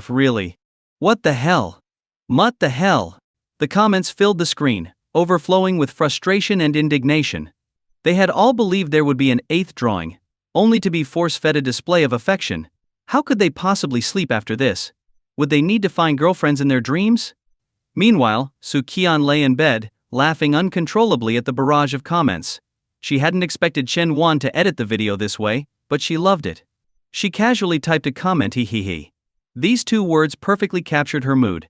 Speaker 1: Really? What the hell? What the hell? The comments filled the screen, overflowing with frustration and indignation. They had all believed there would be an 8th drawing, only to be force-fed a display of affection. How could they possibly sleep after this? Would they need to find girlfriends in their dreams? Meanwhile, Su Qian lay in bed, laughing uncontrollably at the barrage of comments. She hadn't expected Chen Wan to edit the video this way, but she loved it. She casually typed a comment, hee. These 2 words perfectly captured her mood.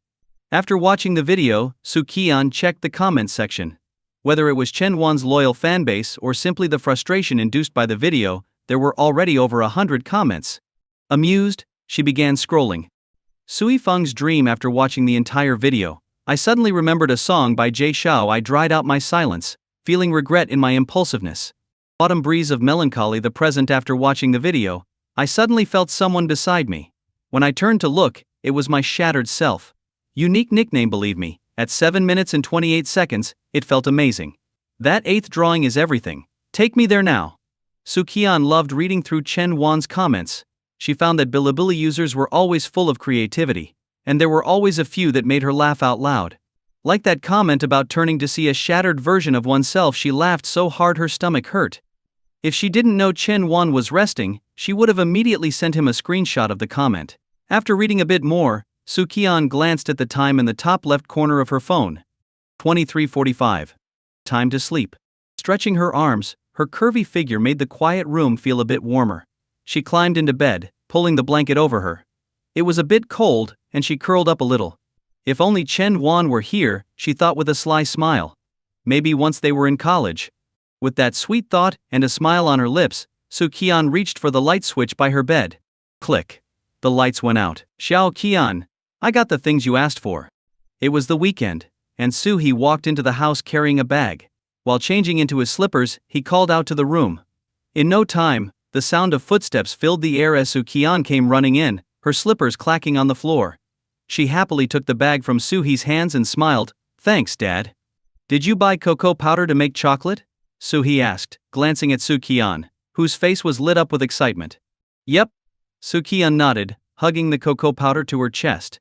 Speaker 1: After watching the video, Su Qian checked the comments section. Whether it was Chen Wan's loyal fanbase or simply the frustration induced by the video, there were already over 100 comments. Amused, she began scrolling. Sui Feng's dream. After watching the entire video, I suddenly remembered a song by Jay Shao. I dried out my silence, feeling regret in my impulsiveness. Autumn breeze of melancholy. The present. After watching the video, I suddenly felt someone beside me. When I turned to look, it was my shattered self. Unique nickname, believe me. At 7 minutes and 28 seconds, it felt amazing. That 8th drawing is everything. Take me there now. Su Qian loved reading through Chen Wan's comments. She found that Bilibili users were always full of creativity, and there were always a few that made her laugh out loud. Like that comment about turning to see a shattered version of oneself. She laughed so hard her stomach hurt. If she didn't know Chen Wan was resting, she would have immediately sent him a screenshot of the comment. After reading a bit more, Su Qian glanced at the time in the top left corner of her phone. 23:45. Time to sleep. Stretching her arms, her curvy figure made the quiet room feel a bit warmer. She climbed into bed, pulling the blanket over her. It was a bit cold, and she curled up a little. If only Chen Wan were here, she thought with a sly smile. Maybe once they were in college. With that sweet thought and a smile on her lips, Su Qian reached for the light switch by her bed. Click. The lights went out. Xiao Qian, I got the things you asked for. It was the weekend, and He walked into the house carrying a bag. While changing into his slippers, he called out to the room. In no time, the sound of footsteps filled the air as Su Qian came running in, her slippers clacking on the floor. She happily took the bag from He's hands and smiled. Thanks, Dad. Did you buy cocoa powder to make chocolate? He asked, glancing at Su Qian, whose face was lit up with excitement. Yep. Su Qian nodded, hugging the cocoa powder to her chest.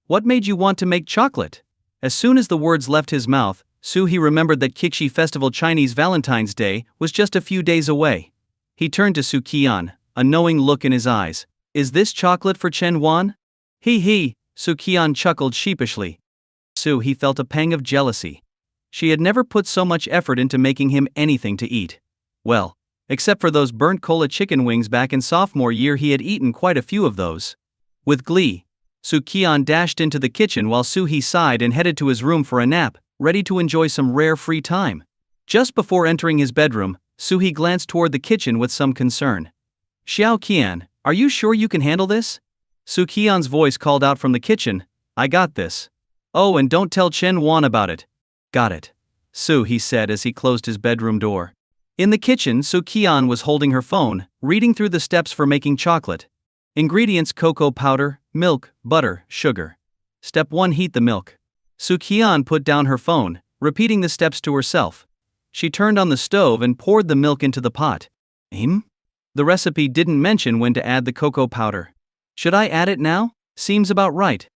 Speaker 1: What made you want to make chocolate? As soon as the words left his mouth, He remembered that Kixi Festival Chinese Valentine's Day was just a few days away. He turned to Su Qian, a knowing look in his eyes. Is this chocolate for Chen Wan? He, Su Qian chuckled sheepishly. He felt a pang of jealousy. She had never put so much effort into making him anything to eat. Well, except for those burnt cola chicken wings back in sophomore year, he had eaten quite a few of those. With glee, Su Qian dashed into the kitchen while He sighed and headed to his room for a nap, ready to enjoy some rare free time. Just before entering his bedroom, He glanced toward the kitchen with some concern. Xiao Qian, are you sure you can handle this? Su Qian's voice called out from the kitchen. I got this. Oh, and don't tell Chen Wan about it. Got it. He said as he closed his bedroom door. In the kitchen, Su Qian was holding her phone, reading through the steps for making chocolate. Ingredients: cocoa powder, milk, butter, sugar. Step 1: heat the milk. Su Qian put down her phone, repeating the steps to herself. She turned on the stove and poured the milk into the pot. The recipe didn't mention when to add the cocoa powder. Should I add it now? Seems about right.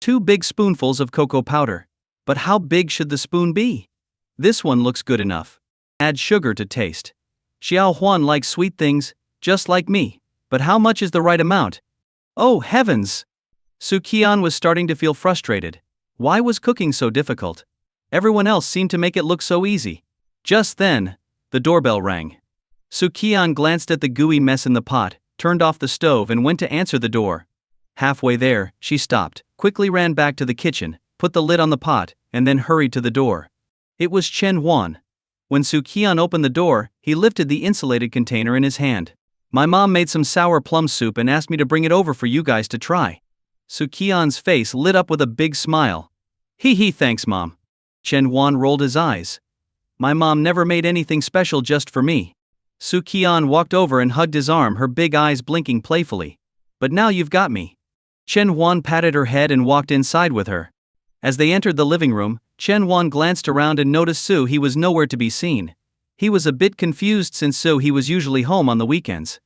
Speaker 1: 2 big spoonfuls of cocoa powder. But how big should the spoon be? This one looks good enough. Add sugar to taste. Xiao Huan likes sweet things, just like me. But how much is the right amount? Oh heavens! Su Qian was starting to feel frustrated. Why was cooking so difficult? Everyone else seemed to make it look so easy. Just then, the doorbell rang. Su Qian glanced at the gooey mess in the pot, turned off the stove and went to answer the door. Halfway there, she stopped, quickly ran back to the kitchen, put the lid on the pot, and then hurried to the door. It was Chen Wan. When Su Qian opened the door, he lifted the insulated container in his hand. My mom made some sour plum soup and asked me to bring it over for you guys to try. Su Qian's face lit up with a big smile. Thanks Mom. Chen Wan rolled his eyes. My mom never made anything special just for me. Su Qian walked over and hugged his arm, her big eyes blinking playfully. But now you've got me. Chen Wan patted her head and walked inside with her. As they entered the living room, Chen Wan glanced around and noticed He was nowhere to be seen. He was a bit confused since He was usually home on the weekends.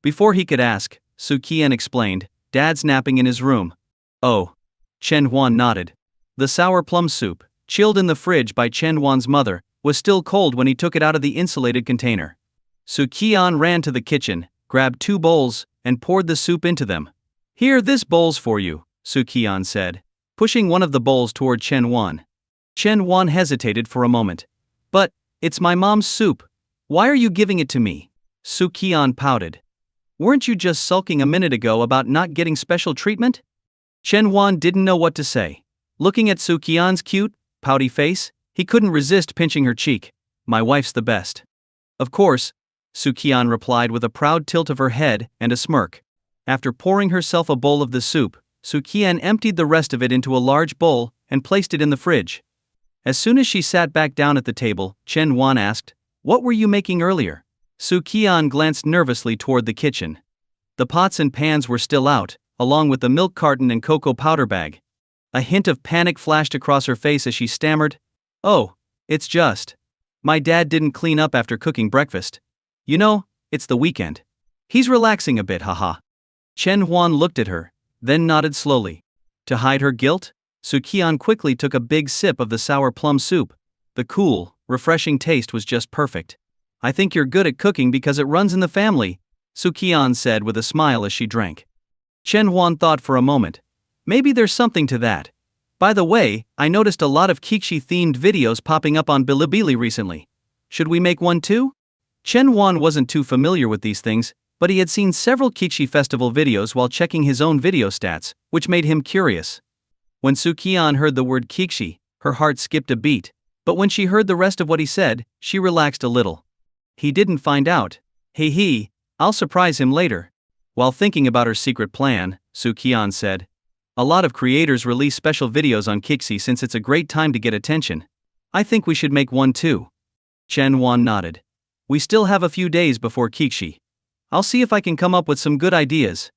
Speaker 1: Before he could ask, Su Qian explained, Dad's napping in his room. Oh. Chen Wan nodded. The sour plum soup, chilled in the fridge by Chen Wan's mother, was still cold when he took it out of the insulated container. Su Qian ran to the kitchen, grabbed 2 bowls, and poured the soup into them. Here, this bowl's for you, Su Qian said, pushing one of the bowls toward Chen Wan. Chen Wan hesitated for a moment. But, it's my mom's soup. Why are you giving it to me? Su Qian pouted. Weren't you just sulking a minute ago about not getting special treatment? Chen Wan didn't know what to say. Looking at Su Qian's cute, pouty face, he couldn't resist pinching her cheek. My wife's the best. Of course, Su Qian replied with a proud tilt of her head and a smirk. After pouring herself a bowl of the soup, Su Qian emptied the rest of it into a large bowl and placed it in the fridge. As soon as she sat back down at the table, Chen Wan asked, What were you making earlier? Su Qian glanced nervously toward the kitchen. The pots and pans were still out, along with the milk carton and cocoa powder bag. A hint of panic flashed across her face as she stammered, Oh, it's just. My dad didn't clean up after cooking breakfast. You know, it's the weekend. He's relaxing a bit, haha. Chen Huan looked at her, then nodded slowly. To hide her guilt, Su Qian quickly took a big sip of the sour plum soup. The cool, refreshing taste was just perfect. I think you're good at cooking because it runs in the family, Su Qian said with a smile as she drank. Chen Huan thought for a moment. Maybe there's something to that. By the way, I noticed a lot of Kixi-themed videos popping up on Bilibili recently. Should we make one too? Chen Huan wasn't too familiar with these things, but he had seen several Kixi festival videos while checking his own video stats, which made him curious. When Su Qian heard the word Kixi, her heart skipped a beat, but when she heard the rest of what he said, she relaxed a little. He didn't find out. Hey, I'll surprise him later. While thinking about her secret plan, Su Qian said, a lot of creators release special videos on Kixi since it's a great time to get attention. I think we should make one too. Chen Huan nodded. We still have a few days before Kixi. I'll see if I can come up with some good ideas.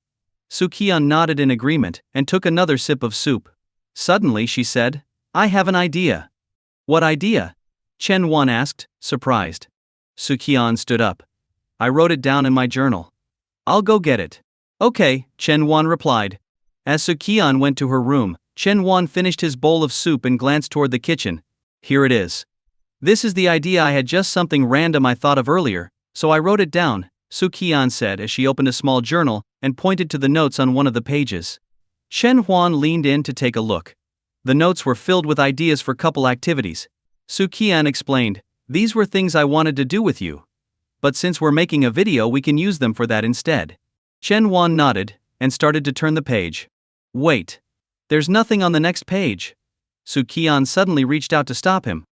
Speaker 1: Su Qian nodded in agreement and took another sip of soup. Suddenly she said, I have an idea. What idea? Chen Huan asked, surprised. Su Qian stood up. I wrote it down in my journal. I'll go get it. Okay, Chen Huan replied. As Su Qian went to her room, Chen Huan finished his bowl of soup and glanced toward the kitchen. Here it is. This is the idea. I had just something random I thought of earlier, so I wrote it down, Su Qian said as she opened a small journal and pointed to the notes on one of the pages. Chen Huan leaned in to take a look. The notes were filled with ideas for couple activities. Su Qian explained, these were things I wanted to do with you. But since we're making a video, we can use them for that instead. Chen Huan nodded and started to turn the page. Wait. There's nothing on the next page. Su Qian suddenly reached out to stop him.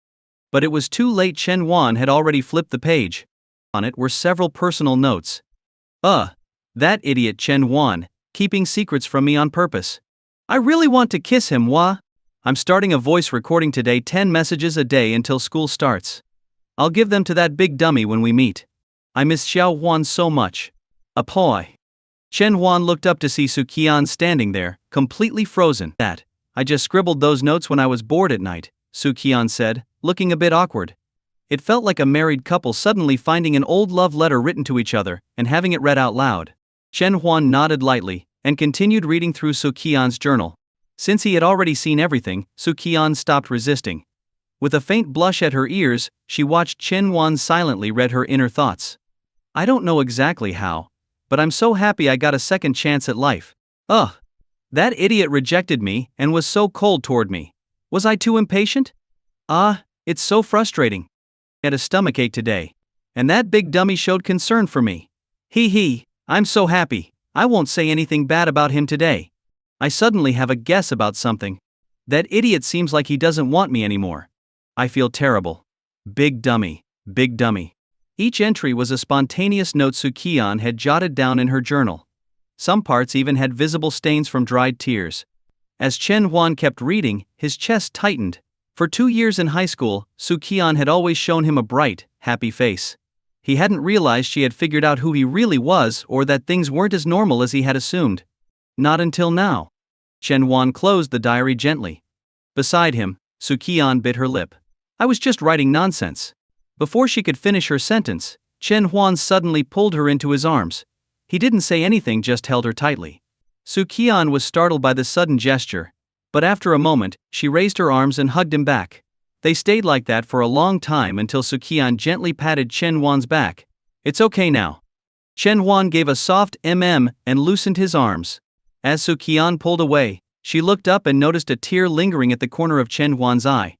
Speaker 1: But it was too late. Chen Huan had already flipped the page. On it were several personal notes. That idiot Chen Huan, keeping secrets from me on purpose. I really want to kiss him, wah. I'm starting a voice recording today, 10 messages a day until school starts. I'll give them to that big dummy when we meet. I miss Xiao Huan so much. Apoy. Chen Huan looked up to see Su Qian standing there, completely frozen. I just scribbled those notes when I was bored at night, Su Qian said, looking a bit awkward. It felt like a married couple suddenly finding an old love letter written to each other and having it read out loud. Chen Huan nodded lightly and continued reading through Su Qian's journal. Since he had already seen everything, Su Qian stopped resisting. With a faint blush at her ears, she watched Chen Huan silently read her inner thoughts. I don't know exactly how, but I'm so happy I got a second chance at life. That idiot rejected me and was so cold toward me. Was I too impatient? It's so frustrating. I had a stomachache today, and that big dummy showed concern for me. I'm so happy. I won't say anything bad about him today. I suddenly have a guess about something. That idiot seems like he doesn't want me anymore. I feel terrible. Big dummy, big dummy. Each entry was a spontaneous note Su Qian had jotted down in her journal. Some parts even had visible stains from dried tears. As Chen Huan kept reading, his chest tightened. For 2 years in high school, Su Qian had always shown him a bright, happy face. He hadn't realized she had figured out who he really was or that things weren't as normal as he had assumed. Not until now. Chen Huan closed the diary gently. Beside him, Su Qian bit her lip. I was just writing nonsense. Before she could finish her sentence, Chen Huan suddenly pulled her into his arms. He didn't say anything, just held her tightly. Su Qian was startled by the sudden gesture, but after a moment, she raised her arms and hugged him back. They stayed like that for a long time until Su Qian gently patted Chen Huan's back. It's okay now. Chen Huan gave a soft and loosened his arms. As Su Qian pulled away, she looked up and noticed a tear lingering at the corner of Chen Huan's eye.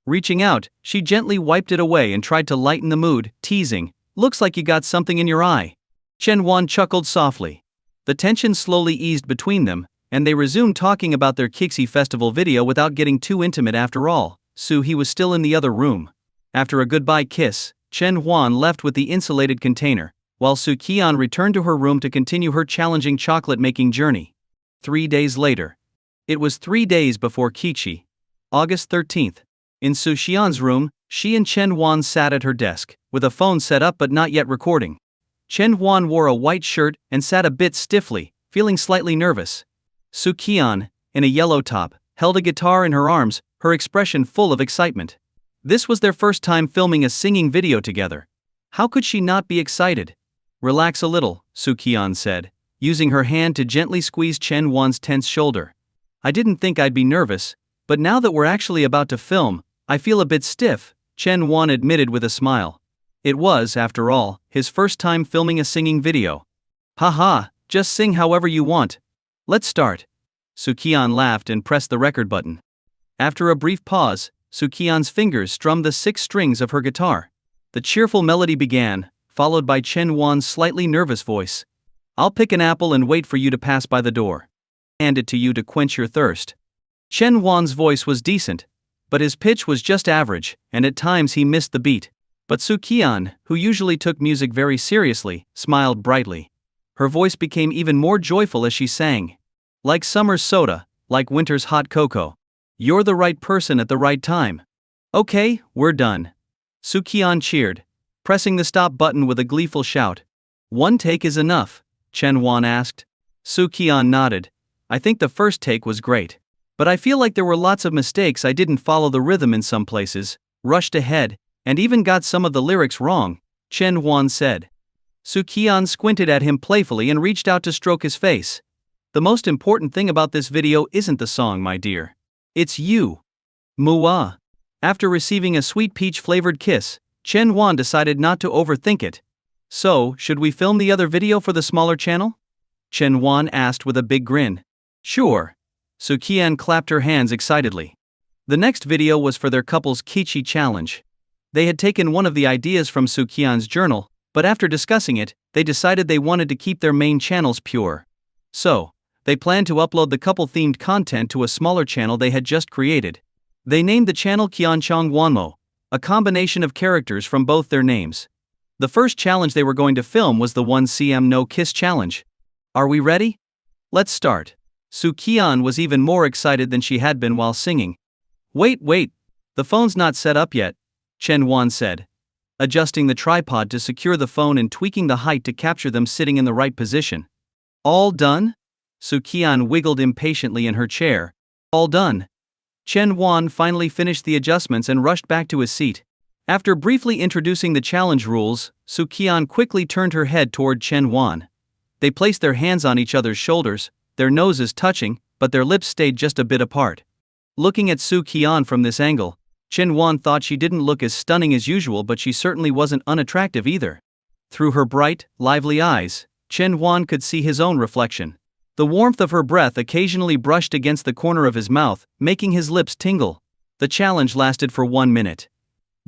Speaker 1: Reaching out, she gently wiped it away and tried to lighten the mood, teasing, "Looks like you got something in your eye." Chen Huan chuckled softly. The tension slowly eased between them, and they resumed talking about their Kixi festival video without getting too intimate. After all, He was still in the other room. After a goodbye kiss, Chen Huan left with the insulated container, while Su Qian returned to her room to continue her challenging chocolate-making journey. 3 days later. It was 3 days before Kixi. August 13th. In Su Qian's room, she and Chen Huan sat at her desk, with a phone set up but not yet recording. Chen Huan wore a white shirt and sat a bit stiffly, feeling slightly nervous. Su Qian, in a yellow top, held a guitar in her arms, her expression full of excitement. This was their first time filming a singing video together. How could she not be excited? Relax a little, Su Qian said, using her hand to gently squeeze Chen Wan's tense shoulder. I didn't think I'd be nervous, but now that we're actually about to film, I feel a bit stiff, Chen Wan admitted with a smile. It was, after all, his first time filming a singing video. Haha, just sing however you want. Let's start. Su Qian laughed and pressed the record button. After a brief pause, Su Qian's fingers strummed the 6 strings of her guitar. The cheerful melody began, followed by Chen Wan's slightly nervous voice. I'll pick an apple and wait for you to pass by the door. Hand it to you to quench your thirst. Chen Wan's voice was decent, but his pitch was just average, and at times he missed the beat. But Su Qian, who usually took music very seriously, smiled brightly. Her voice became even more joyful as she sang. Like summer's soda, like winter's hot cocoa. You're the right person at the right time. Okay, we're done. Su Qian cheered, pressing the stop button with a gleeful shout. One take is enough, Chen Wan asked. Su Qian nodded. I think the first take was great. But I feel like there were lots of mistakes. I didn't follow the rhythm in some places, rushed ahead, and even got some of the lyrics wrong, Chen Wan said. Su Qian squinted at him playfully and reached out to stroke his face. The most important thing about this video isn't the song, my dear. It's you. Muah. After receiving a sweet peach-flavored kiss, Chen Wan decided not to overthink it. So, should we film the other video for the smaller channel? Chen Wan asked with a big grin. Sure. Su Qian clapped her hands excitedly. The next video was for their couple's Kichi challenge. They had taken one of the ideas from Su Qian's journal, but after discussing it, they decided they wanted to keep their main channels pure. So, they planned to upload the couple-themed content to a smaller channel they had just created. They named the channel Qianchong Wanmo, a combination of characters from both their names. The first challenge they were going to film was the 1cm no kiss challenge. Are we ready? Let's start. Su Qian was even more excited than she had been while singing. Wait, the phone's not set up yet, Chen Wan said, adjusting the tripod to secure the phone and tweaking the height to capture them sitting in the right position. All done? Su Qian wiggled impatiently in her chair. All done. Chen Wan finally finished the adjustments and rushed back to his seat. After briefly introducing the challenge rules, Su Qian quickly turned her head toward Chen Wan. They placed their hands on each other's shoulders, their noses touching, but their lips stayed just a bit apart. Looking at Su Qian from this angle, Chen Wan thought she didn't look as stunning as usual, but she certainly wasn't unattractive either. Through her bright, lively eyes, Chen Wan could see his own reflection. The warmth of her breath occasionally brushed against the corner of his mouth, making his lips tingle. The challenge lasted for 1 minute.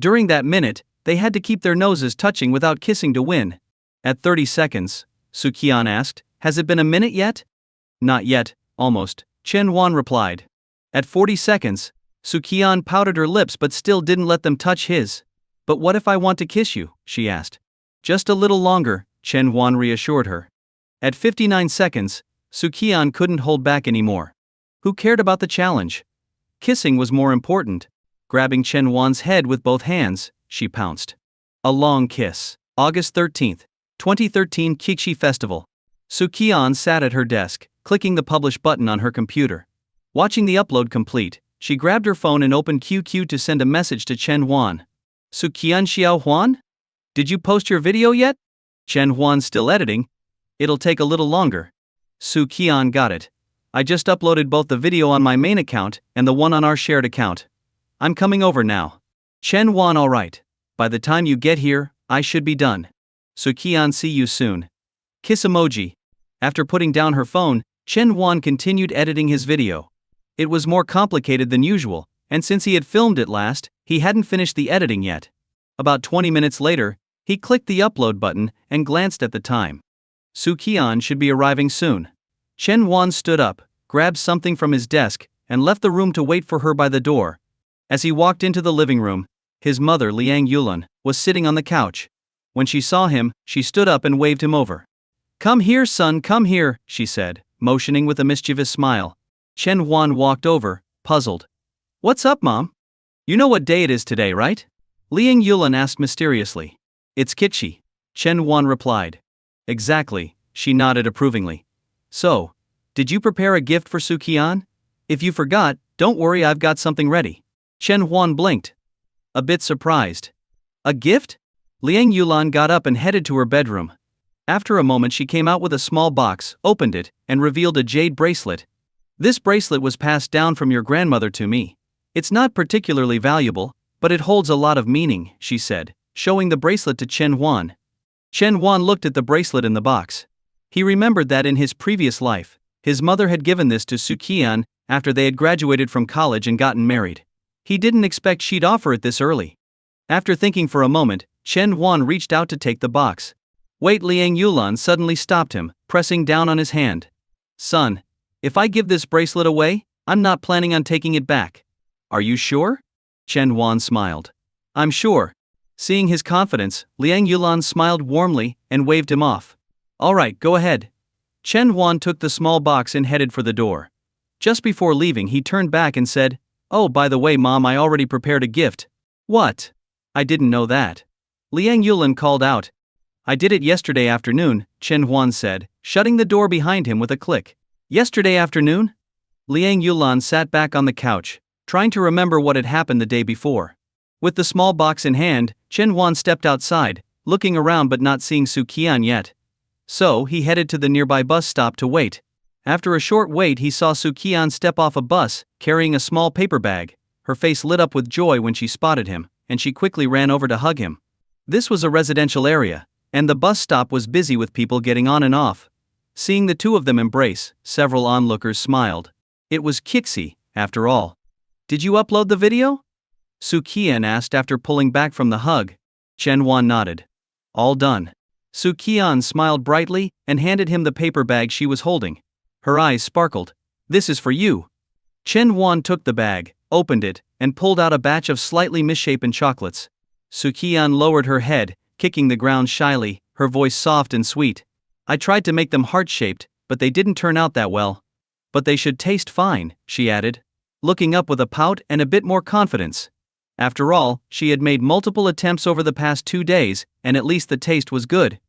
Speaker 1: During that minute, they had to keep their noses touching without kissing to win. At 30 seconds, Su Qian asked, has it been a minute yet? Not yet, almost, Chen Wan replied. At 40 seconds, Su Qian pouted her lips but still didn't let them touch his. But what if I want to kiss you? She asked. Just a little longer, Chen Wan reassured her. At 59 seconds, Su Qian couldn't hold back anymore. Who cared about the challenge? Kissing was more important. Grabbing Chen Wan's head with both hands, she pounced. A long kiss. August 13, 2013 Kixi Festival. Su Qian sat at her desk, clicking the publish button on her computer. Watching the upload complete, she grabbed her phone and opened QQ to send a message to Chen Wan. Su Qian Xiao Huan? Did you post your video yet? Chen Huan's still editing. It'll take a little longer. Su Qian got it. I just uploaded both the video on my main account and the one on our shared account. I'm coming over now. Chen Wan, alright. By the time you get here, I should be done. Su Qian, see you soon. Kiss emoji. After putting down her phone, Chen Wan continued editing his video. It was more complicated than usual, and since he had filmed it last, he hadn't finished the editing yet. About 20 minutes later, he clicked the upload button and glanced at the time. Su Qian should be arriving soon. Chen Wan stood up, grabbed something from his desk, and left the room to wait for her by the door. As he walked into the living room, his mother, Liang Yulan, was sitting on the couch. When she saw him, she stood up and waved him over. Come here, son, come here, she said, motioning with a mischievous smile. Chen Wan walked over, puzzled. What's up, Mom? You know what day it is today, right? Liang Yulan asked mysteriously. It's Kitchi, Chen Wan replied. Exactly, she nodded approvingly. So, did you prepare a gift for Su Qian? If you forgot, don't worry, I've got something ready. Chen Wan blinked. a bit surprised. A gift? Liang Yulan got up and headed to her bedroom. After a moment she came out with a small box, opened it, and revealed a jade bracelet. This bracelet was passed down from your grandmother to me. It's not particularly valuable, but it holds a lot of meaning, she said, showing the bracelet to Chen Huan. Chen Huan looked at the bracelet in the box. He remembered that in his previous life, his mother had given this to Su Qian after they had graduated from college and gotten married. He didn't expect she'd offer it this early. After thinking for a moment, Chen Huan reached out to take the box. Wait, Liang Yulan suddenly stopped him, pressing down on his hand. Son, if I give this bracelet away, I'm not planning on taking it back. Are you sure? Chen Huan smiled. I'm sure. Seeing his confidence, Liang Yulan smiled warmly and waved him off. Alright, go ahead. Chen Huan took the small box and headed for the door. Just before leaving he turned back and said, Oh, by the way Mom, I already prepared a gift. What? I didn't know that. Liang Yulan called out. I did it yesterday afternoon, Chen Huan said, shutting the door behind him with a click. Yesterday afternoon? Liang Yulan sat back on the couch, trying to remember what had happened the day before. With the small box in hand, Chen Huan stepped outside, looking around but not seeing Su Qian yet. So he headed to the nearby bus stop to wait. After a short wait he saw Su Qian step off a bus, carrying a small paper bag. Her face lit up with joy when she spotted him, and she quickly ran over to hug him. This was a residential area, and the bus stop was busy with people getting on and off. Seeing the two of them embrace, several onlookers smiled. It was Kixi, after all. Did you upload the video? Su Qian asked after pulling back from the hug. Chen Huan nodded. All done. Su Qian smiled brightly and handed him the paper bag she was holding. Her eyes sparkled. This is for you. Chen Huan took the bag, opened it, and pulled out a batch of slightly misshapen chocolates. Su Qian lowered her head, kicking the ground shyly, her voice soft and sweet. I tried to make them heart-shaped, but they didn't turn out that well. But they should taste fine, she added, looking up with a pout and a bit more confidence. After all, she had made multiple attempts over the past 2 days, and at least the taste was good.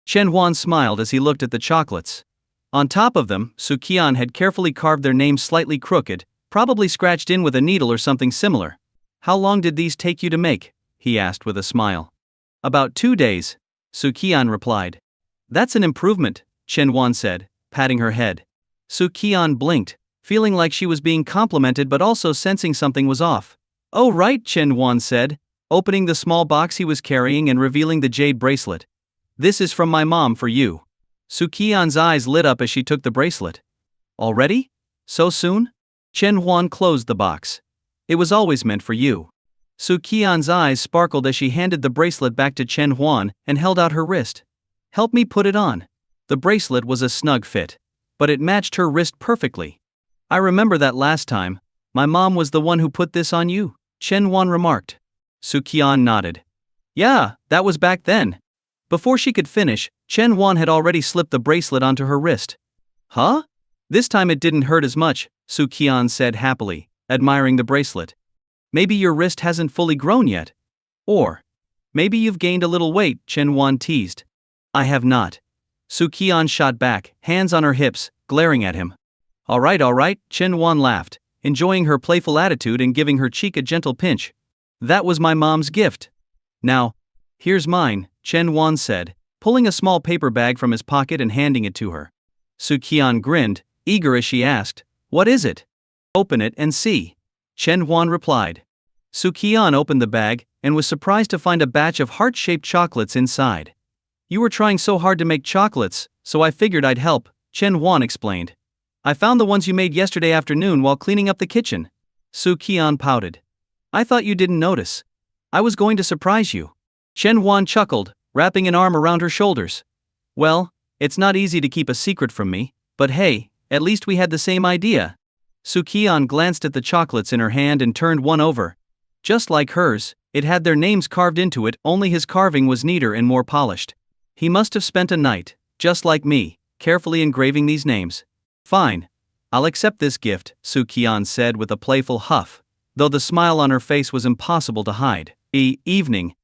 Speaker 1: Chen Huan smiled as he looked at the chocolates. On top of them, Su Qian had carefully carved their names slightly crooked, probably scratched in with a needle or something similar. How long did these take you to make? He asked with a smile. About 2 days, Su Qian replied. That's an improvement, Chen Huan said, patting her head. Su Qian blinked, feeling like she was being complimented but also sensing something was off. Oh right, Chen Huan said, opening the small box he was carrying and revealing the jade bracelet. This is from my mom for you. Su Qian's eyes lit up as she took the bracelet. Already? So soon? Chen Huan closed the box. It was always meant for you. Su Qian's eyes sparkled as she handed the bracelet back to Chen Huan and held out her wrist. Help me put it on. The bracelet was a snug fit, but it matched her wrist perfectly. I remember that last time. My mom was the one who put this on you, Chen Huan remarked. Su Qian nodded. Yeah, that was back then. Before she could finish, Chen Huan had already slipped the bracelet onto her wrist. Huh? This time it didn't hurt as much, Su Qian said happily, admiring the bracelet. Maybe your wrist hasn't fully grown yet. Or maybe you've gained a little weight, Chen Huan teased. I have not. Su Qian shot back, hands on her hips, glaring at him. Alright, Chen Huan laughed, enjoying her playful attitude and giving her cheek a gentle pinch. That was my mom's gift. Now, here's mine, Chen Huan said, pulling a small paper bag from his pocket and handing it to her. Su Qian grinned, eager as she asked, What is it? Open it and see. Chen Huan replied. Su Qian opened the bag and was surprised to find a batch of heart-shaped chocolates inside. You were trying so hard to make chocolates, so I figured I'd help, Chen Huan explained. I found the ones you made yesterday afternoon while cleaning up the kitchen. Su Qian pouted. I thought you didn't notice. I was going to surprise you. Chen Huan chuckled, wrapping an arm around her shoulders. Well, it's not easy to keep a secret from me, but hey, at least we had the same idea. Su Qian glanced at the chocolates in her hand and turned one over. Just like hers, it had their names carved into it, only his carving was neater and more polished. He must have spent a night, just like me, carefully engraving these names. Fine. I'll accept this gift, Su Qian said with a playful huff, though the smile on her face was impossible to hide. Evening.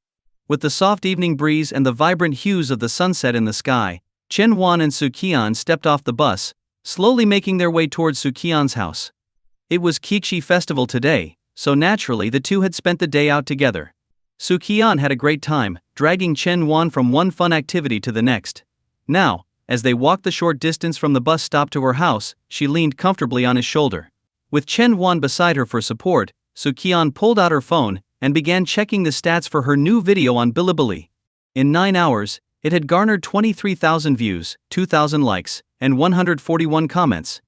Speaker 1: With the soft evening breeze and the vibrant hues of the sunset in the sky, Chen Huan and Su Qian stepped off the bus, slowly making their way towards Su Qian's house. It was Kixi festival today, so naturally the two had spent the day out together, Su Qian had a great time, dragging Chen Wan from one fun activity to the next. Now, as they walked the short distance from the bus stop to her house, she leaned comfortably on his shoulder. With Chen Wan beside her for support, Su Qian pulled out her phone and began checking the stats for her new video on Bilibili. In 9 hours, it had garnered 23,000 views, 2,000 likes, and 141 comments.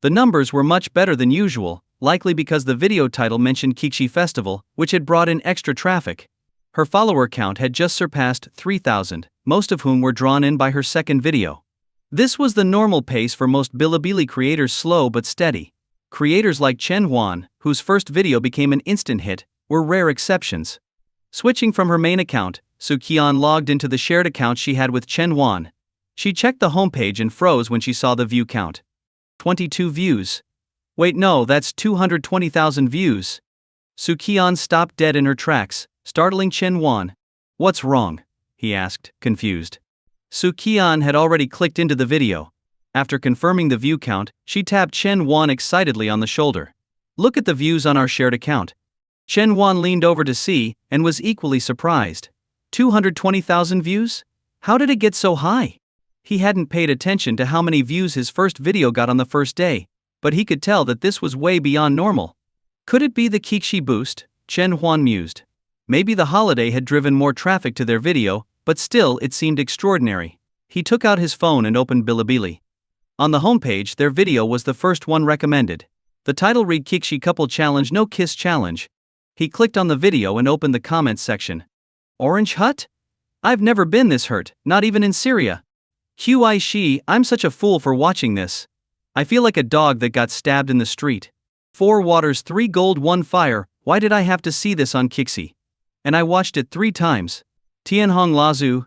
Speaker 1: The numbers were much better than usual, likely because the video title mentioned Kixi Festival, which had brought in extra traffic. Her follower count had just surpassed 3,000, most of whom were drawn in by her second video. This was the normal pace for most Bilibili creators, slow but steady. Creators like Chen Wan, whose first video became an instant hit, were rare exceptions. Switching from her main account, Su Qian logged into the shared account she had with Chen Wan. She checked the homepage and froze when she saw the view count. 22 views. Wait, no, that's 220,000 views. Su Qian stopped dead in her tracks, startling Chen Wan. "What's wrong?" he asked, confused. Su Qian had already clicked into the video. After confirming the view count, she tapped Chen Wan excitedly on the shoulder. "Look at the views on our shared account." Chen Wan leaned over to see, and was equally surprised. 220,000 views? How did it get so high? He hadn't paid attention to how many views his first video got on the first day, but he could tell that this was way beyond normal. Could it be the Kixi boost? Chen Huan mused. Maybe the holiday had driven more traffic to their video, but still it seemed extraordinary. He took out his phone and opened Bilibili. On the homepage, their video was the first one recommended. The title read Kixi Couple Challenge No Kiss Challenge. He clicked on the video and opened the comments section. Orange Hut? I've never been this hurt, not even in Syria. Qi, I'm such a fool for watching this. I feel like a dog that got stabbed in the street. 4 waters, 3 gold, 1 fire, why did I have to see this on Kixi? And I watched it 3 times. Tianhong Lazu,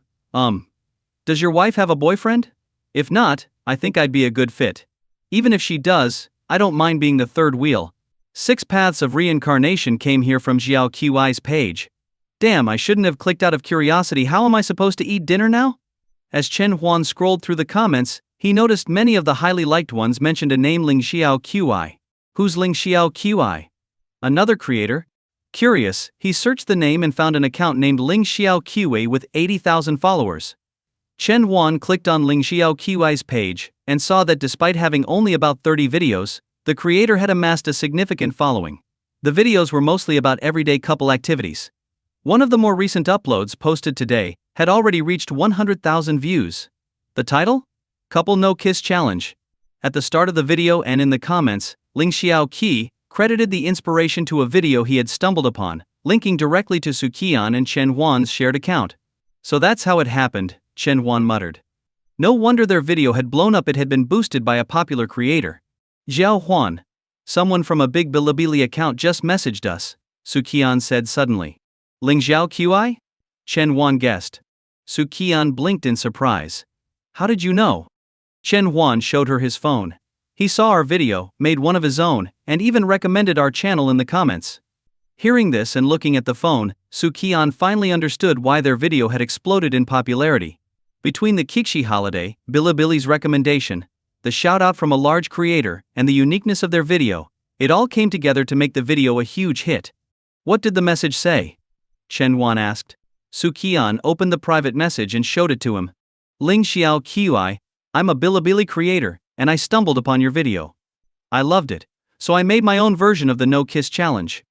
Speaker 1: does your wife have a boyfriend? If not, I think I'd be a good fit. Even if she does, I don't mind being the third wheel. 6 Paths of Reincarnation came here from Xiao Qi's page. Damn, I shouldn't have clicked out of curiosity. How am I supposed to eat dinner now? As Chen Huan scrolled through the comments, he noticed many of the highly liked ones mentioned a name Ling Xiao Qi. Who's Ling Xiao Qi? Another creator? Curious, he searched the name and found an account named Ling Xiao Qi with 80,000 followers. Chen Huan clicked on Ling Xiao Qi's page and saw that despite having only about 30 videos, the creator had amassed a significant following. The videos were mostly about everyday couple activities. One of the more recent uploads, posted today, had already reached 100,000 views. The title? Couple No Kiss Challenge. At the start of the video and in the comments, Ling Xiao Qi credited the inspiration to a video he had stumbled upon, linking directly to Su Qian and Chen Huan's shared account. So that's how it happened, Chen Huan muttered. No wonder their video had blown up. It had been boosted by a popular creator. Xiao Huan. Someone from a big Bilibili account just messaged us, Su Qian said suddenly. Ling Xiao Qi? Chen Huan guessed. Su Qian blinked in surprise. How did you know? Chen Huan showed her his phone. He saw our video, made one of his own, and even recommended our channel in the comments. Hearing this and looking at the phone, Su Qian finally understood why their video had exploded in popularity. Between the Kixi holiday, Bilibili's recommendation, the shout-out from a large creator, and the uniqueness of their video, it all came together to make the video a huge hit. What did the message say? Chen Huan asked. Su Qian opened the private message and showed it to him. Ling Xiao Qi, I'm a Bilibili creator, and I stumbled upon your video. I loved it, so I made my own version of the No Kiss Challenge.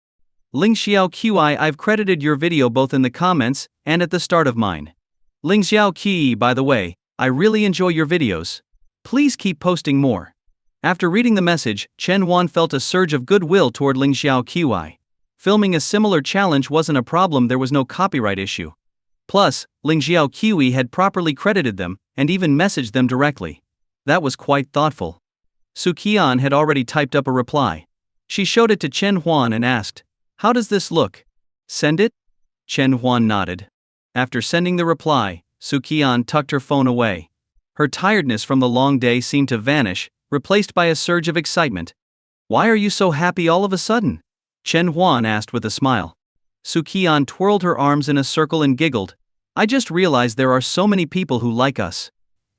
Speaker 1: Ling Xiao Qi, I've credited your video both in the comments and at the start of mine. Ling Xiao Qi, by the way, I really enjoy your videos. Please keep posting more. After reading the message, Chen Huan felt a surge of goodwill toward Ling Xiao Qi. Filming a similar challenge wasn't a problem, there was no copyright issue. Plus, Ling Xiao Qi had properly credited them, and even messaged them directly. That was quite thoughtful. Su Qian had already typed up a reply. She showed it to Chen Huan and asked, how does this look? Send it? Chen Huan nodded. After sending the reply, Su Qian tucked her phone away. Her tiredness from the long day seemed to vanish, replaced by a surge of excitement. Why are you so happy all of a sudden? Chen Huan asked with a smile. Su Qian twirled her arms in a circle and giggled. I just realized there are so many people who like us.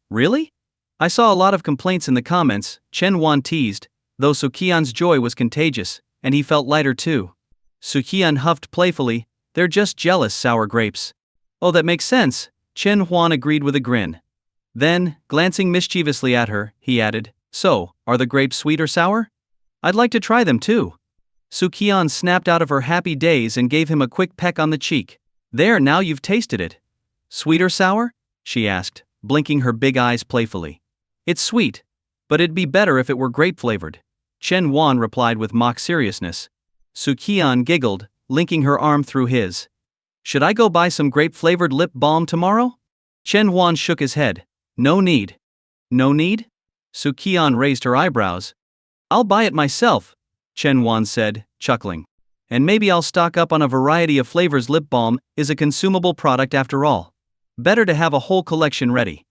Speaker 1: Really? I saw a lot of complaints in the comments, Chen Huan teased, though Su Qian's joy was contagious, and he felt lighter too. Su Qian huffed playfully, They're just jealous sour grapes. Oh, that makes sense, Chen Huan agreed with a grin. Then, glancing mischievously at her, he added, so, are the grapes sweet or sour? I'd like to try them too. Su Qian snapped out of her happy daze and gave him a quick peck on the cheek. There, now you've tasted it. Sweet or sour? She asked, blinking her big eyes playfully. It's sweet. But it'd be better if it were grape-flavored. Chen Huan replied with mock seriousness. Su Qian giggled, linking her arm through his. Should I go buy some grape-flavored lip balm tomorrow? Chen Huan shook his head. No need. No need? Su Qian raised her eyebrows. I'll buy it myself, Chen Huan said, chuckling. And maybe I'll stock up on a variety of flavors. Lip balm is a consumable product after all. Better to have a whole collection ready.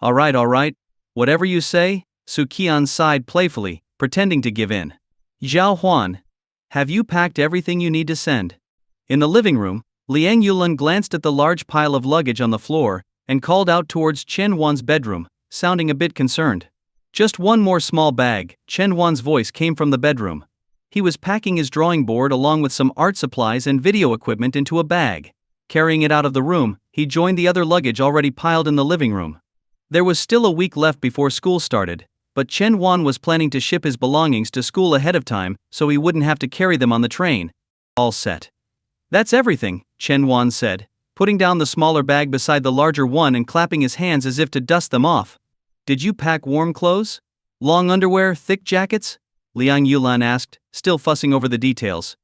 Speaker 1: All right, whatever you say, Su Qian sighed playfully, pretending to give in. Zhao Huan, have you packed everything you need to send? In the living room, Liang Yulan glanced at the large pile of luggage on the floor and called out towards Chen Huan's bedroom, sounding a bit concerned. Just one more small bag, Chen Huan's voice came from the bedroom. He was packing his drawing board along with some art supplies and video equipment into a bag. Carrying it out of the room, he joined the other luggage already piled in the living room. There was still a week left before school started, but Chen Huan was planning to ship his belongings to school ahead of time so he wouldn't have to carry them on the train. All set. That's everything, Chen Huan said, putting down the smaller bag beside the larger one and clapping his hands as if to dust them off. Did you pack warm clothes? Long underwear, thick jackets? Liang Yulan asked, still fussing over the details.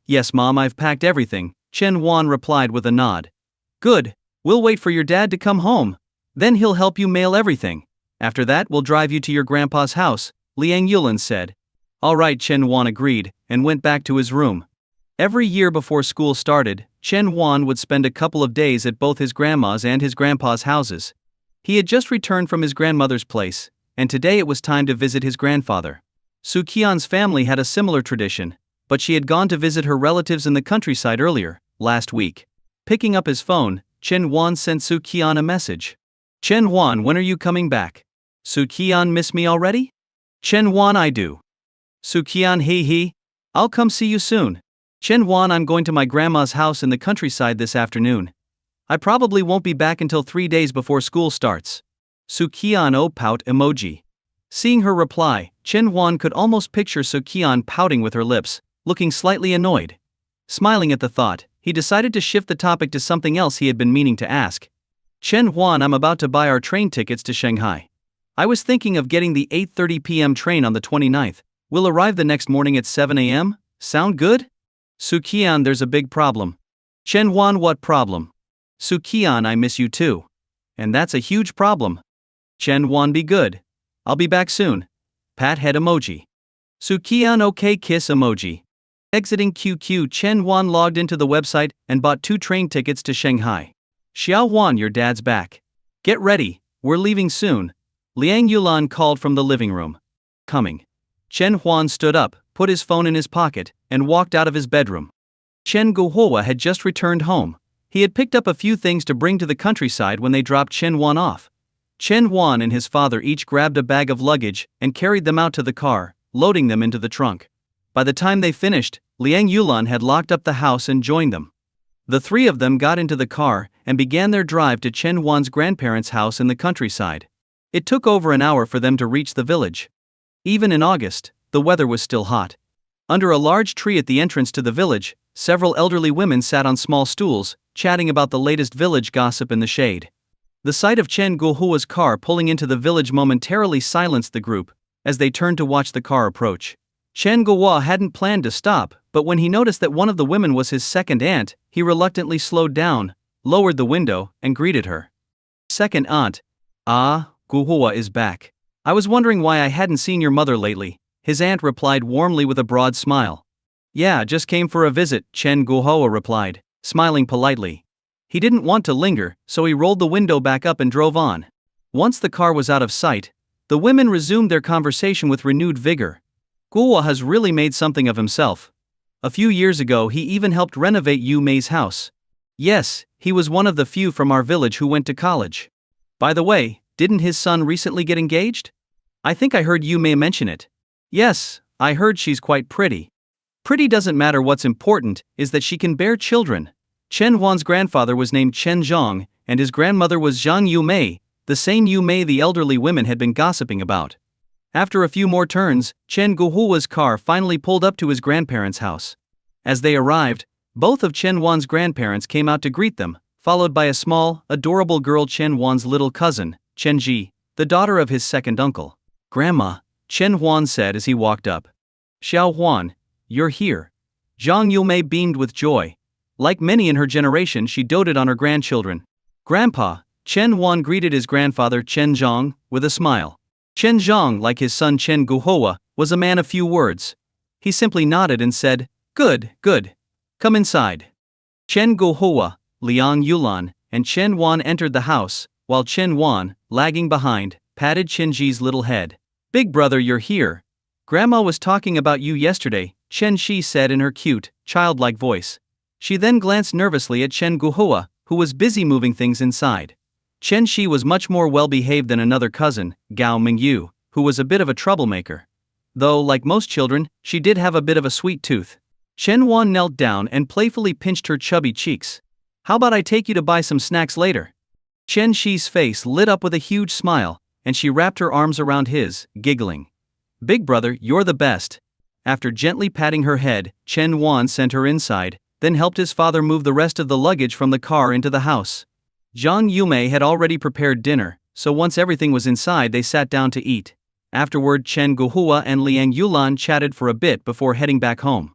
Speaker 1: Yes, Mom, I've packed everything, Chen Huan replied with a nod. Good, we'll wait for your dad to come home. Then he'll help you mail everything. After that, we'll drive you to your grandpa's house, Liang Yulan said. All right, Chen Huan agreed, and went back to his room. Every year before school started, Chen Huan would spend a couple of days at both his grandma's and his grandpa's houses. He had just returned from his grandmother's place, and today it was time to visit his grandfather. Su Qian's family had a similar tradition, but she had gone to visit her relatives in the countryside earlier, last week. Picking up his phone, Chen Huan sent Su Qian a message. Chen Huan, when are you coming back? Su Qian, miss me already? Chen Huan, I do. Su Qian, hee, I'll come see you soon. Chen Huan, I'm going to my grandma's house in the countryside this afternoon. I probably won't be back until 3 days before school starts. Su Qian, oh, pout emoji. Seeing her reply, Chen Huan could almost picture Su Qian pouting with her lips, looking slightly annoyed. Smiling at the thought, he decided to shift the topic to something else he had been meaning to ask. Chen Huan, I'm about to buy our train tickets to Shanghai. I was thinking of getting the 8:30 p.m. train on the 29th. We'll arrive the next morning at 7 a.m. Sound good? Su Qian, there's a big problem. Chen Huan, what problem? Su Qian, I miss you too. And that's a huge problem. Chen Huan, be good. I'll be back soon. Pat head emoji. Su Qian, okay kiss emoji. Exiting QQ, Chen Huan logged into the website and bought 2 train tickets to Shanghai. Xiao Huan, your dad's back. Get ready, we're leaving soon. Liang Yulan called from the living room. Coming. Chen Huan stood up, put his phone in his pocket, and walked out of his bedroom. Chen Guohua had just returned home. He had picked up a few things to bring to the countryside when they dropped Chen Huan off. Chen Huan and his father each grabbed a bag of luggage and carried them out to the car, loading them into the trunk. By the time they finished, Liang Yulan had locked up the house and joined them. The 3 of them got into the car and began their drive to Chen Huan's grandparents' house in the countryside. It took over an hour for them to reach the village. Even in August, the weather was still hot. Under a large tree at the entrance to the village, several elderly women sat on small stools, chatting about the latest village gossip in the shade. The sight of Chen Guohua's car pulling into the village momentarily silenced the group, as they turned to watch the car approach. Chen Guohua hadn't planned to stop, but when he noticed that one of the women was his second aunt, he reluctantly slowed down, lowered the window, and greeted her. Second aunt. Ah, Guohua is back. I was wondering why I hadn't seen your mother lately, his aunt replied warmly with a broad smile. Yeah, just came for a visit, Chen Guohua replied, smiling politely. He didn't want to linger, so he rolled the window back up and drove on. Once the car was out of sight, the women resumed their conversation with renewed vigor. Guohua has really made something of himself. A few years ago he even helped renovate Yu Mei's house. Yes, he was one of the few from our village who went to college. By the way, didn't his son recently get engaged? I think I heard Yu Mei mention it. Yes, I heard she's quite pretty. Pretty doesn't matter, what's important is that she can bear children. Chen Huan's grandfather was named Chen Zhang, and his grandmother was Zhang Yumei, the same Yumei the elderly women had been gossiping about. After a few more turns, Chen Guohua's car finally pulled up to his grandparents' house. As they arrived, both of Chen Huan's grandparents came out to greet them, followed by a small, adorable girl, Chen Huan's little cousin, Chen Ji, the daughter of his second uncle. "Grandma," Chen Huan said as he walked up. "Xiao Huan, you're here." Zhang Yumei beamed with joy. Like many in her generation, she doted on her grandchildren. "Grandpa," Chen Huan greeted his grandfather Chen Zhang with a smile. Chen Zhang, like his son Chen Guohua, was a man of few words. He simply nodded and said, Good, good. Come inside." Chen Guohua, Liang Yulan, and Chen Huan entered the house, while Chen Huan, lagging behind, patted Chen Ji's little head. "Big brother, you're here. Grandma was talking about you yesterday," Chen Shi said in her cute, childlike voice. She then glanced nervously at Chen Guohua, who was busy moving things inside. Chen Shi was much more well-behaved than another cousin, Gao Mingyu, who was a bit of a troublemaker. Though, like most children, she did have a bit of a sweet tooth. Chen Huan knelt down and playfully pinched her chubby cheeks. "How about I take you to buy some snacks later?" Chen Shi's face lit up with a huge smile, and she wrapped her arms around his, giggling. "Big brother, you're the best." After gently patting her head, Chen Huan sent her inside, then helped his father move the rest of the luggage from the car into the house. Zhang Yumei had already prepared dinner, so once everything was inside they sat down to eat. Afterward, Chen Guohua and Liang Yulan chatted for a bit before heading back home.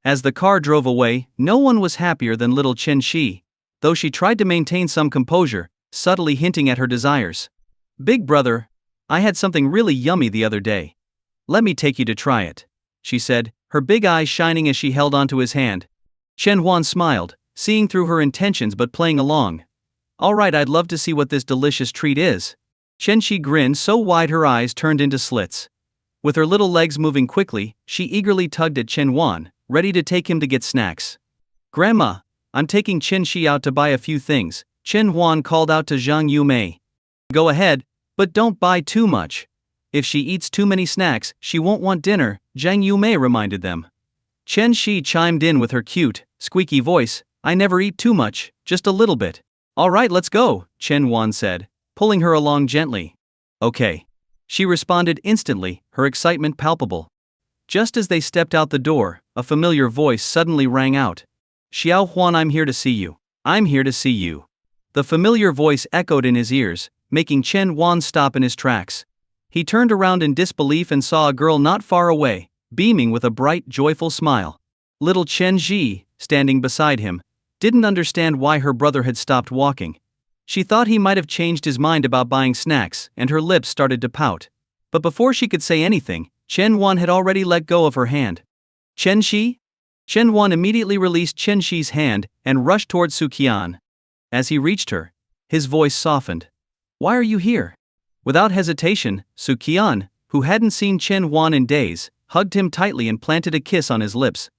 Speaker 1: As the car drove away, no one was happier than little Chen Shi, though she tried to maintain some composure, subtly hinting at her desires. "Big brother, I had something really yummy the other day. Let me take you to try it," she said, her big eyes shining as she held onto his hand. Chen Huan smiled, seeing through her intentions but playing along. "All right, I'd love to see what this delicious treat is." Chen Shi grinned so wide her eyes turned into slits. With her little legs moving quickly, she eagerly tugged at Chen Huan, ready to take him to get snacks. "Grandma, I'm taking Chen Shi out to buy a few things," Chen Huan called out to Zhang Yumei. "Go ahead, but don't buy too much. If she eats too many snacks, she won't want dinner," Zhang Yumei reminded them. Chen Shi chimed in with her cute, squeaky voice, "I never eat too much, just a little bit." "All right, let's go," Chen Huan said, pulling her along gently. "Okay," she responded instantly, her excitement palpable. Just as they stepped out the door, a familiar voice suddenly rang out. "Xiao Huan, I'm here to see you. I'm here to see you." The familiar voice echoed in his ears, making Chen Huan stop in his tracks. He turned around in disbelief and saw a girl not far away, beaming with a bright, joyful smile. Little Chen Ji, standing beside him, didn't understand why her brother had stopped walking. She thought he might have changed his mind about buying snacks, and her lips started to pout. But before she could say anything, Chen Huan had already let go of her hand. "Chen Shi?" Chen Huan immediately released Chen Shi's hand and rushed towards Su Qian. As he reached her, his voice softened. "Why are you here?" Without hesitation, Su Qian, who hadn't seen Chen Huan in days, hugged him tightly and planted a kiss on his lips.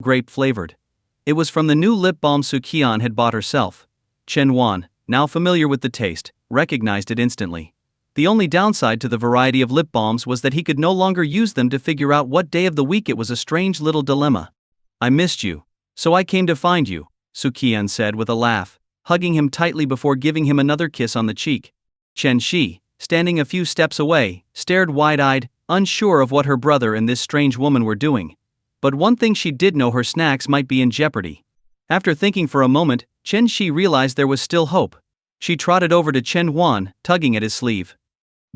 Speaker 1: Grape-flavored. It was from the new lip balm Su Qian had bought herself. Chen Huan, now familiar with the taste, recognized it instantly. The only downside to the variety of lip balms was that he could no longer use them to figure out what day of the week. It was a strange little dilemma. "I missed you, so I came to find you," Su Qian said with a laugh, hugging him tightly before giving him another kiss on the cheek. Chen Shi, standing a few steps away, stared wide-eyed, unsure of what her brother and this strange woman were doing. But one thing she did know, her snacks might be in jeopardy. After thinking for a moment, Chen Shi realized there was still hope. She trotted over to Chen Huan, tugging at his sleeve.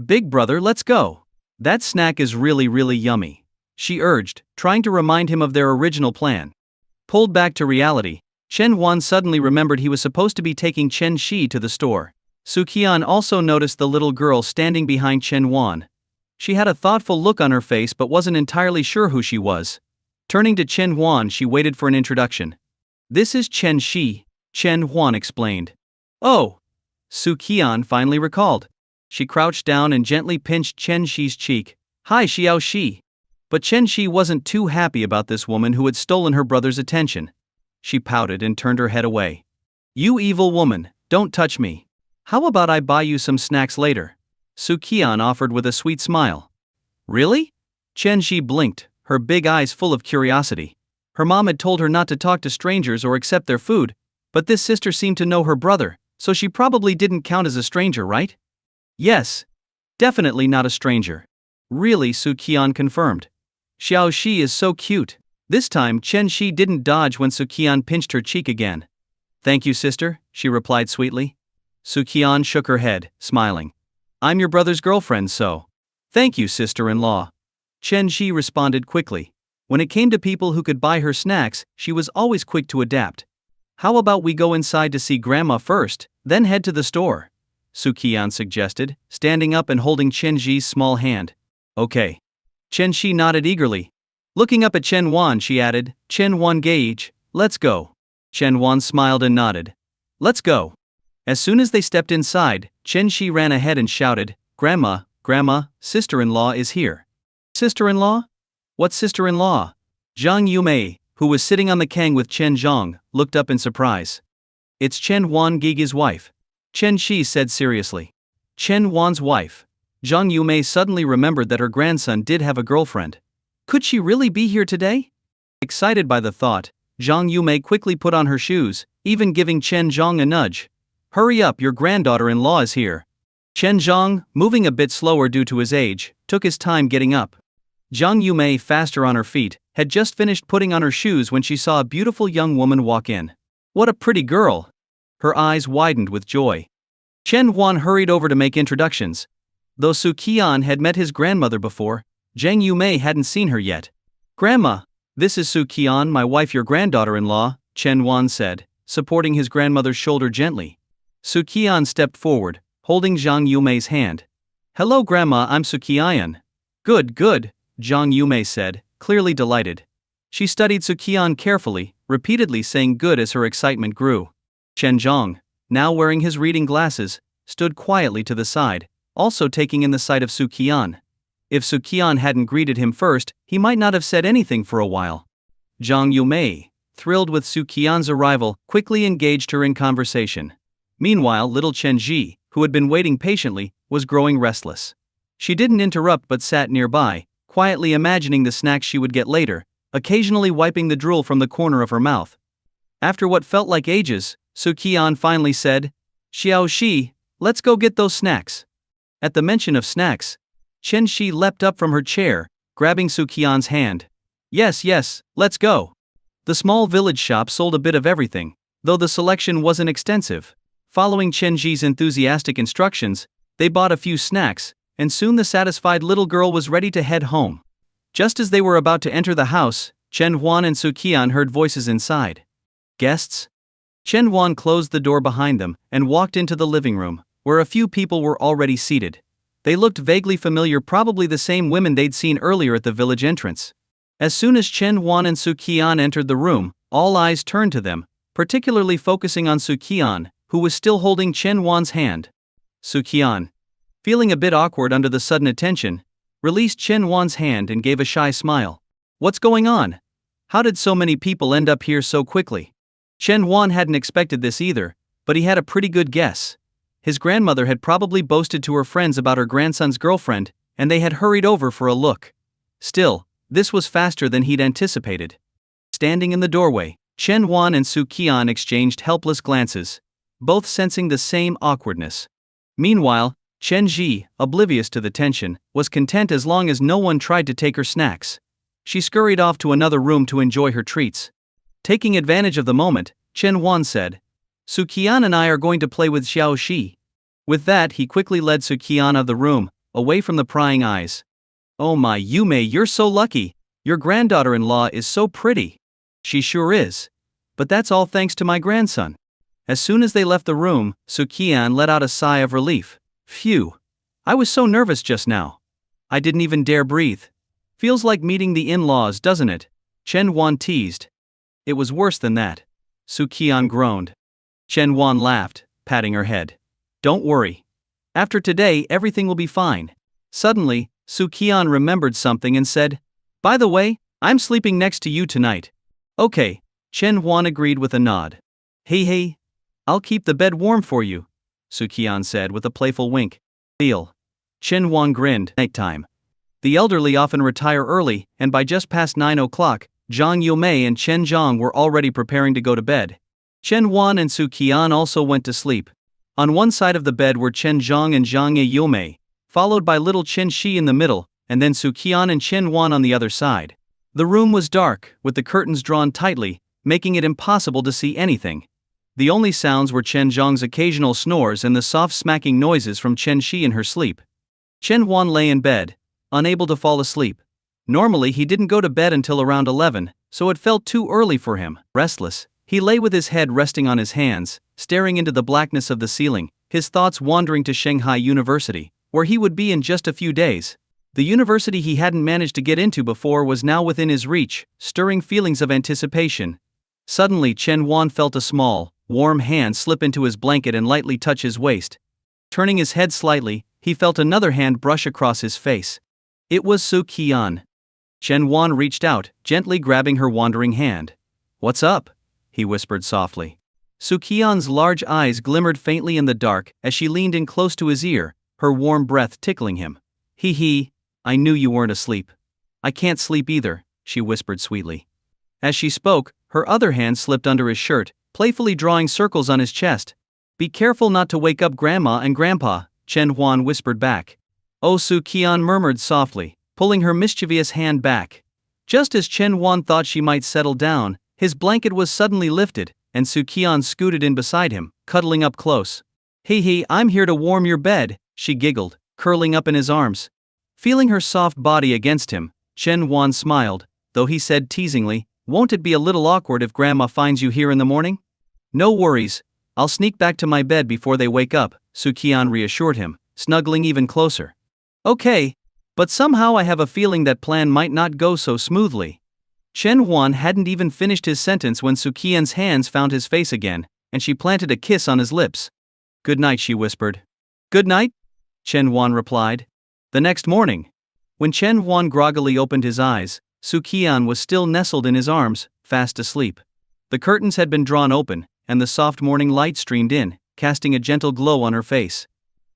Speaker 1: "Big brother, let's go. That snack is really yummy," she urged, trying to remind him of their original plan. Pulled back to reality, Chen Huan suddenly remembered he was supposed to be taking Chen Shi to the store. Su Qian also noticed the little girl standing behind Chen Huan. She had a thoughtful look on her face but wasn't entirely sure who she was. Turning to Chen Huan, she waited for an introduction. "This is Chen Shi," Chen Huan explained. "Oh," Su Qian finally recalled. She crouched down and gently pinched Chen Shi's cheek. "Hi, Xiao Shi." But Chen Shi wasn't too happy about this woman who had stolen her brother's attention. She pouted and turned her head away. "You evil woman, don't touch me. How about I buy you some snacks later?" Su Qian offered with a sweet smile. "Really?" Chen Shi blinked, her big eyes full of curiosity. Her mom had told her not to talk to strangers or accept their food, But this sister seemed to know her brother, so she probably didn't count as a stranger, right? Yes. Definitely not a stranger. Really, Su Qian confirmed. Xiao Shi is so cute. This time Chen Shi didn't dodge when Su Qian pinched her cheek again. Thank you, sister, she replied sweetly. Su Qian shook her head, smiling. I'm your brother's girlfriend, so. Thank you, sister-in-law. Chen Shi responded quickly. When it came to people who could buy her snacks, she was always quick to adapt. How about we go inside to see Grandma first, then head to the store? Su Qian suggested, standing up and holding Chen Shi's small hand. Okay. Chen Shi nodded eagerly. Looking up at Chen Wan, she added, Chen Wan Gage, let's go. Chen Wan smiled and nodded. Let's go. As soon as they stepped inside, Chen Shi ran ahead and shouted, Grandma, sister-in-law is here. Sister-in-law? What sister-in-law? Zhang Yumei, who was sitting on the kang with Chen Zhang, looked up in surprise. It's Chen Wan Gigi's wife. Chen Shi said seriously. Chen Wan's wife. Zhang Yumei suddenly remembered that her grandson did have a girlfriend. Could she really be here today? Excited by the thought, Zhang Yumei quickly put on her shoes, even giving Chen Zhang a nudge. Hurry up, your granddaughter-in-law is here. Chen Zhang, moving a bit slower due to his age, took his time getting up. Zhang Yumei, faster on her feet, had just finished putting on her shoes when she saw a beautiful young woman walk in. What a pretty girl! Her eyes widened with joy. Chen Huan hurried over to make introductions. Though Su Qian had met his grandmother before, Zhang Yumei hadn't seen her yet. Grandma, this is Su Qian, my wife, your granddaughter-in-law, Chen Huan said, supporting his grandmother's shoulder gently. Su Qian stepped forward, holding Zhang Yumei's hand. Hello Grandma, I'm Su Qian. Good, Zhang Yumei said, clearly delighted. She studied Su Qian carefully, repeatedly saying good as her excitement grew. Chen Zhang, now wearing his reading glasses, stood quietly to the side, also taking in the sight of Su Qian. If Su Qian hadn't greeted him first, he might not have said anything for a while. Zhang Yumei, thrilled with Su Qian's arrival, quickly engaged her in conversation. Meanwhile, little Chen Ji, who had been waiting patiently, was growing restless. She didn't interrupt but sat nearby, quietly imagining the snacks she would get later, occasionally wiping the drool from the corner of her mouth. After what felt like ages, Su Qian finally said, Xiao Shi, let's go get those snacks. At the mention of snacks, Chen Shi leapt up from her chair, grabbing Su Qian's hand. Yes, let's go. The small village shop sold a bit of everything, though the selection wasn't extensive. Following Chen Ji's enthusiastic instructions, they bought a few snacks, and soon the satisfied little girl was ready to head home. Just as they were about to enter the house, Chen Huan and Su Qian heard voices inside. Guests? Chen Huan closed the door behind them and walked into the living room, where a few people were already seated. They looked vaguely familiar, probably the same women they'd seen earlier at the village entrance. As soon as Chen Huan and Su Qian entered the room, all eyes turned to them, particularly focusing on Su Qian, who was still holding Chen Huan's hand. Su Qian, feeling a bit awkward under the sudden attention, released Chen Huan's hand and gave a shy smile. What's going on? How did so many people end up here so quickly? Chen Huan hadn't expected this either, but he had a pretty good guess. His grandmother had probably boasted to her friends about her grandson's girlfriend, and they had hurried over for a look. Still, this was faster than he'd anticipated. Standing in the doorway, Chen Huan and Su Qian exchanged helpless glances, both sensing the same awkwardness. Meanwhile, Chen Ji, oblivious to the tension, was content as long as no one tried to take her snacks. She scurried off to another room to enjoy her treats. Taking advantage of the moment, Chen Huan said, Su Qian and I are going to play with Xiao Shi. With that, he quickly led Su Qian out of the room, away from the prying eyes. Oh my Yumei, you're so lucky. Your granddaughter-in-law is so pretty. She sure is. But that's all thanks to my grandson. As soon as they left the room, Su Qian let out a sigh of relief. Phew. I was so nervous just now. I didn't even dare breathe. Feels like meeting the in-laws, doesn't it? Chen Huan teased. It was worse than that. Su Qian groaned. Chen Huan laughed, patting her head. Don't worry. After today, everything will be fine. Suddenly, Su Qian remembered something and said, By the way, I'm sleeping next to you tonight. Okay, Chen Huan agreed with a nod. Hey, I'll keep the bed warm for you, Su Qian said with a playful wink. Deal. Chen Huan grinned. Nighttime. The elderly often retire early, and by just past 9 o'clock, Zhang Yumei and Chen Zhang were already preparing to go to bed. Chen Huan and Su Qian also went to sleep. On one side of the bed were Chen Zhang and Zhang Yumei, followed by little Chen Shi in the middle, and then Su Qian and Chen Huan on the other side. The room was dark, with the curtains drawn tightly, making it impossible to see anything. The only sounds were Chen Zhang's occasional snores and the soft smacking noises from Chen Shi in her sleep. Chen Huan lay in bed, unable to fall asleep. Normally he didn't go to bed until around 11, so it felt too early for him. Restless, he lay with his head resting on his hands, staring into the blackness of the ceiling, his thoughts wandering to Shanghai University, where he would be in just a few days. The university he hadn't managed to get into before was now within his reach, stirring feelings of anticipation. Suddenly Chen Huan felt a small, warm hand slip into his blanket and lightly touch his waist. Turning his head slightly, he felt another hand brush across his face. It was Su Qian. Chen Huan reached out, gently grabbing her wandering hand. "What's up?" he whispered softly. Su Qian's large eyes glimmered faintly in the dark as she leaned in close to his ear, her warm breath tickling him. Hee, I knew you weren't asleep." "I can't sleep either," she whispered sweetly. As she spoke, her other hand slipped under his shirt, playfully drawing circles on his chest. "Be careful not to wake up Grandma and Grandpa," Chen Huan whispered back. "Oh," Su Qian murmured softly, pulling her mischievous hand back. Just as Chen Huan thought she might settle down, his blanket was suddenly lifted, and Su Qian scooted in beside him, cuddling up close. Hee, I'm here to warm your bed," she giggled, curling up in his arms. Feeling her soft body against him, Chen Huan smiled, though he said teasingly, "Won't it be a little awkward if Grandma finds you here in the morning?" "No worries, I'll sneak back to my bed before they wake up," Su Qian reassured him, snuggling even closer. "Okay, but somehow I have a feeling that plan might not go so smoothly." Chen Huan hadn't even finished his sentence when Su Qian's hands found his face again, and she planted a kiss on his lips. "Good night," she whispered. "Good night," Chen Huan replied. The next morning, when Chen Huan groggily opened his eyes, Su Qian was still nestled in his arms, fast asleep. The curtains had been drawn open, and the soft morning light streamed in, casting a gentle glow on her face.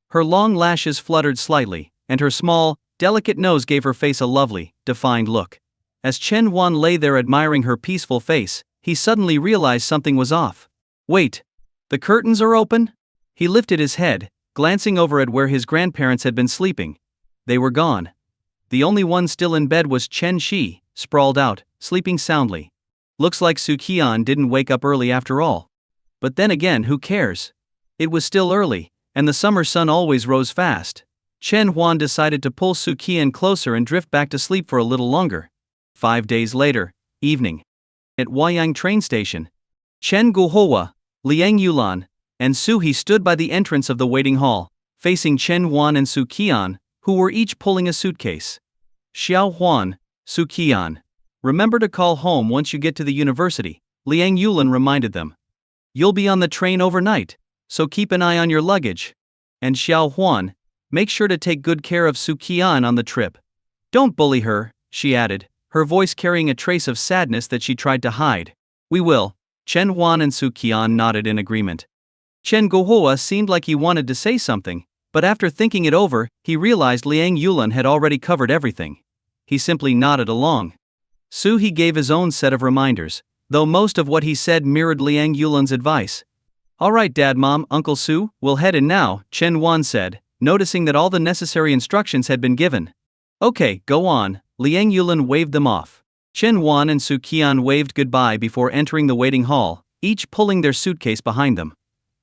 Speaker 1: Her long lashes fluttered slightly, and her small, delicate nose gave her face a lovely, defined look. As Chen Huan lay there admiring her peaceful face, he suddenly realized something was off. "Wait, the curtains are open?" He lifted his head, glancing over at where his grandparents had been sleeping. They were gone. The only one still in bed was Chen Shi, sprawled out, sleeping soundly. Looks like Su Qian didn't wake up early after all. But then again, who cares? It was still early, and the summer sun always rose fast. Chen Huan decided to pull Su Qian closer and drift back to sleep for a little longer. 5 days later, evening. At Huayang train station, Chen Guohua, Liang Yulan, and Su He stood by the entrance of the waiting hall, facing Chen Huan and Su Qian, who were each pulling a suitcase. "Xiao Huan, Su Qian. Remember to call home once you get to the university," Liang Yulan reminded them. "You'll be on the train overnight, so keep an eye on your luggage. And Xiao Huan, make sure to take good care of Su Qian on the trip. Don't bully her," she added, her voice carrying a trace of sadness that she tried to hide. "We will." Chen Huan and Su Qian nodded in agreement. Chen Guohua seemed like he wanted to say something, but after thinking it over, he realized Liang Yulan had already covered everything. He simply nodded along. Su He gave his own set of reminders, though most of what he said mirrored Liang Yulan's advice. "All right, Dad, Mom, Uncle Su, we'll head in now," Chen Huan said, noticing that all the necessary instructions had been given. "Okay, go on," Liang Yulan waved them off. Chen Huan and Su Qian waved goodbye before entering the waiting hall, each pulling their suitcase behind them.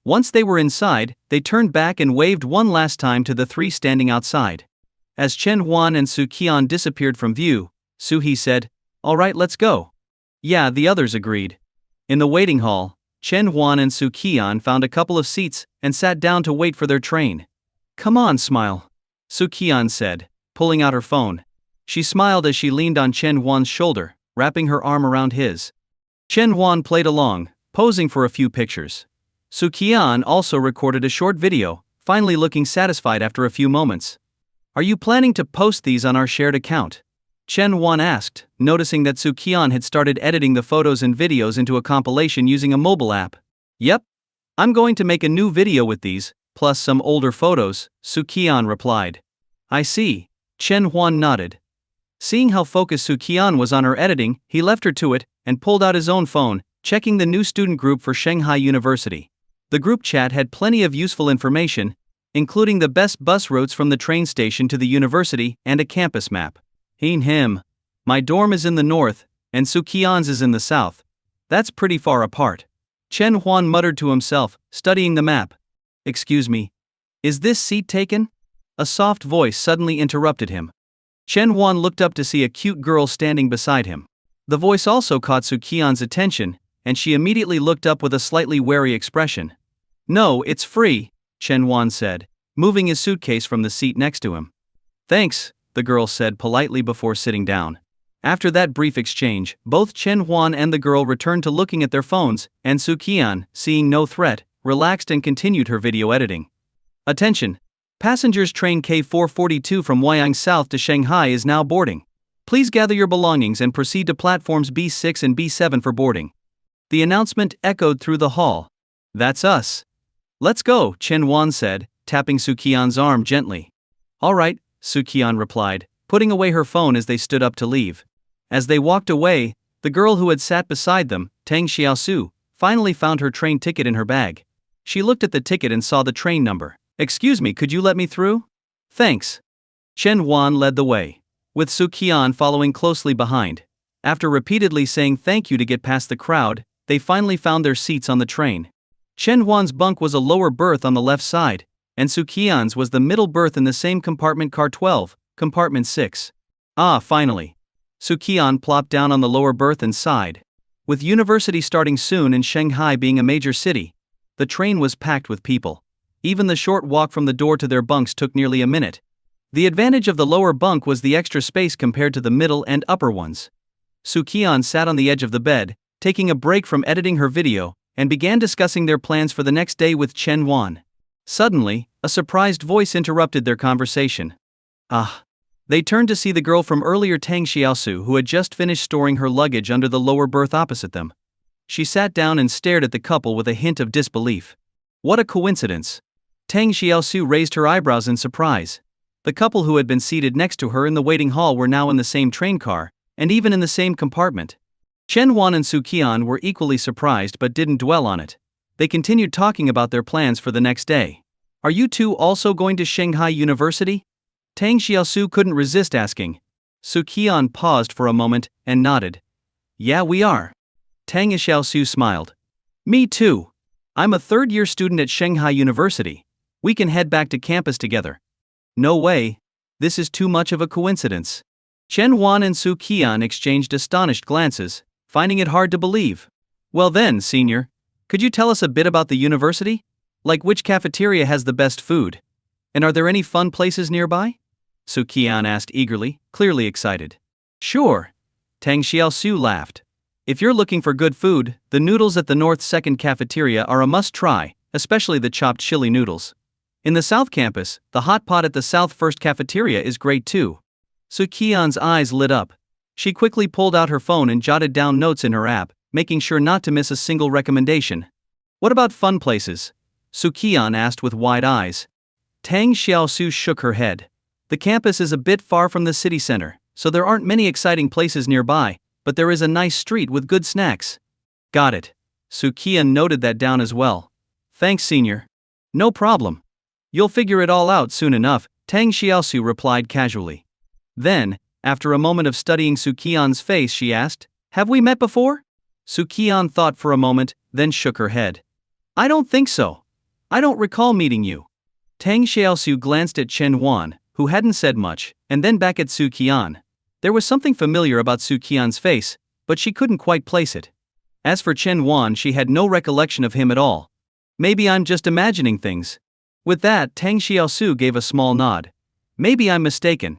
Speaker 1: Once they were inside, they turned back and waved one last time to the three standing outside. As Chen Huan and Su Qian disappeared from view, Su He said, "All right, let's go." "Yeah," the others agreed. In the waiting hall, Chen Huan and Su Qian found a couple of seats and sat down to wait for their train. "Come on, smile," Su Qian said, pulling out her phone. She smiled as she leaned on Chen Huan's shoulder, wrapping her arm around his. Chen Huan played along, posing for a few pictures. Su Qian also recorded a short video, finally looking satisfied after a few moments. "Are you planning to post these on our shared account?" Chen Huan asked, noticing that Su Qian had started editing the photos and videos into a compilation using a mobile app. "Yep. I'm going to make a new video with these, plus some older photos," Su Qian replied. "I see," Chen Huan nodded. Seeing how focused Su Qian was on her editing, he left her to it, and pulled out his own phone, checking the new student group for Shanghai University. The group chat had plenty of useful information, including the best bus routes from the train station to the university and a campus map. Him. My dorm is in the north, and Su Qian's is in the south. That's pretty far apart. Chen Huan muttered to himself, studying the map. Excuse me. Is this seat taken? A soft voice suddenly interrupted him. Chen Huan looked up to see a cute girl standing beside him. The voice also caught Su Qian's attention, and she immediately looked up with a slightly wary expression. No, it's free, Chen Huan said, moving his suitcase from the seat next to him. Thanks, the girl said politely before sitting down. After that brief exchange, both Chen Huan and the girl returned to looking at their phones, and Su Qian, seeing no threat, relaxed and continued her video editing. Attention! Passengers train K442 from Wyang South to Shanghai is now boarding. Please gather your belongings and proceed to platforms B6 and B7 for boarding. The announcement echoed through the hall. That's us. Let's go, Chen Huan said, tapping Su Qian's arm gently. All right, Su Qian replied, putting away her phone as they stood up to leave. As they walked away, the girl who had sat beside them, Tang Xiaosu, finally found her train ticket in her bag. She looked at the ticket and saw the train number. Excuse me, could you let me through? Thanks. Chen Huan led the way, with Su Qian following closely behind. After repeatedly saying thank you to get past the crowd, they finally found their seats on the train. Chen Huan's bunk was a lower berth on the left side, and Su Qian's was the middle berth in the same compartment, car 12, compartment 6. Finally. Su Qian plopped down on the lower berth and sighed. With university starting soon and Shanghai being a major city, the train was packed with people. Even the short walk from the door to their bunks took nearly a minute. The advantage of the lower bunk was the extra space compared to the middle and upper ones. Su Qian sat on the edge of the bed, taking a break from editing her video, and began discussing their plans for the next day with Chen Huan. Suddenly, a surprised voice interrupted their conversation. They turned to see the girl from earlier, Tang Xiaosu, who had just finished storing her luggage under the lower berth opposite them. She sat down and stared at the couple with a hint of disbelief. What a coincidence! Tang Xiaosu raised her eyebrows in surprise. The couple who had been seated next to her in the waiting hall were now in the same train car, and even in the same compartment. Chen Huan and Su Qian were equally surprised but didn't dwell on it. They continued talking about their plans for the next day. Are you two also going to Shanghai University? Tang Xiaosu couldn't resist asking. Su Qian paused for a moment and nodded. Yeah, we are. Tang Xiaosu smiled. Me too. I'm a third-year student at Shanghai University. We can head back to campus together. No way. This is too much of a coincidence. Chen Huan and Su Qian exchanged astonished glances, finding it hard to believe. Well then, senior, could you tell us a bit about the university? Like which cafeteria has the best food? And are there any fun places nearby? Su Qian asked eagerly, clearly excited. Sure. Tang Xiaosu laughed. If you're looking for good food, the noodles at the North Second cafeteria are a must-try, especially the chopped chili noodles. In the South Campus, the hot pot at the South First cafeteria is great too. Su Qian's eyes lit up. She quickly pulled out her phone and jotted down notes in her app, making sure not to miss a single recommendation. What about fun places? Su Qian asked with wide eyes. Tang Xiaosu shook her head. The campus is a bit far from the city center, so there aren't many exciting places nearby, but there is a nice street with good snacks. Got it. Su Qian noted that down as well. Thanks, senior. No problem. You'll figure it all out soon enough, Tang Xiaosu replied casually. Then, after a moment of studying Su Qian's face, she asked, Have we met before? Su Qian thought for a moment, then shook her head. I don't think so. I don't recall meeting you. Tang Xiaosu glanced at Chen Huan, who hadn't said much, and then back at Su Qian. There was something familiar about Su Qian's face, but she couldn't quite place it. As for Chen Huan, she had no recollection of him at all. Maybe I'm just imagining things. With that, Tang Xiaosu gave a small nod. Maybe I'm mistaken.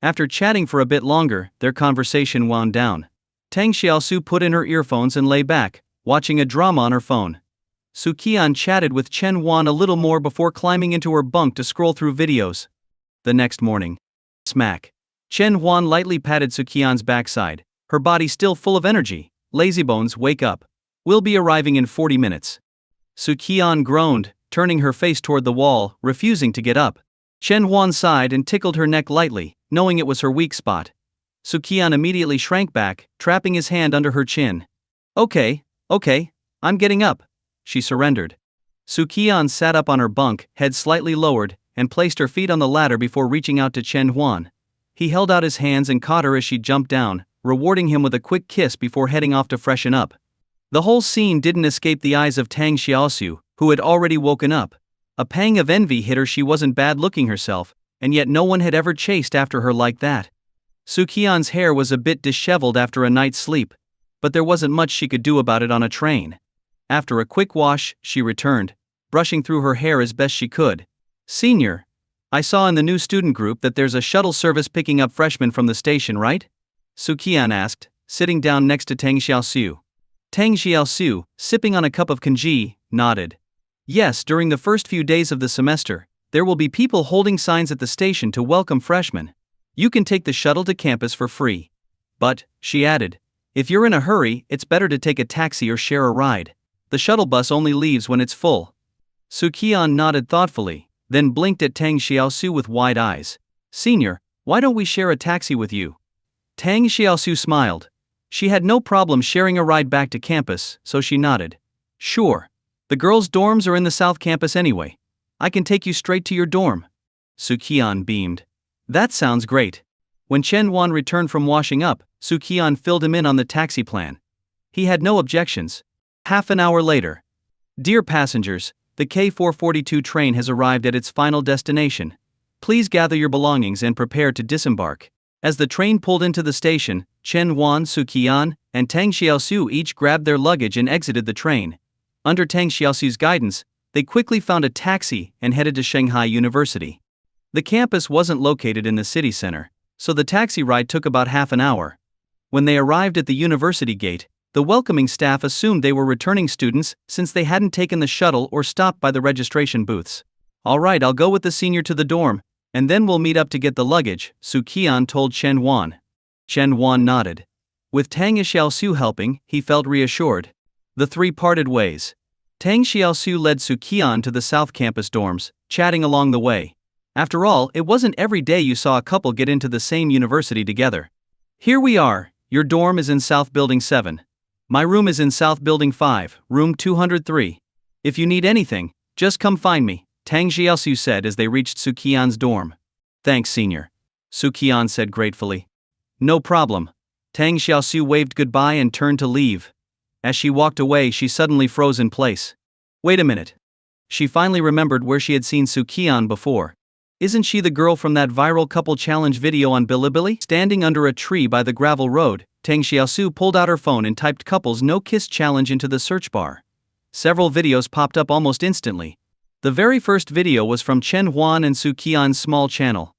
Speaker 1: After chatting for a bit longer, their conversation wound down. Tang Xiaosu put in her earphones and lay back, watching a drama on her phone. Su Qian chatted with Chen Huan a little more before climbing into her bunk to scroll through videos. The next morning. Smack. Chen Huan lightly patted Su Qian's backside, her body still full of energy. Lazybones, wake up. We'll be arriving in 40 minutes. Su Qian groaned, turning her face toward the wall, refusing to get up. Chen Huan sighed and tickled her neck lightly, knowing it was her weak spot. Su Qian immediately shrank back, trapping his hand under her chin. Okay, Okay, I'm getting up. She surrendered. Su Qian sat up on her bunk, head slightly lowered, and placed her feet on the ladder before reaching out to Chen Huan. He held out his hands and caught her as she jumped down, rewarding him with a quick kiss before heading off to freshen up. The whole scene didn't escape the eyes of Tang Xiaosu, who had already woken up. A pang of envy hit her. She wasn't bad looking herself, and yet no one had ever chased after her like that. Su Qian's hair was a bit disheveled after a night's sleep, but there wasn't much she could do about it on a train. After a quick wash, she returned, brushing through her hair as best she could. Senior, I saw in the new student group that there's a shuttle service picking up freshmen from the station, right? Su Qian asked, sitting down next to Tang Xiaosu. Tang Xiaosu, sipping on a cup of congee, nodded. Yes, during the first few days of the semester, there will be people holding signs at the station to welcome freshmen. You can take the shuttle to campus for free. But, she added, if you're in a hurry, it's better to take a taxi or share a ride. The shuttle bus only leaves when it's full. Su Qian nodded thoughtfully, then blinked at Tang Xiaosu with wide eyes. Senior, why don't we share a taxi with you? Tang Xiaosu smiled. She had no problem sharing a ride back to campus, so she nodded. Sure. The girls' dorms are in the South Campus anyway. I can take you straight to your dorm. Su Qian beamed. That sounds great. When Chen Wan returned from washing up, Su Qian filled him in on the taxi plan. He had no objections. Half an hour later. Dear passengers, the K442 train has arrived at its final destination. Please gather your belongings and prepare to disembark. As the train pulled into the station, Chen Wan, Su Qian, and Tang Xiaosu each grabbed their luggage and exited the train. Under Tang Xiaosu's guidance, they quickly found a taxi and headed to Shanghai University. The campus wasn't located in the city center, so the taxi ride took about half an hour. When they arrived at the university gate, the welcoming staff assumed they were returning students since they hadn't taken the shuttle or stopped by the registration booths. All right, I'll go with the senior to the dorm, and then we'll meet up to get the luggage, Su Qian told Chen Wan. Chen Wan nodded. With Tang Xiaosu helping, he felt reassured. The three parted ways. Tang Xiaosu led Su Qian to the South Campus dorms, chatting along the way. After all, it wasn't every day you saw a couple get into the same university together. Here we are, your dorm is in South Building 7. My room is in South Building 5, room 203. If you need anything, just come find me, Tang Xiaosu said as they reached Su Qian's dorm. Thanks, senior. Su Qian said gratefully. No problem. Tang Xiaosu waved goodbye and turned to leave. As she walked away, she suddenly froze in place. Wait a minute. She finally remembered where she had seen Su Qian before. Isn't she the girl from that viral couple challenge video on Bilibili? Standing under a tree by the gravel road, Tang Xiaosu pulled out her phone and typed couples no kiss challenge into the search bar. Several videos popped up almost instantly. The very first video was from Chen Huan and Su Qian's small channel.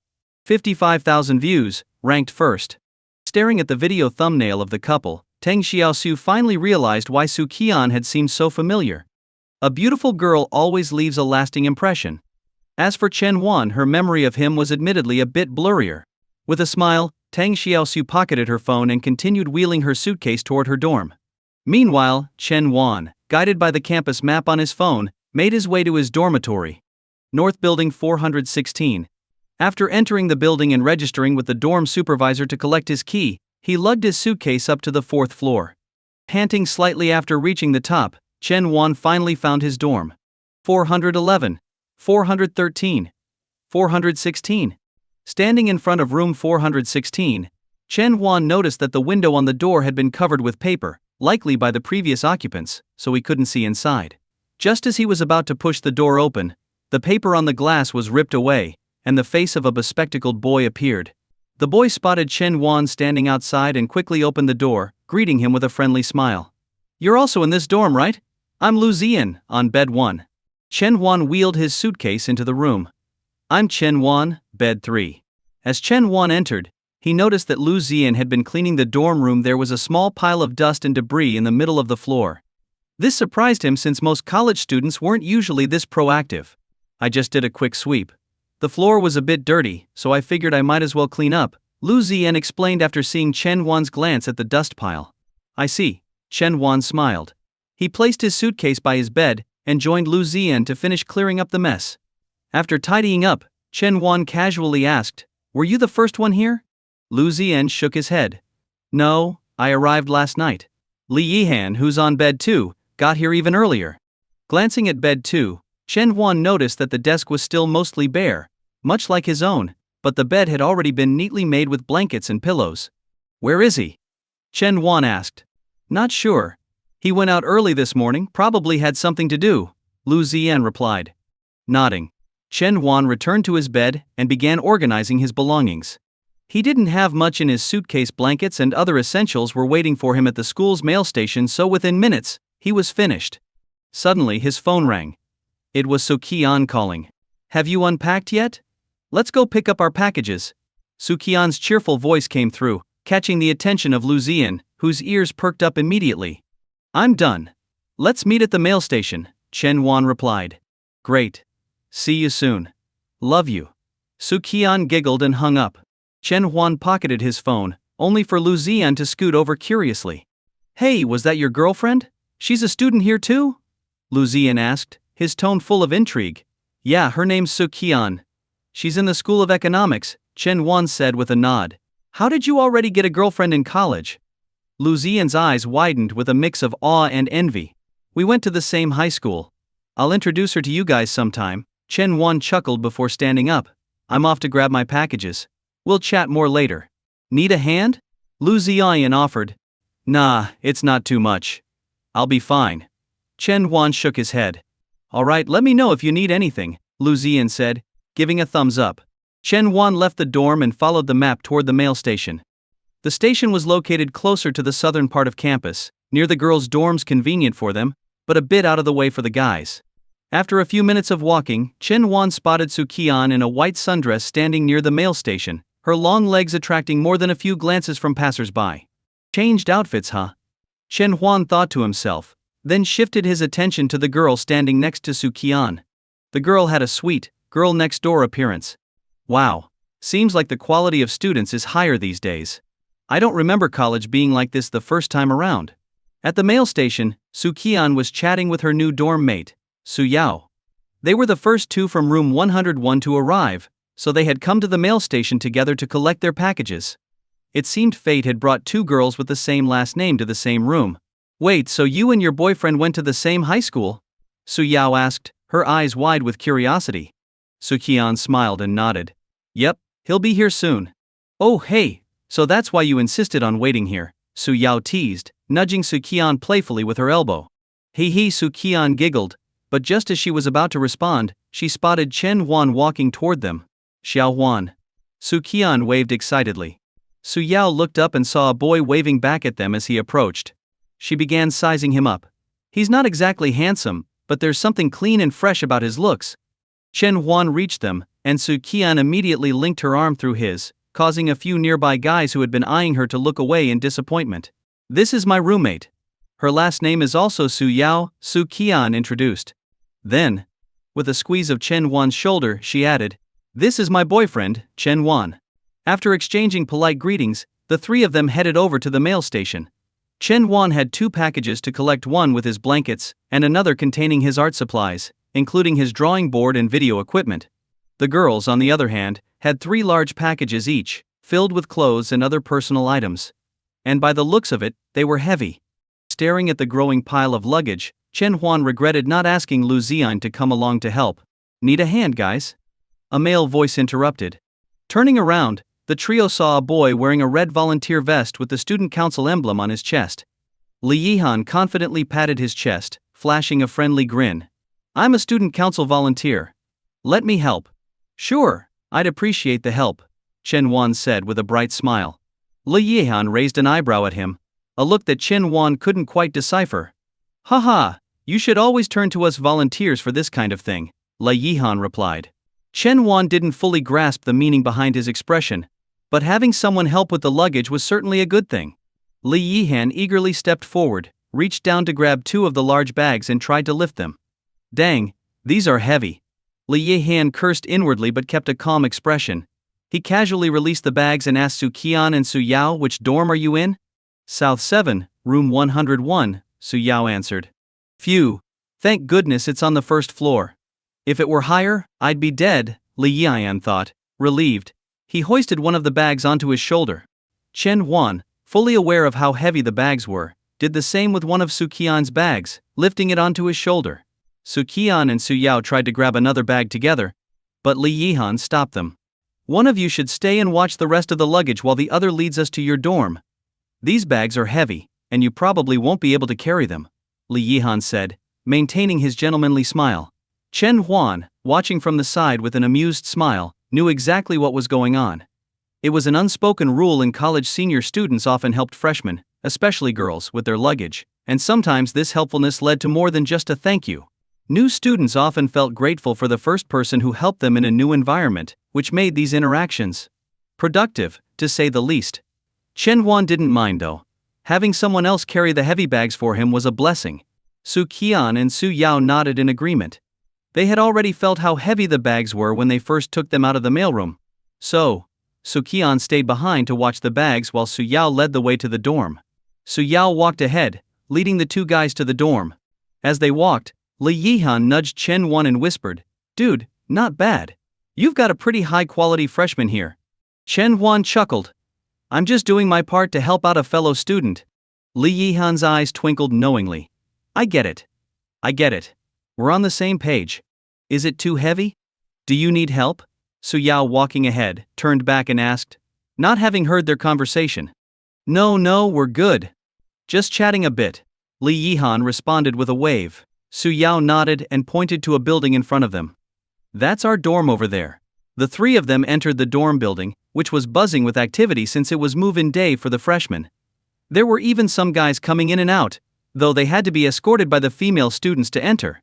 Speaker 1: 55,000 views, ranked first. Staring at the video thumbnail of the couple, Tang Xiaosu finally realized why Su Qian had seemed so familiar. A beautiful girl always leaves a lasting impression. As for Chen Wan, her memory of him was admittedly a bit blurrier. With a smile, Tang Xiaosu pocketed her phone and continued wheeling her suitcase toward her dorm. Meanwhile, Chen Wan, guided by the campus map on his phone, made his way to his dormitory. North Building 416. After entering the building and registering with the dorm supervisor to collect his key, he lugged his suitcase up to the 4th floor. Panting slightly after reaching the top, Chen Wan finally found his dorm. 411. 413. 416. Standing in front of room 416, Chen Huan noticed that the window on the door had been covered with paper, likely by the previous occupants, so he couldn't see inside. Just as he was about to push the door open, the paper on the glass was ripped away, and the face of a bespectacled boy appeared. The boy spotted Chen Huan standing outside and quickly opened the door, greeting him with a friendly smile. You're also in this dorm, right? I'm Lu Zian, on bed 1. Chen Huan wheeled his suitcase into the room. I'm Chen Huan, bed 3. As Chen Huan entered, he noticed that Lu Zian had been cleaning the dorm room. There was a small pile of dust and debris in the middle of the floor. This surprised him since most college students weren't usually this proactive. I just did a quick sweep. The floor was a bit dirty, so I figured I might as well clean up, Lu Zian explained after seeing Chen Huan's glance at the dust pile. I see, Chen Huan smiled. He placed his suitcase by his bed and joined Lu Zian to finish clearing up the mess. After tidying up, Chen Huan casually asked, Were you the first one here? Lu Zian shook his head. No, I arrived last night. Li Yihan, who's on bed 2, got here even earlier. Glancing at bed 2, Chen Huan noticed that the desk was still mostly bare, much like his own, but the bed had already been neatly made with blankets and pillows. Where is he? Chen Huan asked. Not sure. He went out early this morning, probably had something to do, Lu Ziyan replied. Nodding, Chen Huan returned to his bed and began organizing his belongings. He didn't have much in his suitcase. Blankets and other essentials were waiting for him at the school's mail station, so within minutes, he was finished. Suddenly his phone rang. It was Su Qian calling. Have you unpacked yet? Let's go pick up our packages. Su Qian's cheerful voice came through, catching the attention of Lu Ziyan, whose ears perked up immediately. I'm done. Let's meet at the mail station, Chen Huan replied. Great. See you soon. Love you. Su Qian giggled and hung up. Chen Huan pocketed his phone, only for Lu Ziyan to scoot over curiously. Hey, was that your girlfriend? She's a student here too? Lu Ziyan asked, his tone full of intrigue. Yeah, her name's Su Qian. She's in the School of Economics, Chen Huan said with a nod. How did you already get a girlfriend in college? Lu Ziyan's eyes widened with a mix of awe and envy. We went to the same high school. I'll introduce her to you guys sometime, Chen Huan chuckled before standing up. I'm off to grab my packages. We'll chat more later. Need a hand? Lu Ziyan offered. Nah, it's not too much. I'll be fine. Chen Huan shook his head. Alright, let me know if you need anything, Lu Ziyan said, giving a thumbs up. Chen Huan left the dorm and followed the map toward the mail station. The station was located closer to the southern part of campus, near the girls' dorms, convenient for them, but a bit out of the way for the guys. After a few minutes of walking, Chen Huan spotted Su Qian in a white sundress standing near the mail station, her long legs attracting more than a few glances from passers-by. Changed outfits, huh? Chen Huan thought to himself, then shifted his attention to the girl standing next to Su Qian. The girl had a sweet, girl-next-door appearance. Wow, seems like the quality of students is higher these days. I don't remember college being like this the first time around. At the mail station, Su Qian was chatting with her new dorm mate, Su Yao. They were the first two from room 101 to arrive, so they had come to the mail station together to collect their packages. It seemed fate had brought two girls with the same last name to the same room. Wait, so you and your boyfriend went to the same high school? Su Yao asked, her eyes wide with curiosity. Su Qian smiled and nodded. Yep, he'll be here soon. Oh hey, so that's why you insisted on waiting here, Su Yao teased, nudging Su Qian playfully with her elbow. Hee, Su Qian giggled, but just as she was about to respond, she spotted Chen Huan walking toward them. Xiao Huan. Su Qian waved excitedly. Su Yao looked up and saw a boy waving back at them as he approached. She began sizing him up. He's not exactly handsome, but there's something clean and fresh about his looks. Chen Huan reached them, and Su Qian immediately linked her arm through his, causing a few nearby guys who had been eyeing her to look away in disappointment. This is my roommate. Her last name is also Su Yao, Su Qian introduced. Then, with a squeeze of Chen Huan's shoulder, she added, This is my boyfriend, Chen Huan. After exchanging polite greetings, the three of them headed over to the mail station. Chen Huan had two packages to collect, one with his blankets, and another containing his art supplies, including his drawing board and video equipment. The girls, on the other hand, had three large packages each, filled with clothes and other personal items. And by the looks of it, they were heavy. Staring at the growing pile of luggage, Chen Huan regretted not asking Lu Ziyan to come along to help. Need a hand, guys? A male voice interrupted. Turning around, the trio saw a boy wearing a red volunteer vest with the student council emblem on his chest. Li Yihan confidently patted his chest, flashing a friendly grin. I'm a student council volunteer. Let me help. Sure, I'd appreciate the help, Chen Huan said with a bright smile. Li Yihan raised an eyebrow at him, a look that Chen Huan couldn't quite decipher. Haha, you should always turn to us volunteers for this kind of thing, Li Yihan replied. Chen Huan didn't fully grasp the meaning behind his expression, but having someone help with the luggage was certainly a good thing. Li Yihan eagerly stepped forward, reached down to grab two of the large bags and tried to lift them. Dang, these are heavy. Li Yihan cursed inwardly but kept a calm expression. He casually released the bags and asked Su Qian and Su Yao, which dorm are you in? South 7, room 101, Su Yao answered. Phew, thank goodness it's on the first floor. If it were higher, I'd be dead, Li Yihan thought, relieved. He hoisted one of the bags onto his shoulder. Chen Huan, fully aware of how heavy the bags were, did the same with one of Su Qian's bags, lifting it onto his shoulder. Su Qian and Su Yao tried to grab another bag together, but Li Yihan stopped them. One of you should stay and watch the rest of the luggage while the other leads us to your dorm. These bags are heavy, and you probably won't be able to carry them, Li Yihan said, maintaining his gentlemanly smile. Chen Huan, watching from the side with an amused smile, knew exactly what was going on. It was an unspoken rule in college. Senior students often helped freshmen, especially girls, with their luggage, and sometimes this helpfulness led to more than just a thank you. New students often felt grateful for the first person who helped them in a new environment, which made these interactions productive, to say the least. Chen Huan didn't mind though. Having someone else carry the heavy bags for him was a blessing. Su Qian and Su Yao nodded in agreement. They had already felt how heavy the bags were when they first took them out of the mailroom. So, Su Qian stayed behind to watch the bags while Su Yao led the way to the dorm. Su Yao walked ahead, leading the two guys to the dorm. As they walked, Li Yihan nudged Chen Huan and whispered, "Dude, not bad. You've got a pretty high-quality freshman here." Chen Huan chuckled. "I'm just doing my part to help out a fellow student." Li Yihan's eyes twinkled knowingly. I get it. We're on the same page. Is it too heavy? Do you need help?" Su Yao, walking ahead, turned back and asked, not having heard their conversation. No, we're good. Just chatting a bit," Li Yihan responded with a wave. Su Yao nodded and pointed to a building in front of them. "That's our dorm over there." The three of them entered the dorm building, which was buzzing with activity since it was move-in day for the freshmen. There were even some guys coming in and out, though they had to be escorted by the female students to enter.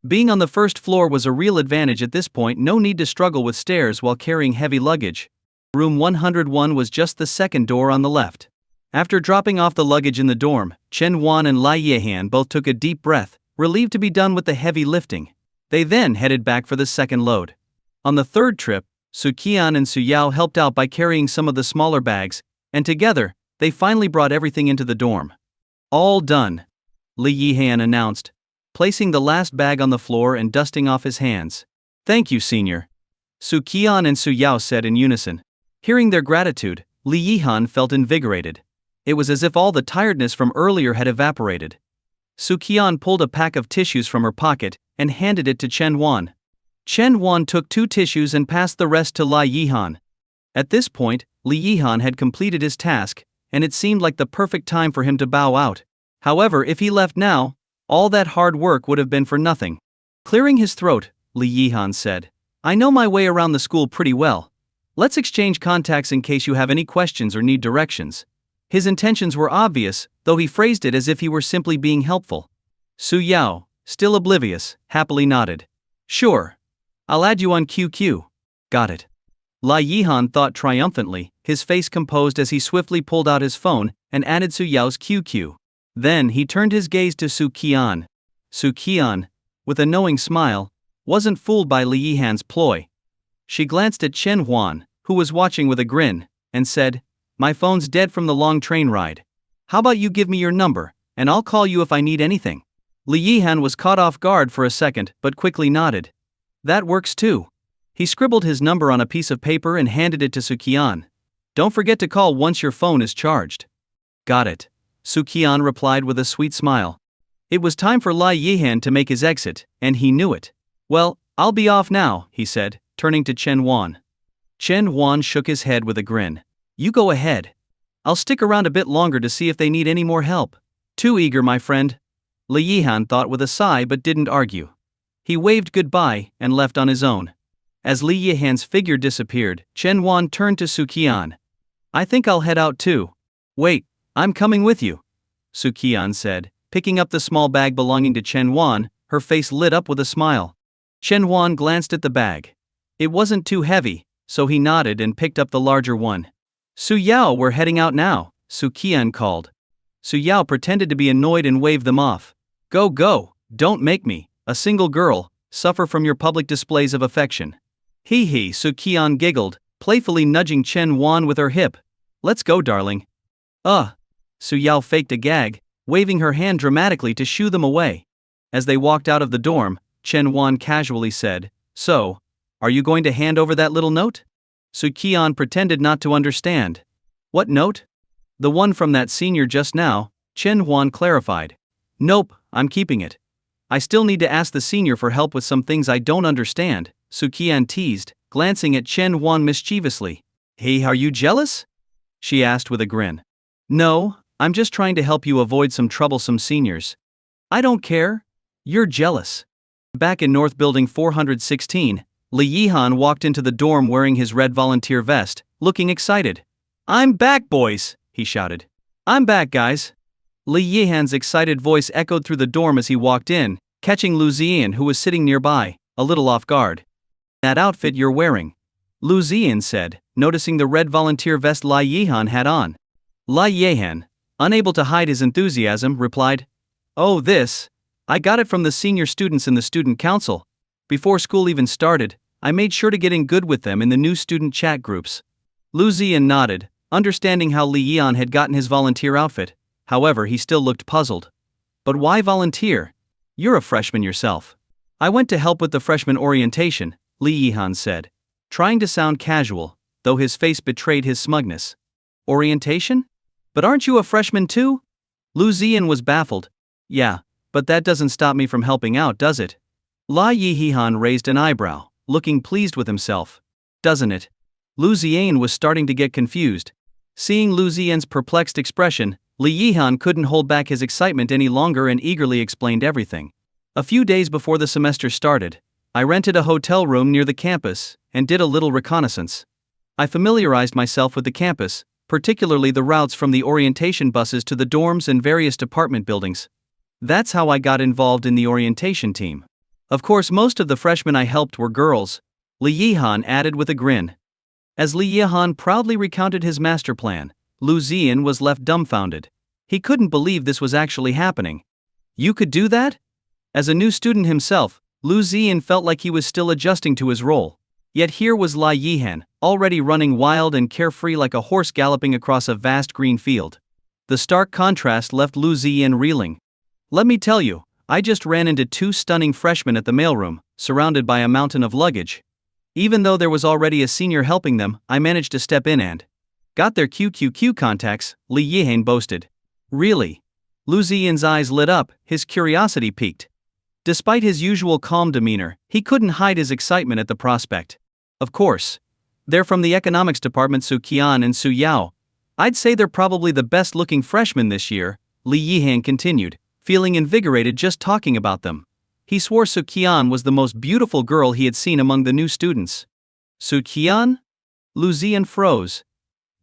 Speaker 1: Being on the first floor was a real advantage at this point. No need to struggle with stairs while carrying heavy luggage. Room 101 was just the second door on the left. After dropping off the luggage in the dorm, Chen Huan and Li Yihan both took a deep breath, relieved to be done with the heavy lifting. They then headed back for the second load. On the third trip, Su Qian and Su Yao helped out by carrying some of the smaller bags, and together, they finally brought everything into the dorm. "All done," Li Yihan announced, placing the last bag on the floor and dusting off his hands. "Thank you, senior," Su Qian and Su Yao said in unison. Hearing their gratitude, Li Yihan felt invigorated. It was as if all the tiredness from earlier had evaporated. Su Qian pulled a pack of tissues from her pocket and handed it to Chen Huan. Chen Huan took 2 tissues and passed the rest to Li Yihan. At this point, Li Yihan had completed his task, and it seemed like the perfect time for him to bow out. However, if he left now, all that hard work would have been for nothing. Clearing his throat, Li Yihan said, "I know my way around the school pretty well. Let's exchange contacts in case you have any questions or need directions." His intentions were obvious, though he phrased it as if he were simply being helpful. Su Yao, still oblivious, happily nodded. "Sure. I'll add you on QQ. Got it." Li Yihan thought triumphantly, his face composed as he swiftly pulled out his phone and added Su Yao's QQ. Then he turned his gaze to Su Qian. Su Qian, with a knowing smile, wasn't fooled by Li Yihan's ploy. She glanced at Chen Huan, who was watching with a grin, and said, "My phone's dead from the long train ride. How about you give me your number, and I'll call you if I need anything?" Li Yihan was caught off guard for a second but quickly nodded. "That works too." He scribbled his number on a piece of paper and handed it to Su Qian. "Don't forget to call once your phone is charged." "Got it," Su Qian replied with a sweet smile. It was time for Li Yihan to make his exit, and he knew it. "Well, I'll be off now," he said, turning to Chen Huan. Chen Huan shook his head with a grin. "You go ahead. I'll stick around a bit longer to see if they need any more help." "Too eager, my friend," Li Yihan thought with a sigh but didn't argue. He waved goodbye and left on his own. As Li Yihan's figure disappeared, Chen Huan turned to Su Qian. "I think I'll head out too." "Wait, I'm coming with you," Su Qian said, picking up the small bag belonging to Chen Huan, her face lit up with a smile. Chen Huan glanced at the bag. It wasn't too heavy, so he nodded and picked up the larger one. "Su Yao, we're heading out now," Su Qian called. Su Yao pretended to be annoyed and waved them off. Go, don't make me, a single girl, suffer from your public displays of affection." He, Su Qian giggled, playfully nudging Chen Huan with her hip. "Let's go, darling." Su Yao faked a gag, waving her hand dramatically to shoo them away. As they walked out of the dorm, Chen Huan casually said, "So, are you going to hand over that little note?" Su Qian pretended not to understand. "What note?" "The one from that senior just now," Chen Huan clarified. Nope, I'm keeping it. I still need to ask the senior for help with some things I don't understand, Su Qian teased, glancing at Chen Huan mischievously. Hey, are you jealous? She asked with a grin. No, I'm just trying to help you avoid some troublesome seniors. I don't care. You're jealous. Back in North Building 416, Li Yihan walked into the dorm wearing his red volunteer vest, looking excited. I'm back, boys, he shouted. I'm back, guys. Li Yihan's excited voice echoed through the dorm as he walked in, catching Lu Ziyan, who was sitting nearby, a little off guard. That outfit you're wearing, Lu Ziyan said, noticing the red volunteer vest Li Yihan had on. Li Yihan, unable to hide his enthusiasm, replied, Oh, this. I got it from the senior students in the student council. Before school even started, I made sure to get in good with them in the new student chat groups. Lu Ziyan nodded, understanding how Li Yihan had gotten his volunteer outfit. However, he still looked puzzled. But why volunteer? You're a freshman yourself. I went to help with the freshman orientation, Li Yihan said, trying to sound casual, though his face betrayed his smugness. Orientation? But aren't you a freshman too? Lu Ziyan was baffled. Yeah, but that doesn't stop me from helping out, does it? Li Yihan raised an eyebrow, looking pleased with himself. Doesn't it? Lu Ziyan was starting to get confused. Seeing Lu Ziyan's perplexed expression, Li Yihan couldn't hold back his excitement any longer and eagerly explained everything. A few days before the semester started, I rented a hotel room near the campus and did a little reconnaissance. I familiarized myself with the campus, particularly the routes from the orientation buses to the dorms and various apartment buildings. That's how I got involved in the orientation team. Of course, most of the freshmen I helped were girls, Li Yihan added with a grin. As Li Yihan proudly recounted his master plan, Lu Ziyan was left dumbfounded. He couldn't believe this was actually happening. You could do that? As a new student himself, Lu Ziyan felt like he was still adjusting to his role. Yet here was Li Yihan, already running wild and carefree like a horse galloping across a vast green field. The stark contrast left Lu Ziyan reeling. Let me tell you, I just ran into two stunning freshmen at the mailroom, surrounded by a mountain of luggage. Even though there was already a senior helping them, I managed to step in and got their QQQ contacts, Li Yihan boasted. Really? Lu Ziyan's eyes lit up, his curiosity piqued. Despite his usual calm demeanor, he couldn't hide his excitement at the prospect. Of course. They're from the economics department, Su Qian and Su Yao. I'd say they're probably the best looking freshmen this year, Li Yihan continued, feeling invigorated just talking about them. He swore Su Qian was the most beautiful girl he had seen among the new students. Su Qian? Lu Ziyan froze.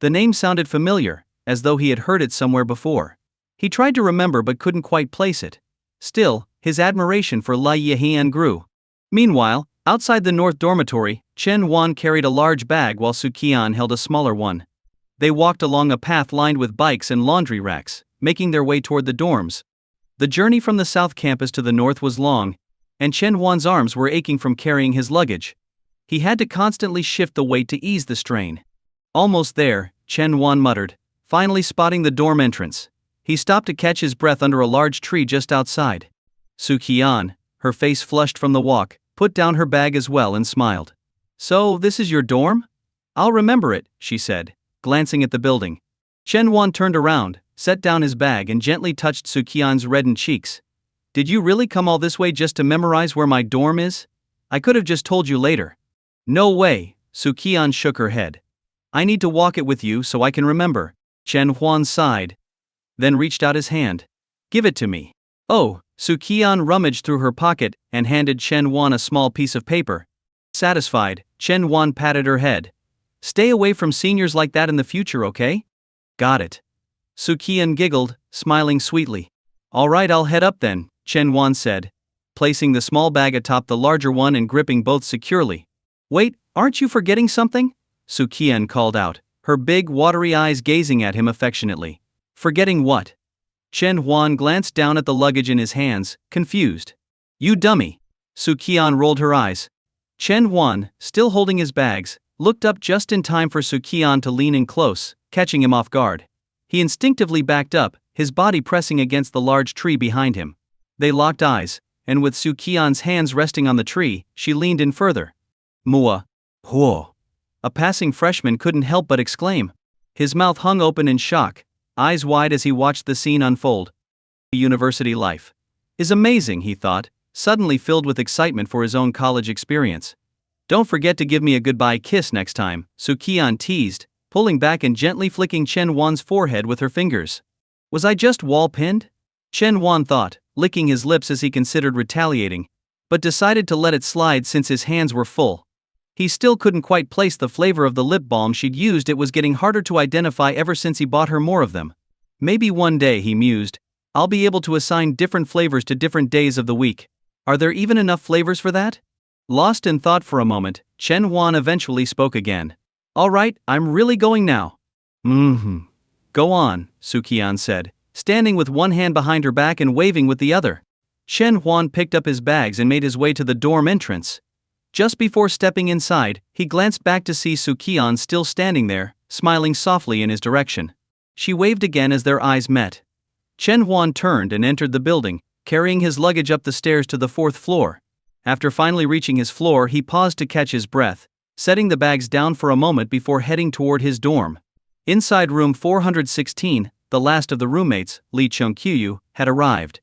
Speaker 1: The name sounded familiar, as though he had heard it somewhere before. He tried to remember but couldn't quite place it. Still, his admiration for Li Yihan grew. Meanwhile, outside the north dormitory, Chen Huan carried a large bag while Su Qian held a smaller one. They walked along a path lined with bikes and laundry racks, making their way toward the dorms. The journey from the south campus to the north was long, and Chen Huan's arms were aching from carrying his luggage. He had to constantly shift the weight to ease the strain. Almost there, Chen Huan muttered, finally spotting the dorm entrance. He stopped to catch his breath under a large tree just outside. Su Qian, her face flushed from the walk, put down her bag as well and smiled. So, this is your dorm? I'll remember it, she said, glancing at the building. Chen Huan turned around, set down his bag and gently touched Su Qian's reddened cheeks. Did you really come all this way just to memorize where my dorm is? I could have just told you later. No way, Su Qian shook her head. I need to walk it with you so I can remember. Chen Huan sighed, then reached out his hand. Give it to me. Oh, Su Qian rummaged through her pocket and handed Chen Huan a small piece of paper. Satisfied, Chen Huan patted her head. Stay away from seniors like that in the future, okay? Got it. Su Qian giggled, smiling sweetly. All right, I'll head up then, Chen Huan said, placing the small bag atop the larger one and gripping both securely. Wait, aren't you forgetting something? Su Qian called out, her big watery eyes gazing at him affectionately. Forgetting what? Chen Huan glanced down at the luggage in his hands, confused. You dummy. Su Qian rolled her eyes. Chen Huan, still holding his bags, looked up just in time for Su Qian to lean in close, catching him off guard. He instinctively backed up, his body pressing against the large tree behind him. They locked eyes, and with Su Qian's hands resting on the tree, she leaned in further. Mua. Huo. A passing freshman couldn't help but exclaim. His mouth hung open in shock, eyes wide as he watched the scene unfold. University life is amazing, he thought, suddenly filled with excitement for his own college experience. Don't forget to give me a goodbye kiss next time, Su Qian teased, pulling back and gently flicking Chen Wan's forehead with her fingers. Was I just wall-pinned? Chen Wan thought, licking his lips as he considered retaliating, but decided to let it slide since his hands were full. He still couldn't quite place the flavor of the lip balm she'd used. It was getting harder to identify ever since he bought her more of them. Maybe one day, he mused, I'll be able to assign different flavors to different days of the week. Are there even enough flavors for that? Lost in thought for a moment, Chen Wan eventually spoke again. All right, I'm really going now. Go on, Su Qian said, standing with one hand behind her back and waving with the other. Chen Huan picked up his bags and made his way to the dorm entrance. Just before stepping inside, he glanced back to see Su Qian still standing there, smiling softly in his direction. She waved again as their eyes met. Chen Huan turned and entered the building, carrying his luggage up the stairs to the 4th floor. After finally reaching his floor, he paused to catch his breath, setting the bags down for a moment before heading toward his dorm. Inside room 416, the last of the roommates, Li Chengqiu, had arrived.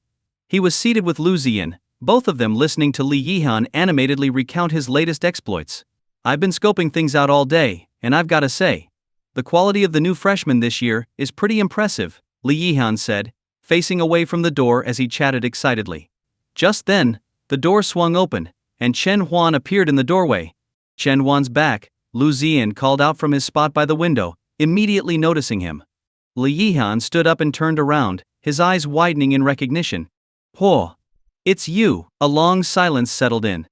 Speaker 1: He was seated with Lu Ziyan, both of them listening to Li Yihan animatedly recount his latest exploits. I've been scoping things out all day, and I've gotta say, the quality of the new freshmen this year is pretty impressive, Li Yihan said, facing away from the door as he chatted excitedly. Just then, the door swung open, and Chen Huan appeared in the doorway. Chen Huan's back, Lu Ziyan called out from his spot by the window, immediately noticing him. Li Yihan stood up and turned around, his eyes widening in recognition. "Ho! It's you." A long silence settled in.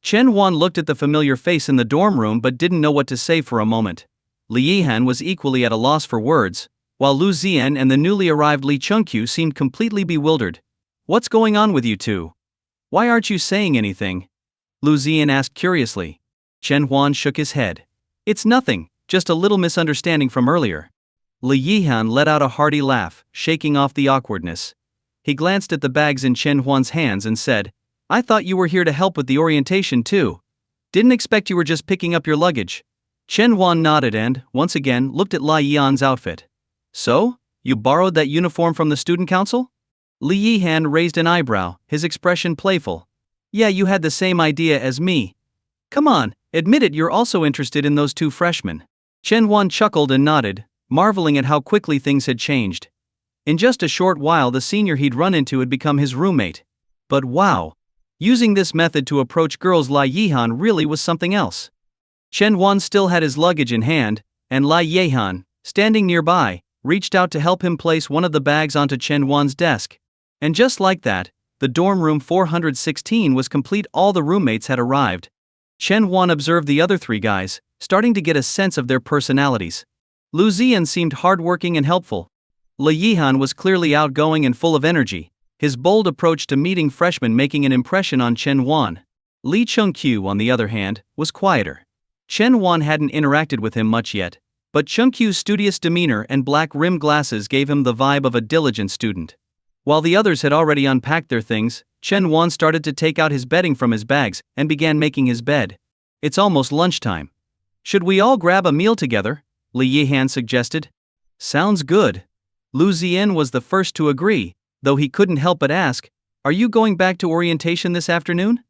Speaker 1: Chen Huan looked at the familiar face in the dorm room but didn't know what to say for a moment. Li Yihan was equally at a loss for words, while Lu Ziyan and the newly arrived Li Chengqiu seemed completely bewildered. "What's going on with you two? Why aren't you saying anything?" Lu Ziyan asked curiously. Chen Huan shook his head. "It's nothing, just a little misunderstanding from earlier." Li Yihan let out a hearty laugh, shaking off the awkwardness. He glanced at the bags in Chen Huan's hands and said, "I thought you were here to help with the orientation too. Didn't expect you were just picking up your luggage." Chen Huan nodded and, once again, looked at Li Yian's outfit. "So, you borrowed that uniform from the student council?" Li Yihan raised an eyebrow, his expression playful. "Yeah, you had the same idea as me. Come on, admit it, you're also interested in those two freshmen." Chen Huan chuckled and nodded, marveling at how quickly things had changed. In just a short while, the senior he'd run into had become his roommate. But wow! Using this method to approach girls, Li Yihan really was something else. Chen Huan still had his luggage in hand, and Li Yihan, standing nearby, reached out to help him place one of the bags onto Chen Huan's desk. And just like that, the dorm room 416 was complete. All the roommates had arrived. Chen Huan observed the other three guys, starting to get a sense of their personalities. Lu Ziyan seemed hardworking and helpful. Li Yihan was clearly outgoing and full of energy, his bold approach to meeting freshmen making an impression on Chen Huan. Li Chengqiu, on the other hand, was quieter. Chen Huan hadn't interacted with him much yet, but Chengqiu's studious demeanor and black-rimmed glasses gave him the vibe of a diligent student. While the others had already unpacked their things, Chen Huan started to take out his bedding from his bags and began making his bed. "It's almost lunchtime. Should we all grab a meal together?" Li Yihan suggested. "Sounds good." Lu Ziyan was the first to agree, though he couldn't help but ask, "Are you going back to orientation this afternoon?"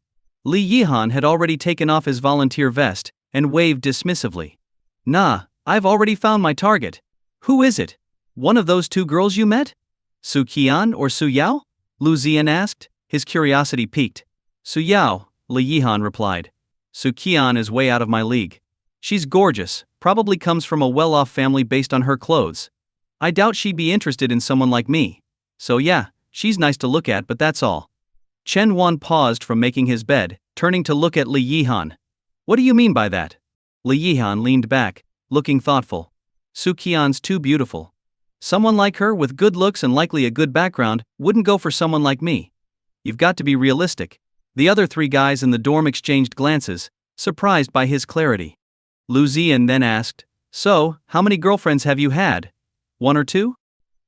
Speaker 1: Li Yihan had already taken off his volunteer vest and waved dismissively. "Nah, I've already found my target." "Who is it? One of those two girls you met? Su Qian or Su Yao?" Lu Ziyan asked, his curiosity piqued. "Su Yao," Li Yihan replied. "Su Qian is way out of my league. She's gorgeous, probably comes from a well-off family based on her clothes. I doubt she'd be interested in someone like me. So yeah, she's nice to look at, but that's all." Chen Huan paused from making his bed, turning to look at Li Yihan. "What do you mean by that?" Li Yihan leaned back, looking thoughtful. "Su Qian's too beautiful. Someone like her with good looks and likely a good background wouldn't go for someone like me. You've got to be realistic." The other three guys in the dorm exchanged glances, surprised by his clarity. Lu Ziyan then asked, "So, how many girlfriends have you had? One or two?"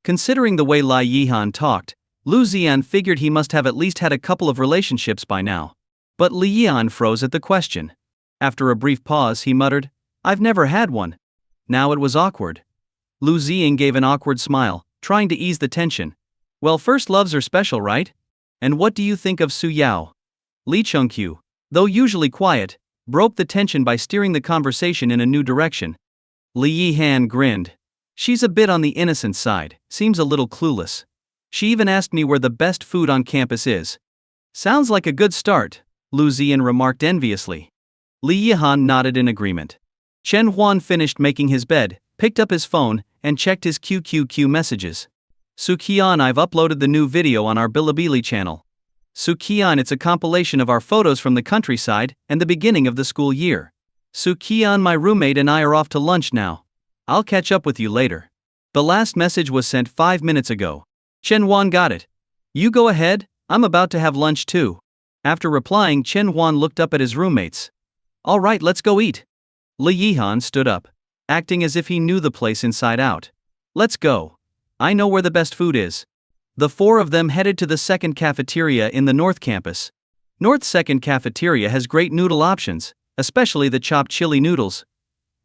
Speaker 1: Considering the way Li Yihan talked, Lu Ziyan figured he must have at least had a couple of relationships by now. But Li Yihan froze at the question. After a brief pause, he muttered, "I've never had one." Now it was awkward. Lu Ziyan gave an awkward smile, trying to ease the tension. Well, first loves are special, right? And what do you think of Su Yao? Li Chengqiu, though usually quiet, broke the tension by steering the conversation in a new direction. Li Yihan grinned. She's a bit on the innocent side, seems a little clueless. She even asked me where the best food on campus is. Sounds like a good start, Lu Ziyan remarked enviously. Li Yihan nodded in agreement. Chen Huan finished making his bed, picked up his phone, and checked his QQQ messages. Su Qian, I've uploaded the new video on our Bilibili channel. Su Qian, it's a compilation of our photos from the countryside and the beginning of the school year. Su Qian, my roommate and I are off to lunch now. I'll catch up with you later. The last message was sent 5 minutes ago. Chen Huan got it. You go ahead, I'm about to have lunch too. After replying, Chen Huan looked up at his roommates. All right, let's go eat. Li Yihan stood up, acting as if he knew the place inside out. Let's go. I know where the best food is. The four of them headed to the second cafeteria in the North Campus. North's second cafeteria has great noodle options, especially the chopped chili noodles.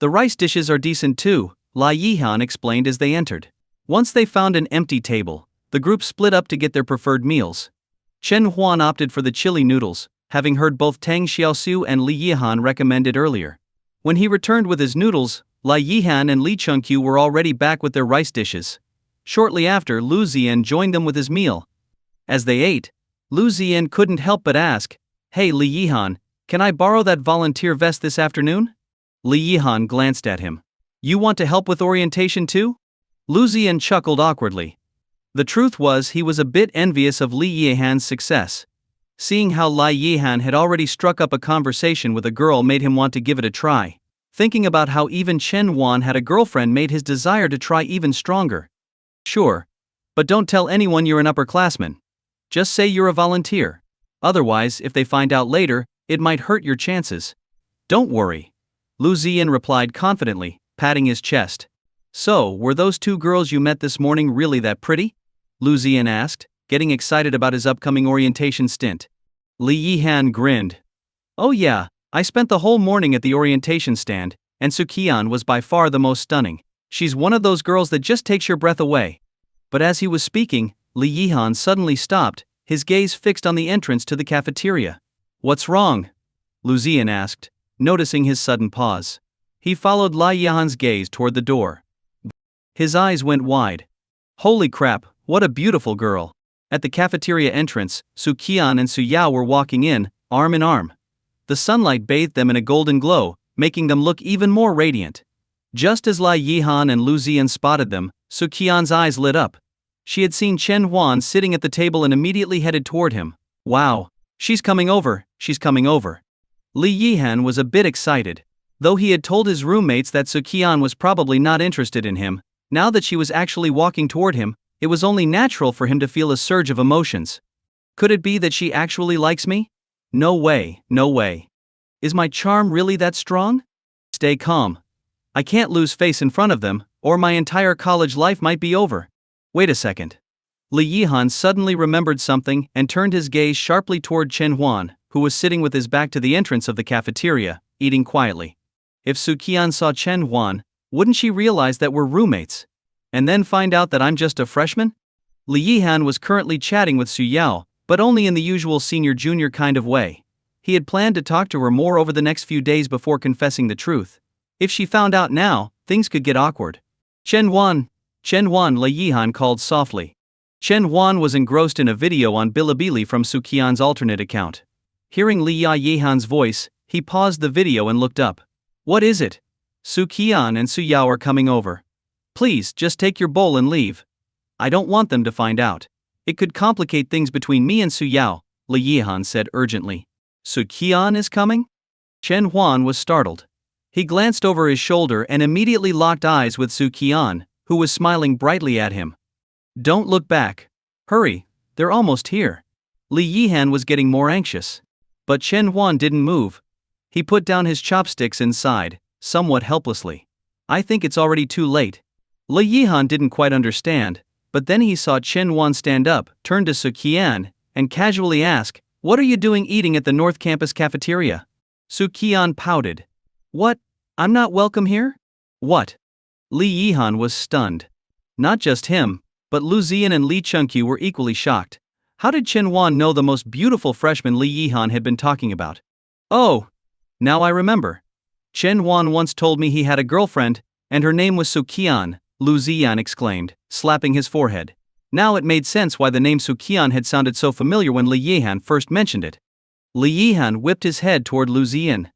Speaker 1: The rice dishes are decent too, Li Yihan explained as they entered. Once they found an empty table, the group split up to get their preferred meals. Chen Huan opted for the chili noodles, having heard both Tang Xiaosu and Li Yihan recommend it earlier. When he returned with his noodles, Li Yihan and Li Chengqiu were already back with their rice dishes. Shortly after, Lu Ziyan joined them with his meal. As they ate, Lu Ziyan couldn't help but ask, Hey Li Yihan, can I borrow that volunteer vest this afternoon? Li Yihan glanced at him. You want to help with orientation too? Lu Ziyan chuckled awkwardly. The truth was he was a bit envious of Li Yihan's success. Seeing how Li Yihan had already struck up a conversation with a girl made him want to give it a try. Thinking about how even Chen Huan had a girlfriend made his desire to try even stronger. Sure. But don't tell anyone you're an upperclassman. Just say you're a volunteer. Otherwise, if they find out later, it might hurt your chances. Don't worry. Lu Ziyan replied confidently, patting his chest. So, were those two girls you met this morning really that pretty? Lu Ziyan asked, getting excited about his upcoming orientation stint. Li Yihan grinned. Oh yeah, I spent the whole morning at the orientation stand, and Su Qian was by far the most stunning. She's one of those girls that just takes your breath away. But as he was speaking, Li Yihan suddenly stopped, his gaze fixed on the entrance to the cafeteria. What's wrong? Lu Ziyan asked, noticing his sudden pause. He followed Li Yihan's gaze toward the door. His eyes went wide. Holy crap, what a beautiful girl. At the cafeteria entrance, Su Qian and Su Yao were walking in, arm in arm. The sunlight bathed them in a golden glow, making them look even more radiant. Just as Li Yihan and Lu Ziyan spotted them, Su Qian's eyes lit up. She had seen Chen Huan sitting at the table and immediately headed toward him. Wow, she's coming over, she's coming over. Li Yihan was a bit excited. Though he had told his roommates that Su Qian was probably not interested in him, now that she was actually walking toward him, it was only natural for him to feel a surge of emotions. Could it be that she actually likes me? No way, no way. Is my charm really that strong? Stay calm. I can't lose face in front of them, or my entire college life might be over. Wait a second. Li Yihan suddenly remembered something and turned his gaze sharply toward Chen Huan, who was sitting with his back to the entrance of the cafeteria, eating quietly. If Su Qian saw Chen Huan, wouldn't she realize that we're roommates? And then find out that I'm just a freshman? Li Yihan was currently chatting with Su Yao, but only in the usual senior-junior kind of way. He had planned to talk to her more over the next few days before confessing the truth. If she found out now, things could get awkward. Chen Huan, Li Yihan called softly. Chen Huan was engrossed in a video on Bilibili from Su Qian's alternate account. Hearing Li Yihan's voice, he paused the video and looked up. What is it? Su Qian and Su Yao are coming over. Please, just take your bowl and leave. I don't want them to find out. It could complicate things between me and Su Yao, Li Yihan said urgently. Su Qian is coming? Chen Huan was startled. He glanced over his shoulder and immediately locked eyes with Su Qian, who was smiling brightly at him. Don't look back. Hurry, they're almost here. Li Yihan was getting more anxious. But Chen Huan didn't move. He put down his chopsticks and sighed, somewhat helplessly. I think it's already too late. Li Yihan didn't quite understand, but then he saw Chen Huan stand up, turn to Su Qian, and casually ask, What are you doing eating at the North Campus cafeteria? Su Qian pouted. What? I'm not welcome here? What? Li Yihan was stunned. Not just him, but Lu Ziyan and Li Chunqiu were equally shocked. How did Chen Wan know the most beautiful freshman Li Yihan had been talking about? Oh! Now I remember. Chen Wan once told me he had a girlfriend, and her name was Su Qian, Lu Ziyan exclaimed, slapping his forehead. Now it made sense why the name Su Qian had sounded so familiar when Li Yihan first mentioned it. Li Yihan whipped his head toward Lu Ziyan.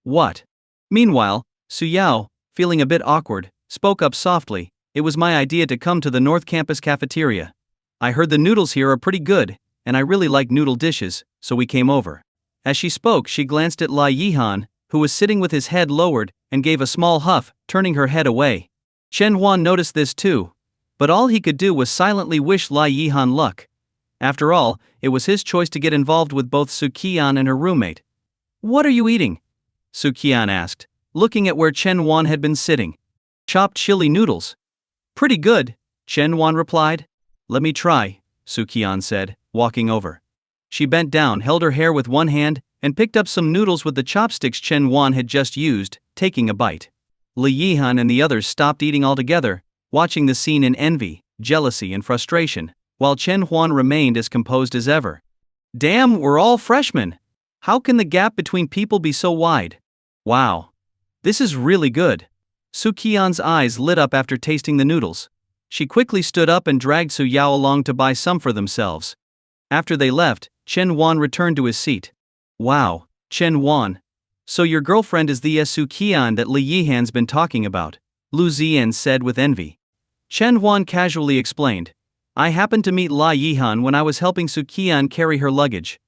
Speaker 1: What? Meanwhile, Su Yao, feeling a bit awkward, spoke up softly. It was my idea to come to the North Campus cafeteria. I heard the noodles here are pretty good, and I really like noodle dishes, so we came over. As she spoke, she glanced at Li Yihan, who was sitting with his head lowered, and gave a small huff, turning her head away. Chen Huan noticed this too, but all he could do was silently wish Li Yihan luck. After all, it was his choice to get involved with both Su Qian and her roommate. What are you eating? Su Qian asked, looking at where Chen Huan had been sitting. Chopped chili noodles. Pretty good, Chen Huan replied. Let me try, Su Qian said, walking over. She bent down, held her hair with one hand, and picked up some noodles with the chopsticks Chen Huan had just used, taking a bite. Li Yihan and the others stopped eating altogether, watching the scene in envy, jealousy and frustration, while Chen Huan remained as composed as ever. Damn, we're all freshmen! How can the gap between people be so wide? Wow! This is really good! Su Qian's eyes lit up after tasting the noodles. She quickly stood up and dragged Su Yao along to buy some for themselves. After they left, Chen Huan returned to his seat. Wow, Chen Huan. So your girlfriend is the Su Qian that Li Yihan's been talking about, Lu Ziyan said with envy. Chen Huan casually explained. I happened to meet Li Yihan when I was helping Su Qian carry her luggage.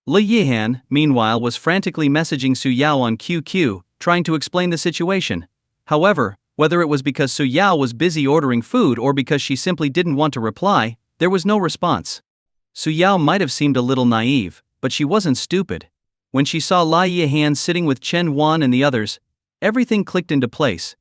Speaker 1: Li Yihan, meanwhile, was frantically messaging Su Yao on QQ, trying to explain the situation. However, whether it was because Su Yao was busy ordering food or because she simply didn't want to reply, there was no response. Su Yao might have seemed a little naive, but she wasn't stupid. When she saw Li Yihan sitting with Chen Huan and the others, everything clicked into place.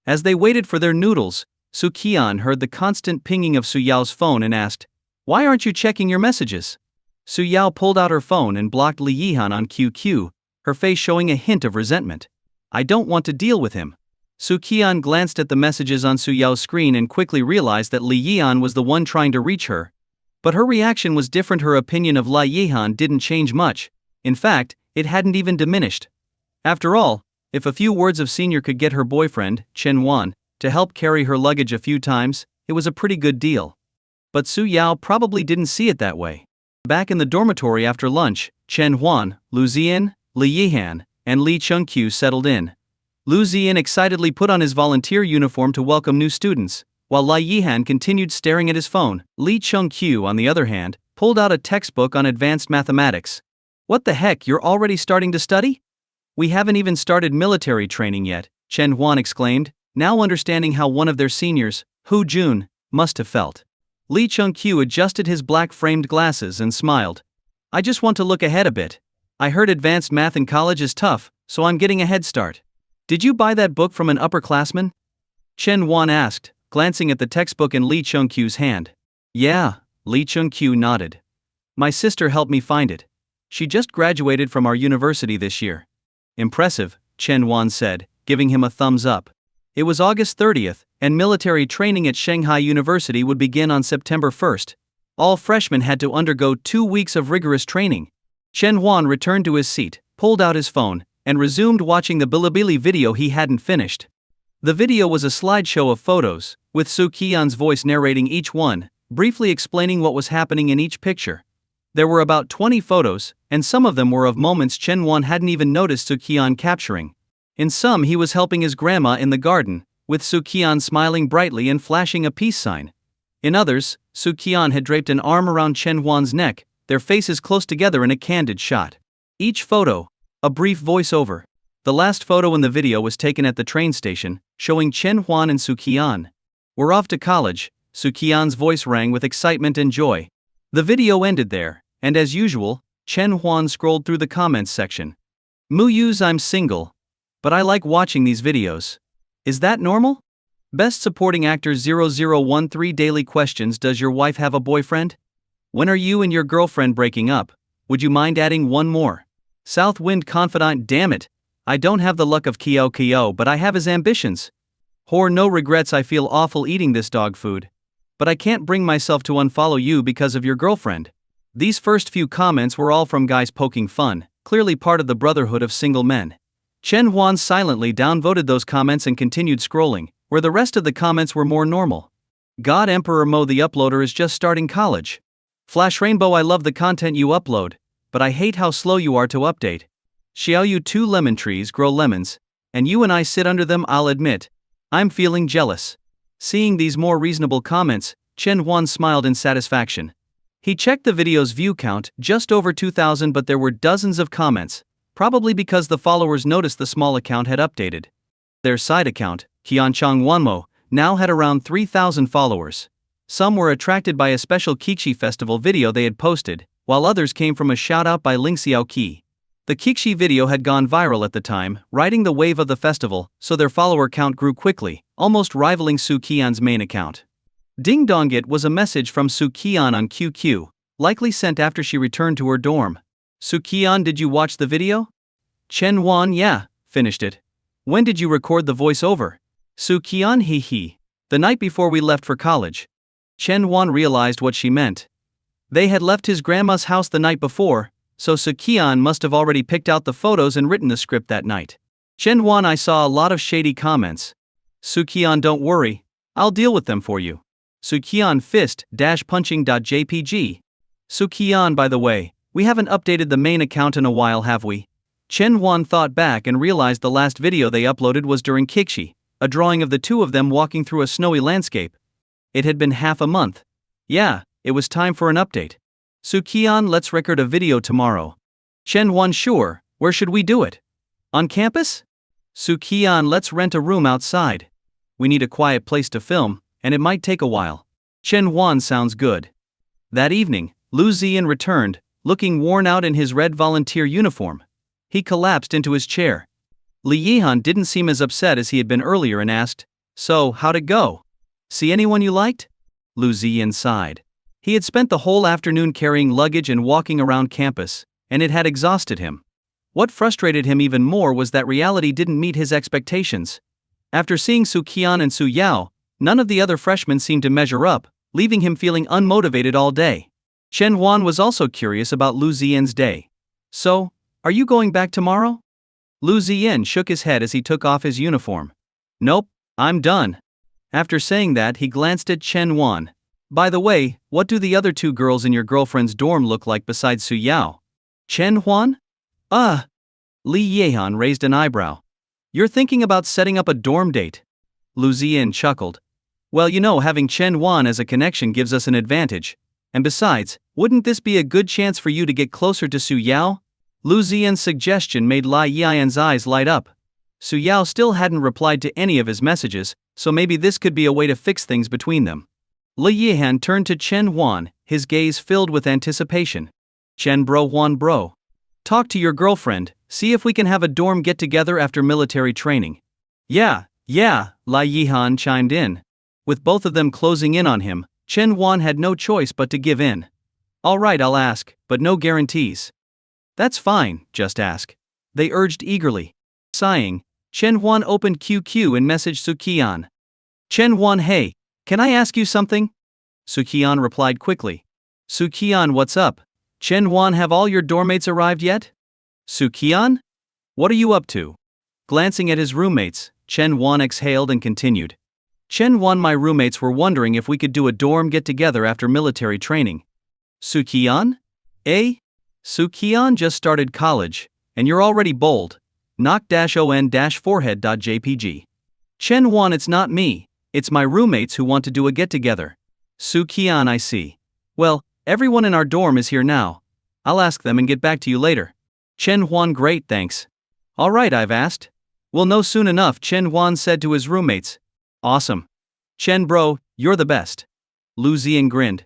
Speaker 1: As they waited for their noodles, Su Qian heard the constant pinging of Su Yao's phone and asked, Why aren't you checking your messages? Su Yao pulled out her phone and blocked Li Yihan on QQ, her face showing a hint of resentment. I don't want to deal with him. Su Qian glanced at the messages on Su Yao's screen and quickly realized that Li Yihan was the one trying to reach her. But her reaction was different. Her opinion of Li Yihan didn't change much. In fact, it hadn't even diminished. After all, if a few words of senior could get her boyfriend, Chen Huan, to help carry her luggage a few times, it was a pretty good deal. But Su Yao probably didn't see it that way. Back in the dormitory after lunch, Chen Huan, Lu Ziyan, Li Yihan, and Li Chunqiu settled in. Lu Ziyan excitedly put on his volunteer uniform to welcome new students, while Li Yihan continued staring at his phone. Li Chunqiu, on the other hand, pulled out a textbook on advanced mathematics. What the heck, you're already starting to study? We haven't even started military training yet, Chen Huan exclaimed, now understanding how one of their seniors, Hu Jun, must have felt. Li Chunqiu adjusted his black-framed glasses and smiled. I just want to look ahead a bit. I heard advanced math in college is tough, so I'm getting a head start. Did you buy that book from an upperclassman? Chen Huan asked, glancing at the textbook in Li Chunqiu's hand. Yeah, Li Chunqiu nodded. My sister helped me find it. She just graduated from our university this year. Impressive, Chen Huan said, giving him a thumbs up. It was August 30th, and military training at Shanghai University would begin on September 1st. All freshmen had to undergo 2 weeks of rigorous training. Chen Huan returned to his seat, pulled out his phone, and resumed watching the Bilibili video he hadn't finished. The video was a slideshow of photos, with Su Qian's voice narrating each one, briefly explaining what was happening in each picture. There were about 20 photos, and some of them were of moments Chen Huan hadn't even noticed Su Qian capturing. In some he was helping his grandma in the garden, with Su Qian smiling brightly and flashing a peace sign. In others, Su Qian had draped an arm around Chen Huan's neck, their faces close together in a candid shot. Each photo, a brief voiceover. The last photo in the video was taken at the train station, showing Chen Huan and Su Qian. We're off to college, Su Qian's voice rang with excitement and joy. The video ended there, and as usual, Chen Huan scrolled through the comments section. Muyus, I'm single. But I like watching these videos. Is that normal? Best Supporting Actor 0013 Daily Questions. Does your wife have a boyfriend? When are you and your girlfriend breaking up? Would you mind adding one more? South Wind Confidant. Damn it. I don't have the luck of Kyo, but I have his ambitions. No regrets, I feel awful eating this dog food. But I can't bring myself to unfollow you because of your girlfriend. These first few comments were all from guys poking fun, clearly part of the brotherhood of single men. Chen Huan silently downvoted those comments and continued scrolling, where the rest of the comments were more normal. God Emperor Mo, the uploader is just starting college. Flash Rainbow, I love the content you upload, but I hate how slow you are to update. Xiao Yu, 2 lemon trees grow lemons, and you and I sit under them, I'll admit. I'm feeling jealous. Seeing these more reasonable comments, Chen Huan smiled in satisfaction. He checked the video's view count, just over 2,000, but there were dozens of comments, probably because the followers noticed the small account had updated. Their side account, Qianchang Wanmo, now had around 3,000 followers. Some were attracted by a special Kixi festival video they had posted, while others came from a shoutout by Ling Xiaoqi. The Kixi video had gone viral at the time, riding the wave of the festival, so their follower count grew quickly, almost rivaling Su Qian's main account. Ding Dong, it was a message from Su Qian on QQ, likely sent after she returned to her dorm. Su Qian, did you watch the video? Chen Huan, yeah, finished it. When did you record the voiceover? Su Qian, hee. The night before we left for college. Chen Huan realized what she meant. They had left his grandma's house the night before, so Su Qian must have already picked out the photos and written the script that night. Chen Huan, I saw a lot of shady comments. Su Qian, don't worry, I'll deal with them for you. Su Qian fist-punching.jpg. Su Qian, by the way, we haven't updated the main account in a while, have we? Chen Huan thought back and realized the last video they uploaded was during Kixi, a drawing of the two of them walking through a snowy landscape. It had been half a month. Yeah, it was time for an update. Su Qian, let's record a video tomorrow. Chen Huan, sure, where should we do it? On campus? Su Qian, let's rent a room outside. We need a quiet place to film, and it might take a while. Chen Huan, sounds good. That evening, Lu Ziyan returned, looking worn out in his red volunteer uniform. He collapsed into his chair. Li Yihan didn't seem as upset as he had been earlier and asked, so, how'd it go? See anyone you liked? Lu Ziyan sighed. He had spent the whole afternoon carrying luggage and walking around campus, and it had exhausted him. What frustrated him even more was that reality didn't meet his expectations. After seeing Su Qian and Su Yao, none of the other freshmen seemed to measure up, leaving him feeling unmotivated all day. Chen Huan was also curious about Lu Ziyan's day. So, are you going back tomorrow? Lu Ziyan shook his head as he took off his uniform. Nope, I'm done. After saying that, he glanced at Chen Huan. By the way, what do the other 2 girls in your girlfriend's dorm look like besides Su Yao? Chen Huan? Li Yihan raised an eyebrow. You're thinking about setting up a dorm date? Lu Ziyan chuckled. Well, you know, having Chen Huan as a connection gives us an advantage. And besides, wouldn't this be a good chance for you to get closer to Su Yao? Lu Ziyan's suggestion made Li Yian's eyes light up. Su Yao still hadn't replied to any of his messages, so maybe this could be a way to fix things between them. Li Yihan turned to Chen Huan, his gaze filled with anticipation. Chen bro, Huan bro. Talk to your girlfriend, see if we can have a dorm get-together after military training. Yeah, Li Yihan chimed in. With both of them closing in on him, Chen Huan had no choice but to give in. Alright, I'll ask, but no guarantees. That's fine, just ask. They urged eagerly. Sighing, Chen Huan opened QQ and messaged Su Qian. Chen Huan, hey, can I ask you something? Su Qian replied quickly. Su Qian, what's up? Chen Huan, have all your dormmates arrived yet? Su Qian? What are you up to? Glancing at his roommates, Chen Huan exhaled and continued. Chen Huan, my roommates were wondering if we could do a dorm get-together after military training. Su Qian? Su Qian just started college, and you're already bold. Knock-on-forehead.jpg. Chen Huan, it's not me, it's my roommates who want to do a get-together. Su Qian, I see. Well, everyone in our dorm is here now. I'll ask them and get back to you later. Chen Huan, great, thanks. Alright, I've asked. We'll know soon enough, Chen Huan said to his roommates. Awesome. Chen bro, you're the best. Lu Ziyan grinned.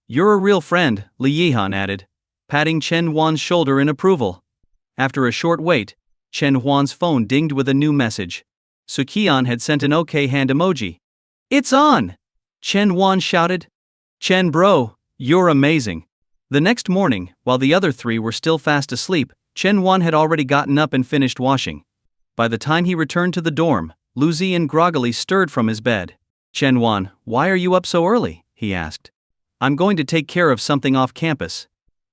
Speaker 1: You're a real friend, Li Yihan added, patting Chen Huan's shoulder in approval. After a short wait, Chen Huan's phone dinged with a new message. Su Qian had sent an OK hand emoji. It's on! Chen Huan shouted. Chen bro, you're amazing. The next morning, while the other 3 were still fast asleep, Chen Huan had already gotten up and finished washing. By the time he returned to the dorm, Lu Ziyan groggily stirred from his bed. Chen Wan, why are you up so early? He asked. I'm going to take care of something off campus.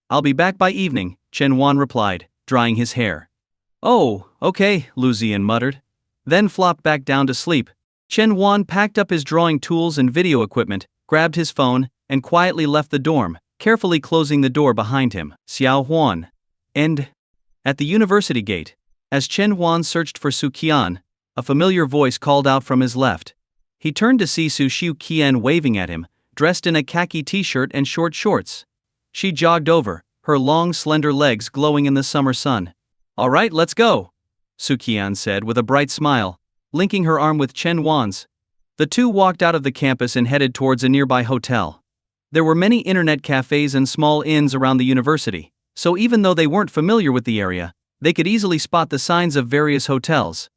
Speaker 1: I'll be back by evening, Chen Wan replied, drying his hair. Oh, okay, Lu Ziyan muttered. Then flopped back down to sleep. Chen Wan packed up his drawing tools and video equipment, grabbed his phone, and quietly left the dorm, carefully closing the door behind him. Xiao Huan. And at the university gate, as Chen Wan searched for Su Qian, a familiar voice called out from his left. He turned to see Su Qian waving at him, dressed in a khaki t-shirt and short shorts. She jogged over, her long slender legs glowing in the summer sun. All right, let's go, Su Qian said with a bright smile, linking her arm with Chen Wan's. The two walked out of the campus and headed towards a nearby hotel. There were many internet cafes and small inns around the university, so even though they weren't familiar with the area, they could easily spot the signs of various hotels.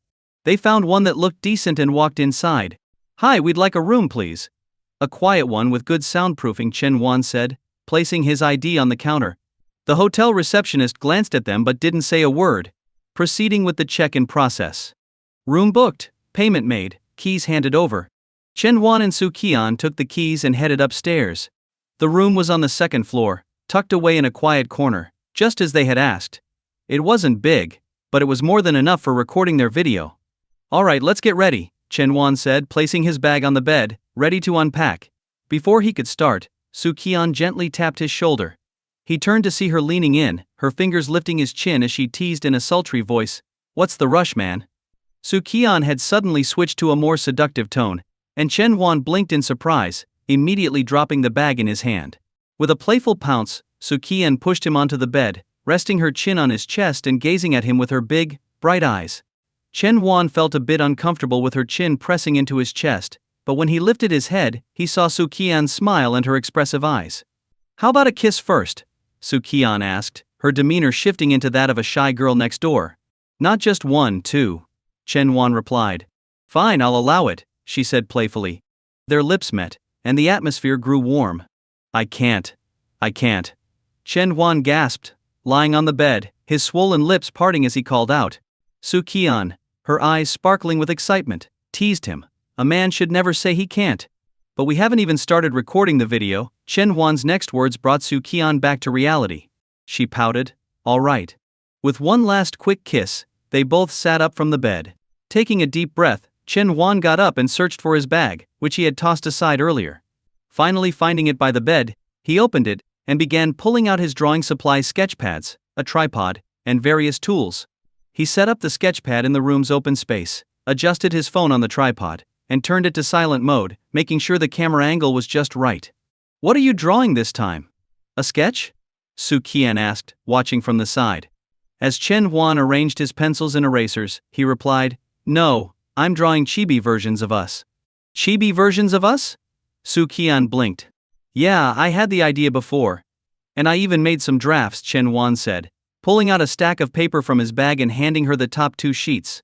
Speaker 1: They found one that looked decent and walked inside. Hi, we'd like a room, please. A quiet one with good soundproofing, Chen Wan said, placing his ID on the counter. The hotel receptionist glanced at them but didn't say a word, proceeding with the check-in process. Room booked, payment made, keys handed over. Chen Wan and Su Qian took the keys and headed upstairs. The room was on the second floor, tucked away in a quiet corner, just as they had asked. It wasn't big, but it was more than enough for recording their video. All right, let's get ready, Chen Wan said, placing his bag on the bed, ready to unpack. Before he could start, Su Qian gently tapped his shoulder. He turned to see her leaning in, her fingers lifting his chin as she teased in a sultry voice, "What's the rush, man?" Su Qian had suddenly switched to a more seductive tone, and Chen Wan blinked in surprise, immediately dropping the bag in his hand. With a playful pounce, Su Qian pushed him onto the bed, resting her chin on his chest and gazing at him with her big, bright eyes. Chen Wan felt a bit uncomfortable with her chin pressing into his chest, but when he lifted his head, he saw Su Qian's smile and her expressive eyes. How about a kiss first? Su Qian asked, her demeanor shifting into that of a shy girl next door. Not just one, two, Chen Wan replied. Fine, I'll allow it, she said playfully. Their lips met, and the atmosphere grew warm. I can't. Chen Wan gasped, lying on the bed, his swollen lips parting as he called out. Su Qian, her eyes sparkling with excitement, teased him. A man should never say he can't. But we haven't even started recording the video. Chen Wan's next words brought Su Qian back to reality. She pouted, all right. With one last quick kiss, they both sat up from the bed. Taking a deep breath, Chen Wan got up and searched for his bag, which he had tossed aside earlier. Finally finding it by the bed, he opened it and began pulling out his drawing supply sketchpads, a tripod, and various tools. He set up the sketchpad in the room's open space, adjusted his phone on the tripod, and turned it to silent mode, making sure the camera angle was just right. What are you drawing this time? A sketch? Su Qian asked, watching from the side. As Chen Wan arranged his pencils and erasers, he replied, No, I'm drawing chibi versions of us. Chibi versions of us? Su Qian blinked. Yeah, I had the idea before. And I even made some drafts, Chen Wan said, pulling out a stack of paper from his bag and handing her the top 2 sheets.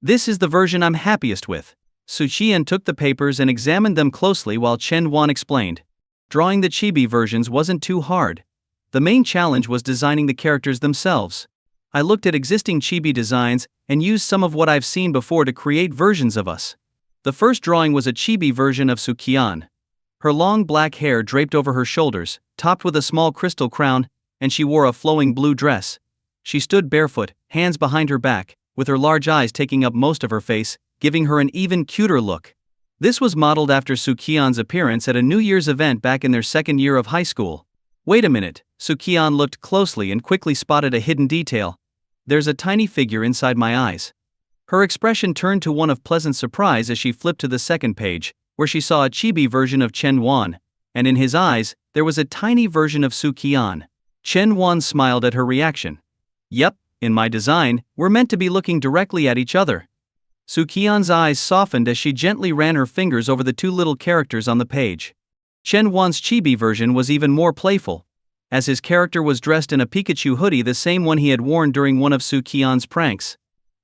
Speaker 1: This is the version I'm happiest with. Su Qian took the papers and examined them closely while Chen Wan explained. Drawing the chibi versions wasn't too hard. The main challenge was designing the characters themselves. I looked at existing chibi designs and used some of what I've seen before to create versions of us. The first drawing was a chibi version of Su Qian. Her long black hair draped over her shoulders, topped with a small crystal crown, and she wore a flowing blue dress. She stood barefoot, hands behind her back, with her large eyes taking up most of her face, giving her an even cuter look. This was modeled after Su Qian's appearance at a New Year's event back in their second year of high school. Wait a minute, Su Qian looked closely and quickly spotted a hidden detail. There's a tiny figure inside my eyes. Her expression turned to one of pleasant surprise as she flipped to the second page, where she saw a chibi version of Chen Wan, and in his eyes, there was a tiny version of Su Qian. Chen Wan smiled at her reaction. Yep, in my design, we're meant to be looking directly at each other. Su Qian's eyes softened as she gently ran her fingers over the 2 little characters on the page. Chen Wan's chibi version was even more playful, as his character was dressed in a Pikachu hoodie, the same one he had worn during one of Su Qian's pranks.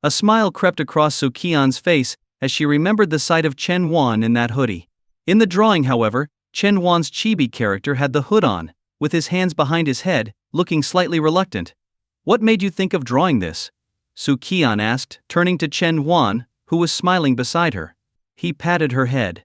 Speaker 1: A smile crept across Su Qian's face as she remembered the sight of Chen Wan in that hoodie. In the drawing, however, Chen Wan's chibi character had the hood on, with his hands behind his head, looking slightly reluctant. What made you think of drawing this? Su Qian asked, turning to Chen Wan. who was smiling beside her. He patted her head.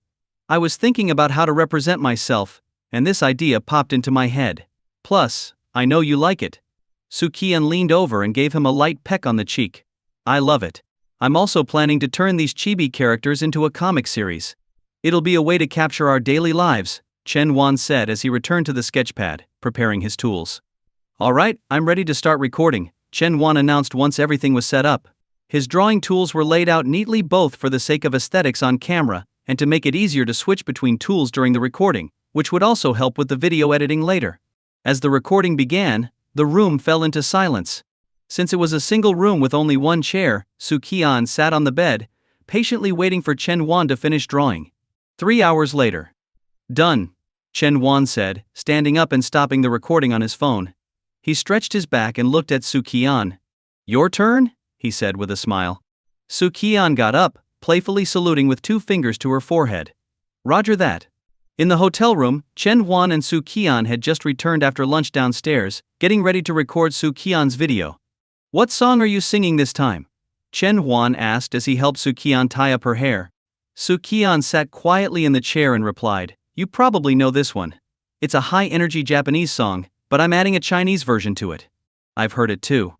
Speaker 1: I was thinking about how to represent myself, and this idea popped into my head. Plus, I know you like it. Su Qian leaned over and gave him a light peck on the cheek. I love it. I'm also planning to turn these chibi characters into a comic series. It'll be a way to capture our daily lives, Chen Wan said as he returned to the sketchpad, preparing his tools. Alright, I'm ready to start recording, Chen Wan announced once everything was set up. His drawing tools were laid out neatly both for the sake of aesthetics on camera and to make it easier to switch between tools during the recording, which would also help with the video editing later. As the recording began, the room fell into silence. Since it was a single room with only one chair, Su Qian sat on the bed, patiently waiting for Chen Wan to finish drawing. 3 hours later. Done, Chen Wan said, standing up and stopping the recording on his phone. He stretched his back and looked at Su Qian. Your turn? He said with a smile. Su Qian got up, playfully saluting with 2 fingers to her forehead. Roger that. In the hotel room, Chen Wan and Su Qian had just returned after lunch downstairs, getting ready to record Su Qian's video. What song are you singing this time? Chen Wan asked as he helped Su Qian tie up her hair. Su Qian sat quietly in the chair and replied, You probably know this one. It's a high-energy Japanese song, but I'm adding a Chinese version to it. I've heard it too.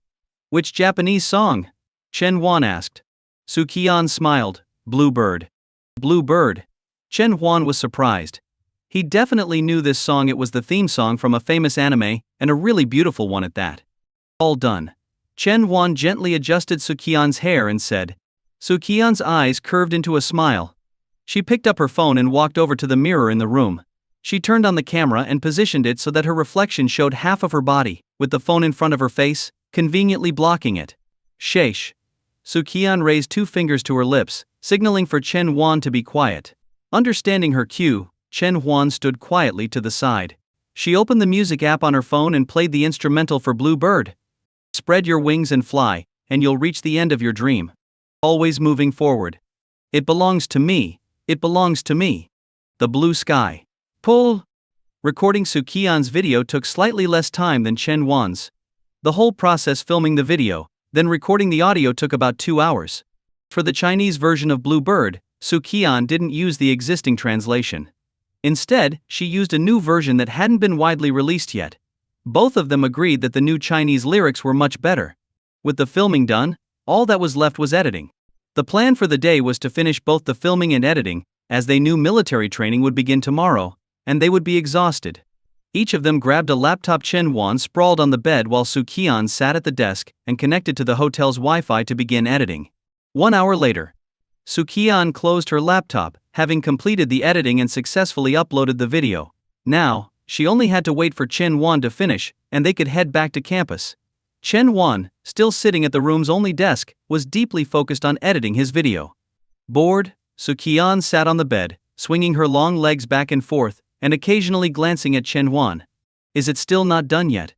Speaker 1: Which Japanese song? Chen Wan asked. Su Qian smiled. Blue Bird. Blue Bird. Chen Wan was surprised. He definitely knew this song. It was the theme song from a famous anime, and a really beautiful one at that. All done. Chen Wan gently adjusted Su Qian's hair and said. Su Qian's eyes curved into a smile. She picked up her phone and walked over to the mirror in the room. She turned on the camera and positioned it so that her reflection showed half of her body, with the phone in front of her face, conveniently blocking it. Sheesh. Su Qian raised 2 fingers to her lips, signaling for Chen Wan to be quiet. Understanding her cue, Chen Wan stood quietly to the side. She opened the music app on her phone and played the instrumental for Blue Bird. Spread your wings and fly, and you'll reach the end of your dream. Always moving forward. It belongs to me, it belongs to me. The blue sky. Pull. Recording Su Qian's video took slightly less time than Chen Wan's. The whole process filming the video, then recording the audio took about 2 hours. For the Chinese version of Blue Bird, Su Qian didn't use the existing translation. Instead, she used a new version that hadn't been widely released yet. Both of them agreed that the new Chinese lyrics were much better. With the filming done, all that was left was editing. The plan for the day was to finish both the filming and editing, as they knew military training would begin tomorrow, and they would be exhausted. Each of them grabbed a laptop. Chen Wan sprawled on the bed while Su Qian sat at the desk and connected to the hotel's Wi-Fi to begin editing. 1 hour later. Su Qian closed her laptop, having completed the editing and successfully uploaded the video. Now, she only had to wait for Chen Wan to finish, and they could head back to campus. Chen Wan, still sitting at the room's only desk, was deeply focused on editing his video. Bored, Su Qian sat on the bed, swinging her long legs back and forth, and occasionally glancing at Chen Wan. Is it still not done yet?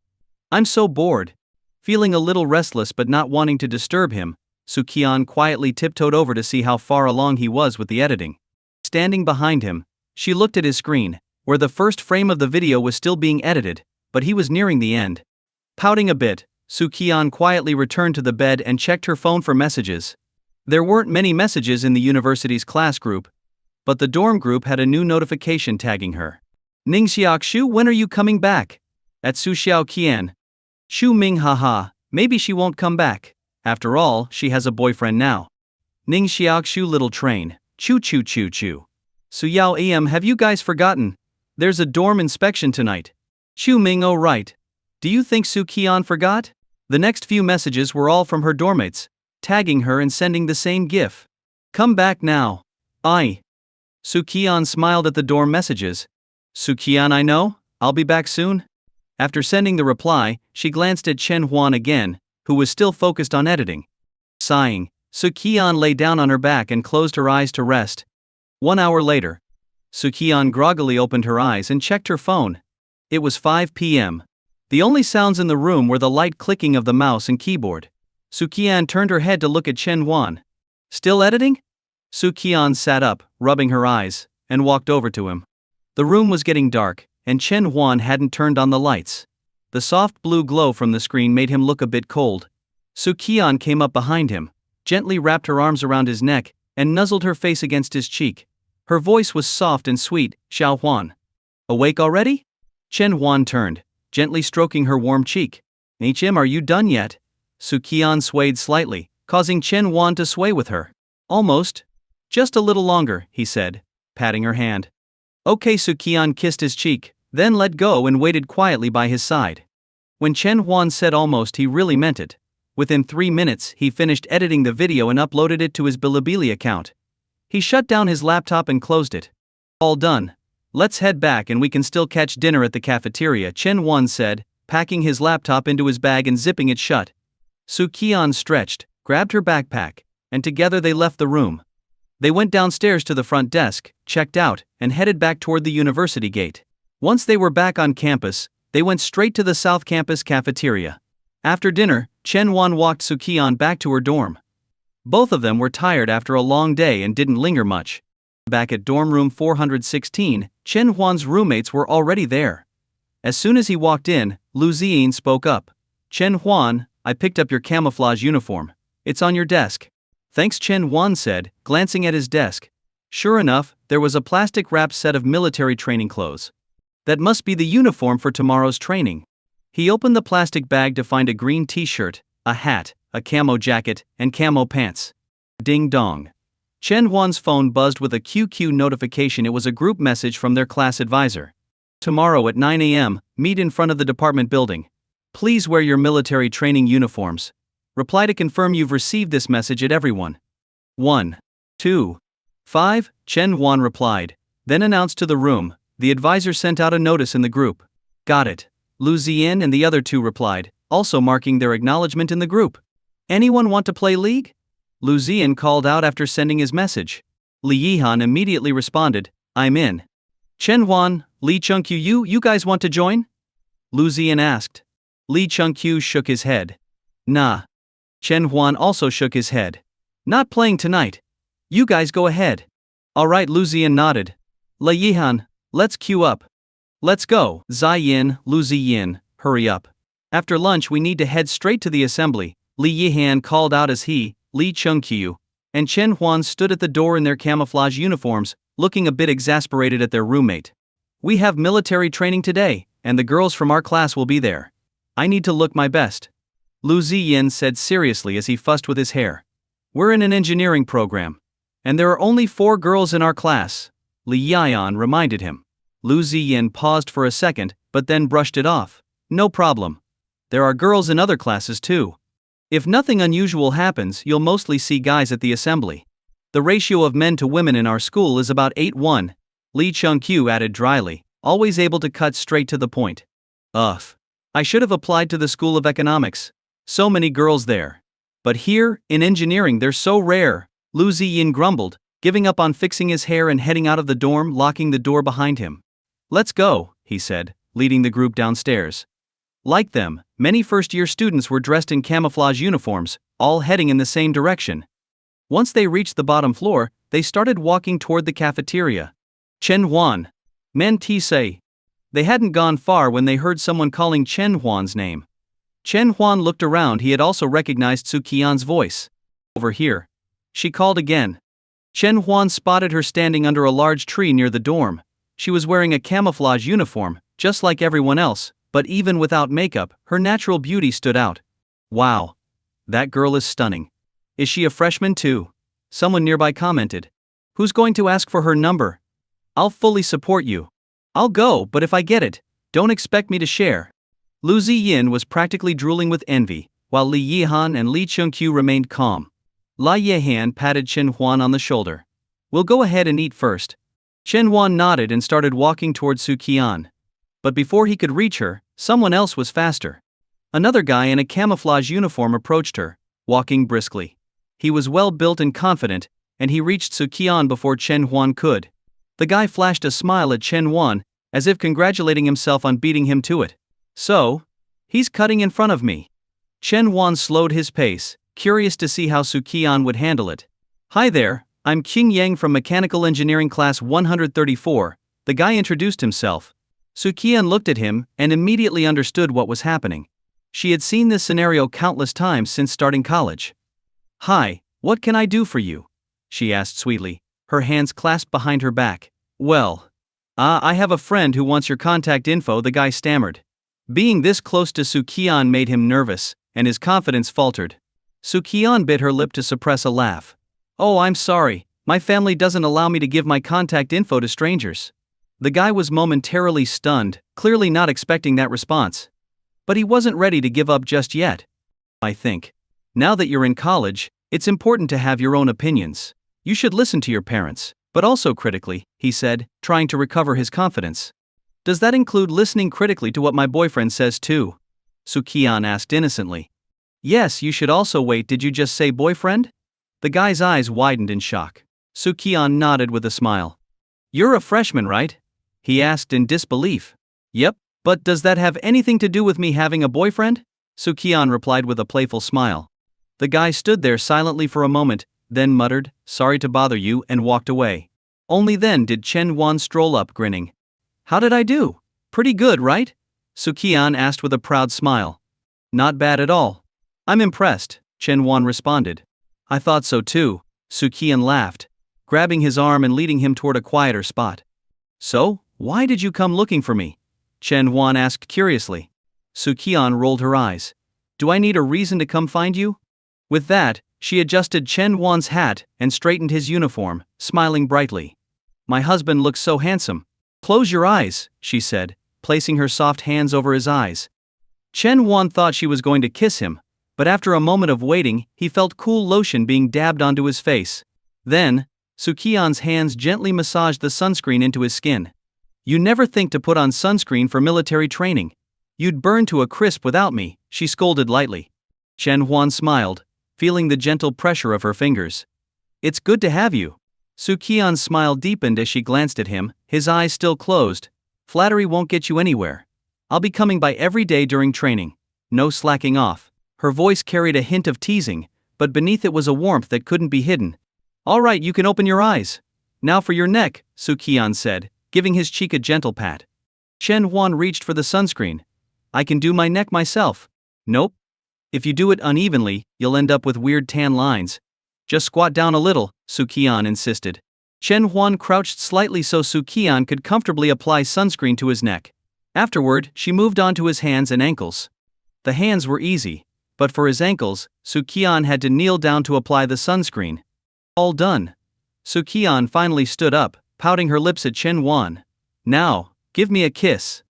Speaker 1: I'm so bored. Feeling a little restless but not wanting to disturb him, Su Qian quietly tiptoed over to see how far along he was with the editing. Standing behind him, she looked at his screen, where the first frame of the video was still being edited, but he was nearing the end. Pouting a bit, Su Qian quietly returned to the bed and checked her phone for messages. There weren't many messages in the university's class group, but the dorm group had a new notification tagging her. Ning Xiaoxu, when are you coming back? At Su Qian. Xu Ming, haha, maybe she won't come back. After all, she has a boyfriend now. Ning Xiaoxu, little train. Choo choo choo choo. Su Yao em, have you guys forgotten? There's a dorm inspection tonight. Xu Ming, oh right. Do you think Su Qian forgot? The next few messages were all from her dormmates, tagging her and sending the same gif. Come back now. Su Qian smiled at the dorm messages. Su Qian, I know, I'll be back soon. After sending the reply, she glanced at Chen Wan again, who was still focused on editing. Sighing, Su Qian lay down on her back and closed her eyes to rest. 1 hour later. Su Qian groggily opened her eyes and checked her phone. It was 5 p.m. The only sounds in the room were the light clicking of the mouse and keyboard. Su Qian turned her head to look at Chen Wan. Still editing? Su Qian sat up, rubbing her eyes, and walked over to him. The room was getting dark, and Chen Wan hadn't turned on the lights. The soft blue glow from the screen made him look a bit cold. Su Qian came up behind him. gently wrapped her arms around his neck, and nuzzled her face against his cheek. Her voice was soft and sweet. Xiao Huan. Awake already? Chen Huan turned, gently stroking her warm cheek. HM, are you done yet? Su Qian swayed slightly, causing Chen Huan to sway with her. Almost. Just a little longer, he said, patting her hand. Okay. Su Qian kissed his cheek, then let go and waited quietly by his side. When Chen Huan said almost, he really meant it. Within 3 minutes, he finished editing the video and uploaded it to his Bilibili account. He shut down his laptop and closed it. All done. Let's head back and we can still catch dinner at the cafeteria, Chen Huan said, packing his laptop into his bag and zipping it shut. Su Qian stretched, grabbed her backpack, and together they left the room. They went downstairs to the front desk, checked out, and headed back toward the university gate. Once they were back on campus, they went straight to the South Campus cafeteria. After dinner, Chen Huan walked Su Qian back to her dorm. Both of them were tired after a long day and didn't linger much. Back at dorm room 416, Chen Huan's roommates were already there. As soon as he walked in, Lu Ziyin spoke up. Chen Huan, I picked up your camouflage uniform. It's on your desk. Thanks, Chen Huan said, glancing at his desk. Sure enough, there was a plastic-wrapped set of military training clothes. That must be the uniform for tomorrow's training. He opened the plastic bag to find a green t-shirt, a hat, a camo jacket, and camo pants. Ding dong. Chen Huan's phone buzzed with a QQ notification. It was a group message from their class advisor. Tomorrow at 9 a.m., meet in front of the department building. Please wear your military training uniforms. Reply to confirm you've received this message at everyone. 1, 2, 5, Chen Huan replied, then announced to the room. The advisor sent out a notice in the group. Got it. Lu Ziyin and the other two replied, also marking their acknowledgement in the group. Anyone want to play League? Lu Ziyin called out after sending his message. Li Yihan immediately responded, I'm in. Chen Huan, Li Chengqiu, you guys want to join? Lu Ziyin asked. Li Chengqiu shook his head. Nah. Chen Huan also shook his head. Not playing tonight. You guys go ahead. Alright, Lu Ziyin nodded. Li Yihan, let's queue up. Let's go, Ziyin, Lu Ziyin, hurry up. After lunch we need to head straight to the assembly, Li Yihan called out as he, Li Chengqiu, and Chen Huan stood at the door in their camouflage uniforms, looking a bit exasperated at their roommate. We have military training today, and the girls from our class will be there. I need to look my best. Lu Ziyin said seriously as he fussed with his hair. We're in an engineering program. And there are only 4 girls in our class, Li Yihan reminded him. Lu Ziyin paused for a second, but then brushed it off. No problem. There are girls in other classes too. If nothing unusual happens, you'll mostly see guys at the assembly. The ratio of men to women in our school is about 8:1, Li Chengqiu added dryly, always able to cut straight to the point. Ugh. I should have applied to the School of Economics. So many girls there. But here, in engineering, they're so rare, Lu Ziyin grumbled, giving up on fixing his hair and heading out of the dorm, locking the door behind him. Let's go, he said, leading the group downstairs. Like them, many first-year students were dressed in camouflage uniforms, all heading in the same direction. Once they reached the bottom floor, they started walking toward the cafeteria. Chen Huan. Men Ti say. They hadn't gone far when they heard someone calling Chen Huan's name. Chen Huan looked around. He had also recognized Su Qian's voice. Over here. She called again. Chen Huan spotted her standing under a large tree near the dorm. She was wearing a camouflage uniform, just like everyone else, but even without makeup, her natural beauty stood out. Wow. That girl is stunning. Is she a freshman too? Someone nearby commented. Who's going to ask for her number? I'll fully support you. I'll go, but if I get it, don't expect me to share. Lu Ziyin was practically drooling with envy, while Li Yihan and Li Chengqiu remained calm. Li Yihan patted Chen Huan on the shoulder. We'll go ahead and eat first. Chen Huan nodded and started walking towards Su Qian. But before he could reach her, someone else was faster. Another guy in a camouflage uniform approached her, walking briskly. He was well built and confident, and he reached Su Qian before Chen Huan could. The guy flashed a smile at Chen Huan, as if congratulating himself on beating him to it. So, he's cutting in front of me. Chen Huan slowed his pace, curious to see how Su Qian would handle it. Hi there, I'm Qing Yang from Mechanical Engineering Class 134, the guy introduced himself. Su Qian looked at him and immediately understood what was happening. She had seen this scenario countless times since starting college. Hi, What can I do for you? She asked sweetly, her hands clasped behind her back. Well, I have a friend who wants your contact info, the guy stammered. Being this close to Su Qian made him nervous, and his confidence faltered. Su Qian bit her lip to suppress a laugh. Oh, I'm sorry, my family doesn't allow me to give my contact info to strangers. The guy was momentarily stunned, clearly not expecting that response. But he wasn't ready to give up just yet. I think. Now that you're in college, it's important to have your own opinions. You should listen to your parents, but also critically, he said, trying to recover his confidence. Does that include listening critically to what my boyfriend says too? Su Qian asked innocently. Yes, you should also wait. Did you just say boyfriend? The guy's eyes widened in shock. Su Qian nodded with a smile. You're a freshman, right? He asked in disbelief. Yep, but does that have anything to do with me having a boyfriend? Su Qian replied with a playful smile. The guy stood there silently for a moment, then muttered, sorry to bother you, and walked away. Only then did Chen Wan stroll up grinning. How did I do? Pretty good, right? Su Qian asked with a proud smile. Not bad at all. I'm impressed, Chen Wan responded. I thought so too, Su Qian laughed, grabbing his arm and leading him toward a quieter spot. So, why did you come looking for me? Chen Wan asked curiously. Su Qian rolled her eyes. Do I need a reason to come find you? With that, she adjusted Chen Wan's hat and straightened his uniform, smiling brightly. My husband looks so handsome. Close your eyes, she said, placing her soft hands over his eyes. Chen Wan thought she was going to kiss him, but after a moment of waiting, he felt cool lotion being dabbed onto his face. Then, Su Qian's hands gently massaged the sunscreen into his skin. You never think to put on sunscreen for military training. You'd burn to a crisp without me, she scolded lightly. Chen Huan smiled, feeling the gentle pressure of her fingers. It's good to have you. Su Qian's smile deepened as she glanced at him, his eyes still closed. Flattery won't get you anywhere. I'll be coming by every day during training. No slacking off. Her voice carried a hint of teasing, but beneath it was a warmth that couldn't be hidden. All right, you can open your eyes. Now for your neck, Su Qian said, giving his cheek a gentle pat. Chen Huan reached for the sunscreen. I can do my neck myself. Nope. If you do it unevenly, you'll end up with weird tan lines. Just squat down a little, Su Qian insisted. Chen Huan crouched slightly so Su Qian could comfortably apply sunscreen to his neck. Afterward, she moved on to his hands and ankles. The hands were easy, but for his ankles, Su Qian had to kneel down to apply the sunscreen. All done. Su Qian finally stood up, pouting her lips at Chen Huan. Now, give me a kiss.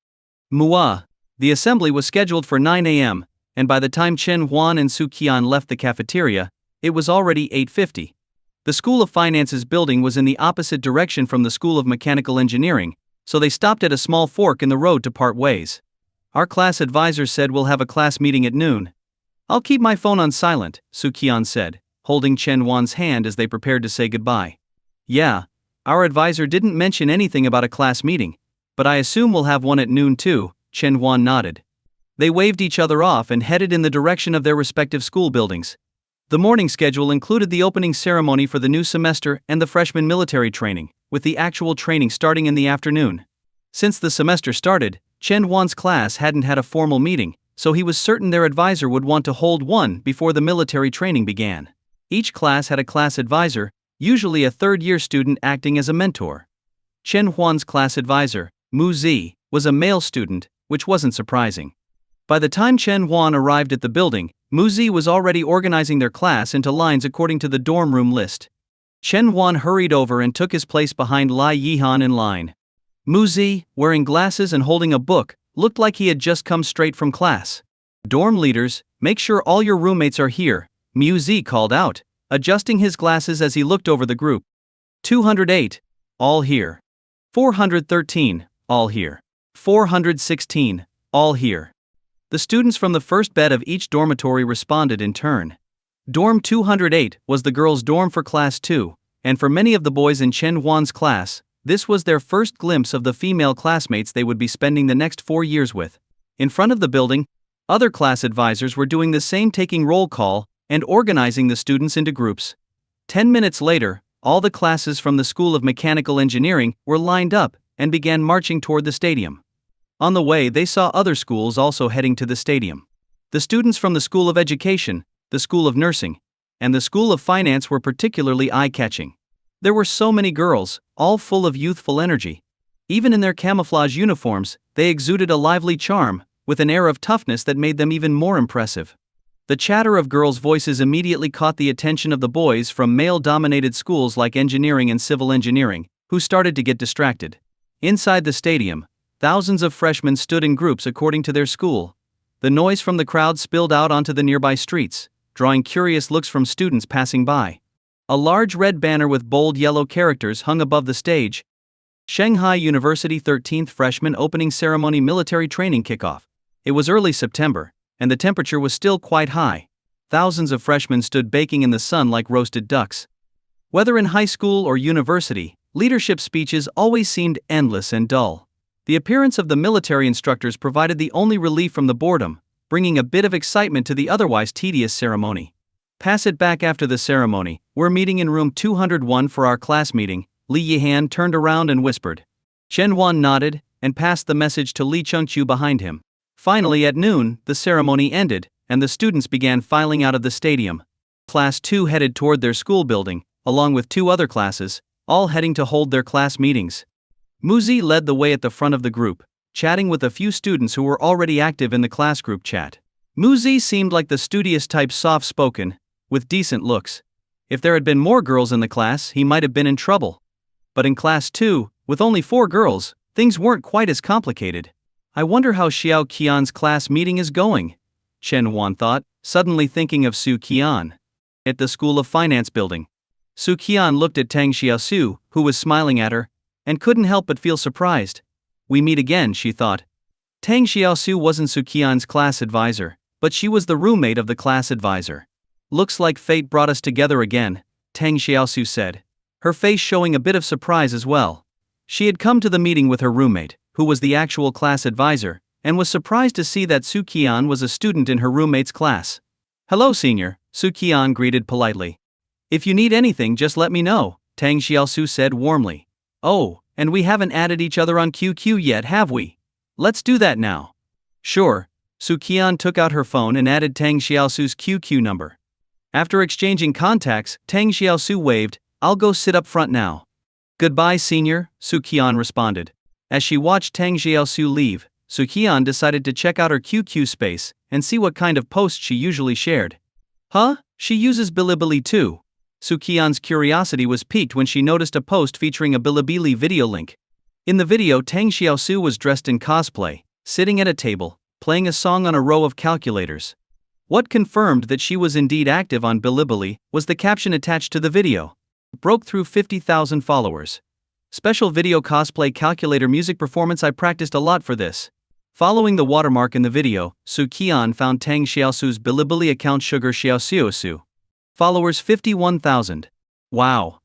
Speaker 1: Mua. The assembly was scheduled for 9 a.m., and by the time Chen Huan and Su Qian left the cafeteria, it was already 8:50. The School of Finance's building was in the opposite direction from the School of Mechanical Engineering, so they stopped at a small fork in the road to part ways. Our class advisor said we'll have a class meeting at noon. I'll keep my phone on silent, Su Qian said, holding Chen Huan's hand as they prepared to say goodbye. Yeah, our advisor didn't mention anything about a class meeting, but I assume we'll have one at noon too, Chen Huan nodded. They waved each other off and headed in the direction of their respective school buildings. The morning schedule included the opening ceremony for the new semester and the freshman military training, with the actual training starting in the afternoon. Since the semester started, Chen Huan's class hadn't had a formal meeting, so he was certain their advisor would want to hold one before the military training began. Each class had a class advisor, usually a third-year student acting as a mentor. Chen Huan's class advisor, Mu Zi, was a male student, which wasn't surprising. By the time Chen Huan arrived at the building, Mu Zi was already organizing their class into lines according to the dorm room list. Chen Huan hurried over and took his place behind Lai Yihan in line. Mu Zi, wearing glasses and holding a book, looked like he had just come straight from class. Dorm leaders, make sure all your roommates are here, Mu Zi called out, adjusting his glasses as he looked over the group. 208, all here. 413, all here. 416, all here. The students from the first bed of each dormitory responded in turn. Dorm 208 was the girls' dorm for Class 2, and for many of the boys in Chen Huan's class, this was their first glimpse of the female classmates they would be spending the next 4 years with. In front of the building, other class advisors were doing the same, taking roll call and organizing the students into groups. 10 minutes later, all the classes from the School of Mechanical Engineering were lined up and began marching toward the stadium. On the way, they saw other schools also heading to the stadium. The students from the School of Education, the School of Nursing, and the School of Finance were particularly eye-catching. There were so many girls, all full of youthful energy. Even in their camouflage uniforms, they exuded a lively charm, with an air of toughness that made them even more impressive. The chatter of girls' voices immediately caught the attention of the boys from male-dominated schools like engineering and civil engineering, who started to get distracted. Inside the stadium, thousands of freshmen stood in groups according to their school. The noise from the crowd spilled out onto the nearby streets, drawing curious looks from students passing by. A large red banner with bold yellow characters hung above the stage. Shanghai University 13th Freshman Opening Ceremony Military Training Kickoff. It was early September, and the temperature was still quite high. Thousands of freshmen stood baking in the sun like roasted ducks. Whether in high school or university, leadership speeches always seemed endless and dull. The appearance of the military instructors provided the only relief from the boredom, bringing a bit of excitement to the otherwise tedious ceremony. Pass it back after the ceremony. We're meeting in room 201 for our class meeting. Li Yihan turned around and whispered. Chen Wan nodded, and passed the message to Li Chengqiu behind him. Finally at noon, the ceremony ended, and the students began filing out of the stadium. Class 2 headed toward their school building, along with 2 other classes, all heading to hold their class meetings. Muzi led the way at the front of the group, chatting with a few students who were already active in the class group chat. Muzi seemed like the studious type, soft-spoken, with decent looks. If there had been more girls in the class, he might have been in trouble. But in class 2, with only 4 girls, things weren't quite as complicated. I wonder how Su Qian's class meeting is going, Chen Wan thought, suddenly thinking of Su Qian. At the School of Finance building, Su Qian looked at Tang Xiaosu, who was smiling at her, and couldn't help but feel surprised. We meet again, she thought. Tang Xiaosu wasn't Su Qian's class advisor, but she was the roommate of the class advisor. Looks like fate brought us together again, Tang Xiaosu said, her face showing a bit of surprise as well. She had come to the meeting with her roommate, who was the actual class advisor, and was surprised to see that Su Qian was a student in her roommate's class. Hello, senior, Su Qian greeted politely. If you need anything, just let me know, Tang Xiaosu said warmly. Oh, and we haven't added each other on QQ yet, have we? Let's do that now. Sure, Su Qian took out her phone and added Tang Xiaosu's QQ number. After exchanging contacts, Tang Xiaosu waved, I'll go sit up front now. Goodbye, senior, Su Qian responded. As she watched Tang Xiaosu leave, Su Qian decided to check out her QQ space and see what kind of posts she usually shared. Huh? She uses Bilibili too. Su Qian's curiosity was piqued when she noticed a post featuring a Bilibili video link. In the video, Tang Xiaosu was dressed in cosplay, sitting at a table, playing a song on a row of calculators. What confirmed that she was indeed active on Bilibili was the caption attached to the video. Broke through 50,000 followers. Special video cosplay calculator music performance. I practiced a lot for this. Following the watermark in the video, Su Qian found Tang Xiaosu's Bilibili account Sugar Xiaosu. Followers 51,000. Wow.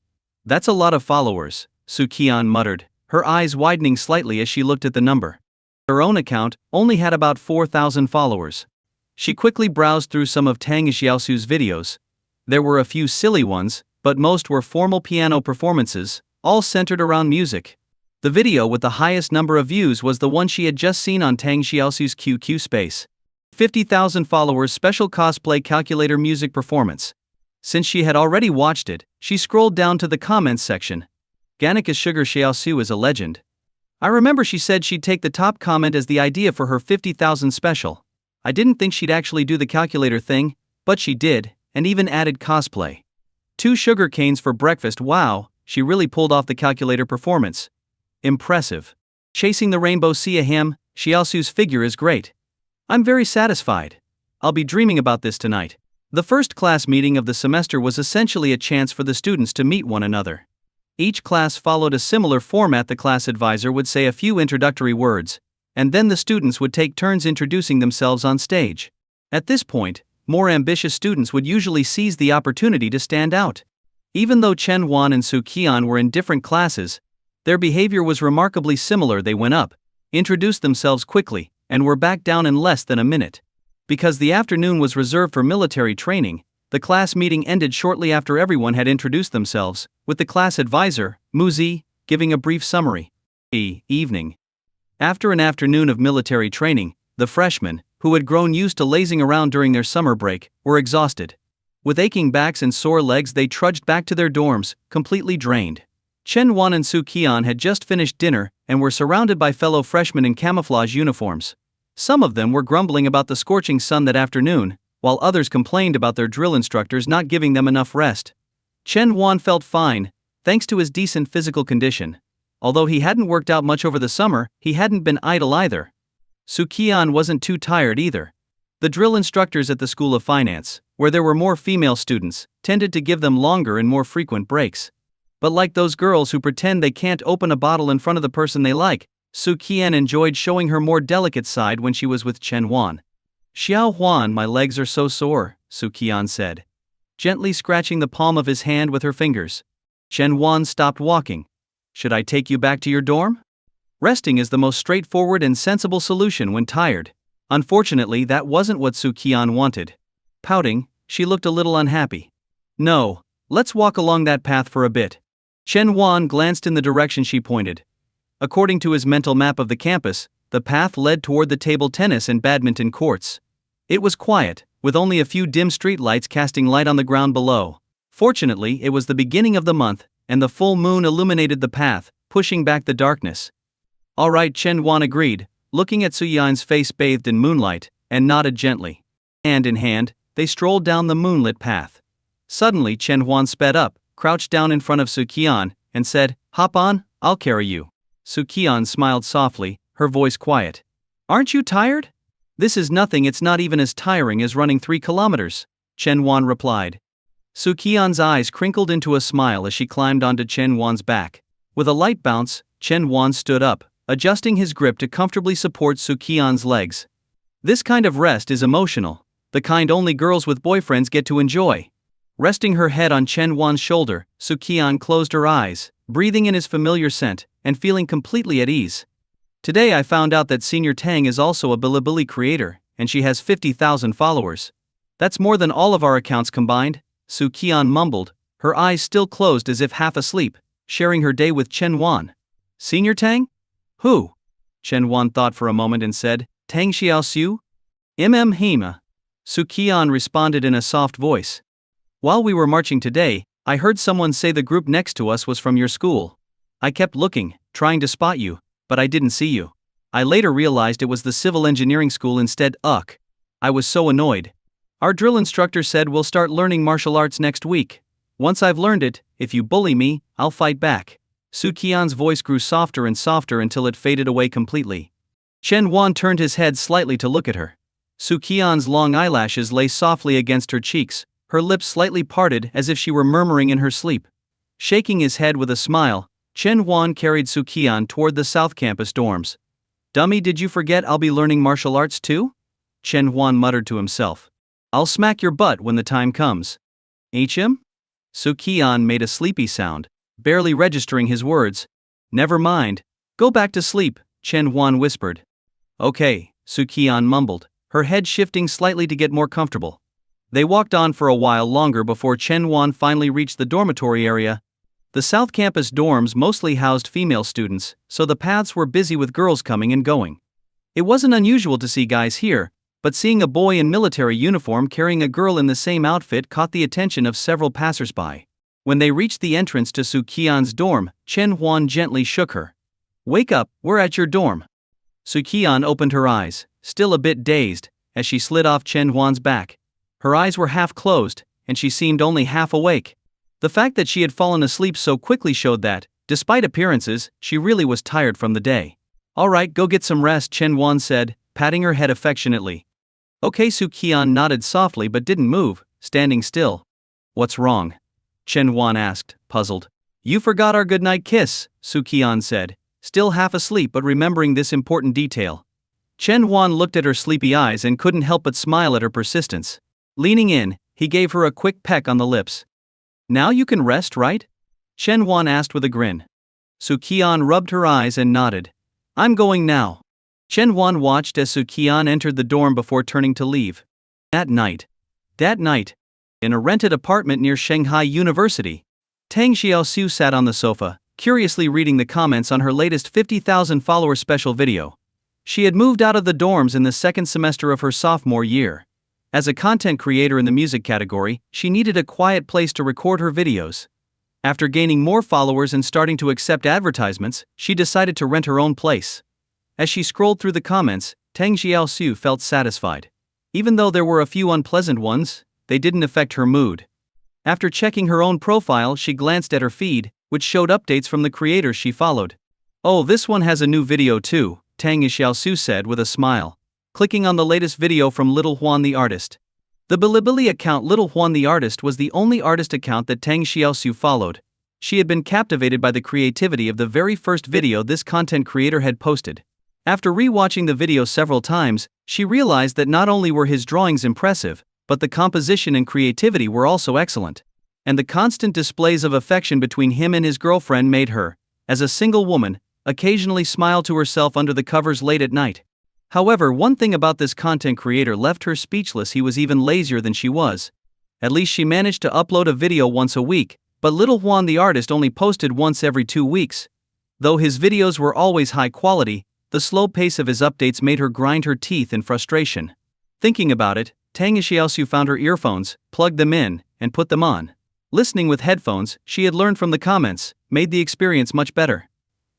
Speaker 1: That's a lot of followers, Su Qian muttered, her eyes widening slightly as she looked at the number. Her own account only had about 4,000 followers. She quickly browsed through some of Tang Xiaosu's videos. There were a few silly ones, but most were formal piano performances, all centered around music. The video with the highest number of views was the one she had just seen on Tang Xiaosu's QQ space. 50,000 followers special cosplay calculator music performance. Since she had already watched it, she scrolled down to the comments section. Ganeka's Sugar Xiaosu is a legend. I remember she said she'd take the top comment as the idea for her 50,000 special. I didn't think she'd actually do the calculator thing, but she did, and even added cosplay. 2 sugar canes for breakfast. Wow, she really pulled off the calculator performance. Impressive. Chasing the rainbow. See a him, Xiaosu's figure is great. I'm very satisfied. I'll be dreaming about this tonight. The first class meeting of the semester was essentially a chance for the students to meet one another. Each class followed a similar format. The class advisor would say a few introductory words, and then the students would take turns introducing themselves on stage. At this point, more ambitious students would usually seize the opportunity to stand out. Even though Chen Wan and Su Qian were in different classes, their behavior was remarkably similar. They went up, introduced themselves quickly, and were back down in less than a minute. Because the afternoon was reserved for military training, the class meeting ended shortly after everyone had introduced themselves, with the class advisor, Muzi, giving a brief summary. Evening. After an afternoon of military training, the freshmen, who had grown used to lazing around during their summer break, were exhausted. With aching backs and sore legs, they trudged back to their dorms, completely drained. Chen Wan and Su Qian had just finished dinner and were surrounded by fellow freshmen in camouflage uniforms. Some of them were grumbling about the scorching sun that afternoon, while others complained about their drill instructors not giving them enough rest. Chen Wan felt fine, thanks to his decent physical condition. Although he hadn't worked out much over the summer, he hadn't been idle either. Su Qian wasn't too tired either. The drill instructors at the School of Finance, where there were more female students, tended to give them longer and more frequent breaks. But like those girls who pretend they can't open a bottle in front of the person they like, Su Qian enjoyed showing her more delicate side when she was with Chen Wan. "Xiao Huan, my legs are so sore," Su Qian said, gently scratching the palm of his hand with her fingers. Chen Wan stopped walking. "Should I take you back to your dorm?" Resting is the most straightforward and sensible solution when tired. Unfortunately, that wasn't what Su Qian wanted. Pouting, she looked a little unhappy. "No, let's walk along that path for a bit." Chen Wan glanced in the direction she pointed. According to his mental map of the campus, the path led toward the table tennis and badminton courts. It was quiet, with only a few dim street lights casting light on the ground below. Fortunately, it was the beginning of the month, and the full moon illuminated the path, pushing back the darkness. "All right," Chen Wan agreed, looking at Su Yan's face bathed in moonlight, and nodded gently. Hand in hand, they strolled down the moonlit path. Suddenly Chen Wan sped up, crouched down in front of Su Qian, and said, "Hop on, I'll carry you." Su Qian smiled softly, her voice quiet. "Aren't you tired?" "This is nothing, it's not even as tiring as running 3 kilometers, Chen Wan replied. Su Qian's eyes crinkled into a smile as she climbed onto Chen Wan's back. With a light bounce, Chen Wan stood up, adjusting his grip to comfortably support Su Qian's legs. This kind of rest is emotional, the kind only girls with boyfriends get to enjoy. Resting her head on Chen Wan's shoulder, Su Qian closed her eyes, breathing in his familiar scent, and feeling completely at ease. "Today I found out that Senior Tang is also a Bilibili creator, and she has 50,000 followers. That's more than all of our accounts combined," Su Qian mumbled, her eyes still closed as if half asleep, sharing her day with Chen Wan. "Senior Tang? Who?" Chen Wan thought for a moment and said, "Tang Xiaoxiu? Hema." Su Qian responded in a soft voice. "While we were marching today, I heard someone say the group next to us was from your school. I kept looking, trying to spot you, but I didn't see you. I later realized it was the civil engineering school instead. Ugh. I was so annoyed. Our drill instructor said we'll start learning martial arts next week. Once I've learned it, if you bully me, I'll fight back." Su Qian's voice grew softer and softer until it faded away completely. Chen Wan turned his head slightly to look at her. Su Qian's long eyelashes lay softly against her cheeks, her lips slightly parted as if she were murmuring in her sleep. Shaking his head with a smile, Chen Wan carried Su Qian toward the South Campus dorms. "Dummy, did you forget I'll be learning martial arts too?" Chen Wan muttered to himself. "I'll smack your butt when the time comes." "Him?" Su Qian made a sleepy sound, barely registering his words. "Never mind. Go back to sleep," Chen Wan whispered. "Okay," Su Qian mumbled, her head shifting slightly to get more comfortable. They walked on for a while longer before Chen Wan finally reached the dormitory area. The South Campus dorms mostly housed female students, so the paths were busy with girls coming and going. It wasn't unusual to see guys here, but seeing a boy in military uniform carrying a girl in the same outfit caught the attention of several passersby. When they reached the entrance to Su Qian's dorm, Chen Wan gently shook her. "Wake up, we're at your dorm." Su Qian opened her eyes, still a bit dazed, as she slid off Chen Wan's back. Her eyes were half closed, and she seemed only half awake. The fact that she had fallen asleep so quickly showed that, despite appearances, she really was tired from the day. "All right, go get some rest," Chen Wan said, patting her head affectionately. "Okay." Su Qian nodded softly but didn't move, standing still. "What's wrong?" Chen Wan asked, puzzled. "You forgot our goodnight kiss," Su Qian said, still half asleep but remembering this important detail. Chen Wan looked at her sleepy eyes and couldn't help but smile at her persistence. Leaning in, he gave her a quick peck on the lips. "Now you can rest, right?" Chen Wan asked with a grin. Su Qian rubbed her eyes and nodded. "I'm going now." Chen Wan watched as Su Qian entered the dorm before turning to leave. That night, in a rented apartment near Shanghai University, Tang Xiaoxiu sat on the sofa, curiously reading the comments on her latest 50,000 follower special video. She had moved out of the dorms in the second semester of her sophomore year. As a content creator in the music category, she needed a quiet place to record her videos. After gaining more followers and starting to accept advertisements, she decided to rent her own place. As she scrolled through the comments, Tang Xiaosu felt satisfied. Even though there were a few unpleasant ones, they didn't affect her mood. After checking her own profile, she glanced at her feed, which showed updates from the creators she followed. "Oh, this one has a new video too," Tang Xiaosu said with a smile, clicking on the latest video from Little Juan the artist. The Bilibili account Little Juan the artist was the only artist account that Tang Xiaosu followed. She had been captivated by the creativity of the very first video this content creator had posted. After rewatching the video several times, she realized that not only were his drawings impressive, but the composition and creativity were also excellent. And the constant displays of affection between him and his girlfriend made her, as a single woman, occasionally smile to herself under the covers late at night. However, one thing about this content creator left her speechless: he was even lazier than she was. At least she managed to upload a video once a week, but Little Juan the artist only posted once every 2 weeks. Though his videos were always high quality, the slow pace of his updates made her grind her teeth in frustration. Thinking about it, Tang Xiaosu found her earphones, plugged them in, and put them on. Listening with headphones, she had learned from the comments, made the experience much better.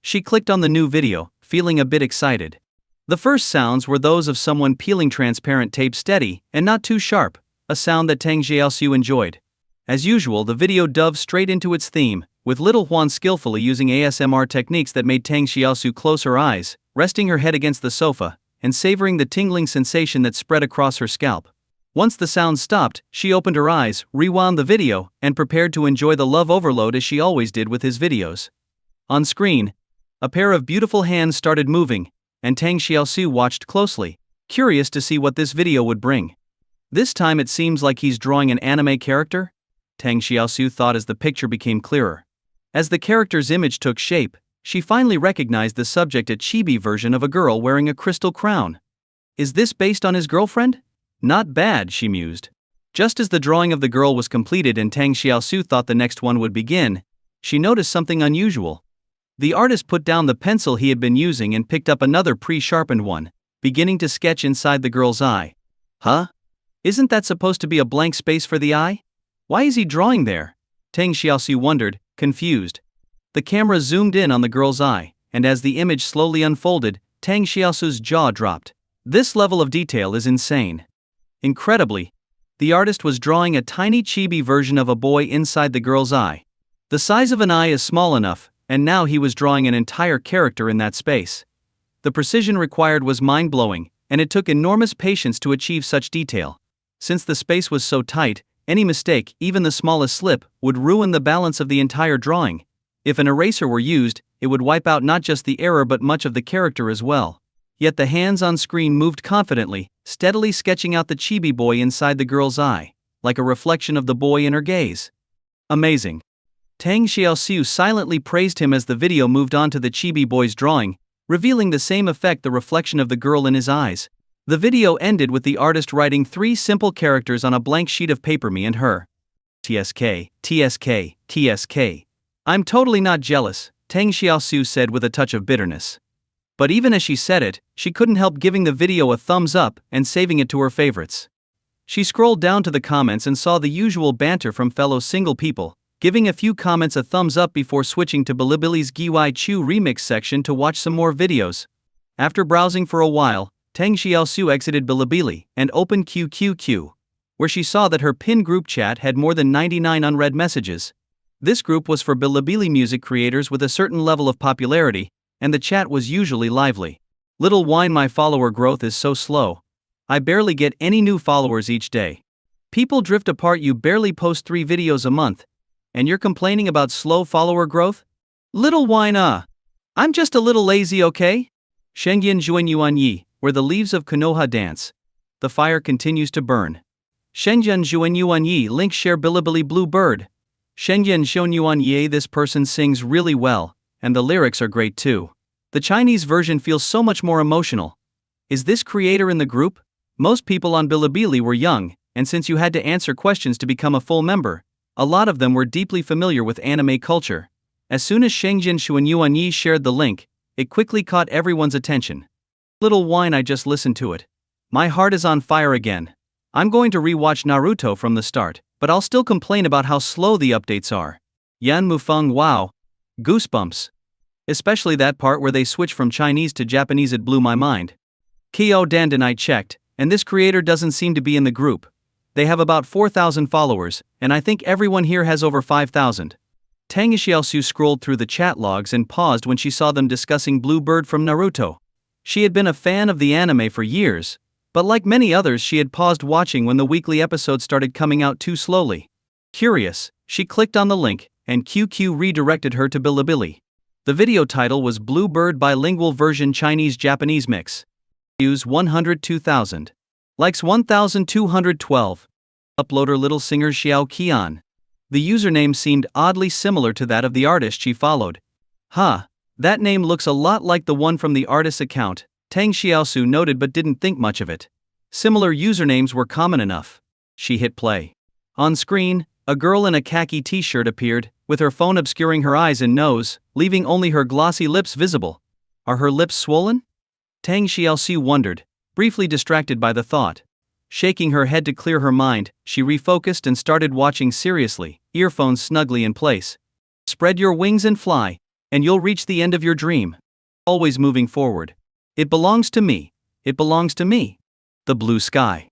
Speaker 1: She clicked on the new video, feeling a bit excited. The first sounds were those of someone peeling transparent tape, steady and not too sharp, a sound that Tang Xiaosu enjoyed. As usual, the video dove straight into its theme, with Little Juan skillfully using ASMR techniques that made Tang Xiaosu close her eyes, resting her head against the sofa, and savoring the tingling sensation that spread across her scalp. Once the sound stopped, she opened her eyes, rewound the video, and prepared to enjoy the love overload as she always did with his videos. On screen, a pair of beautiful hands started moving, and Tang Xiaosu watched closely, curious to see what this video would bring. This time it seems like he's drawing an anime character? Tang Xiaosu thought as the picture became clearer. As the character's image took shape, she finally recognized the subject, a chibi version of a girl wearing a crystal crown. Is this based on his girlfriend? Not bad, she mused. Just as the drawing of the girl was completed and Tang Xiaosu thought the next one would begin, she noticed something unusual. The artist put down the pencil he had been using and picked up another pre-sharpened one, beginning to sketch inside the girl's eye. Huh? Isn't that supposed to be a blank space for the eye? Why is he drawing there? Tang Xiaosu wondered, confused. The camera zoomed in on the girl's eye, and as the image slowly unfolded, Tang Xiaosu's jaw dropped. This level of detail is insane. Incredibly, the artist was drawing a tiny chibi version of a boy inside the girl's eye. The size of an eye is small enough, and now he was drawing an entire character in that space. The precision required was mind-blowing, and it took enormous patience to achieve such detail. Since the space was so tight, any mistake, even the smallest slip, would ruin the balance of the entire drawing. If an eraser were used, it would wipe out not just the error but much of the character as well. Yet the hands on screen moved confidently, steadily sketching out the chibi boy inside the girl's eye, like a reflection of the boy in her gaze. Amazing. Tang Xiaosu silently praised him as the video moved on to the chibi boy's drawing, revealing the same effect, the reflection of the girl in his eyes. The video ended with the artist writing 3 simple characters on a blank sheet of paper: me and her. TSK, TSK, TSK. I'm totally not jealous, Tang Xiaosu said with a touch of bitterness. But even as she said it, she couldn't help giving the video a thumbs up and saving it to her favorites. She scrolled down to the comments and saw the usual banter from fellow single people, giving a few comments a thumbs up before switching to Bilibili's Giwai Chu remix section to watch some more videos. After browsing for a while, Tang Xiaosu exited Bilibili and opened QQQ, where she saw that her pinned group chat had more than 99 unread messages. This group was for Bilibili music creators with a certain level of popularity, and the chat was usually lively. Little Wine, my follower growth is so slow. I barely get any new followers each day. People drift apart. You barely post 3 videos a month, and you're complaining about slow follower growth? Little Wine, I'm just a little lazy, okay? Shengyan Zhuanyuan Yi, where the leaves of Konoha dance. The fire continues to burn. Shenzhen Zhuanyuan Yi link share Bilibili Blue Bird. Shenzhen Zhuanyuan Yi, this person sings really well, and the lyrics are great too. The Chinese version feels so much more emotional. Is this creator in the group? Most people on Bilibili were young, and since you had to answer questions to become a full member, a lot of them were deeply familiar with anime culture. As soon as Shengjian Xuanyuan Yi shared the link, it quickly caught everyone's attention. Little Wine, I just listened to it. My heart is on fire again. I'm going to rewatch Naruto from the start, but I'll still complain about how slow the updates are. Yan Mufeng, wow. Goosebumps. Especially that part where they switch from Chinese to Japanese, it blew my mind. Kyo Dandan, I checked, and this creator doesn't seem to be in the group. They have about 4,000 followers, and I think everyone here has over 5,000. Tang Xiaosu scrolled through the chat logs and paused when she saw them discussing Blue Bird from Naruto. She had been a fan of the anime for years, but like many others, she had paused watching when the weekly episodes started coming out too slowly. Curious, she clicked on the link, and QQ redirected her to Bilibili. The video title was Blue Bird Bilingual Version Chinese-Japanese Mix. Views 102,000. Likes 1,212. Uploader Little Singer Su Qian. The username seemed oddly similar to that of the artist she followed. That name looks a lot like the one from the artist's account, Tang Xiaosu noted, but didn't think much of it. Similar usernames were common enough. She hit play. On screen, a girl in a khaki t-shirt appeared, with her phone obscuring her eyes and nose, leaving only her glossy lips visible. Are her lips swollen? Tang Xiaosu wondered, briefly distracted by the thought. Shaking her head to clear her mind, she refocused and started watching seriously, earphones snugly in place. Spread your wings and fly, and you'll reach the end of your dream. Always moving forward. It belongs to me. It belongs to me. The blue sky.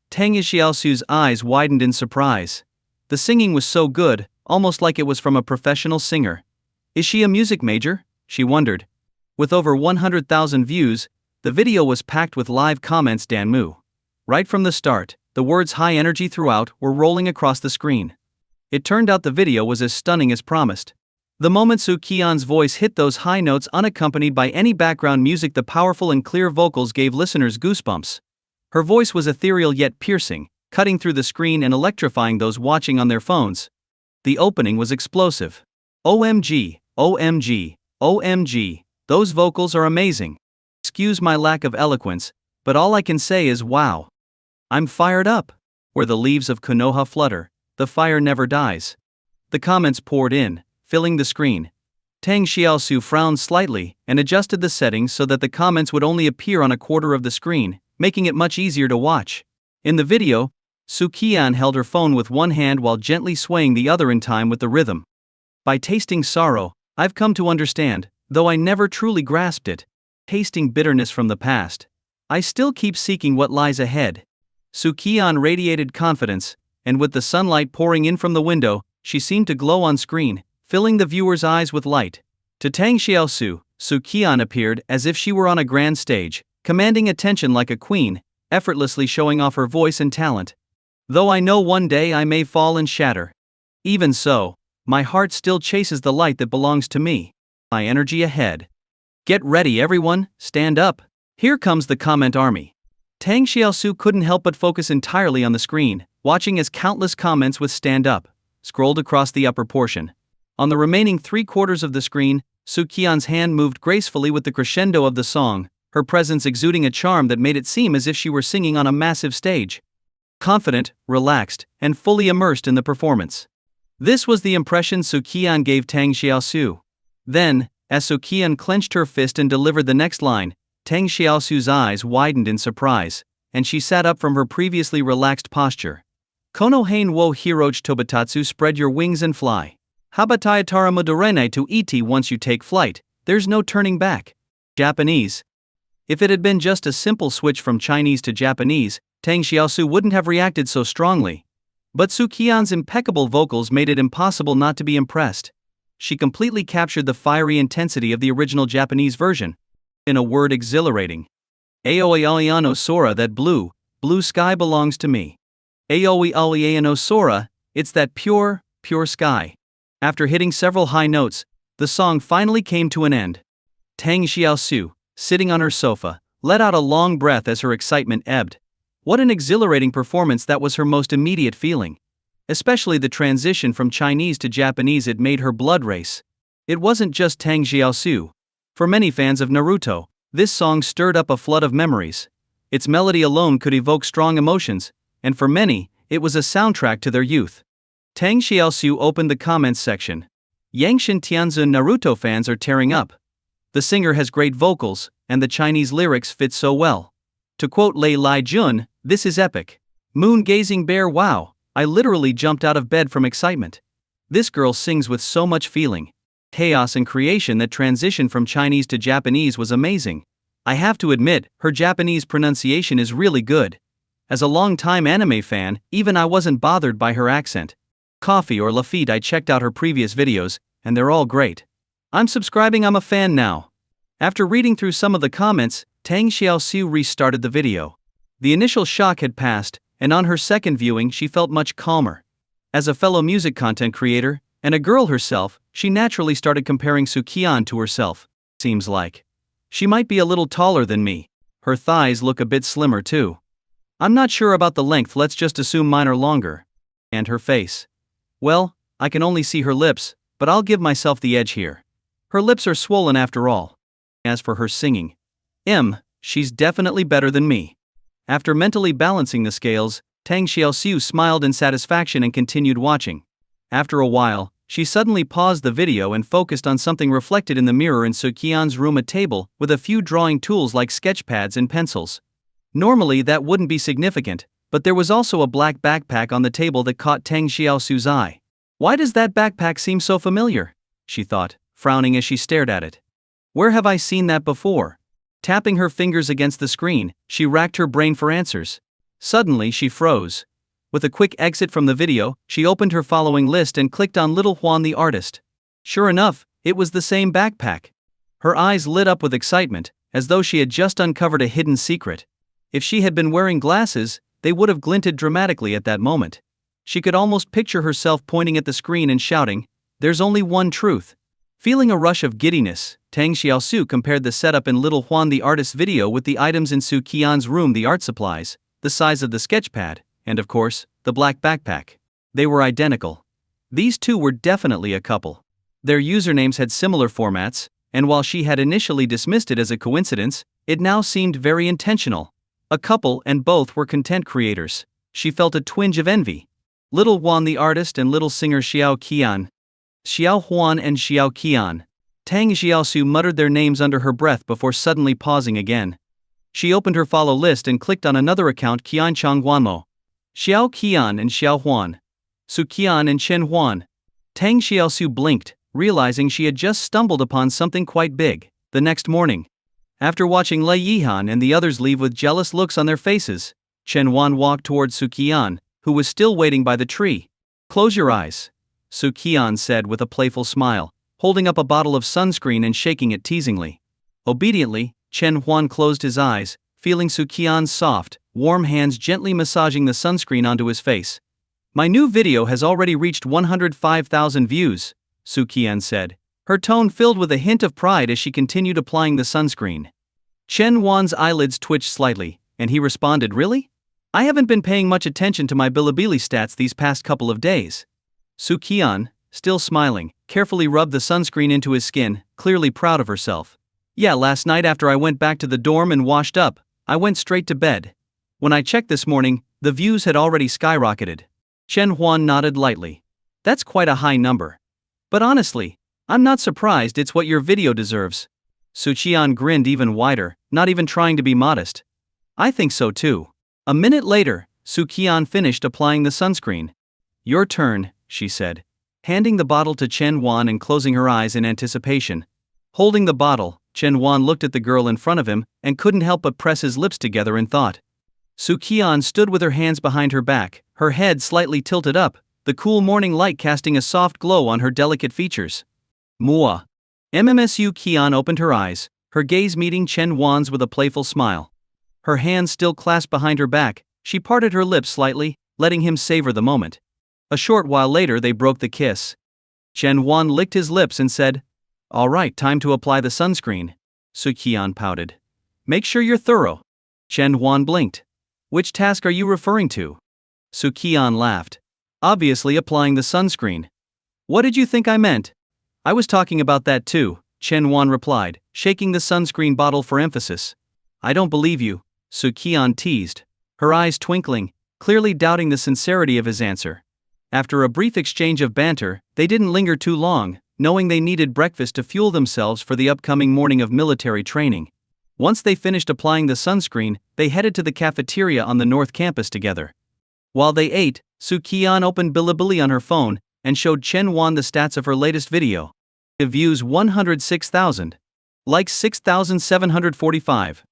Speaker 1: Tang Xiaosu's eyes widened in surprise. The singing was so good, almost like it was from a professional singer. Is she a music major? She wondered. With over 100,000 views, the video was packed with live comments. Danmu. Right from the start, the words high energy throughout were rolling across the screen. It turned out the video was as stunning as promised. The moment Su Qian's voice hit those high notes unaccompanied by any background music, the powerful and clear vocals gave listeners goosebumps. Her voice was ethereal yet piercing, cutting through the screen and electrifying those watching on their phones. The opening was explosive. OMG, OMG, OMG, those vocals are amazing. Excuse my lack of eloquence, but all I can say is wow. I'm fired up. Where the leaves of Konoha flutter, the fire never dies. The comments poured in, filling the screen. Tang Xiaosu frowned slightly and adjusted the settings so that the comments would only appear on a quarter of the screen, making it much easier to watch. In the video, Su Qian held her phone with one hand while gently swaying the other in time with the rhythm. By tasting sorrow, I've come to understand, though I never truly grasped it. Tasting bitterness from the past, I still keep seeking what lies ahead. Su Qian radiated confidence, and with the sunlight pouring in from the window, she seemed to glow on screen, filling the viewer's eyes with light. To Tang Xiaosu, Su Qian appeared as if she were on a grand stage, commanding attention like a queen, effortlessly showing off her voice and talent. Though I know one day I may fall and shatter. Even so, my heart still chases the light that belongs to me. My energy ahead. Get ready everyone, stand up. Here comes the comment army. Tang Xiaosu couldn't help but focus entirely on the screen, watching as countless comments with stand up scrolled across the upper portion. On the remaining 3/4 of the screen, Su Qian's hand moved gracefully with the crescendo of the song, her presence exuding a charm that made it seem as if she were singing on a massive stage. Confident, relaxed, and fully immersed in the performance. This was the impression Su Qian gave Tang Xiaosu. Then, as Su Qian clenched her fist and delivered the next line, Tang Xiaosu's eyes widened in surprise, and she sat up from her previously relaxed posture. Kono hain wo hirochi tobatatsu, spread your wings and fly. Habatayatara modorene to iti, once you take flight, there's no turning back. Japanese. If it had been just a simple switch from Chinese to Japanese, Tang Xiaosu wouldn't have reacted so strongly. But Su Qian's impeccable vocals made it impossible not to be impressed. She completely captured the fiery intensity of the original Japanese version. In a word, exhilarating. Aoi aliano sora, that blue sky belongs to me. Aoi aliano sora, it's that pure sky. After hitting several high notes, the song finally came to an end. Tang Xiaosu, sitting on her sofa, let out a long breath as her excitement ebbed. What an exhilarating performance! That was her most immediate feeling. Especially the transition from Chinese to Japanese, it made her blood race. It wasn't just Tang Xiaosu. For many fans of Naruto, this song stirred up a flood of memories. Its melody alone could evoke strong emotions, and for many, it was a soundtrack to their youth. Tang Xiaosu opened the comments section. Yangshan Tianzun Naruto fans are tearing up. The singer has great vocals, and the Chinese lyrics fit so well. To quote Lei Lai Jun, this is epic. Moon gazing bear. Wow, I literally jumped out of bed from excitement. This girl sings with so much feeling. Chaos and creation. That transition from Chinese to Japanese was amazing. I have to admit, her Japanese pronunciation is really good. As a long-time anime fan, even I wasn't bothered by her accent. Coffee or Lafitte. I checked out her previous videos, and they're all great. I'm subscribing. I'm a fan now. After reading through some of the comments, Tang Xiaoxiu restarted the video. The initial shock had passed, and on her second viewing she felt much calmer. As a fellow music content creator, and a girl herself, she naturally started comparing Su Qian to herself. Seems like she might be a little taller than me. Her thighs look a bit slimmer too. I'm not sure about the length, let's just assume mine are longer. And her face. Well, I can only see her lips, but I'll give myself the edge here. Her lips are swollen after all. As for her singing, she's definitely better than me. After mentally balancing the scales, Tang Xiaoxiu smiled in satisfaction and continued watching. After a while, she suddenly paused the video and focused on something reflected in the mirror in Su Qian's room, a table with a few drawing tools like sketch pads and pencils. Normally that wouldn't be significant, but there was also a black backpack on the table that caught Tang Xiaoxiu's eye. Why does that backpack seem so familiar? She thought, frowning as she stared at it. Where have I seen that before? Tapping her fingers against the screen, she racked her brain for answers. Suddenly she froze. With a quick exit from the video, she opened her following list and clicked on Little Juan the artist. Sure enough, it was the same backpack. Her eyes lit up with excitement, as though she had just uncovered a hidden secret. If she had been wearing glasses, they would have glinted dramatically at that moment. She could almost picture herself pointing at the screen and shouting, "There's only one truth." Feeling a rush of giddiness, Tang Xiaoxiu compared the setup in Little Juan the artist's video with the items in Su Qian's room, the art supplies, the size of the sketchpad, and of course, the black backpack. They were identical. These two were definitely a couple. Their usernames had similar formats, and while she had initially dismissed it as a coincidence, it now seemed very intentional. A couple, and both were content creators. She felt a twinge of envy. Little Juan the artist and little singer Xiao Qian. Xiao Huan and Xiao Qian. Tang Xiaoxiu muttered their names under her breath before suddenly pausing again. She opened her follow list and clicked on another account, Qian Changguanmo. Xiao Qian and Xiao Huan. Su Qian and Chen Huan. Tang Xiaoxiu blinked, realizing she had just stumbled upon something quite big. The next morning, after watching Lei Yihan and the others leave with jealous looks on their faces, Chen Huan walked towards Su Qian, who was still waiting by the tree. "Close your eyes," Su Qian said with a playful smile, holding up a bottle of sunscreen and shaking it teasingly. Obediently, Chen Huan closed his eyes, feeling Su Qian's soft, warm hands gently massaging the sunscreen onto his face. "My new video has already reached 105,000 views, Su Qian said, her tone filled with a hint of pride as she continued applying the sunscreen. Chen Huan's eyelids twitched slightly, and he responded, "Really? I haven't been paying much attention to my Bilibili stats these past couple of days." Su Qian, still smiling, carefully rubbed the sunscreen into his skin, clearly proud of herself. "Yeah, last night after I went back to the dorm and washed up, I went straight to bed. When I checked this morning, the views had already skyrocketed." Chen Huan nodded lightly. "That's quite a high number. But honestly, I'm not surprised, it's what your video deserves." Su Qian grinned even wider, not even trying to be modest. "I think so too." A minute later, Su Qian finished applying the sunscreen. "Your turn," she said, handing the bottle to Chen Huan and closing her eyes in anticipation. Holding the bottle, Chen Huan looked at the girl in front of him and couldn't help but press his lips together in thought. Su Qian stood with her hands behind her back, her head slightly tilted up, the cool morning light casting a soft glow on her delicate features. "Mua." Su Qian opened her eyes, her gaze meeting Chen Huan's with a playful smile. Her hands still clasped behind her back, she parted her lips slightly, letting him savor the moment. A short while later they broke the kiss. Chen Huan licked his lips and said, "All right, time to apply the sunscreen." Su Qian pouted. "Make sure you're thorough." Chen Huan blinked. "Which task are you referring to?" Su Qian laughed. "Obviously applying the sunscreen." "What did you think I meant?" "I was talking about that too," Chen Huan replied, shaking the sunscreen bottle for emphasis. "I don't believe you," Su Qian teased, her eyes twinkling, clearly doubting the sincerity of his answer. After a brief exchange of banter, they didn't linger too long, knowing they needed breakfast to fuel themselves for the upcoming morning of military training. Once they finished applying the sunscreen, they headed to the cafeteria on the North Campus together. While they ate, Su Qian opened Bilibili on her phone and showed Chen Wan the stats of her latest video. Views 106,000. Likes 6,745.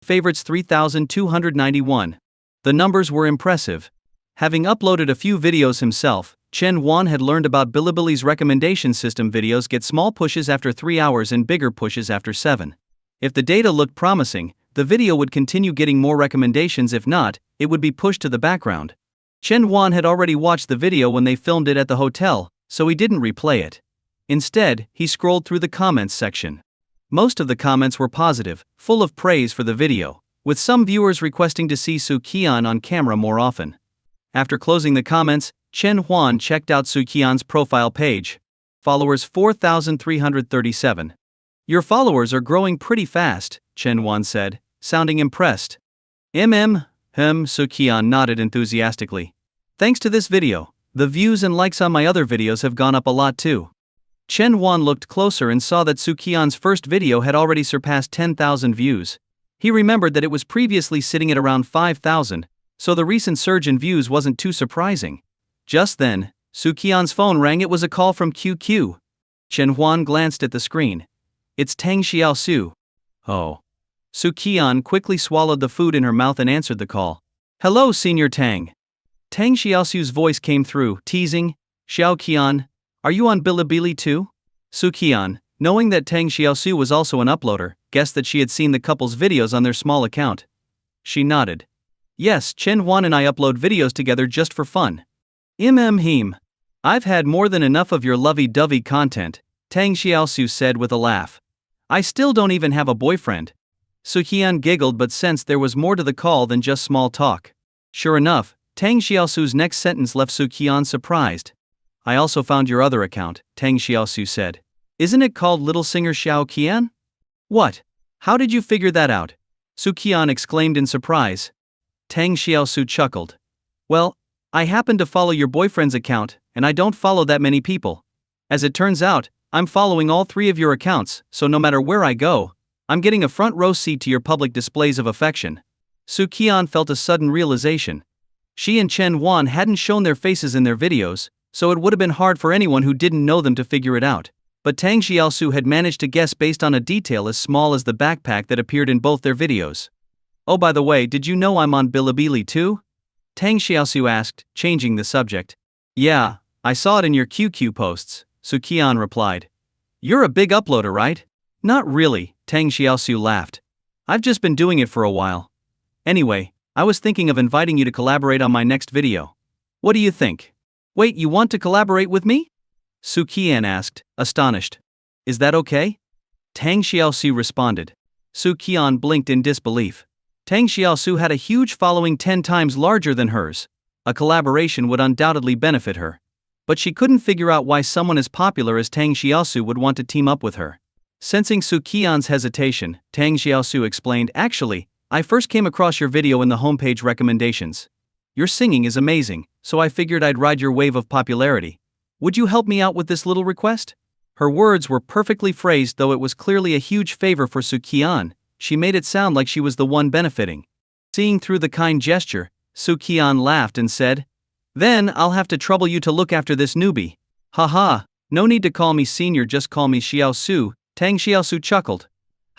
Speaker 1: Favorites 3,291. The numbers were impressive. Having uploaded a few videos himself, Chen Wan had learned about Bilibili's recommendation system. Videos get small pushes after 3 hours and bigger pushes after 7. If the data looked promising, the video would continue getting more recommendations. If not, it would be pushed to the background. Chen Wan had already watched the video when they filmed it at the hotel, so he didn't replay it. Instead, he scrolled through the comments section. Most of the comments were positive, full of praise for the video, with some viewers requesting to see Su Qian on camera more often. After closing the comments, Chen Wan checked out Su Qian's profile page. Followers 4,337. Your followers are growing pretty fast, Chen Wan said, sounding impressed. Su Qian nodded enthusiastically. Thanks to this video, the views and likes on my other videos have gone up a lot too. Chen Wan looked closer and saw that Su Qian's first video had already surpassed 10,000 views. He remembered that it was previously sitting at around 5,000, so the recent surge in views wasn't too surprising. Just then, Su Qian's phone rang. It was a call from QQ. Chen Wan glanced at the screen. It's Tang Xiaosu. Oh. Su Qian quickly swallowed the food in her mouth and answered the call. Hello, Senior Tang. Tang Xiaosu's voice came through, teasing, Xiao Qian, are you on Bilibili too? Su Qian, knowing that Tang Xiaosu was also an uploader, guessed that she had seen the couple's videos on their small account. She nodded. Yes, Chen Wan and I upload videos together just for fun. I've had more than enough of your lovey-dovey content, Tang Xiaosu said with a laugh. I still don't even have a boyfriend. Su Qian giggled but sensed there was more to the call than just small talk. Sure enough, Tang Xiaosu's next sentence left Su Qian surprised. I also found your other account, Tang Xiaosu said. Isn't it called Little Singer Xiao Qian? What? How did you figure that out? Su Qian exclaimed in surprise. Tang Xiaosu chuckled. Well, I happen to follow your boyfriend's account, and I don't follow that many people. As it turns out, I'm following all 3 of your accounts, so no matter where I go, I'm getting a front row seat to your public displays of affection. Su Qian felt a sudden realization. She and Chen Wan hadn't shown their faces in their videos, so it would have been hard for anyone who didn't know them to figure it out. But Tang Xiaosu had managed to guess based on a detail as small as the backpack that appeared in both their videos. Oh, by the way, did you know I'm on Bilibili too? Tang Xiaosu asked, changing the subject. Yeah, I saw it in your QQ posts, Su Qian replied. You're a big uploader, right? Not really, Tang Xiaosu laughed. I've just been doing it for a while. Anyway, I was thinking of inviting you to collaborate on my next video. What do you think? Wait, you want to collaborate with me? Su Qian asked, astonished. Is that okay? Tang Xiaosu responded. Su Qian blinked in disbelief. Tang Xiaosu had a huge following 10 times larger than hers. A collaboration would undoubtedly benefit her. But she couldn't figure out why someone as popular as Tang Xiaosu would want to team up with her. Sensing Su Qian's hesitation, Tang Xiaosu explained, Actually, I first came across your video in the homepage recommendations. Your singing is amazing, so I figured I'd ride your wave of popularity. Would you help me out with this little request? Her words were perfectly phrased, though it was clearly a huge favor for Su Qian. She made it sound like she was the one benefiting. Seeing through the kind gesture, Su Qian laughed and said, Then I'll have to trouble you to look after this newbie. Haha, no need to call me senior, just call me Xiaosu, Tang Xiaosu chuckled.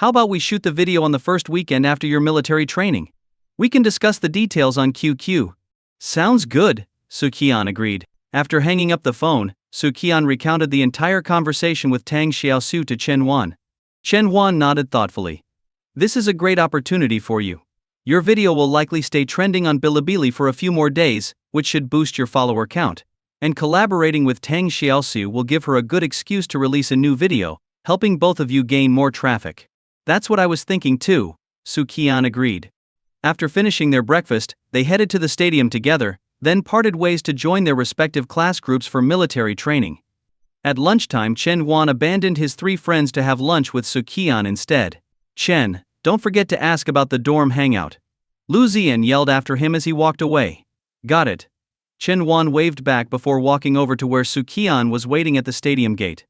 Speaker 1: How about we shoot the video on the first weekend after your military training? We can discuss the details on QQ. Sounds good, Su Qian agreed. After hanging up the phone, Su Qian recounted the entire conversation with Tang Xiaosu to Chen Wan. Chen Wan nodded thoughtfully. This is a great opportunity for you. Your video will likely stay trending on Bilibili for a few more days, which should boost your follower count. And collaborating with Tang Xiaosu will give her a good excuse to release a new video, helping both of you gain more traffic. That's what I was thinking too, Su Qian agreed. After finishing their breakfast, they headed to the stadium together, then parted ways to join their respective class groups for military training. At lunchtime, Chen Wan abandoned his 3 friends to have lunch with Su Qian instead. Chen, don't forget to ask about the dorm hangout. Lu Zian yelled after him as he walked away. Got it. Chen Wan waved back before walking over to where Su Qian was waiting at the stadium gate.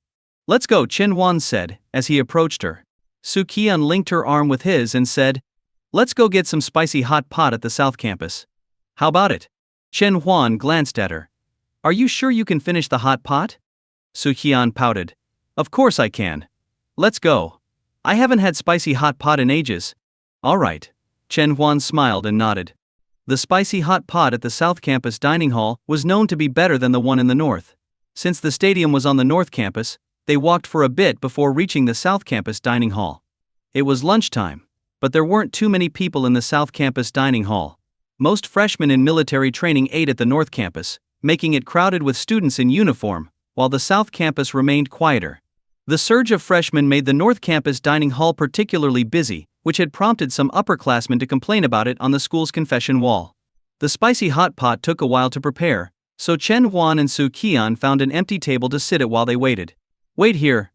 Speaker 1: Let's go, Chen Wan said, as he approached her. Su Qian linked her arm with his and said, Let's go get some spicy hot pot at the South Campus. How about it? Chen Huan glanced at her. Are you sure you can finish the hot pot? Su Qian pouted. Of course I can. Let's go. I haven't had spicy hot pot in ages. Alright. Chen Huan smiled and nodded. The spicy hot pot at the South Campus dining hall was known to be better than the one in the North. Since the stadium was on the North Campus, they walked for a bit before reaching the South Campus dining hall. It was lunchtime, but there weren't too many people in the South Campus dining hall. Most freshmen in military training ate at the North Campus, making it crowded with students in uniform, while the South Campus remained quieter. The surge of freshmen made the North Campus dining hall particularly busy, which had prompted some upperclassmen to complain about it on the school's confession wall. The spicy hot pot took a while to prepare, so Chen Huan and Su Qian found an empty table to sit at while they waited. Wait here.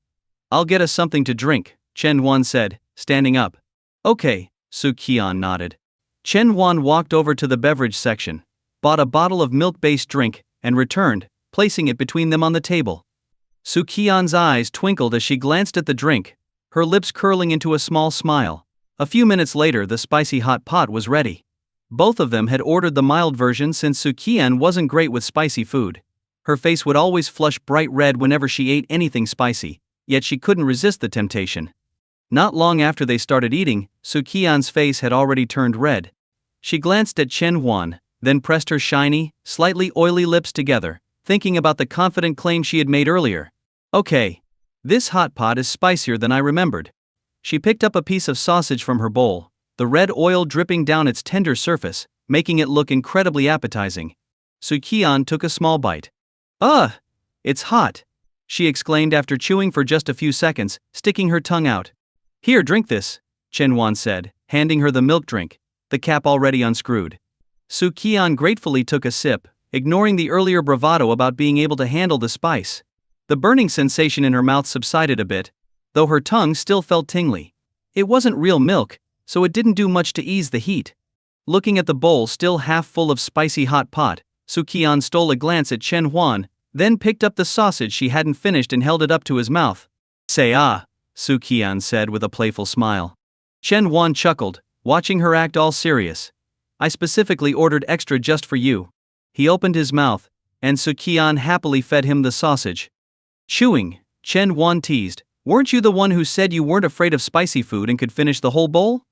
Speaker 1: I'll get us something to drink, Chen Huan said, standing up. Okay, Su Qian nodded. Chen Huan walked over to the beverage section, bought a bottle of milk-based drink, and returned, placing it between them on the table. Su Qian's eyes twinkled as she glanced at the drink, her lips curling into a small smile. A few minutes later, the spicy hot pot was ready. Both of them had ordered the mild version since Su Qian wasn't great with spicy food. Her face would always flush bright red whenever she ate anything spicy, yet she couldn't resist the temptation. Not long after they started eating, Su Qian's face had already turned red. She glanced at Chen Huan, then pressed her shiny, slightly oily lips together, thinking about the confident claim she had made earlier. Okay. This hot pot is spicier than I remembered. She picked up a piece of sausage from her bowl, the red oil dripping down its tender surface, making it look incredibly appetizing. Su Qian took a small bite. Ugh! It's hot! She exclaimed after chewing for just a few seconds, sticking her tongue out. Here, drink this, Chen Huan said, handing her the milk drink, the cap already unscrewed. Su Qian gratefully took a sip, ignoring the earlier bravado about being able to handle the spice. The burning sensation in her mouth subsided a bit, though her tongue still felt tingly. It wasn't real milk, so it didn't do much to ease the heat. Looking at the bowl still half full of spicy hot pot, Su Qian stole a glance at Chen Huan, then picked up the sausage she hadn't finished and held it up to his mouth. Say ah, Su Qian said with a playful smile. Chen Huan chuckled, watching her act all serious. I specifically ordered extra just for you. He opened his mouth, and Su Qian happily fed him the sausage. Chewing, Chen Huan teased, weren't you the one who said you weren't afraid of spicy food and could finish the whole bowl?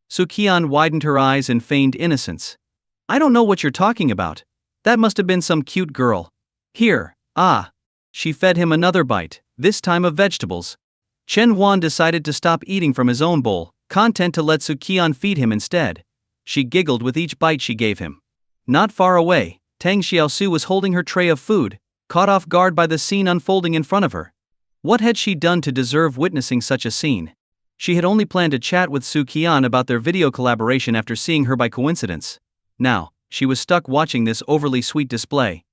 Speaker 1: Su Qian widened her eyes and feigned innocence. I don't know what you're talking about. That must have been some cute girl. Here, ah. She fed him another bite, this time of vegetables. Chen Huan decided to stop eating from his own bowl, content to let Su Qian feed him instead. She giggled with each bite she gave him. Not far away, Tang Xiaosu was holding her tray of food, caught off guard by the scene unfolding in front of her. What had she done to deserve witnessing such a scene? She had only planned to chat with Su Qian about their video collaboration after seeing her by coincidence. Now, she was stuck watching this overly sweet display.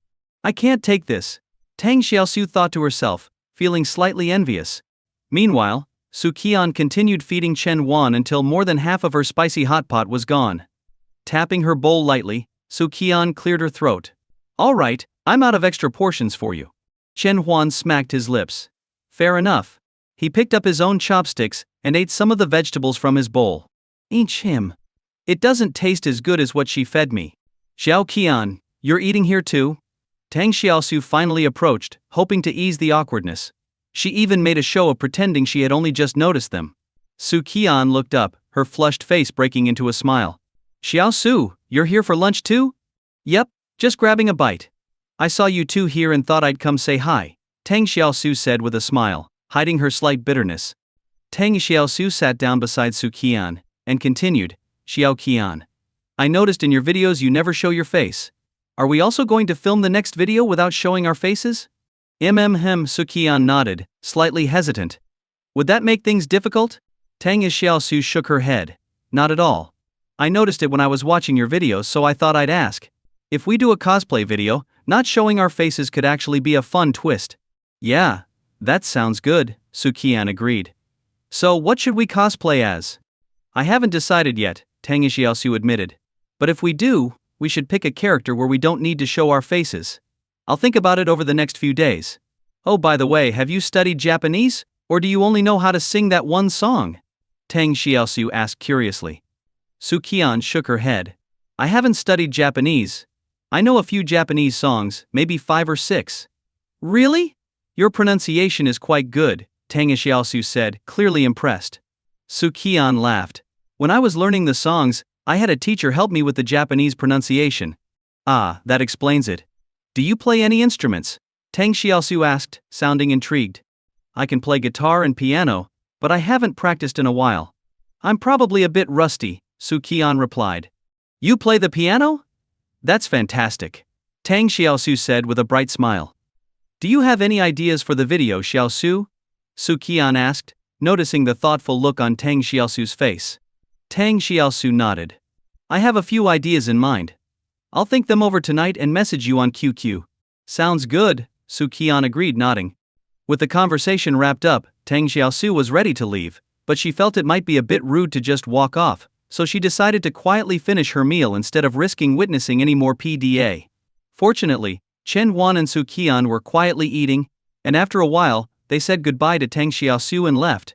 Speaker 1: I can't take this, Tang Xiaosu thought to herself, feeling slightly envious. Meanwhile, Su Qian continued feeding Chen Huan until more than half of her spicy hot pot was gone. Tapping her bowl lightly, Su Qian cleared her throat. All right, I'm out of extra portions for you. Chen Huan smacked his lips. Fair enough. He picked up his own chopsticks and ate some of the vegetables from his bowl. Each him. It doesn't taste as good as what she fed me. Xiao Qian, you're eating here too? Tang Xiaosu finally approached, hoping to ease the awkwardness. She even made a show of pretending she had only just noticed them. Su Qian looked up, her flushed face breaking into a smile. Xiaosu, you're here for lunch too? Yep, just grabbing a bite. I saw you two here and thought I'd come say hi, Tang Xiaosu said with a smile, hiding her slight bitterness. Tang Xiaosu sat down beside Su Qian, and continued, Xiao Qian. I noticed in your videos you never show your face. Are we also going to film the next video without showing our faces? Su Qian nodded, slightly hesitant. Would that make things difficult? Tang Xiaosu shook her head. Not at all. I noticed it when I was watching your videos, so I thought I'd ask. If we do a cosplay video, not showing our faces could actually be a fun twist. Yeah, that sounds good, Su Qian agreed. So what should we cosplay as? I haven't decided yet, Tang Xiaosu admitted. But if we do, we should pick a character where we don't need to show our faces. I'll think about it over the next few days. Oh, by the way, have you studied Japanese, or do you only know how to sing that one song? Tang Xiaosu asked curiously. Su Qian shook her head. I haven't studied Japanese. I know a few Japanese songs, maybe 5 or 6. Really? Your pronunciation is quite good, Tang Xiaosu said, clearly impressed. Su Qian laughed. When I was learning the songs, I had a teacher help me with the Japanese pronunciation. Ah, that explains it. Do you play any instruments? Tang Xiaosu asked, sounding intrigued. I can play guitar and piano, but I haven't practiced in a while. I'm probably a bit rusty, Su Qian replied. You play the piano? That's fantastic. Tang Xiaosu said with a bright smile. Do you have any ideas for the video, Xiaosu? Su Qian asked, noticing the thoughtful look on Tang Xiaosu's face. Tang Xiaosu nodded. I have a few ideas in mind. I'll think them over tonight and message you on QQ. Sounds good, Su Qian agreed, nodding. With the conversation wrapped up, Tang Xiaosu was ready to leave, but she felt it might be a bit rude to just walk off, so she decided to quietly finish her meal instead of risking witnessing any more PDA. Fortunately, Chen Huan and Su Qian were quietly eating, and after a while, they said goodbye to Tang Xiaosu and left.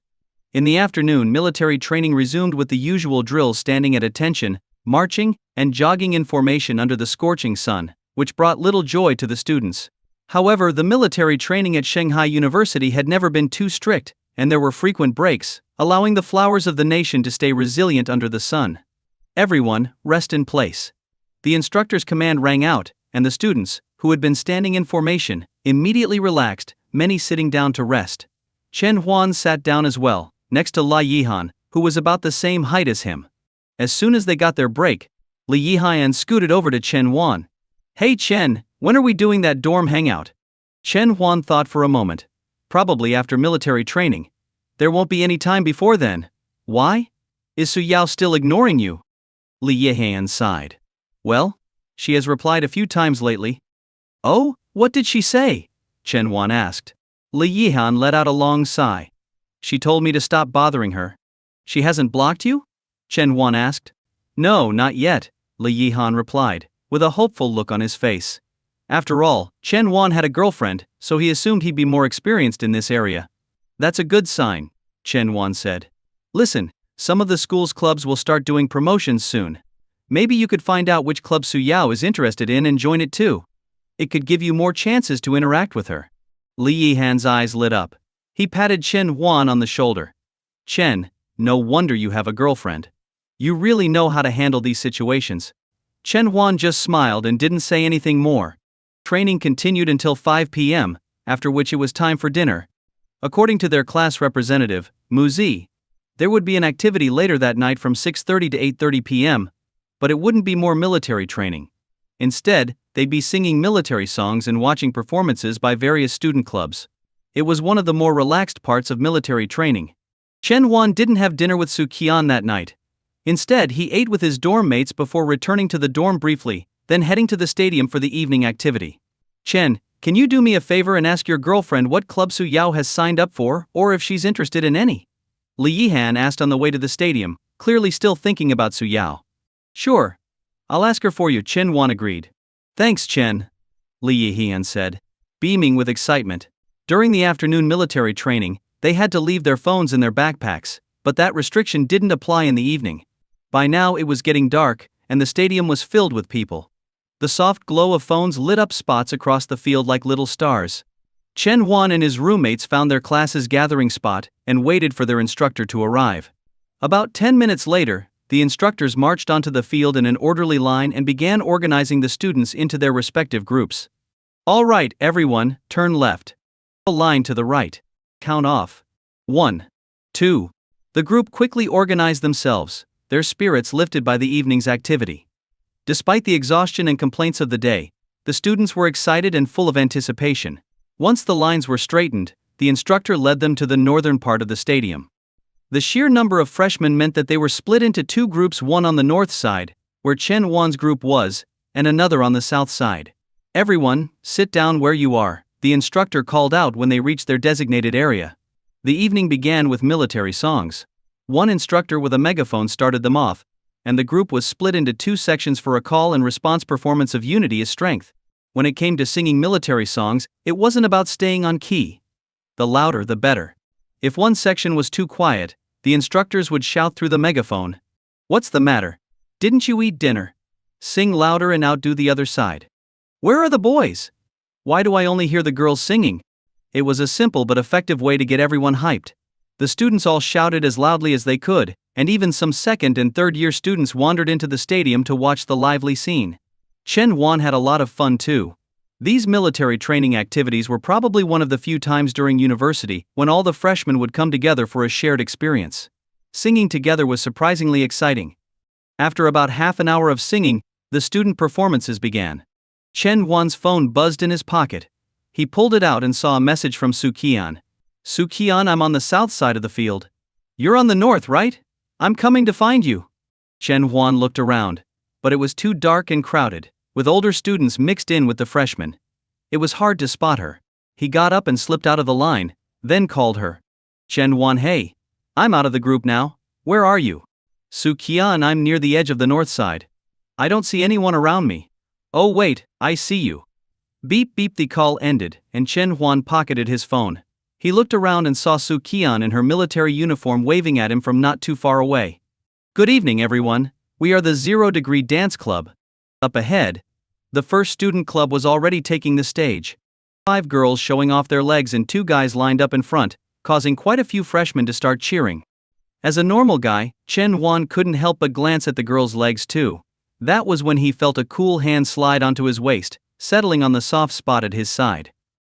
Speaker 1: In the afternoon, military training resumed with the usual drills, standing at attention, marching, and jogging in formation under the scorching sun, which brought little joy to the students. However, the military training at Shanghai University had never been too strict, and there were frequent breaks, allowing the flowers of the nation to stay resilient under the sun. Everyone, rest in place. The instructor's command rang out, and the students, who had been standing in formation, immediately relaxed, many sitting down to rest. Chen Huan sat down as well, next to Li Yihan, who was about the same height as him. As soon as they got their break, Li Yihan scooted over to Chen Huan. Hey Chen, when are we doing that dorm hangout? Chen Huan thought for a moment. Probably after military training. There won't be any time before then. Why? Is Su Yao still ignoring you? Li Yihan sighed. Well, she has replied a few times lately. Oh, what did she say? Chen Huan asked. Li Yihan let out a long sigh. She told me to stop bothering her. She hasn't blocked you? Chen Huan asked. No, not yet, Li Yihan replied, with a hopeful look on his face. After all, Chen Huan had a girlfriend, so he assumed he'd be more experienced in this area. That's a good sign, Chen Huan said. Listen, some of the school's clubs will start doing promotions soon. Maybe you could find out which club Su Yao is interested in and join it too. It could give you more chances to interact with her. Li Yihan's eyes lit up. He patted Chen Huan on the shoulder. Chen, no wonder you have a girlfriend. You really know how to handle these situations. Chen Huan just smiled and didn't say anything more. Training continued until 5 p.m., after which it was time for dinner. According to their class representative, Mu Zi, there would be an activity later that night from 6:30 to 8:30 p.m., but it wouldn't be more military training. Instead, they'd be singing military songs and watching performances by various student clubs. It was one of the more relaxed parts of military training. Chen Huan didn't have dinner with Su Qian that night. Instead, he ate with his dorm mates before returning to the dorm briefly, then heading to the stadium for the evening activity. Chen, can you do me a favor and ask your girlfriend what club Su Yao has signed up for, or if she's interested in any? Li Yihan asked on the way to the stadium, clearly still thinking about Su Yao. Sure. I'll ask her for you, Chen Huan agreed. Thanks, Chen, Li Yihan said, beaming with excitement. During the afternoon military training, they had to leave their phones in their backpacks, but that restriction didn't apply in the evening. By now it was getting dark, and the stadium was filled with people. The soft glow of phones lit up spots across the field like little stars. Chen Huan and his roommates found their class's gathering spot and waited for their instructor to arrive. About 10 minutes later, the instructors marched onto the field in an orderly line and began organizing the students into their respective groups. All right, everyone, turn left. A line to the right. Count off. 1, 2. The group quickly organized themselves, their spirits lifted by the evening's activity. Despite the exhaustion and complaints of the day, the students were excited and full of anticipation. Once the lines were straightened, the instructor led them to the northern part of the stadium. The sheer number of freshmen meant that they were split into two groups, one on the north side, where Chen Huan's group was, and another on the south side. Everyone, sit down where you are, the instructor called out when they reached their designated area. The evening began with military songs. One instructor with a megaphone started them off, and the group was split into two sections for a call and response performance of Unity is Strength. When it came to singing military songs, it wasn't about staying on key. The louder the better. If one section was too quiet, the instructors would shout through the megaphone, "What's the matter? Didn't you eat dinner? Sing louder and outdo the other side. Where are the boys? Why do I only hear the girls singing? It was a simple but effective way to get everyone hyped. The students all shouted as loudly as they could, and even some second and third year students wandered into the stadium to watch the lively scene. Chen Huan had a lot of fun too. These military training activities were probably one of the few times during university when all the freshmen would come together for a shared experience. Singing together was surprisingly exciting. After about half an hour of singing, the student performances began. Chen Huan's phone buzzed in his pocket. He pulled it out and saw a message from Su Qian. Su Qian, I'm on the south side of the field. You're on the north, right? I'm coming to find you. Chen Huan looked around, but it was too dark and crowded, with older students mixed in with the freshmen. It was hard to spot her. He got up and slipped out of the line, then called her. Chen Huan, hey. I'm out of the group now. Where are you? Su Qian, I'm near the edge of the north side. I don't see anyone around me. Oh wait, I see you. Beep beep, the call ended, and Chen Huan pocketed his phone. He looked around and saw Su Qian in her military uniform waving at him from not too far away. Good evening everyone, we are the 0 Degree Dance Club. Up ahead, the first student club was already taking the stage. 5 girls showing off their legs and 2 guys lined up in front, causing quite a few freshmen to start cheering. As a normal guy, Chen Huan couldn't help but glance at the girls' legs too. That was when he felt a cool hand slide onto his waist, settling on the soft spot at his side.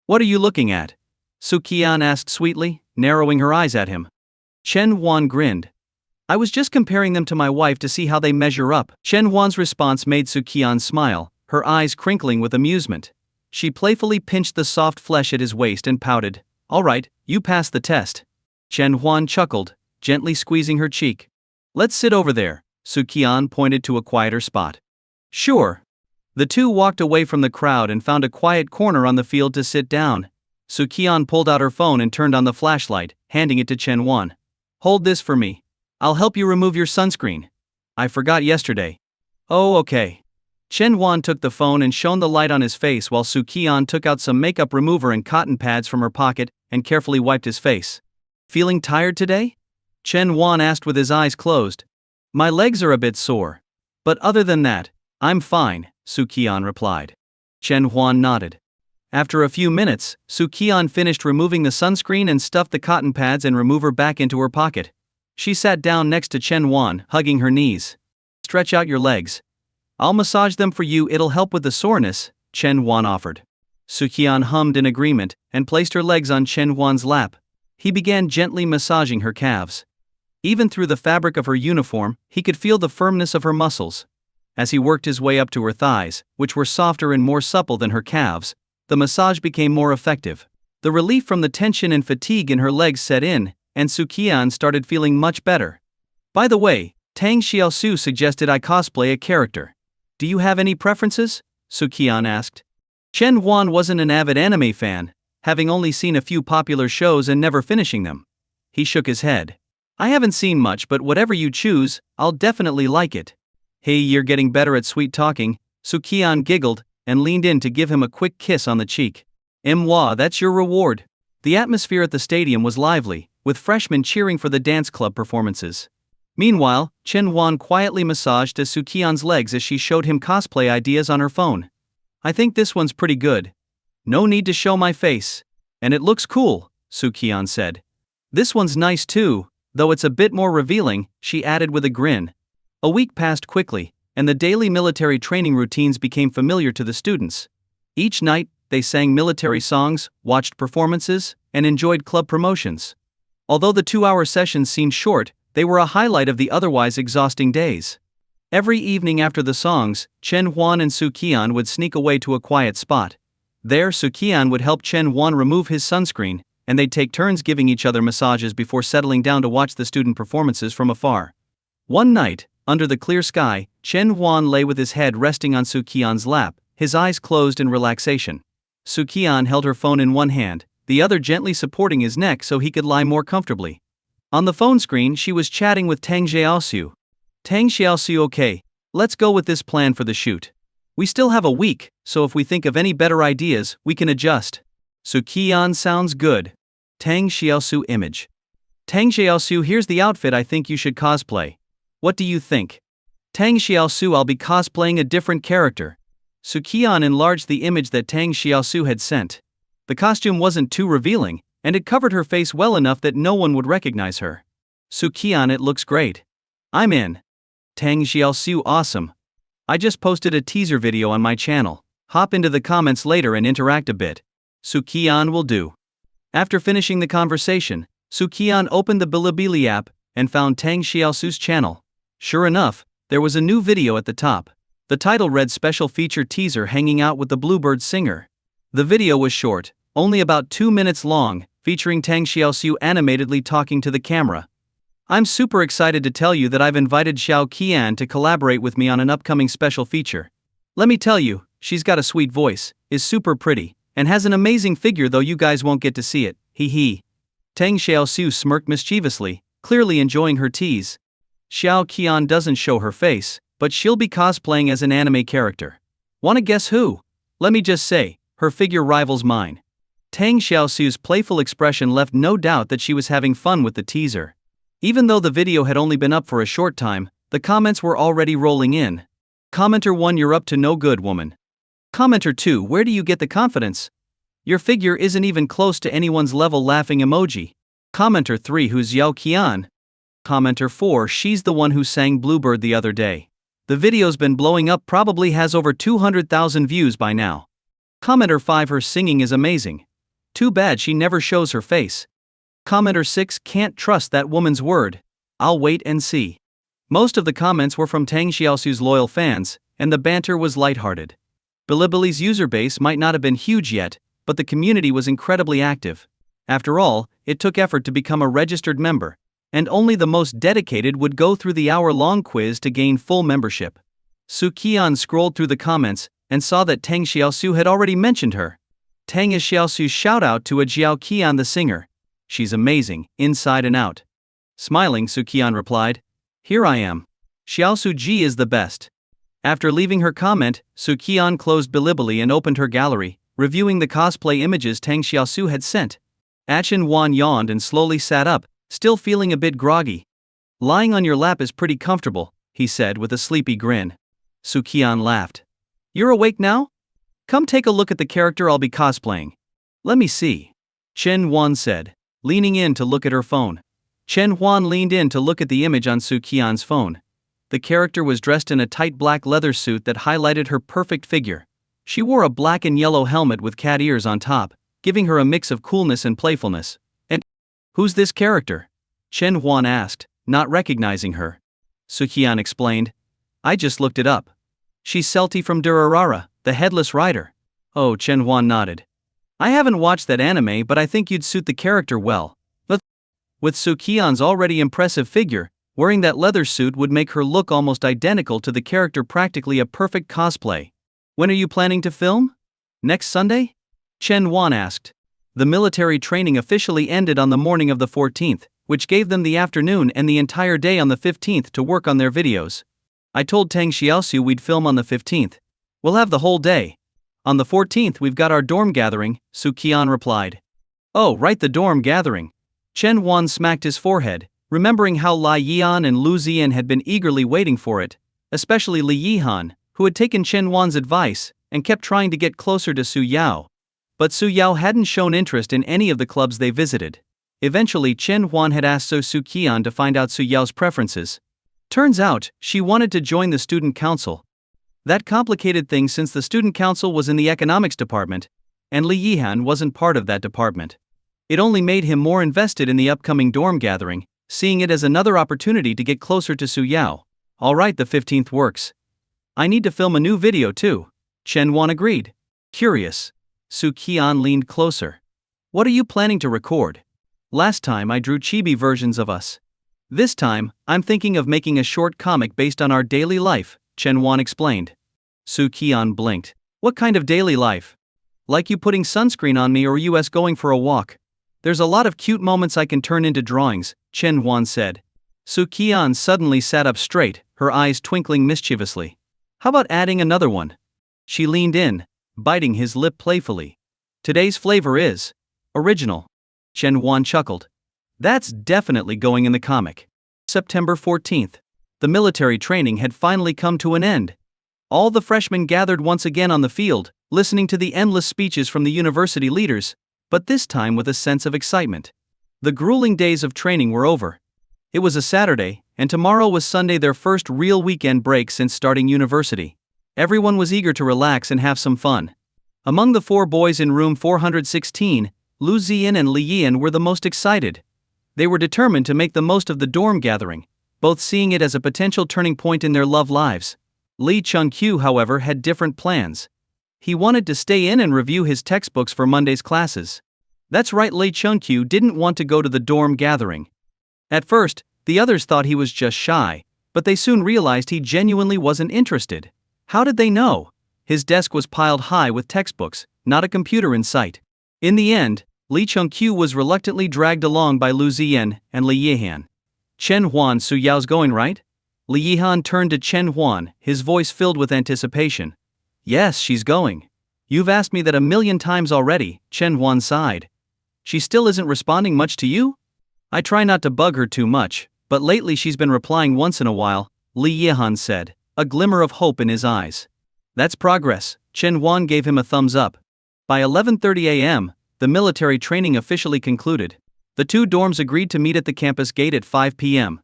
Speaker 1: What are you looking at? Su Qian asked sweetly, narrowing her eyes at him. Chen Huan grinned. I was just comparing them to my wife to see how they measure up. Chen Huan's response made Su Qian smile, her eyes crinkling with amusement. She playfully pinched the soft flesh at his waist and pouted. All right, you passed the test. Chen Huan chuckled, gently squeezing her cheek. Let's sit over there, Su Qian pointed to a quieter spot. Sure. The two walked away from the crowd and found a quiet corner on the field to sit down. Su Qian pulled out her phone and turned on the flashlight, handing it to Chen Huan. Hold this for me. I'll help you remove your sunscreen. I forgot yesterday. Oh, okay. Chen Huan took the phone and shone the light on his face while Su Qian took out some makeup remover and cotton pads from her pocket and carefully wiped his face. Feeling tired today? Chen Huan asked with his eyes closed. My legs are a bit sore. But other than that, I'm fine, Su Qian replied. Chen Huan nodded. After a few minutes, Su Qian finished removing the sunscreen and stuffed the cotton pads and remover back into her pocket. She sat down next to Chen Huan, hugging her knees. Stretch out your legs. I'll massage them for you, it'll help with the soreness, Chen Huan offered. Su Qian hummed in agreement and placed her legs on Chen Huan's lap. He began gently massaging her calves. Even through the fabric of her uniform, he could feel the firmness of her muscles. As he worked his way up to her thighs, which were softer and more supple than her calves, the massage became more effective. The relief from the tension and fatigue in her legs set in, and Su Qian started feeling much better. By the way, Tang Xiaosu suggested I cosplay a character. Do you have any preferences? Su Qian asked. Chen Huan wasn't an avid anime fan, having only seen a few popular shows and never finishing them. He shook his head. I haven't seen much, but whatever you choose, I'll definitely like it. Hey, you're getting better at sweet talking, Su Qian giggled and leaned in to give him a quick kiss on the cheek. Moi, that's your reward. The atmosphere at the stadium was lively, with freshmen cheering for the dance club performances. Meanwhile, Chen Huan quietly massaged Su Qian's legs as she showed him cosplay ideas on her phone. I think this one's pretty good. No need to show my face. And it looks cool, Su Qian said. This one's nice too, though it's a bit more revealing, she added with a grin. A week passed quickly, and the daily military training routines became familiar to the students. Each night, they sang military songs, watched performances, and enjoyed club promotions. Although the 2-hour sessions seemed short, they were a highlight of the otherwise exhausting days. Every evening after the songs, Chen Huan and Su Qian would sneak away to a quiet spot. There, Su Qian would help Chen Huan remove his sunscreen, and they'd take turns giving each other massages before settling down to watch the student performances from afar. One night, under the clear sky, Chen Huan lay with his head resting on Su Qian's lap, his eyes closed in relaxation. Su Qian held her phone in one hand, the other gently supporting his neck so he could lie more comfortably. On the phone screen, she was chatting with Tang Xiaosu. Tang Xiaosu, okay, let's go with this plan for the shoot. We still have a week, so if we think of any better ideas, we can adjust. Su Qian, sounds good. Tang Xiaosu image. Tang Xiaosu, here's the outfit I think you should cosplay. What do you think? Tang Xiaosu, I'll be cosplaying a different character. Su Qian enlarged the image that Tang Xiaosu had sent. The costume wasn't too revealing, and it covered her face well enough that no one would recognize her. Su Qian, it looks great. I'm in. Tang Xiaosu, awesome. I just posted a teaser video on my channel. Hop into the comments later and interact a bit. Su Qian will do. After finishing the conversation, Su Qian opened the Bilibili app and found Tang Xiaosu's channel. Sure enough, there was a new video at the top. The title read Special Feature Teaser Hanging Out with the Bluebird Singer. The video was short, only about 2 minutes long, featuring Tang Xiaosu animatedly talking to the camera. I'm super excited to tell you that I've invited Su Qian to collaborate with me on an upcoming special feature. Let me tell you, she's got a sweet voice, is super pretty, and has an amazing figure, though you guys won't get to see it, hee hee. Tang Xiaosu smirked mischievously, clearly enjoying her tease. Su Qian doesn't show her face, but she'll be cosplaying as an anime character. Wanna guess who? Let me just say, her figure rivals mine. Tang Xiaosu's playful expression left no doubt that she was having fun with the teaser. Even though the video had only been up for a short time, the comments were already rolling in. Commenter 1, you're up to no good, woman. Commenter 2, where do you get the confidence? Your figure isn't even close to anyone's level, laughing emoji. Commenter 3, who's Su Qian? Commenter 4, she's the one who sang Bluebird the other day. The video's been blowing up, probably has over 200,000 views by now. Commenter 5, her singing is amazing. Too bad she never shows her face. Commenter 6, can't trust that woman's word. I'll wait and see. Most of the comments were from Tang Xiaosu's loyal fans, and the banter was lighthearted. Bilibili's user base might not have been huge yet, but the community was incredibly active. After all, it took effort to become a registered member, and only the most dedicated would go through the hour-long quiz to gain full membership. Su Qian scrolled through the comments and saw that Tang Xiaosu had already mentioned her. Tang is Xiaosu's shout-out to a Su Qian the singer. She's amazing, inside and out. Smiling, Su Qian replied, here I am. Xiaosu Ji is the best. After leaving her comment, Su Qian closed Bilibili and opened her gallery, reviewing the cosplay images Tang Xiaosu had sent. Achin Wan yawned and slowly sat up, still feeling a bit groggy. Lying on your lap is pretty comfortable, he said with a sleepy grin. Su Qian laughed. You're awake now? Come take a look at the character I'll be cosplaying. Let me see. Chen Wan said, leaning in to look at her phone. Chen Huan leaned in to look at the image on Su Qian's phone. The character was dressed in a tight black leather suit that highlighted her perfect figure. She wore a black and yellow helmet with cat ears on top, giving her a mix of coolness and playfulness. And who's this character? Chen Huan asked, not recognizing her. Su Qian explained, I just looked it up. She's Celti from Durarara, the Headless Rider. Oh, Chen Huan nodded. I haven't watched that anime, but I think you'd suit the character well. But with Su Qian's already impressive figure, wearing that leather suit would make her look almost identical to the character, practically a perfect cosplay. When are you planning to film? Next Sunday? Chen Huan asked. The military training officially ended on the morning of the 14th, which gave them the afternoon and the entire day on the 15th to work on their videos. I told Tang Xiaosu we'd film on the 15th. We'll have the whole day. On the 14th we've got our dorm gathering, Su Qian replied. Oh, right, the dorm gathering. Chen Huan smacked his forehead, remembering how Lai Yihan and Lu Ziyan had been eagerly waiting for it, especially Li Yihan, who had taken Chen Huan's advice and kept trying to get closer to Su Yao. But Su Yao hadn't shown interest in any of the clubs they visited. Eventually Chen Huan had asked Su Qian to find out Su Yao's preferences. Turns out, she wanted to join the student council. That complicated things since the student council was in the economics department, and Li Yihan wasn't part of that department. It only made him more invested in the upcoming dorm gathering, seeing it as another opportunity to get closer to Su Yao. Alright, the 15th works. I need to film a new video too. Chen Huan agreed. Curious. Su Qian leaned closer. What are you planning to record? Last time I drew chibi versions of us. This time, I'm thinking of making a short comic based on our daily life, Chen Huan explained. Su Qian blinked. What kind of daily life? Like you putting sunscreen on me or us going for a walk. There's a lot of cute moments I can turn into drawings, Chen Huan said. Su Qian suddenly sat up straight, her eyes twinkling mischievously. How about adding another one? She leaned in, biting his lip playfully. Today's flavor is original. Chen Huan chuckled. That's definitely going in the comic. September 14th. The military training had finally come to an end. All the freshmen gathered once again on the field, listening to the endless speeches from the university leaders, but this time with a sense of excitement. The grueling days of training were over. It was a Saturday, and tomorrow was Sunday, their first real weekend break since starting university. Everyone was eager to relax and have some fun. Among the 4 boys in room 416, Lu Ziyan and Li Yian were the most excited. They were determined to make the most of the dorm gathering, both seeing it as a potential turning point in their love lives. Li Chengqiu, however, had different plans. He wanted to stay in and review his textbooks for Monday's classes. That's right, Li Chengqiu didn't want to go to the dorm gathering. At first, the others thought he was just shy, but they soon realized he genuinely wasn't interested. How did they know? His desk was piled high with textbooks, not a computer in sight. In the end, Li Chengqiu was reluctantly dragged along by Lu Ziyan and Li Yihan. Chen Huan, Su Yao's going, right? Li Yihan turned to Chen Huan, his voice filled with anticipation. Yes, she's going. You've asked me that a million times already, Chen Huan sighed. She still isn't responding much to you? I try not to bug her too much, but lately she's been replying once in a while, Li Yihan said, a glimmer of hope in his eyes. That's progress, Chen Huan gave him a thumbs up. By 11:30 a.m., the military training officially concluded. The 2 dorms agreed to meet at the campus gate at 5 p.m.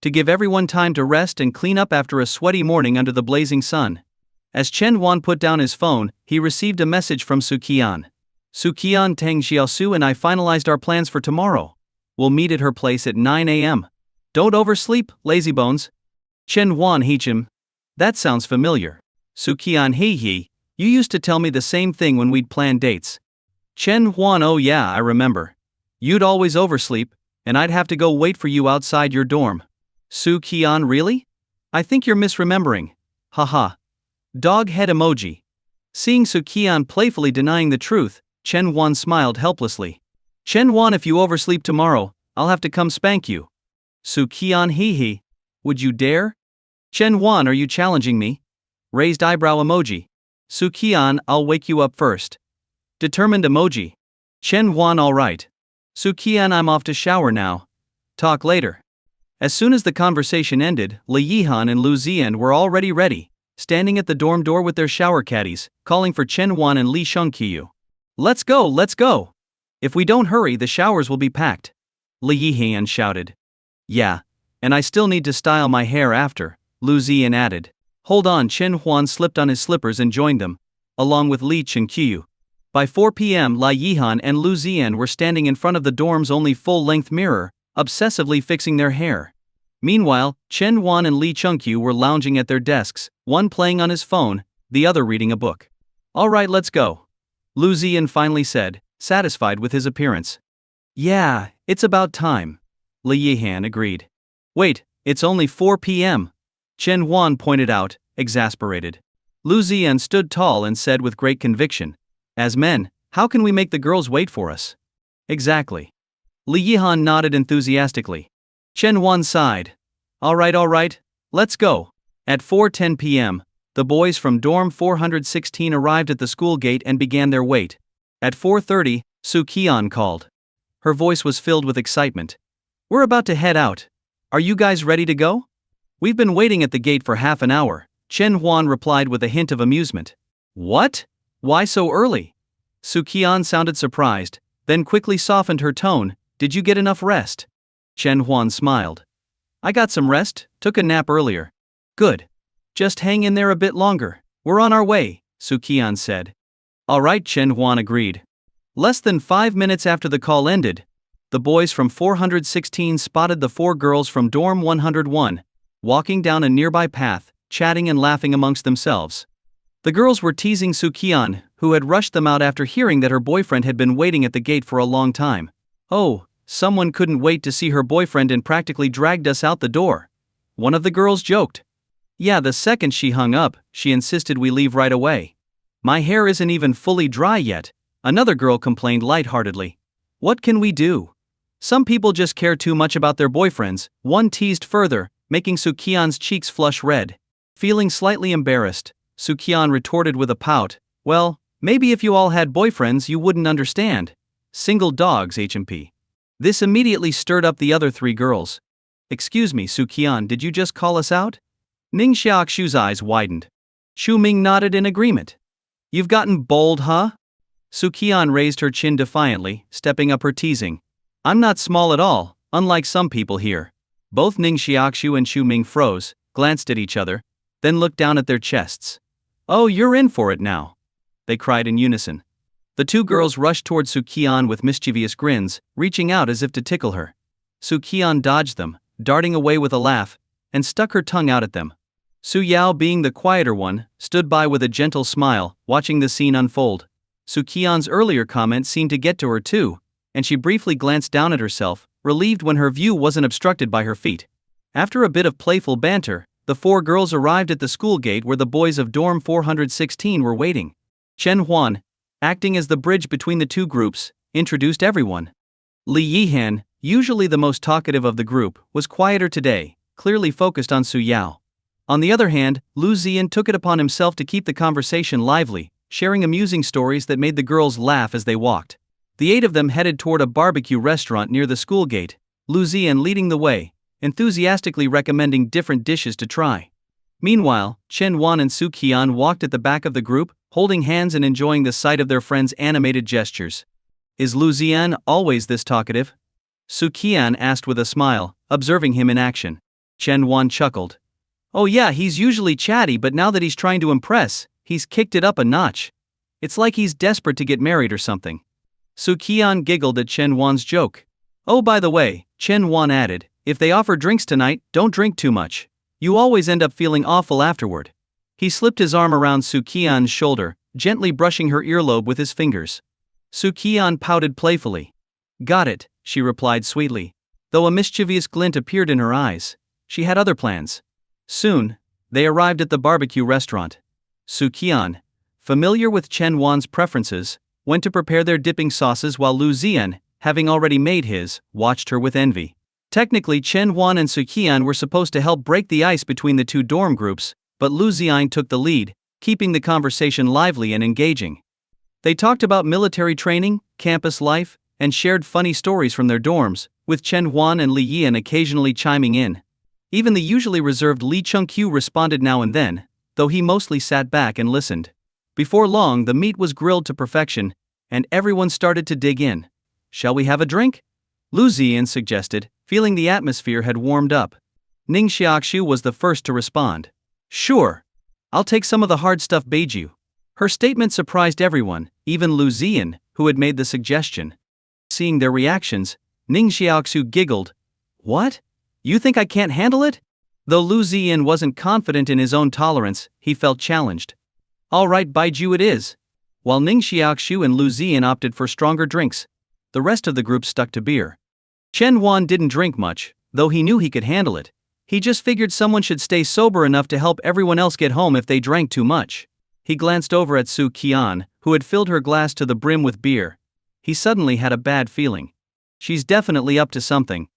Speaker 1: to give everyone time to rest and clean up after a sweaty morning under the blazing sun. As Chen Huan put down his phone, he received a message from Su Qian. Su Qian, Tang Xiaosu and I finalized our plans for tomorrow. We'll meet at her place at 9 a.m. Don't oversleep, lazybones. Chen Huan Hichim. That sounds familiar. Su Qian He, you used to tell me the same thing when we'd plan dates. Chen Huan, oh yeah, I remember. You'd always oversleep, and I'd have to go wait for you outside your dorm. Su Qian, really? I think you're misremembering. Haha. Dog head emoji. Seeing Su Qian playfully denying the truth, Chen Huan smiled helplessly. Chen Huan, if you oversleep tomorrow, I'll have to come spank you. Su Qian he. Would you dare? Chen Huan, are you challenging me? Raised eyebrow emoji. Su Qian, I'll wake you up first. Determined emoji. Chen Huan, alright. Su Qian, I'm off to shower now. Talk later. As soon as the conversation ended, Li Yihan and Lu Ziyan were already ready, standing at the dorm door with their shower caddies, calling for Chen Huan and Li Chengqiu. Let's go, let's go! If we don't hurry, the showers will be packed. Li Yihan shouted. Yeah, and I still need to style my hair after, Lu Ziyan added. Hold on, Chen Huan slipped on his slippers and joined them, along with Li Chengqiu. By 4 p.m., Li Yihan and Lu Ziyan were standing in front of the dorm's only full-length mirror, obsessively fixing their hair. Meanwhile, Chen Huan and Li Chengqiu were lounging at their desks, one playing on his phone, the other reading a book. Alright, let's go. Lu Ziyan finally said, satisfied with his appearance. Yeah, it's about time. Li Yihan agreed. Wait, it's only 4 p.m. Chen Huan pointed out, exasperated. Lu Ziyan stood tall and said with great conviction. As men, how can we make the girls wait for us? Exactly. Li Yihan nodded enthusiastically. Chen Huan sighed. Alright, let's go. At 4:10 p.m., the boys from dorm 416 arrived at the school gate and began their wait. At 4:30, Su Qian called. Her voice was filled with excitement. We're about to head out. Are you guys ready to go? We've been waiting at the gate for half an hour, Chen Huan replied with a hint of amusement. What? Why so early? Su Qian sounded surprised, then quickly softened her tone. Did you get enough rest? Chen Huan smiled. I got some rest, took a nap earlier. Good. Just hang in there a bit longer. We're on our way, Su Qian said. Alright, Chen Huan agreed. Less than 5 minutes after the call ended, the boys from 416 spotted the 4 girls from dorm 101, walking down a nearby path, chatting and laughing amongst themselves. The girls were teasing Su Qian, who had rushed them out after hearing that her boyfriend had been waiting at the gate for a long time. Oh, someone couldn't wait to see her boyfriend and practically dragged us out the door. One of the girls joked. Yeah, the second she hung up, she insisted we leave right away. My hair isn't even fully dry yet, another girl complained lightheartedly. What can we do? Some people just care too much about their boyfriends, one teased further, making Su Qian's cheeks flush red. Feeling slightly embarrassed, Su Qian retorted with a pout, well, maybe if you all had boyfriends you wouldn't understand. Single dogs, HMP. This immediately stirred up the other 3 girls. Excuse me, Su Qian, did you just call us out? Ning Xiaoxu's eyes widened. Shu Ming nodded in agreement. You've gotten bold, huh? Su Qian raised her chin defiantly, stepping up her teasing. I'm not small at all, unlike some people here. Both Ning Xiaoxu and Shu Ming froze, glanced at each other, then looked down at their chests. Oh, you're in for it now, they cried in unison. The two girls rushed toward Su Qian with mischievous grins, reaching out as if to tickle her. Su Qian dodged them, darting away with a laugh, and stuck her tongue out at them. Su Yao, being the quieter one, stood by with a gentle smile, watching the scene unfold. Su Qian's earlier comment seemed to get to her too, and she briefly glanced down at herself, relieved when her view wasn't obstructed by her feet. After a bit of playful banter, the four girls arrived at the school gate where the boys of dorm 416 were waiting. Chen Huan, acting as the bridge between the two groups, introduced everyone. Li Yihan, usually the most talkative of the group, was quieter today, clearly focused on Su Yao. On the other hand, Lu Ziyan took it upon himself to keep the conversation lively, sharing amusing stories that made the girls laugh as they walked. The 8 of them headed toward a barbecue restaurant near the school gate, Lu Ziyan leading the way, enthusiastically recommending different dishes to try. Meanwhile, Chen Wan and Su Qian walked at the back of the group, holding hands and enjoying the sight of their friends' animated gestures. Is Lu Ziyan always this talkative? Su Qian asked with a smile, observing him in action. Chen Wan chuckled. Oh yeah, he's usually chatty, but now that he's trying to impress, he's kicked it up a notch. It's like he's desperate to get married or something. Su Qian giggled at Chen Wan's joke. Oh, by the way, Chen Wan added, if they offer drinks tonight, don't drink too much. You always end up feeling awful afterward. He slipped his arm around Su Qian's shoulder, gently brushing her earlobe with his fingers. Su Qian pouted playfully. Got it, she replied sweetly. Though a mischievous glint appeared in her eyes, she had other plans. Soon, they arrived at the barbecue restaurant. Su Qian, familiar with Chen Wan's preferences, went to prepare their dipping sauces while Lu Ziyan, having already made his, watched her with envy. Technically, Chen Wan and Su Qian were supposed to help break the ice between the two dorm groups, but Lu Ziyan took the lead, keeping the conversation lively and engaging. They talked about military training, campus life, and shared funny stories from their dorms, with Chen Huan and Li Yian occasionally chiming in. Even the usually reserved Li Chengqiu responded now and then, though he mostly sat back and listened. Before long, the meat was grilled to perfection, and everyone started to dig in. Shall we have a drink? Lu Ziyan suggested, feeling the atmosphere had warmed up. Ning Xiaoxu was the first to respond. Sure. I'll take some of the hard stuff beiju. Her statement surprised everyone, even Lu Ziyan, who had made the suggestion. Seeing their reactions, Ning Xiaoxu giggled. What? You think I can't handle it? Though Lu Ziyan wasn't confident in his own tolerance, he felt challenged. All right, baiju it is. While Ning Xiaoxu and Lu Ziyan opted for stronger drinks, the rest of the group stuck to beer. Chen Huan didn't drink much, though he knew he could handle it. He just figured someone should stay sober enough to help everyone else get home if they drank too much. He glanced over at Su Qian, who had filled her glass to the brim with beer. He suddenly had a bad feeling. She's definitely up to something.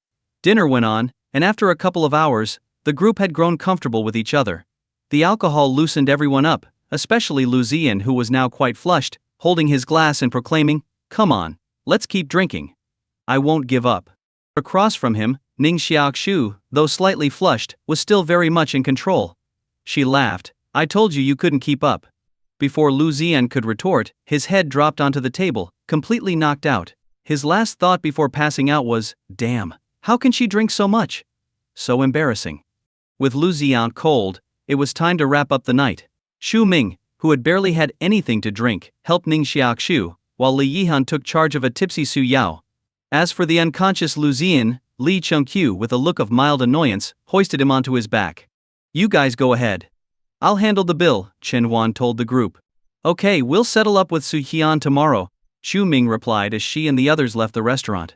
Speaker 1: Dinner went on, and after a couple of hours, the group had grown comfortable with each other. The alcohol loosened everyone up, especially Lu Ziyan, who was now quite flushed, holding his glass and proclaiming, "Come on, let's keep drinking. I won't give up." Across from him, Ning Xiaoxu, though slightly flushed, was still very much in control. She laughed. I told you couldn't keep up. Before Lu Ziyan could retort, his head dropped onto the table, completely knocked out. His last thought before passing out was, damn, how can she drink so much? So embarrassing. With Lu Ziyan cold, it was time to wrap up the night. Shu Ming, who had barely had anything to drink, helped Ning Xiaoxu, while Li Yihan took charge of a tipsy Su Yao. As for the unconscious Lu Ziyan, Li Chengqiu, with a look of mild annoyance, hoisted him onto his back. You guys go ahead. I'll handle the bill, Chen Huan told the group. Okay, we'll settle up with Su Qian tomorrow, Shu Ming replied as she and the others left the restaurant.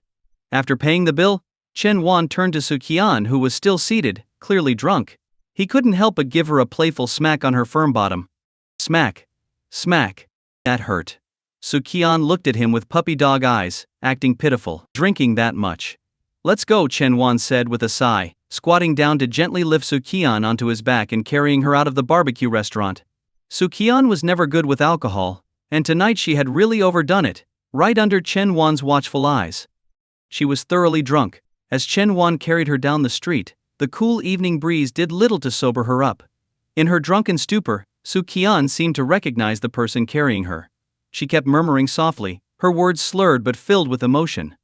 Speaker 1: After paying the bill, Chen Huan turned to Su Qian, who was still seated, clearly drunk. He couldn't help but give her a playful smack on her firm bottom. Smack. Smack. That hurt. Su Qian looked at him with puppy dog eyes, acting pitiful. Drinking that much. Let's go, Chen Huan said with a sigh, squatting down to gently lift Su Qian onto his back and carrying her out of the barbecue restaurant. Su Qian was never good with alcohol, and tonight she had really overdone it, right under Chen Huan's watchful eyes. She was thoroughly drunk, As Chen Wan carried her down the street, the cool evening breeze did little to sober her up. In her drunken stupor, Su Qian seemed to recognize the person carrying her. She kept murmuring softly, her words slurred but filled with emotion.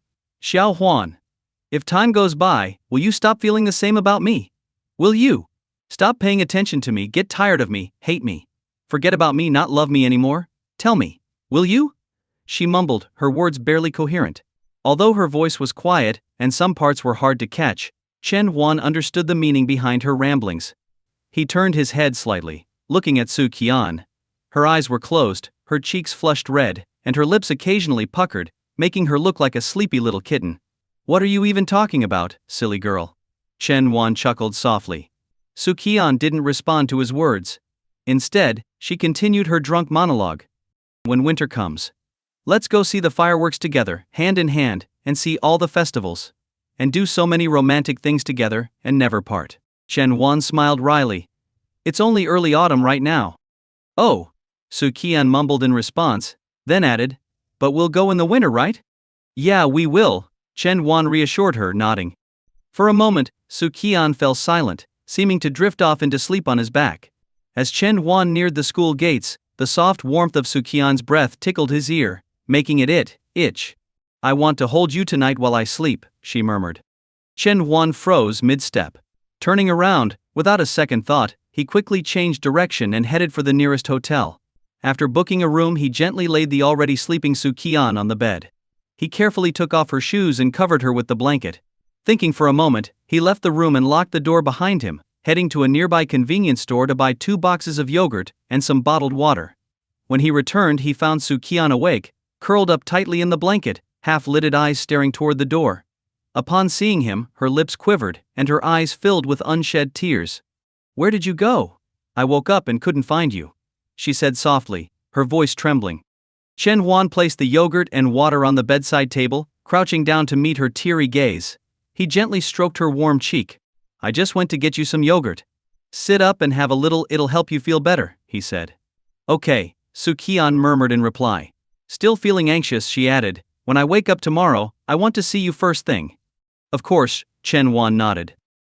Speaker 1: Xiao Huan. If time goes by, will you stop feeling the same about me? Will you? Stop paying attention to me, get tired of me, hate me. Forget about me, not love me anymore? Tell me, will you? She mumbled, her words barely coherent. Although her voice was quiet, and some parts were hard to catch, Chen Huan understood the meaning behind her ramblings. He turned his head slightly, looking at Su Qian. Her eyes were closed, her cheeks flushed red, and her lips occasionally puckered, making her look like a sleepy little kitten. What are you even talking about, silly girl? Chen Huan chuckled softly. Su Qian didn't respond to his words. Instead, she continued her drunk monologue. When winter comes, let's go see the fireworks together, hand in hand, and see all the festivals. And do so many romantic things together, and never part. Chen Huan smiled wryly. It's only early autumn right now. Oh, Su Qian mumbled in response, then added, but we'll go in the winter, right? Yeah, we will, Chen Huan reassured her, nodding. For a moment, Su Qian fell silent, seeming to drift off into sleep on his back. As Chen Huan neared the school gates, the soft warmth of Su Qian's breath tickled his ear, making it itch. I want to hold you tonight while I sleep, she murmured. Chen Huan froze mid-step. Turning around, without a second thought, he quickly changed direction and headed for the nearest hotel. After booking a room, he gently laid the already sleeping Su Qian on the bed. He carefully took off her shoes and covered her with the blanket. Thinking for a moment, he left the room and locked the door behind him, heading to a nearby convenience store to buy 2 boxes of yogurt and some bottled water. When he returned, he found Su Qian awake, curled up tightly in the blanket, half-lidded eyes staring toward the door. Upon seeing him, her lips quivered, and her eyes filled with unshed tears. Where did you go? I woke up and couldn't find you, she said softly, her voice trembling. Chen Huan placed the yogurt and water on the bedside table, crouching down to meet her teary gaze. He gently stroked her warm cheek. I just went to get you some yogurt. Sit up and have a little, it'll help you feel better, he said. Okay, Su Qian murmured in reply. Still feeling anxious, she added, when I wake up tomorrow, I want to see you first thing. Of course, Chen Huan nodded.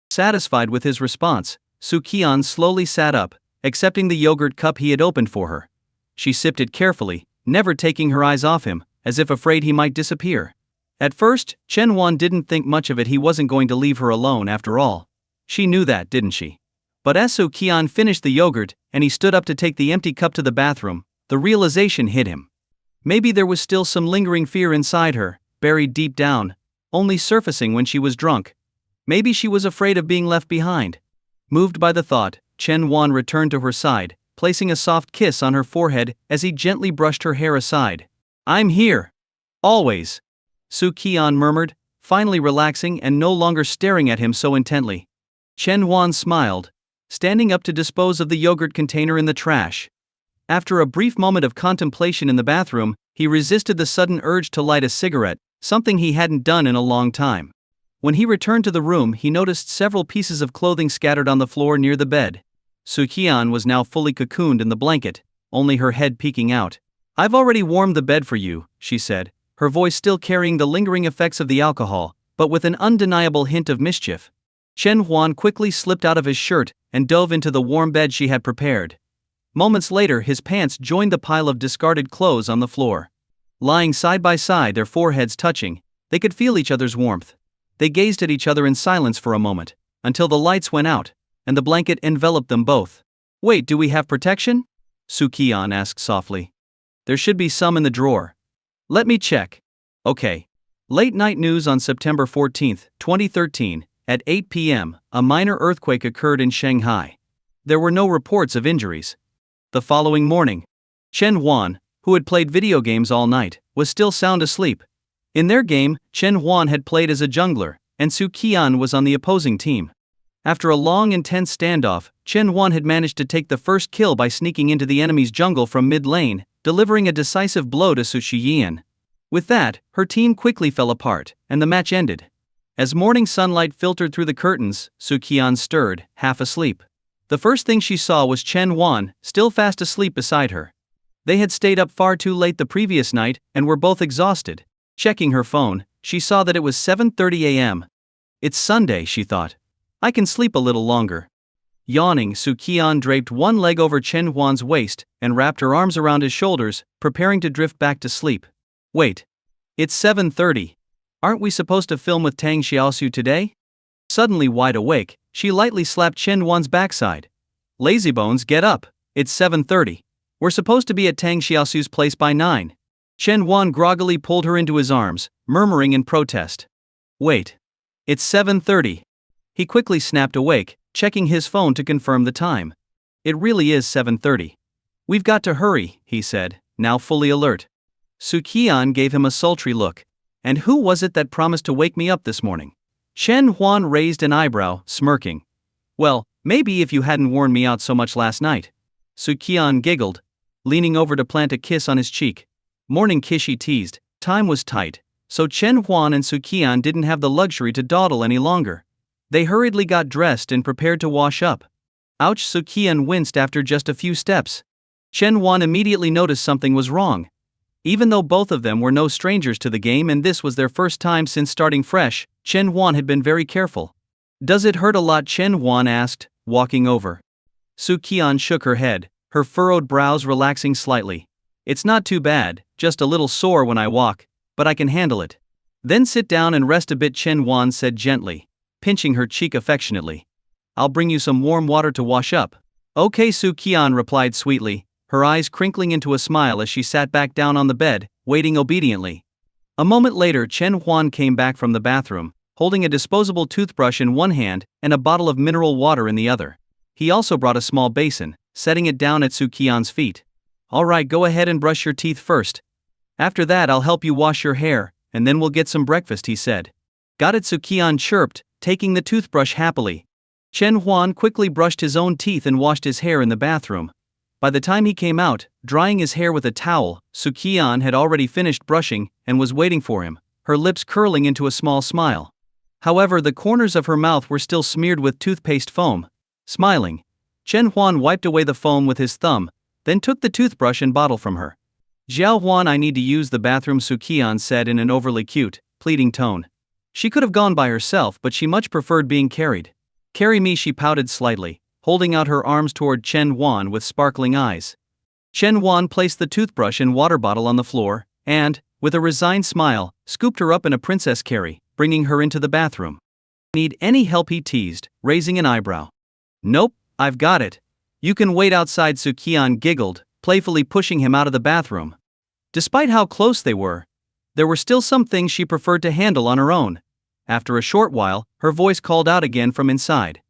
Speaker 1: Satisfied with his response, Su Qian slowly sat up, accepting the yogurt cup he had opened for her. She sipped it carefully, never taking her eyes off him, as if afraid he might disappear. At first, Chen Huan didn't think much of it. He wasn't going to leave her alone after all. She knew that, didn't she? But as Su Qian finished the yogurt, and he stood up to take the empty cup to the bathroom, the realization hit him. Maybe there was still some lingering fear inside her, buried deep down, only surfacing when she was drunk. Maybe she was afraid of being left behind. Moved by the thought, Chen Huan returned to her side, placing a soft kiss on her forehead as he gently brushed her hair aside. I'm here. Always. Su Qian murmured, finally relaxing and no longer staring at him so intently. Chen Huan smiled, standing up to dispose of the yogurt container in the trash. After a brief moment of contemplation in the bathroom, he resisted the sudden urge to light a cigarette, something he hadn't done in a long time. When he returned to the room, he noticed several pieces of clothing scattered on the floor near the bed. Su Qian was now fully cocooned in the blanket, only her head peeking out. I've already warmed the bed for you, she said, her voice still carrying the lingering effects of the alcohol, but with an undeniable hint of mischief. Chen Huan quickly slipped out of his shirt and dove into the warm bed she had prepared. Moments later, his pants joined the pile of discarded clothes on the floor. Lying side by side, their foreheads touching, they could feel each other's warmth. They gazed at each other in silence for a moment, until the lights went out, and the blanket enveloped them both. Wait, do we have protection? Su Qian asked softly. There should be some in the drawer. Let me check. Okay. Late night news on September 14, 2013, at 8 p.m., a minor earthquake occurred in Shanghai. There were no reports of injuries. The following morning, Chen Huan, who had played video games all night, was still sound asleep. In their game, Chen Huan had played as a jungler, and Su Qian was on the opposing team. After a long, intense standoff, Chen Huan had managed to take the first kill by sneaking into the enemy's jungle from mid-lane, delivering a decisive blow to Su Qian. With that, her team quickly fell apart, and the match ended. As morning sunlight filtered through the curtains, Su Qian stirred, half asleep. The first thing she saw was Chen Huan, still fast asleep beside her. They had stayed up far too late the previous night, and were both exhausted. Checking her phone, she saw that it was 7:30 a.m. It's Sunday, she thought. I can sleep a little longer. Yawning, Su Qian draped one leg over Chen Huan's waist and wrapped her arms around his shoulders, preparing to drift back to sleep. Wait. It's 7:30. Aren't we supposed to film with Tang Xiaosu today? Suddenly wide awake, she lightly slapped Chen Huan's backside. Lazybones, get up. It's 7:30. We're supposed to be at Tang Xiaosu's place by 9. Chen Huan groggily pulled her into his arms, murmuring in protest. Wait. It's 7:30. He quickly snapped awake, checking his phone to confirm the time. It really is 7:30. We've got to hurry, he said, now fully alert. Su Qian gave him a sultry look. And who was it that promised to wake me up this morning? Chen Huan raised an eyebrow, smirking. Well, maybe if you hadn't worn me out so much last night. Su Qian giggled, leaning over to plant a kiss on his cheek. Morning kiss, she teased. Time was tight, so Chen Huan and Su Qian didn't have the luxury to dawdle any longer. They hurriedly got dressed and prepared to wash up. Ouch, Su Qian winced after just a few steps. Chen Huan immediately noticed something was wrong. Even though both of them were no strangers to the game and this was their first time since starting fresh, Chen Huan had been very careful. Does it hurt a lot? Chen Huan asked, walking over. Su Qian shook her head, her furrowed brows relaxing slightly. It's not too bad, just a little sore when I walk, but I can handle it. Then sit down and rest a bit, Chen Huan said gently, pinching her cheek affectionately. I'll bring you some warm water to wash up. Okay, Su Qian replied sweetly, her eyes crinkling into a smile as she sat back down on the bed, waiting obediently. A moment later, Chen Huan came back from the bathroom, holding a disposable toothbrush in one hand and a bottle of mineral water in the other. He also brought a small basin, setting it down at Su Qian's feet. All right, go ahead and brush your teeth first. After that, I'll help you wash your hair, and then we'll get some breakfast, he said. Got it, Su Qian chirped, taking the toothbrush happily. Chen Huan quickly brushed his own teeth and washed his hair in the bathroom. By the time he came out, drying his hair with a towel, Su Qian had already finished brushing and was waiting for him, her lips curling into a small smile. However, the corners of her mouth were still smeared with toothpaste foam. Smiling, Chen Huan wiped away the foam with his thumb, then took the toothbrush and bottle from her. Xiao Huan, I need to use the bathroom, Su Qian said in an overly cute, pleading tone. She could have gone by herself, but she much preferred being carried. Carry me, she pouted slightly, holding out her arms toward Chen Huan with sparkling eyes. Chen Huan placed the toothbrush and water bottle on the floor, and, with a resigned smile, scooped her up in a princess carry, bringing her into the bathroom. Need any help? He teased, raising an eyebrow. Nope, I've got it. You can wait outside, Su Qian giggled, playfully pushing him out of the bathroom. Despite how close they were, there were still some things she preferred to handle on her own. After a short while, her voice called out again from inside.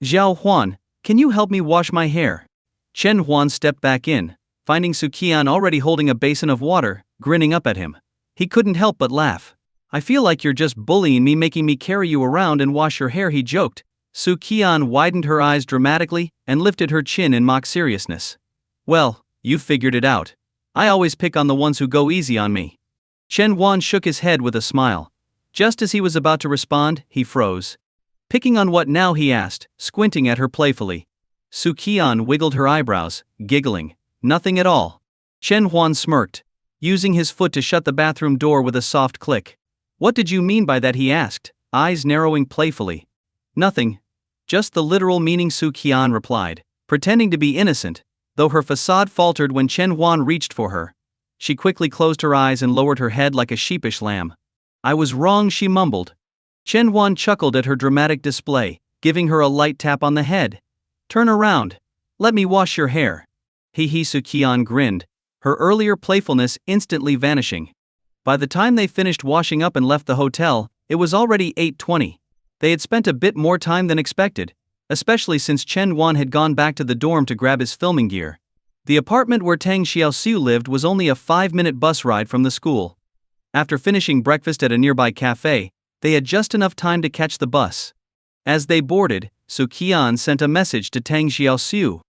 Speaker 1: Xiao Huan, can you help me wash my hair? Chen Huan stepped back in, finding Su Qian already holding a basin of water, grinning up at him. He couldn't help but laugh. I feel like you're just bullying me, making me carry you around and wash your hair, he joked. Su Qian widened her eyes dramatically and lifted her chin in mock seriousness. Well, you figured it out. I always pick on the ones who go easy on me. Chen Huan shook his head with a smile. Just as he was about to respond, he froze. Picking on what now? He asked, squinting at her playfully. Su Qian wiggled her eyebrows, giggling. Nothing at all. Chen Huan smirked, using his foot to shut the bathroom door with a soft click. What did you mean by that? He asked, eyes narrowing playfully. Nothing. Just the literal meaning, Su Qian replied, pretending to be innocent, though her facade faltered when Chen Huan reached for her. She quickly closed her eyes and lowered her head like a sheepish lamb. I was wrong, she mumbled. Chen Huan chuckled at her dramatic display, giving her a light tap on the head. Turn around. Let me wash your hair. Hee, Su Qian grinned, her earlier playfulness instantly vanishing. By the time they finished washing up and left the hotel, it was already 8:20. They had spent a bit more time than expected, especially since Chen Huan had gone back to the dorm to grab his filming gear. The apartment where Tang Xiaosu lived was only a 5-minute bus ride from the school. After finishing breakfast at a nearby cafe, they had just enough time to catch the bus. As they boarded, Su Qian sent a message to Tang Xiaosu.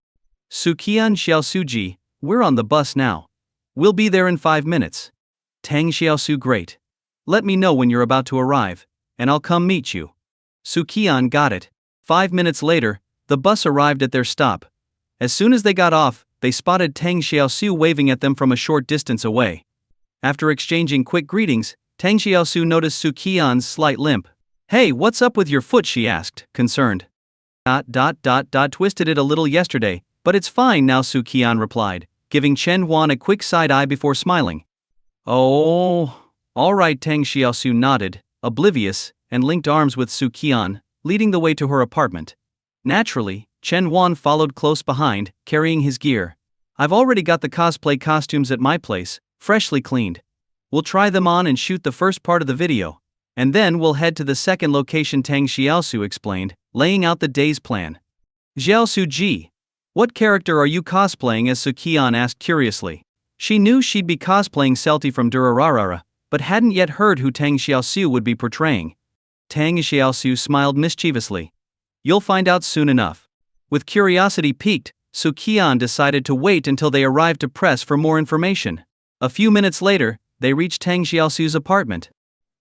Speaker 1: Su Qian, Xiaosuji, we're on the bus now. We'll be there in 5 minutes. Tang Xiaosu, great. Let me know when you're about to arrive, and I'll come meet you. Su Qian got it. 5 minutes later, the bus arrived at their stop. As soon as they got off, they spotted Tang Xiaosu waving at them from a short distance away. After exchanging quick greetings, Tang Xiaosu noticed Su Qian's slight limp. Hey, what's up with your foot? She asked, concerned. Twisted it a little yesterday, but it's fine now, Su Qian replied, giving Chen Huan a quick side eye before smiling. Oh, all right, Tang Xiaosu nodded, oblivious, and linked arms with Su Qian, leading the way to her apartment. Naturally, Chen Huan followed close behind, carrying his gear. I've already got the cosplay costumes at my place, freshly cleaned. We'll try them on and shoot the first part of the video. And then we'll head to the second location, Tang Xiaosu explained, laying out the day's plan. Xiaosu ji, what character are you cosplaying as? Su Qian asked curiously. She knew she'd be cosplaying Celti from Durarara, but hadn't yet heard who Tang Xiaosu would be portraying. Tang Xiaosu smiled mischievously. You'll find out soon enough. With curiosity piqued, Su Qian decided to wait until they arrived to press for more information. A few minutes later, they reached Tang Xiaosu's apartment.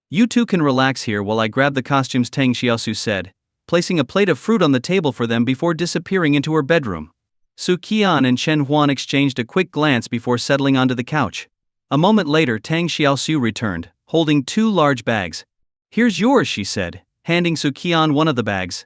Speaker 1: You two can relax here while I grab the costumes, Tang Xiaosu said, placing a plate of fruit on the table for them before disappearing into her bedroom. Su Qian and Chen Huan exchanged a quick glance before settling onto the couch. A moment later, Tang Xiaosu returned, holding 2 large bags. Here's yours, she said, handing Su Qian one of the bags.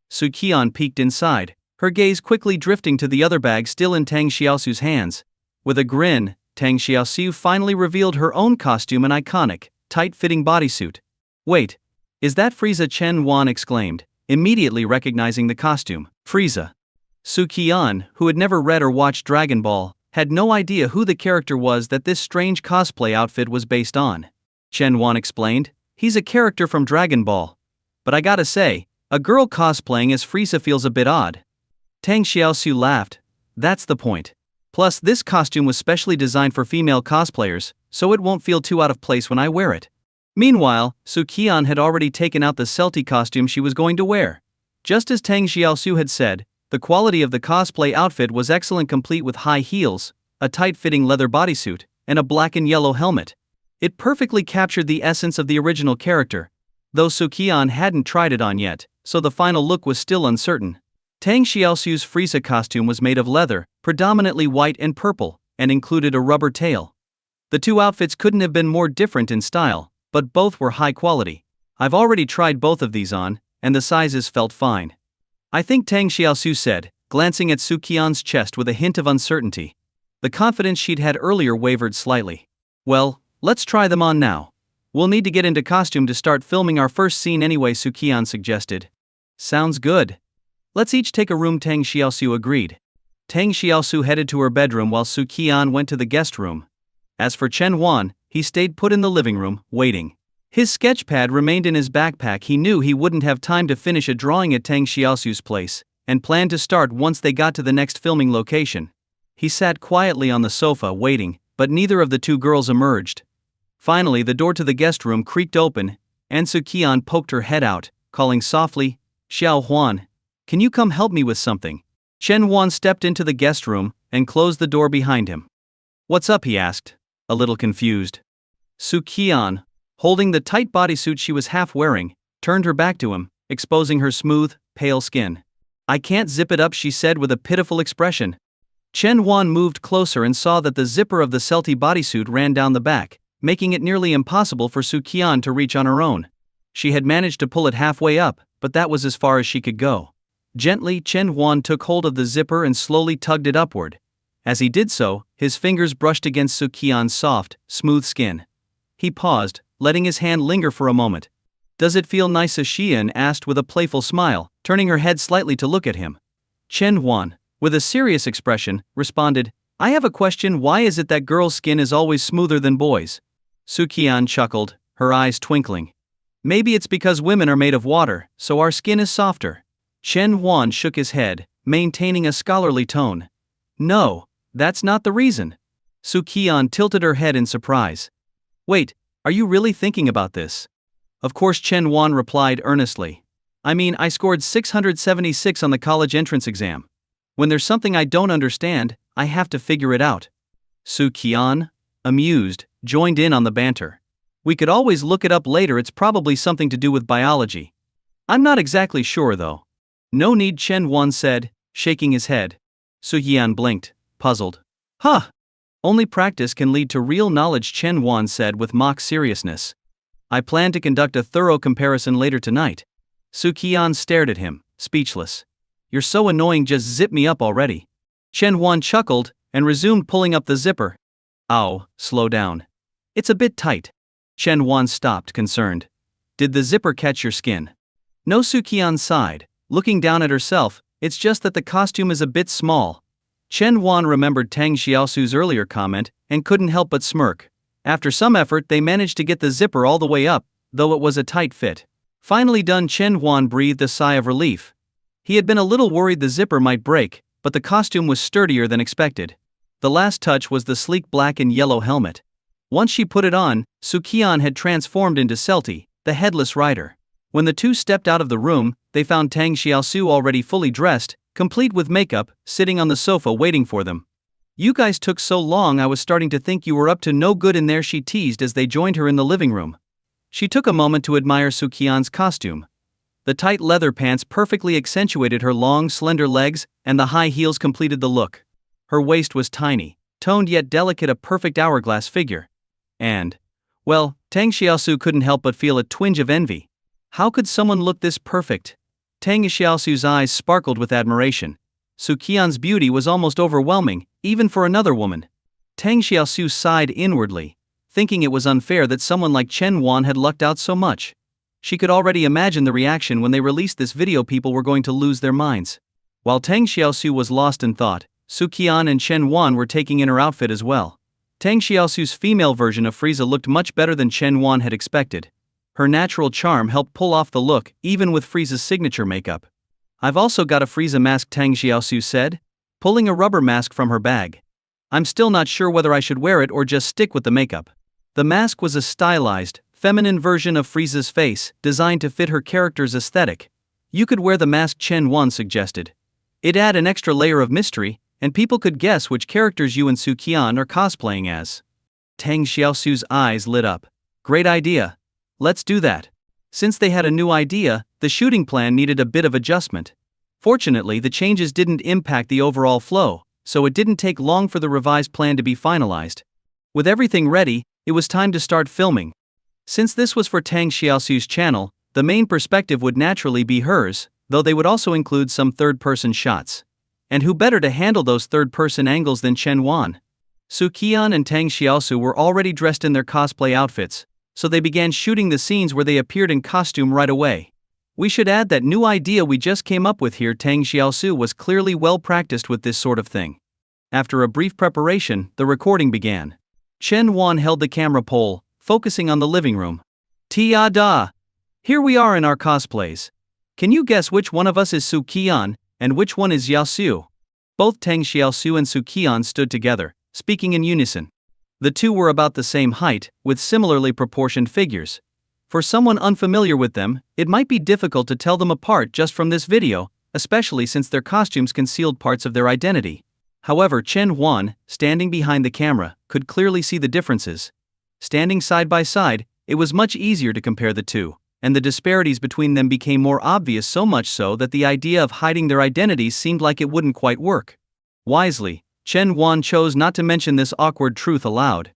Speaker 1: Su Qian peeked inside, her gaze quickly drifting to the other bag still in Tang Xiaosu's hands. With a grin, Tang Xiaosu finally revealed her own costume, an iconic, tight-fitting bodysuit. Wait, is that Frieza? Chen Huan exclaimed, immediately recognizing the costume. Frieza. Su Qian, who had never read or watched Dragon Ball, had no idea who the character was that this strange cosplay outfit was based on. Chen Huan explained, he's a character from Dragon Ball. But I gotta say, a girl cosplaying as Frieza feels a bit odd. Tang Xiaosu laughed. That's the point. Plus, this costume was specially designed for female cosplayers, so it won't feel too out of place when I wear it. Meanwhile, Su Qian had already taken out the Celti costume she was going to wear. Just as Tang Xiaosu had said, the quality of the cosplay outfit was excellent, complete with high heels, a tight-fitting leather bodysuit, and a black and yellow helmet. It perfectly captured the essence of the original character, though Su Qian hadn't tried it on yet, so the final look was still uncertain. Tang Xiaosu's Frieza costume was made of leather, predominantly white and purple, and included a rubber tail. The two outfits couldn't have been more different in style, but both were high quality. I've already tried both of these on, and the sizes felt fine. I think, Tang Xiaosu said, glancing at Su Qian's chest with a hint of uncertainty. The confidence she'd had earlier wavered slightly. Well, let's try them on now. We'll need to get into costume to start filming our first scene anyway, Su Qian suggested. Sounds good. Let's each take a room, Tang Xiaosu agreed. Tang Xiaosu headed to her bedroom while Su Qian went to the guest room. As for Chen Huan, he stayed put in the living room, waiting. His sketchpad remained in his backpack. He knew he wouldn't have time to finish a drawing at Tang Xiaosu's place, and planned to start once they got to the next filming location. He sat quietly on the sofa waiting, but neither of the two girls emerged. Finally, the door to the guest room creaked open, and Su Qian poked her head out, calling softly, Xiao Huan, can you come help me with something? Chen Huan stepped into the guest room and closed the door behind him. What's up? He asked, a little confused. Su Qian, holding the tight bodysuit she was half wearing, turned her back to him, exposing her smooth, pale skin. I can't zip it up, she said with a pitiful expression. Chen Huan moved closer and saw that the zipper of the Celti bodysuit ran down the back, making it nearly impossible for Su Qian to reach on her own. She had managed to pull it halfway up, but that was as far as she could go. Gently, Chen Huan took hold of the zipper and slowly tugged it upward. As he did so, his fingers brushed against Su Qian's soft, smooth skin. He paused, letting his hand linger for a moment. Does it feel nice? Su Qian asked with a playful smile, turning her head slightly to look at him. Chen Huan, with a serious expression, responded, I have a question. Why is it that girls' skin is always smoother than boys? Su Qian chuckled, her eyes twinkling. Maybe it's because women are made of water, so our skin is softer. Chen Huan shook his head, maintaining a scholarly tone. No, that's not the reason. Su Qian tilted her head in surprise. Wait, are you really thinking about this? Of course, Chen Huan replied earnestly. I mean, I scored 676 on the college entrance exam. When there's something I don't understand, I have to figure it out. Su Qian, amused, joined in on the banter. We could always look it up later. It's probably something to do with biology. I'm not exactly sure though. No need, Chen Huan said, shaking his head. Su Qian blinked, puzzled. Huh! Only practice can lead to real knowledge, Chen Huan said with mock seriousness. I plan to conduct a thorough comparison later tonight. Su Qian stared at him, speechless. You're so annoying, just zip me up already. Chen Huan chuckled and resumed pulling up the zipper. Ow, slow down. It's a bit tight. Chen Huan stopped, concerned. Did the zipper catch your skin? No, Su Qian sighed, looking down at herself. It's just that the costume is a bit small. Chen Huan remembered Tang Xiaosu's earlier comment and couldn't help but smirk. After some effort, they managed to get the zipper all the way up, though it was a tight fit. Finally done, Chen Huan breathed a sigh of relief. He had been a little worried the zipper might break, but the costume was sturdier than expected. The last touch was the sleek black and yellow helmet. Once she put it on, Su Qian had transformed into Celti, the headless rider. When the two stepped out of the room, they found Tang Xiaosu already fully dressed, complete with makeup, sitting on the sofa waiting for them. You guys took so long, I was starting to think you were up to no good in there, she teased as they joined her in the living room. She took a moment to admire Su Qian's costume. The tight leather pants perfectly accentuated her long, slender legs, and the high heels completed the look. Her waist was tiny, toned yet delicate, a perfect hourglass figure. And, well, Tang Xiaosu couldn't help but feel a twinge of envy. How could someone look this perfect? Tang Xiaosu's eyes sparkled with admiration. Su Qian's beauty was almost overwhelming, even for another woman. Tang Xiaosu sighed inwardly, thinking it was unfair that someone like Chen Huan had lucked out so much. She could already imagine the reaction when they released this video. People were going to lose their minds. While Tang Xiaosu was lost in thought, Su Qian and Chen Huan were taking in her outfit as well. Tang Xiaosu's female version of Frieza looked much better than Chen Huan had expected. Her natural charm helped pull off the look, even with Frieza's signature makeup. I've also got a Frieza mask, Tang Xiaosu said, pulling a rubber mask from her bag. I'm still not sure whether I should wear it or just stick with the makeup. The mask was a stylized, feminine version of Frieza's face, designed to fit her character's aesthetic. You could wear the mask, Chen Huan suggested. It'd add an extra layer of mystery, and people could guess which characters you and Su Qian are cosplaying as. Tang Xiaosu's eyes lit up. Great idea. Let's do that. Since they had a new idea, the shooting plan needed a bit of adjustment. Fortunately, the changes didn't impact the overall flow, so it didn't take long for the revised plan to be finalized. With everything ready, it was time to start filming. Since this was for Tang Xiaosu's channel, the main perspective would naturally be hers, though they would also include some third-person shots. And who better to handle those third-person angles than Chen Huan? Su Qian and Tang Xiaosu were already dressed in their cosplay outfits, so they began shooting the scenes where they appeared in costume right away. We should add that new idea we just came up with here. Tang Xiaosu was clearly well practiced with this sort of thing. After a brief preparation, the recording began. Chen Huan held the camera pole, focusing on the living room. Ta-da! Here we are in our cosplays. Can you guess which one of us is Su Qian, and which one is Xiaosu? Both Tang Xiaosu and Su Qian stood together, speaking in unison. The two were about the same height, with similarly proportioned figures. For someone unfamiliar with them, it might be difficult to tell them apart just from this video, especially since their costumes concealed parts of their identity. However, Chen Huan, standing behind the camera, could clearly see the differences. Standing side by side, it was much easier to compare the two, and the disparities between them became more obvious, so much so that the idea of hiding their identities seemed like it wouldn't quite work. Wisely, Chen Huan chose not to mention this awkward truth aloud.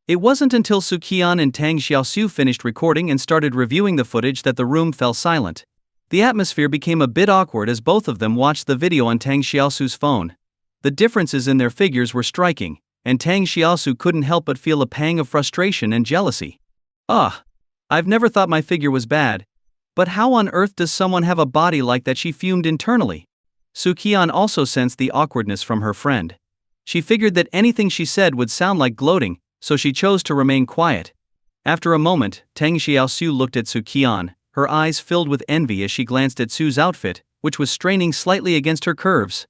Speaker 1: It wasn't until Su Qian and Tang Xiaosu finished recording and started reviewing the footage that the room fell silent. The atmosphere became a bit awkward as both of them watched the video on Tang Xiaosu's phone. The differences in their figures were striking, and Tang Xiaosu couldn't help but feel a pang of frustration and jealousy. I've never thought my figure was bad. But how on earth does someone have a body like that? She fumed internally. Su Qian also sensed the awkwardness from her friend. She figured that anything she said would sound like gloating, so she chose to remain quiet. After a moment, Tang Xiaosu looked at Su Qian, her eyes filled with envy as she glanced at Su's outfit, which was straining slightly against her curves.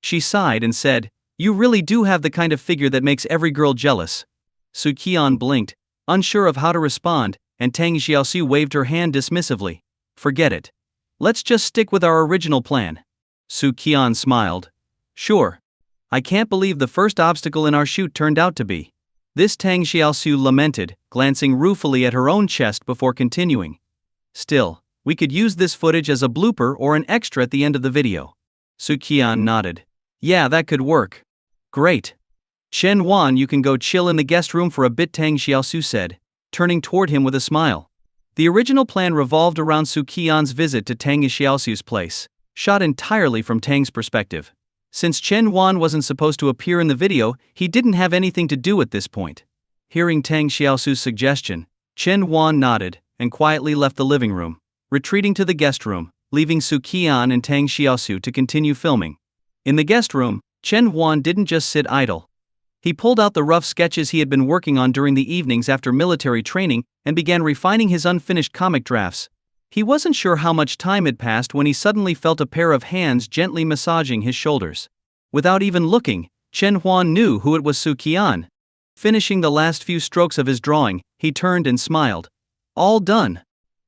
Speaker 1: She sighed and said, "You really do have the kind of figure that makes every girl jealous." Su Qian blinked, unsure of how to respond, and Tang Xiaosu waved her hand dismissively. "Forget it. Let's just stick with our original plan." Su Qian smiled. "Sure. I can't believe the first obstacle in our shoot turned out to be this," Tang Xiaosu lamented, glancing ruefully at her own chest before continuing. "Still, we could use this footage as a blooper or an extra at the end of the video." Su Qian nodded. "Yeah, that could work." "Great. Chen Huan, you can go chill in the guest room for a bit," Tang Xiaosu said, turning toward him with a smile. The original plan revolved around Su Qian's visit to Tang Xiaosu's place, shot entirely from Tang's perspective. Since Chen Huan wasn't supposed to appear in the video, he didn't have anything to do at this point. Hearing Tang Xiaosu's suggestion, Chen Huan nodded and quietly left the living room, retreating to the guest room, leaving Su Qian and Tang Xiaosu to continue filming. In the guest room, Chen Huan didn't just sit idle. He pulled out the rough sketches he had been working on during the evenings after military training and began refining his unfinished comic drafts. He wasn't sure how much time had passed when he suddenly felt a pair of hands gently massaging his shoulders. Without even looking, Chen Huan knew who it was: Su Qian. Finishing the last few strokes of his drawing, he turned and smiled. "All done?"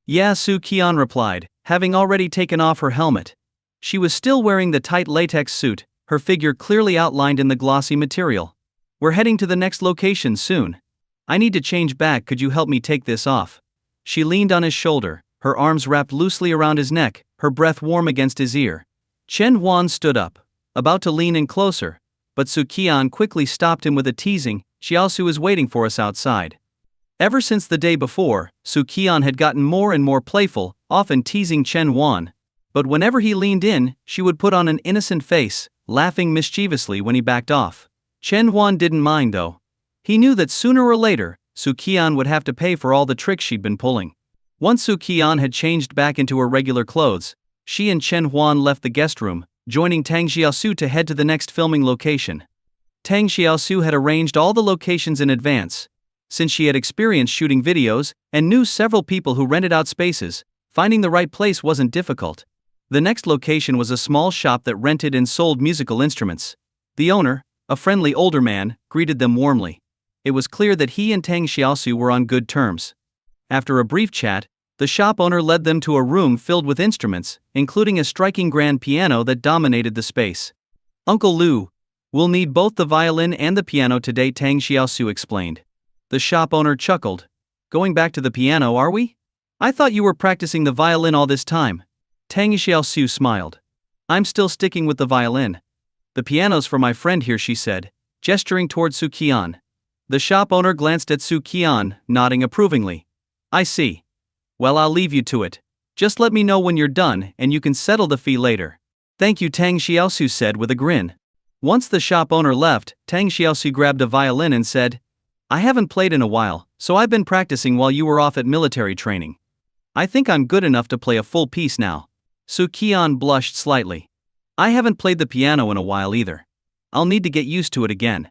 Speaker 1: "Yeah," Su Qian replied, having already taken off her helmet. She was still wearing the tight latex suit, her figure clearly outlined in the glossy material. "We're heading to the next location soon. I need to change back, could you help me take this off?" She leaned on his shoulder, her arms wrapped loosely around his neck, her breath warm against his ear. Chen Huan stood up, about to lean in closer, but Su Qian quickly stopped him with a teasing, "Xiaosu is waiting for us outside." Ever since the day before, Su Qian had gotten more and more playful, often teasing Chen Huan. But whenever he leaned in, she would put on an innocent face, laughing mischievously when he backed off. Chen Huan didn't mind though. He knew that sooner or later, Su Qian would have to pay for all the tricks she'd been pulling. Once Su Qian had changed back into her regular clothes, she and Chen Huan left the guest room, joining Tang Xiaosu to head to the next filming location. Tang Xiaosu had arranged all the locations in advance. Since she had experience shooting videos and knew several people who rented out spaces, finding the right place wasn't difficult. The next location was a small shop that rented and sold musical instruments. The owner, a friendly older man, greeted them warmly. It was clear that he and Tang Xiaosu were on good terms. After a brief chat, the shop owner led them to a room filled with instruments, including a striking grand piano that dominated the space. "Uncle Lu, we'll need both the violin and the piano today," Tang Xiaosu explained. The shop owner chuckled. "Going back to the piano, are we? I thought you were practicing the violin all this time." Tang Xiaosu smiled. "I'm still sticking with the violin. The piano's for my friend here," she said, gesturing toward Su Qian. The shop owner glanced at Su Qian, nodding approvingly. "I see. Well, I'll leave you to it. Just let me know when you're done and you can settle the fee later." "Thank you," Tang Xiaosu said with a grin. Once the shop owner left, Tang Xiaosu grabbed a violin and said, "I haven't played in a while, so I've been practicing while you were off at military training. I think I'm good enough to play a full piece now." Su Qian blushed slightly. "I haven't played the piano in a while either. I'll need to get used to it again."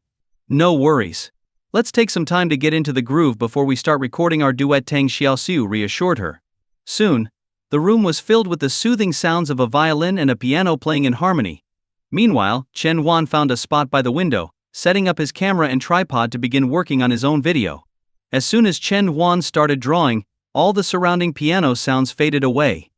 Speaker 1: "No worries. Let's take some time to get into the groove before we start recording our duet," Tang Xiaosu reassured her. Soon, the room was filled with the soothing sounds of a violin and a piano playing in harmony. Meanwhile, Chen Huan found a spot by the window, setting up his camera and tripod to begin working on his own video. As soon as Chen Huan started drawing, all the surrounding piano sounds faded away.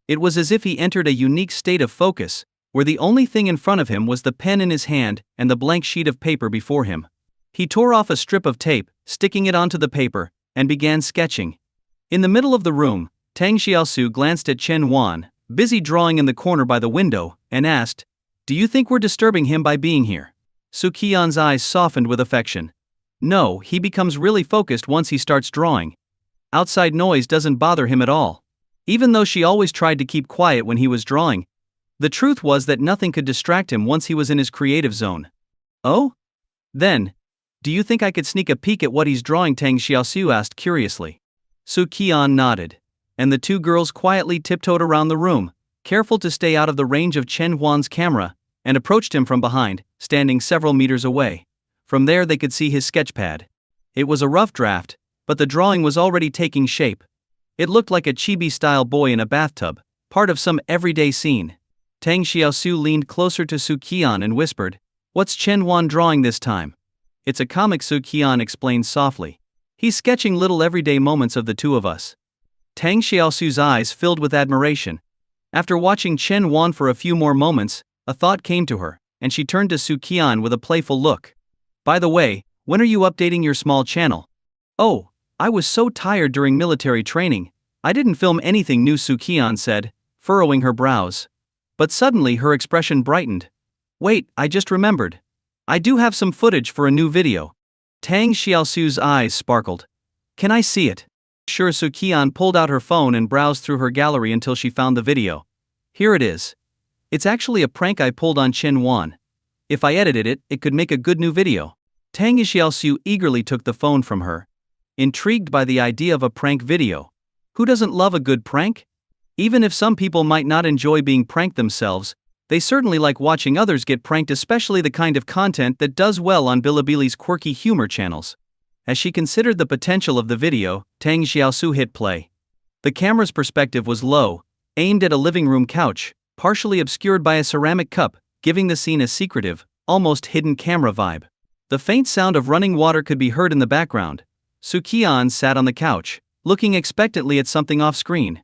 Speaker 1: It was as if he entered a unique state of focus, where the only thing in front of him was the pen in his hand and the blank sheet of paper before him. He tore off a strip of tape, sticking it onto the paper, and began sketching. In the middle of the room, Tang Xiaosu glanced at Chen Huan, busy drawing in the corner by the window, and asked, "Do you think we're disturbing him by being here?" Su Qian's eyes softened with affection. "No, he becomes really focused once he starts drawing. Outside noise doesn't bother him at all." Even though she always tried to keep quiet when he was drawing, the truth was that nothing could distract him once he was in his creative zone. "Oh? Then, do you think I could sneak a peek at what he's drawing?" Tang Xiaosu asked curiously. Su Qian nodded, and the two girls quietly tiptoed around the room, careful to stay out of the range of Chen Huan's camera, and approached him from behind, standing several meters away. From there they could see his sketchpad. It was a rough draft, but the drawing was already taking shape. It looked like a chibi-style boy in a bathtub, part of some everyday scene. Tang Xiaosu leaned closer to Su Qian and whispered, "What's Chen Huan drawing this time?" "It's a comic," Su Qian explained softly. "He's sketching little everyday moments of the two of us." Tang Xiaosu's eyes filled with admiration. After watching Chen Huan for a few more moments, a thought came to her, and she turned to Su Qian with a playful look. "By the way, when are you updating your small channel?" "Oh, I was so tired during military training, I didn't film anything new," Su Qian said, furrowing her brows. But suddenly her expression brightened. "Wait, I just remembered. I do have some footage for a new video." Tang Xiaosu's eyes sparkled. "Can I see it?" Sure, Su Qian pulled out her phone and browsed through her gallery until she found the video. Here it is. It's actually a prank I pulled on Chen Huan. If I edited it, it could make a good new video. Tang Xiaosu eagerly took the phone from her. Intrigued by the idea of a prank video. Who doesn't love a good prank? Even if some people might not enjoy being pranked themselves, they certainly like watching others get pranked, especially the kind of content that does well on Bilibili's quirky humor channels. As she considered the potential of the video, Tang Xiaosu hit play. The camera's perspective was low, aimed at a living room couch, partially obscured by a ceramic cup, giving the scene a secretive, almost hidden camera vibe. The faint sound of running water could be heard in the background. Su Qian sat on the couch, looking expectantly at something off-screen.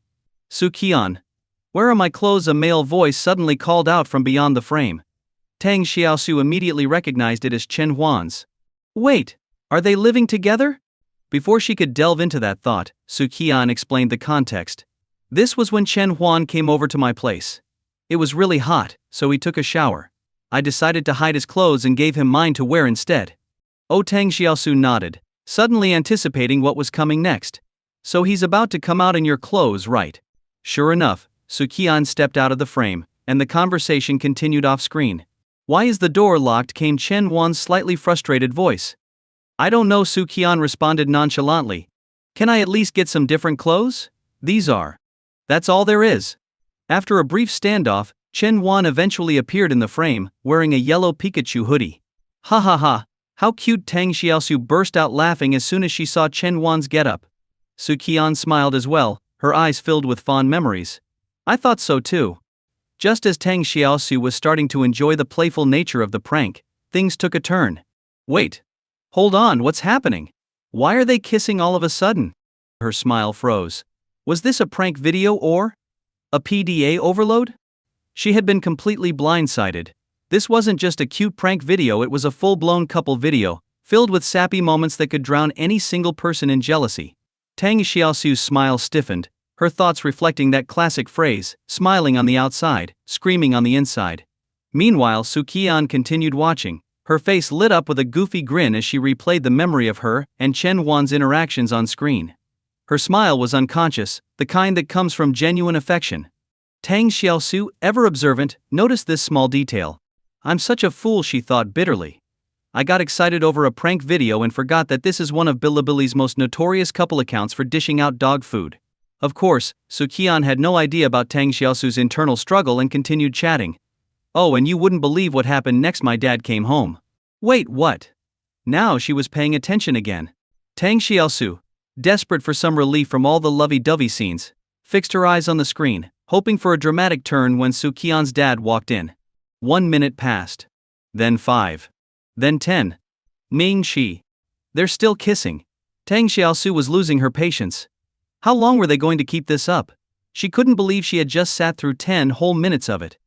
Speaker 1: Su Qian. Where are my clothes? A male voice suddenly called out from beyond the frame. Tang Xiaosu immediately recognized it as Chen Huan's. Wait, are they living together? Before she could delve into that thought, Su Qian explained the context. This was when Chen Huan came over to my place. It was really hot, so he took a shower. I decided to hide his clothes and gave him mine to wear instead. Oh, Tang Xiaosu nodded, suddenly anticipating what was coming next. So he's about to come out in your clothes, right? Sure enough, Su Qian stepped out of the frame, and the conversation continued off-screen. Why is the door locked? Came Chen Huan's slightly frustrated voice. I don't know, Su Qian responded nonchalantly. Can I at least get some different clothes? These are. That's all there is. After a brief standoff, Chen Huan eventually appeared in the frame, wearing a yellow Pikachu hoodie. Ha ha ha, how cute! Tang Xiaosu burst out laughing as soon as she saw Chen Huan's getup. Su Qian smiled as well, her eyes filled with fond memories. I thought so too. Just as Tang Xiaosu was starting to enjoy the playful nature of the prank, things took a turn. Wait. Hold on, what's happening? Why are they kissing all of a sudden? Her smile froze. Was this a prank video or a PDA overload? She had been completely blindsided. This wasn't just a cute prank video, it was a full-blown couple video, filled with sappy moments that could drown any single person in jealousy. Tang Xiaosu's smile stiffened, her thoughts reflecting that classic phrase, smiling on the outside, screaming on the inside. Meanwhile, Su Qian continued watching, her face lit up with a goofy grin as she replayed the memory of her and Chen Huan's interactions on screen. Her smile was unconscious, the kind that comes from genuine affection. Tang Xiaosu, ever observant, noticed this small detail. I'm such a fool, she thought bitterly. I got excited over a prank video and forgot that this is one of Bilibili's most notorious couple accounts for dishing out dog food. Of course, Su Qian had no idea about Tang Xiaosu's internal struggle and continued chatting. Oh, and you wouldn't believe what happened next. My dad came home. Wait, what? Now she was paying attention again. Tang Xiaosu, desperate for some relief from all the lovey-dovey scenes, fixed her eyes on the screen, hoping for a dramatic turn when Su Qian's dad walked in. 1 minute passed. Then 5. Then 10. Ming Shi. They're still kissing. Tang Xiaosu was losing her patience. How long were they going to keep this up? She couldn't believe she had just sat through 10 whole minutes of it.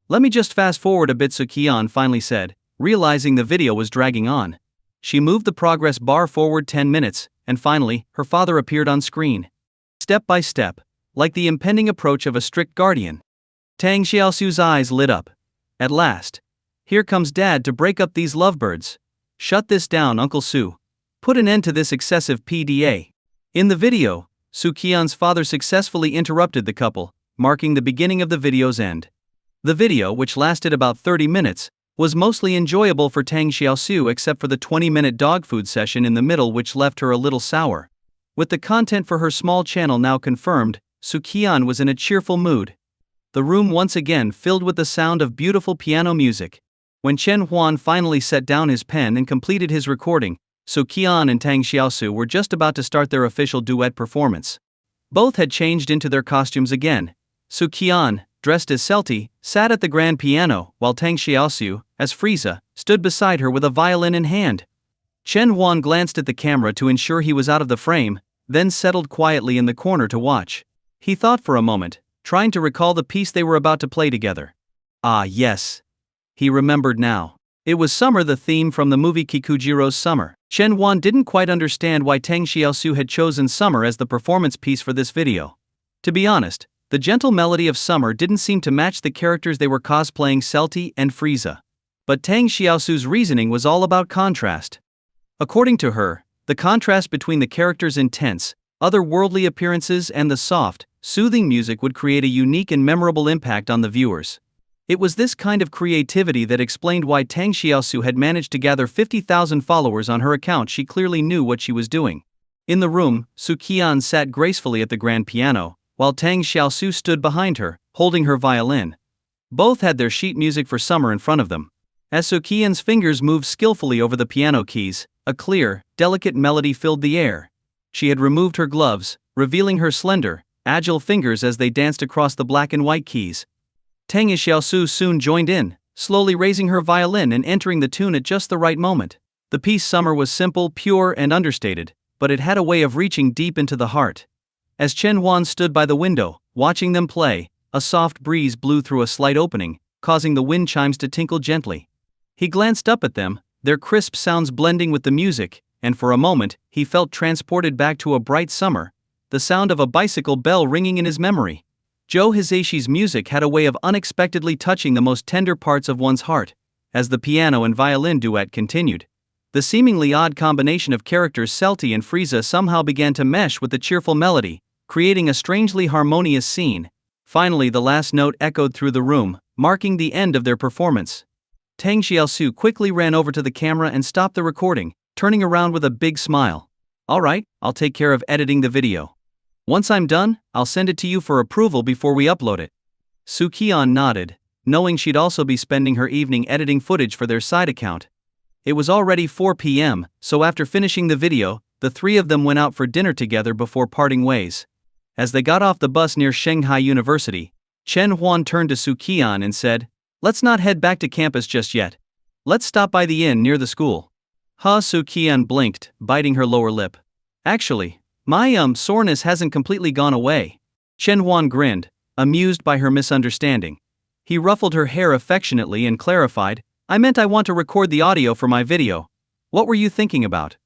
Speaker 1: Let me just fast forward a bit, Su Qian finally said, realizing the video was dragging on. She moved the progress bar forward 10 minutes, and finally, her father appeared on screen. Step by step, like the impending approach of a strict guardian. Tang Xiaosu's eyes lit up. At last. Here comes Dad to break up these lovebirds. Shut this down, Uncle Su. Put an end to this excessive PDA. In the video, Su Qian's father successfully interrupted the couple, marking the beginning of the video's end. The video, which lasted about 30 minutes, was mostly enjoyable for Tang Xiaosu except for the 20-minute dog food session in the middle, which left her a little sour. With the content for her small channel now confirmed, Su Qian was in a cheerful mood. The room once again filled with the sound of beautiful piano music. When Chen Huan finally set down his pen and completed his recording, Su Qian and Tang Xiaosu were just about to start their official duet performance. Both had changed into their costumes again. Su Qian, dressed as Celti, sat at the grand piano, while Tang Xiaosu, as Frieza, stood beside her with a violin in hand. Chen Huan glanced at the camera to ensure he was out of the frame, then settled quietly in the corner to watch. He thought for a moment, trying to recall the piece they were about to play together. Ah yes. He remembered now. It was Summer, the theme from the movie Kikujiro's Summer. Chen Huan didn't quite understand why Tang Xiaosu had chosen Summer as the performance piece for this video. To be honest, the gentle melody of Summer didn't seem to match the characters they were cosplaying, Celti and Frieza. But Tang Xiaosu's reasoning was all about contrast. According to her, the contrast between the characters' intense, otherworldly appearances, and the soft, soothing music would create a unique and memorable impact on the viewers. It was this kind of creativity that explained why Tang Xiaosu had managed to gather 50,000 followers on her account. She clearly knew what she was doing. In the room, Su Qian sat gracefully at the grand piano, while Tang Xiaosu stood behind her, holding her violin. Both had their sheet music for summer in front of them. As Su Qian's fingers moved skillfully over the piano keys, a clear, delicate melody filled the air. She had removed her gloves, revealing her slender, agile fingers as they danced across the black and white keys. Tang Xiaosu soon joined in, slowly raising her violin and entering the tune at just the right moment. The piece Summer was simple, pure, and understated, but it had a way of reaching deep into the heart. As Chen Huan stood by the window, watching them play, a soft breeze blew through a slight opening, causing the wind chimes to tinkle gently. He glanced up at them, their crisp sounds blending with the music, and for a moment, he felt transported back to a bright summer, the sound of a bicycle bell ringing in his memory. Joe Hisayishi's music had a way of unexpectedly touching the most tender parts of one's heart. As the piano and violin duet continued, the seemingly odd combination of characters Celti and Frieza somehow began to mesh with the cheerful melody, creating a strangely harmonious scene. Finally, the last note echoed through the room, marking the end of their performance. Tang Xiaosu quickly ran over to the camera and stopped the recording, turning around with a big smile. "All right, I'll take care of editing the video. Once I'm done, I'll send it to you for approval before we upload it." Su Qian nodded, knowing she'd also be spending her evening editing footage for their side account. It was already 4 p.m., so after finishing the video, the three of them went out for dinner together before parting ways. As they got off the bus near Shanghai University, Chen Huan turned to Su Qian and said, "Let's not head back to campus just yet. Let's stop by the inn near the school." Su Qian blinked, biting her lower lip. "Actually, my soreness hasn't completely gone away." Chen Huan grinned, amused by her misunderstanding. He ruffled her hair affectionately and clarified, "I meant I want to record the audio for my video. What were you thinking about?"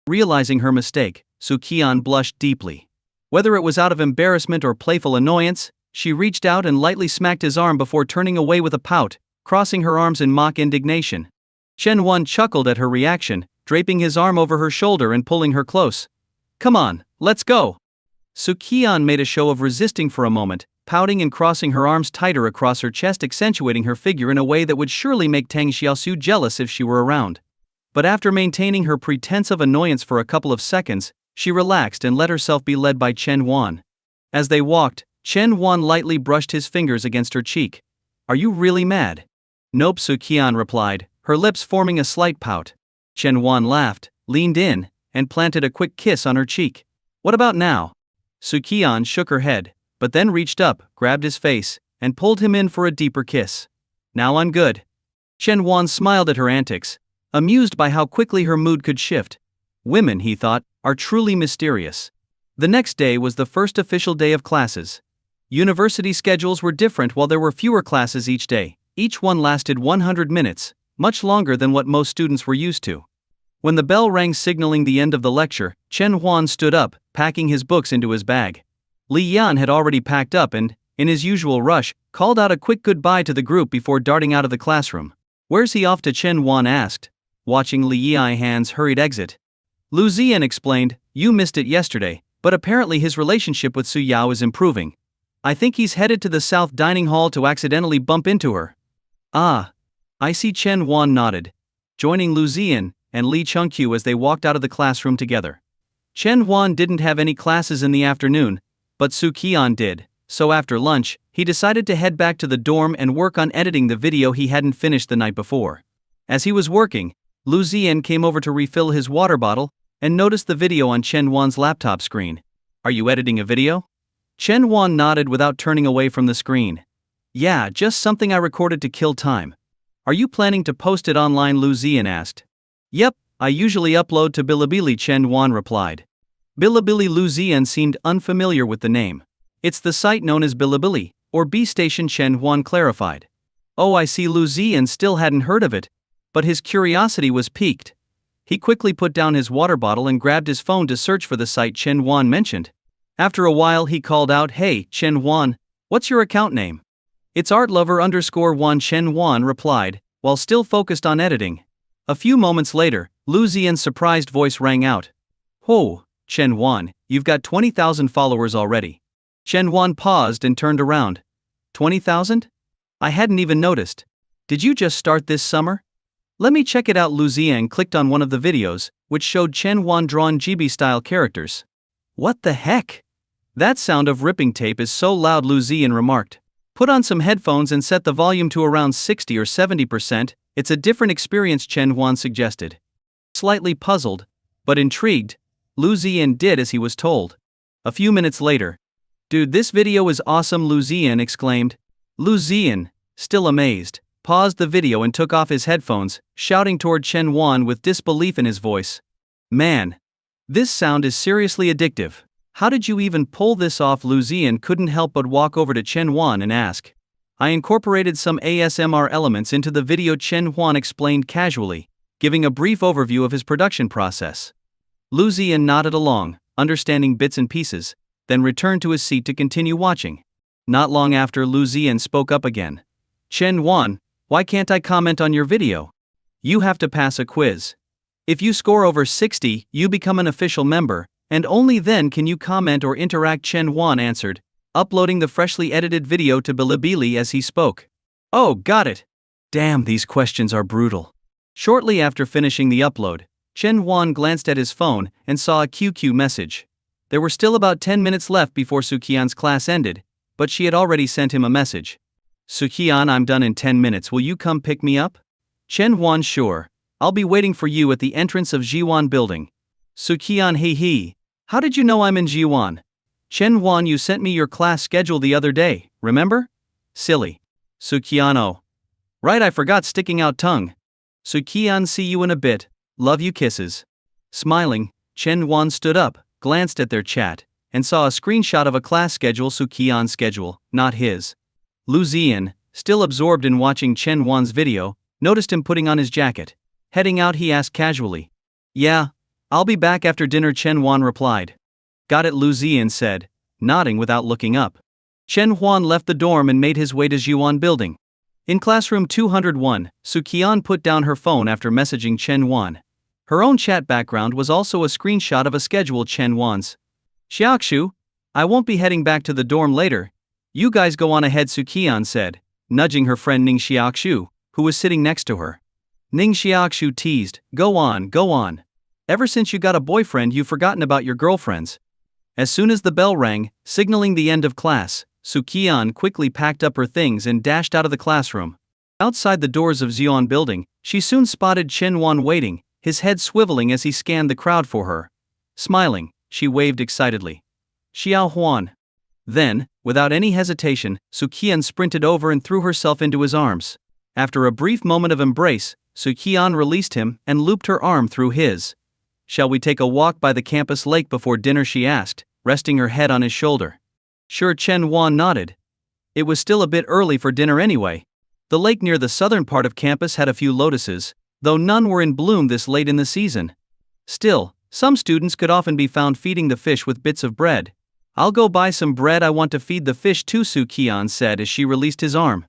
Speaker 1: Realizing her mistake, Su Qian blushed deeply. Whether it was out of embarrassment or playful annoyance, she reached out and lightly smacked his arm before turning away with a pout, crossing her arms in mock indignation. Chen Huan chuckled at her reaction, draping his arm over her shoulder and pulling her close. "Come on, let's go." Su Qian made a show of resisting for a moment, pouting and crossing her arms tighter across her chest, accentuating her figure in a way that would surely make Tang Xiaosu jealous if she were around. But after maintaining her pretense of annoyance for a couple of seconds, she relaxed and let herself be led by Chen Huan. As they walked, Chen Huan lightly brushed his fingers against her cheek. "Are you really mad?" "Nope," Su Qian replied, her lips forming a slight pout. Chen Huan laughed, leaned in, and planted a quick kiss on her cheek. "What about now?" Su Qian shook her head, but then reached up, grabbed his face, and pulled him in for a deeper kiss. "Now I'm good." Chen Huan smiled at her antics, amused by how quickly her mood could shift. Women, he thought, are truly mysterious. The next day was the first official day of classes. University schedules were different while there were fewer classes each day. Each one lasted 100 minutes, much longer than what most students were used to. When the bell rang signaling the end of the lecture, Chen Huan stood up, packing his books into his bag. Li Yan had already packed up and, in his usual rush, called out a quick goodbye to the group before darting out of the classroom. "Where's he off to?" Chen Huan asked, watching Li Yan's hurried exit. Lu Ziyan explained, "You missed it yesterday, but apparently his relationship with Su Yao is improving. I think he's headed to the south dining hall to accidentally bump into her." "Ah, I see." Chen Huan nodded, joining Lu Ziyan and Li Chengqiu as they walked out of the classroom together. Chen Huan didn't have any classes in the afternoon, but Su Qian did, so after lunch, he decided to head back to the dorm and work on editing the video he hadn't finished the night before. As he was working, Lu Ziyan came over to refill his water bottle and noticed the video on Chen Huan's laptop screen. "Are you editing a video?" Chen Huan nodded without turning away from the screen. "Yeah, just something I recorded to kill time." "Are you planning to post it online?" Lu Ziyan asked. "Yep, I usually upload to Bilibili," Chen Huan replied. Bilibili. Lu Ziyan seemed unfamiliar with the name. "It's the site known as Bilibili, or B Station," Chen Huan clarified. "Oh, I see." Lu Ziyan still hadn't heard of it, but his curiosity was piqued. He quickly put down his water bottle and grabbed his phone to search for the site Chen Huan mentioned. After a while he called out, "Hey, Chen Huan, what's your account name?" "It's artlover_1." Chen Huan replied, while still focused on editing. A few moments later, Lu Ziyan's surprised voice rang out. "Oh, Chen Huan, you've got 20,000 followers already. Chen Huan paused and turned around. 20,000? I hadn't even noticed. Did you just start this summer? Let me check it out. Lu Ziyan clicked on one of the videos, which showed Chen Huan drawn GB-style characters. What the heck? That sound of ripping tape is so loud, Lu Ziyan remarked. Put on some headphones and set the volume to around 60 or 70%, it's a different experience, Chen Huan suggested. Slightly puzzled, but intrigued, Lu Ziyan did as he was told. A few minutes later, dude, this video is awesome, Lu Ziyan exclaimed. Lu Ziyan, still amazed, paused the video and took off his headphones, shouting toward Chen Huan with disbelief in his voice. Man, this sound is seriously addictive. How did you even pull this off? Lu Ziyan couldn't help but walk over to Chen Huan and ask. I incorporated some ASMR elements into the video, Chen Huan explained casually, giving a brief overview of his production process. Lu Ziyan nodded along, understanding bits and pieces, then returned to his seat to continue watching. Not long after, Lu Ziyan spoke up again. Chen Huan, why can't I comment on your video? You have to pass a quiz. If you score over 60, you become an official member, and only then can you comment or interact, Chen Huan answered, uploading the freshly edited video to Bilibili as he spoke. Oh, got it. Damn, these questions are brutal. Shortly after finishing the upload, Chen Huan glanced at his phone and saw a QQ message. There were still about 10 minutes left before Su Qian's class ended, but she had already sent him a message. Su Qian, I'm done in 10 minutes, will you come pick me up? Chen Huan, sure. I'll be waiting for you at the entrance of Jiwan building. Su Qian, hee. How did you know I'm in Jiwan? Chen Huan, you sent me your class schedule the other day, remember? Silly. Su Qian, oh. Right, I forgot, sticking out tongue. Su Qian, see you in a bit, love you, kisses. Smiling, Chen Huan stood up, glanced at their chat, and saw a screenshot of a class schedule, Su Qian's schedule, not his. Lu Ziyan, still absorbed in watching Chen Huan's video, noticed him putting on his jacket. Heading out, he asked casually. Yeah, I'll be back after dinner, Chen Huan replied. Got it, Lu Ziyan said, nodding without looking up. Chen Huan left the dorm and made his way to Jiwan building. In classroom 201, Su Qian put down her phone after messaging Chen Huan. Her own chat background was also a screenshot of a schedule Chen Huan's. Xiaoxu, I won't be heading back to the dorm later. You guys go on ahead, Su Qian said, nudging her friend Ning Xiaoxu, who was sitting next to her. Ning Xiaoxu teased, Go on. Ever since you got a boyfriend, you've forgotten about your girlfriends. As soon as the bell rang, signaling the end of class, Su Qian quickly packed up her things and dashed out of the classroom. Outside the doors of Xi'an building, she soon spotted Chen Huan waiting, his head swiveling as he scanned the crowd for her. Smiling, she waved excitedly. Xiao Huan. Then, without any hesitation, Su Qian sprinted over and threw herself into his arms. After a brief moment of embrace, Su Qian released him and looped her arm through his. Shall we take a walk by the campus lake before dinner, she asked, resting her head on his shoulder. Sure, Chen Huan nodded. It was still a bit early for dinner anyway. The lake near the southern part of campus had a few lotuses, though none were in bloom this late in the season. Still, some students could often be found feeding the fish with bits of bread. I'll go buy some bread, I want to feed the fish too, Su Qian said as she released his arm.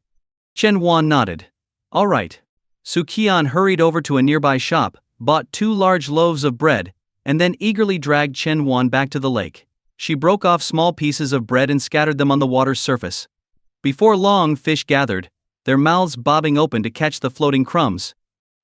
Speaker 1: Chen Huan nodded. All right. Su Qian hurried over to a nearby shop, bought 2 large loaves of bread, and then eagerly dragged Chen Huan back to the lake. She broke off small pieces of bread and scattered them on the water's surface. Before long, fish gathered, their mouths bobbing open to catch the floating crumbs.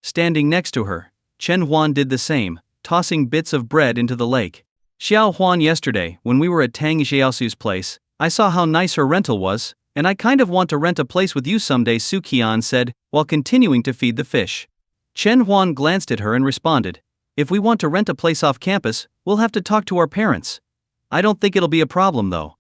Speaker 1: Standing next to her, Chen Huan did the same, tossing bits of bread into the lake. Xiao Huan, yesterday, when we were at Tang Xiaosu's place, I saw how nice her rental was, and I kind of want to rent a place with you someday, Su Qian said, while continuing to feed the fish. Chen Huan glanced at her and responded, If we want to rent a place off campus, we'll have to talk to our parents. I don't think it'll be a problem though.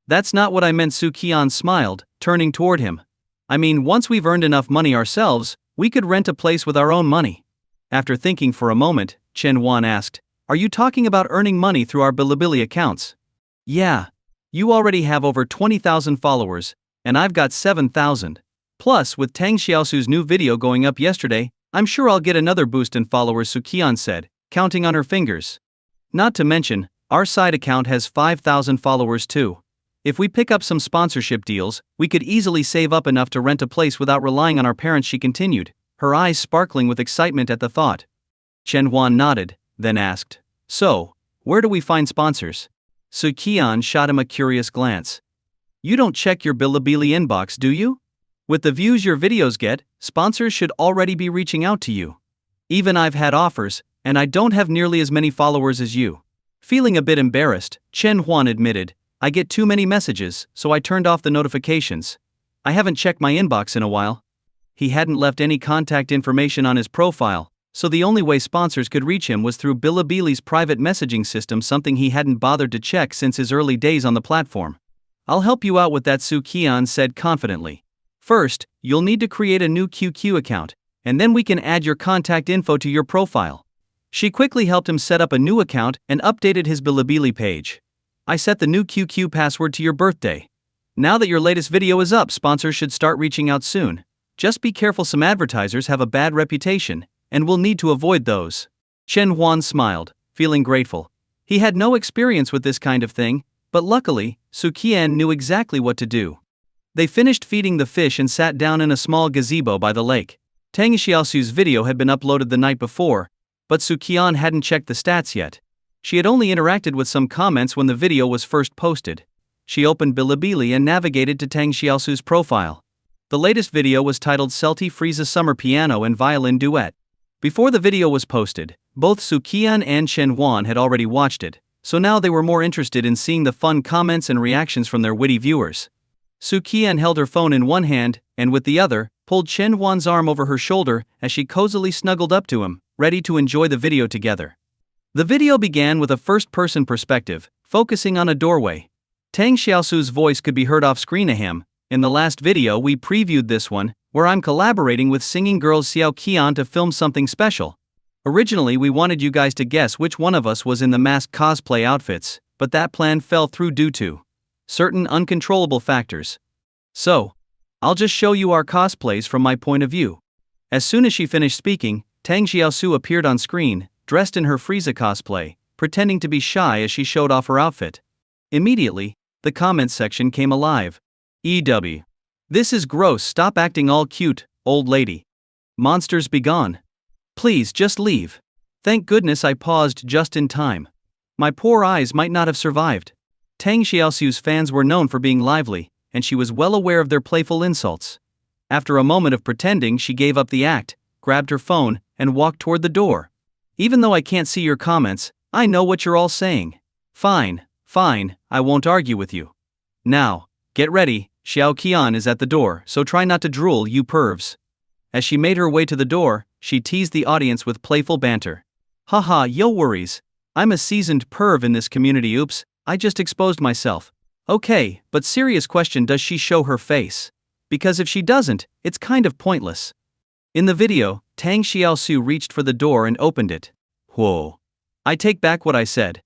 Speaker 1: That's not what I meant, Su Qian smiled, turning toward him. I mean, once we've earned enough money ourselves, we could rent a place with our own money. After thinking for a moment, Chen Huan asked, Are you talking about earning money through our Bilibili accounts? Yeah. You already have over 20,000 followers, and I've got 7,000. Plus, with Tang Xiaosu's new video going up yesterday, I'm sure I'll get another boost in followers, Su Qian said, counting on her fingers. Not to mention, our side account has 5,000 followers too. If we pick up some sponsorship deals, we could easily save up enough to rent a place without relying on our parents, she continued, her eyes sparkling with excitement at the thought. Chen Huan nodded, then asked, So, Where do we find sponsors? Su Qian shot him a curious glance. You don't check your Bilibili inbox, do you? With the views your videos get, sponsors should already be reaching out to you. Even I've had offers, and I don't have nearly as many followers as you. Feeling a bit embarrassed, Chen Huan admitted, I get too many messages, so I turned off the notifications. I haven't checked my inbox in a while. He hadn't left any contact information on his profile, so the only way sponsors could reach him was through Bilibili's private messaging system, something he hadn't bothered to check since his early days on the platform. I'll help you out with that, Su Qian said confidently. First, you'll need to create a new QQ account, and then we can add your contact info to your profile. She quickly helped him set up a new account and updated his Bilibili page. I set the new QQ password to your birthday. Now that your latest video is up, sponsors should start reaching out soon. Just be careful, some advertisers have a bad reputation, and we'll need to avoid those. Chen Huan smiled, feeling grateful. He had no experience with this kind of thing, but luckily, Su Qian knew exactly what to do. They finished feeding the fish and sat down in a small gazebo by the lake. Tang Xiaosu's video had been uploaded the night before, but Su Qian hadn't checked the stats yet. She had only interacted with some comments when the video was first posted. She opened Bilibili and navigated to Tang Xiaosu's profile. The latest video was titled Celti Frieza Summer Piano and Violin Duet. Before the video was posted, both Su Qian and Chen Huan had already watched it, so now they were more interested in seeing the fun comments and reactions from their witty viewers. Su Qian held her phone in one hand, and with the other, pulled Chen Huan's arm over her shoulder as she cozily snuggled up to him, ready to enjoy the video together. The video began with a first-person perspective, focusing on a doorway. Tang Xiaosu's voice could be heard off-screen. In the last video we previewed this one, where I'm collaborating with singing girl Su Qian to film something special. Originally we wanted you guys to guess which one of us was in the mask cosplay outfits, but that plan fell through due to certain uncontrollable factors. So, I'll just show you our cosplays from my point of view. As soon as she finished speaking, Tang Xiaosu appeared on screen, dressed in her Frieza cosplay, pretending to be shy as she showed off her outfit. Immediately, the comments section came alive. EW. This is gross, stop acting all cute, old lady. Monsters be gone. Please just leave. Thank goodness I paused just in time. My poor eyes might not have survived. Tang Xiaosu's fans were known for being lively, and she was well aware of their playful insults. After a moment of pretending, she gave up the act, grabbed her phone, and walked toward the door. Even though I can't see your comments, I know what you're all saying. Fine, I won't argue with you. Now, get ready, Xiao Qian is at the door, so try not to drool, you pervs. As she made her way to the door, she teased the audience with playful banter. Haha, yo worries. I'm a seasoned perv in this community, oops, I just exposed myself. Okay, but serious question, does she show her face? Because if she doesn't, it's kind of pointless. In the video, Tang Xiaosu reached for the door and opened it. Whoa. I take back what I said.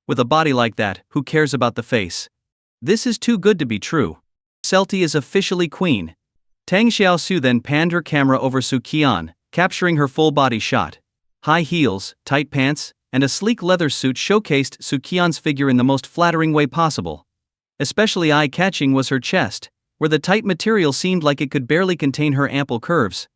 Speaker 1: With a body like that, who cares about the face? This is too good to be true. Celti is officially queen. Tang Xiaosu then panned her camera over Su Qian, capturing her full body shot. High heels, tight pants, and a sleek leather suit showcased Su Qian's figure in the most flattering way possible. Especially eye-catching was her chest, where the tight material seemed like it could barely contain her ample curves.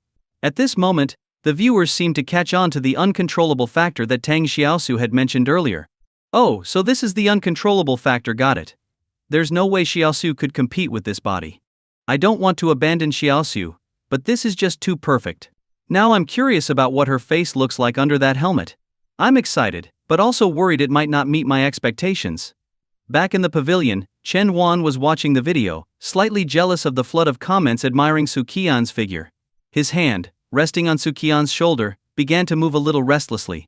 Speaker 1: At this moment, the viewers seemed to catch on to the uncontrollable factor that Tang Xiaosu had mentioned earlier. Oh, so this is the uncontrollable factor, got it. There's no way Xiaosu could compete with this body. I don't want to abandon Xiaosu, but this is just too perfect. Now I'm curious about what her face looks like under that helmet. I'm excited, but also worried it might not meet my expectations. Back in the pavilion, Chen Huan was watching the video, slightly jealous of the flood of comments admiring Su Qian's figure. His hand, resting on Su Qian's shoulder, began to move a little restlessly.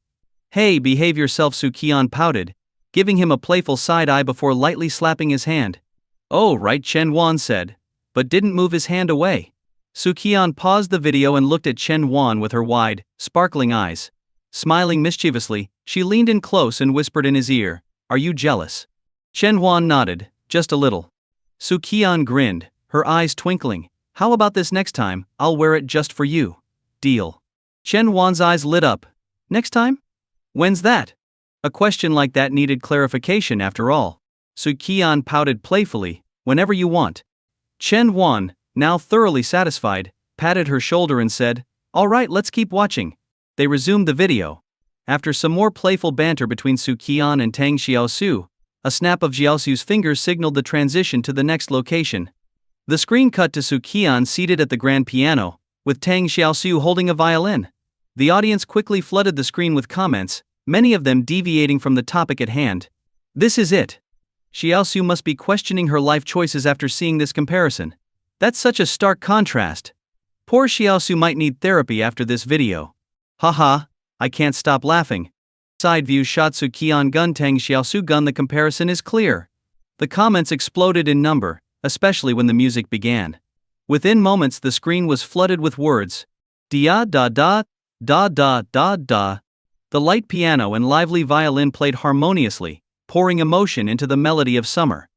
Speaker 1: Hey, behave yourself, Su Qian pouted, giving him a playful side-eye before lightly slapping his hand. Oh right, Chen Huan said, but didn't move his hand away. Su Qian paused the video and looked at Chen Huan with her wide, sparkling eyes. Smiling mischievously, she leaned in close and whispered in his ear, "Are you jealous?" Chen Huan nodded, just a little. Su Qian grinned, her eyes twinkling. How about this next time, I'll wear it just for you. Deal. Chen Huan's eyes lit up. Next time? When's that? A question like that needed clarification after all. Su Qian pouted playfully, whenever you want. Chen Huan, now thoroughly satisfied, patted her shoulder and said, all right, let's keep watching. They resumed the video. After some more playful banter between Su Qian and Tang Xiaosu, a snap of Xiaosu's fingers signaled the transition to the next location. The screen cut to Su Qian seated at the grand piano, with Tang Xiaosu holding a violin. The audience quickly flooded the screen with comments, many of them deviating from the topic at hand. This is it. Xiaosu must be questioning her life choices after seeing this comparison. That's such a stark contrast. Poor Xiaosu might need therapy after this video. Haha, I can't stop laughing. Side view shot Su Qian gun Tang Xiaosu gun. The comparison is clear. The comments exploded in number, especially when the music began. Within moments the screen was flooded with words. Dia da da, da da da da. The light piano and lively violin played harmoniously, pouring emotion into the melody of summer.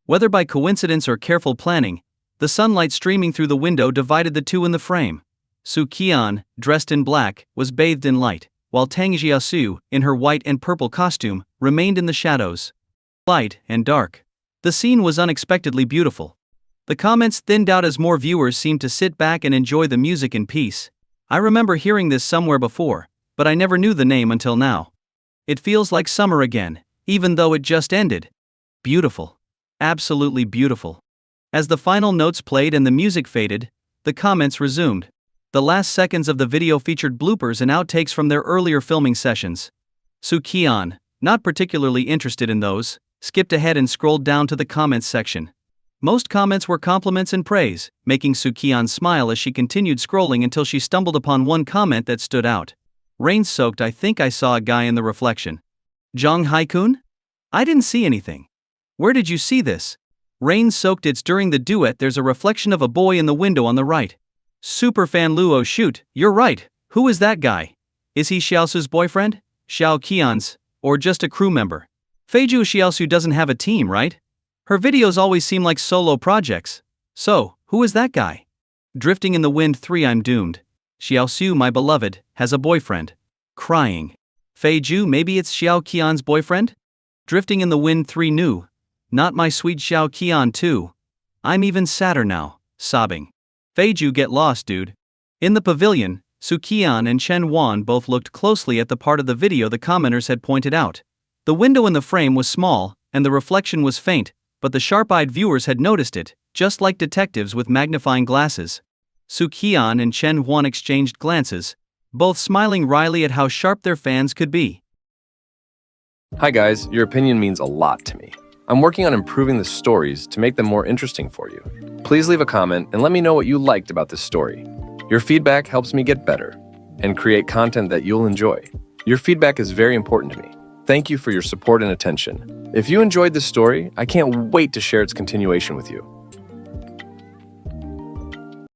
Speaker 1: Whether by coincidence or careful planning, the sunlight streaming through the window divided the two in the frame. Su Qian, dressed in black, was bathed in light, while Tang Xiaosu, in her white and purple costume, remained in the shadows. Light and dark. The scene was unexpectedly beautiful. The comments thinned out as more viewers seemed to sit back and enjoy the music in peace. I remember hearing this somewhere before, but I never knew the name until now. It feels like summer again, even though it just ended. Beautiful. Absolutely beautiful. As the final notes played and the music faded, the comments resumed. The last seconds of the video featured bloopers and outtakes from their earlier filming sessions. Su Qian, not particularly interested in those, skipped ahead and scrolled down to the comments section. Most comments were compliments and praise, making Su Qian smile as she continued scrolling until she stumbled upon one comment that stood out. Rain-soaked. I think I saw a guy in the reflection. Shanghai-kun? I didn't see anything. Where did you see this? Rain-soaked. It's during the duet. There's a reflection of a boy in the window on the right. Superfan Luo. Shoot, you're right. Who is that guy? Is he Xiaosu's boyfriend? Xiao Qian's? Or just a crew member? Feiju. Xiaosu doesn't have a team, right? Her videos always seem like solo projects. So, who is that guy? Drifting in the Wind 3. I'm doomed. Xiaosu, my beloved, has a boyfriend. Crying. Feiju. Maybe it's Xiao Qian's boyfriend? Drifting in the Wind 3. New. Not my sweet Xiao Qian too. I'm even sadder now. Sobbing. Feiju, get lost, dude. In the pavilion, Su Qian and Chen Wan both looked closely at the part of the video the commenters had pointed out. The window in the frame was small, and the reflection was faint, but the sharp-eyed viewers had noticed it, just like detectives with magnifying glasses. Su Qian and Chen Wan exchanged glances, both smiling wryly at how sharp their fans could be.
Speaker 2: Hi guys, your opinion means a lot to me. I'm working on improving the stories to make them more interesting for you. Please leave a comment and let me know what you liked about this story. Your feedback helps me get better and create content that you'll enjoy. Your feedback is very important to me. Thank you for your support and attention. If you enjoyed this story, I can't wait to share its continuation with you.